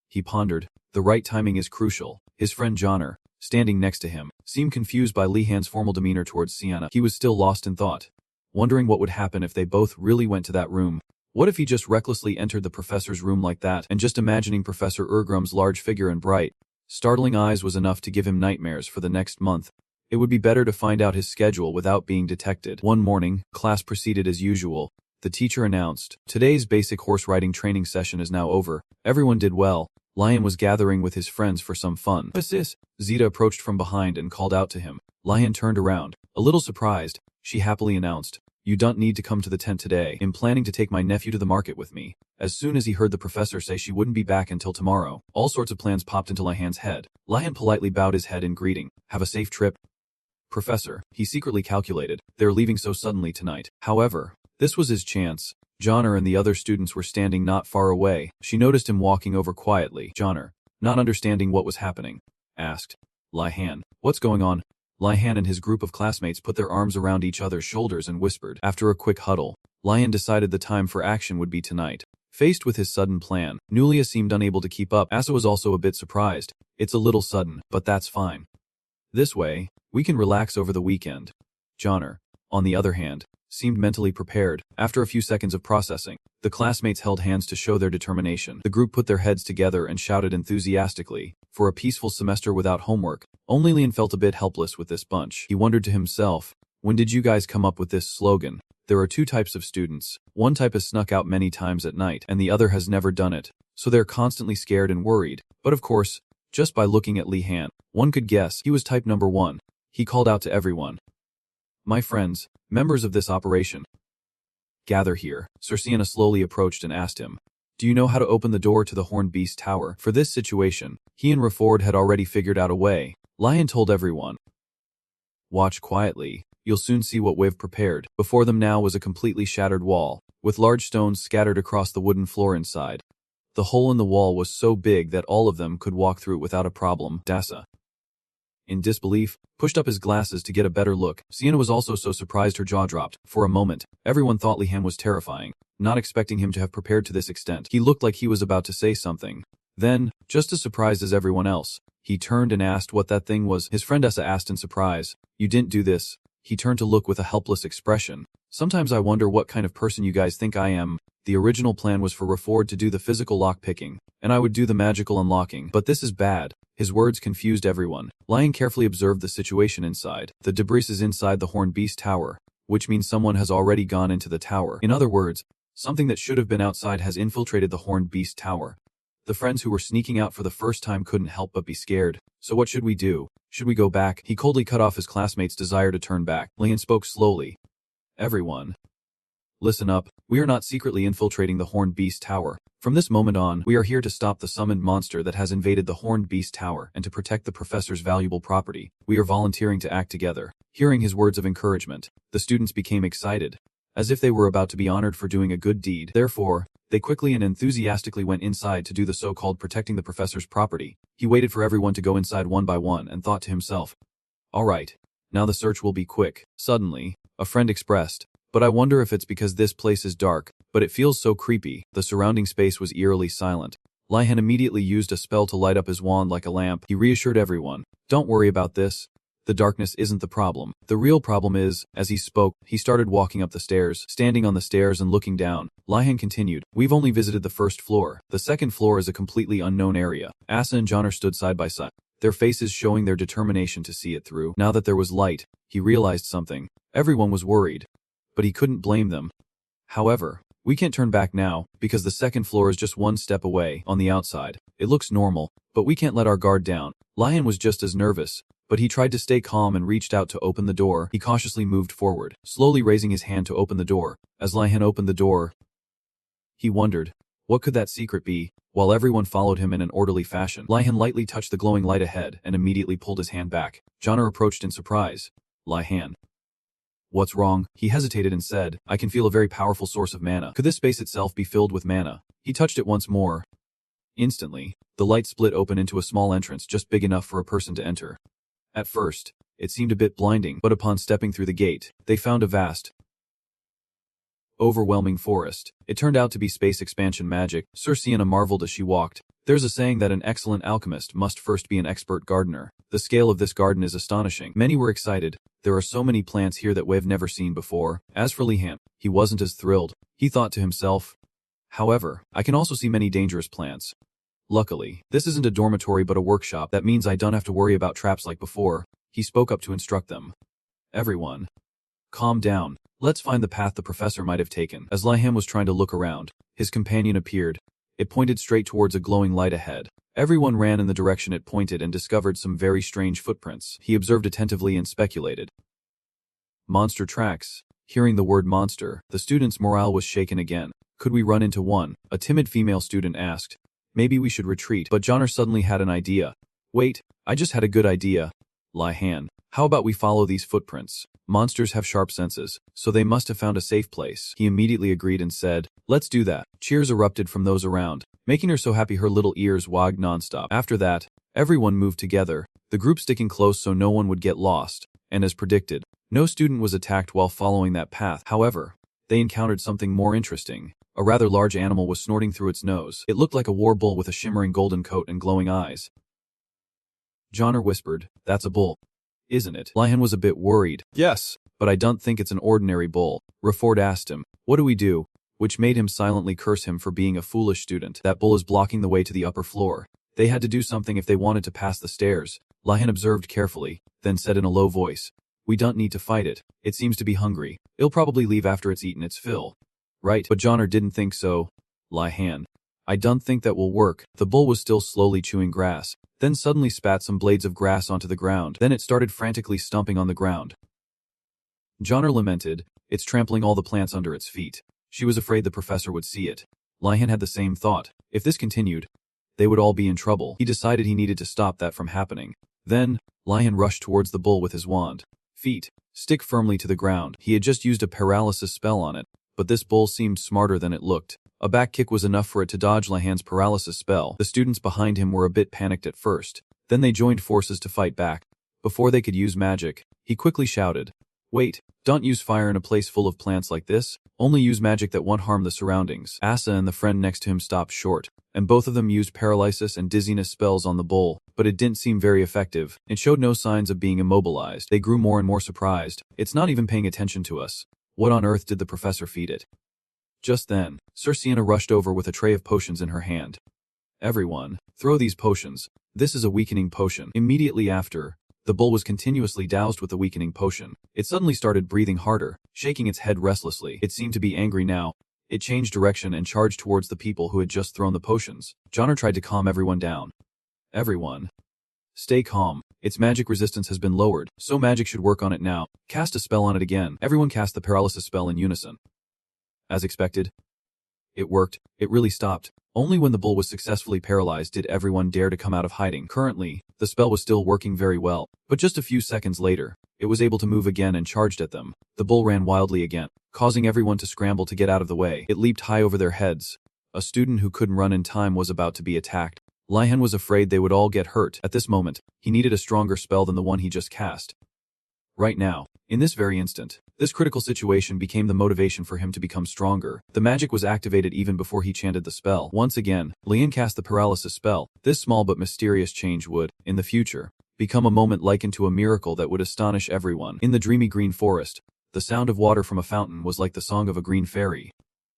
He pondered, the right timing is crucial. His friend Johnner, standing next to him, seemed confused by Lihan's formal demeanor towards Sienna. He was still lost in thought, wondering what would happen if they both really went to that room. What if he just recklessly entered the professor's room like that? And just imagining Professor Ergrum's large figure and bright, startling eyes was enough to give him nightmares for the next month. It would be better to find out his schedule without being detected. One morning, class proceeded as usual. The teacher announced, today's basic horse riding training session is now over. Everyone did well. Lion was gathering with his friends for some fun. Sis, Zita approached from behind and called out to him. Lion turned around. A little surprised, she happily announced, you don't need to come to the tent today. I'm planning to take my nephew to the market with me. As soon as he heard the professor say she wouldn't be back until tomorrow, all sorts of plans popped into Lihan's head. Lion politely bowed his head in greeting. Have a safe trip, Professor. He secretly calculated, they're leaving so suddenly tonight. However, this was his chance. Johnner and the other students were standing not far away. She noticed him walking over quietly. Johnner, not understanding what was happening, asked, Lihan, what's going on? Lihan and his group of classmates put their arms around each other's shoulders and whispered. After a quick huddle, Lihan decided the time for action would be tonight. Faced with his sudden plan, Nulia seemed unable to keep up. Asa was also a bit surprised. It's a little sudden, but that's fine. This way, we can relax over the weekend. Johnner, on the other hand, seemed mentally prepared. After a few seconds of processing, the classmates held hands to show their determination. The group put their heads together and shouted enthusiastically, for a peaceful semester without homework. Only Lian felt a bit helpless with this bunch. He wondered to himself, when did you guys come up with this slogan? There are two types of students. One type has snuck out many times at night, and the other has never done it. So they're constantly scared and worried. But of course, just by looking at Li Han, one could guess he was type number 1. He called out to everyone. My friends, members of this operation, gather here. Sir Sienna slowly approached and asked him, do you know how to open the door to the Horned Beast Tower? For this situation, he and Reford had already figured out a way. Lion told everyone, watch quietly. You'll soon see what we've prepared. Before them now was a completely shattered wall, with large stones scattered across the wooden floor inside. The hole in the wall was so big that all of them could walk through it without a problem. Dasa, in disbelief, pushed up his glasses to get a better look. Sienna was also so surprised her jaw dropped. For a moment, everyone thought Li Han was terrifying, not expecting him to have prepared to this extent. He looked like he was about to say something. Then, just as surprised as everyone else, he turned and asked what that thing was. His friend Essa asked in surprise, you didn't do this? He turned to look with a helpless expression. Sometimes I wonder what kind of person you guys think I am. The original plan was for Reford to do the physical lock-picking, and I would do the magical unlocking. But this is bad. His words confused everyone. Lion carefully observed the situation inside. The debris is inside the Horned Beast Tower, which means someone has already gone into the tower. In other words, something that should have been outside has infiltrated the Horned Beast Tower. The friends who were sneaking out for the first time couldn't help but be scared. So what should we do? Should we go back? He coldly cut off his classmates' desire to turn back. Lian spoke slowly. Everyone, listen up. We are not secretly infiltrating the Horned Beast Tower. From this moment on, we are here to stop the summoned monster that has invaded the Horned Beast Tower and to protect the professor's valuable property. We are volunteering to act together. Hearing his words of encouragement, the students became excited, as if they were about to be honored for doing a good deed. Therefore, they quickly and enthusiastically went inside to do the so-called protecting the professor's property. He waited for everyone to go inside one by one and thought to himself, all right, now the search will be quick. Suddenly, a friend expressed, but I wonder if it's because this place is dark, but it feels so creepy. The surrounding space was eerily silent. Lihan immediately used a spell to light up his wand like a lamp. He reassured everyone, don't worry about this. The darkness isn't the problem. The real problem is, as he spoke, he started walking up the stairs. Standing on the stairs and looking down, Lihan continued, we've only visited the first floor. The second floor is a completely unknown area. Asa and Johnner stood side by side, their faces showing their determination to see it through. Now that there was light, he realized something. Everyone was worried, but he couldn't blame them. However, we can't turn back now, because the second floor is just one step away. On the outside, it looks normal, but we can't let our guard down. Lion was just as nervous, but he tried to stay calm and reached out to open the door. He cautiously moved forward, slowly raising his hand to open the door. As Lion opened the door, he wondered, what could that secret be? While everyone followed him in an orderly fashion, Lion lightly touched the glowing light ahead and immediately pulled his hand back. Johnner approached in surprise. Lihan, what's wrong? He hesitated and said, I can feel a very powerful source of mana. Could this space itself be filled with mana? He touched it once more. Instantly, the light split open into a small entrance just big enough for a person to enter. At first, it seemed a bit blinding, but upon stepping through the gate, they found a vast, overwhelming forest. It turned out to be space expansion magic. Sir Sienna marveled as she walked. There's a saying that an excellent alchemist must first be an expert gardener. The scale of this garden is astonishing. Many were excited. There are so many plants here that we've never seen before. As for Lihan, he wasn't as thrilled. He thought to himself, however, I can also see many dangerous plants. Luckily, this isn't a dormitory but a workshop. That means I don't have to worry about traps like before. He spoke up to instruct them. Everyone, calm down. Let's find the path the professor might have taken. As Lihan was trying to look around, his companion appeared. It pointed straight towards a glowing light ahead. Everyone ran in the direction it pointed and discovered some very strange footprints. He observed attentively and speculated. Monster tracks. Hearing the word monster, the students' morale was shaken again. Could we run into one? A timid female student asked. Maybe we should retreat, but Johnner suddenly had an idea. Wait, I just had a good idea. Lihan, how about we follow these footprints? Monsters have sharp senses, so they must have found a safe place. He immediately agreed and said, let's do that. Cheers erupted from those around, making her so happy her little ears wagged nonstop. After that, everyone moved together, the group sticking close so no one would get lost, and as predicted, no student was attacked while following that path. However, they encountered something more interesting. A rather large animal was snorting through its nose. It looked like a war bull with a shimmering golden coat and glowing eyes. Johnner whispered, that's a bull. isn't it? Lihan was a bit worried. Yes, but I don't think it's an ordinary bull. Reford asked him, what do we do? Which made him silently curse him for being a foolish student. That bull is blocking the way to the upper floor. They had to do something if they wanted to pass the stairs. Lihan observed carefully, then said in a low voice, we don't need to fight it. It seems to be hungry. It'll probably leave after it's eaten its fill. Right, but Johnner didn't think so. Lihan, I don't think that will work. The bull was still slowly chewing grass, then suddenly spat some blades of grass onto the ground. Then it started frantically stomping on the ground. Johnner lamented, it's trampling all the plants under its feet. She was afraid the professor would see it. Lihan had the same thought. If this continued, they would all be in trouble. He decided he needed to stop that from happening. Then, Lihan rushed towards the bull with his wand. Feet, stick firmly to the ground. He had just used a paralysis spell on it, but this bull seemed smarter than it looked. A back kick was enough for it to dodge Lihan's paralysis spell. The students behind him were a bit panicked at first. Then they joined forces to fight back. Before they could use magic, he quickly shouted, wait, don't use fire in a place full of plants like this. Only use magic that won't harm the surroundings. Asa and the friend next to him stopped short, and both of them used paralysis and dizziness spells on the bull, but it didn't seem very effective. It showed no signs of being immobilized. They grew more and more surprised. It's not even paying attention to us. What on earth did the professor feed it? Just then, Sir Sienna rushed over with a tray of potions in her hand. Everyone, throw these potions. This is a weakening potion. Immediately after, the bull was continuously doused with the weakening potion. It suddenly started breathing harder, shaking its head restlessly. It seemed to be angry now. It changed direction and charged towards the people who had just thrown the potions. Johnner tried to calm everyone down. Everyone, stay calm. Its magic resistance has been lowered, so magic should work on it now. Cast a spell on it again. Everyone cast the paralysis spell in unison. As expected, it worked. It really stopped. Only when the bull was successfully paralyzed did everyone dare to come out of hiding. Currently, the spell was still working very well, but just a few seconds later, it was able to move again and charged at them. The bull ran wildly again, causing everyone to scramble to get out of the way. It leaped high over their heads. A student who couldn't run in time was about to be attacked. Lihan was afraid they would all get hurt. At this moment, he needed a stronger spell than the one he just cast. Right now, in this very instant, this critical situation became the motivation for him to become stronger. The magic was activated even before he chanted the spell. Once again, Lian cast the paralysis spell. This small but mysterious change would, in the future, become a moment likened to a miracle that would astonish everyone. In the dreamy green forest, the sound of water from a fountain was like the song of a green fairy.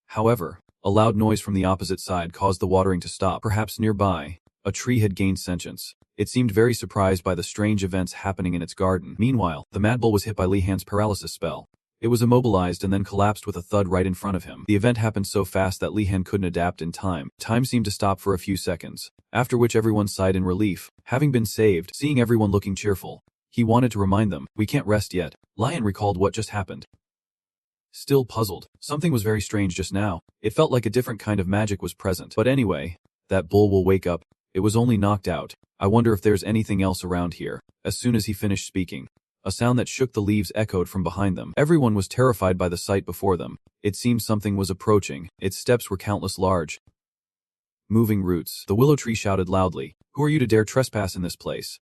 However, a loud noise from the opposite side caused the watering to stop. Perhaps nearby, a tree had gained sentience. It seemed very surprised by the strange events happening in its garden. Meanwhile, the mad bull was hit by Lihan's paralysis spell. It was immobilized and then collapsed with a thud right in front of him. The event happened so fast that Lihan couldn't adapt in time. Time seemed to stop for a few seconds, after which everyone sighed in relief, having been saved. Seeing everyone looking cheerful, he wanted to remind them, we can't rest yet. Lihan recalled what just happened. Still puzzled, something was very strange just now. It felt like a different kind of magic was present. But anyway, that bull will wake up. It was only knocked out. I wonder if there's anything else around here. As soon as he finished speaking, a sound that shook the leaves echoed from behind them. Everyone was terrified by the sight before them. It seemed something was approaching. Its steps were countless large, moving roots. The willow tree shouted loudly, "Who are you to dare trespass in this place?"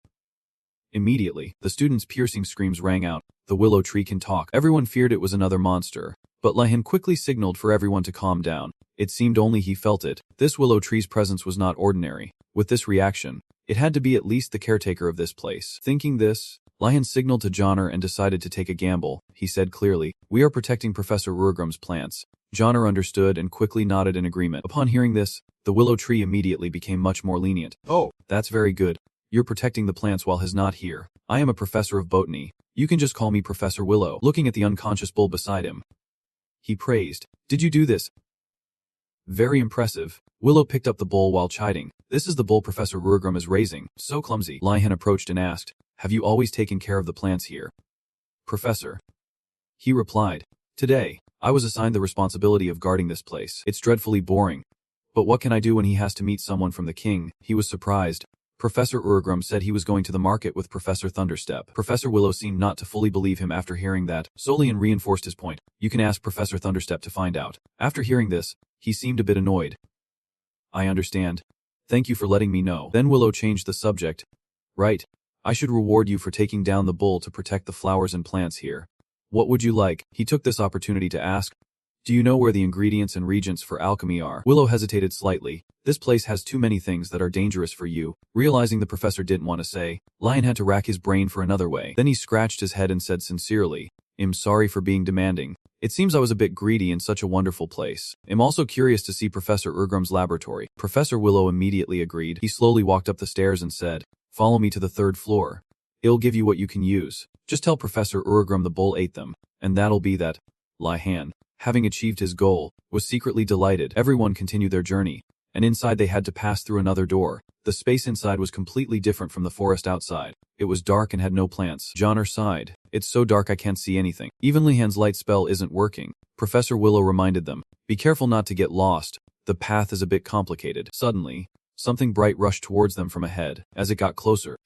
Immediately, the students' piercing screams rang out. The willow tree can talk. Everyone feared it was another monster, but Lihan quickly signaled for everyone to calm down. It seemed only he felt it. This willow tree's presence was not ordinary. With this reaction, it had to be at least the caretaker of this place. Thinking this, Lihan signaled to Johnner and decided to take a gamble. He said clearly, "We are protecting Professor Ruhrgrum's plants." Johnner understood and quickly nodded in agreement. Upon hearing this, the willow tree immediately became much more lenient. "Oh, that's very good. You're protecting the plants while he's not here. I am a professor of botany. You can just call me Professor Willow." Looking at the unconscious bull beside him, he praised, "Did you do this?" "Very impressive." Willow picked up the bowl while chiding. "This is the bowl Professor Ruhrgrum is raising. So clumsy." Lihan approached and asked, "Have you always taken care of the plants here?" "Professor," he replied, "today, I was assigned the responsibility of guarding this place. It's dreadfully boring. But what can I do when he has to meet someone from the king?" He was surprised. Professor Ruhrgrum said he was going to the market with Professor Thunderstep. Professor Willow seemed not to fully believe him after hearing that. Solian reinforced his point. "You can ask Professor Thunderstep to find out." After hearing this, he seemed a bit annoyed. "I understand. Thank you for letting me know." Then Willow changed the subject. "Right. I should reward you for taking down the bull to protect the flowers and plants here. What would you like?" He took this opportunity to ask. Do you know where the ingredients and reagents for alchemy are? Willow hesitated slightly. This place has too many things that are dangerous for you. Realizing the professor didn't want to say, Lion had to rack his brain for another way. Then he scratched his head and said sincerely, I'm sorry for being demanding. It seems I was a bit greedy in such a wonderful place. I'm also curious to see Professor Urgrum's laboratory. Professor Willow immediately agreed. He slowly walked up the stairs and said, follow me to the 3rd floor. It'll give you what you can use. Just tell Professor Urgrum the bull ate them, and that'll be that. Lihan, having achieved his goal, was secretly delighted. Everyone continued their journey, and inside they had to pass through another door. The space inside was completely different from the forest outside. It was dark and had no plants. Johnner sighed. It's so dark I can't see anything. Even Lihan's light spell isn't working. Professor Willow reminded them, be careful not to get lost. The path is a bit complicated. Suddenly, something bright rushed towards them from ahead. As it got closer,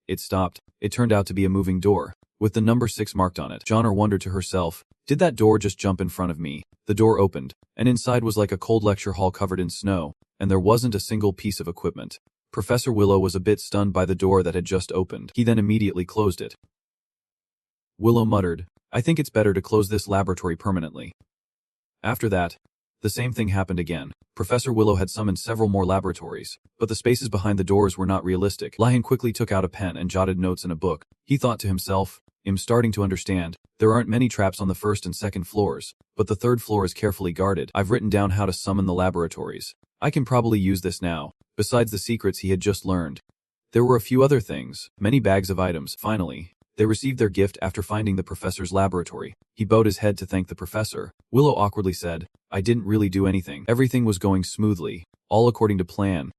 it stopped. It turned out to be a moving door, with the number 6 marked on it. Johnner wondered to herself, did that door just jump in front of me? The door opened, and inside was like a cold lecture hall covered in snow, and there wasn't a single piece of equipment. Professor Willow was a bit stunned by the door that had just opened. He then immediately closed it. Willow muttered, I think it's better to close this laboratory permanently. After that, the same thing happened again. Professor Willow had summoned several more laboratories, but the spaces behind the doors were not realistic. Lion quickly took out a pen and jotted notes in a book. He thought to himself, I'm starting to understand. There aren't many traps on the 1st and 2nd floors, but the 3rd floor is carefully guarded. I've written down how to summon the laboratories. I can probably use this now, besides the secrets he had just learned. There were a few other things, many bags of items. Finally, they received their gift after finding the professor's laboratory. He bowed his head to thank the professor. Willow awkwardly said, I didn't really do anything. Everything was going smoothly, all according to plan.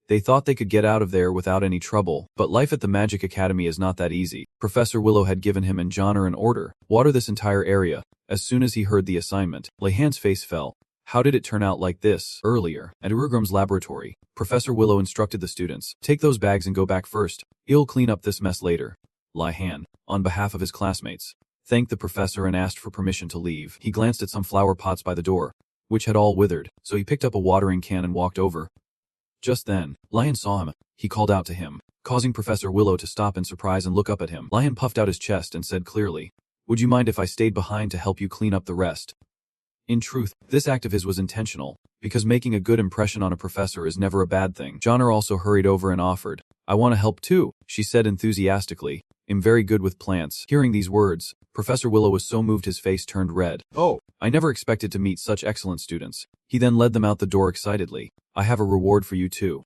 They thought they could get out of there without any trouble, but life at the Magic Academy is not that easy. Professor Willow had given him and Johnner an order, water this entire area. As soon as he heard the assignment, Lihan's face fell. How did it turn out like this? Earlier, at Urgrum's laboratory, Professor Willow instructed the students, take those bags and go back first. He'll clean up this mess later. Lihan, on behalf of his classmates, thanked the professor and asked for permission to leave. He glanced at some flower pots by the door, which had all withered, so he picked up a watering can and walked over. Just then, Lion saw him. He called out to him, causing Professor Willow to stop in surprise and look up at him. Lion puffed out his chest and said clearly, would you mind if I stayed behind to help you clean up the rest? In truth, this act of his was intentional, because making a good impression on a professor is never a bad thing. Johnner also hurried over and offered, I want to help too, she said enthusiastically. I'm very good with plants. Hearing these words, Professor Willow was so moved his face turned red. Oh, I never expected to meet such excellent students. He then led them out the door excitedly. I have a reward for you too.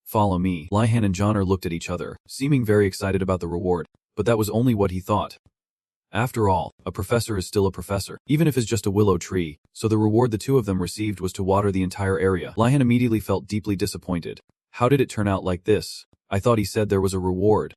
Follow me. Lihan and Johnner looked at each other, seeming very excited about the reward, but that was only what he thought. After all, a professor is still a professor, even if it's just a willow tree, so the reward the two of them received was to water the entire area. Lihan immediately felt deeply disappointed. How did it turn out like this? I thought he said there was a reward.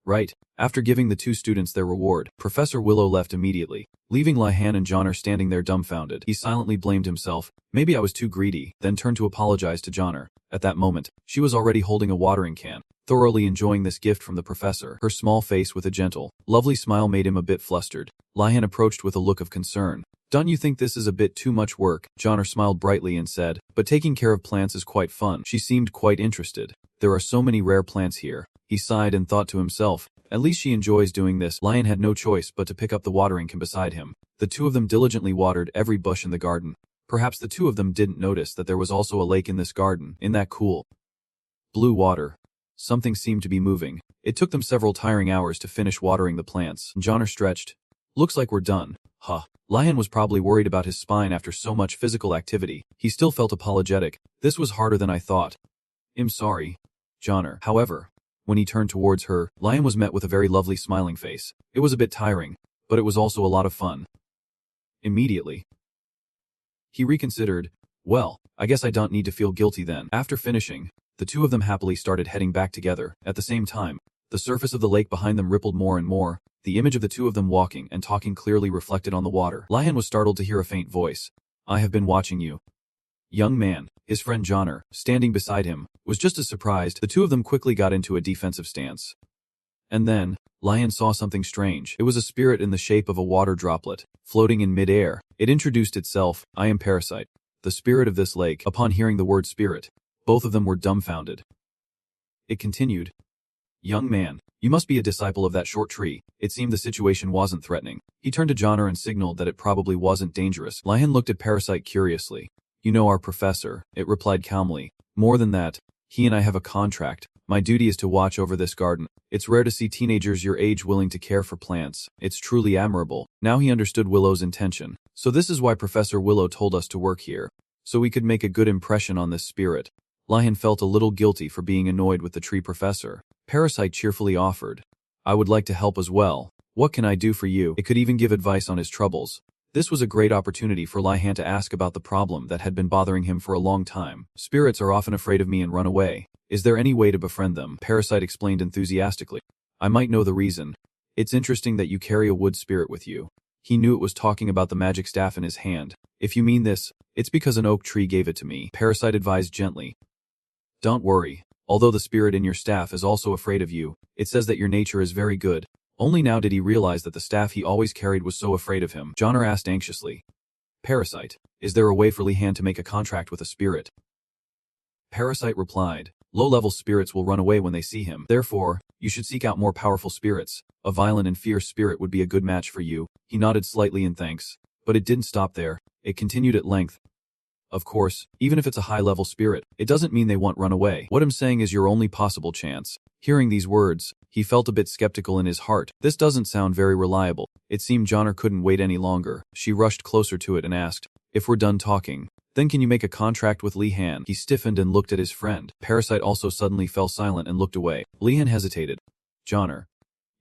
Right. After giving the two students their reward, Professor Willow left immediately, leaving Lihan and Johnner standing there dumbfounded. He silently blamed himself. Maybe I was too greedy, then turned to apologize to Johnner. At that moment, she was already holding a watering can, thoroughly enjoying this gift from the professor. Her small face with a gentle, lovely smile made him a bit flustered. Lihan approached with a look of concern. Don't you think this is a bit too much work? Johnner smiled brightly and said, but taking care of plants is quite fun. She seemed quite interested. There are so many rare plants here. He sighed and thought to himself, at least she enjoys doing this. Lion had no choice but to pick up the watering can beside him. The two of them diligently watered every bush in the garden. Perhaps the two of them didn't notice that there was also a lake in this garden. In that cool blue water, something seemed to be moving. It took them several tiring hours to finish watering the plants. Johnner stretched. Looks like we're done. Huh. Lion was probably worried about his spine after so much physical activity. He still felt apologetic. This was harder than I thought. I'm sorry, Johnner. However, when he turned towards her, Lion was met with a very lovely smiling face. It was a bit tiring, but it was also a lot of fun. Immediately, he reconsidered. Well, I guess I don't need to feel guilty then. After finishing, the two of them happily started heading back together. At the same time, the surface of the lake behind them rippled more and more. The image of the two of them walking and talking clearly reflected on the water. Lion was startled to hear a faint voice. I have been watching you. Young man, his friend Johnner, standing beside him, was just as surprised. The two of them quickly got into a defensive stance. And then, Lion saw something strange. It was a spirit in the shape of a water droplet, floating in mid-air. It introduced itself, I am Parasite, the spirit of this lake. Upon hearing the word spirit, both of them were dumbfounded. It continued. Young man, you must be a disciple of that short tree. It seemed the situation wasn't threatening. He turned to Johnner and signaled that it probably wasn't dangerous. Lihan looked at Parasite curiously. You know our professor, it replied calmly. More than that, he and I have a contract. My duty is to watch over this garden. It's rare to see teenagers your age willing to care for plants. It's truly admirable. Now he understood Willow's intention. So this is why Professor Willow told us to work here. So we could make a good impression on this spirit. Lihan felt a little guilty for being annoyed with the tree professor. Parasite cheerfully offered. I would like to help as well. What can I do for you? It could even give advice on his troubles. This was a great opportunity for Lihan to ask about the problem that had been bothering him for a long time. Spirits are often afraid of me and run away. Is there any way to befriend them? Parasite explained enthusiastically. I might know the reason. It's interesting that you carry a wood spirit with you. He knew it was talking about the magic staff in his hand. If you mean this, it's because an oak tree gave it to me. Parasite advised gently. Don't worry. Although the spirit in your staff is also afraid of you, it says that your nature is very good. Only now did he realize that the staff he always carried was so afraid of him. Johnner asked anxiously. Parasite, is there a way for Lihan to make a contract with a spirit? Parasite replied. Low-level spirits will run away when they see him. Therefore, you should seek out more powerful spirits. A violent and fierce spirit would be a good match for you. He nodded slightly in thanks. But it didn't stop there. It continued at length. Of course, even if it's a high-level spirit, it doesn't mean they won't run away. What I'm saying is your only possible chance. Hearing these words, he felt a bit skeptical in his heart. This doesn't sound very reliable. It seemed Johnner couldn't wait any longer. She rushed closer to it and asked, if we're done talking, then can you make a contract with Lihan? He stiffened and looked at his friend. Parasite also suddenly fell silent and looked away. Lihan hesitated. Johnner,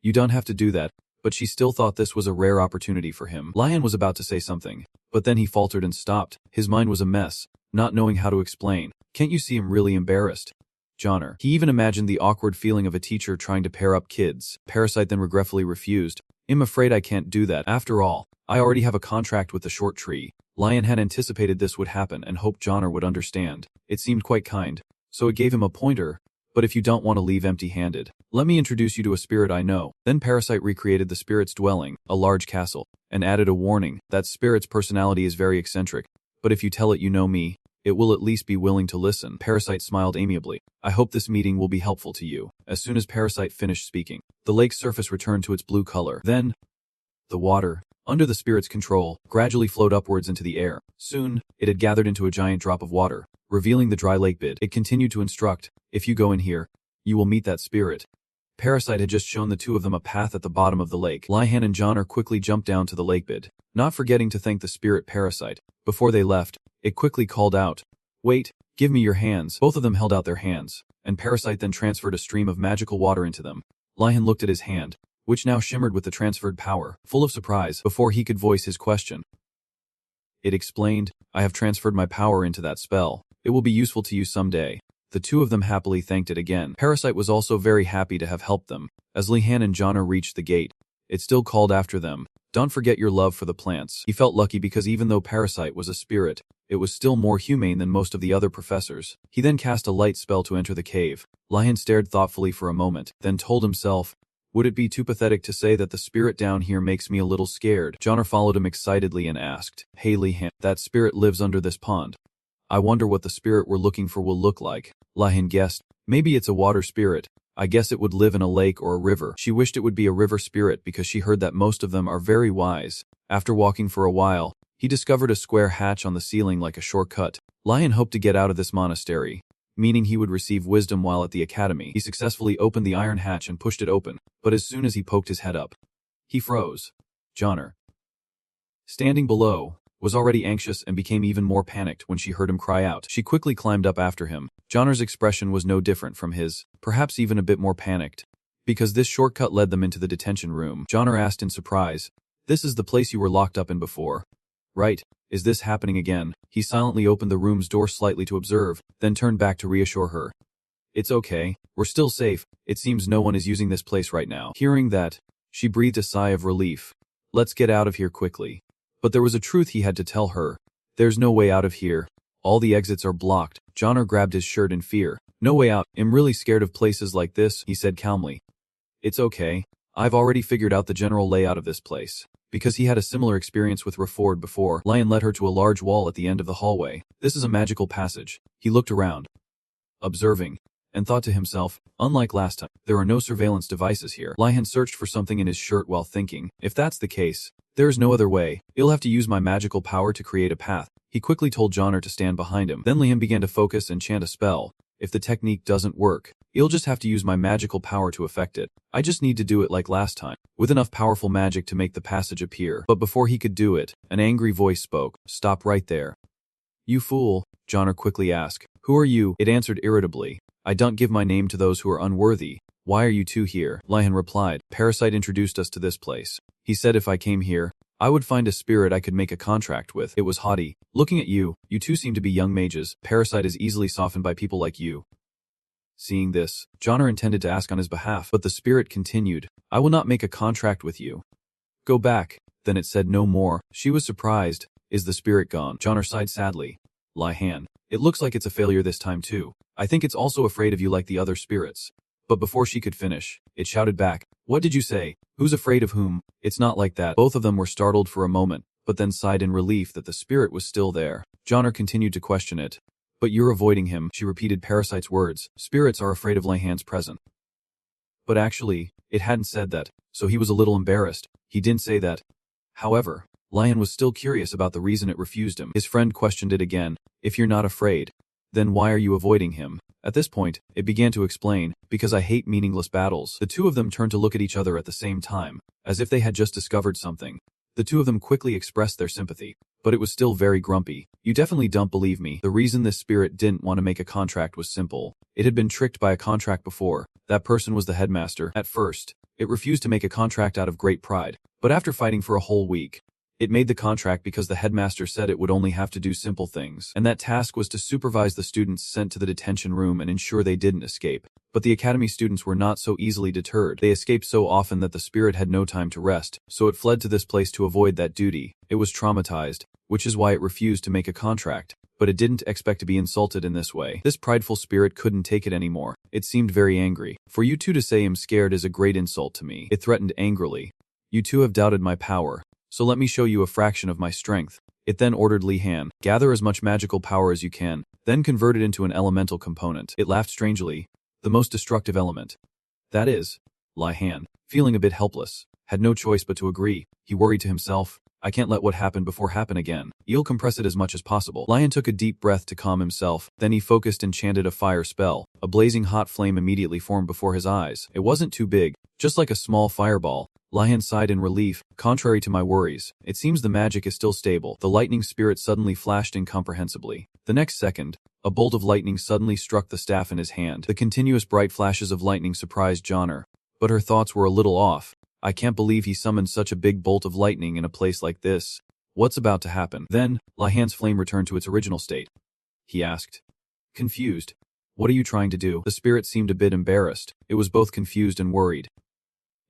you don't have to do that. But she still thought this was a rare opportunity for him. Lihan was about to say something, but then he faltered and stopped. His mind was a mess, not knowing how to explain. Can't you see him really embarrassed? Johnner. He even imagined the awkward feeling of a teacher trying to pair up kids. Parasite then regretfully refused. I'm afraid I can't do that. After all, I already have a contract with the short tree. Lihan had anticipated this would happen and hoped Johnner would understand. It seemed quite kind, so it gave him a pointer. But if you don't want to leave empty-handed, let me introduce you to a spirit I know. Then Parasite recreated the spirit's dwelling, a large castle, and added a warning. That spirit's personality is very eccentric, but if you tell it you know me, it will at least be willing to listen. Parasite smiled amiably. I hope this meeting will be helpful to you. As soon as Parasite finished speaking, the lake's surface returned to its blue color. Then, the water, under the spirit's control, gradually flowed upwards into the air. Soon, it had gathered into a giant drop of water, revealing the dry lake bed. It continued to instruct, if you go in here, you will meet that spirit. Parasite had just shown the two of them a path at the bottom of the lake. Lihan and Johnner quickly jumped down to the lake bed, not forgetting to thank the spirit Parasite. Before they left, it quickly called out, wait, give me your hands. Both of them held out their hands, and Parasite then transferred a stream of magical water into them. Lihan looked at his hand, which now shimmered with the transferred power, full of surprise, before he could voice his question. It explained, I have transferred my power into that spell. It will be useful to you someday. The two of them happily thanked it again. Parasite was also very happy to have helped them. As Lihan and Johnner reached the gate, it still called after them, don't forget your love for the plants. He felt lucky because even though Parasite was a spirit, it was still more humane than most of the other professors. He then cast a light spell to enter the cave. Lihan stared thoughtfully for a moment, then told himself, would it be too pathetic to say that the spirit down here makes me a little scared? Johnner followed him excitedly and asked, hey Lihan, that spirit lives under this pond. I wonder what the spirit we're looking for will look like. Lihan guessed, maybe it's a water spirit. I guess it would live in a lake or a river. She wished it would be a river spirit because she heard that most of them are very wise. After walking for a while, he discovered a square hatch on the ceiling like a shortcut. Lihan hoped to get out of this monastery, meaning he would receive wisdom while at the academy. He successfully opened the iron hatch and pushed it open, but as soon as he poked his head up, he froze. Johnner, standing below, was already anxious and became even more panicked when she heard him cry out. She quickly climbed up after him. Johnner's expression was no different from his, perhaps even a bit more panicked, because this shortcut led them into the detention room. Johnner asked in surprise, this is the place you were locked up in before, right? Is this happening again? He silently opened the room's door slightly to observe, then turned back to reassure her. It's okay, we're still safe. It seems no one is using this place right now. Hearing that, she breathed a sigh of relief. Let's get out of here quickly. But there was a truth he had to tell her. There's no way out of here. All the exits are blocked. Johnner grabbed his shirt in fear. No way out. I'm really scared of places like this, he said calmly. It's okay. I've already figured out the general layout of this place. Because he had a similar experience with Reborn before, Lihan led her to a large wall at the end of the hallway. This is a magical passage. He looked around, observing, and thought to himself, unlike last time, there are no surveillance devices here. Lihan searched for something in his shirt while thinking, if that's the case, there is no other way. I'll have to use my magical power to create a path. He quickly told Johnner to stand behind him. Then Liam began to focus and chant a spell. If the technique doesn't work, I'll just have to use my magical power to affect it. I just need to do it like last time, with enough powerful magic to make the passage appear. But before he could do it, an angry voice spoke. Stop right there. You fool, Johnner quickly asked. Who are you? It answered irritably. I don't give my name to those who are unworthy. Why are you two here? Lihan replied. Parasite introduced us to this place. He said if I came here, I would find a spirit I could make a contract with. It was haughty. Looking at you, you two seem to be young mages. Parasite is easily softened by people like you. Seeing this, Johnner intended to ask on his behalf, but the spirit continued. I will not make a contract with you. Go back. Then it said no more. She was surprised. Is the spirit gone? Johnner sighed sadly. Lihan. It looks like it's a failure this time too. I think it's also afraid of you like the other spirits. But before she could finish, it shouted back. What did you say? Who's afraid of whom? It's not like that. Both of them were startled for a moment, but then sighed in relief that the spirit was still there. Johnner continued to question it. But you're avoiding him, she repeated Parasite's words. Spirits are afraid of Lihan's presence. But actually, it hadn't said that, so he was a little embarrassed. He didn't say that. However, Lihan was still curious about the reason it refused him. His friend questioned it again. If you're not afraid, then why are you avoiding him? At this point, it began to explain, because I hate meaningless battles. The two of them turned to look at each other at the same time, as if they had just discovered something. The two of them quickly expressed their sympathy, but it was still very grumpy. You definitely don't believe me. The reason this spirit didn't want to make a contract was simple. It had been tricked by a contract before. That person was the headmaster. At first, it refused to make a contract out of great pride, but after fighting for a whole week, it made the contract because the headmaster said it would only have to do simple things, and that task was to supervise the students sent to the detention room and ensure they didn't escape. But the academy students were not so easily deterred. They escaped so often that the spirit had no time to rest, so it fled to this place to avoid that duty. It was traumatized, which is why it refused to make a contract, but it didn't expect to be insulted in this way. This prideful spirit couldn't take it anymore. It seemed very angry. For you two to say I'm scared is a great insult to me. It threatened angrily. You two have doubted my power. So let me show you a fraction of my strength. It then ordered Lihan, gather as much magical power as you can, then convert it into an elemental component. It laughed strangely. The most destructive element. That is, Lihan, feeling a bit helpless, had no choice but to agree. He worried to himself, I can't let what happened before happen again. I'll compress it as much as possible. Lihan took a deep breath to calm himself, then he focused and chanted a fire spell. A blazing hot flame immediately formed before his eyes. It wasn't too big, just like a small fireball. Lihan sighed in relief. Contrary to my worries, it seems the magic is still stable. The lightning spirit suddenly flashed incomprehensibly. The next second, a bolt of lightning suddenly struck the staff in his hand. The continuous bright flashes of lightning surprised Johnner, but her thoughts were a little off. I can't believe he summoned such a big bolt of lightning in a place like this. What's about to happen? Then, Lihan's flame returned to its original state. He asked. Confused. What are you trying to do? The spirit seemed a bit embarrassed. It was both confused and worried.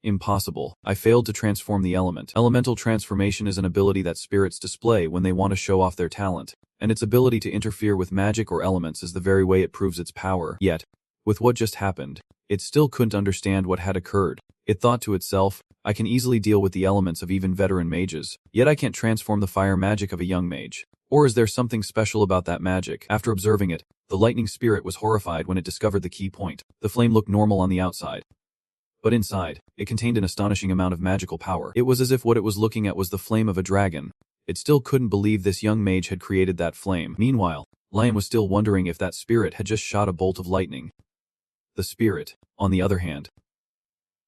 Impossible. I failed to transform the element. Elemental transformation is an ability that spirits display when they want to show off their talent, and its ability to interfere with magic or elements is the very way it proves its power. Yet, with what just happened, it still couldn't understand what had occurred. It thought to itself, I can easily deal with the elements of even veteran mages, yet I can't transform the fire magic of a young mage. Or is there something special about that magic? After observing it, the lightning spirit was horrified when it discovered the key point. The flame looked normal on the outside, but inside, it contained an astonishing amount of magical power. It was as if what it was looking at was the flame of a dragon. It still couldn't believe this young mage had created that flame. Meanwhile, Lion was still wondering if that spirit had just shot a bolt of lightning. The spirit, on the other hand,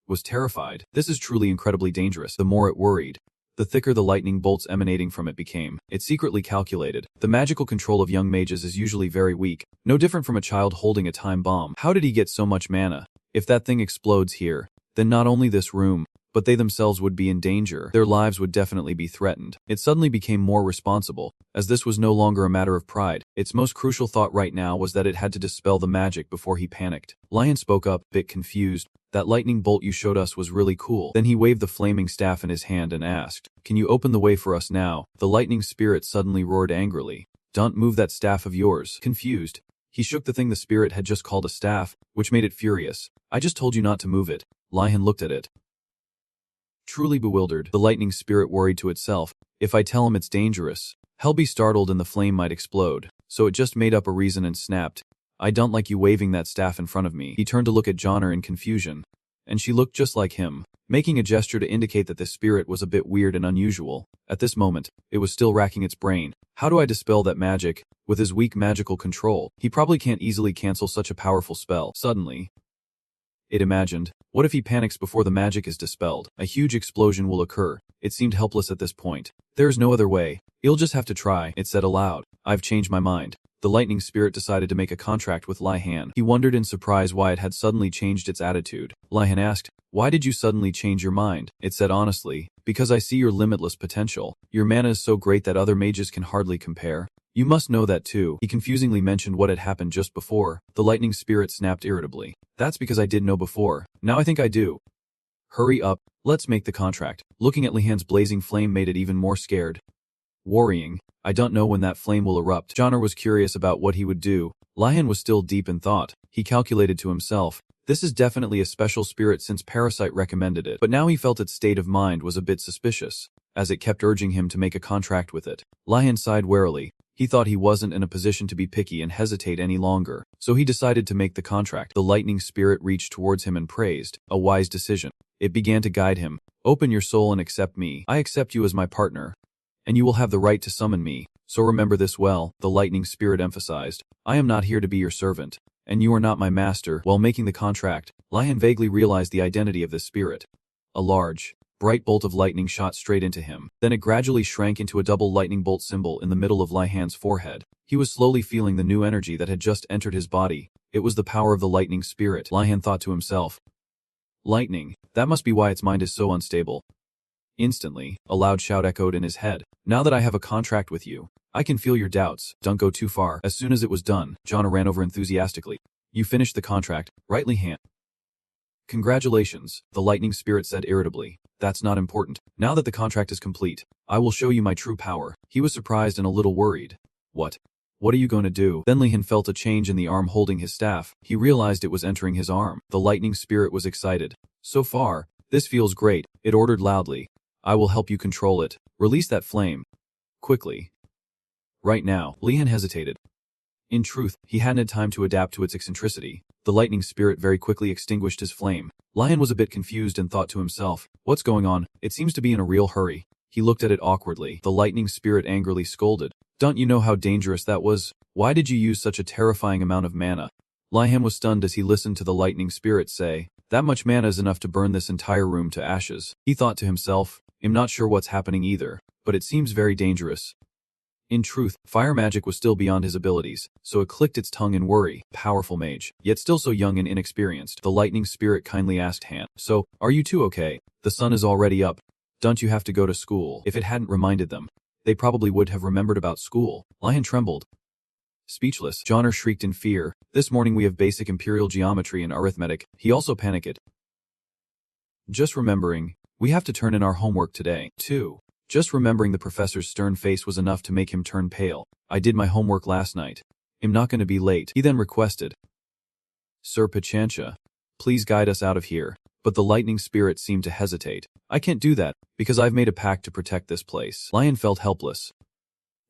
was terrified. This is truly incredibly dangerous. The more it worried, the thicker the lightning bolts emanating from it became. It secretly calculated. The magical control of young mages is usually very weak, no different from a child holding a time bomb. How did he get so much mana? If that thing explodes here, then not only this room, but they themselves would be in danger. Their lives would definitely be threatened. It suddenly became more responsible, as this was no longer a matter of pride. Its most crucial thought right now was that it had to dispel the magic before he panicked. Lion spoke up, bit confused. That lightning bolt you showed us was really cool. Then he waved the flaming staff in his hand and asked, can you open the way for us now? The lightning spirit suddenly roared angrily. Don't move that staff of yours. Confused, he shook the thing the spirit had just called a staff, which made it furious. I just told you not to move it. Lion looked at it. Truly bewildered, the lightning spirit worried to itself, if I tell him it's dangerous, he'll be startled and the flame might explode. So it just made up a reason and snapped, I don't like you waving that staff in front of me. He turned to look at Johnner in confusion, and she looked just like him, making a gesture to indicate that this spirit was a bit weird and unusual. At this moment, it was still racking its brain. How do I dispel that magic? With his weak magical control, he probably can't easily cancel such a powerful spell. Suddenly, it imagined, what if he panics before the magic is dispelled? A huge explosion will occur. It seemed helpless at this point. There's no other way. You'll just have to try, it said aloud. I've changed my mind. The lightning spirit decided to make a contract with Lihan. He wondered in surprise why it had suddenly changed its attitude. Lihan asked, why did you suddenly change your mind? It said honestly, because I see your limitless potential. Your mana is so great that other mages can hardly compare. You must know that too. He confusingly mentioned what had happened just before. The lightning spirit snapped irritably. That's because I didn't know before. Now I think I do. Hurry up, let's make the contract. Looking at Lihan's blazing flame made it even more scared. Worrying, I don't know when that flame will erupt. Johnner was curious about what he would do. Lihan was still deep in thought. He calculated to himself, this is definitely a special spirit since Parasite recommended it. But now he felt its state of mind was a bit suspicious, as it kept urging him to make a contract with it. Lihan sighed warily. He thought he wasn't in a position to be picky and hesitate any longer, so he decided to make the contract. The lightning spirit reached towards him and praised, a wise decision. It began to guide him. Open your soul and accept me. I accept you as my partner, and you will have the right to summon me. So remember this well, the lightning spirit emphasized. I am not here to be your servant, and you are not my master. While making the contract, Lihan vaguely realized the identity of this spirit. A large, bright bolt of lightning shot straight into him. Then it gradually shrank into a double lightning bolt symbol in the middle of Lihan's forehead. He was slowly feeling the new energy that had just entered his body. It was the power of the lightning spirit. Lihan thought to himself, lightning, that must be why its mind is so unstable. Instantly, a loud shout echoed in his head. Now that I have a contract with you, I can feel your doubts. Don't go too far. As soon as it was done, Johnner ran over enthusiastically. You finished the contract, right, Lihan? Congratulations, the lightning spirit said irritably. That's not important. Now that the contract is complete, I will show you my true power. He was surprised and a little worried. What? What are you going to do? Then Lihan felt a change in the arm holding his staff. He realized it was entering his arm. The lightning spirit was excited. So far, this feels great, it ordered loudly. I will help you control it. Release that flame. Quickly. Right now, Lihan hesitated. In truth, he hadn't had time to adapt to its eccentricity. The lightning spirit very quickly extinguished his flame. Lihan was a bit confused and thought to himself, what's going on? It seems to be in a real hurry. He looked at it awkwardly. The lightning spirit angrily scolded. Don't you know how dangerous that was? Why did you use such a terrifying amount of mana? Lihan was stunned as he listened to the lightning spirit say, that much mana is enough to burn this entire room to ashes. He thought to himself, I'm not sure what's happening either, but it seems very dangerous. In truth, fire magic was still beyond his abilities, so it clicked its tongue in worry. Powerful mage, yet still so young and inexperienced. The lightning spirit kindly asked Han, so, are you two okay? The sun is already up. Don't you have to go to school? If it hadn't reminded them, they probably would have remembered about school. Lihan trembled. Speechless, Johnner shrieked in fear. This morning we have basic imperial geometry and arithmetic. He also panicked. Just remembering, we have to turn in our homework today, too. Just remembering the professor's stern face was enough to make him turn pale. I did my homework last night. I'm not going to be late. He then requested, Sir Pachancha, please guide us out of here. But the lightning spirit seemed to hesitate. I can't do that, because I've made a pact to protect this place. Lihan felt helpless.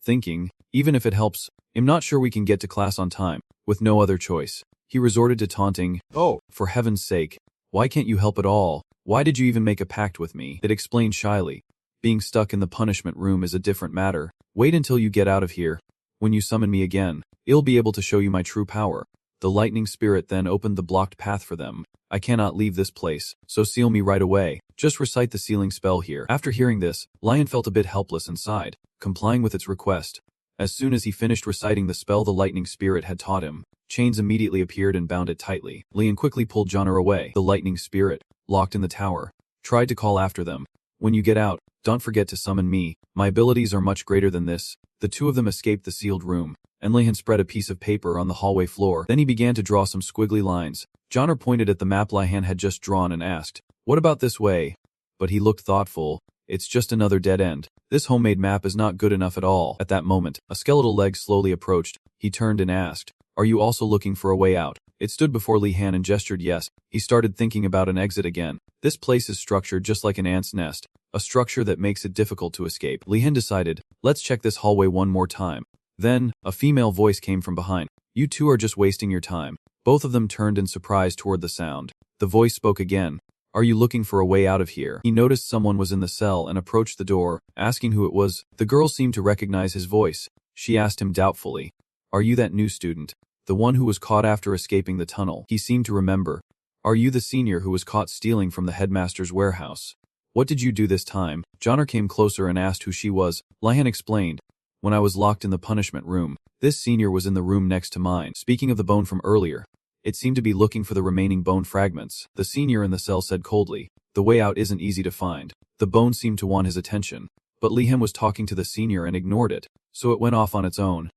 Thinking, even if it helps, I'm not sure we can get to class on time. With no other choice, he resorted to taunting, oh, for heaven's sake, why can't you help at all? Why did you even make a pact with me? It explained shyly. Being stuck in the punishment room is a different matter. Wait until you get out of here. When you summon me again, I'll be able to show you my true power. The lightning spirit then opened the blocked path for them. I cannot leave this place, so seal me right away. Just recite the sealing spell here. After hearing this, Lihan felt a bit helpless and sighed, complying with its request. As soon as he finished reciting the spell the lightning spirit had taught him, chains immediately appeared and bound it tightly. Lihan quickly pulled Johnner away. The lightning spirit, locked in the tower, tried to call after them. When you get out, don't forget to summon me. My abilities are much greater than this. The two of them escaped the sealed room, and Lihan spread a piece of paper on the hallway floor. Then he began to draw some squiggly lines. Johnner pointed at the map Lihan had just drawn and asked, what about this way? But he looked thoughtful. It's just another dead end. This homemade map is not good enough at all. At that moment, a skeletal leg slowly approached. He turned and asked, are you also looking for a way out? It stood before Lihan and gestured yes. He started thinking about an exit again. This place is structured just like an ant's nest, a structure that makes it difficult to escape. Lihan decided, let's check this hallway one more time. Then, a female voice came from behind. You two are just wasting your time. Both of them turned in surprise toward the sound. The voice spoke again. Are you looking for a way out of here? He noticed someone was in the cell and approached the door, asking who it was. The girl seemed to recognize his voice. She asked him doubtfully, "Are you that new student? The one who was caught after escaping the tunnel?" He seemed to remember. "Are you the senior who was caught stealing from the headmaster's warehouse? What did you do this time?" Johnner came closer and asked who she was. Lihan explained, "When I was locked in the punishment room, this senior was in the room next to mine." Speaking of the bone from earlier, it seemed to be looking for the remaining bone fragments. The senior in the cell said coldly, "The way out isn't easy to find." The bone seemed to want his attention, but Lihan was talking to the senior and ignored it, so it went off on its own.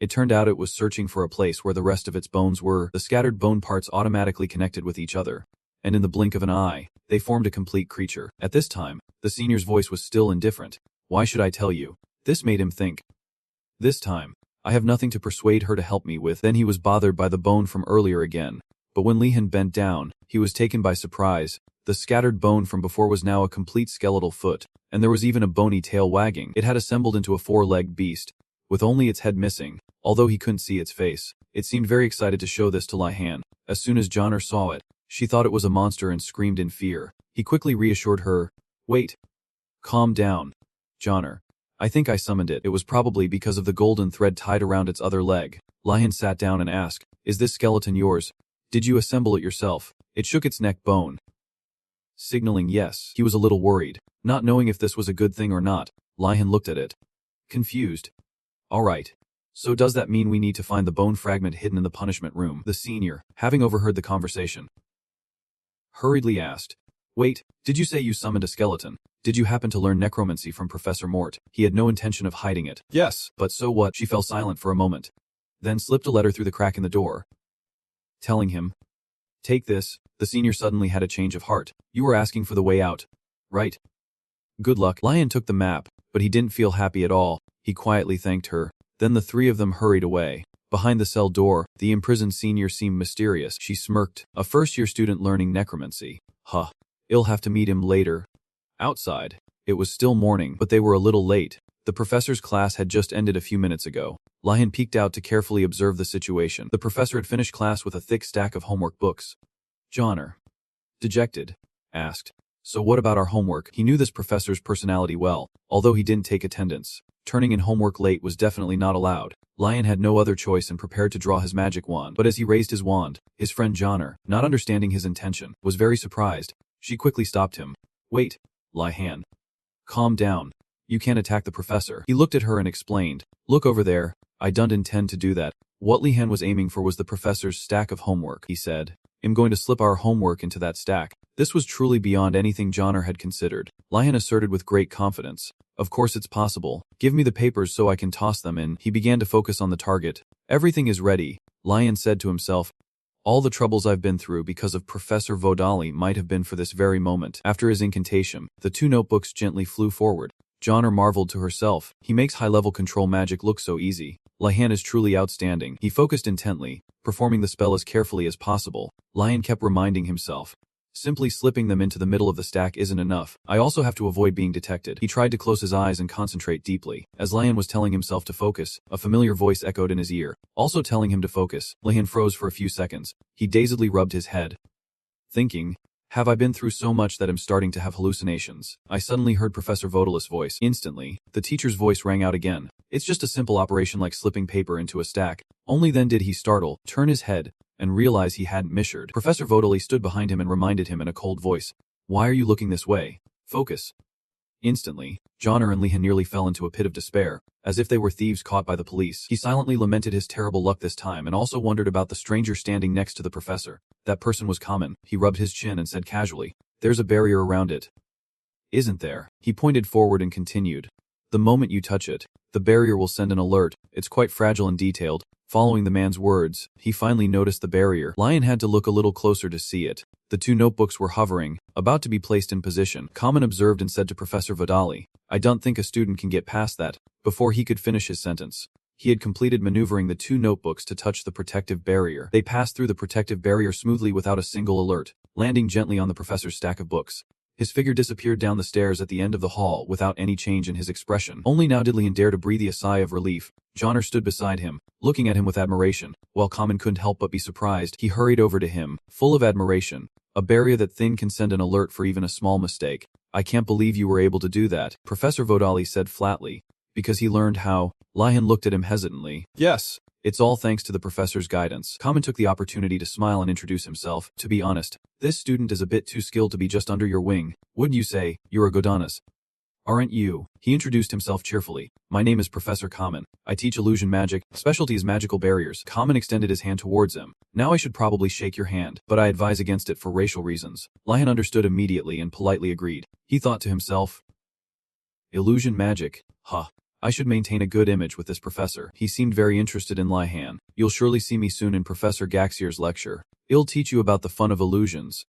It turned out it was searching for a place where the rest of its bones were. The scattered bone parts automatically connected with each other, and in the blink of an eye, they formed a complete creature. At this time, the senior's voice was still indifferent. "Why should I tell you?" This made him think. This time, I have nothing to persuade her to help me with. Then he was bothered by the bone from earlier again. But when Lihan bent down, he was taken by surprise. The scattered bone from before was now a complete skeletal foot, and there was even a bony tail wagging. It had assembled into a four-legged beast, with only its head missing. Although he couldn't see its face, it seemed very excited to show this to Lihan. As soon as Johnner saw it, she thought it was a monster and screamed in fear. He quickly reassured her. "Wait. Calm down, Johnner. I think I summoned it. It was probably because of the golden thread tied around its other leg." Lihan sat down and asked, "Is this skeleton yours? Did you assemble it yourself?" It shook its neck bone, signaling yes. He was a little worried, not knowing if this was a good thing or not. Lihan looked at it, confused. "All right. So does that mean we need to find the bone fragment hidden in the punishment room?" The senior, having overheard the conversation, hurriedly asked, "Wait, did you say you summoned a skeleton? Did you happen to learn necromancy from Professor Mort?" He had no intention of hiding it. "Yes, but so what?" She fell silent for a moment, then slipped a letter through the crack in the door, telling him, "Take this." The senior suddenly had a change of heart. "You were asking for the way out, right? Good luck." Lihan took the map, but he didn't feel happy at all. He quietly thanked her. Then the three of them hurried away. Behind the cell door, the imprisoned senior seemed mysterious. She smirked. "A first-year student learning necromancy. Huh. I'll have to meet him later." Outside, it was still morning, but they were a little late. The professor's class had just ended a few minutes ago. Lihan peeked out to carefully observe the situation. The professor had finished class with a thick stack of homework books. Johnner, dejected, asked, "So what about our homework?" He knew this professor's personality well, although he didn't take attendance. Turning in homework late was definitely not allowed. Lihan had no other choice and prepared to draw his magic wand. But as he raised his wand, his friend Johnner, not understanding his intention, was very surprised. She quickly stopped him. "Wait, Lihan. Calm down. You can't attack the professor." He looked at her and explained, "Look over there. I don't intend to do that." What Lihan was aiming for was the professor's stack of homework. He said, "I'm going to slip our homework into that stack." This was truly beyond anything Johnner had considered. Lihan asserted with great confidence, "Of course it's possible. Give me the papers so I can toss them in." He began to focus on the target. "Everything is ready," Lihan said to himself. "All the troubles I've been through because of Professor Vodali might have been for this very moment." After his incantation, the two notebooks gently flew forward. Johnner marveled to herself. He makes high-level control magic look so easy. Lihan is truly outstanding. He focused intently, performing the spell as carefully as possible. Lihan kept reminding himself, simply slipping them into the middle of the stack isn't enough. I also have to avoid being detected. He tried to close his eyes and concentrate deeply. As Lihan was telling himself to focus, a familiar voice echoed in his ear, also telling him to focus. Lihan froze for a few seconds. He dazedly rubbed his head, thinking, have I been through so much that I'm starting to have hallucinations? I suddenly heard Professor Vodala's voice. Instantly, the teacher's voice rang out again. It's just a simple operation like slipping paper into a stack. Only then did he startle, turn his head, and realize he hadn't misheard. Professor Vodali stood behind him and reminded him in a cold voice, "Why are you looking this way? Focus." Instantly, Johnner and Lihan nearly fell into a pit of despair, as if they were thieves caught by the police. He silently lamented his terrible luck this time and also wondered about the stranger standing next to the professor. That person was common. He rubbed his chin and said casually, "There's a barrier around it, isn't there?" He pointed forward and continued, "The moment you touch it, the barrier will send an alert. It's quite fragile and detailed." Following the man's words, he finally noticed the barrier. Lihan had to look a little closer to see it. The two notebooks were hovering, about to be placed in position. Kamen observed and said to Professor Vodali, "I don't think a student can get past that." Before he could finish his sentence, he had completed maneuvering the two notebooks to touch the protective barrier. They passed through the protective barrier smoothly without a single alert, landing gently on the professor's stack of books. His figure disappeared down the stairs at the end of the hall without any change in his expression. Only now did Lian dare to breathe a sigh of relief. Johnner stood beside him, looking at him with admiration. While Common couldn't help but be surprised, he hurried over to him, full of admiration. A barrier that thin can send an alert for even a small mistake. I can't believe you were able to do that, Professor Vodali said flatly. Because he learned how. Lian looked at him hesitantly. Yes. It's all thanks to the professor's guidance. Common took the opportunity to smile and introduce himself. To be honest, this student is a bit too skilled to be just under your wing. Wouldn't you say? You're a Godanis. Aren't you? He introduced himself cheerfully. My name is Professor Common. I teach illusion magic. Specialty is magical barriers. Common extended his hand towards him. Now I should probably shake your hand, but I advise against it for racial reasons. Lian understood immediately and politely agreed. He thought to himself, illusion magic? Huh. I should maintain a good image with this professor. He seemed very interested in Lian. You'll surely see me soon in Professor Gaxier's lecture. He'll teach you about the fun of illusions.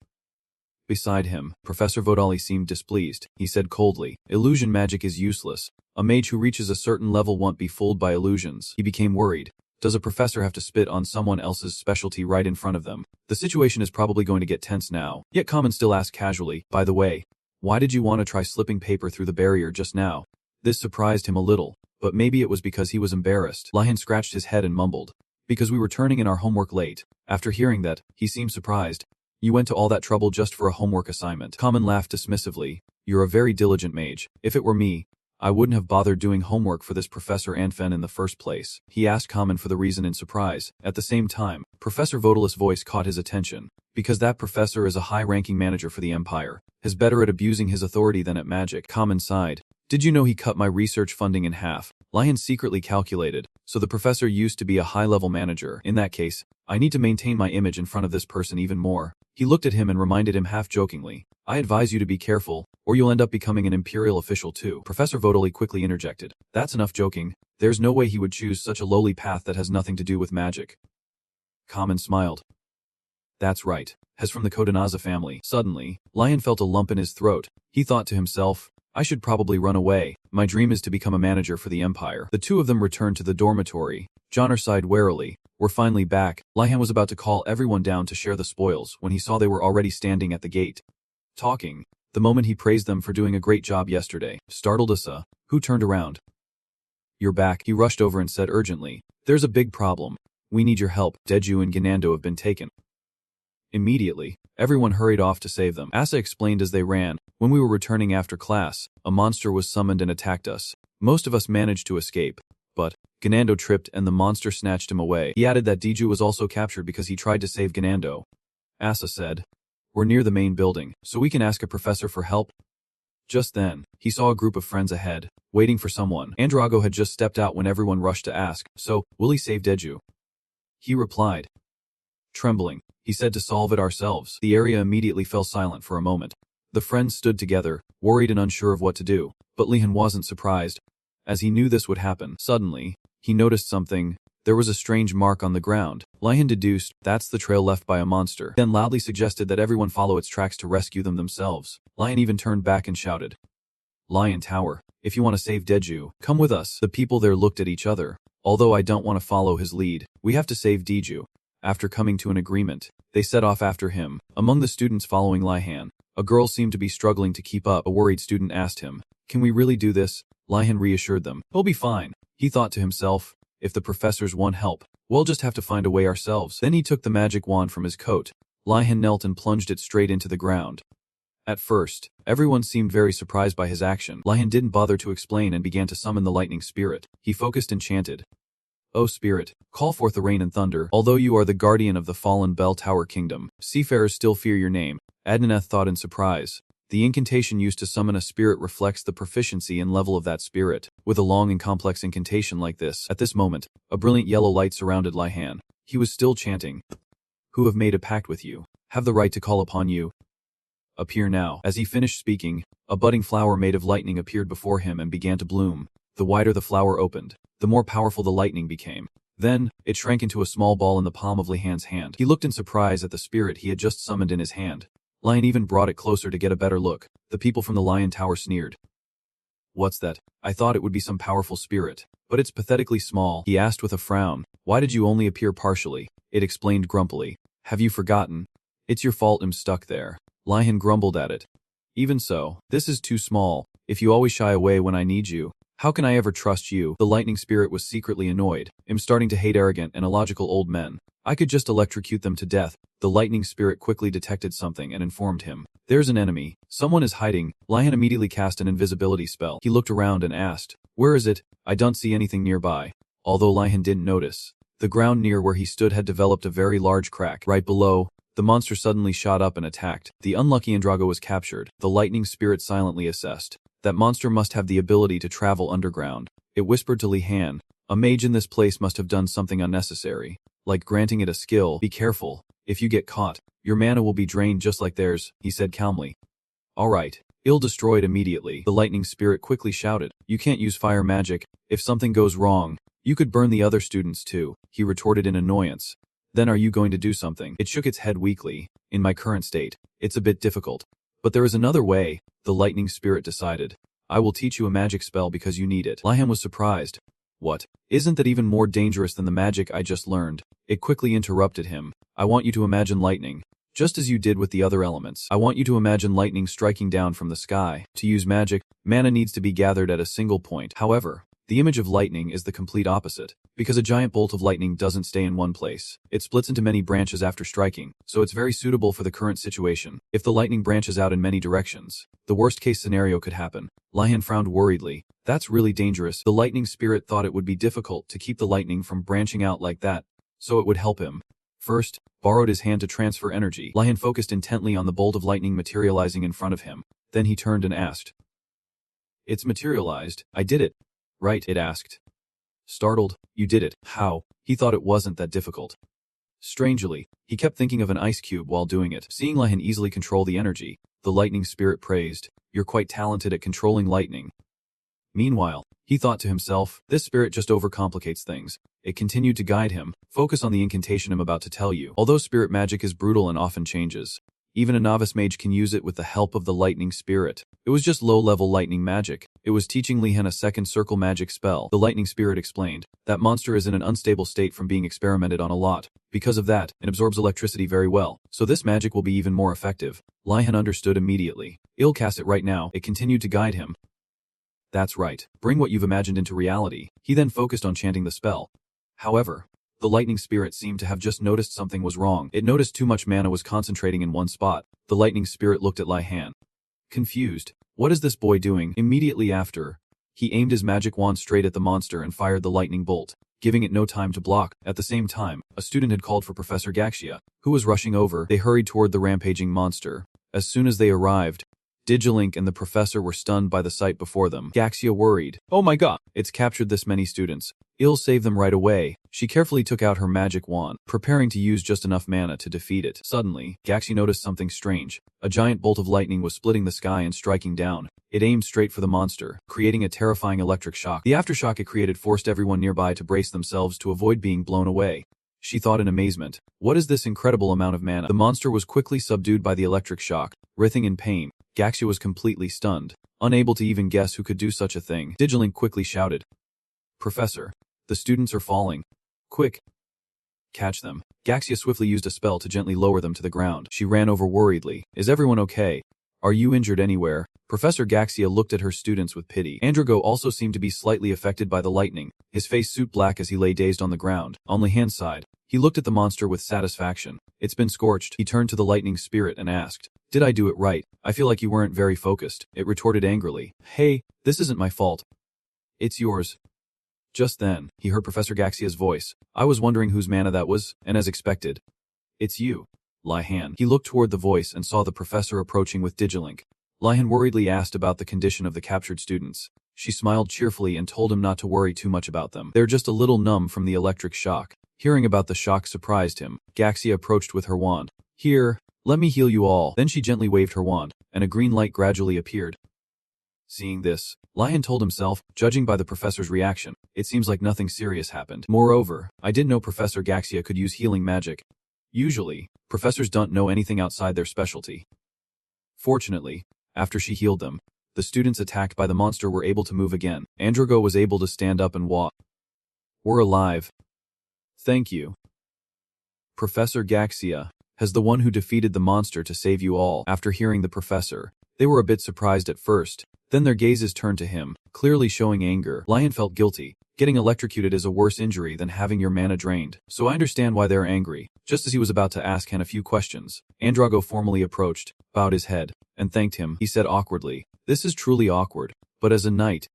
Beside him, Professor Vodali seemed displeased. He said coldly, illusion magic is useless. A mage who reaches a certain level won't be fooled by illusions. He became worried. Does a professor have to spit on someone else's specialty right in front of them? The situation is probably going to get tense now. Yet Common still asked casually, by the way, why did you want to try slipping paper through the barrier just now? This surprised him a little, but maybe it was because he was embarrassed. Lian scratched his head and mumbled. Because we were turning in our homework late. After hearing that, he seemed surprised. You went to all that trouble just for a homework assignment. Common laughed dismissively. You're a very diligent mage. If it were me, I wouldn't have bothered doing homework for this Professor Anfen in the first place. He asked Common for the reason in surprise. At the same time, Professor Vodal's voice caught his attention. Because that professor is a high-ranking manager for the Empire. Is better at abusing his authority than at magic. Common sighed. Did you know he cut my research funding in half? Lian secretly calculated. So the professor used to be a high-level manager. In that case, I need to maintain my image in front of this person even more. He looked at him and reminded him half-jokingly. I advise you to be careful, or you'll end up becoming an imperial official too. Professor Vodali quickly interjected. That's enough joking. There's no way he would choose such a lowly path that has nothing to do with magic. Common smiled. That's right. As from the Kodanaza family. Suddenly, Lian felt a lump in his throat. He thought to himself, I should probably run away. My dream is to become a manager for the Empire. The two of them returned to the dormitory. Johnner sighed warily. We're finally back. Lian was about to call everyone down to share the spoils when he saw they were already standing at the gate. Talking. The moment he praised them for doing a great job yesterday, startled Asa, who turned around. You're back. He rushed over and said urgently. There's a big problem. We need your help. Deju and Ganando have been taken. Immediately, everyone hurried off to save them. Asa explained as they ran. When we were returning after class, a monster was summoned and attacked us. Most of us managed to escape, but Ganando tripped and the monster snatched him away. He added that Deju was also captured because he tried to save Ganando. Asa said, we're near the main building, so we can ask a professor for help. Just then, he saw a group of friends ahead, waiting for someone. Andrago had just stepped out when everyone rushed to ask, so, will he save Deju? He replied. Trembling, he said to solve it ourselves. The area immediately fell silent for a moment. The friends stood together, worried and unsure of what to do, but Lian wasn't surprised, as he knew this would happen. Suddenly, he noticed something. There was a strange mark on the ground. Lian deduced, that's the trail left by a monster, then loudly suggested that everyone follow its tracks to rescue them themselves. Lian even turned back and shouted, Lion Tower, if you want to save Deju, come with us. The people there looked at each other. Although I don't want to follow his lead, we have to save Deju. After coming to an agreement, they set off after him. Among the students following Lian, a girl seemed to be struggling to keep up. A worried student asked him, can we really do this? Lian reassured them. We'll be fine. He thought to himself, if the professors want help, we'll just have to find a way ourselves. Then he took the magic wand from his coat. Lian knelt and plunged it straight into the ground. At first, everyone seemed very surprised by his action. Lian didn't bother to explain and began to summon the lightning spirit. He focused and chanted, O spirit, call forth the rain and thunder. Although you are the guardian of the fallen Bell Tower Kingdom, seafarers still fear your name. Adnaneth thought in surprise. The incantation used to summon a spirit reflects the proficiency and level of that spirit. With a long and complex incantation like this, at this moment, a brilliant yellow light surrounded Lian. He was still chanting, who have made a pact with you, have the right to call upon you. Appear now. As he finished speaking, a budding flower made of lightning appeared before him and began to bloom. The wider the flower opened, the more powerful the lightning became. Then, it shrank into a small ball in the palm of Lian's hand. He looked in surprise at the spirit he had just summoned in his hand. Lian even brought it closer to get a better look. The people from the Lion Tower sneered. What's that? I thought it would be some powerful spirit, but it's pathetically small. He asked with a frown, why did you only appear partially? It explained grumpily. Have you forgotten? It's your fault I'm stuck there. Lian grumbled at it. Even so, this is too small. If you always shy away when I need you, how can I ever trust you? The lightning spirit was secretly annoyed. I'm starting to hate arrogant and illogical old men. I could just electrocute them to death. The lightning spirit quickly detected something and informed him. There's an enemy. Someone is hiding. Lihan immediately cast an invisibility spell. He looked around and asked, "Where is it? I don't see anything nearby." Although Lihan didn't notice, the ground near where he stood had developed a very large crack. Right below, the monster suddenly shot up and attacked. The unlucky Endrago was captured. The lightning spirit silently assessed. That monster must have the ability to travel underground. It whispered to Lihan, "A mage in this place must have done something unnecessary, like granting it a skill. Be careful. If you get caught, your mana will be drained just like theirs," he said calmly. "Alright." Ill destroyed immediately. The lightning spirit quickly shouted, "You can't use fire magic. If something goes wrong, you could burn the other students too," he retorted in annoyance. "Then are you going to do something?" It shook its head weakly. "In my current state, it's a bit difficult. But there is another way," the lightning spirit decided. "I will teach you a magic spell because you need it." Lihan was surprised. "What? Isn't that even more dangerous than the magic I just learned?" It quickly interrupted him. "I want you to imagine lightning. Just as you did with the other elements. I want you to imagine lightning striking down from the sky. To use magic, mana needs to be gathered at a single point. However, the image of lightning is the complete opposite. Because a giant bolt of lightning doesn't stay in one place. It splits into many branches after striking, so it's very suitable for the current situation. If the lightning branches out in many directions, the worst-case scenario could happen." Lihan frowned worriedly. "That's really dangerous." The lightning spirit thought it would be difficult to keep the lightning from branching out like that, so it would help him. First, borrowed his hand to transfer energy. Lihan focused intently on the bolt of lightning materializing in front of him. Then he turned and asked, "It's materialized. I did it, right?" it asked. Startled, "You did it. How?" He thought it wasn't that difficult. Strangely, he kept thinking of an ice cube while doing it. Seeing Lihan easily control the energy, the lightning spirit praised, "You're quite talented at controlling lightning." Meanwhile, he thought to himself, "This spirit just overcomplicates things." It continued to guide him. "Focus on the incantation I'm about to tell you." Although spirit magic is brutal and often changes, even a novice mage can use it with the help of the lightning spirit. It was just low-level lightning magic. It was teaching Lihan a second circle magic spell. The lightning spirit explained, "That monster is in an unstable state from being experimented on a lot. Because of that, it absorbs electricity very well. So this magic will be even more effective." Lihan understood immediately. "I'll cast it right now." It continued to guide him. "That's right. Bring what you've imagined into reality." He then focused on chanting the spell. However, the lightning spirit seemed to have just noticed something was wrong. It noticed too much mana was concentrating in one spot. The lightning spirit looked at Lihan, confused. "What is this boy doing?" Immediately after, he aimed his magic wand straight at the monster and fired the lightning bolt, giving it no time to block. At the same time, a student had called for Professor Gaxia, who was rushing over. They hurried toward the rampaging monster. As soon as they arrived, Digilink and the professor were stunned by the sight before them. Gaxia worried, "Oh my god, it's captured this many students. I'll save them right away." She carefully took out her magic wand, preparing to use just enough mana to defeat it. Suddenly, Gaxia noticed something strange. A giant bolt of lightning was splitting the sky and striking down. It aimed straight for the monster, creating a terrifying electric shock. The aftershock it created forced everyone nearby to brace themselves to avoid being blown away. She thought in amazement, "What is this incredible amount of mana?" The monster was quickly subdued by the electric shock, writhing in pain. Gaxia was completely stunned, unable to even guess who could do such a thing. Digilink quickly shouted, "Professor, the students are falling. Quick, catch them." Gaxia swiftly used a spell to gently lower them to the ground. She ran over worriedly. "Is everyone okay? Are you injured anywhere?" Professor Gaxia looked at her students with pity. Andrago also seemed to be slightly affected by the lightning, his face soot black as he lay dazed on the ground. On Lihan's side, he looked at the monster with satisfaction. "It's been scorched." He turned to the lightning spirit and asked, "Did I do it right? I feel like you weren't very focused." It retorted angrily, "Hey, this isn't my fault. It's yours." Just then, he heard Professor Gaxia's voice. "I was wondering whose mana that was, and as expected, it's you, Lihan." He looked toward the voice and saw the professor approaching with Digilink. Lihan worriedly asked about the condition of the captured students. She smiled cheerfully and told him not to worry too much about them. They're just a little numb from the electric shock. Hearing about the shock surprised him. Gaxia approached with her wand. "Here, let me heal you all." Then she gently waved her wand, and a green light gradually appeared. Seeing this, Lihan told himself, judging by the professor's reaction, it seems like nothing serious happened. Moreover, I didn't know Professor Gaxia could use healing magic. Usually, professors don't know anything outside their specialty. Fortunately, after she healed them, the students attacked by the monster were able to move again. Andrago was able to stand up and walk. "We're alive. Thank you. Professor Gaxia, as the one who defeated the monster to save you all." After hearing the professor, They were a bit surprised at first. Then their gazes turned to him, clearly showing anger. Lion felt guilty. Getting electrocuted is a worse injury than having your mana drained, so I understand why they're angry. Just as he was about to ask Han a few questions, Andrago formally approached, bowed his head, and thanked him. He said awkwardly, "This is truly awkward, but as a knight,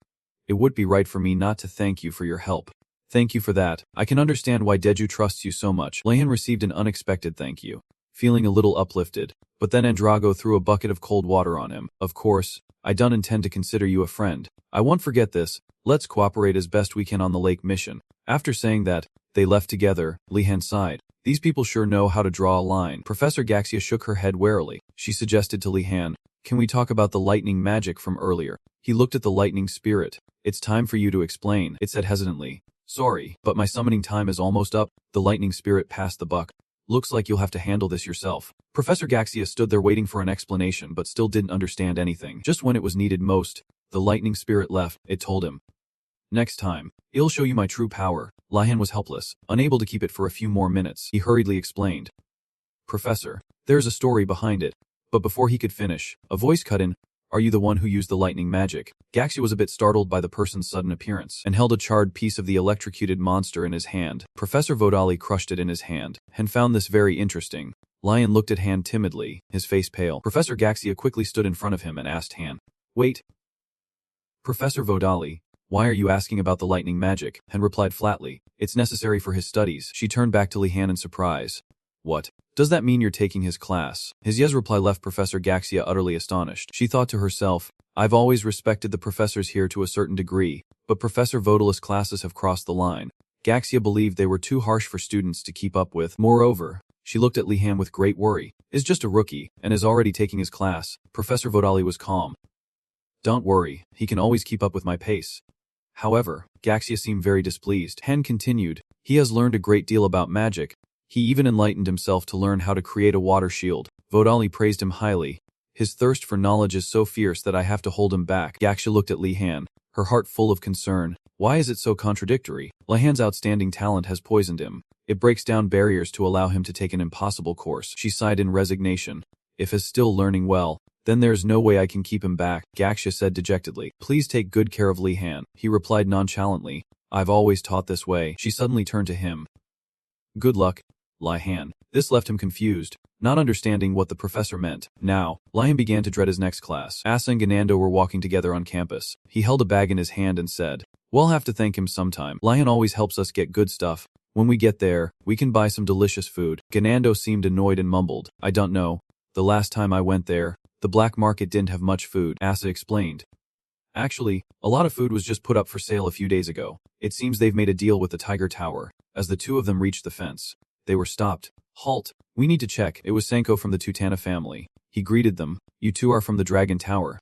it would be right for me not to thank you for your help." "Thank you for that. I can understand why Deju trusts you so much." Lian received an unexpected thank you, feeling a little uplifted, but then Andrago threw a bucket of cold water on him. "Of course, I don't intend to consider you a friend. I won't forget this. Let's cooperate as best we can on the lake mission." After saying that, they left together. Lihan sighed. These people sure know how to draw a line. Professor Gaxia shook her head warily. She suggested to Lihan, "Can we talk about the lightning magic from earlier?" He looked at the lightning spirit. "It's time for you to explain," it said hesitantly. "Sorry, but my summoning time is almost up." The lightning spirit passed the buck. "Looks like you'll have to handle this yourself." Professor Gaxia stood there waiting for an explanation but still didn't understand anything. Just when it was needed most, the lightning spirit left. It told him, "Next time, I'll show you my true power." Lihan was helpless, unable to keep it for a few more minutes. He hurriedly explained, "Professor, there's a story behind it." But before he could finish, a voice cut in, "Are you the one who used the lightning magic?" Gaxia was a bit startled by the person's sudden appearance, and held a charred piece of the electrocuted monster in his hand. Professor Vodali crushed it in his hand, and found this very interesting. Lion looked at Han timidly, his face pale. Professor Gaxia quickly stood in front of him and asked Han, "Wait. Professor Vodali, why are you asking about the lightning magic?" Han replied flatly, "It's necessary for his studies." She turned back to Lihan in surprise. "What? Does that mean you're taking his class?" His yes reply left Professor Gaxia utterly astonished. She thought to herself, "I've always respected the professors here to a certain degree, but Professor Vodala's classes have crossed the line." Gaxia believed they were too harsh for students to keep up with. Moreover, she looked at Lihan with great worry. "Is just a rookie, and is already taking his class." Professor Vodali was calm. "Don't worry, he can always keep up with my pace." However, Gaxia seemed very displeased. Han continued, "He has learned a great deal about magic. He even enlightened himself to learn how to create a water shield." Vodali praised him highly. "His thirst for knowledge is so fierce that I have to hold him back." Gaxia looked at Lihan, her heart full of concern. Why is it so contradictory? Lihan's outstanding talent has poisoned him. It breaks down barriers to allow him to take an impossible course. She sighed in resignation. "If he's still learning well, then there's no way I can keep him back," Gaxia said dejectedly. "Please take good care of Lihan." He replied nonchalantly, "I've always taught this way." She suddenly turned to him. "Good luck, Lihan." This left him confused, not understanding what the professor meant. Now, Lihan began to dread his next class. Asa and Ganando were walking together on campus. He held a bag in his hand and said, "We'll have to thank him sometime. Lihan always helps us get good stuff. When we get there, we can buy some delicious food." Ganando seemed annoyed and mumbled, "I don't know. The last time I went there, the black market didn't have much food." Asa explained, "Actually, a lot of food was just put up for sale a few days ago. It seems they've made a deal with the Tiger Tower." As the two of them reached the fence, they were stopped. "Halt. We need to check." It was Senko from the Tutana family. He greeted them. "You two are from the Dragon Tower."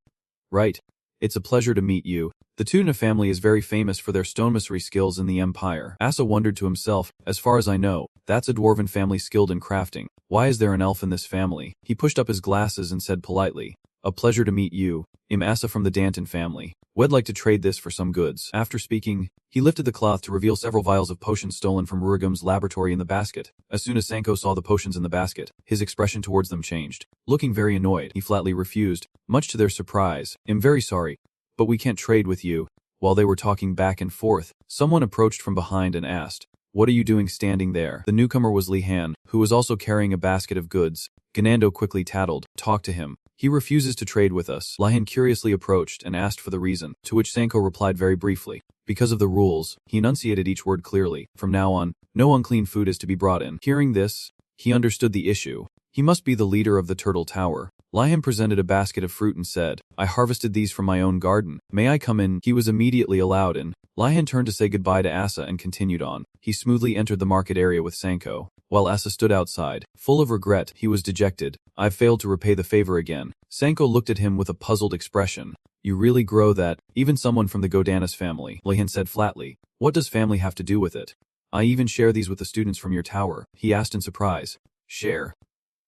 "Right. It's a pleasure to meet you." The Tutana family is very famous for their stonemasonry skills in the Empire. Asa wondered to himself, "As far as I know, that's a dwarven family skilled in crafting. Why is there an elf in this family?" He pushed up his glasses and said politely, "A pleasure to meet you. I'm Asa from the Danton family. We'd like to trade this for some goods." After speaking, he lifted the cloth to reveal several vials of potions stolen from Rurigum's laboratory in the basket. As soon as Senko saw the potions in the basket, his expression towards them changed. Looking very annoyed, he flatly refused, much to their surprise. "I'm very sorry, but we can't trade with you." While they were talking back and forth, someone approached from behind and asked, "What are you doing standing there?" The newcomer was Lihan, who was also carrying a basket of goods. Ganando quickly tattled, "Talk to him. He refuses to trade with us." Lihan curiously approached and asked for the reason, to which Senko replied very briefly, "Because of the rules." He enunciated each word clearly. "From now on, no unclean food is to be brought in." Hearing this, he understood the issue. He must be the leader of the Turtle Tower. Lihan presented a basket of fruit and said, "I harvested these from my own garden. May I come in?" He was immediately allowed in. Lihan turned to say goodbye to Asa and continued on. He smoothly entered the market area with Senko. While Asa stood outside, full of regret, he was dejected. "I've failed to repay the favor again." Senko looked at him with a puzzled expression. "You really grow that, even someone from the Godanis family," Lihan said flatly. "What does family have to do with it?" "I even share these with the students from your tower," he asked in surprise. "Share?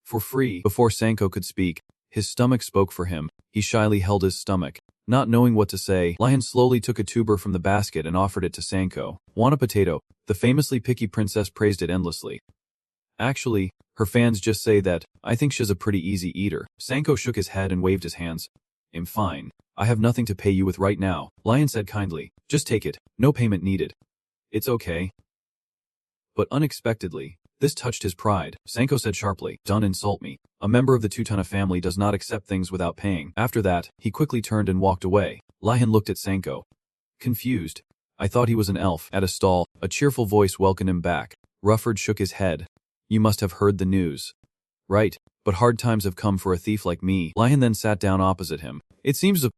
For free?" Before Senko could speak, his stomach spoke for him. He shyly held his stomach. Not knowing what to say, Lihan slowly took a tuber from the basket and offered it to Senko. "Want a potato?" The famously picky princess praised it endlessly. "Actually, her fans just say that. I think she's a pretty easy eater." Senko shook his head and waved his hands. I'm fine. I have nothing to pay you with right now, Lion said kindly. Just take it, no payment needed. It's okay. But unexpectedly, this touched his pride. Sanko said sharply, "Don't insult me. A member of the Tutana family does not accept things without paying." After that, he quickly turned and walked away. Lion looked at Sanko, confused. "I thought he was an elf." At a stall, a cheerful voice welcomed him back. Rufford shook his head. "You must have heard the news. Right, but hard times have come for a thief like me." Lion then sat down opposite him. "It seems a—"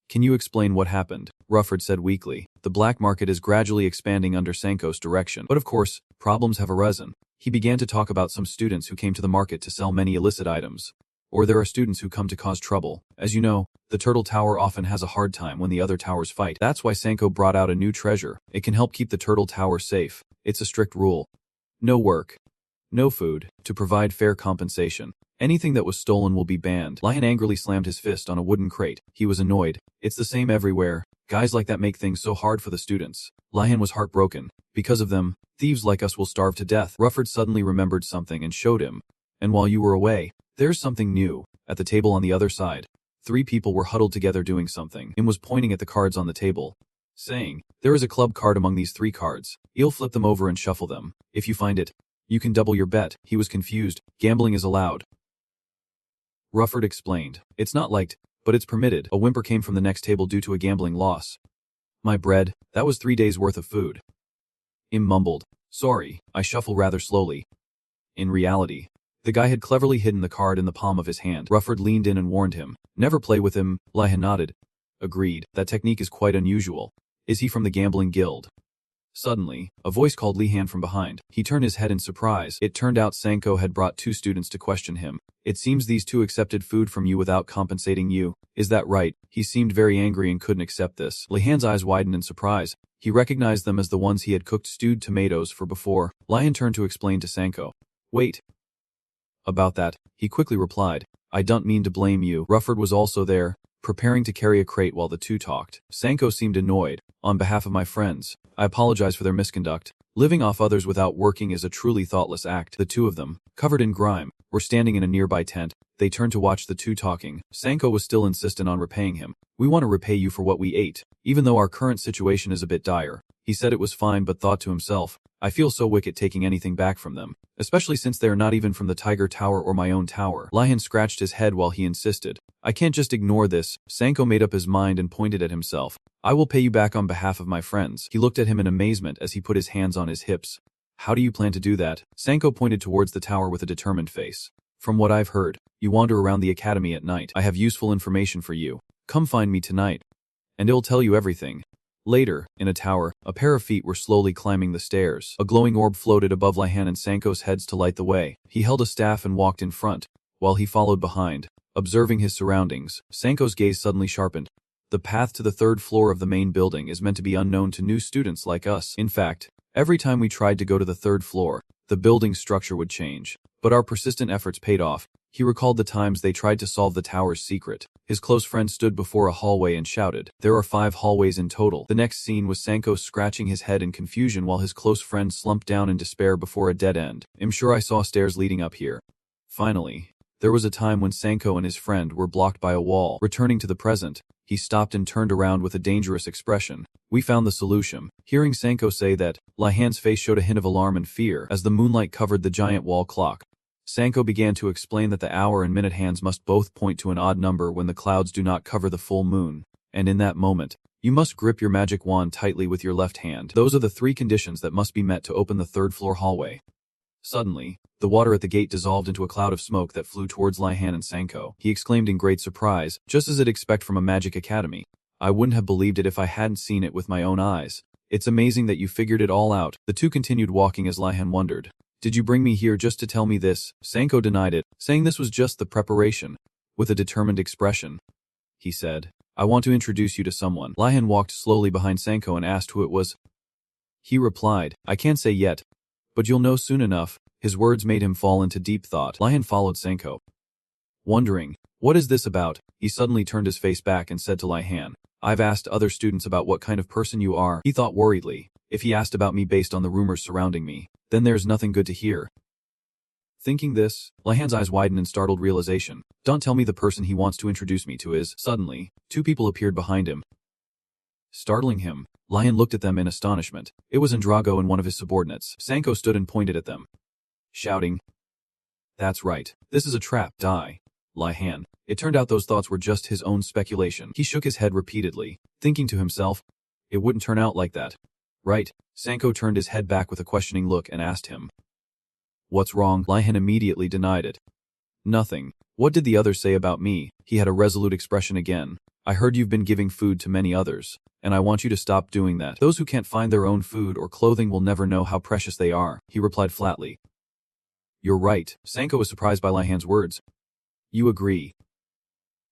"Can you explain what happened?" Rufford said weakly. "The black market is gradually expanding under Sanko's direction. But of course, problems have arisen." He began to talk about some students who came to the market to sell many illicit items. Or there are students who come to cause trouble. As you know, the Turtle Tower often has a hard time when the other towers fight. That's why Sanko brought out a new treasure. It can help keep the Turtle Tower safe. It's a strict rule. No work. No food. To provide fair compensation. Anything that was stolen will be banned. Lion angrily slammed his fist on a wooden crate. He was annoyed. It's the same everywhere. Guys like that make things so hard for the students. Lion was heartbroken. Because of them, thieves like us will starve to death. Rufford suddenly remembered something and showed him. "And while you were away, there's something new." At the table on the other side, 3 people were huddled together doing something. Im was pointing at the cards on the table, saying, "There is a club card among these 3 cards. You'll flip them over and shuffle them. If you find it, you can double your bet." He was confused. "Gambling is allowed." Rufford explained. "It's not liked, but it's permitted." A whimper came from the next table due to a gambling loss. "My bread, that was 3 days' worth of food." Im mumbled. "Sorry, I shuffle rather slowly." In reality, the guy had cleverly hidden the card in the palm of his hand. Rufford leaned in and warned him. "Never play with him." Lion nodded. "Agreed, that technique is quite unusual. Is he from the gambling guild?" Suddenly, a voice called Lihan from behind. He turned his head in surprise. It turned out Sanko had brought 2 students to question him. "It seems these 2 accepted food from you without compensating you. Is that right?" He seemed very angry and couldn't accept this. Lihan's eyes widened in surprise. He recognized them as the ones he had cooked stewed tomatoes for before. Lion turned to explain to Sanko. "Wait. About that," he quickly replied. "I don't mean to blame you." Rufford was also there, preparing to carry a crate while the 2 talked. Sanko seemed annoyed. "On behalf of my friends, I apologize for their misconduct. Living off others without working is a truly thoughtless act." The 2 of them, covered in grime, were standing in a nearby tent. They turned to watch the 2 talking. Sanko was still insistent on repaying him. "We want to repay you for what we ate, even though our current situation is a bit dire." He said it was fine but thought to himself, "I feel so wicked taking anything back from them, especially since they are not even from the Tiger Tower or my own tower." Lion scratched his head while he insisted. "I can't just ignore this." Sanko made up his mind and pointed at himself. "I will pay you back on behalf of my friends." He looked at him in amazement as he put his hands on his hips. "How do you plan to do that?" Sanko pointed towards the tower with a determined face. "From what I've heard, you wander around the academy at night. I have useful information for you. Come find me tonight, and it'll tell you everything." Later, in a tower, a pair of feet were slowly climbing the stairs. A glowing orb floated above Lihan and Sanko's heads to light the way. He held a staff and walked in front, while he followed behind. Observing his surroundings, Sanko's gaze suddenly sharpened. The path to the 3rd floor of the main building is meant to be unknown to new students like us. In fact, every time we tried to go to the 3rd floor, the building's structure would change. But our persistent efforts paid off. He recalled the times they tried to solve the tower's secret. His close friend stood before a hallway and shouted. There are 5 hallways in total. The next scene was Sanko scratching his head in confusion while his close friend slumped down in despair before a dead end. "I'm sure I saw stairs leading up here." Finally, there was a time when Sanko and his friend were blocked by a wall. Returning to the present, he stopped and turned around with a dangerous expression. "We found the solution." Hearing Sanko say that, Lihan's face showed a hint of alarm and fear as the moonlight covered the giant wall clock. Sanko began to explain that the hour and minute hands must both point to an odd number when the clouds do not cover the full moon, and in that moment, you must grip your magic wand tightly with your left hand. Those are the 3 conditions that must be met to open the 3rd floor hallway. Suddenly, the water at the gate dissolved into a cloud of smoke that flew towards Lihan and Sanko. He exclaimed in great surprise, just as I'd expect from a magic academy. "I wouldn't have believed it if I hadn't seen it with my own eyes. It's amazing that you figured it all out." The 2 continued walking as Lihan wondered. "Did you bring me here just to tell me this?" Sanko denied it, saying this was just the preparation. With a determined expression, he said, "I want to introduce you to someone." Lihan walked slowly behind Sanko and asked who it was. He replied, "I can't say yet, but you'll know soon enough." His words made him fall into deep thought. Lihan followed Sanko, wondering, "What is this about?" He suddenly turned his face back and said to Lihan, "I've asked other students about what kind of person you are." He thought worriedly, if he asked about me based on the rumors surrounding me, then there's nothing good to hear. Thinking this, Lihan's eyes widened in startled realization. Don't tell me the person he wants to introduce me to is. Suddenly, two people appeared behind him. Startling him, Lihan looked at them in astonishment. It was Andrago and one of his subordinates. Sanko stood and pointed at them, shouting, "That's right. This is a trap. Die." Lihan. It turned out those thoughts were just his own speculation. He shook his head repeatedly, thinking to himself, it wouldn't turn out like that. Right? Sanko turned his head back with a questioning look and asked him, "What's wrong?" Lihan immediately denied it. "Nothing. What did the others say about me?" He had a resolute expression again. "I heard you've been giving food to many others, and I want you to stop doing that. Those who can't find their own food or clothing will never know how precious they are," he replied flatly. "You're right." Sanko was surprised by Lihan's words. "You agree?"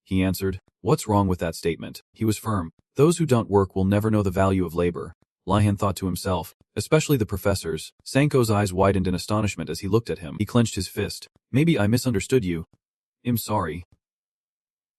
he answered. "What's wrong with that statement?" He was firm. "Those who don't work will never know the value of labor." Lihan thought to himself, especially the professors. Sanko's eyes widened in astonishment as he looked at him. He clenched his fist. "Maybe I misunderstood you. I'm sorry."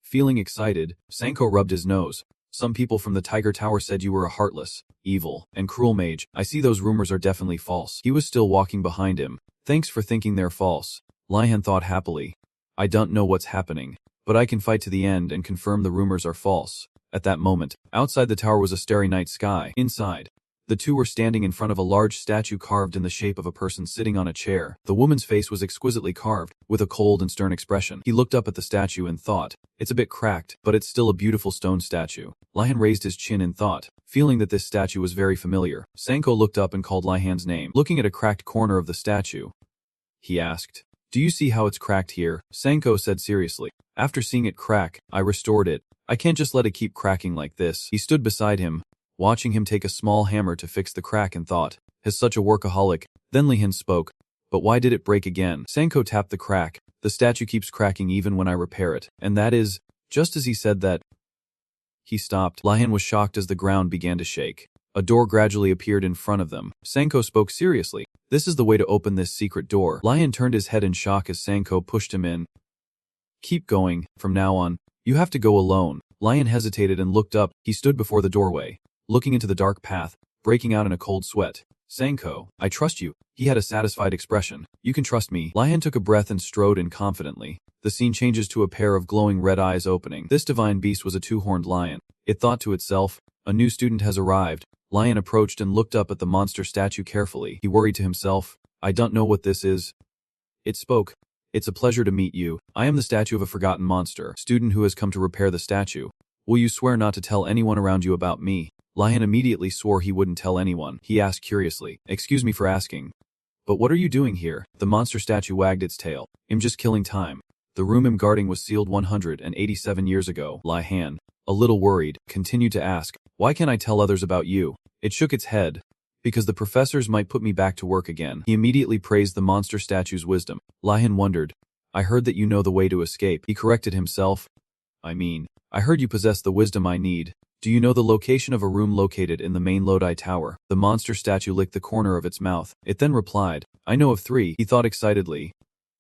Feeling excited, Sanko rubbed his nose. "Some people from the Tiger Tower said you were a heartless, evil, and cruel mage. I see those rumors are definitely false." He was still walking behind him. "Thanks for thinking they're false," Lihan thought happily. "I don't know what's happening, but I can fight to the end and confirm the rumors are false." At that moment, outside the tower was a starry night sky. Inside, the two were standing in front of a large statue carved in the shape of a person sitting on a chair. The woman's face was exquisitely carved, with a cold and stern expression. He looked up at the statue and thought, it's a bit cracked, but it's still a beautiful stone statue. Lihan raised his chin in thought, feeling that this statue was very familiar. Sanko looked up and called Lihan's name. Looking at a cracked corner of the statue, he asked, "Do you see how it's cracked here?" Sanko said seriously, "After seeing it crack, I restored it. I can't just let it keep cracking like this." He stood beside him, watching him take a small hammer to fix the crack and thought, "As such a workaholic." Then Lihan spoke, "But why did it break again?" Sanko tapped the crack. "The statue keeps cracking even when I repair it. And that is..." Just as he said that, he stopped. Lihan was shocked as the ground began to shake. A door gradually appeared in front of them. Sanko spoke seriously, "This is the way to open this secret door." Lihan turned his head in shock as Sanko pushed him in. "Keep going. From now on, you have to go alone." Lihan hesitated and looked up. He stood before the doorway, looking into the dark path, breaking out in a cold sweat. "Sanko, I trust you." He had a satisfied expression. "You can trust me." Lihan took a breath and strode in confidently. The scene changes to a pair of glowing red eyes opening. This divine beast was a two-horned lion. It thought to itself, "A new student has arrived." Lihan approached and looked up at the monster statue carefully. He worried to himself, "I don't know what this is." It spoke, "It's a pleasure to meet you. I am the statue of a forgotten monster, student who has come to repair the statue. Will you swear not to tell anyone around you about me?" Lihan immediately swore he wouldn't tell anyone. He asked curiously, "Excuse me for asking, but what are you doing here?" The monster statue wagged its tail. "I'm just killing time. The room I'm guarding was sealed 187 years ago." Lihan, a little worried, continued to ask, "Why can't I tell others about you?" It shook its head. "Because the professors might put me back to work again." He immediately praised the monster statue's wisdom. Lihan wondered, "I heard that you know the way to escape." He corrected himself. I heard you possess the wisdom I need. Do you know the location of a room located in the main Lodi Tower?" The monster statue licked the corner of its mouth. It then replied, "I know of 3. He thought excitedly.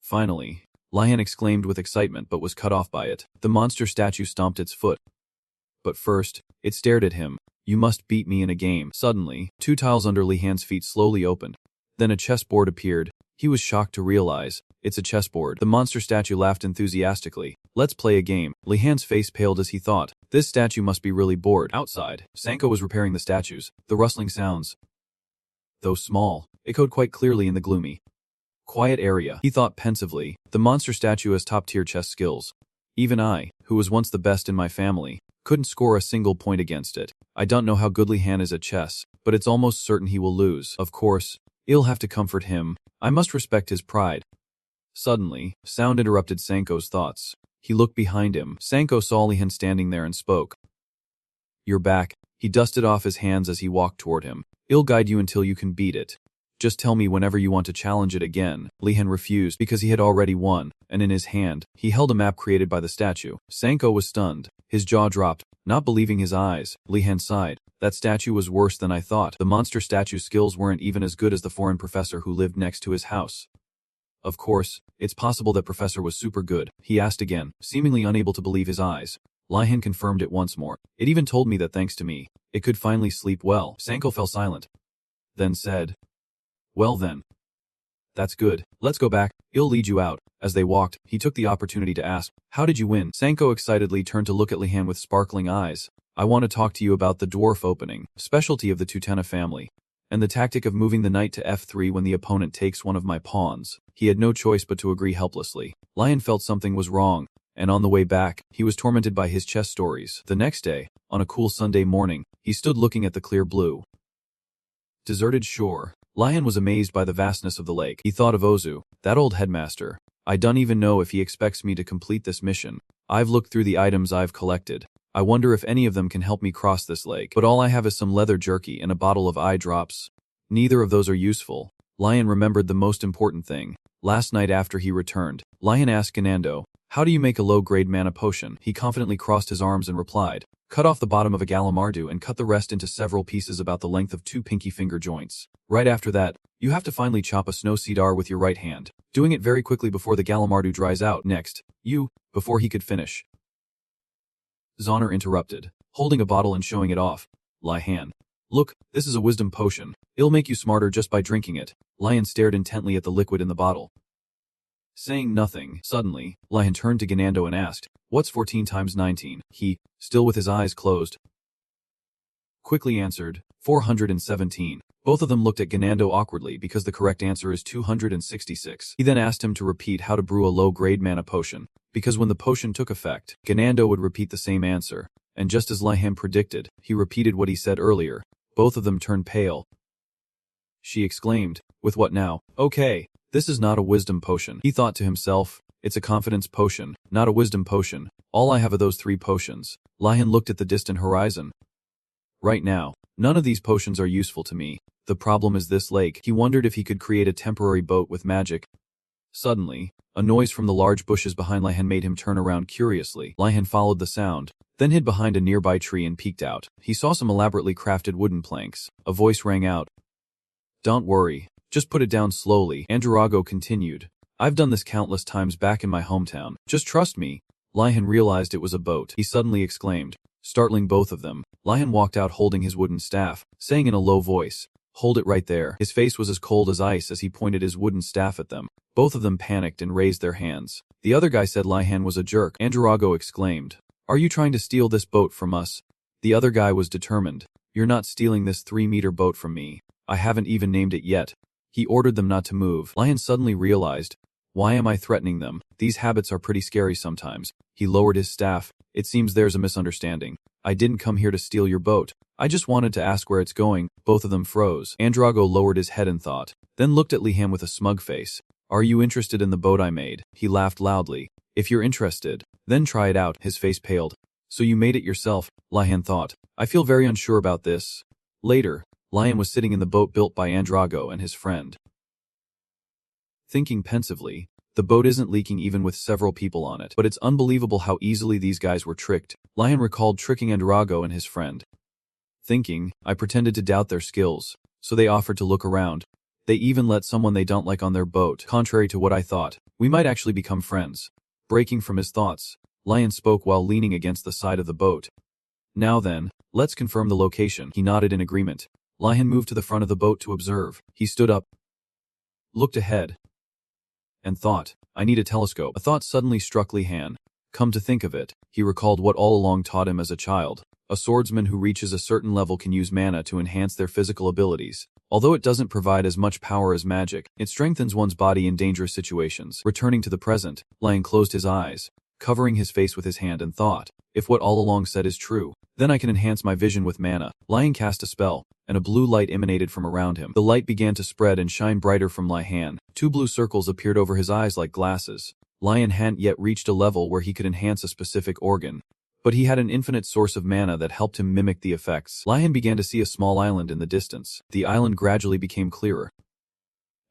"Finally," Lihan exclaimed with excitement but was cut off by it. The monster statue stomped its foot. But first, it stared at him. "You must beat me in a game." Suddenly, 2 tiles under Lihan's feet slowly opened. Then a chessboard appeared. He was shocked to realize, it's a chessboard. The monster statue laughed enthusiastically. "Let's play a game." Lihan's face paled as he thought, this statue must be really bored. Outside, Sanko was repairing the statues. The rustling sounds, though small, echoed quite clearly in the gloomy, quiet area. He thought pensively, the monster statue has top-tier chess skills. Even I, who was once the best in my family, couldn't score a single point against it. I don't know how good Lihan is at chess, but it's almost certain he will lose. Of course, I'll have to comfort him. I must respect his pride. Suddenly, sound interrupted Sanko's thoughts. He looked behind him. Sanko saw Lihan standing there and spoke. "You're back." He dusted off his hands as he walked toward him. "I'll guide you until you can beat it. Just tell me whenever you want to challenge it again." Lihan refused because he had already won, and in his hand, he held a map created by the statue. Sanko was stunned. His jaw dropped, not believing his eyes. Lihan sighed. "That statue was worse than I thought." The monster statue's skills weren't even as good as the foreign professor who lived next to his house. "Of course, it's possible that professor was super good," he asked again, seemingly unable to believe his eyes. Lihan confirmed it once more. "It even told me that thanks to me, it could finally sleep well." Sanko fell silent. Then said, "Well then. That's good. Let's go back." I'll lead you out. As they walked, he took the opportunity to ask, how did you win? Sanko excitedly turned to look at Lihan with sparkling eyes. I want to talk to you about the dwarf opening, specialty of the Tutena family, and the tactic of moving the knight to f3 when the opponent takes one of my pawns. He had no choice but to agree helplessly. Lihan felt something was wrong, and on the way back, he was tormented by his chess stories. The next day, on a cool Sunday morning, he stood looking at the clear blue, deserted shore. Lihan was amazed by the vastness of the lake. He thought of Ozu, that old headmaster. I don't even know if he expects me to complete this mission. I've looked through the items I've collected. I wonder if any of them can help me cross this lake. But all I have is some leather jerky and a bottle of eye drops. Neither of those are useful. Lihan remembered the most important thing. Last night after he returned, Lihan asked Ganando, how do you make a low-grade mana potion? He confidently crossed his arms and replied, cut off the bottom of a Galamardu and cut the rest into several pieces about the length of 2 pinky finger joints. Right after that, you have to finely chop a snow cedar with your right hand, doing it very quickly before the Galamardu dries out. Next, before he could finish, Zoner interrupted, holding a bottle and showing it off. Lihan, look, this is a wisdom potion. It'll make you smarter just by drinking it. Lihan stared intently at the liquid in the bottle, saying nothing. Suddenly, Lihan turned to Ganando and asked, what's 14 times 19? He, still with his eyes closed, quickly answered, 417. Both of them looked at Ganando awkwardly because the correct answer is 266. He then asked him to repeat how to brew a low-grade mana potion, because when the potion took effect, Ganando would repeat the same answer, and just as Lihan predicted, he repeated what he said earlier. Both of them turned pale. She exclaimed, with what now? Okay, this is not a wisdom potion. He thought to himself, it's a confidence potion, not a wisdom potion. All I have are those 3 potions. Lihan looked at the distant horizon. Right now, none of these potions are useful to me. The problem is this lake. He wondered if he could create a temporary boat with magic. Suddenly, a noise from the large bushes behind Lihan made him turn around curiously. Lihan followed the sound, then hid behind a nearby tree and peeked out. He saw some elaborately crafted wooden planks. A voice rang out. Don't worry, just put it down slowly. Androrago continued. I've done this countless times back in my hometown. Just trust me. Lihan realized it was a boat. He suddenly exclaimed, startling both of them. Lihan walked out holding his wooden staff, saying in a low voice, hold it right there. His face was as cold as ice as he pointed his wooden staff at them. Both of them panicked and raised their hands. The other guy said Lihan was a jerk. Androrago exclaimed, are you trying to steal this boat from us? The other guy was determined. You're not stealing this 3-meter boat from me. I haven't even named it yet. He ordered them not to move. Lihan suddenly realized, why am I threatening them? These habits are pretty scary sometimes. He lowered his staff. It seems there's a misunderstanding. I didn't come here to steal your boat. I just wanted to ask where it's going. Both of them froze. Androrago lowered his head in thought, then looked at Lihan with a smug face. Are you interested in the boat I made? He laughed loudly. If you're interested, then try it out. His face paled. So you made it yourself, Lihan thought. I feel very unsure about this. Later, Lihan was sitting in the boat built by Androrago and his friend, thinking pensively. The boat isn't leaking even with several people on it, but it's unbelievable how easily these guys were tricked. Lihan recalled tricking Androrago and his friend. Thinking, I pretended to doubt their skills, so they offered to look around. They even let someone they don't like on their boat. Contrary to what I thought, we might actually become friends. Breaking from his thoughts, Lihan spoke while leaning against the side of the boat. Now then, let's confirm the location. He nodded in agreement. Lihan moved to the front of the boat to observe. He stood up, looked ahead, and thought, I need a telescope. A thought suddenly struck Lihan. Come to think of it, he recalled what all along taught him as a child. A swordsman who reaches a certain level can use mana to enhance their physical abilities. Although it doesn't provide as much power as magic, it strengthens one's body in dangerous situations. Returning to the present, Lihan closed his eyes, covering his face with his hand and thought, if what all along said is true, then I can enhance my vision with mana. Lihan cast a spell, and a blue light emanated from around him. The light began to spread and shine brighter from Lihan. 2 blue circles appeared over his eyes like glasses. Lihan hadn't yet reached a level where he could enhance a specific organ, but he had an infinite source of mana that helped him mimic the effects. Lihan began to see a small island in the distance. The island gradually became clearer,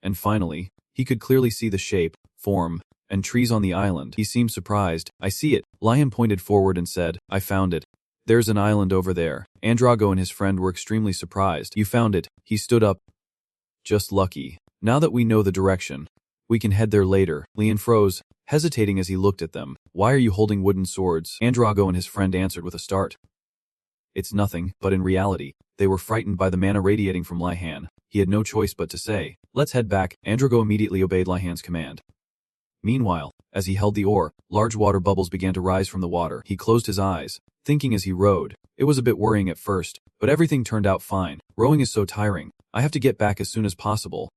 and finally, he could clearly see the shape, form, and trees on the island. He seemed surprised. I see it. Lihan pointed forward and said, I found it. There's an island over there. Androrago and his friend were extremely surprised. You found it. He stood up. Just lucky. Now that we know the direction, we can head there later. Lihan froze, hesitating as he looked at them. Why are you holding wooden swords? Androrago and his friend answered with a start. It's nothing, but in reality, they were frightened by the mana radiating from Lihan. He had no choice but to say, let's head back. Androrago immediately obeyed Lihan's command. Meanwhile, as he held the oar, large water bubbles began to rise from the water. He closed his eyes, thinking as he rowed. It was a bit worrying at first, but everything turned out fine. Rowing is so tiring. I have to get back as soon as possible.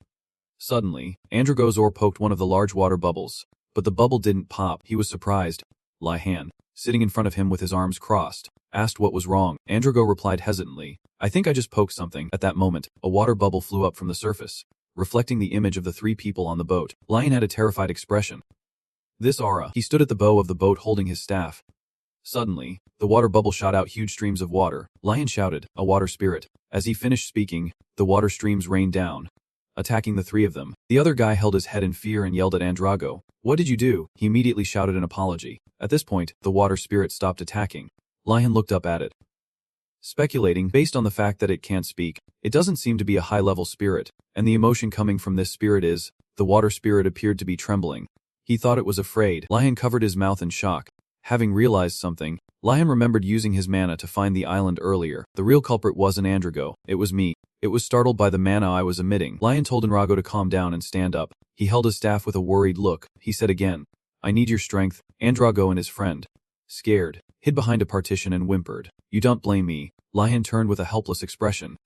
Suddenly, Androgo's oar poked one of the large water bubbles, but the bubble didn't pop. He was surprised. Lihan, sitting in front of him with his arms crossed, asked what was wrong. Androgo replied hesitantly, I think I just poked something. At that moment, a water bubble flew up from the surface, reflecting the image of the 3 people on the boat. Lihan had a terrified expression. This aura. He stood at the bow of the boat holding his staff. Suddenly, the water bubble shot out huge streams of water. Lihan shouted, a water spirit. As he finished speaking, the water streams rained down, attacking the 3 of them. The other guy held his head in fear and yelled at Androgo. What did you do? He immediately shouted an apology. At this point, the water spirit stopped attacking. Lihan looked up at it, speculating, based on the fact that it can't speak, it doesn't seem to be a high-level spirit, and the emotion coming from this spirit is, the water spirit appeared to be trembling. He thought it was afraid. Lihan covered his mouth in shock. Having realized something, Lihan remembered using his mana to find the island earlier. The real culprit wasn't Androgo, it was me. It was startled by the mana I was emitting. Lihan told Enrogo to calm down and stand up. He held his staff with a worried look. He said again, I need your strength. Androgo and his friend, scared, hid behind a partition and whimpered. You don't blame me. Lihan turned with a helpless expression,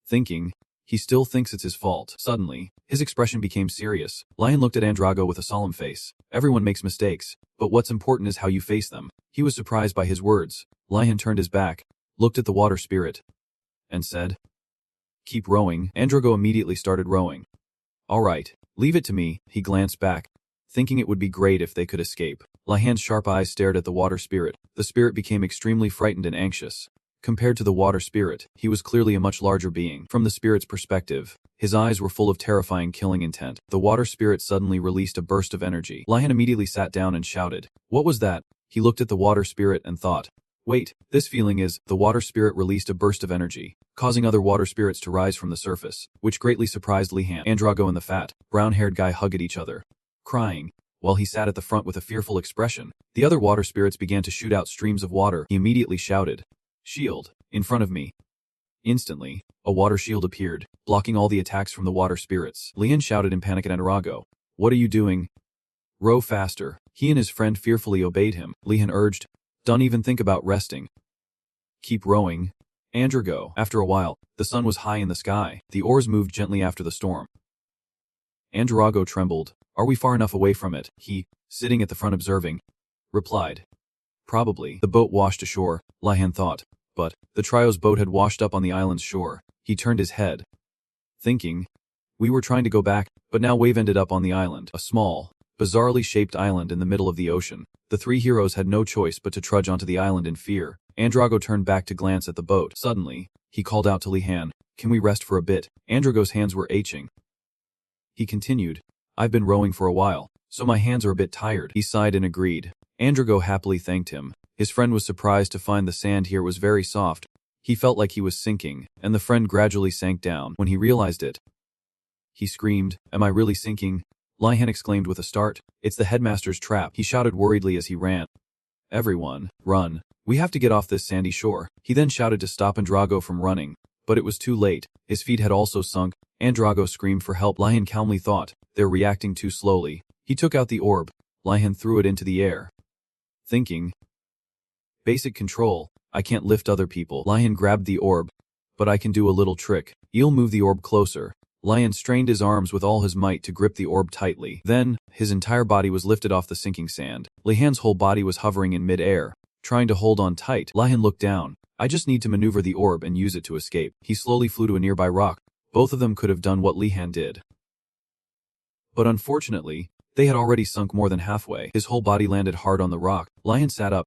thinking, he still thinks it's his fault. Suddenly, his expression became serious. Lihan looked at Androgo with a solemn face. Everyone makes mistakes, but what's important is how you face them. He was surprised by his words. Lihan turned his back, looked at the water spirit, and said, keep rowing. Androgo immediately started rowing. All right, leave it to me. He glanced back, thinking it would be great if they could escape. Lihan's sharp eyes stared at the water spirit. The spirit became extremely frightened and anxious. Compared to the water spirit, he was clearly a much larger being. From the spirit's perspective, his eyes were full of terrifying killing intent. The water spirit suddenly released a burst of energy. Lihan immediately sat down and shouted, what was that? He looked at the water spirit and thought, wait, this feeling is, the water spirit released a burst of energy, causing other water spirits to rise from the surface, which greatly surprised Lihan. Androgo and the fat, brown-haired guy hugged at each other, crying, while he sat at the front with a fearful expression. The other water spirits began to shoot out streams of water. He immediately shouted, shield, in front of me. Instantly, a water shield appeared, blocking all the attacks from the water spirits. Lihan shouted in panic at Enrogo, what are you doing? Row faster. He and his friend fearfully obeyed him. Lihan urged, don't even think about resting. Keep rowing. Androgo. After a while, the sun was high in the sky. The oars moved gently after the storm. Androgo trembled. Are we far enough away from it? He, sitting at the front observing, replied, probably. The boat washed ashore, Lihan thought, but the trio's boat had washed up on the island's shore. He turned his head, thinking, we were trying to go back, but now we've ended up on the island, a small, bizarrely shaped island in the middle of the ocean. The 3 heroes had no choice but to trudge onto the island in fear. Androgo turned back to glance at the boat. Suddenly, he called out to Lihan, can we rest for a bit? Androgo's hands were aching. He continued, I've been rowing for a while, so my hands are a bit tired. He sighed and agreed. Androgo happily thanked him. His friend was surprised to find the sand here was very soft. He felt like he was sinking, and the friend gradually sank down. When he realized it, he screamed, am I really sinking? Lihan exclaimed with a start, it's the headmaster's trap. He shouted worriedly as he ran. Everyone, run. We have to get off this sandy shore. He then shouted to stop Androgo from running, but it was too late. His feet had also sunk. Androgo screamed for help. Lihan calmly thought, they're reacting too slowly. He took out the orb. Lihan threw it into the air, thinking, basic control, I can't lift other people. Lihan grabbed the orb, but I can do a little trick. He'll move the orb closer. Lihan strained his arms with all his might to grip the orb tightly. Then, his entire body was lifted off the sinking sand. Lihan's whole body was hovering in mid-air, trying to hold on tight. Lihan looked down. I just need to maneuver the orb and use it to escape. He slowly flew to a nearby rock. Both of them could have done what Lihan did, but unfortunately, they had already sunk more than halfway. His whole body landed hard on the rock. Lihan sat up,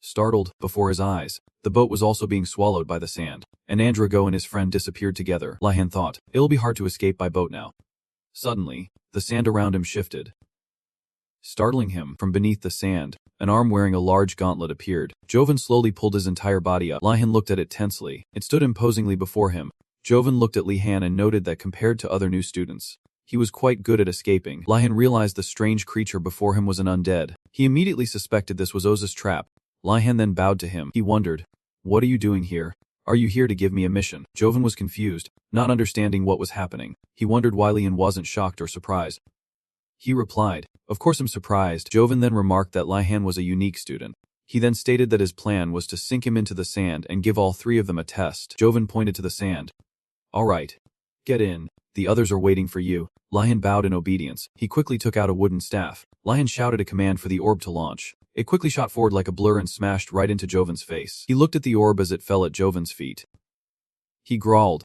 startled. Before his eyes, the boat was also being swallowed by the sand, and Androgo and his friend disappeared together. Lihan thought, it'll be hard to escape by boat now. Suddenly, the sand around him shifted, startling him. From beneath the sand, an arm wearing a large gauntlet appeared. Joven slowly pulled his entire body up. Lihan looked at it tensely. It stood imposingly before him. Joven looked at Lihan and noted that compared to other new students, he was quite good at escaping. Lihan realized the strange creature before him was an undead. He immediately suspected this was Oza's trap. Lihan then bowed to him. He wondered, what are you doing here? Are you here to give me a mission? Joven was confused, not understanding what was happening. He wondered why Lihan wasn't shocked or surprised. He replied, "Of course I'm surprised." Joven then remarked that Lihan was a unique student. He then stated that his plan was to sink him into the sand and give all three of them a test. Joven pointed to the sand. "All right. Get in. The others are waiting for you." Lihan bowed in obedience. He quickly took out a wooden staff. Lihan shouted a command for the orb to launch. It quickly shot forward like a blur and smashed right into Joven's face. He looked at the orb as it fell at Joven's feet. He growled.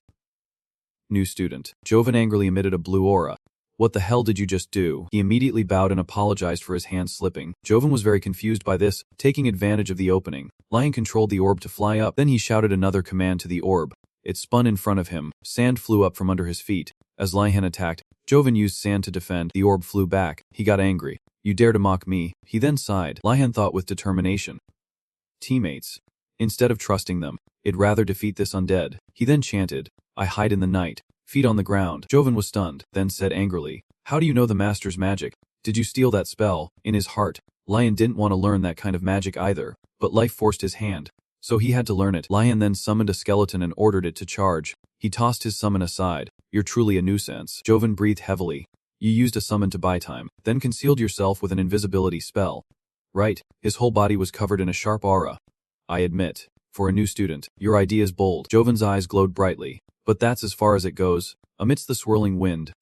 "New student." Joven angrily emitted a blue aura. "What the hell did you just do?" He immediately bowed and apologized for his hand slipping. Joven was very confused by this, taking advantage of the opening. Lihan controlled the orb to fly up. Then he shouted another command to the orb. It spun in front of him. Sand flew up from under his feet. As Lihan attacked, Joven used sand to defend. The orb flew back. He got angry. "You dare to mock me?" He then sighed. Lihan thought with determination. "Teammates. Instead of trusting them, I'd rather defeat this undead." He then chanted, "I hide in the night. Feet on the ground." Joven was stunned, then said angrily, "How do you know the master's magic? Did you steal that spell?" In his heart, Lihan didn't want to learn that kind of magic either, but life forced his hand, so he had to learn it. Lihan then summoned a skeleton and ordered it to charge. He tossed his summon aside. "You're truly a nuisance." Joven breathed heavily. "You used a summon to buy time, then concealed yourself with an invisibility spell." Right. His whole body was covered in a sharp aura. "I admit, for a new student, your idea is bold." Joven's eyes glowed brightly. "But that's as far as it goes." Amidst the swirling wind,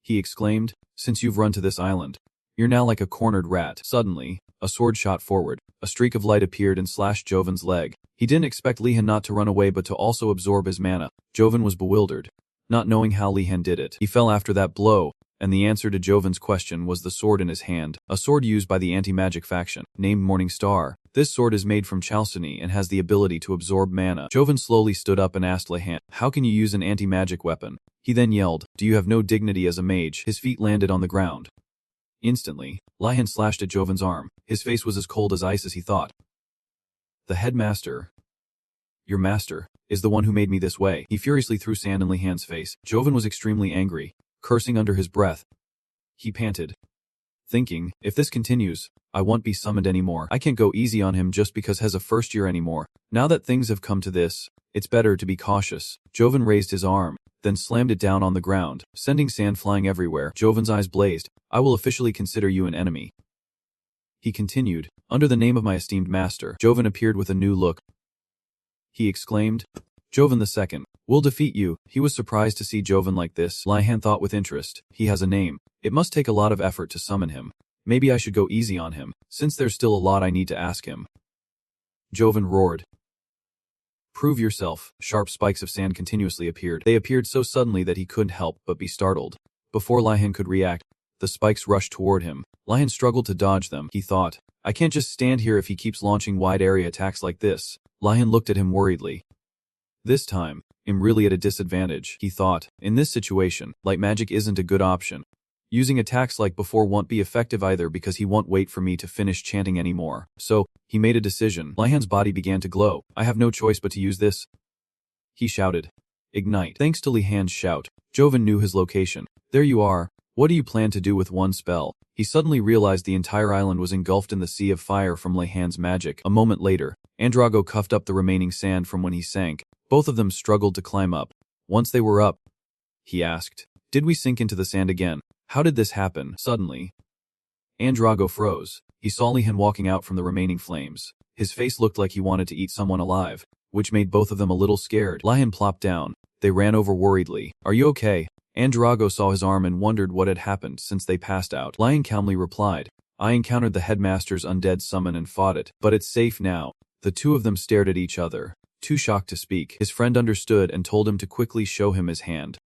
he exclaimed, "Since you've run to this island, you're now like a cornered rat." Suddenly, a sword shot forward. A streak of light appeared and slashed Joven's leg. He didn't expect Lihan not to run away but to also absorb his mana. Joven was bewildered, not knowing how Lihan did it. He fell after that blow, and the answer to Joven's question was the sword in his hand, a sword used by the anti-magic faction, named Morning Star. This sword is made from chalcedony and has the ability to absorb mana. Joven slowly stood up and asked Lihan, "How can you use an anti-magic weapon?" He then yelled, "Do you have no dignity as a mage?" His feet landed on the ground. Instantly, Lihan slashed at Joven's arm. His face was as cold as ice as he thought. "The headmaster, your master, is the one who made me this way." He furiously threw sand in Lihan's face. Joven was extremely angry, cursing under his breath. He panted, thinking, "If this continues, I won't be summoned anymore. I can't go easy on him just because he's a first year anymore. Now that things have come to this, it's better to be cautious." Joven raised his arm, then slammed it down on the ground, sending sand flying everywhere. Joven's eyes blazed. "I will officially consider you an enemy." He continued, "Under the name of my esteemed master." Joven appeared with a new look. He exclaimed, "Joven II, we'll defeat you." He was surprised to see Joven like this. Lihan thought with interest. He has a name. It must take a lot of effort to summon him. Maybe I should go easy on him, since there's still a lot I need to ask him. Joven roared. "Prove yourself." Sharp spikes of sand continuously appeared. They appeared so suddenly that he couldn't help but be startled. Before Lihan could react, the spikes rushed toward him. Lihan struggled to dodge them. He thought, "I can't just stand here if he keeps launching wide-area attacks like this." Lihan looked at him worriedly. This time, I'm really at a disadvantage, he thought. In this situation, light magic isn't a good option. Using attacks like before won't be effective either because he won't wait for me to finish chanting anymore. So, he made a decision. Lihan's body began to glow. "I have no choice but to use this," he shouted. "Ignite." Thanks to Lihan's shout, Joven knew his location. "There you are. What do you plan to do with one spell?" He suddenly realized the entire island was engulfed in the sea of fire from Lihan's magic. A moment later, Andrago cuffed up the remaining sand from when he sank. Both of them struggled to climb up. Once they were up, he asked, "Did we sink into the sand again? How did this happen?" Suddenly, Andrago froze. He saw Lihan walking out from the remaining flames. His face looked like he wanted to eat someone alive, which made both of them a little scared. Lihan plopped down. They ran over worriedly. "Are you okay?" Andrago saw his arm and wondered what had happened since they passed out. Lihan calmly replied, "I encountered the headmaster's undead summon and fought it, but it's safe now." The two of them stared at each other, too shocked to speak. His friend understood and told him to quickly show him his hand.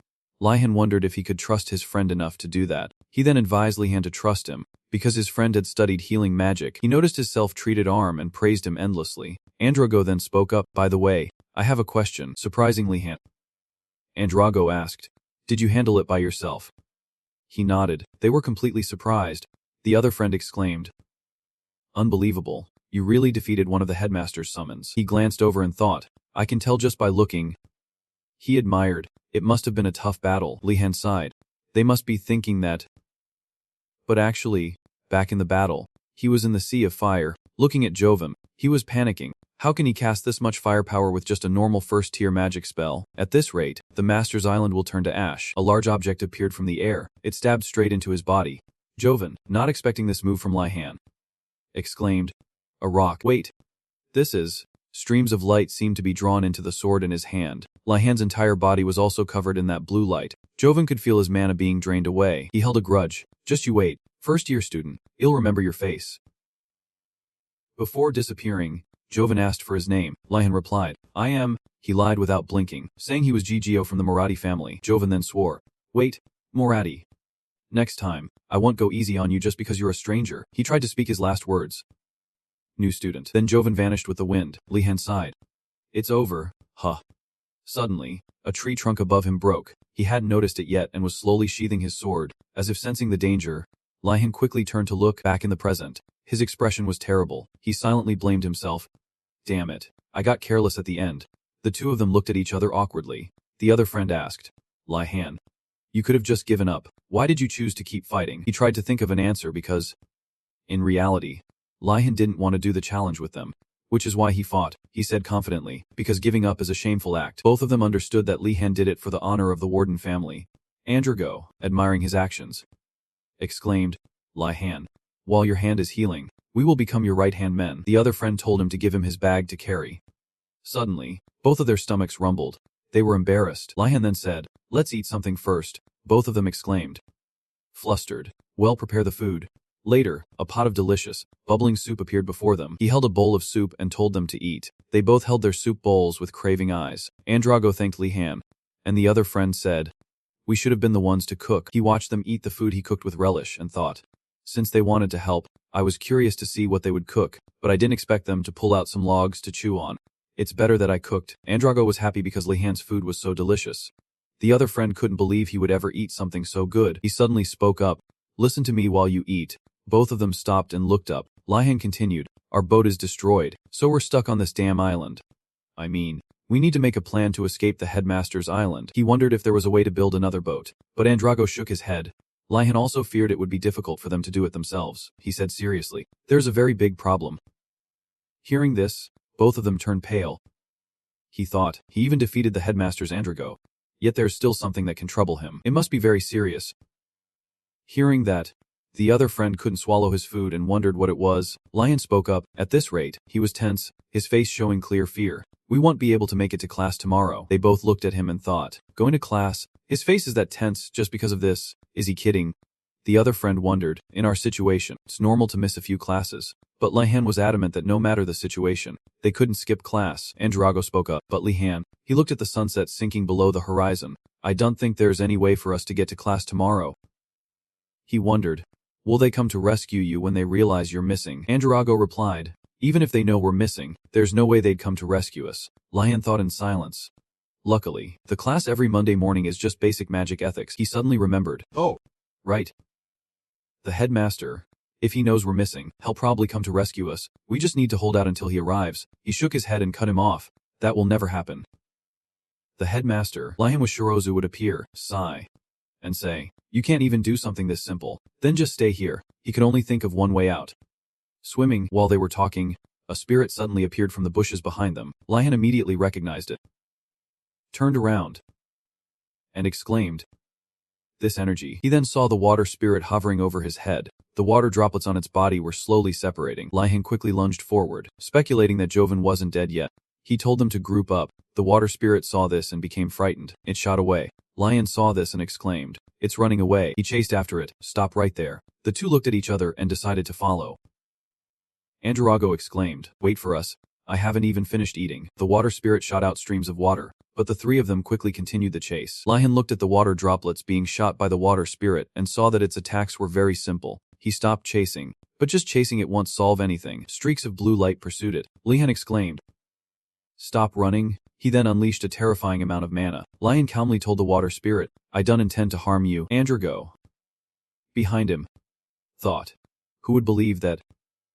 Lihan wondered if he could trust his friend enough to do that. He then advised Lihan to trust him, because his friend had studied healing magic. He noticed his self-treated arm and praised him endlessly. Andrago then spoke up, "By the way, I have a question." Surprising Lihan, Andrago asked, "Did you handle it by yourself?" He nodded. They were completely surprised. The other friend exclaimed, "Unbelievable. You really defeated one of the headmaster's summons." He glanced over and thought, "I can tell just by looking." He admired. "It must have been a tough battle." Lihan sighed. "They must be thinking that." But actually, back in the battle, he was in the sea of fire, looking at Joven. He was panicking. How can he cast this much firepower with just a normal first-tier magic spell? At this rate, the Master's Island will turn to ash. A large object appeared from the air. It stabbed straight into his body. Joven, not expecting this move from Lihan, exclaimed, "A rock. Wait. This is..." Streams of light seemed to be drawn into the sword in his hand. Lihan's entire body was also covered in that blue light. Joven could feel his mana being drained away. He held a grudge. "Just you wait. First-year student. He'll remember your face." Before disappearing, Joven asked for his name. Lihan replied, "I am..." He lied without blinking, saying he was Gigio from the Marathi family. Joven then swore, "Wait, Marathi. Next time, I won't go easy on you just because you're a stranger." He tried to speak his last words. New student. Then Joven vanished with the wind. Lihan sighed. "It's over, huh." Suddenly, a tree trunk above him broke. He hadn't noticed it yet and was slowly sheathing his sword. As if sensing the danger, Lihan quickly turned to look back in the present. His expression was terrible. He silently blamed himself. "Damn it. I got careless at the end." The two of them looked at each other awkwardly. The other friend asked, "Lihan, you could have just given up. Why did you choose to keep fighting?" He tried to think of an answer because, in reality, Lihan didn't want to do the challenge with them, which is why he fought, he said confidently, because giving up is a shameful act. Both of them understood that Lihan did it for the honor of the Warden family. Andrigo, admiring his actions, exclaimed, "Lihan, while your hand is healing, we will become your right-hand men." The other friend told him to give him his bag to carry. Suddenly, both of their stomachs rumbled. They were embarrassed. Lihan then said, "Let's eat something first." Both of them exclaimed, flustered, "Well, prepare the food." Later, a pot of delicious, bubbling soup appeared before them. He held a bowl of soup and told them to eat. They both held their soup bowls with craving eyes. Andrago thanked Lihan, and the other friend said, "We should have been the ones to cook." He watched them eat the food he cooked with relish and thought, since they wanted to help, I was curious to see what they would cook, but I didn't expect them to pull out some logs to chew on. It's better that I cooked. Andrago was happy because Lihan's food was so delicious. The other friend couldn't believe he would ever eat something so good. He suddenly spoke up, "Listen to me while you eat." Both of them stopped and looked up. Lihan continued, "Our boat is destroyed, so we're stuck on this damn island. I mean, we need to make a plan to escape the headmaster's island." He wondered if there was a way to build another boat, but Andrago shook his head. Lihan also feared it would be difficult for them to do it themselves. He said seriously, "There's a very big problem." Hearing this, both of them turned pale. He thought, he even defeated the headmaster's Andrago. Yet there's still something that can trouble him. It must be very serious. Hearing that, the other friend couldn't swallow his food and wondered what it was. Lihan spoke up. At this rate, he was tense, his face showing clear fear. "We won't be able to make it to class tomorrow." They both looked at him and thought, "Going to class? His face is that tense just because of this. Is he kidding?" The other friend wondered, "In our situation, it's normal to miss a few classes." But Lihan was adamant that no matter the situation, they couldn't skip class. Andrago spoke up. "But Lihan," he looked at the sunset sinking below the horizon, "I don't think there's any way for us to get to class tomorrow." He wondered, "Will they come to rescue you when they realize you're missing?" Andrago replied, "Even if they know we're missing, there's no way they'd come to rescue us." Lihan thought in silence. Luckily, the class every Monday morning is just basic magic ethics. He suddenly remembered. "Oh, right. The headmaster, if he knows we're missing, he'll probably come to rescue us. We just need to hold out until he arrives." He shook his head and cut him off. "That will never happen." The headmaster, Lihan was sure Ozu would appear, sigh, and say, "You can't even do something this simple. Then just stay here." He could only think of one way out. Swimming. While they were talking, a spirit suddenly appeared from the bushes behind them. Lihan immediately recognized it, turned around, and exclaimed, "This energy." He then saw the water spirit hovering over his head. The water droplets on its body were slowly separating. Lihan quickly lunged forward, speculating that Joven wasn't dead yet. He told them to group up. The water spirit saw this and became frightened. It shot away. Lihan saw this and exclaimed, "It's running away." He chased after it. "Stop right there." The two looked at each other and decided to follow. Andrago exclaimed, "Wait for us. I haven't even finished eating." The water spirit shot out streams of water, but the three of them quickly continued the chase. Lihan looked at the water droplets being shot by the water spirit and saw that its attacks were very simple. He stopped chasing, but just chasing it won't solve anything. Streaks of blue light pursued it. Lihan exclaimed, "Stop running." He then unleashed a terrifying amount of mana. Lihan calmly told the water spirit, "I don't intend to harm you." Andrago, behind him, thought, "Who would believe that?"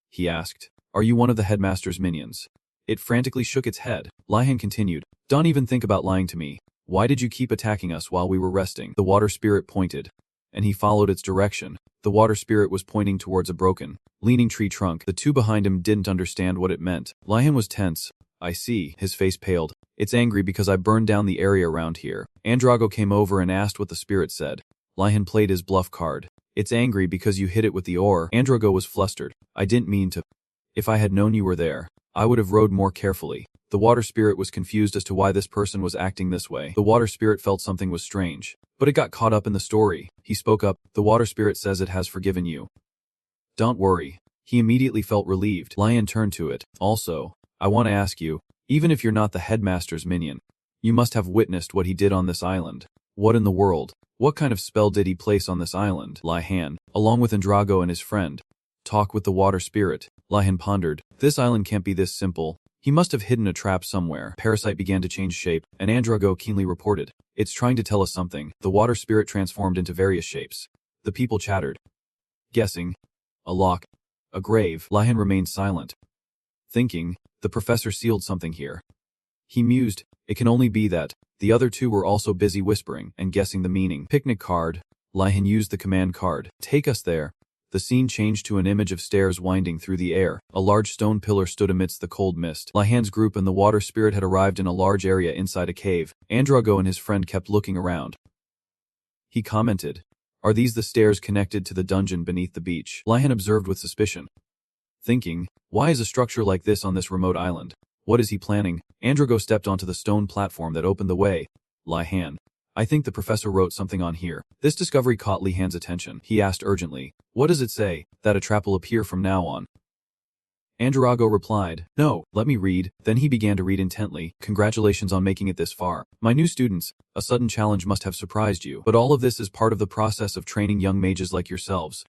He asked, "Are you one of the headmaster's minions?" It frantically shook its head. Lihan continued, "Don't even think about lying to me. Why did you keep attacking us while we were resting?" The water spirit pointed, and he followed its direction. The water spirit was pointing towards a broken, leaning tree trunk. The two behind him didn't understand what it meant. Lihan was tense, I see. His face paled. It's angry because I burned down the area around here. Andrago came over and asked what the spirit said. Lihan played his bluff card. It's angry because you hit it with the oar. Andrago was flustered. I didn't mean to. If I had known you were there, I would have rowed more carefully. The water spirit was confused as to why this person was acting this way. The water spirit felt something was strange, but it got caught up in the story. He spoke up. The water spirit says it has forgiven you. Don't worry. He immediately felt relieved. Lion turned to it. Also, I want to ask you, even if you're not the headmaster's minion, you must have witnessed what he did on this island. What in the world? What kind of spell did he place on this island? Lihan, along with Andrago and his friend. Talk with the water spirit. Lihan pondered. This island can't be this simple. He must have hidden a trap somewhere. Parasite began to change shape, and Andrago keenly reported. It's trying to tell us something. The water spirit transformed into various shapes. The people chattered. Guessing. A lock. A grave. Lihan remained silent. Thinking, the professor sealed something here. He mused. It can only be that. The other two were also busy whispering and guessing the meaning. Picnic card. Lihan used the command card. Take us there. The scene changed to an image of stairs winding through the air. A large stone pillar stood amidst the cold mist. Lihan's group and the water spirit had arrived in a large area inside a cave. Andrago and his friend kept looking around. He commented, Are these the stairs connected to the dungeon beneath the beach? Lihan observed with suspicion. Thinking, why is a structure like this on this remote island? What is he planning? Andrago stepped onto the stone platform that opened the way. Lihan, I think the professor wrote something on here. This discovery caught Lihan's attention. He asked urgently, What does it say? That a trap will appear from now on. Andrago replied, No, let me read. Then he began to read intently. Congratulations on making it this far. My new students, a sudden challenge must have surprised you, but all of this is part of the process of training young mages like yourselves.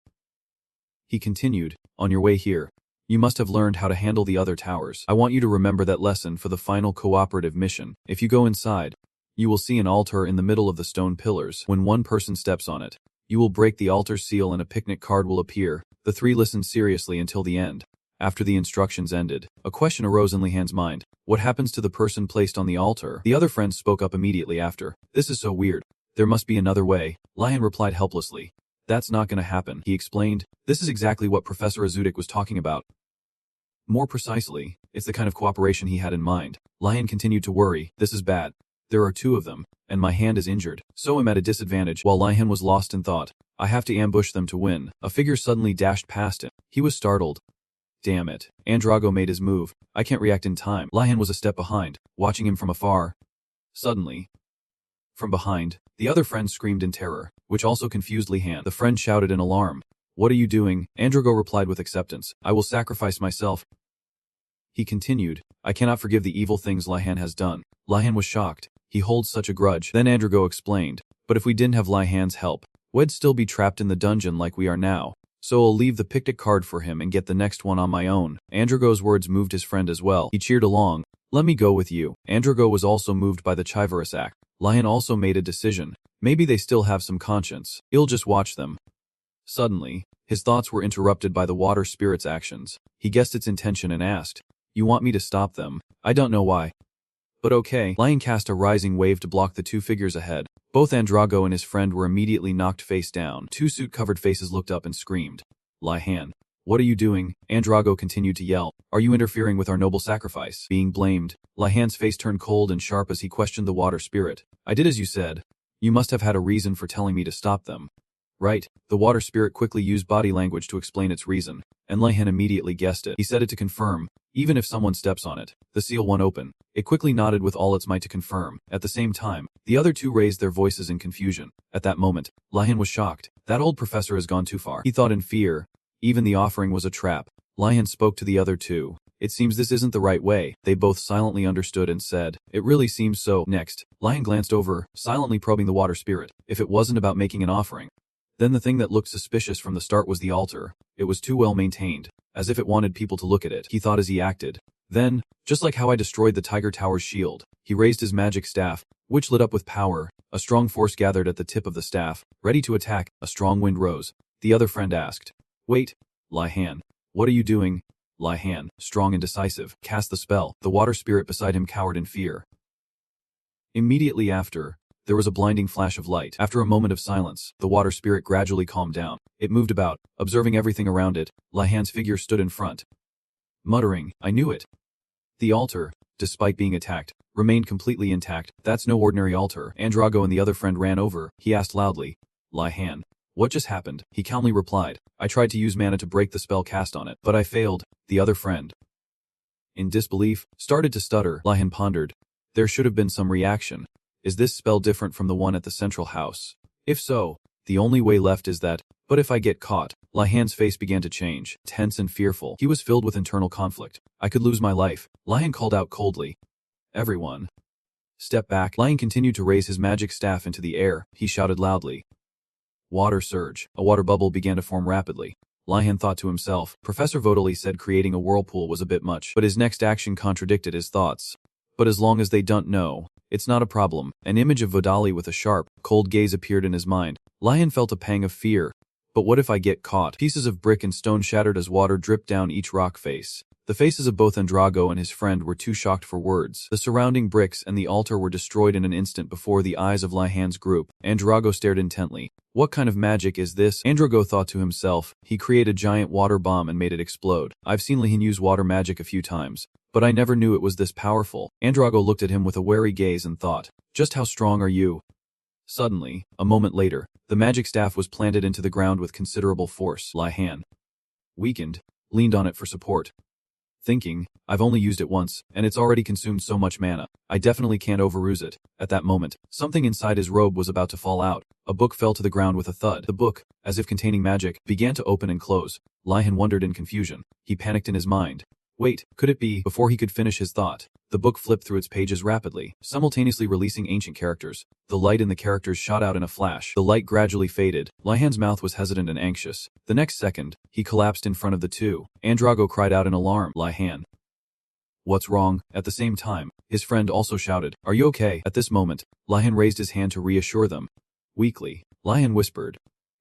He continued, On your way here, you must have learned how to handle the other towers. I want you to remember that lesson for the final cooperative mission. If you go inside, you will see an altar in the middle of the stone pillars. When one person steps on it, you will break the altar seal and a picnic card will appear. The three listened seriously until the end. After the instructions ended, a question arose in Lihan's mind. What happens to the person placed on the altar? The other friends spoke up immediately after. This is so weird. There must be another way. Lihan replied helplessly. That's not going to happen, he explained. This is exactly what Professor Azudik was talking about. More precisely, it's the kind of cooperation he had in mind. Lihan continued to worry. This is bad. There are two of them, and my hand is injured, so I'm at a disadvantage. While Lihan was lost in thought, I have to ambush them to win. A figure suddenly dashed past him. He was startled. Damn it. Andrago made his move. I can't react in time. Lihan was a step behind, watching him from afar. Suddenly, from behind, the other friend screamed in terror, which also confused Lihan. The friend shouted in alarm. What are you doing? Andrago replied with acceptance. I will sacrifice myself. He continued, I cannot forgive the evil things Lihan has done. Lihan was shocked. He holds such a grudge. Then Andrago explained, but if we didn't have Lihan's help, we'd still be trapped in the dungeon like we are now. So I'll leave the picnic card for him and get the next one on my own. Andrago's words moved his friend as well. He cheered along. Let me go with you. Andrago was also moved by the chivalrous act. Lihan also made a decision. Maybe they still have some conscience. He'll just watch them. Suddenly, his thoughts were interrupted by the water spirit's actions. He guessed its intention and asked, You want me to stop them? I don't know why. But okay. Lihan cast a rising wave to block the two figures ahead. Both Andrago and his friend were immediately knocked face down. Two suit-covered faces looked up and screamed. Lihan, what are you doing? Andrago continued to yell. Are you interfering with our noble sacrifice? Being blamed, Lihan's face turned cold and sharp as he questioned the water spirit. I did as you said. You must have had a reason for telling me to stop them. Right. The water spirit quickly used body language to explain its reason, and Lihan immediately guessed it. He said it to confirm. Even if someone steps on it, the seal won't open. It quickly nodded with all its might to confirm. At the same time, the other two raised their voices in confusion. At that moment, Lihan was shocked. That old professor has gone too far. He thought in fear. Even the offering was a trap. Lihan spoke to the other two. It seems this isn't the right way. They both silently understood and said, It really seems so. Next, Lihan glanced over, silently probing the water spirit. If it wasn't about making an offering. Then the thing that looked suspicious from the start was the altar. It was too well maintained, as if it wanted people to look at it. He thought as he acted. Then, just like how I destroyed the Tiger Tower's shield, he raised his magic staff, which lit up with power. A strong force gathered at the tip of the staff, ready to attack. A strong wind rose. The other friend asked, Wait, Lihan, what are you doing? Lihan, strong and decisive, cast the spell. The water spirit beside him cowered in fear. Immediately after, there was a blinding flash of light. After a moment of silence, the water spirit gradually calmed down. It moved about, observing everything around it. Lihan's figure stood in front, muttering, I knew it. The altar, despite being attacked, remained completely intact. That's no ordinary altar. Andrago and the other friend ran over. He asked loudly, Li-Han, what just happened? He calmly replied, I tried to use mana to break the spell cast on it, but I failed. The other friend, in disbelief, started to stutter. Li-Han pondered. There should have been some reaction. Is this spell different from the one at the central house? If so, the only way left is that, but if I get caught, Li-Han's face began to change, tense and fearful. He was filled with internal conflict. I could lose my life. Li-Han called out coldly. Everyone, step back. Li-Han continued to raise his magic staff into the air. He shouted loudly. Water surge. A water bubble began to form rapidly. Li-Han thought to himself. Professor Vodali said creating a whirlpool was a bit much, but his next action contradicted his thoughts. But as long as they don't know, it's not a problem. An image of Vodali with a sharp, cold gaze appeared in his mind. Li-Han felt a pang of fear. But what if I get caught? Pieces of brick and stone shattered as water dripped down each rock face. The faces of both Andrago and his friend were too shocked for words. The surrounding bricks and the altar were destroyed in an instant before the eyes of Li-Han's group. Andrago stared intently. What kind of magic is this? Andrago thought to himself. He created a giant water bomb and made it explode. I've seen Li-Han use water magic a few times, but I never knew it was this powerful. Andrago looked at him with a wary gaze and thought, just how strong are you? Suddenly, a moment later, the magic staff was planted into the ground with considerable force. Li-Han, weakened, leaned on it for support. Thinking, I've only used it once, and it's already consumed so much mana. I definitely can't overuse it. At that moment, something inside his robe was about to fall out. A book fell to the ground with a thud. The book, as if containing magic, began to open and close. Li-Han wondered in confusion. He panicked in his mind. Wait, could it be? Before he could finish his thought, the book flipped through its pages rapidly, simultaneously releasing ancient characters. The light in the characters shot out in a flash. The light gradually faded. Li-Han's mouth was hesitant and anxious. The next second, he collapsed in front of the two. Andrago cried out in alarm. Li-Han, what's wrong? At the same time, his friend also shouted, are you okay? At this moment, Li-Han raised his hand to reassure them. Weakly, Li-Han whispered,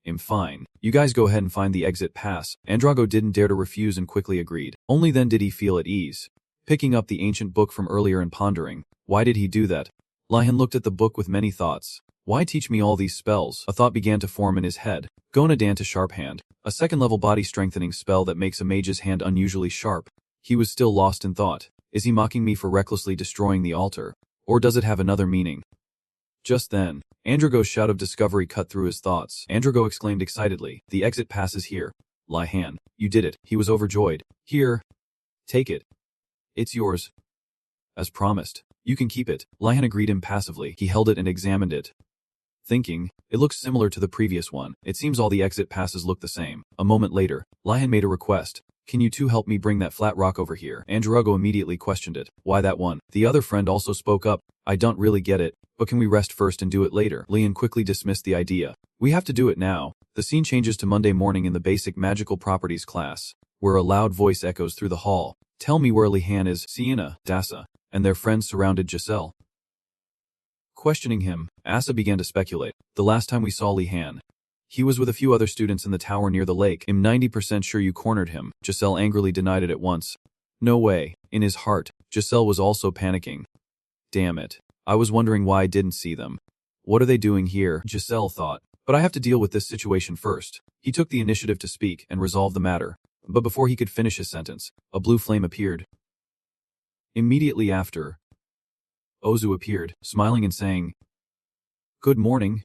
I'm fine. You guys go ahead and find the exit pass. Andrago didn't dare to refuse and quickly agreed. Only then did he feel at ease. Picking up the ancient book from earlier and pondering, why did he do that? Li-Han looked at the book with many thoughts. Why teach me all these spells? A thought began to form in his head. Gonadan to Sharp Hand, a second-level body-strengthening spell that makes a mage's hand unusually sharp. He was still lost in thought. Is he mocking me for recklessly destroying the altar? Or does it have another meaning? Just then, Andrago's shout of discovery cut through his thoughts. Andrago exclaimed excitedly, the exit pass is here. Li-Han, you did it. He was overjoyed. Here. Take it. It's yours. As promised. You can keep it. Li-Han agreed impassively. He held it and examined it. Thinking, it looks similar to the previous one. It seems all the exit passes look the same. A moment later, Li-Han made a request. Can you two help me bring that flat rock over here? Andrago immediately questioned it. Why that one? The other friend also spoke up. I don't really get it, but can we rest first and do it later? Li-Han quickly dismissed the idea. We have to do it now. The scene changes to Monday morning in the basic magical properties class, where a loud voice echoes through the hall. Tell me where Li-Han is. Sienna, Dasa, and their friends surrounded Giselle. Questioning him, Asa began to speculate. The last time we saw Li-Han, he was with a few other students in the tower near the lake. I'm 90% sure you cornered him. Giselle angrily denied it at once. No way. In his heart, Giselle was also panicking. Damn it. I was wondering why I didn't see them. What are they doing here? Giselle thought. But I have to deal with this situation first. He took the initiative to speak and resolve the matter. But before he could finish his sentence, a blue flame appeared. Immediately after, Ozu appeared, smiling and saying, Good morning.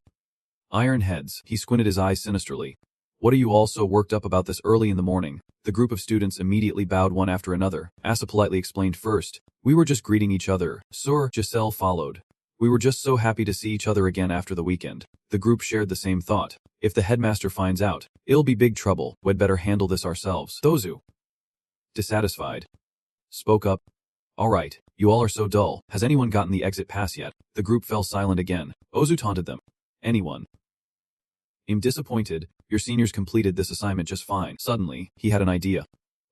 Iron heads. He squinted his eyes sinisterly. What are you all so worked up about this early in the morning? The group of students immediately bowed one after another. Asa politely explained first. We were just greeting each other. Sir, Giselle followed. We were just so happy to see each other again after the weekend. The group shared the same thought. If the headmaster finds out, it'll be big trouble. We'd better handle this ourselves. Ozu, dissatisfied, spoke up. All right, you all are so dull. Has anyone gotten the exit pass yet? The group fell silent again. Ozu taunted them. Anyone? I'm disappointed. Your seniors completed this assignment just fine. Suddenly, he had an idea.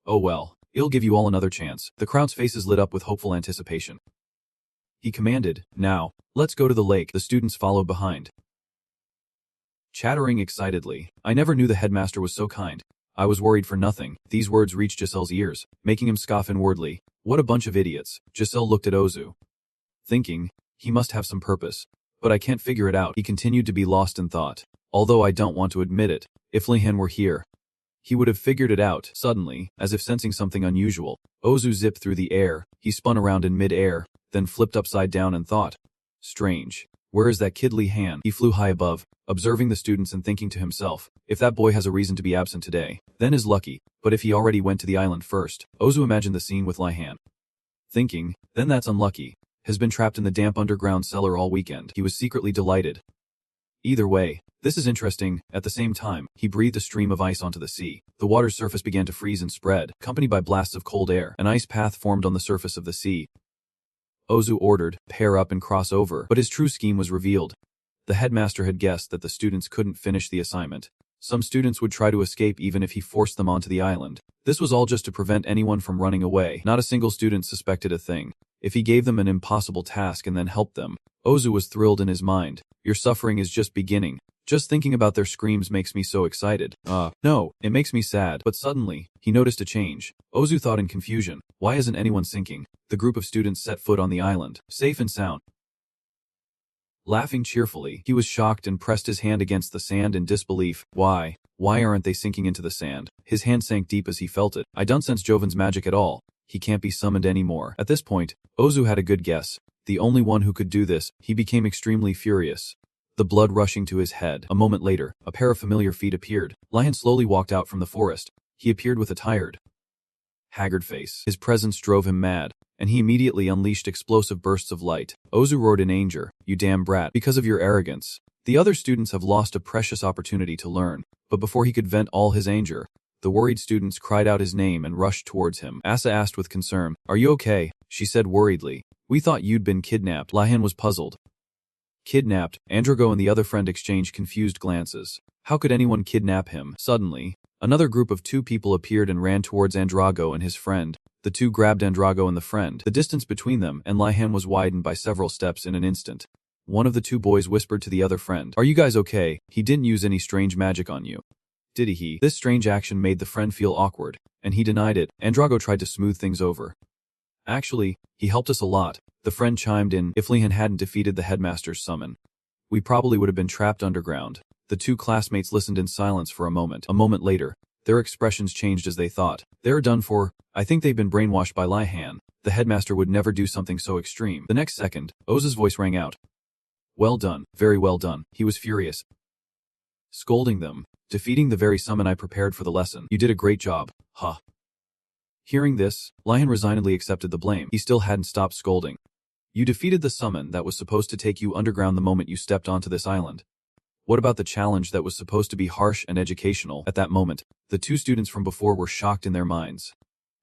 Oh well, it'll give you all another chance. The crowd's faces lit up with hopeful anticipation. He commanded, now, let's go to the lake. The students followed behind, chattering excitedly. I never knew the headmaster was so kind. I was worried for nothing. These words reached Giselle's ears, making him scoff inwardly. What a bunch of idiots. Giselle looked at Ozu, thinking, he must have some purpose. But I can't figure it out. He continued to be lost in thought. Although I don't want to admit it, if Li-Han were here, He would have figured it out. Suddenly, as if sensing something unusual, Ozu zipped through the air. He spun around in mid-air, then flipped upside down and thought, strange. Where is that kidly hand? He flew high above, observing the students and thinking to himself, if that boy has a reason to be absent today, then is lucky, but if he already went to the island first, Ozu imagined the scene with Lihan. Thinking, then that's unlucky. Has been trapped in the damp underground cellar all weekend. He was secretly delighted. Either way, this is interesting. At the same time, he breathed a stream of ice onto the sea. The water's surface began to freeze and spread, accompanied by blasts of cold air. An ice path formed on the surface of the sea. Ozu ordered, pair up and cross over, but his true scheme was revealed. The headmaster had guessed that the students couldn't finish the assignment. Some students would try to escape even if he forced them onto the island. This was all just to prevent anyone from running away. Not a single student suspected a thing. If he gave them an impossible task and then helped them, Ozu was thrilled in his mind. Your suffering is just beginning. Just thinking about their screams makes me so excited. No, it makes me sad. But suddenly, he noticed a change. Ozu thought in confusion, why isn't anyone sinking? The group of students set foot on the island, safe and sound. Laughing cheerfully, he was shocked and pressed his hand against the sand in disbelief. Why aren't they sinking into the sand? His hand sank deep as he felt it. I don't sense Jovan's magic at all. He can't be summoned anymore. At this point, Ozu had a good guess. The only one who could do this. He became extremely furious. The blood rushing to his head. A moment later, a pair of familiar feet appeared. Lion slowly walked out from the forest. He appeared with a tired, haggard face. His presence drove him mad, and he immediately unleashed explosive bursts of light. Ozu roared in anger, you damn brat, because of your arrogance. The other students have lost a precious opportunity to learn. But before he could vent all his anger, the worried students cried out his name and rushed towards him. Asa asked with concern, are you okay? She said worriedly, we thought you'd been kidnapped. Lihan was puzzled. Kidnapped? Androgo and the other friend exchanged confused glances. How could anyone kidnap him? Suddenly, another group of 2 people appeared and ran towards Androgo and his friend. The 2 grabbed Androgo and the friend. The distance between them and Lihan was widened by several steps in an instant. One of the 2 boys whispered to the other friend, are you guys okay? He didn't use any strange magic on you, did he? This strange action made the friend feel awkward, and he denied it. Androgo tried to smooth things over. Actually, he helped us a lot. The friend chimed in, if Lihan hadn't defeated the headmaster's summon, we probably would have been trapped underground. The 2 classmates listened in silence for a moment. A moment later, their expressions changed as they thought, they're done for. I think they've been brainwashed by Lihan. The headmaster would never do something so extreme. The next second, Ozu's voice rang out. Well done, very well done. He was furious, scolding them, defeating the very summon I prepared for the lesson. You did a great job. Huh. Hearing this, Lihan resignedly accepted the blame. He still hadn't stopped scolding. You defeated the summon that was supposed to take you underground the moment you stepped onto this island. What about the challenge that was supposed to be harsh and educational? At that moment, the 2 students from before were shocked in their minds.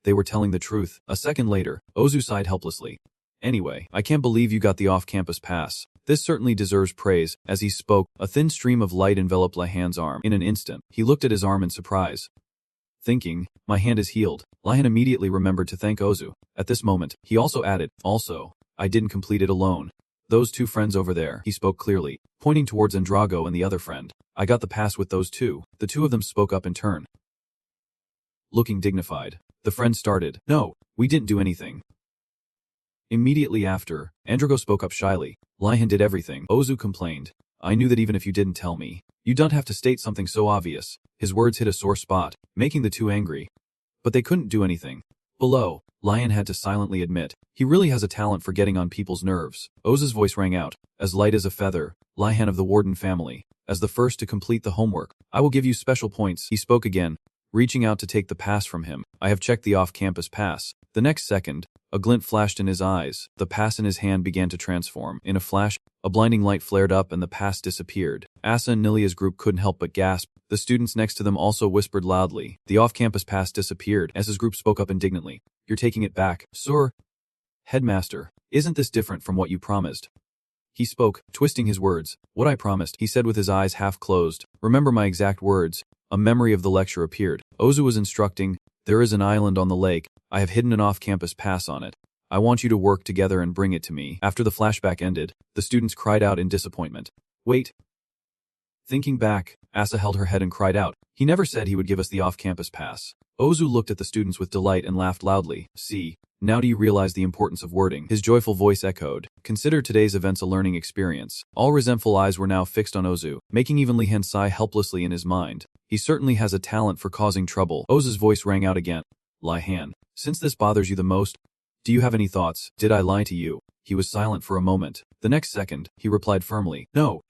They were telling the truth. A second later, Ozu sighed helplessly. Anyway, I can't believe you got the off-campus pass. This certainly deserves praise. As he spoke, a thin stream of light enveloped Lihan's arm. In an instant, he looked at his arm in surprise. Thinking, my hand is healed, Lihan immediately remembered to thank Ozu. At this moment, he also added, also, I didn't complete it alone. Those 2 friends over there, he spoke clearly, pointing towards Androgo and the other friend. I got the pass with those 2. The 2 of them spoke up in turn. Looking dignified, the friend started, no, we didn't do anything. Immediately after, Androgo spoke up shyly. Lihan did everything. Ozu complained. I knew that even if you didn't tell me, you don't have to state something so obvious. His words hit a sore spot, making the 2 angry. But they couldn't do anything. Below, Lihan had to silently admit, he really has a talent for getting on people's nerves. Ozu's voice rang out, as light as a feather, Lihan of the Warden family. As the first to complete the homework, I will give you special points. He spoke again, reaching out to take the pass from him. I have checked the off-campus pass. The next second, a glint flashed in his eyes. The pass in his hand began to transform. In a flash, a blinding light flared up and the pass disappeared. Asa and Nilia's group couldn't help but gasp. The students next to them also whispered loudly. The off-campus pass disappeared. As his group spoke up indignantly. You're taking it back, sir? Headmaster, isn't this different from what you promised? He spoke, twisting his words. What I promised, he said with his eyes half closed. Remember my exact words. A memory of the lecture appeared. Ozu was instructing, there is an island on the lake. I have hidden an off-campus pass on it. I want you to work together and bring it to me. After the flashback ended, the students cried out in disappointment. Wait. Thinking back, Asa held her head and cried out. He never said he would give us the off-campus pass. Ozu looked at the students with delight and laughed loudly. See, now do you realize the importance of wording? His joyful voice echoed. Consider today's events a learning experience. All resentful eyes were now fixed on Ozu, making even Lihan sigh helplessly in his mind. He certainly has a talent for causing trouble. Ozu's voice rang out again. Lihan, since this bothers you the most, do you have any thoughts? Did I lie to you? He was silent for a moment. The next second, he replied firmly, no.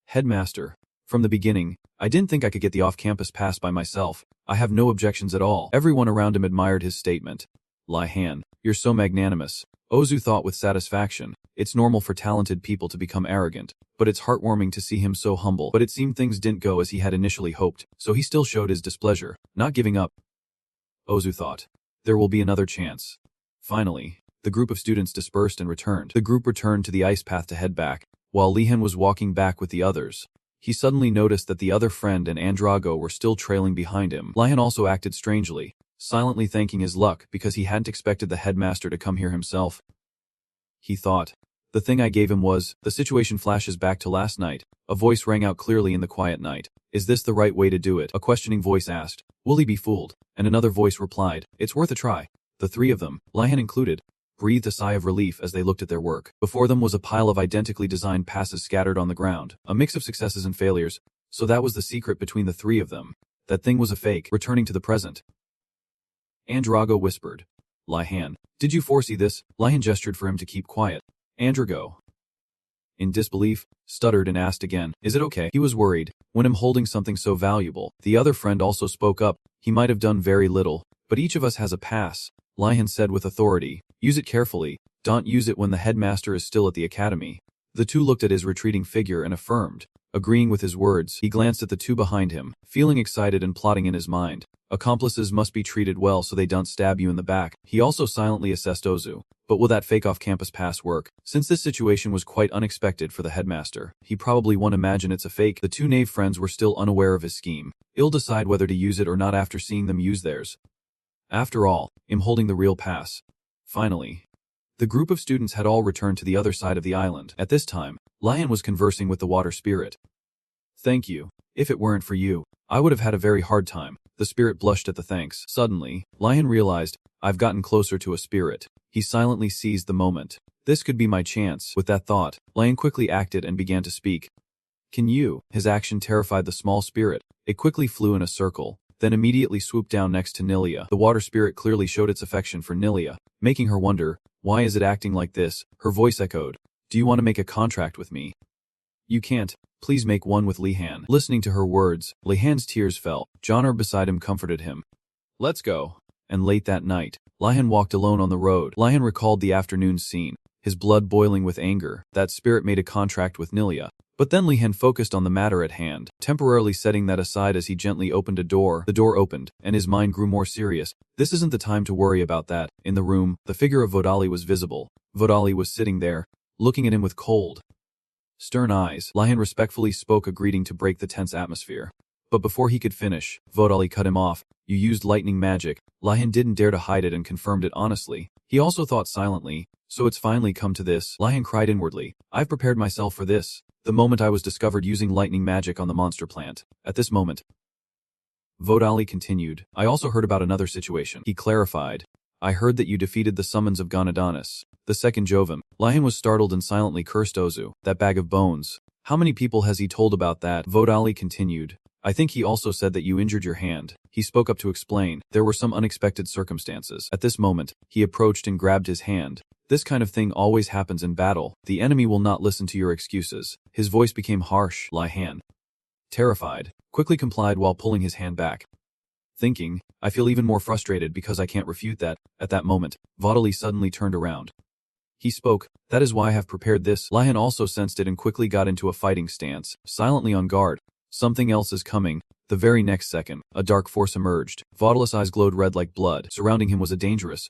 Headmaster, from the beginning, I didn't think I could get the off-campus pass by myself. I have no objections at all. Everyone around him admired his statement. Lihan, you're so magnanimous. Ozu thought with satisfaction. It's normal for talented people to become arrogant, but it's heartwarming to see him so humble. But it seemed things didn't go as he had initially hoped, so he still showed his displeasure, not giving up. Ozu thought, there will be another chance. Finally, the group of students dispersed and returned. The group returned to the ice path to head back. While Lihan was walking back with the others, he suddenly noticed that the other friend and Andrago were still trailing behind him. Lihan also acted strangely, silently thanking his luck because he hadn't expected the headmaster to come here himself. He thought, the thing I gave him was, the situation flashes back to last night. A voice rang out clearly in the quiet night. Is this the right way to do it? A questioning voice asked. Will he be fooled? And another voice replied, it's worth a try. The three of them, Lihan included, breathed a sigh of relief as they looked at their work. Before them was a pile of identically designed passes scattered on the ground, a mix of successes and failures. So that was the secret between the three of them. That thing was a fake. Returning to the present, Andrago whispered. Lihan, did you foresee this? Lihan gestured for him to keep quiet. Andrago, in disbelief, stuttered and asked again, is it okay? He was worried. When him holding something so valuable, the other friend also spoke up. He might have done very little, but each of us has a pass. Lihan said with authority, use it carefully. Don't use it when the headmaster is still at the academy. The two looked at his retreating figure and affirmed. Agreeing with his words, he glanced at the two behind him, feeling excited and plotting in his mind. Accomplices must be treated well so they don't stab you in the back. He also silently assessed Ozu. But will that fake off-campus pass work? Since this situation was quite unexpected for the headmaster, he probably won't imagine it's a fake. The two knave friends were still unaware of his scheme. He'll decide whether to use it or not after seeing them use theirs. After all, him holding the real pass. Finally, the group of students had all returned to the other side of the island. At this time, Lihan was conversing with the water spirit. Thank you. If it weren't for you, I would have had a very hard time. The spirit blushed at the thanks. Suddenly, Lihan realized, I've gotten closer to a spirit. He silently seized the moment. This could be my chance. With that thought, Lihan quickly acted and began to speak. Can you? His action terrified the small spirit. It quickly flew in a circle, then immediately swooped down next to Nilia. The water spirit clearly showed its affection for Nilia, making her wonder, why is it acting like this? Her voice echoed, do you want to make a contract with me? You can't. Please make one with Lihan. Listening to her words, Lihan's tears fell. Johnner beside him comforted him. Let's go. And late that night, Lihan walked alone on the road. Lihan recalled the afternoon scene, his blood boiling with anger. That spirit made a contract with Nilia. But then Lihan focused on the matter at hand, temporarily setting that aside as he gently opened a door. The door opened, and his mind grew more serious. This isn't the time to worry about that. In the room, the figure of Vodali was visible. Vodali was sitting there, looking at him with cold, stern eyes. Lihan respectfully spoke a greeting to break the tense atmosphere. But before he could finish, Vodali cut him off. You used lightning magic. Lihan didn't dare to hide it and confirmed it honestly. He also thought silently, so it's finally come to this. Lihan cried inwardly, I've prepared myself for this. The moment I was discovered using lightning magic on the monster plant. At this moment, Vodali continued, I also heard about another situation. He clarified, I heard that you defeated the summons of Gonodonis, the second Jovim. Lihan was startled and silently cursed Ozu. That bag of bones. How many people has he told about that? Vodali continued, I think he also said that you injured your hand. He spoke up to explain, there were some unexpected circumstances. At this moment, he approached and grabbed his hand. This kind of thing always happens in battle. The enemy will not listen to your excuses. His voice became harsh. Lihan, terrified, quickly complied while pulling his hand back. Thinking, I feel even more frustrated because I can't refute that. At that moment, Vodali suddenly turned around. He spoke, that is why I have prepared this. Lihan also sensed it and quickly got into a fighting stance, silently on guard. Something else is coming. The very next second, a dark force emerged. Vodali's eyes glowed red like blood. Surrounding him was a dangerous,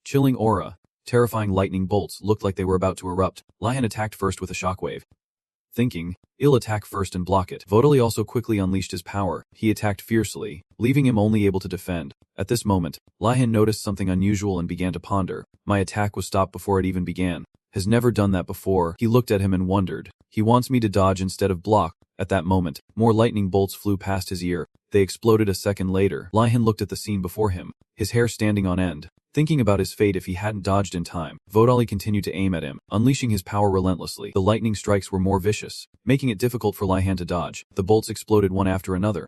chilling aura. Terrifying lightning bolts looked like they were about to erupt. Lihan attacked first with a shockwave. Thinking, he'll attack first and block it. Vodali also quickly unleashed his power. He attacked fiercely, leaving him only able to defend. At this moment, Lihan noticed something unusual and began to ponder. My attack was stopped before it even began. Has never done that before. He looked at him and wondered. He wants me to dodge instead of block. At that moment, more lightning bolts flew past his ear. They exploded a second later. Lihan looked at the scene before him, his hair standing on end. Thinking about his fate if he hadn't dodged in time, Vodali continued to aim at him, unleashing his power relentlessly. The lightning strikes were more vicious, making it difficult for Lihan to dodge. The bolts exploded one after another.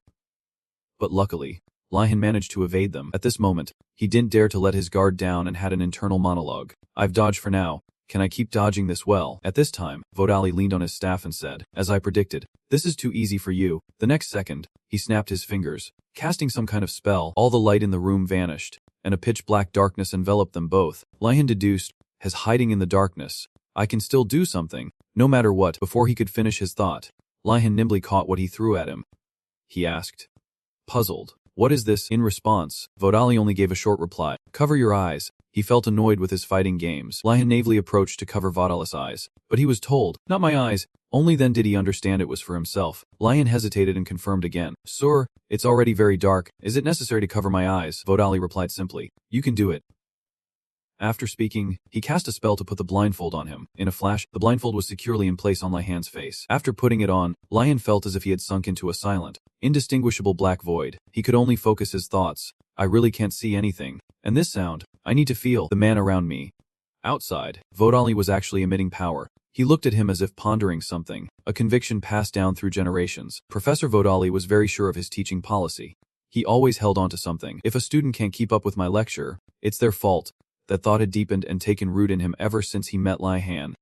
But luckily, Lihan managed to evade them. At this moment, he didn't dare to let his guard down and had an internal monologue. I've dodged for now. Can I keep dodging this well? At this time, Vodali leaned on his staff and said, as I predicted, this is too easy for you. The next second, he snapped his fingers, casting some kind of spell. All the light in the room vanished, and a pitch-black darkness enveloped them both. Lihan deduced, as hiding in the darkness, I can still do something, no matter what. Before he could finish his thought, Lihan nimbly caught what he threw at him. He asked, puzzled, what is this? In response, Vodali only gave a short reply, cover your eyes. He felt annoyed with his fighting games. Lihan naively approached to cover Vodali's eyes, but he was told, not my eyes. Only then did he understand it was for himself. Lihan hesitated and confirmed again, sir, it's already very dark. Is it necessary to cover my eyes? Vodali replied simply, you can do it. After speaking, he cast a spell to put the blindfold on him. In a flash, the blindfold was securely in place on Lihan's face. After putting it on, Lihan felt as if he had sunk into a silent, indistinguishable black void. He could only focus his thoughts. I really can't see anything. And this sound, I need to feel the man around me. Outside, Vodali was actually emitting power. He looked at him as if pondering something, a conviction passed down through generations. Professor Vodali was very sure of his teaching policy. He always held on to something. If a student can't keep up with my lecture, it's their fault. That thought had deepened and taken root in him ever since he met Lihan.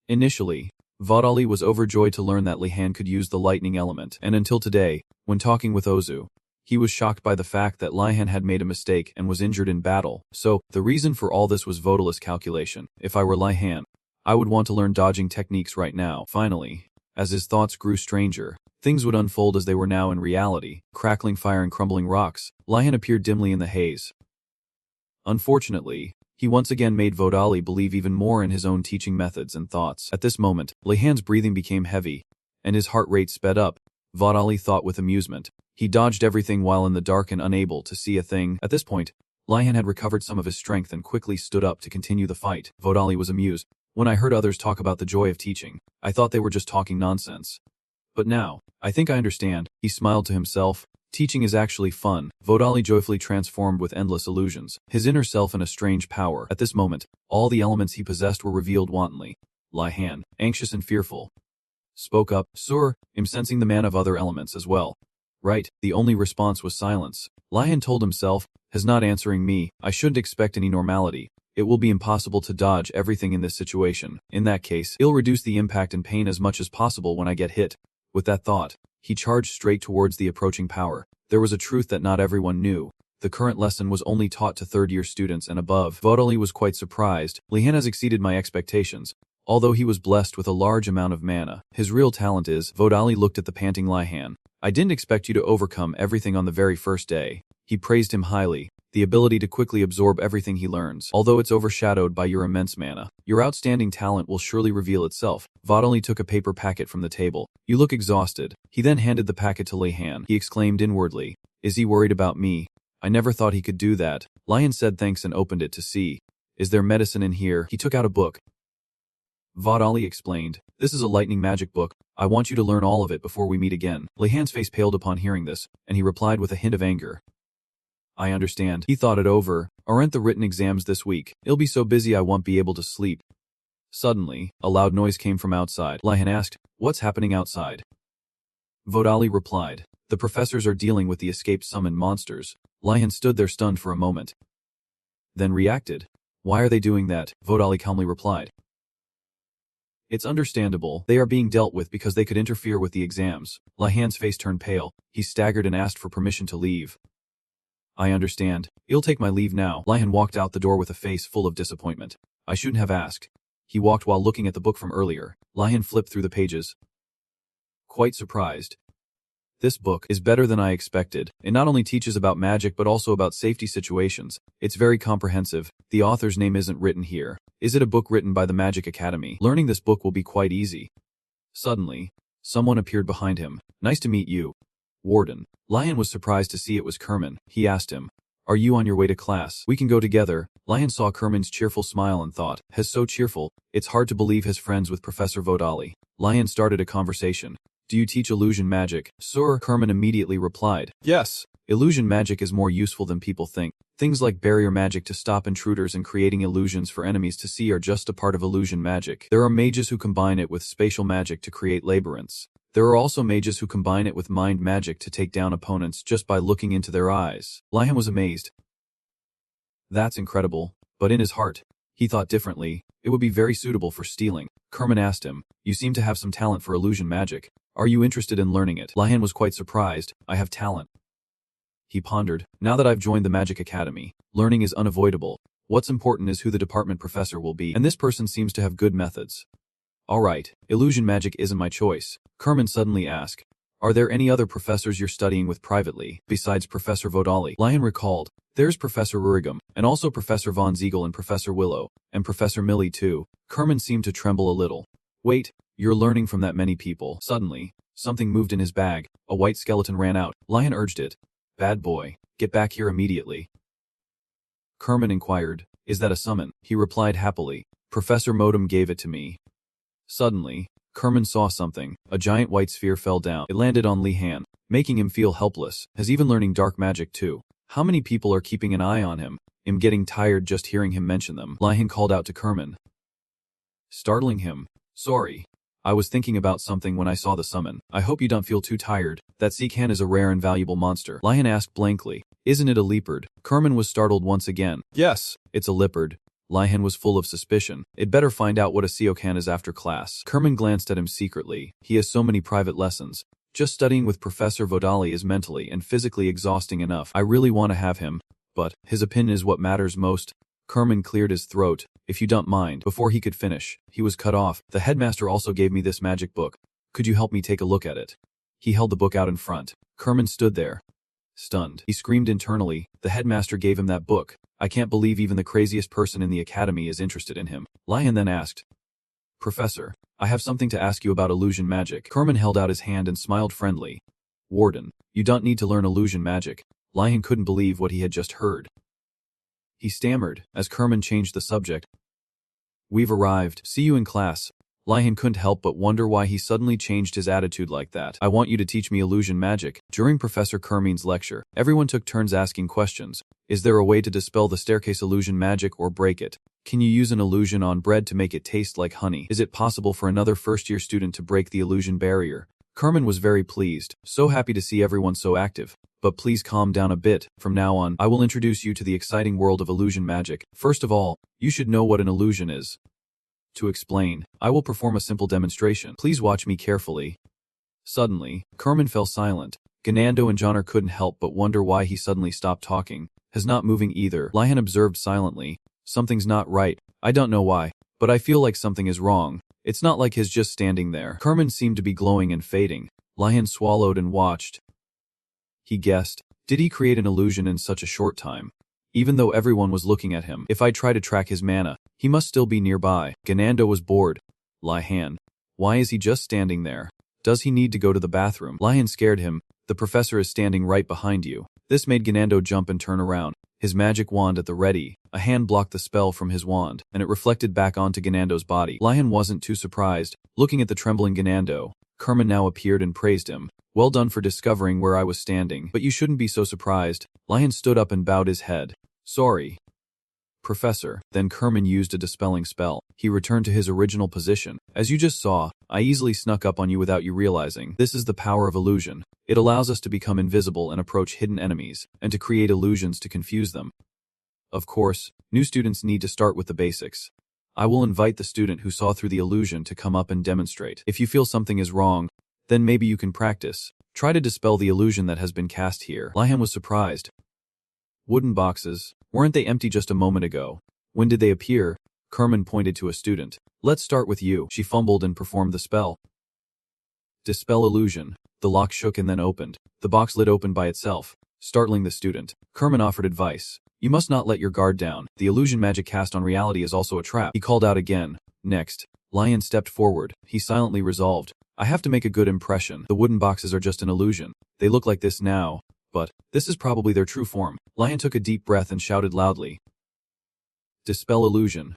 Initially, Vodali was overjoyed to learn that Lihan could use the lightning element, and until today, when talking with Ozu, he was shocked by the fact that Lihan had made a mistake and was injured in battle. So, the reason for all this was Vodali's calculation. If I were Lihan, I would want to learn dodging techniques right now. Finally, as his thoughts grew stranger, things would unfold as they were now in reality. Crackling fire and crumbling rocks, Lihan appeared dimly in the haze. Unfortunately, he once again made Vodali believe even more in his own teaching methods and thoughts. At this moment, Lihan's breathing became heavy, and his heart rate sped up. Vodali thought with amusement. He dodged everything while in the dark and unable to see a thing. At this point, Lihan had recovered some of his strength and quickly stood up to continue the fight. Vodali was amused. When I heard others talk about the joy of teaching, I thought they were just talking nonsense. But now, I think I understand. He smiled to himself. Teaching is actually fun. Vodali joyfully transformed with endless illusions, his inner self in a strange power. At this moment, all the elements he possessed were revealed wantonly. Lihan, anxious and fearful, spoke up, sir, I'm sensing the man of other elements as well. Right, the only response was silence. Lihan told himself, as not answering me, I shouldn't expect any normality. It will be impossible to dodge everything in this situation. In that case, I'll reduce the impact and pain as much as possible when I get hit. With that thought, he charged straight towards the approaching power. There was a truth that not everyone knew. The current lesson was only taught to third-year students and above. Vodali was quite surprised. Lihan has exceeded my expectations. Although he was blessed with a large amount of mana, his real talent is. Vodali looked at the panting Lihan. I didn't expect you to overcome everything on the very first day. He praised him highly. The ability to quickly absorb everything he learns, although it's overshadowed by your immense mana. Your outstanding talent will surely reveal itself. Vodali took a paper packet from the table. You look exhausted. He then handed the packet to Lihan. He exclaimed inwardly, is he worried about me? I never thought he could do that. Lihan said thanks and opened it to see. Is there medicine in here? He took out a book. Vodali explained, this is a lightning magic book. I want you to learn all of it before we meet again. Lihan's face paled upon hearing this, and he replied with a hint of anger. I understand. He thought it over. Aren't the written exams this week? I'll be so busy I won't be able to sleep. Suddenly, a loud noise came from outside. Lihan asked, what's happening outside? Vodali replied, the professors are dealing with the escaped summoned monsters. Lihan stood there stunned for a moment, then reacted. Why are they doing that? Vodali calmly replied. It's understandable. They are being dealt with because they could interfere with the exams. Lihan's face turned pale. He staggered and asked for permission to leave. I understand. I'll take my leave now. Lihan walked out the door with a face full of disappointment. I shouldn't have asked. He walked while looking at the book from earlier. Lihan flipped through the pages, quite surprised. This book is better than I expected. It not only teaches about magic but also about safety situations. It's very comprehensive. The author's name isn't written here. Is it a book written by the Magic Academy? Learning this book will be quite easy. Suddenly, someone appeared behind him. Nice to meet you, Warden. Lihan was surprised to see it was Kerman. He asked him, are you on your way to class? We can go together. Lihan saw Kerman's cheerful smile and thought, he's so cheerful, it's hard to believe he's friends with Professor Vodali. Lihan started a conversation. Do you teach illusion magic? Sir, Kerman immediately replied. Yes, Illusion magic is more useful than people think. Things like barrier magic to stop intruders and creating illusions for enemies to see are just a part of illusion magic. There are mages who combine it with spatial magic to create labyrinths. There are also mages who combine it with mind magic to take down opponents just by looking into their eyes. Lihan was amazed. That's incredible. But in his heart, he thought differently. It would be very suitable for stealing. Kerman asked him, "You seem to have some talent for illusion magic. Are you interested in learning it?" Lihan was quite surprised. "I have talent." He pondered. "Now that I've joined the Magic Academy, learning is unavoidable. What's important is who the department professor will be, and this person seems to have good methods." "Alright, illusion magic isn't my choice," Kerman suddenly asked. "Are there any other professors you're studying with privately, besides Professor Vodali?" Lihan recalled. "There's Professor Rurigam, and also Professor Von Ziegel and Professor Willow, and Professor Millie too." Kerman seemed to tremble a little. "Wait, you're learning from that many people?" Suddenly, something moved in his bag. A white skeleton ran out. Lihan urged it. "Bad boy, get back here immediately." Kerman inquired, "Is that a summon?" He replied happily, "Professor Modem gave it to me." Suddenly, Kerman saw something. A giant white sphere fell down. It landed on Lihan, making him feel helpless. Has even learning dark magic too. How many people are keeping an eye on him? I'm getting tired just hearing him mention them. Lihan called out to Kerman, startling him. "Sorry. I was thinking about something when I saw the summon. I hope you don't feel too tired. That Seacan is a rare and valuable monster." Lihan asked blankly, "Isn't it a leopard?" Kerman was startled once again. "Yes, it's a leopard." Lihan was full of suspicion. "I'd better find out what a Seocan is after class." Kerman glanced at him secretly. He has so many private lessons. Just studying with Professor Vodali is mentally and physically exhausting enough. I really want to have him, but his opinion is what matters most. Kerman cleared his throat. "If you don't mind." Before he could finish, he was cut off. "The headmaster also gave me this magic book. Could you help me take a look at it?" He held the book out in front. Kerman stood there, stunned. He screamed internally. The headmaster gave him that book. I can't believe even the craziest person in the academy is interested in him. Lihan then asked, "Professor, I have something to ask you about illusion magic." Kerman held out his hand and smiled friendly. "Warden, you don't need to learn illusion magic." Lihan couldn't believe what he had just heard. He stammered, as Kerman changed the subject. "We've arrived. See you in class." Lihan couldn't help but wonder why he suddenly changed his attitude like that. "I want you to teach me illusion magic." During Professor Kerman's lecture, everyone took turns asking questions. Is there a way to dispel the staircase illusion magic or break it? Can you use an illusion on bread to make it taste like honey? Is it possible for another first-year student to break the illusion barrier? Kerman was very pleased, so happy to see everyone so active. "But please calm down a bit. From now on, I will introduce you to the exciting world of illusion magic. First of all, you should know what an illusion is. To explain, I will perform a simple demonstration. Please watch me carefully." Suddenly, Kerman fell silent. Ganando and Johnner couldn't help but wonder why he suddenly stopped talking. His not moving either. Lihan observed silently. "Something's not right. I don't know why, but I feel like something is wrong. It's not like he's just standing there." Kerman seemed to be glowing and fading. Lihan swallowed and watched. He guessed, did he create an illusion in such a short time? Even though everyone was looking at him, if I try to track his mana, he must still be nearby. Ganando was bored. Lihan, why is he just standing there? Does he need to go to the bathroom? Lihan scared him. The professor is standing right behind you. This made Ganando jump and turn around. His magic wand at the ready. A hand blocked the spell from his wand, and it reflected back onto Ganando's body. Lihan wasn't too surprised. Looking at the trembling Ganando, Kerman now appeared and praised him. "Well done for discovering where I was standing, but you shouldn't be so surprised." Lihan stood up and bowed his head. "Sorry, Professor." Then Kerman used a dispelling spell. He returned to his original position. "As you just saw, I easily snuck up on you without you realizing. This is the power of illusion. It allows us to become invisible and approach hidden enemies, and to create illusions to confuse them. Of course, new students need to start with the basics. I will invite the student who saw through the illusion to come up and demonstrate. If you feel something is wrong, then maybe you can practice. Try to dispel the illusion that has been cast here." Lihan was surprised. "Wooden boxes, weren't they empty just a moment ago? When did they appear?" Kerman pointed to a student. "Let's start with you." She fumbled and performed the spell. Dispel illusion. The lock shook and then opened. The box lid opened by itself, startling the student. Kerman offered advice. "You must not let your guard down. The illusion magic cast on reality is also a trap." He called out again. Next, Lihan stepped forward. He silently resolved, "I have to make a good impression. The wooden boxes are just an illusion. They look like this now, but this is probably their true form." Lihan took a deep breath and shouted loudly, "Dispel illusion."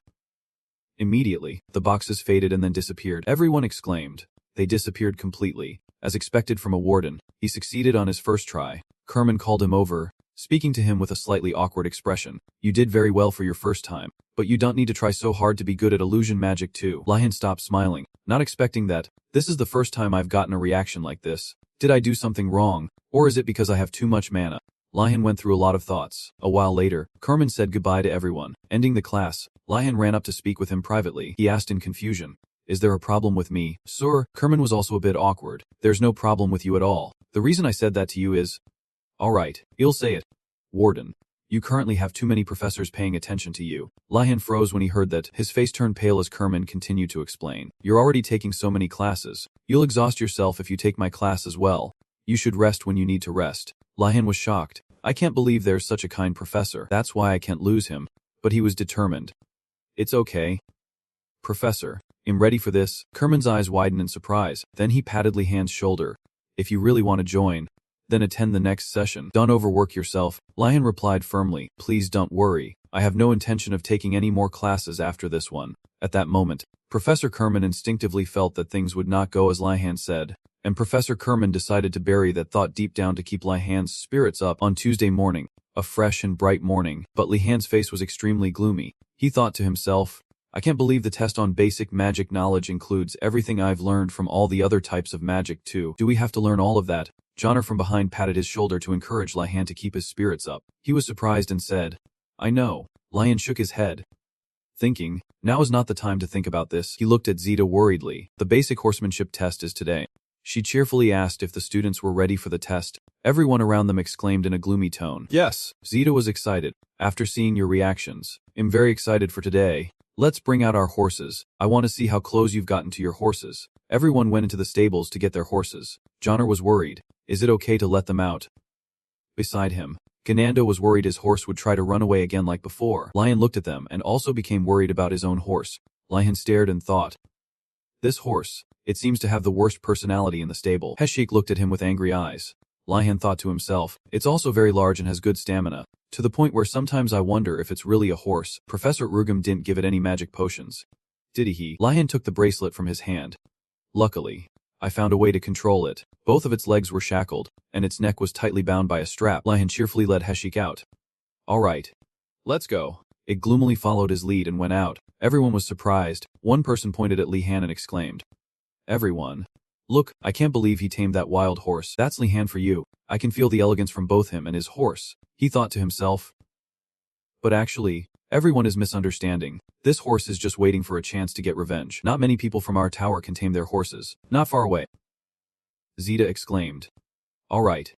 Immediately, the boxes faded and then disappeared. Everyone exclaimed. They disappeared completely. As expected from a warden, he succeeded on his first try. Kerman called him over, speaking to him with a slightly awkward expression. You did very well for your first time, but you don't need to try so hard to be good at illusion magic too. Lihan stopped smiling, not expecting that. This is the first time I've gotten a reaction like this. Did I do something wrong, or is it because I have too much mana? Lihan went through a lot of thoughts. A while later, Kerman said goodbye to everyone. Ending the class, Lihan ran up to speak with him privately. He asked in confusion, "Is there a problem with me?" "Sir," Kerman was also a bit awkward. "There's no problem with you at all. The reason I said that to you is..." "Alright, you'll say it. Warden, you currently have too many professors paying attention to you." Lihan froze when he heard that. His face turned pale as Kerman continued to explain. "You're already taking so many classes. You'll exhaust yourself if you take my class as well. You should rest when you need to rest." Lihan was shocked. "I can't believe there's such a kind professor. That's why I can't lose him." But he was determined. "It's okay, Professor. I'm ready for this." Kerman's eyes widened in surprise. Then he patted Lihan's shoulder. "If you really want to join, then attend the next session. Don't overwork yourself." Lihan replied firmly, "Please don't worry. I have no intention of taking any more classes after this one." At that moment, Professor Kerman instinctively felt that things would not go as Lihan said, and Professor Kerman decided to bury that thought deep down to keep Lihan's spirits up. On Tuesday morning, a fresh and bright morning, but Lihan's face was extremely gloomy. He thought to himself, "I can't believe the test on basic magic knowledge includes everything I've learned from all the other types of magic too. Do we have to learn all of that?" Johnner from behind patted his shoulder to encourage Lihan to keep his spirits up. He was surprised and said, "I know." Lihan shook his head, thinking, now is not the time to think about this. He looked at Zita worriedly. "The basic horsemanship test is today." She cheerfully asked if the students were ready for the test. Everyone around them exclaimed in a gloomy tone, "Yes." Zita was excited. "After seeing your reactions, I'm very excited for today. Let's bring out our horses. I want to see how close you've gotten to your horses." Everyone went into the stables to get their horses. Johnner was worried. Is it okay to let them out? Beside him, Ganando was worried his horse would try to run away again like before. Lihan looked at them and also became worried about his own horse. Lihan stared and thought, "This horse, it seems to have the worst personality in the stable." Heshik looked at him with angry eyes. Lihan thought to himself, "It's also very large and has good stamina, to the point where sometimes I wonder if it's really a horse." Professor Rugum didn't give it any magic potions, did he? Lihan took the bracelet from his hand. "Luckily, I found a way to control it." Both of its legs were shackled, and its neck was tightly bound by a strap. Lihan cheerfully led Heshik out. "Alright, let's go." It gloomily followed his lead and went out. Everyone was surprised. One person pointed at Lihan and exclaimed, "Everyone, look, I can't believe he tamed that wild horse." "That's Lihan for you. I can feel the elegance from both him and his horse," he thought to himself. But actually, everyone is misunderstanding. This horse is just waiting for a chance to get revenge. Not many people from our tower can tame their horses. Not far away. Zita exclaimed. "Alright.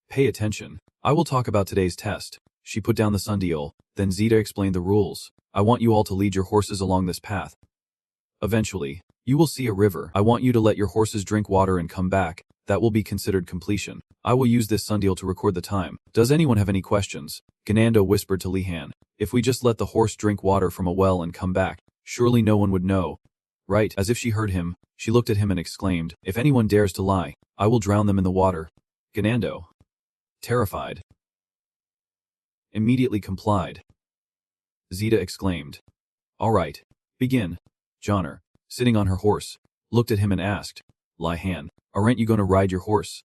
Pay attention. I will talk about today's test." She put down the sundial, then Zita explained the rules. "I want you all to lead your horses along this path. Eventually, you will see a river. I want you to let your horses drink water and come back. That will be considered completion. I will use this sundial to record the time. Does anyone have any questions?" Ganando whispered to Lihan, "If we just let the horse drink water from a well and come back, surely no one would know, right?" As if she heard him, she looked at him and exclaimed, "If anyone dares to lie, I will drown them in the water." Ganando, terrified, immediately complied. Zita exclaimed, "Alright, begin." Johnner, sitting on her horse, looked at him and asked, "Lihan, aren't you going to ride your horse?"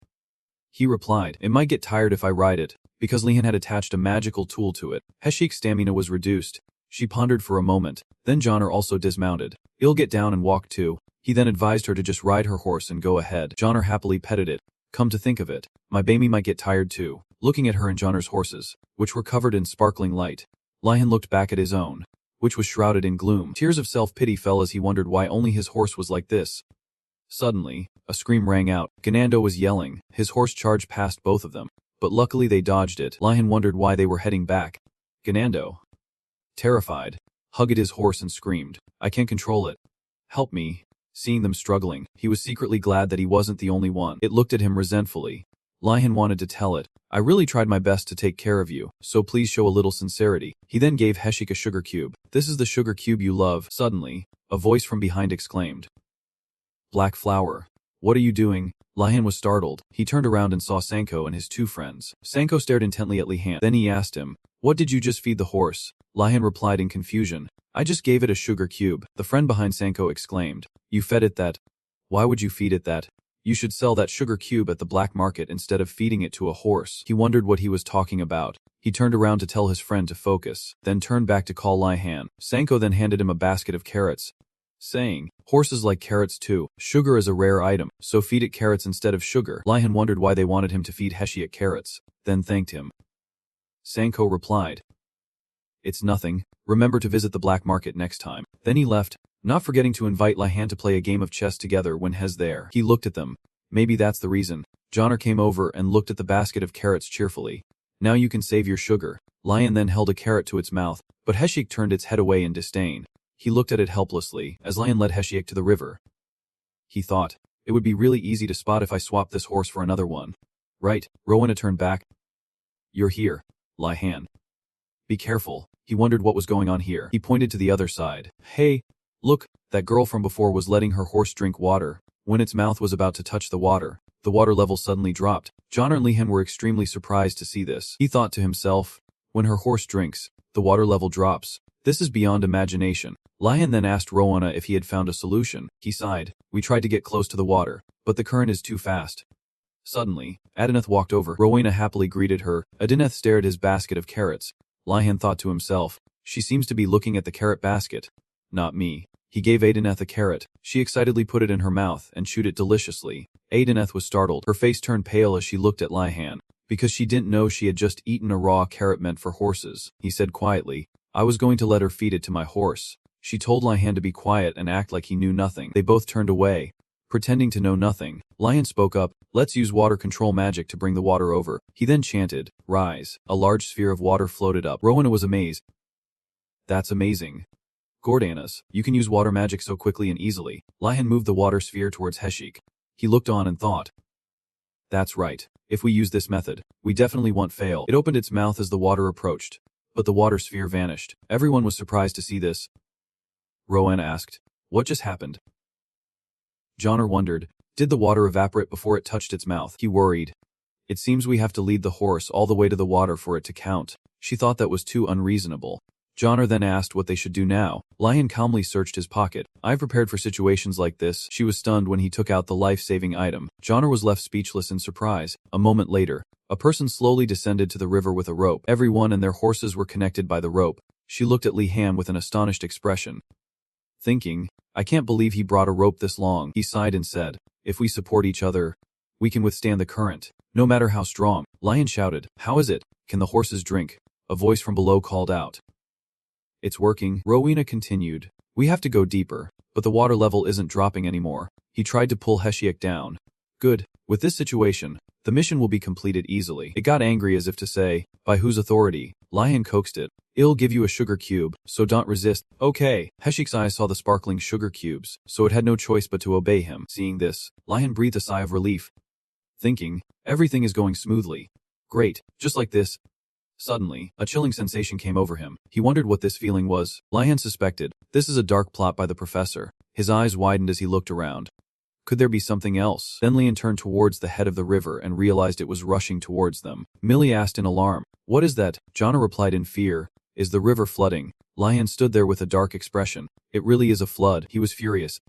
He replied, "It might get tired if I ride it," because Lihan had attached a magical tool to it. Heshik's stamina was reduced. She pondered for a moment. Then Johnner also dismounted. "I'll get down and walk too." He then advised her to just ride her horse and go ahead. Johnner happily petted it. "Come to think of it, my baby might get tired too." Looking at her and Johnner's horses, which were covered in sparkling light, Lihan looked back at his own, which was shrouded in gloom. Tears of self-pity fell as he wondered why only his horse was like this. Suddenly, a scream rang out. Ganando was yelling. His horse charged past both of them, but luckily they dodged it. Lihan wondered why they were heading back. Ganando, terrified, hugged his horse and screamed, "I can't control it. Help me." Seeing them struggling, he was secretly glad that he wasn't the only one. It looked at him resentfully. Lihan wanted to tell it, "I really tried my best to take care of you, so please show a little sincerity." He then gave Heshik a sugar cube. "This is the sugar cube you love." Suddenly, a voice from behind exclaimed, "Black Flower, what are you doing?" Lihan was startled. He turned around and saw Sanko and his two friends. Sanko stared intently at Lihan. Then he asked him, "What did you just feed the horse?" Lihan replied in confusion, "I just gave it a sugar cube." The friend behind Sanko exclaimed, "You fed it that? Why would you feed it that?" You should sell that sugar cube at the black market instead of feeding it to a horse. He wondered what he was talking about. He turned around to tell his friend to focus, then turned back to call Lihan. Sanko then handed him a basket of carrots, saying, horses like carrots too. Sugar is a rare item, so feed it carrots instead of sugar. Lihan wondered why they wanted him to feed Heshiak carrots, then thanked him. Sanko replied, it's nothing. Remember to visit the black market next time. Then he left, not forgetting to invite Lihan to play a game of chess together when Hez there. He looked at them. Maybe that's the reason. Johnner came over and looked at the basket of carrots cheerfully. Now you can save your sugar. Lion then held a carrot to its mouth, but Heshiak turned its head away in disdain. He looked at it helplessly as Lion led Heshiak to the river. He thought, it would be really easy to spot if I swapped this horse for another one. Right, Rowena turned back. You're here, Lihan. Be careful. He wondered what was going on here. He pointed to the other side. Hey, look, that girl from before was letting her horse drink water. When its mouth was about to touch the water level suddenly dropped. John and Lihan were extremely surprised to see this. He thought to himself, when her horse drinks, the water level drops. This is beyond imagination. Lihan then asked Rowena if he had found a solution. He sighed. We tried to get close to the water, but the current is too fast. Suddenly, Adineth walked over. Rowena happily greeted her. Adineth stared at his basket of carrots. Lihan thought to himself, she seems to be looking at the carrot basket. Not me. He gave Adineth a carrot. She excitedly put it in her mouth and chewed it deliciously. Adineth was startled. Her face turned pale as she looked at Lihan, because she didn't know she had just eaten a raw carrot meant for horses. He said quietly, I was going to let her feed it to my horse. She told Lihan to be quiet and act like he knew nothing. They both turned away, pretending to know nothing. Lihan spoke up, let's use water control magic to bring the water over. He then chanted, rise. A large sphere of water floated up. Rowena was amazed. That's amazing. Gordanas, you can use water magic so quickly and easily. Lihan moved the water sphere towards Heshiak. He looked on and thought, that's right. If we use this method, we definitely won't fail. It opened its mouth as the water approached, but the water sphere vanished. Everyone was surprised to see this. Rowena asked, what just happened? Johnner wondered, did the water evaporate before it touched its mouth? He worried. It seems we have to lead the horse all the way to the water for it to count. She thought that was too unreasonable. Johnner then asked what they should do now. Lihan calmly searched his pocket. I've prepared for situations like this. She was stunned when he took out the life-saving item. Johnner was left speechless in surprise. A moment later, a person slowly descended to the river with a rope. Everyone and their horses were connected by the rope. She looked at Lihan with an astonished expression, thinking, I can't believe he brought a rope this long. He sighed and said, if we support each other, we can withstand the current, no matter how strong. Lihan shouted, how is it? Can the horses drink? A voice from below called out. It's working. Rowena continued, we have to go deeper, but the water level isn't dropping anymore. He tried to pull Heshiak down. Good. With this situation, the mission will be completed easily. It got angry as if to say, by whose authority? Lihan coaxed it. It'll give you a sugar cube, so don't resist. Okay. Heshiak's eyes saw the sparkling sugar cubes, so it had no choice but to obey him. Seeing this, Lihan breathed a sigh of relief, thinking, everything is going smoothly. Great. Just like this. Suddenly, a chilling sensation came over him. He wondered what this feeling was. Lihan suspected, this is a dark plot by the professor. His eyes widened as he looked around. Could there be something else? Then Lihan turned towards the head of the river and realized it was rushing towards them. Millie asked in alarm, what is that? Johnner replied in fear, is the river flooding? Lihan stood there with a dark expression. It really is a flood. He was furious.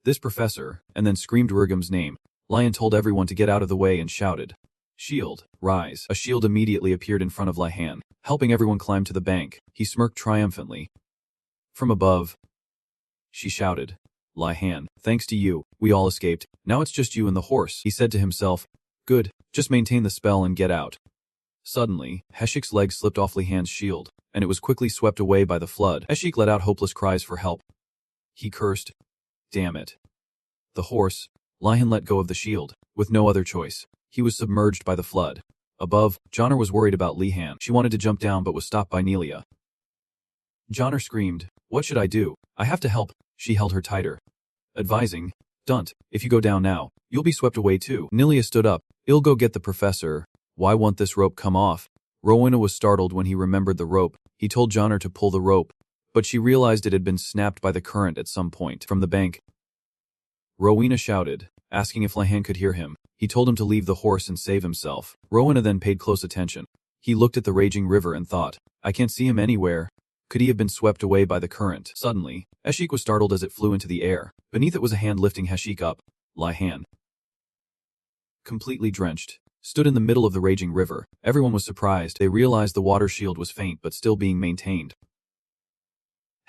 This professor, and then screamed Rurgam's name. Lihan told everyone to get out of the way and shouted, shield, rise. A shield immediately appeared in front of Lihan, helping everyone climb to the bank. He smirked triumphantly. From above, she shouted, Lihan, thanks to you, we all escaped. Now it's just you and the horse. He said to himself, good, just maintain the spell and get out. Suddenly, Heshiak's leg slipped off Lihan's shield, and it was quickly swept away by the flood. Heshiak let out hopeless cries for help. He cursed, damn it. The horse. Lihan let go of the shield, with no other choice. He was submerged by the flood. Above, Johnner was worried about Lihan. She wanted to jump down but was stopped by Nelia. Johnner screamed, what should I do? I have to help. She held her tighter, advising, don't, if you go down now, you'll be swept away too. Nelia stood up, I'll go get the professor. Why won't this rope come off? Rowena was startled when he remembered the rope. He told Johnner to pull the rope, but she realized it had been snapped by the current at some point. From the bank, Rowena shouted, asking if Lihan could hear him. He told him to leave the horse and save himself. Rowena then paid close attention. He looked at the raging river and thought, I can't see him anywhere. Could he have been swept away by the current? Suddenly, Heshiak was startled as it flew into the air. Beneath it was a hand lifting Heshiak up. Li Han, completely drenched, stood in the middle of the raging river. Everyone was surprised. They realized the water shield was faint but still being maintained.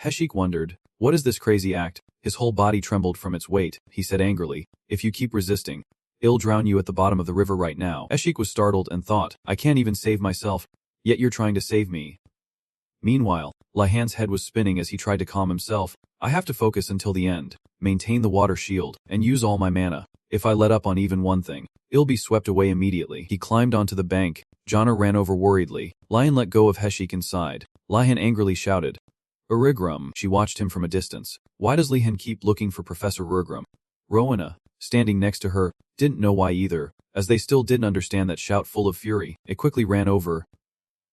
Heshik wondered, what is this crazy act? His whole body trembled from its weight. He said angrily, if you keep resisting, I'll drown you at the bottom of the river right now. Heshik was startled and thought, I can't even save myself, yet you're trying to save me. Meanwhile, Li Han's head was spinning as he tried to calm himself. I have to focus until the end, maintain the water shield, and use all my mana. If I let up on even one thing, it'll be swept away immediately. He climbed onto the bank. Jonna ran over worriedly. Lion let go of Heshik inside. Li Han angrily shouted, Urigrum. She watched him from a distance. Why does Li Han keep looking for Professor Urigrum? Rowena, standing next to her, didn't know why either. As they still didn't understand that shout full of fury, it quickly ran over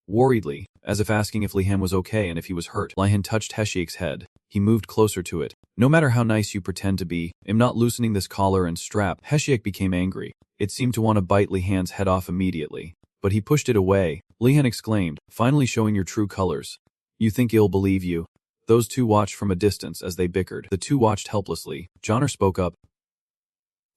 worriedly, as if asking if Li Han was okay and if he was hurt. Li Han touched Heshik's head. He moved closer to it. No matter how nice you pretend to be, I'm not loosening this collar and strap. Heshik became angry. It seemed to want to bite Li Han's head off immediately. But he pushed it away. Li Han exclaimed, finally showing your true colors. You think I'll believe you? Those two watched from a distance as they bickered. The two watched helplessly. Jonna spoke up.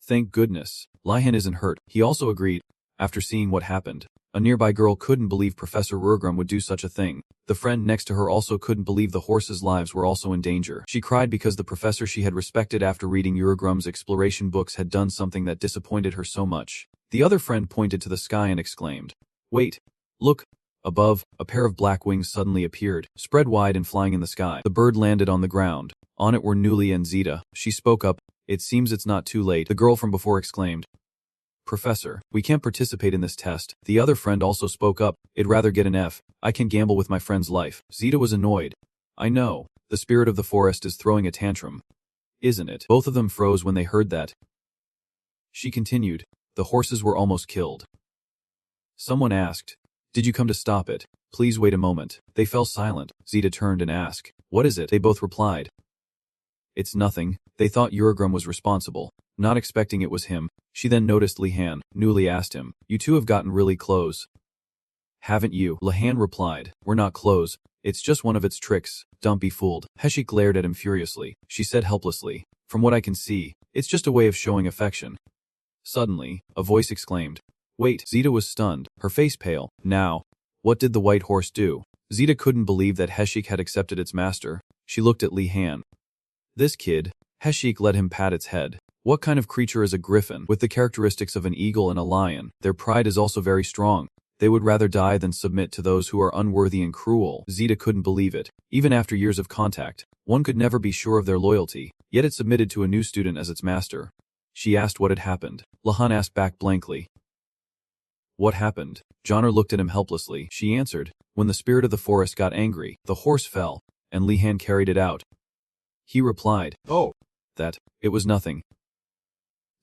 Thank goodness. Li Han isn't hurt. He also agreed. After seeing what happened, a nearby girl couldn't believe Professor Urigrum would do such a thing. The friend next to her also couldn't believe the horses' lives were also in danger. She cried because the professor she had respected after reading Urigrum's exploration books had done something that disappointed her so much. The other friend pointed to the sky and exclaimed, wait, look. Above, a pair of black wings suddenly appeared, spread wide and flying in the sky. The bird landed on the ground. On it were Nuli and Zeta. She spoke up. It seems it's not too late. The girl from before exclaimed, Professor, we can't participate in this test. The other friend also spoke up. I'd rather get an F. I can gamble with my friend's life. Zeta was annoyed. I know. The spirit of the forest is throwing a tantrum. Isn't it? Both of them froze when they heard that. She continued. The horses were almost killed. Someone asked, did you come to stop it? Please wait a moment. They fell silent. Zeta turned and asked, what is it? They both replied, it's nothing. They thought Urigrum was responsible, not expecting it was him. She then noticed Li Han. Newly asked him, you two have gotten really close. Haven't you? Li Han replied, we're not close. It's just one of its tricks. Don't be fooled. Heshik glared at him furiously. She said helplessly, from what I can see, it's just a way of showing affection. Suddenly, a voice exclaimed, wait. Zeta was stunned, her face pale. Now, what did the white horse do? Zeta couldn't believe that Heshik had accepted its master. She looked at Li Han. This kid. Heshik let him pat its head. What kind of creature is a griffin? With the characteristics of an eagle and a lion, their pride is also very strong. They would rather die than submit to those who are unworthy and cruel. Zeta couldn't believe it. Even after years of contact, one could never be sure of their loyalty, yet it submitted to a new student as its master. She asked what had happened. Li Han asked back blankly. What happened? Jonna looked at him helplessly. She answered, when the spirit of the forest got angry, the horse fell, and Li Han carried it out. He replied, oh, that, it was nothing.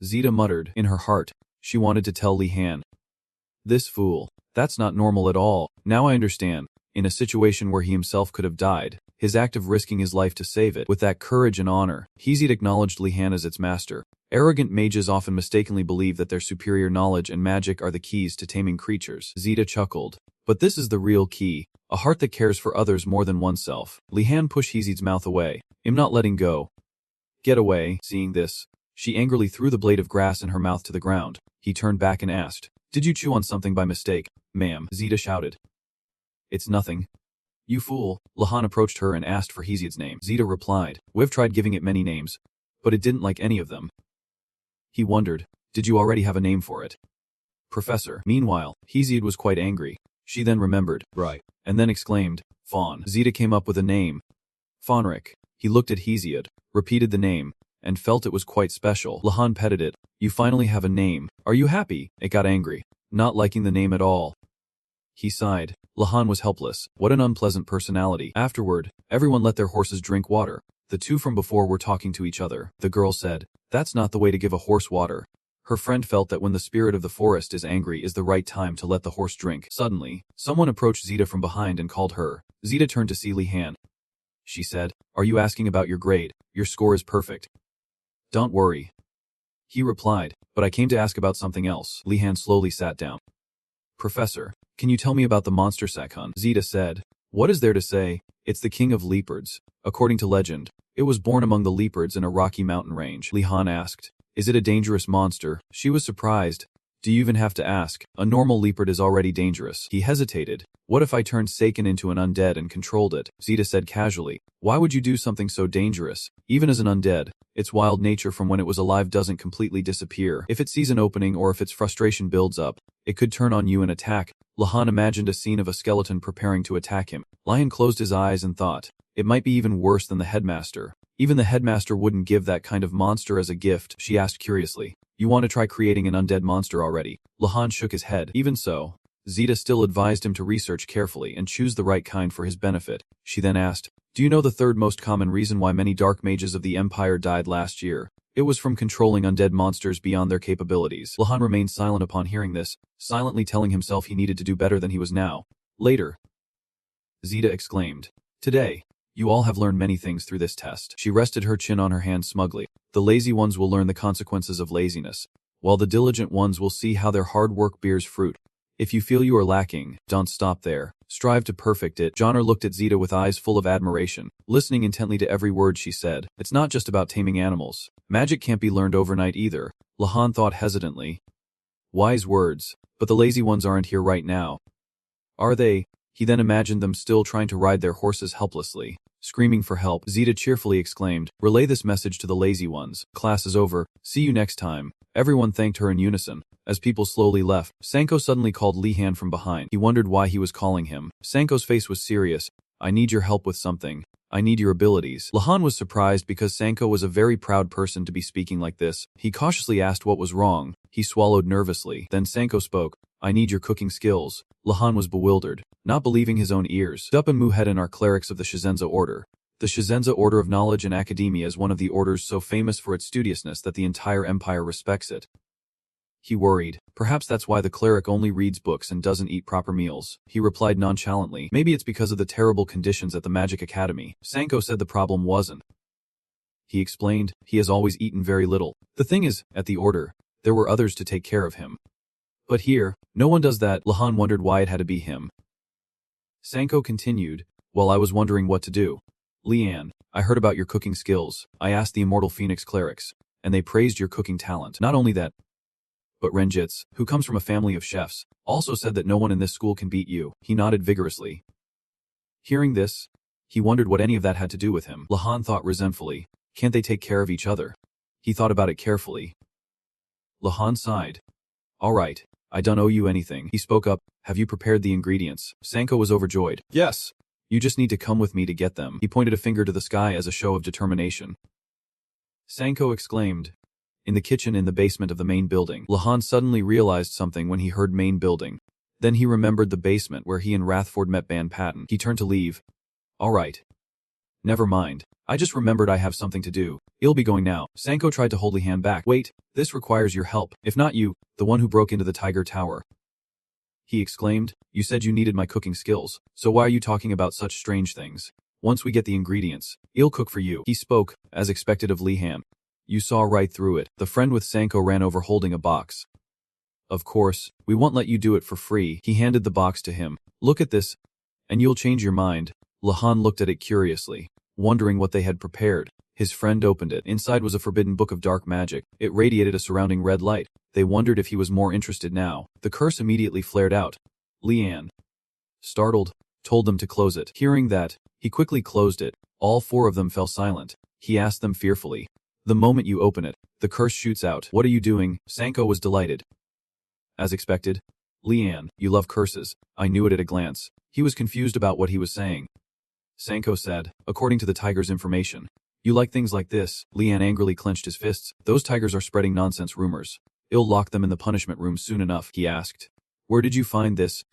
Zeta muttered, in her heart. She wanted to tell Li Han. This fool. That's not normal at all. Now I understand. In a situation where he himself could have died, his act of risking his life to save it, with that courage and honor, Hezid acknowledged Li Han as its master. Arrogant mages often mistakenly believe that their superior knowledge and magic are the keys to taming creatures. Zeta chuckled. But this is the real key. A heart that cares for others more than oneself. Li Han pushed Hezid's mouth away. I'm not letting go. Get away. Seeing this, she angrily threw the blade of grass in her mouth to the ground. He turned back and asked, did you chew on something by mistake? Ma'am. Zeta shouted. It's nothing. You fool. Li Han approached her and asked for Hezid's name. Zeta replied, we've tried giving it many names, but it didn't like any of them. He wondered, did you already have a name for it? Professor. Meanwhile, Hezid was quite angry. She then remembered, right, and then exclaimed, Fawn. Zeta came up with a name. Fawnric. He looked at Hezid, repeated the name, and felt it was quite special. Li Han petted it. You finally have a name. Are you happy? It got angry, not liking the name at all. He sighed. Li Han was helpless. What an unpleasant personality. Afterward, everyone let their horses drink water. The two from before were talking to each other. The girl said, that's not the way to give a horse water. Her friend felt that when the spirit of the forest is angry is the right time to let the horse drink. Suddenly, someone approached Zeta from behind and called her. Zeta turned to see Li Han. She said, are you asking about your grade? Your score is perfect. Don't worry. He replied, but I came to ask about something else. Li Han slowly sat down. Professor, can you tell me about the monster Sakun? Zeta said, what is there to say? It's the king of leopards. According to legend, it was born among the leopards in a rocky mountain range. Li Han asked, Is it a dangerous monster? She was surprised. Do you even have to ask? A normal leopard is already dangerous. He hesitated. What if I turned Seiken into an undead and controlled it? Zeta said casually. Why would you do something so dangerous? Even as an undead, its wild nature from when it was alive doesn't completely disappear. If it sees an opening or if its frustration builds up, it could turn on you and attack. Lahan imagined a scene of a skeleton preparing to attack him. Lion closed his eyes and thought, it might be even worse than the headmaster. Even the headmaster wouldn't give that kind of monster as a gift, she asked curiously. You want to try creating an undead monster already? Lahan shook his head. Even so, Zeta still advised him to research carefully and choose the right kind for his benefit. She then asked, do you know the third most common reason why many dark mages of the Empire died last year? It was from controlling undead monsters beyond their capabilities. Lahan remained silent upon hearing this, silently telling himself he needed to do better than he was now. Later, Zeta exclaimed, today, you all have learned many things through this test. She rested her chin on her hand smugly. The lazy ones will learn the consequences of laziness, while the diligent ones will see how their hard work bears fruit. If you feel you are lacking, don't stop there. Strive to perfect it. Johnner looked at Zeta with eyes full of admiration, listening intently to every word she said. It's not just about taming animals. Magic can't be learned overnight either. Lahan thought hesitantly. Wise words, but the lazy ones aren't here right now. Are they? He then imagined them still trying to ride their horses helplessly, screaming for help. Zeta cheerfully exclaimed, relay this message to the lazy ones. Class is over. See you next time. Everyone thanked her in unison. As people slowly left, Sanko suddenly called Lihan from behind. He wondered why he was calling him. Sanko's face was serious. I need your help with something. I need your abilities. Lahan was surprised because Sanko was a very proud person to be speaking like this. He cautiously asked what was wrong. He swallowed nervously. Then Sanko spoke. I need your cooking skills. Lahan was bewildered, not believing his own ears. Dup and Muheden are clerics of the Shizenza Order. The Shizenza Order of Knowledge and Academia is one of the orders so famous for its studiousness that the entire empire respects it. He worried. Perhaps that's why the cleric only reads books and doesn't eat proper meals. He replied nonchalantly. Maybe it's because of the terrible conditions at the Magic Academy. Sanko said the problem wasn't. He explained, he has always eaten very little. The thing is, at the order, there were others to take care of him. But here, no one does that. Lahan wondered why it had to be him. Sanko continued, while I was wondering what to do. Lian, I heard about your cooking skills. I asked the Immortal Phoenix clerics, and they praised your cooking talent. Not only that, but Renjitz, who comes from a family of chefs, also said that no one in this school can beat you. He nodded vigorously. Hearing this, he wondered what any of that had to do with him. Lahan thought resentfully, can't they take care of each other? He thought about it carefully. Lahan sighed. All right, I don't owe you anything. He spoke up, have you prepared the ingredients? Sanko was overjoyed. Yes. You just need to come with me to get them. He pointed a finger to the sky as a show of determination. Sanko exclaimed. In the kitchen in the basement of the main building. Lahan suddenly realized something when he heard main building. Then he remembered the basement where he and Rathford met Ban Patton. He turned to leave. All right. Never mind. I just remembered I have something to do. I'll be going now. Sanko tried to hold Lihan back. Wait, this requires your help. If not you, the one who broke into the Tiger Tower. He exclaimed, you said you needed my cooking skills, so why are you talking about such strange things? Once we get the ingredients, I'll cook for you. He spoke, as expected of Lihan. You saw right through it. The friend with Sanko ran over holding a box. Of course, we won't let you do it for free. He handed the box to him. Look at this, and you'll change your mind. Lahan looked at it curiously, wondering what they had prepared. His friend opened it. Inside was a forbidden book of dark magic. It radiated a surrounding red light. They wondered if he was more interested now. The curse immediately flared out. Lian, startled, told them to close it. Hearing that, he quickly closed it. All four of them fell silent. He asked them fearfully. The moment you open it, the curse shoots out. What are you doing? Sanko was delighted. As expected. Lian, you love curses. I knew it at a glance. He was confused about what he was saying. Sanko said, according to the tiger's information. You like things like this? Lian angrily clenched his fists. Those tigers are spreading nonsense rumors. I'll lock them in the punishment room soon enough, he asked. Where did you find this?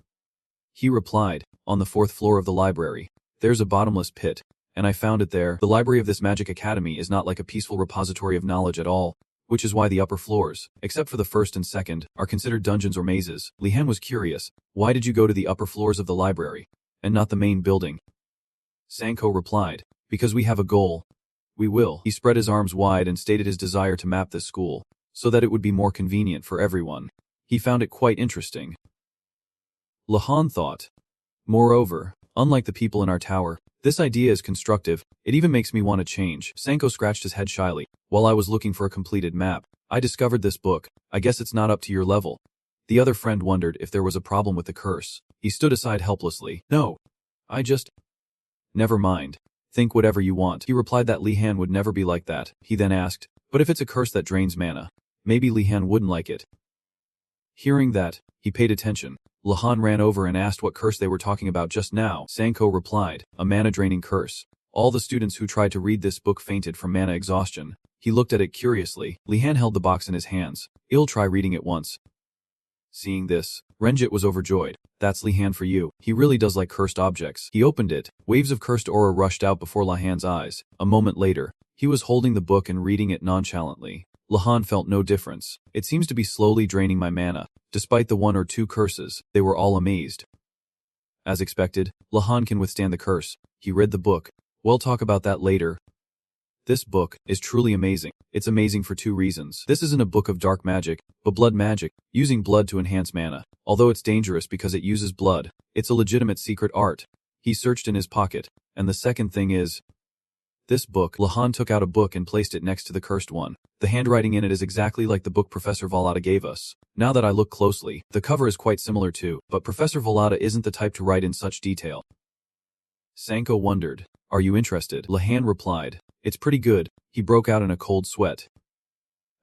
He replied, on the 4th floor of the library. There's a bottomless pit. And I found it there. The library of this Magic Academy is not like a peaceful repository of knowledge at all, which is why the upper floors, except for the 1st and 2nd, are considered dungeons or mazes. Lihan was curious. Why did you go to the upper floors of the library, and not the main building? Sanko replied, because we have a goal. We will. He spread his arms wide and stated his desire to map this school, so that it would be more convenient for everyone. He found it quite interesting. Lahan thought. Moreover, unlike the people in our tower, this idea is constructive. It even makes me want to change. Sanko scratched his head shyly. While I was looking for a completed map, I discovered this book. I guess it's not up to your level. The other friend wondered if there was a problem with the curse. He stood aside helplessly. No. I just... Never mind. Think whatever you want. He replied that Li-Han would never be like that. He then asked, but if it's a curse that drains mana, maybe Li-Han wouldn't like it. Hearing that, he paid attention. Li-Han ran over and asked what curse they were talking about just now. Sanko replied, a mana-draining curse. All the students who tried to read this book fainted from mana exhaustion. He looked at it curiously. Li-Han held the box in his hands. I'll try reading it once. Seeing this, Renjit was overjoyed. That's Li-Han for you. He really does like cursed objects. He opened it. Waves of cursed aura rushed out before Li-Han's eyes. A moment later, he was holding the book and reading it nonchalantly. Li-Han felt no difference. It seems to be slowly draining my mana. Despite the 1 or 2 curses, they were all amazed. As expected, Li-Han can withstand the curse. He read the book. We'll talk about that later. This book is truly amazing. It's amazing for 2 reasons. This isn't a book of dark magic, but blood magic, using blood to enhance mana. Although it's dangerous because it uses blood, it's a legitimate secret art. He searched in his pocket. And the second thing is, this book. Li-Han took out a book and placed it next to the cursed one. The handwriting in it is exactly like the book Professor Vallata gave us. Now that I look closely, the cover is quite similar too, but Professor Vallata isn't the type to write in such detail. Sanko wondered, are you interested? Li-Han replied, it's pretty good. He broke out in a cold sweat.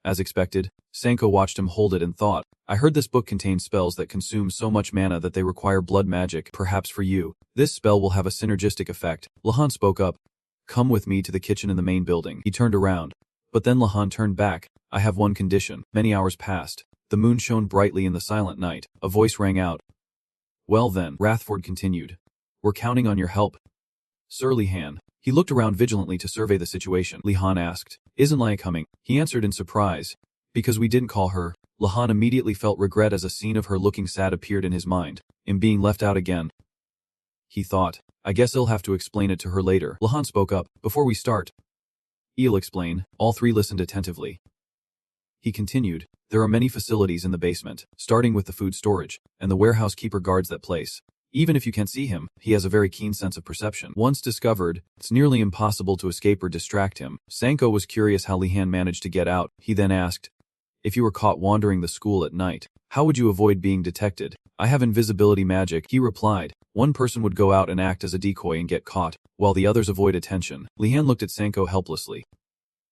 As expected, Sanko watched him hold it and thought, I heard this book contains spells that consume so much mana that they require blood magic. Perhaps for you, this spell will have a synergistic effect. Li-Han spoke up. Come with me to the kitchen in the main building. He turned around. But then Li-Han turned back. I have one condition. Many hours passed. The moon shone brightly in the silent night. A voice rang out. Well then, Rathford continued. We're counting on your help. Sir Li-Han. He looked around vigilantly to survey the situation. Li-Han asked, isn't Leia coming? He answered in surprise. Because we didn't call her. Li-Han immediately felt regret as a scene of her looking sad appeared in his mind. In being left out again. He thought, I guess I'll have to explain it to her later. Li-Han spoke up, before we start. I'll explain. All 3 listened attentively. He continued, there are many facilities in the basement, starting with the food storage, and the warehouse keeper guards that place. Even if you can't see him, he has a very keen sense of perception. Once discovered, it's nearly impossible to escape or distract him. Sanko was curious how Li-Han managed to get out. He then asked, if you were caught wandering the school at night, how would you avoid being detected? I have invisibility magic, he replied. One person would go out and act as a decoy and get caught, while the others avoid attention. Li-Han looked at Sanko helplessly,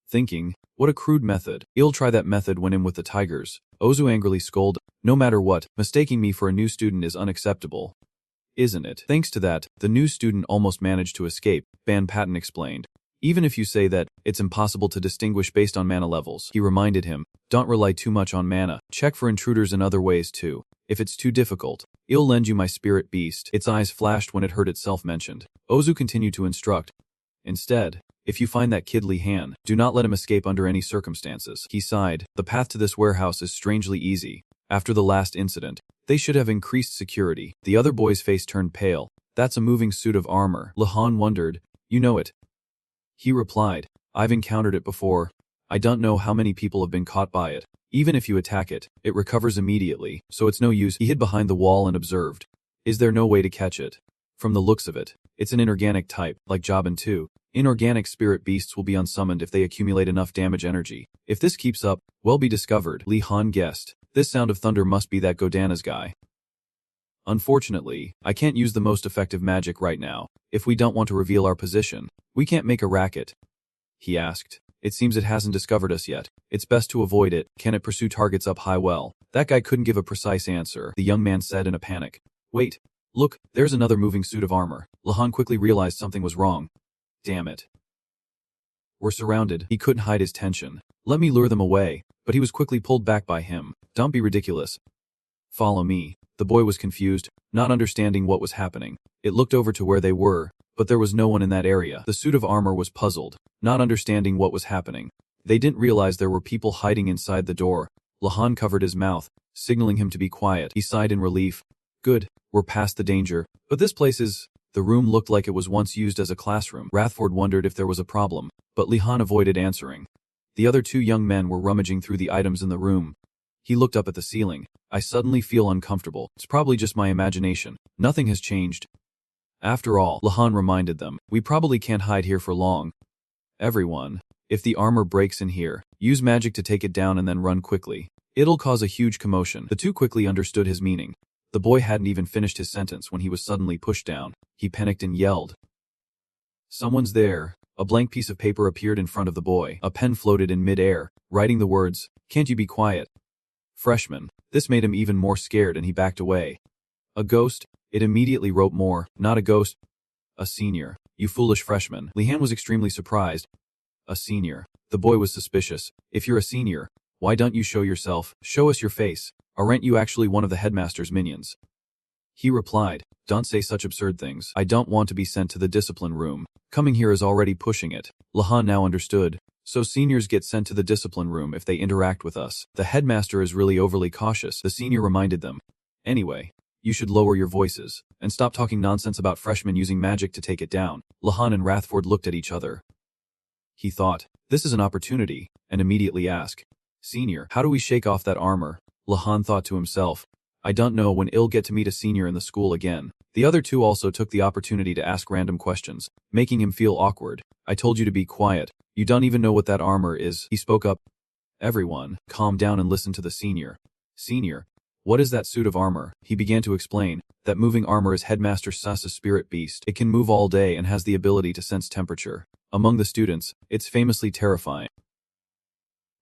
thinking, what a crude method. I'll try that method when I'm with the tigers. Ozu angrily scolded, no matter what, mistaking me for a new student is unacceptable. Isn't it? Thanks to that, the new student almost managed to escape, Ban Patton explained. Even if you say that, it's impossible to distinguish based on mana levels. He reminded him, don't rely too much on mana, check for intruders in other ways too. If it's too difficult, I'll lend you my spirit beast. Its eyes flashed when it heard itself mentioned. Ozu continued to instruct. Instead, if you find that kid Li-Han, do not let him escape under any circumstances. He sighed, the path to this warehouse is strangely easy. After the last incident, they should have increased security. The other boy's face turned pale. That's a moving suit of armor. Li-Han wondered, you know it? He replied, I've encountered it before. I don't know how many people have been caught by it. Even if you attack it, it recovers immediately, so it's no use. He hid behind the wall and observed. Is there no way to catch it? From the looks of it, it's an inorganic type, like Jobin 2. Inorganic spirit beasts will be unsummoned if they accumulate enough damage energy. If this keeps up, we'll be discovered. Li-Han guessed. This sound of thunder must be that Godana's guy. Unfortunately, I can't use the most effective magic right now. If we don't want to reveal our position, we can't make a racket. He asked. It seems it hasn't discovered us yet. It's best to avoid it. Can it pursue targets up high? Well, that guy couldn't give a precise answer, the young man said in a panic. Wait. Look, there's another moving suit of armor. Li-Han quickly realized something was wrong. Damn it. We're surrounded. He couldn't hide his tension. Let me lure them away. But he was quickly pulled back by him. Don't be ridiculous. Follow me. The boy was confused, not understanding what was happening. It looked over to where they were, but there was no one in that area. The suit of armor was puzzled, not understanding what was happening. They didn't realize there were people hiding inside the door. Li-Han covered his mouth, signaling him to be quiet. He sighed in relief. Good, we're past the danger. But this place is... The room looked like it was once used as a classroom. Rathford wondered if there was a problem, but Li-Han avoided answering. The other 2 young men were rummaging through the items in the room. He looked up at the ceiling. I suddenly feel uncomfortable. It's probably just my imagination. Nothing has changed. After all, Li-Han reminded them, we probably can't hide here for long. Everyone, if the armor breaks in here, Use magic to take it down and then run quickly. It'll cause a huge commotion. The two quickly understood his meaning. The boy hadn't even finished his sentence when he was suddenly pushed down. He panicked and yelled. Someone's there. A blank piece of paper appeared in front of the boy. A pen floated in mid-air, writing the words, "Can't you be quiet?" Freshman. This made him even more scared and he backed away. A ghost? It immediately wrote more. Not a ghost. A senior. You foolish freshman. Lihan was extremely surprised. A senior. The boy was suspicious. If you're a senior, why don't you show yourself? Show us your face. Aren't you actually one of the headmaster's minions? He replied, don't say such absurd things. I don't want to be sent to the discipline room. Coming here is already pushing it. Lihan now understood. So seniors get sent to the discipline room if they interact with us. The headmaster is really overly cautious, the senior reminded them. Anyway, you should lower your voices, and stop talking nonsense about freshmen using magic to take it down. Lihan and Rathford looked at each other. He thought, this is an opportunity, and immediately asked, Senior, how do we shake off that armor? Lihan thought to himself, I don't know when I'll get to meet a senior in the school again. The other two also took the opportunity to ask random questions, making him feel awkward. I told you to be quiet. You don't even know what that armor is. He spoke up. Everyone, calm down and listen to the senior. Senior, what is that suit of armor? He began to explain. That moving armor is Headmaster Sasa's spirit beast. It can move all day and has the ability to sense temperature. Among the students, it's famously terrifying.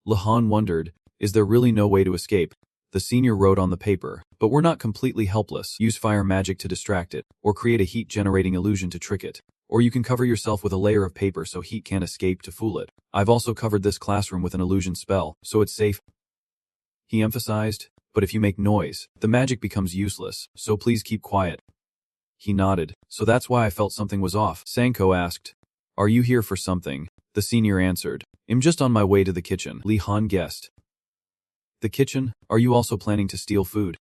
Lihan wondered, is there really no way to escape? The senior wrote on the paper, but we're not completely helpless. Use fire magic to distract it, or create a heat-generating illusion to trick it. Or you can cover yourself with a layer of paper so heat can't escape to fool it. I've also covered this classroom with an illusion spell, so it's safe. He emphasized, but if you make noise, the magic becomes useless, so please keep quiet. He nodded, so that's why I felt something was off. Sanko asked, are you here for something? The senior answered, I'm just on my way to the kitchen. Lihan guessed. The kitchen? Are you also planning to steal food?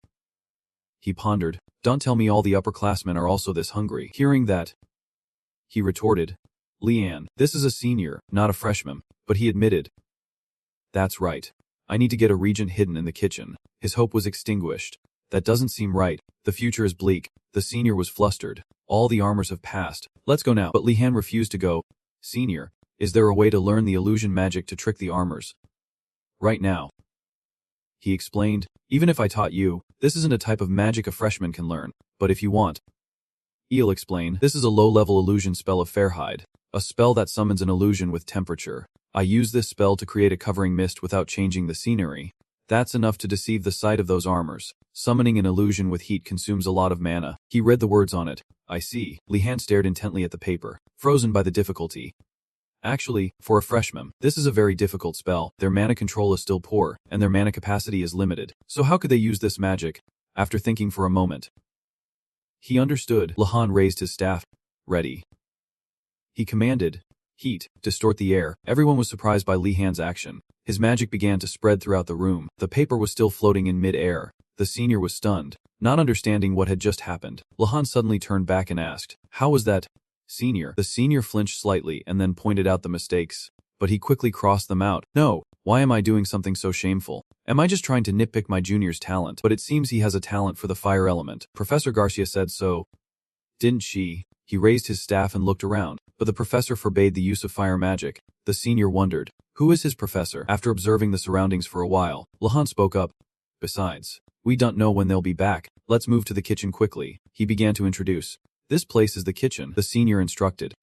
He pondered, don't tell me all the upperclassmen are also this hungry. Hearing that, he retorted, Lian, this is a senior, not a freshman, but he admitted. That's right. I need to get a regent hidden in the kitchen. His hope was extinguished. That doesn't seem right. The future is bleak. The senior was flustered. All the armors have passed. Let's go now. But Lihan refused to go. Senior, is there a way to learn the illusion magic to trick the armors? Right now. He explained, even if I taught you, this isn't a type of magic a freshman can learn, but if you want. I'll explain, this is a low-level illusion spell of Fairhide, a spell that summons an illusion with temperature. I use this spell to create a covering mist without changing the scenery. That's enough to deceive the sight of those armors. Summoning an illusion with heat consumes a lot of mana. He read the words on it. I see. Lihan stared intently at the paper, frozen by the difficulty. Actually, for a freshman, this is a very difficult spell. Their mana control is still poor, and their mana capacity is limited. So how could they use this magic? After thinking for a moment, he understood. Lihan raised his staff. Ready. He commanded. Heat, distort the air. Everyone was surprised by Lihan's action. His magic began to spread throughout the room. The paper was still floating in mid-air. The senior was stunned, not understanding what had just happened. Lihan suddenly turned back and asked, how was that? Senior. The senior flinched slightly and then pointed out the mistakes. But he quickly crossed them out. No, why am I doing something so shameful? Am I just trying to nitpick my junior's talent? But it seems he has a talent for the fire element. Professor Garcia said so. Didn't she? He raised his staff and looked around, but the professor forbade the use of fire magic. The senior wondered, who is his professor? After observing the surroundings for a while, Lihan spoke up. Besides, we don't know when they'll be back. Let's move to the kitchen quickly. He began to introduce. This place is the kitchen, the senior instructed.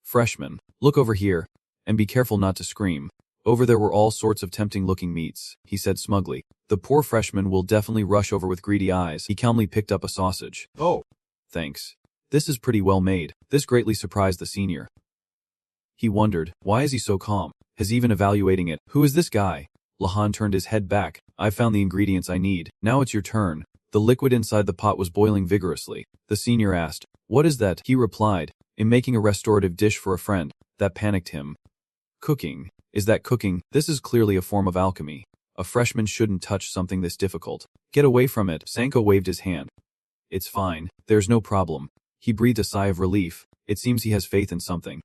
Freshman, look over here, and be careful not to scream. Over there were all sorts of tempting-looking meats, he said smugly. The poor freshman will definitely rush over with greedy eyes. He calmly picked up a sausage. Oh, thanks. This is pretty well made. This greatly surprised the senior. He wondered, why is he so calm? Has even evaluating it. Who is this guy? Lihan turned his head back. I've found the ingredients I need. Now it's your turn. The liquid inside the pot was boiling vigorously. The senior asked, what is that? He replied, I'm making a restorative dish for a friend. That panicked him. Cooking. Is that cooking? This is clearly a form of alchemy. A freshman shouldn't touch something this difficult. Get away from it. Sanko waved his hand. It's fine. There's no problem. He breathed a sigh of relief. It seems he has faith in something.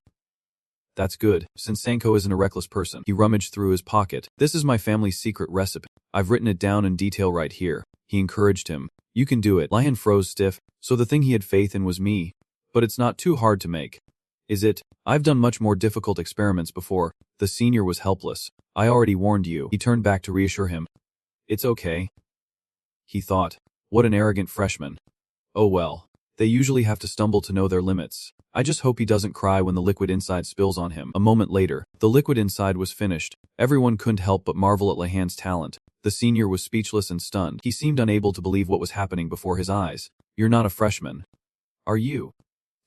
That's good. Since Sanko isn't a reckless person, he rummaged through his pocket. This is my family's secret recipe. I've written it down in detail right here. He encouraged him. You can do it. Lihan froze stiff, so the thing he had faith in was me. But it's not too hard to make. Is it? I've done much more difficult experiments before. The senior was helpless. I already warned you. He turned back to reassure him. It's okay, he thought. What an arrogant freshman. Oh well. They usually have to stumble to know their limits. I just hope he doesn't cry when the liquid inside spills on him. A moment later, the liquid inside was finished. Everyone couldn't help but marvel at Lihan's talent. The senior was speechless and stunned. He seemed unable to believe what was happening before his eyes. You're not a freshman. Are you?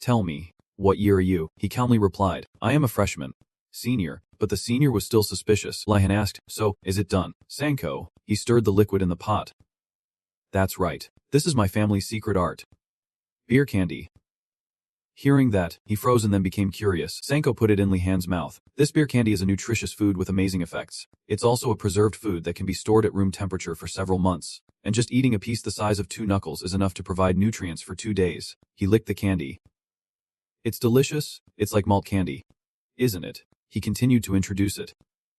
Tell me. What year are you? He calmly replied. I am a freshman. Senior. But the senior was still suspicious. Lihan asked, so, is it done? Sanko. He stirred the liquid in the pot. That's right. This is my family's secret art. Beer candy. Hearing that, he froze and then became curious. Sanko put it in Lihan's mouth. This beer candy is a nutritious food with amazing effects. It's also a preserved food that can be stored at room temperature for several months. And just eating a piece the size of 2 knuckles is enough to provide nutrients for 2 days. He licked the candy. It's delicious. It's like malt candy. Isn't it? He continued to introduce it.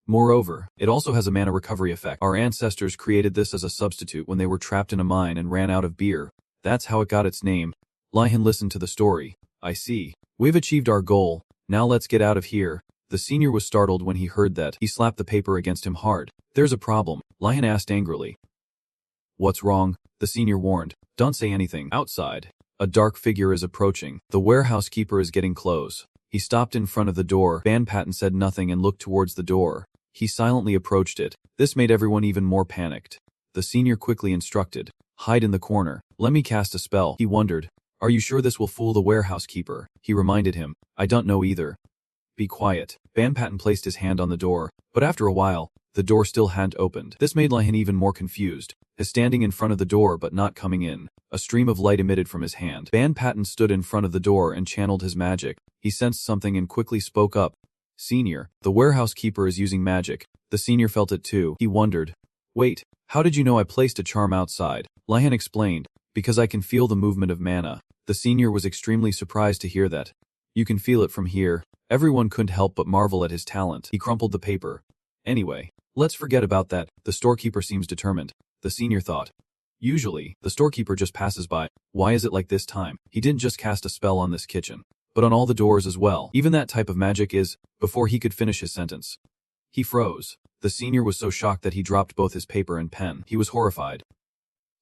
Moreover, it also has a mana recovery effect. Our ancestors created this as a substitute when they were trapped in a mine and ran out of beer. That's how it got its name. Lihan listened to the story. I see. We've achieved our goal. Now let's get out of here. The senior was startled when he heard that. He slapped the paper against him hard. There's a problem, Lihan asked angrily. What's wrong? The senior warned. Don't say anything. Outside, a dark figure is approaching. The warehouse keeper is getting close. He stopped in front of the door. Ban Patton said nothing and looked towards the door. He silently approached it. This made everyone even more panicked. The senior quickly instructed. Hide in the corner. Let me cast a spell. He wondered. Are you sure this will fool the warehouse keeper? He reminded him. I don't know either. Be quiet. Ban Patton placed his hand on the door, but after a while, the door still hadn't opened. This made Lihan even more confused. His standing in front of the door but not coming in. A stream of light emitted from his hand. Ban Patton stood in front of the door and channeled his magic. He sensed something and quickly spoke up. Senior, the warehouse keeper is using magic. The senior felt it too. He wondered. Wait, how did you know I placed a charm outside? Lihan explained. Because I can feel the movement of mana. The senior was extremely surprised to hear that. You can feel it from here. Everyone couldn't help but marvel at his talent. He crumpled the paper. Anyway, let's forget about that. The storekeeper seems determined. The senior thought. Usually, the storekeeper just passes by. Why is it like this time? He didn't just cast a spell on this kitchen, but on all the doors as well. Even that type of magic is, before he could finish his sentence. He froze. The senior was so shocked that he dropped both his paper and pen. He was horrified.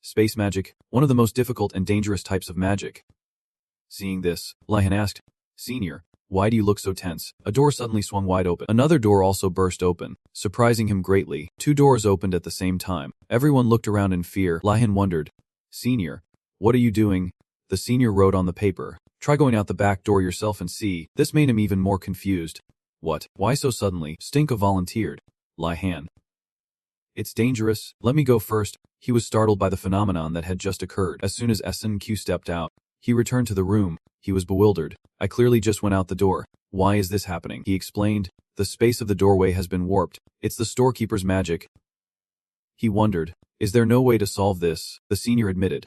Space magic, one of the most difficult and dangerous types of magic. Seeing this, Lihan asked, Senior, why do you look so tense? A door suddenly swung wide open. Another door also burst open, surprising him greatly. 2 doors opened at the same time. Everyone looked around in fear. Lihan wondered, Senior, what are you doing? The senior wrote on the paper, try going out the back door yourself and see. This made him even more confused. What? Why so suddenly? Stinko volunteered. Lihan. It's dangerous. Let me go first. He was startled by the phenomenon that had just occurred. As soon as SNQ stepped out, he returned to the room. He was bewildered. I clearly just went out the door. Why is this happening? He explained. The space of the doorway has been warped. It's the storekeeper's magic. He wondered. Is there no way to solve this? The senior admitted.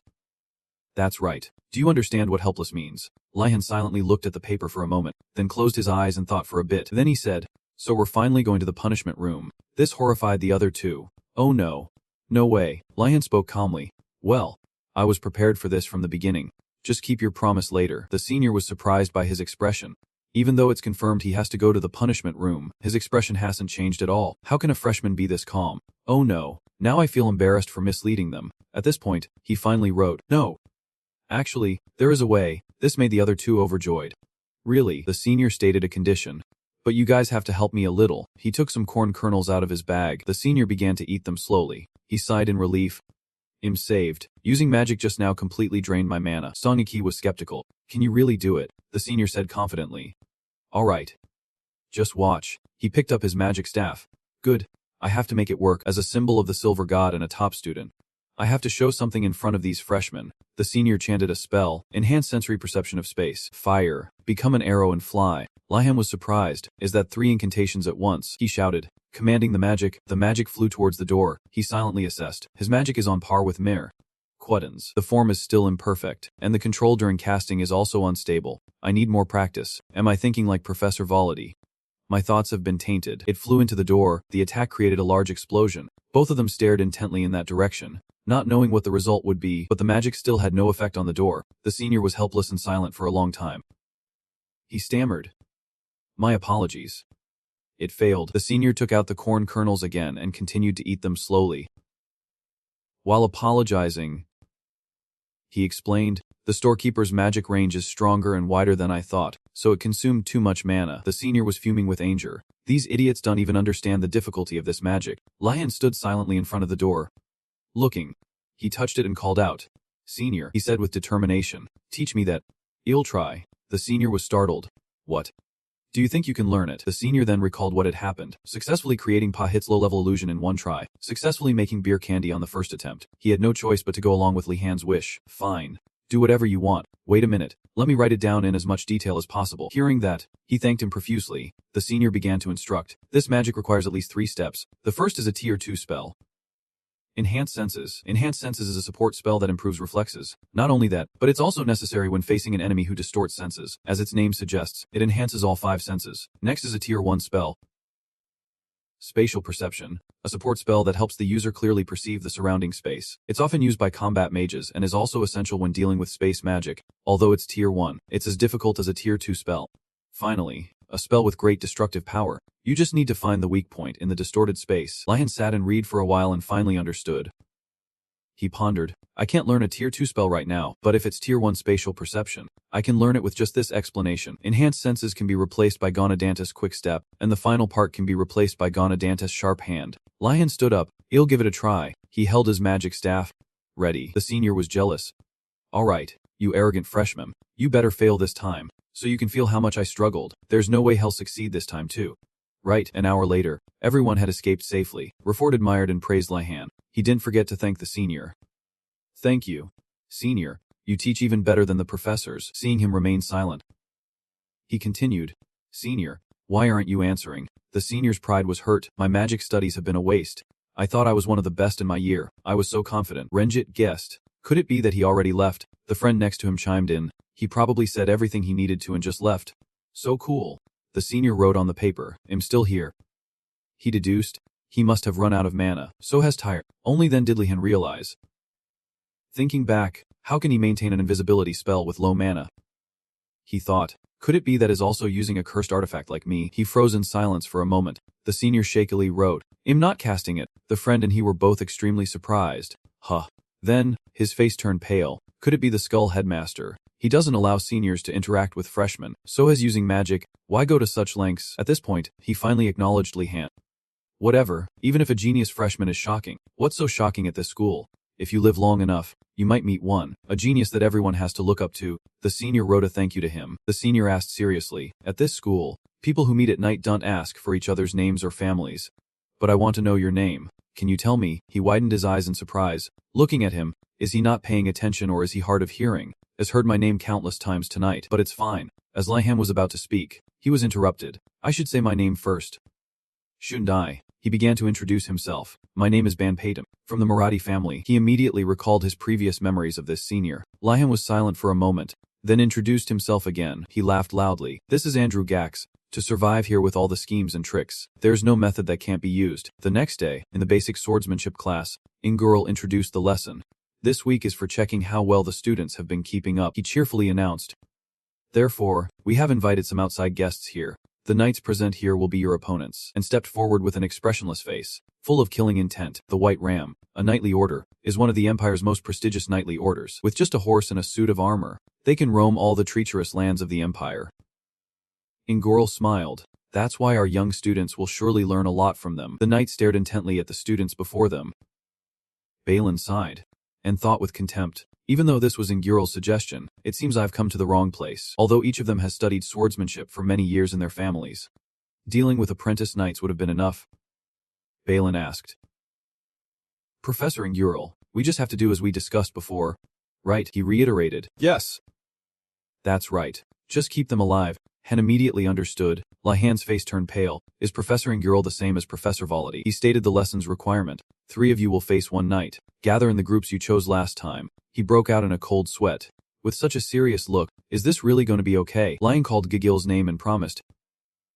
That's right. Do you understand what helpless means? Lihan silently looked at the paper for a moment, then closed his eyes and thought for a bit. Then he said, so we're finally going to the punishment room. This horrified the other two. Oh no. No way. Lihan spoke calmly. Well, I was prepared for this from the beginning. Just keep your promise later. The senior was surprised by his expression. Even though it's confirmed he has to go to the punishment room, his expression hasn't changed at all. How can a freshman be this calm? Oh no. Now I feel embarrassed for misleading them. At this point, he finally wrote, no. Actually, there is a way. This made the other two overjoyed. Really, the senior stated a condition. But you guys have to help me a little. He took some corn kernels out of his bag. The senior began to eat them slowly. He sighed in relief. I'm saved. Using magic just now completely drained my mana. Soniki was skeptical. Can you really do it? The senior said confidently. Alright. Just watch. He picked up his magic staff. Good. I have to make it work as a symbol of the silver god and a top student. I have to show something in front of these freshmen. The senior chanted a spell. Enhance sensory perception of space. Fire. Become an arrow and fly. Lihan was surprised. Is that 3 incantations at once? He shouted. Commanding the magic flew towards the door. He silently assessed. His magic is on par with Mir. Quaddens. The form is still imperfect, and the control during casting is also unstable. I need more practice. Am I thinking like Professor Volody? My thoughts have been tainted. It flew into the door. The attack created a large explosion. Both of them stared intently in that direction, not knowing what the result would be, but the magic still had no effect on the door. The senior was helpless and silent for a long time. He stammered. My apologies. It failed. The senior took out the corn kernels again and continued to eat them slowly. While apologizing, he explained, the storekeeper's magic range is stronger and wider than I thought, so it consumed too much mana. The senior was fuming with anger. These idiots don't even understand the difficulty of this magic. Lion stood silently in front of the door, looking. He touched it and called out. Senior, he said with determination, teach me that. I'll try. The senior was startled. What? Do you think you can learn it? The senior then recalled what had happened, successfully creating Pahit's low-level illusion in one try, successfully making beer candy on the first attempt. He had no choice but to go along with Li Han's wish. Fine. Do whatever you want. Wait a minute. Let me write it down in as much detail as possible. Hearing that, he thanked him profusely. The senior began to instruct. This magic requires at least 3 steps. The first is a tier 2 spell. Enhanced Senses. Enhanced Senses is a support spell that improves reflexes. Not only that, but it's also necessary when facing an enemy who distorts senses. As its name suggests, it enhances all 5 senses. Next is a tier 1 spell. Spatial Perception. A support spell that helps the user clearly perceive the surrounding space. It's often used by combat mages and is also essential when dealing with space magic. Although it's tier 1, it's as difficult as a tier 2 spell. Finally, a spell with great destructive power. You just need to find the weak point in the distorted space. Lion sat and read for a while and finally understood. He pondered. I can't learn a tier 2 spell right now, but if it's tier 1 spatial perception, I can learn it with just this explanation. Enhanced Senses can be replaced by Gonadantis Quick Step, and the final part can be replaced by Gonadantis Sharp Hand. Lion stood up. I'll give it a try. He held his magic staff. Ready. The senior was jealous. All right, you arrogant freshman. You better fail this time, so you can feel how much I struggled. There's no way he'll succeed this time too. Right. An hour later, everyone had escaped safely. Refort admired and praised Lihan. He didn't forget to thank the senior. Thank you, senior. You teach even better than the professors. Seeing him remain silent, he continued. Senior, why aren't you answering? The senior's pride was hurt. My magic studies have been a waste. I thought I was one of the best in my year. I was so confident. Renjit guessed. Could it be that he already left? The friend next to him chimed in. He probably said everything he needed to and just left. So cool. The senior wrote on the paper, I'm still here. He deduced. He must have run out of mana. So has Tyre. Only then did Lihan realize. Thinking back, how can he maintain an invisibility spell with low mana? He thought. Could it be that is also using a cursed artifact like me? He froze in silence for a moment. The senior shakily wrote, I'm not casting it. The friend and he were both extremely surprised. Huh. Then, his face turned pale. Could it be the Skull Headmaster? He doesn't allow seniors to interact with freshmen, so as using magic, why go to such lengths? At this point, he finally acknowledged Lihan. Whatever, even if a genius freshman is shocking, what's so shocking at this school? If you live long enough, you might meet one, a genius that everyone has to look up to. The senior wrote a thank you to him. The senior asked seriously, at this school, people who meet at night don't ask for each other's names or families. But I want to know your name. Can you tell me? He widened his eyes in surprise, looking at him. Is he not paying attention or is he hard of hearing? Has heard my name countless times tonight, but it's fine. As Lihan was about to speak, he was interrupted. I should say my name first. Shouldn't I? He began to introduce himself. My name is Banpatam, from the Marathi family. He immediately recalled his previous memories of this senior. Lihan was silent for a moment, then introduced himself again. He laughed loudly. This is Andrew Gax. To survive here with all the schemes and tricks, there's no method that can't be used. The next day, in the basic swordsmanship class, Ingurl introduced the lesson. This week is for checking how well the students have been keeping up, he cheerfully announced. Therefore, we have invited some outside guests here. The knights present here will be your opponents, and stepped forward with an expressionless face, full of killing intent. The White Ram, a knightly order, is one of the Empire's most prestigious knightly orders. With just a horse and a suit of armor, they can roam all the treacherous lands of the Empire. Ingorl smiled. That's why our young students will surely learn a lot from them. The knight stared intently at the students before them. Balin sighed, and thought with contempt. Even though this was Ingurl's suggestion, it seems I've come to the wrong place. Although each of them has studied swordsmanship for many years in their families, dealing with apprentice knights would have been enough. Balin asked. Professor Ingurl, we just have to do as we discussed before. Right, he reiterated. Yes. That's right. Just keep them alive. Hen immediately understood. Lihan's face turned pale. Is Professor Ingurl the same as Professor Volody? He stated the lesson's requirement. 3 of you will face one knight. Gather in the groups you chose last time. He broke out in a cold sweat. With such a serious look, is this really going to be okay? Lion called Gigil's name and promised.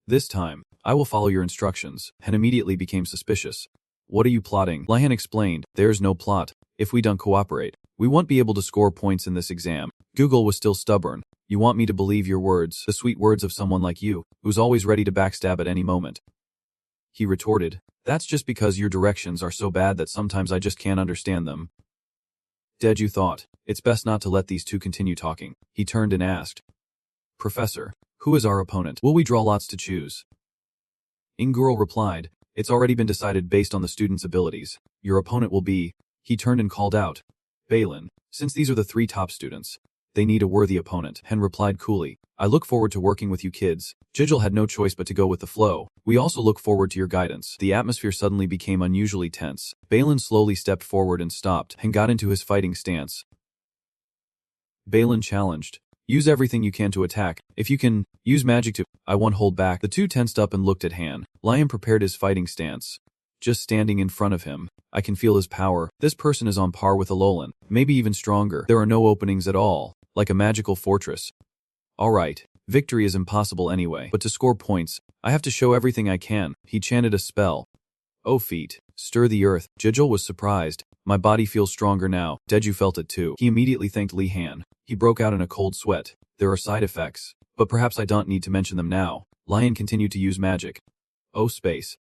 This time, I will follow your instructions. Hen immediately became suspicious. What are you plotting? Lihan explained. There's no plot. If we don't cooperate, we won't be able to score points in this exam. Google was still stubborn. You want me to believe your words, the sweet words of someone like you, who's always ready to backstab at any moment. He retorted, that's just because your directions are so bad that sometimes I just can't understand them. Deju thought, it's best not to let these two continue talking. He turned and asked, Professor, who is our opponent? Will we draw lots to choose? Inguro replied, it's already been decided based on the student's abilities. Your opponent will be, he turned and called out, Balin, since these are the 3 top students. They need a worthy opponent. Hen replied coolly, I look forward to working with you kids. Jijil had no choice but to go with the flow. We also look forward to your guidance. The atmosphere suddenly became unusually tense. Balin slowly stepped forward and stopped, and got into his fighting stance. Balin challenged, use everything you can to attack. If you can, use magic to... I won't hold back. The two tensed up and looked at Han. Lion prepared his fighting stance. Just standing in front of him, I can feel his power. This person is on par with Alolan, maybe even stronger. There are no openings at all, like a magical fortress. Alright, victory is impossible anyway, but to score points, I have to show everything I can. He chanted a spell. Oh feet, stir the earth. Jijil was surprised. My body feels stronger now. Deju felt it too. He immediately thanked Li Han. He broke out in a cold sweat. There are side effects, but perhaps I don't need to mention them now. Lion continued to use magic. Oh space.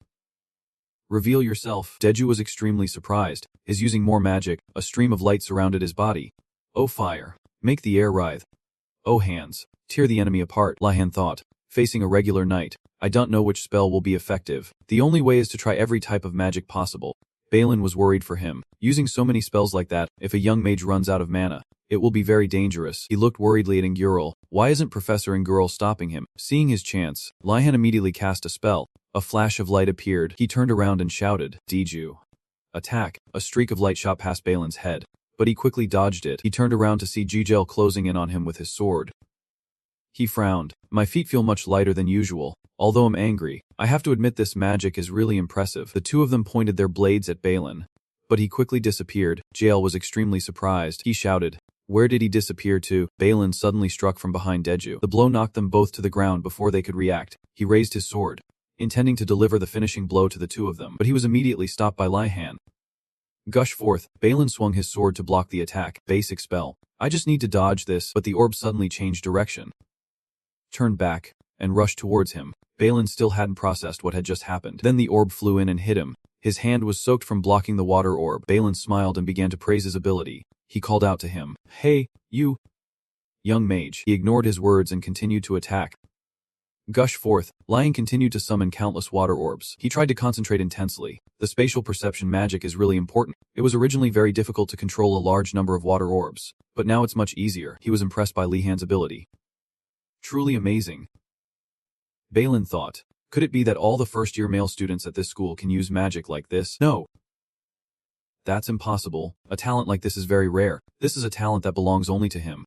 Reveal yourself. Deju was extremely surprised. Is using more magic. A stream of light surrounded his body. Oh fire. Make the air writhe. Oh hands. Tear the enemy apart. Lihan thought. Facing a regular knight, I don't know which spell will be effective. The only way is to try every type of magic possible. Balin was worried for him. Using so many spells like that, if a young mage runs out of mana, it will be very dangerous. He looked worriedly at Inguro. Why isn't Professor Inguro stopping him? Seeing his chance, Lihan immediately cast a spell. A flash of light appeared. He turned around and shouted, Deju. Attack. A streak of light shot past Balin's head, but he quickly dodged it. He turned around to see Jijil closing in on him with his sword. He frowned. My feet feel much lighter than usual. Although I'm angry, I have to admit this magic is really impressive. The two of them pointed their blades at Balin, but he quickly disappeared. Jael was extremely surprised. He shouted, where did he disappear to? Balin suddenly struck from behind Deju. The blow knocked them both to the ground before they could react. He raised his sword, intending to deliver the finishing blow to the two of them, but he was immediately stopped by Lihan. Gush forth, Balin swung his sword to block the attack. Basic spell. I just need to dodge this, but the orb suddenly changed direction, turned back, and rushed towards him. Balin still hadn't processed what had just happened. Then the orb flew in and hit him. His hand was soaked from blocking the water orb. Balin smiled and began to praise his ability. He called out to him, hey, you young mage. He ignored his words and continued to attack. Gush forth, Lion continued to summon countless water orbs. He tried to concentrate intensely. The spatial perception magic is really important. It was originally very difficult to control a large number of water orbs, but now it's much easier. He was impressed by Lihan's ability. Truly amazing. Balin thought, could it be that all the first-year male students at this school can use magic like this? No. That's impossible. A talent like this is very rare. This is a talent that belongs only to him.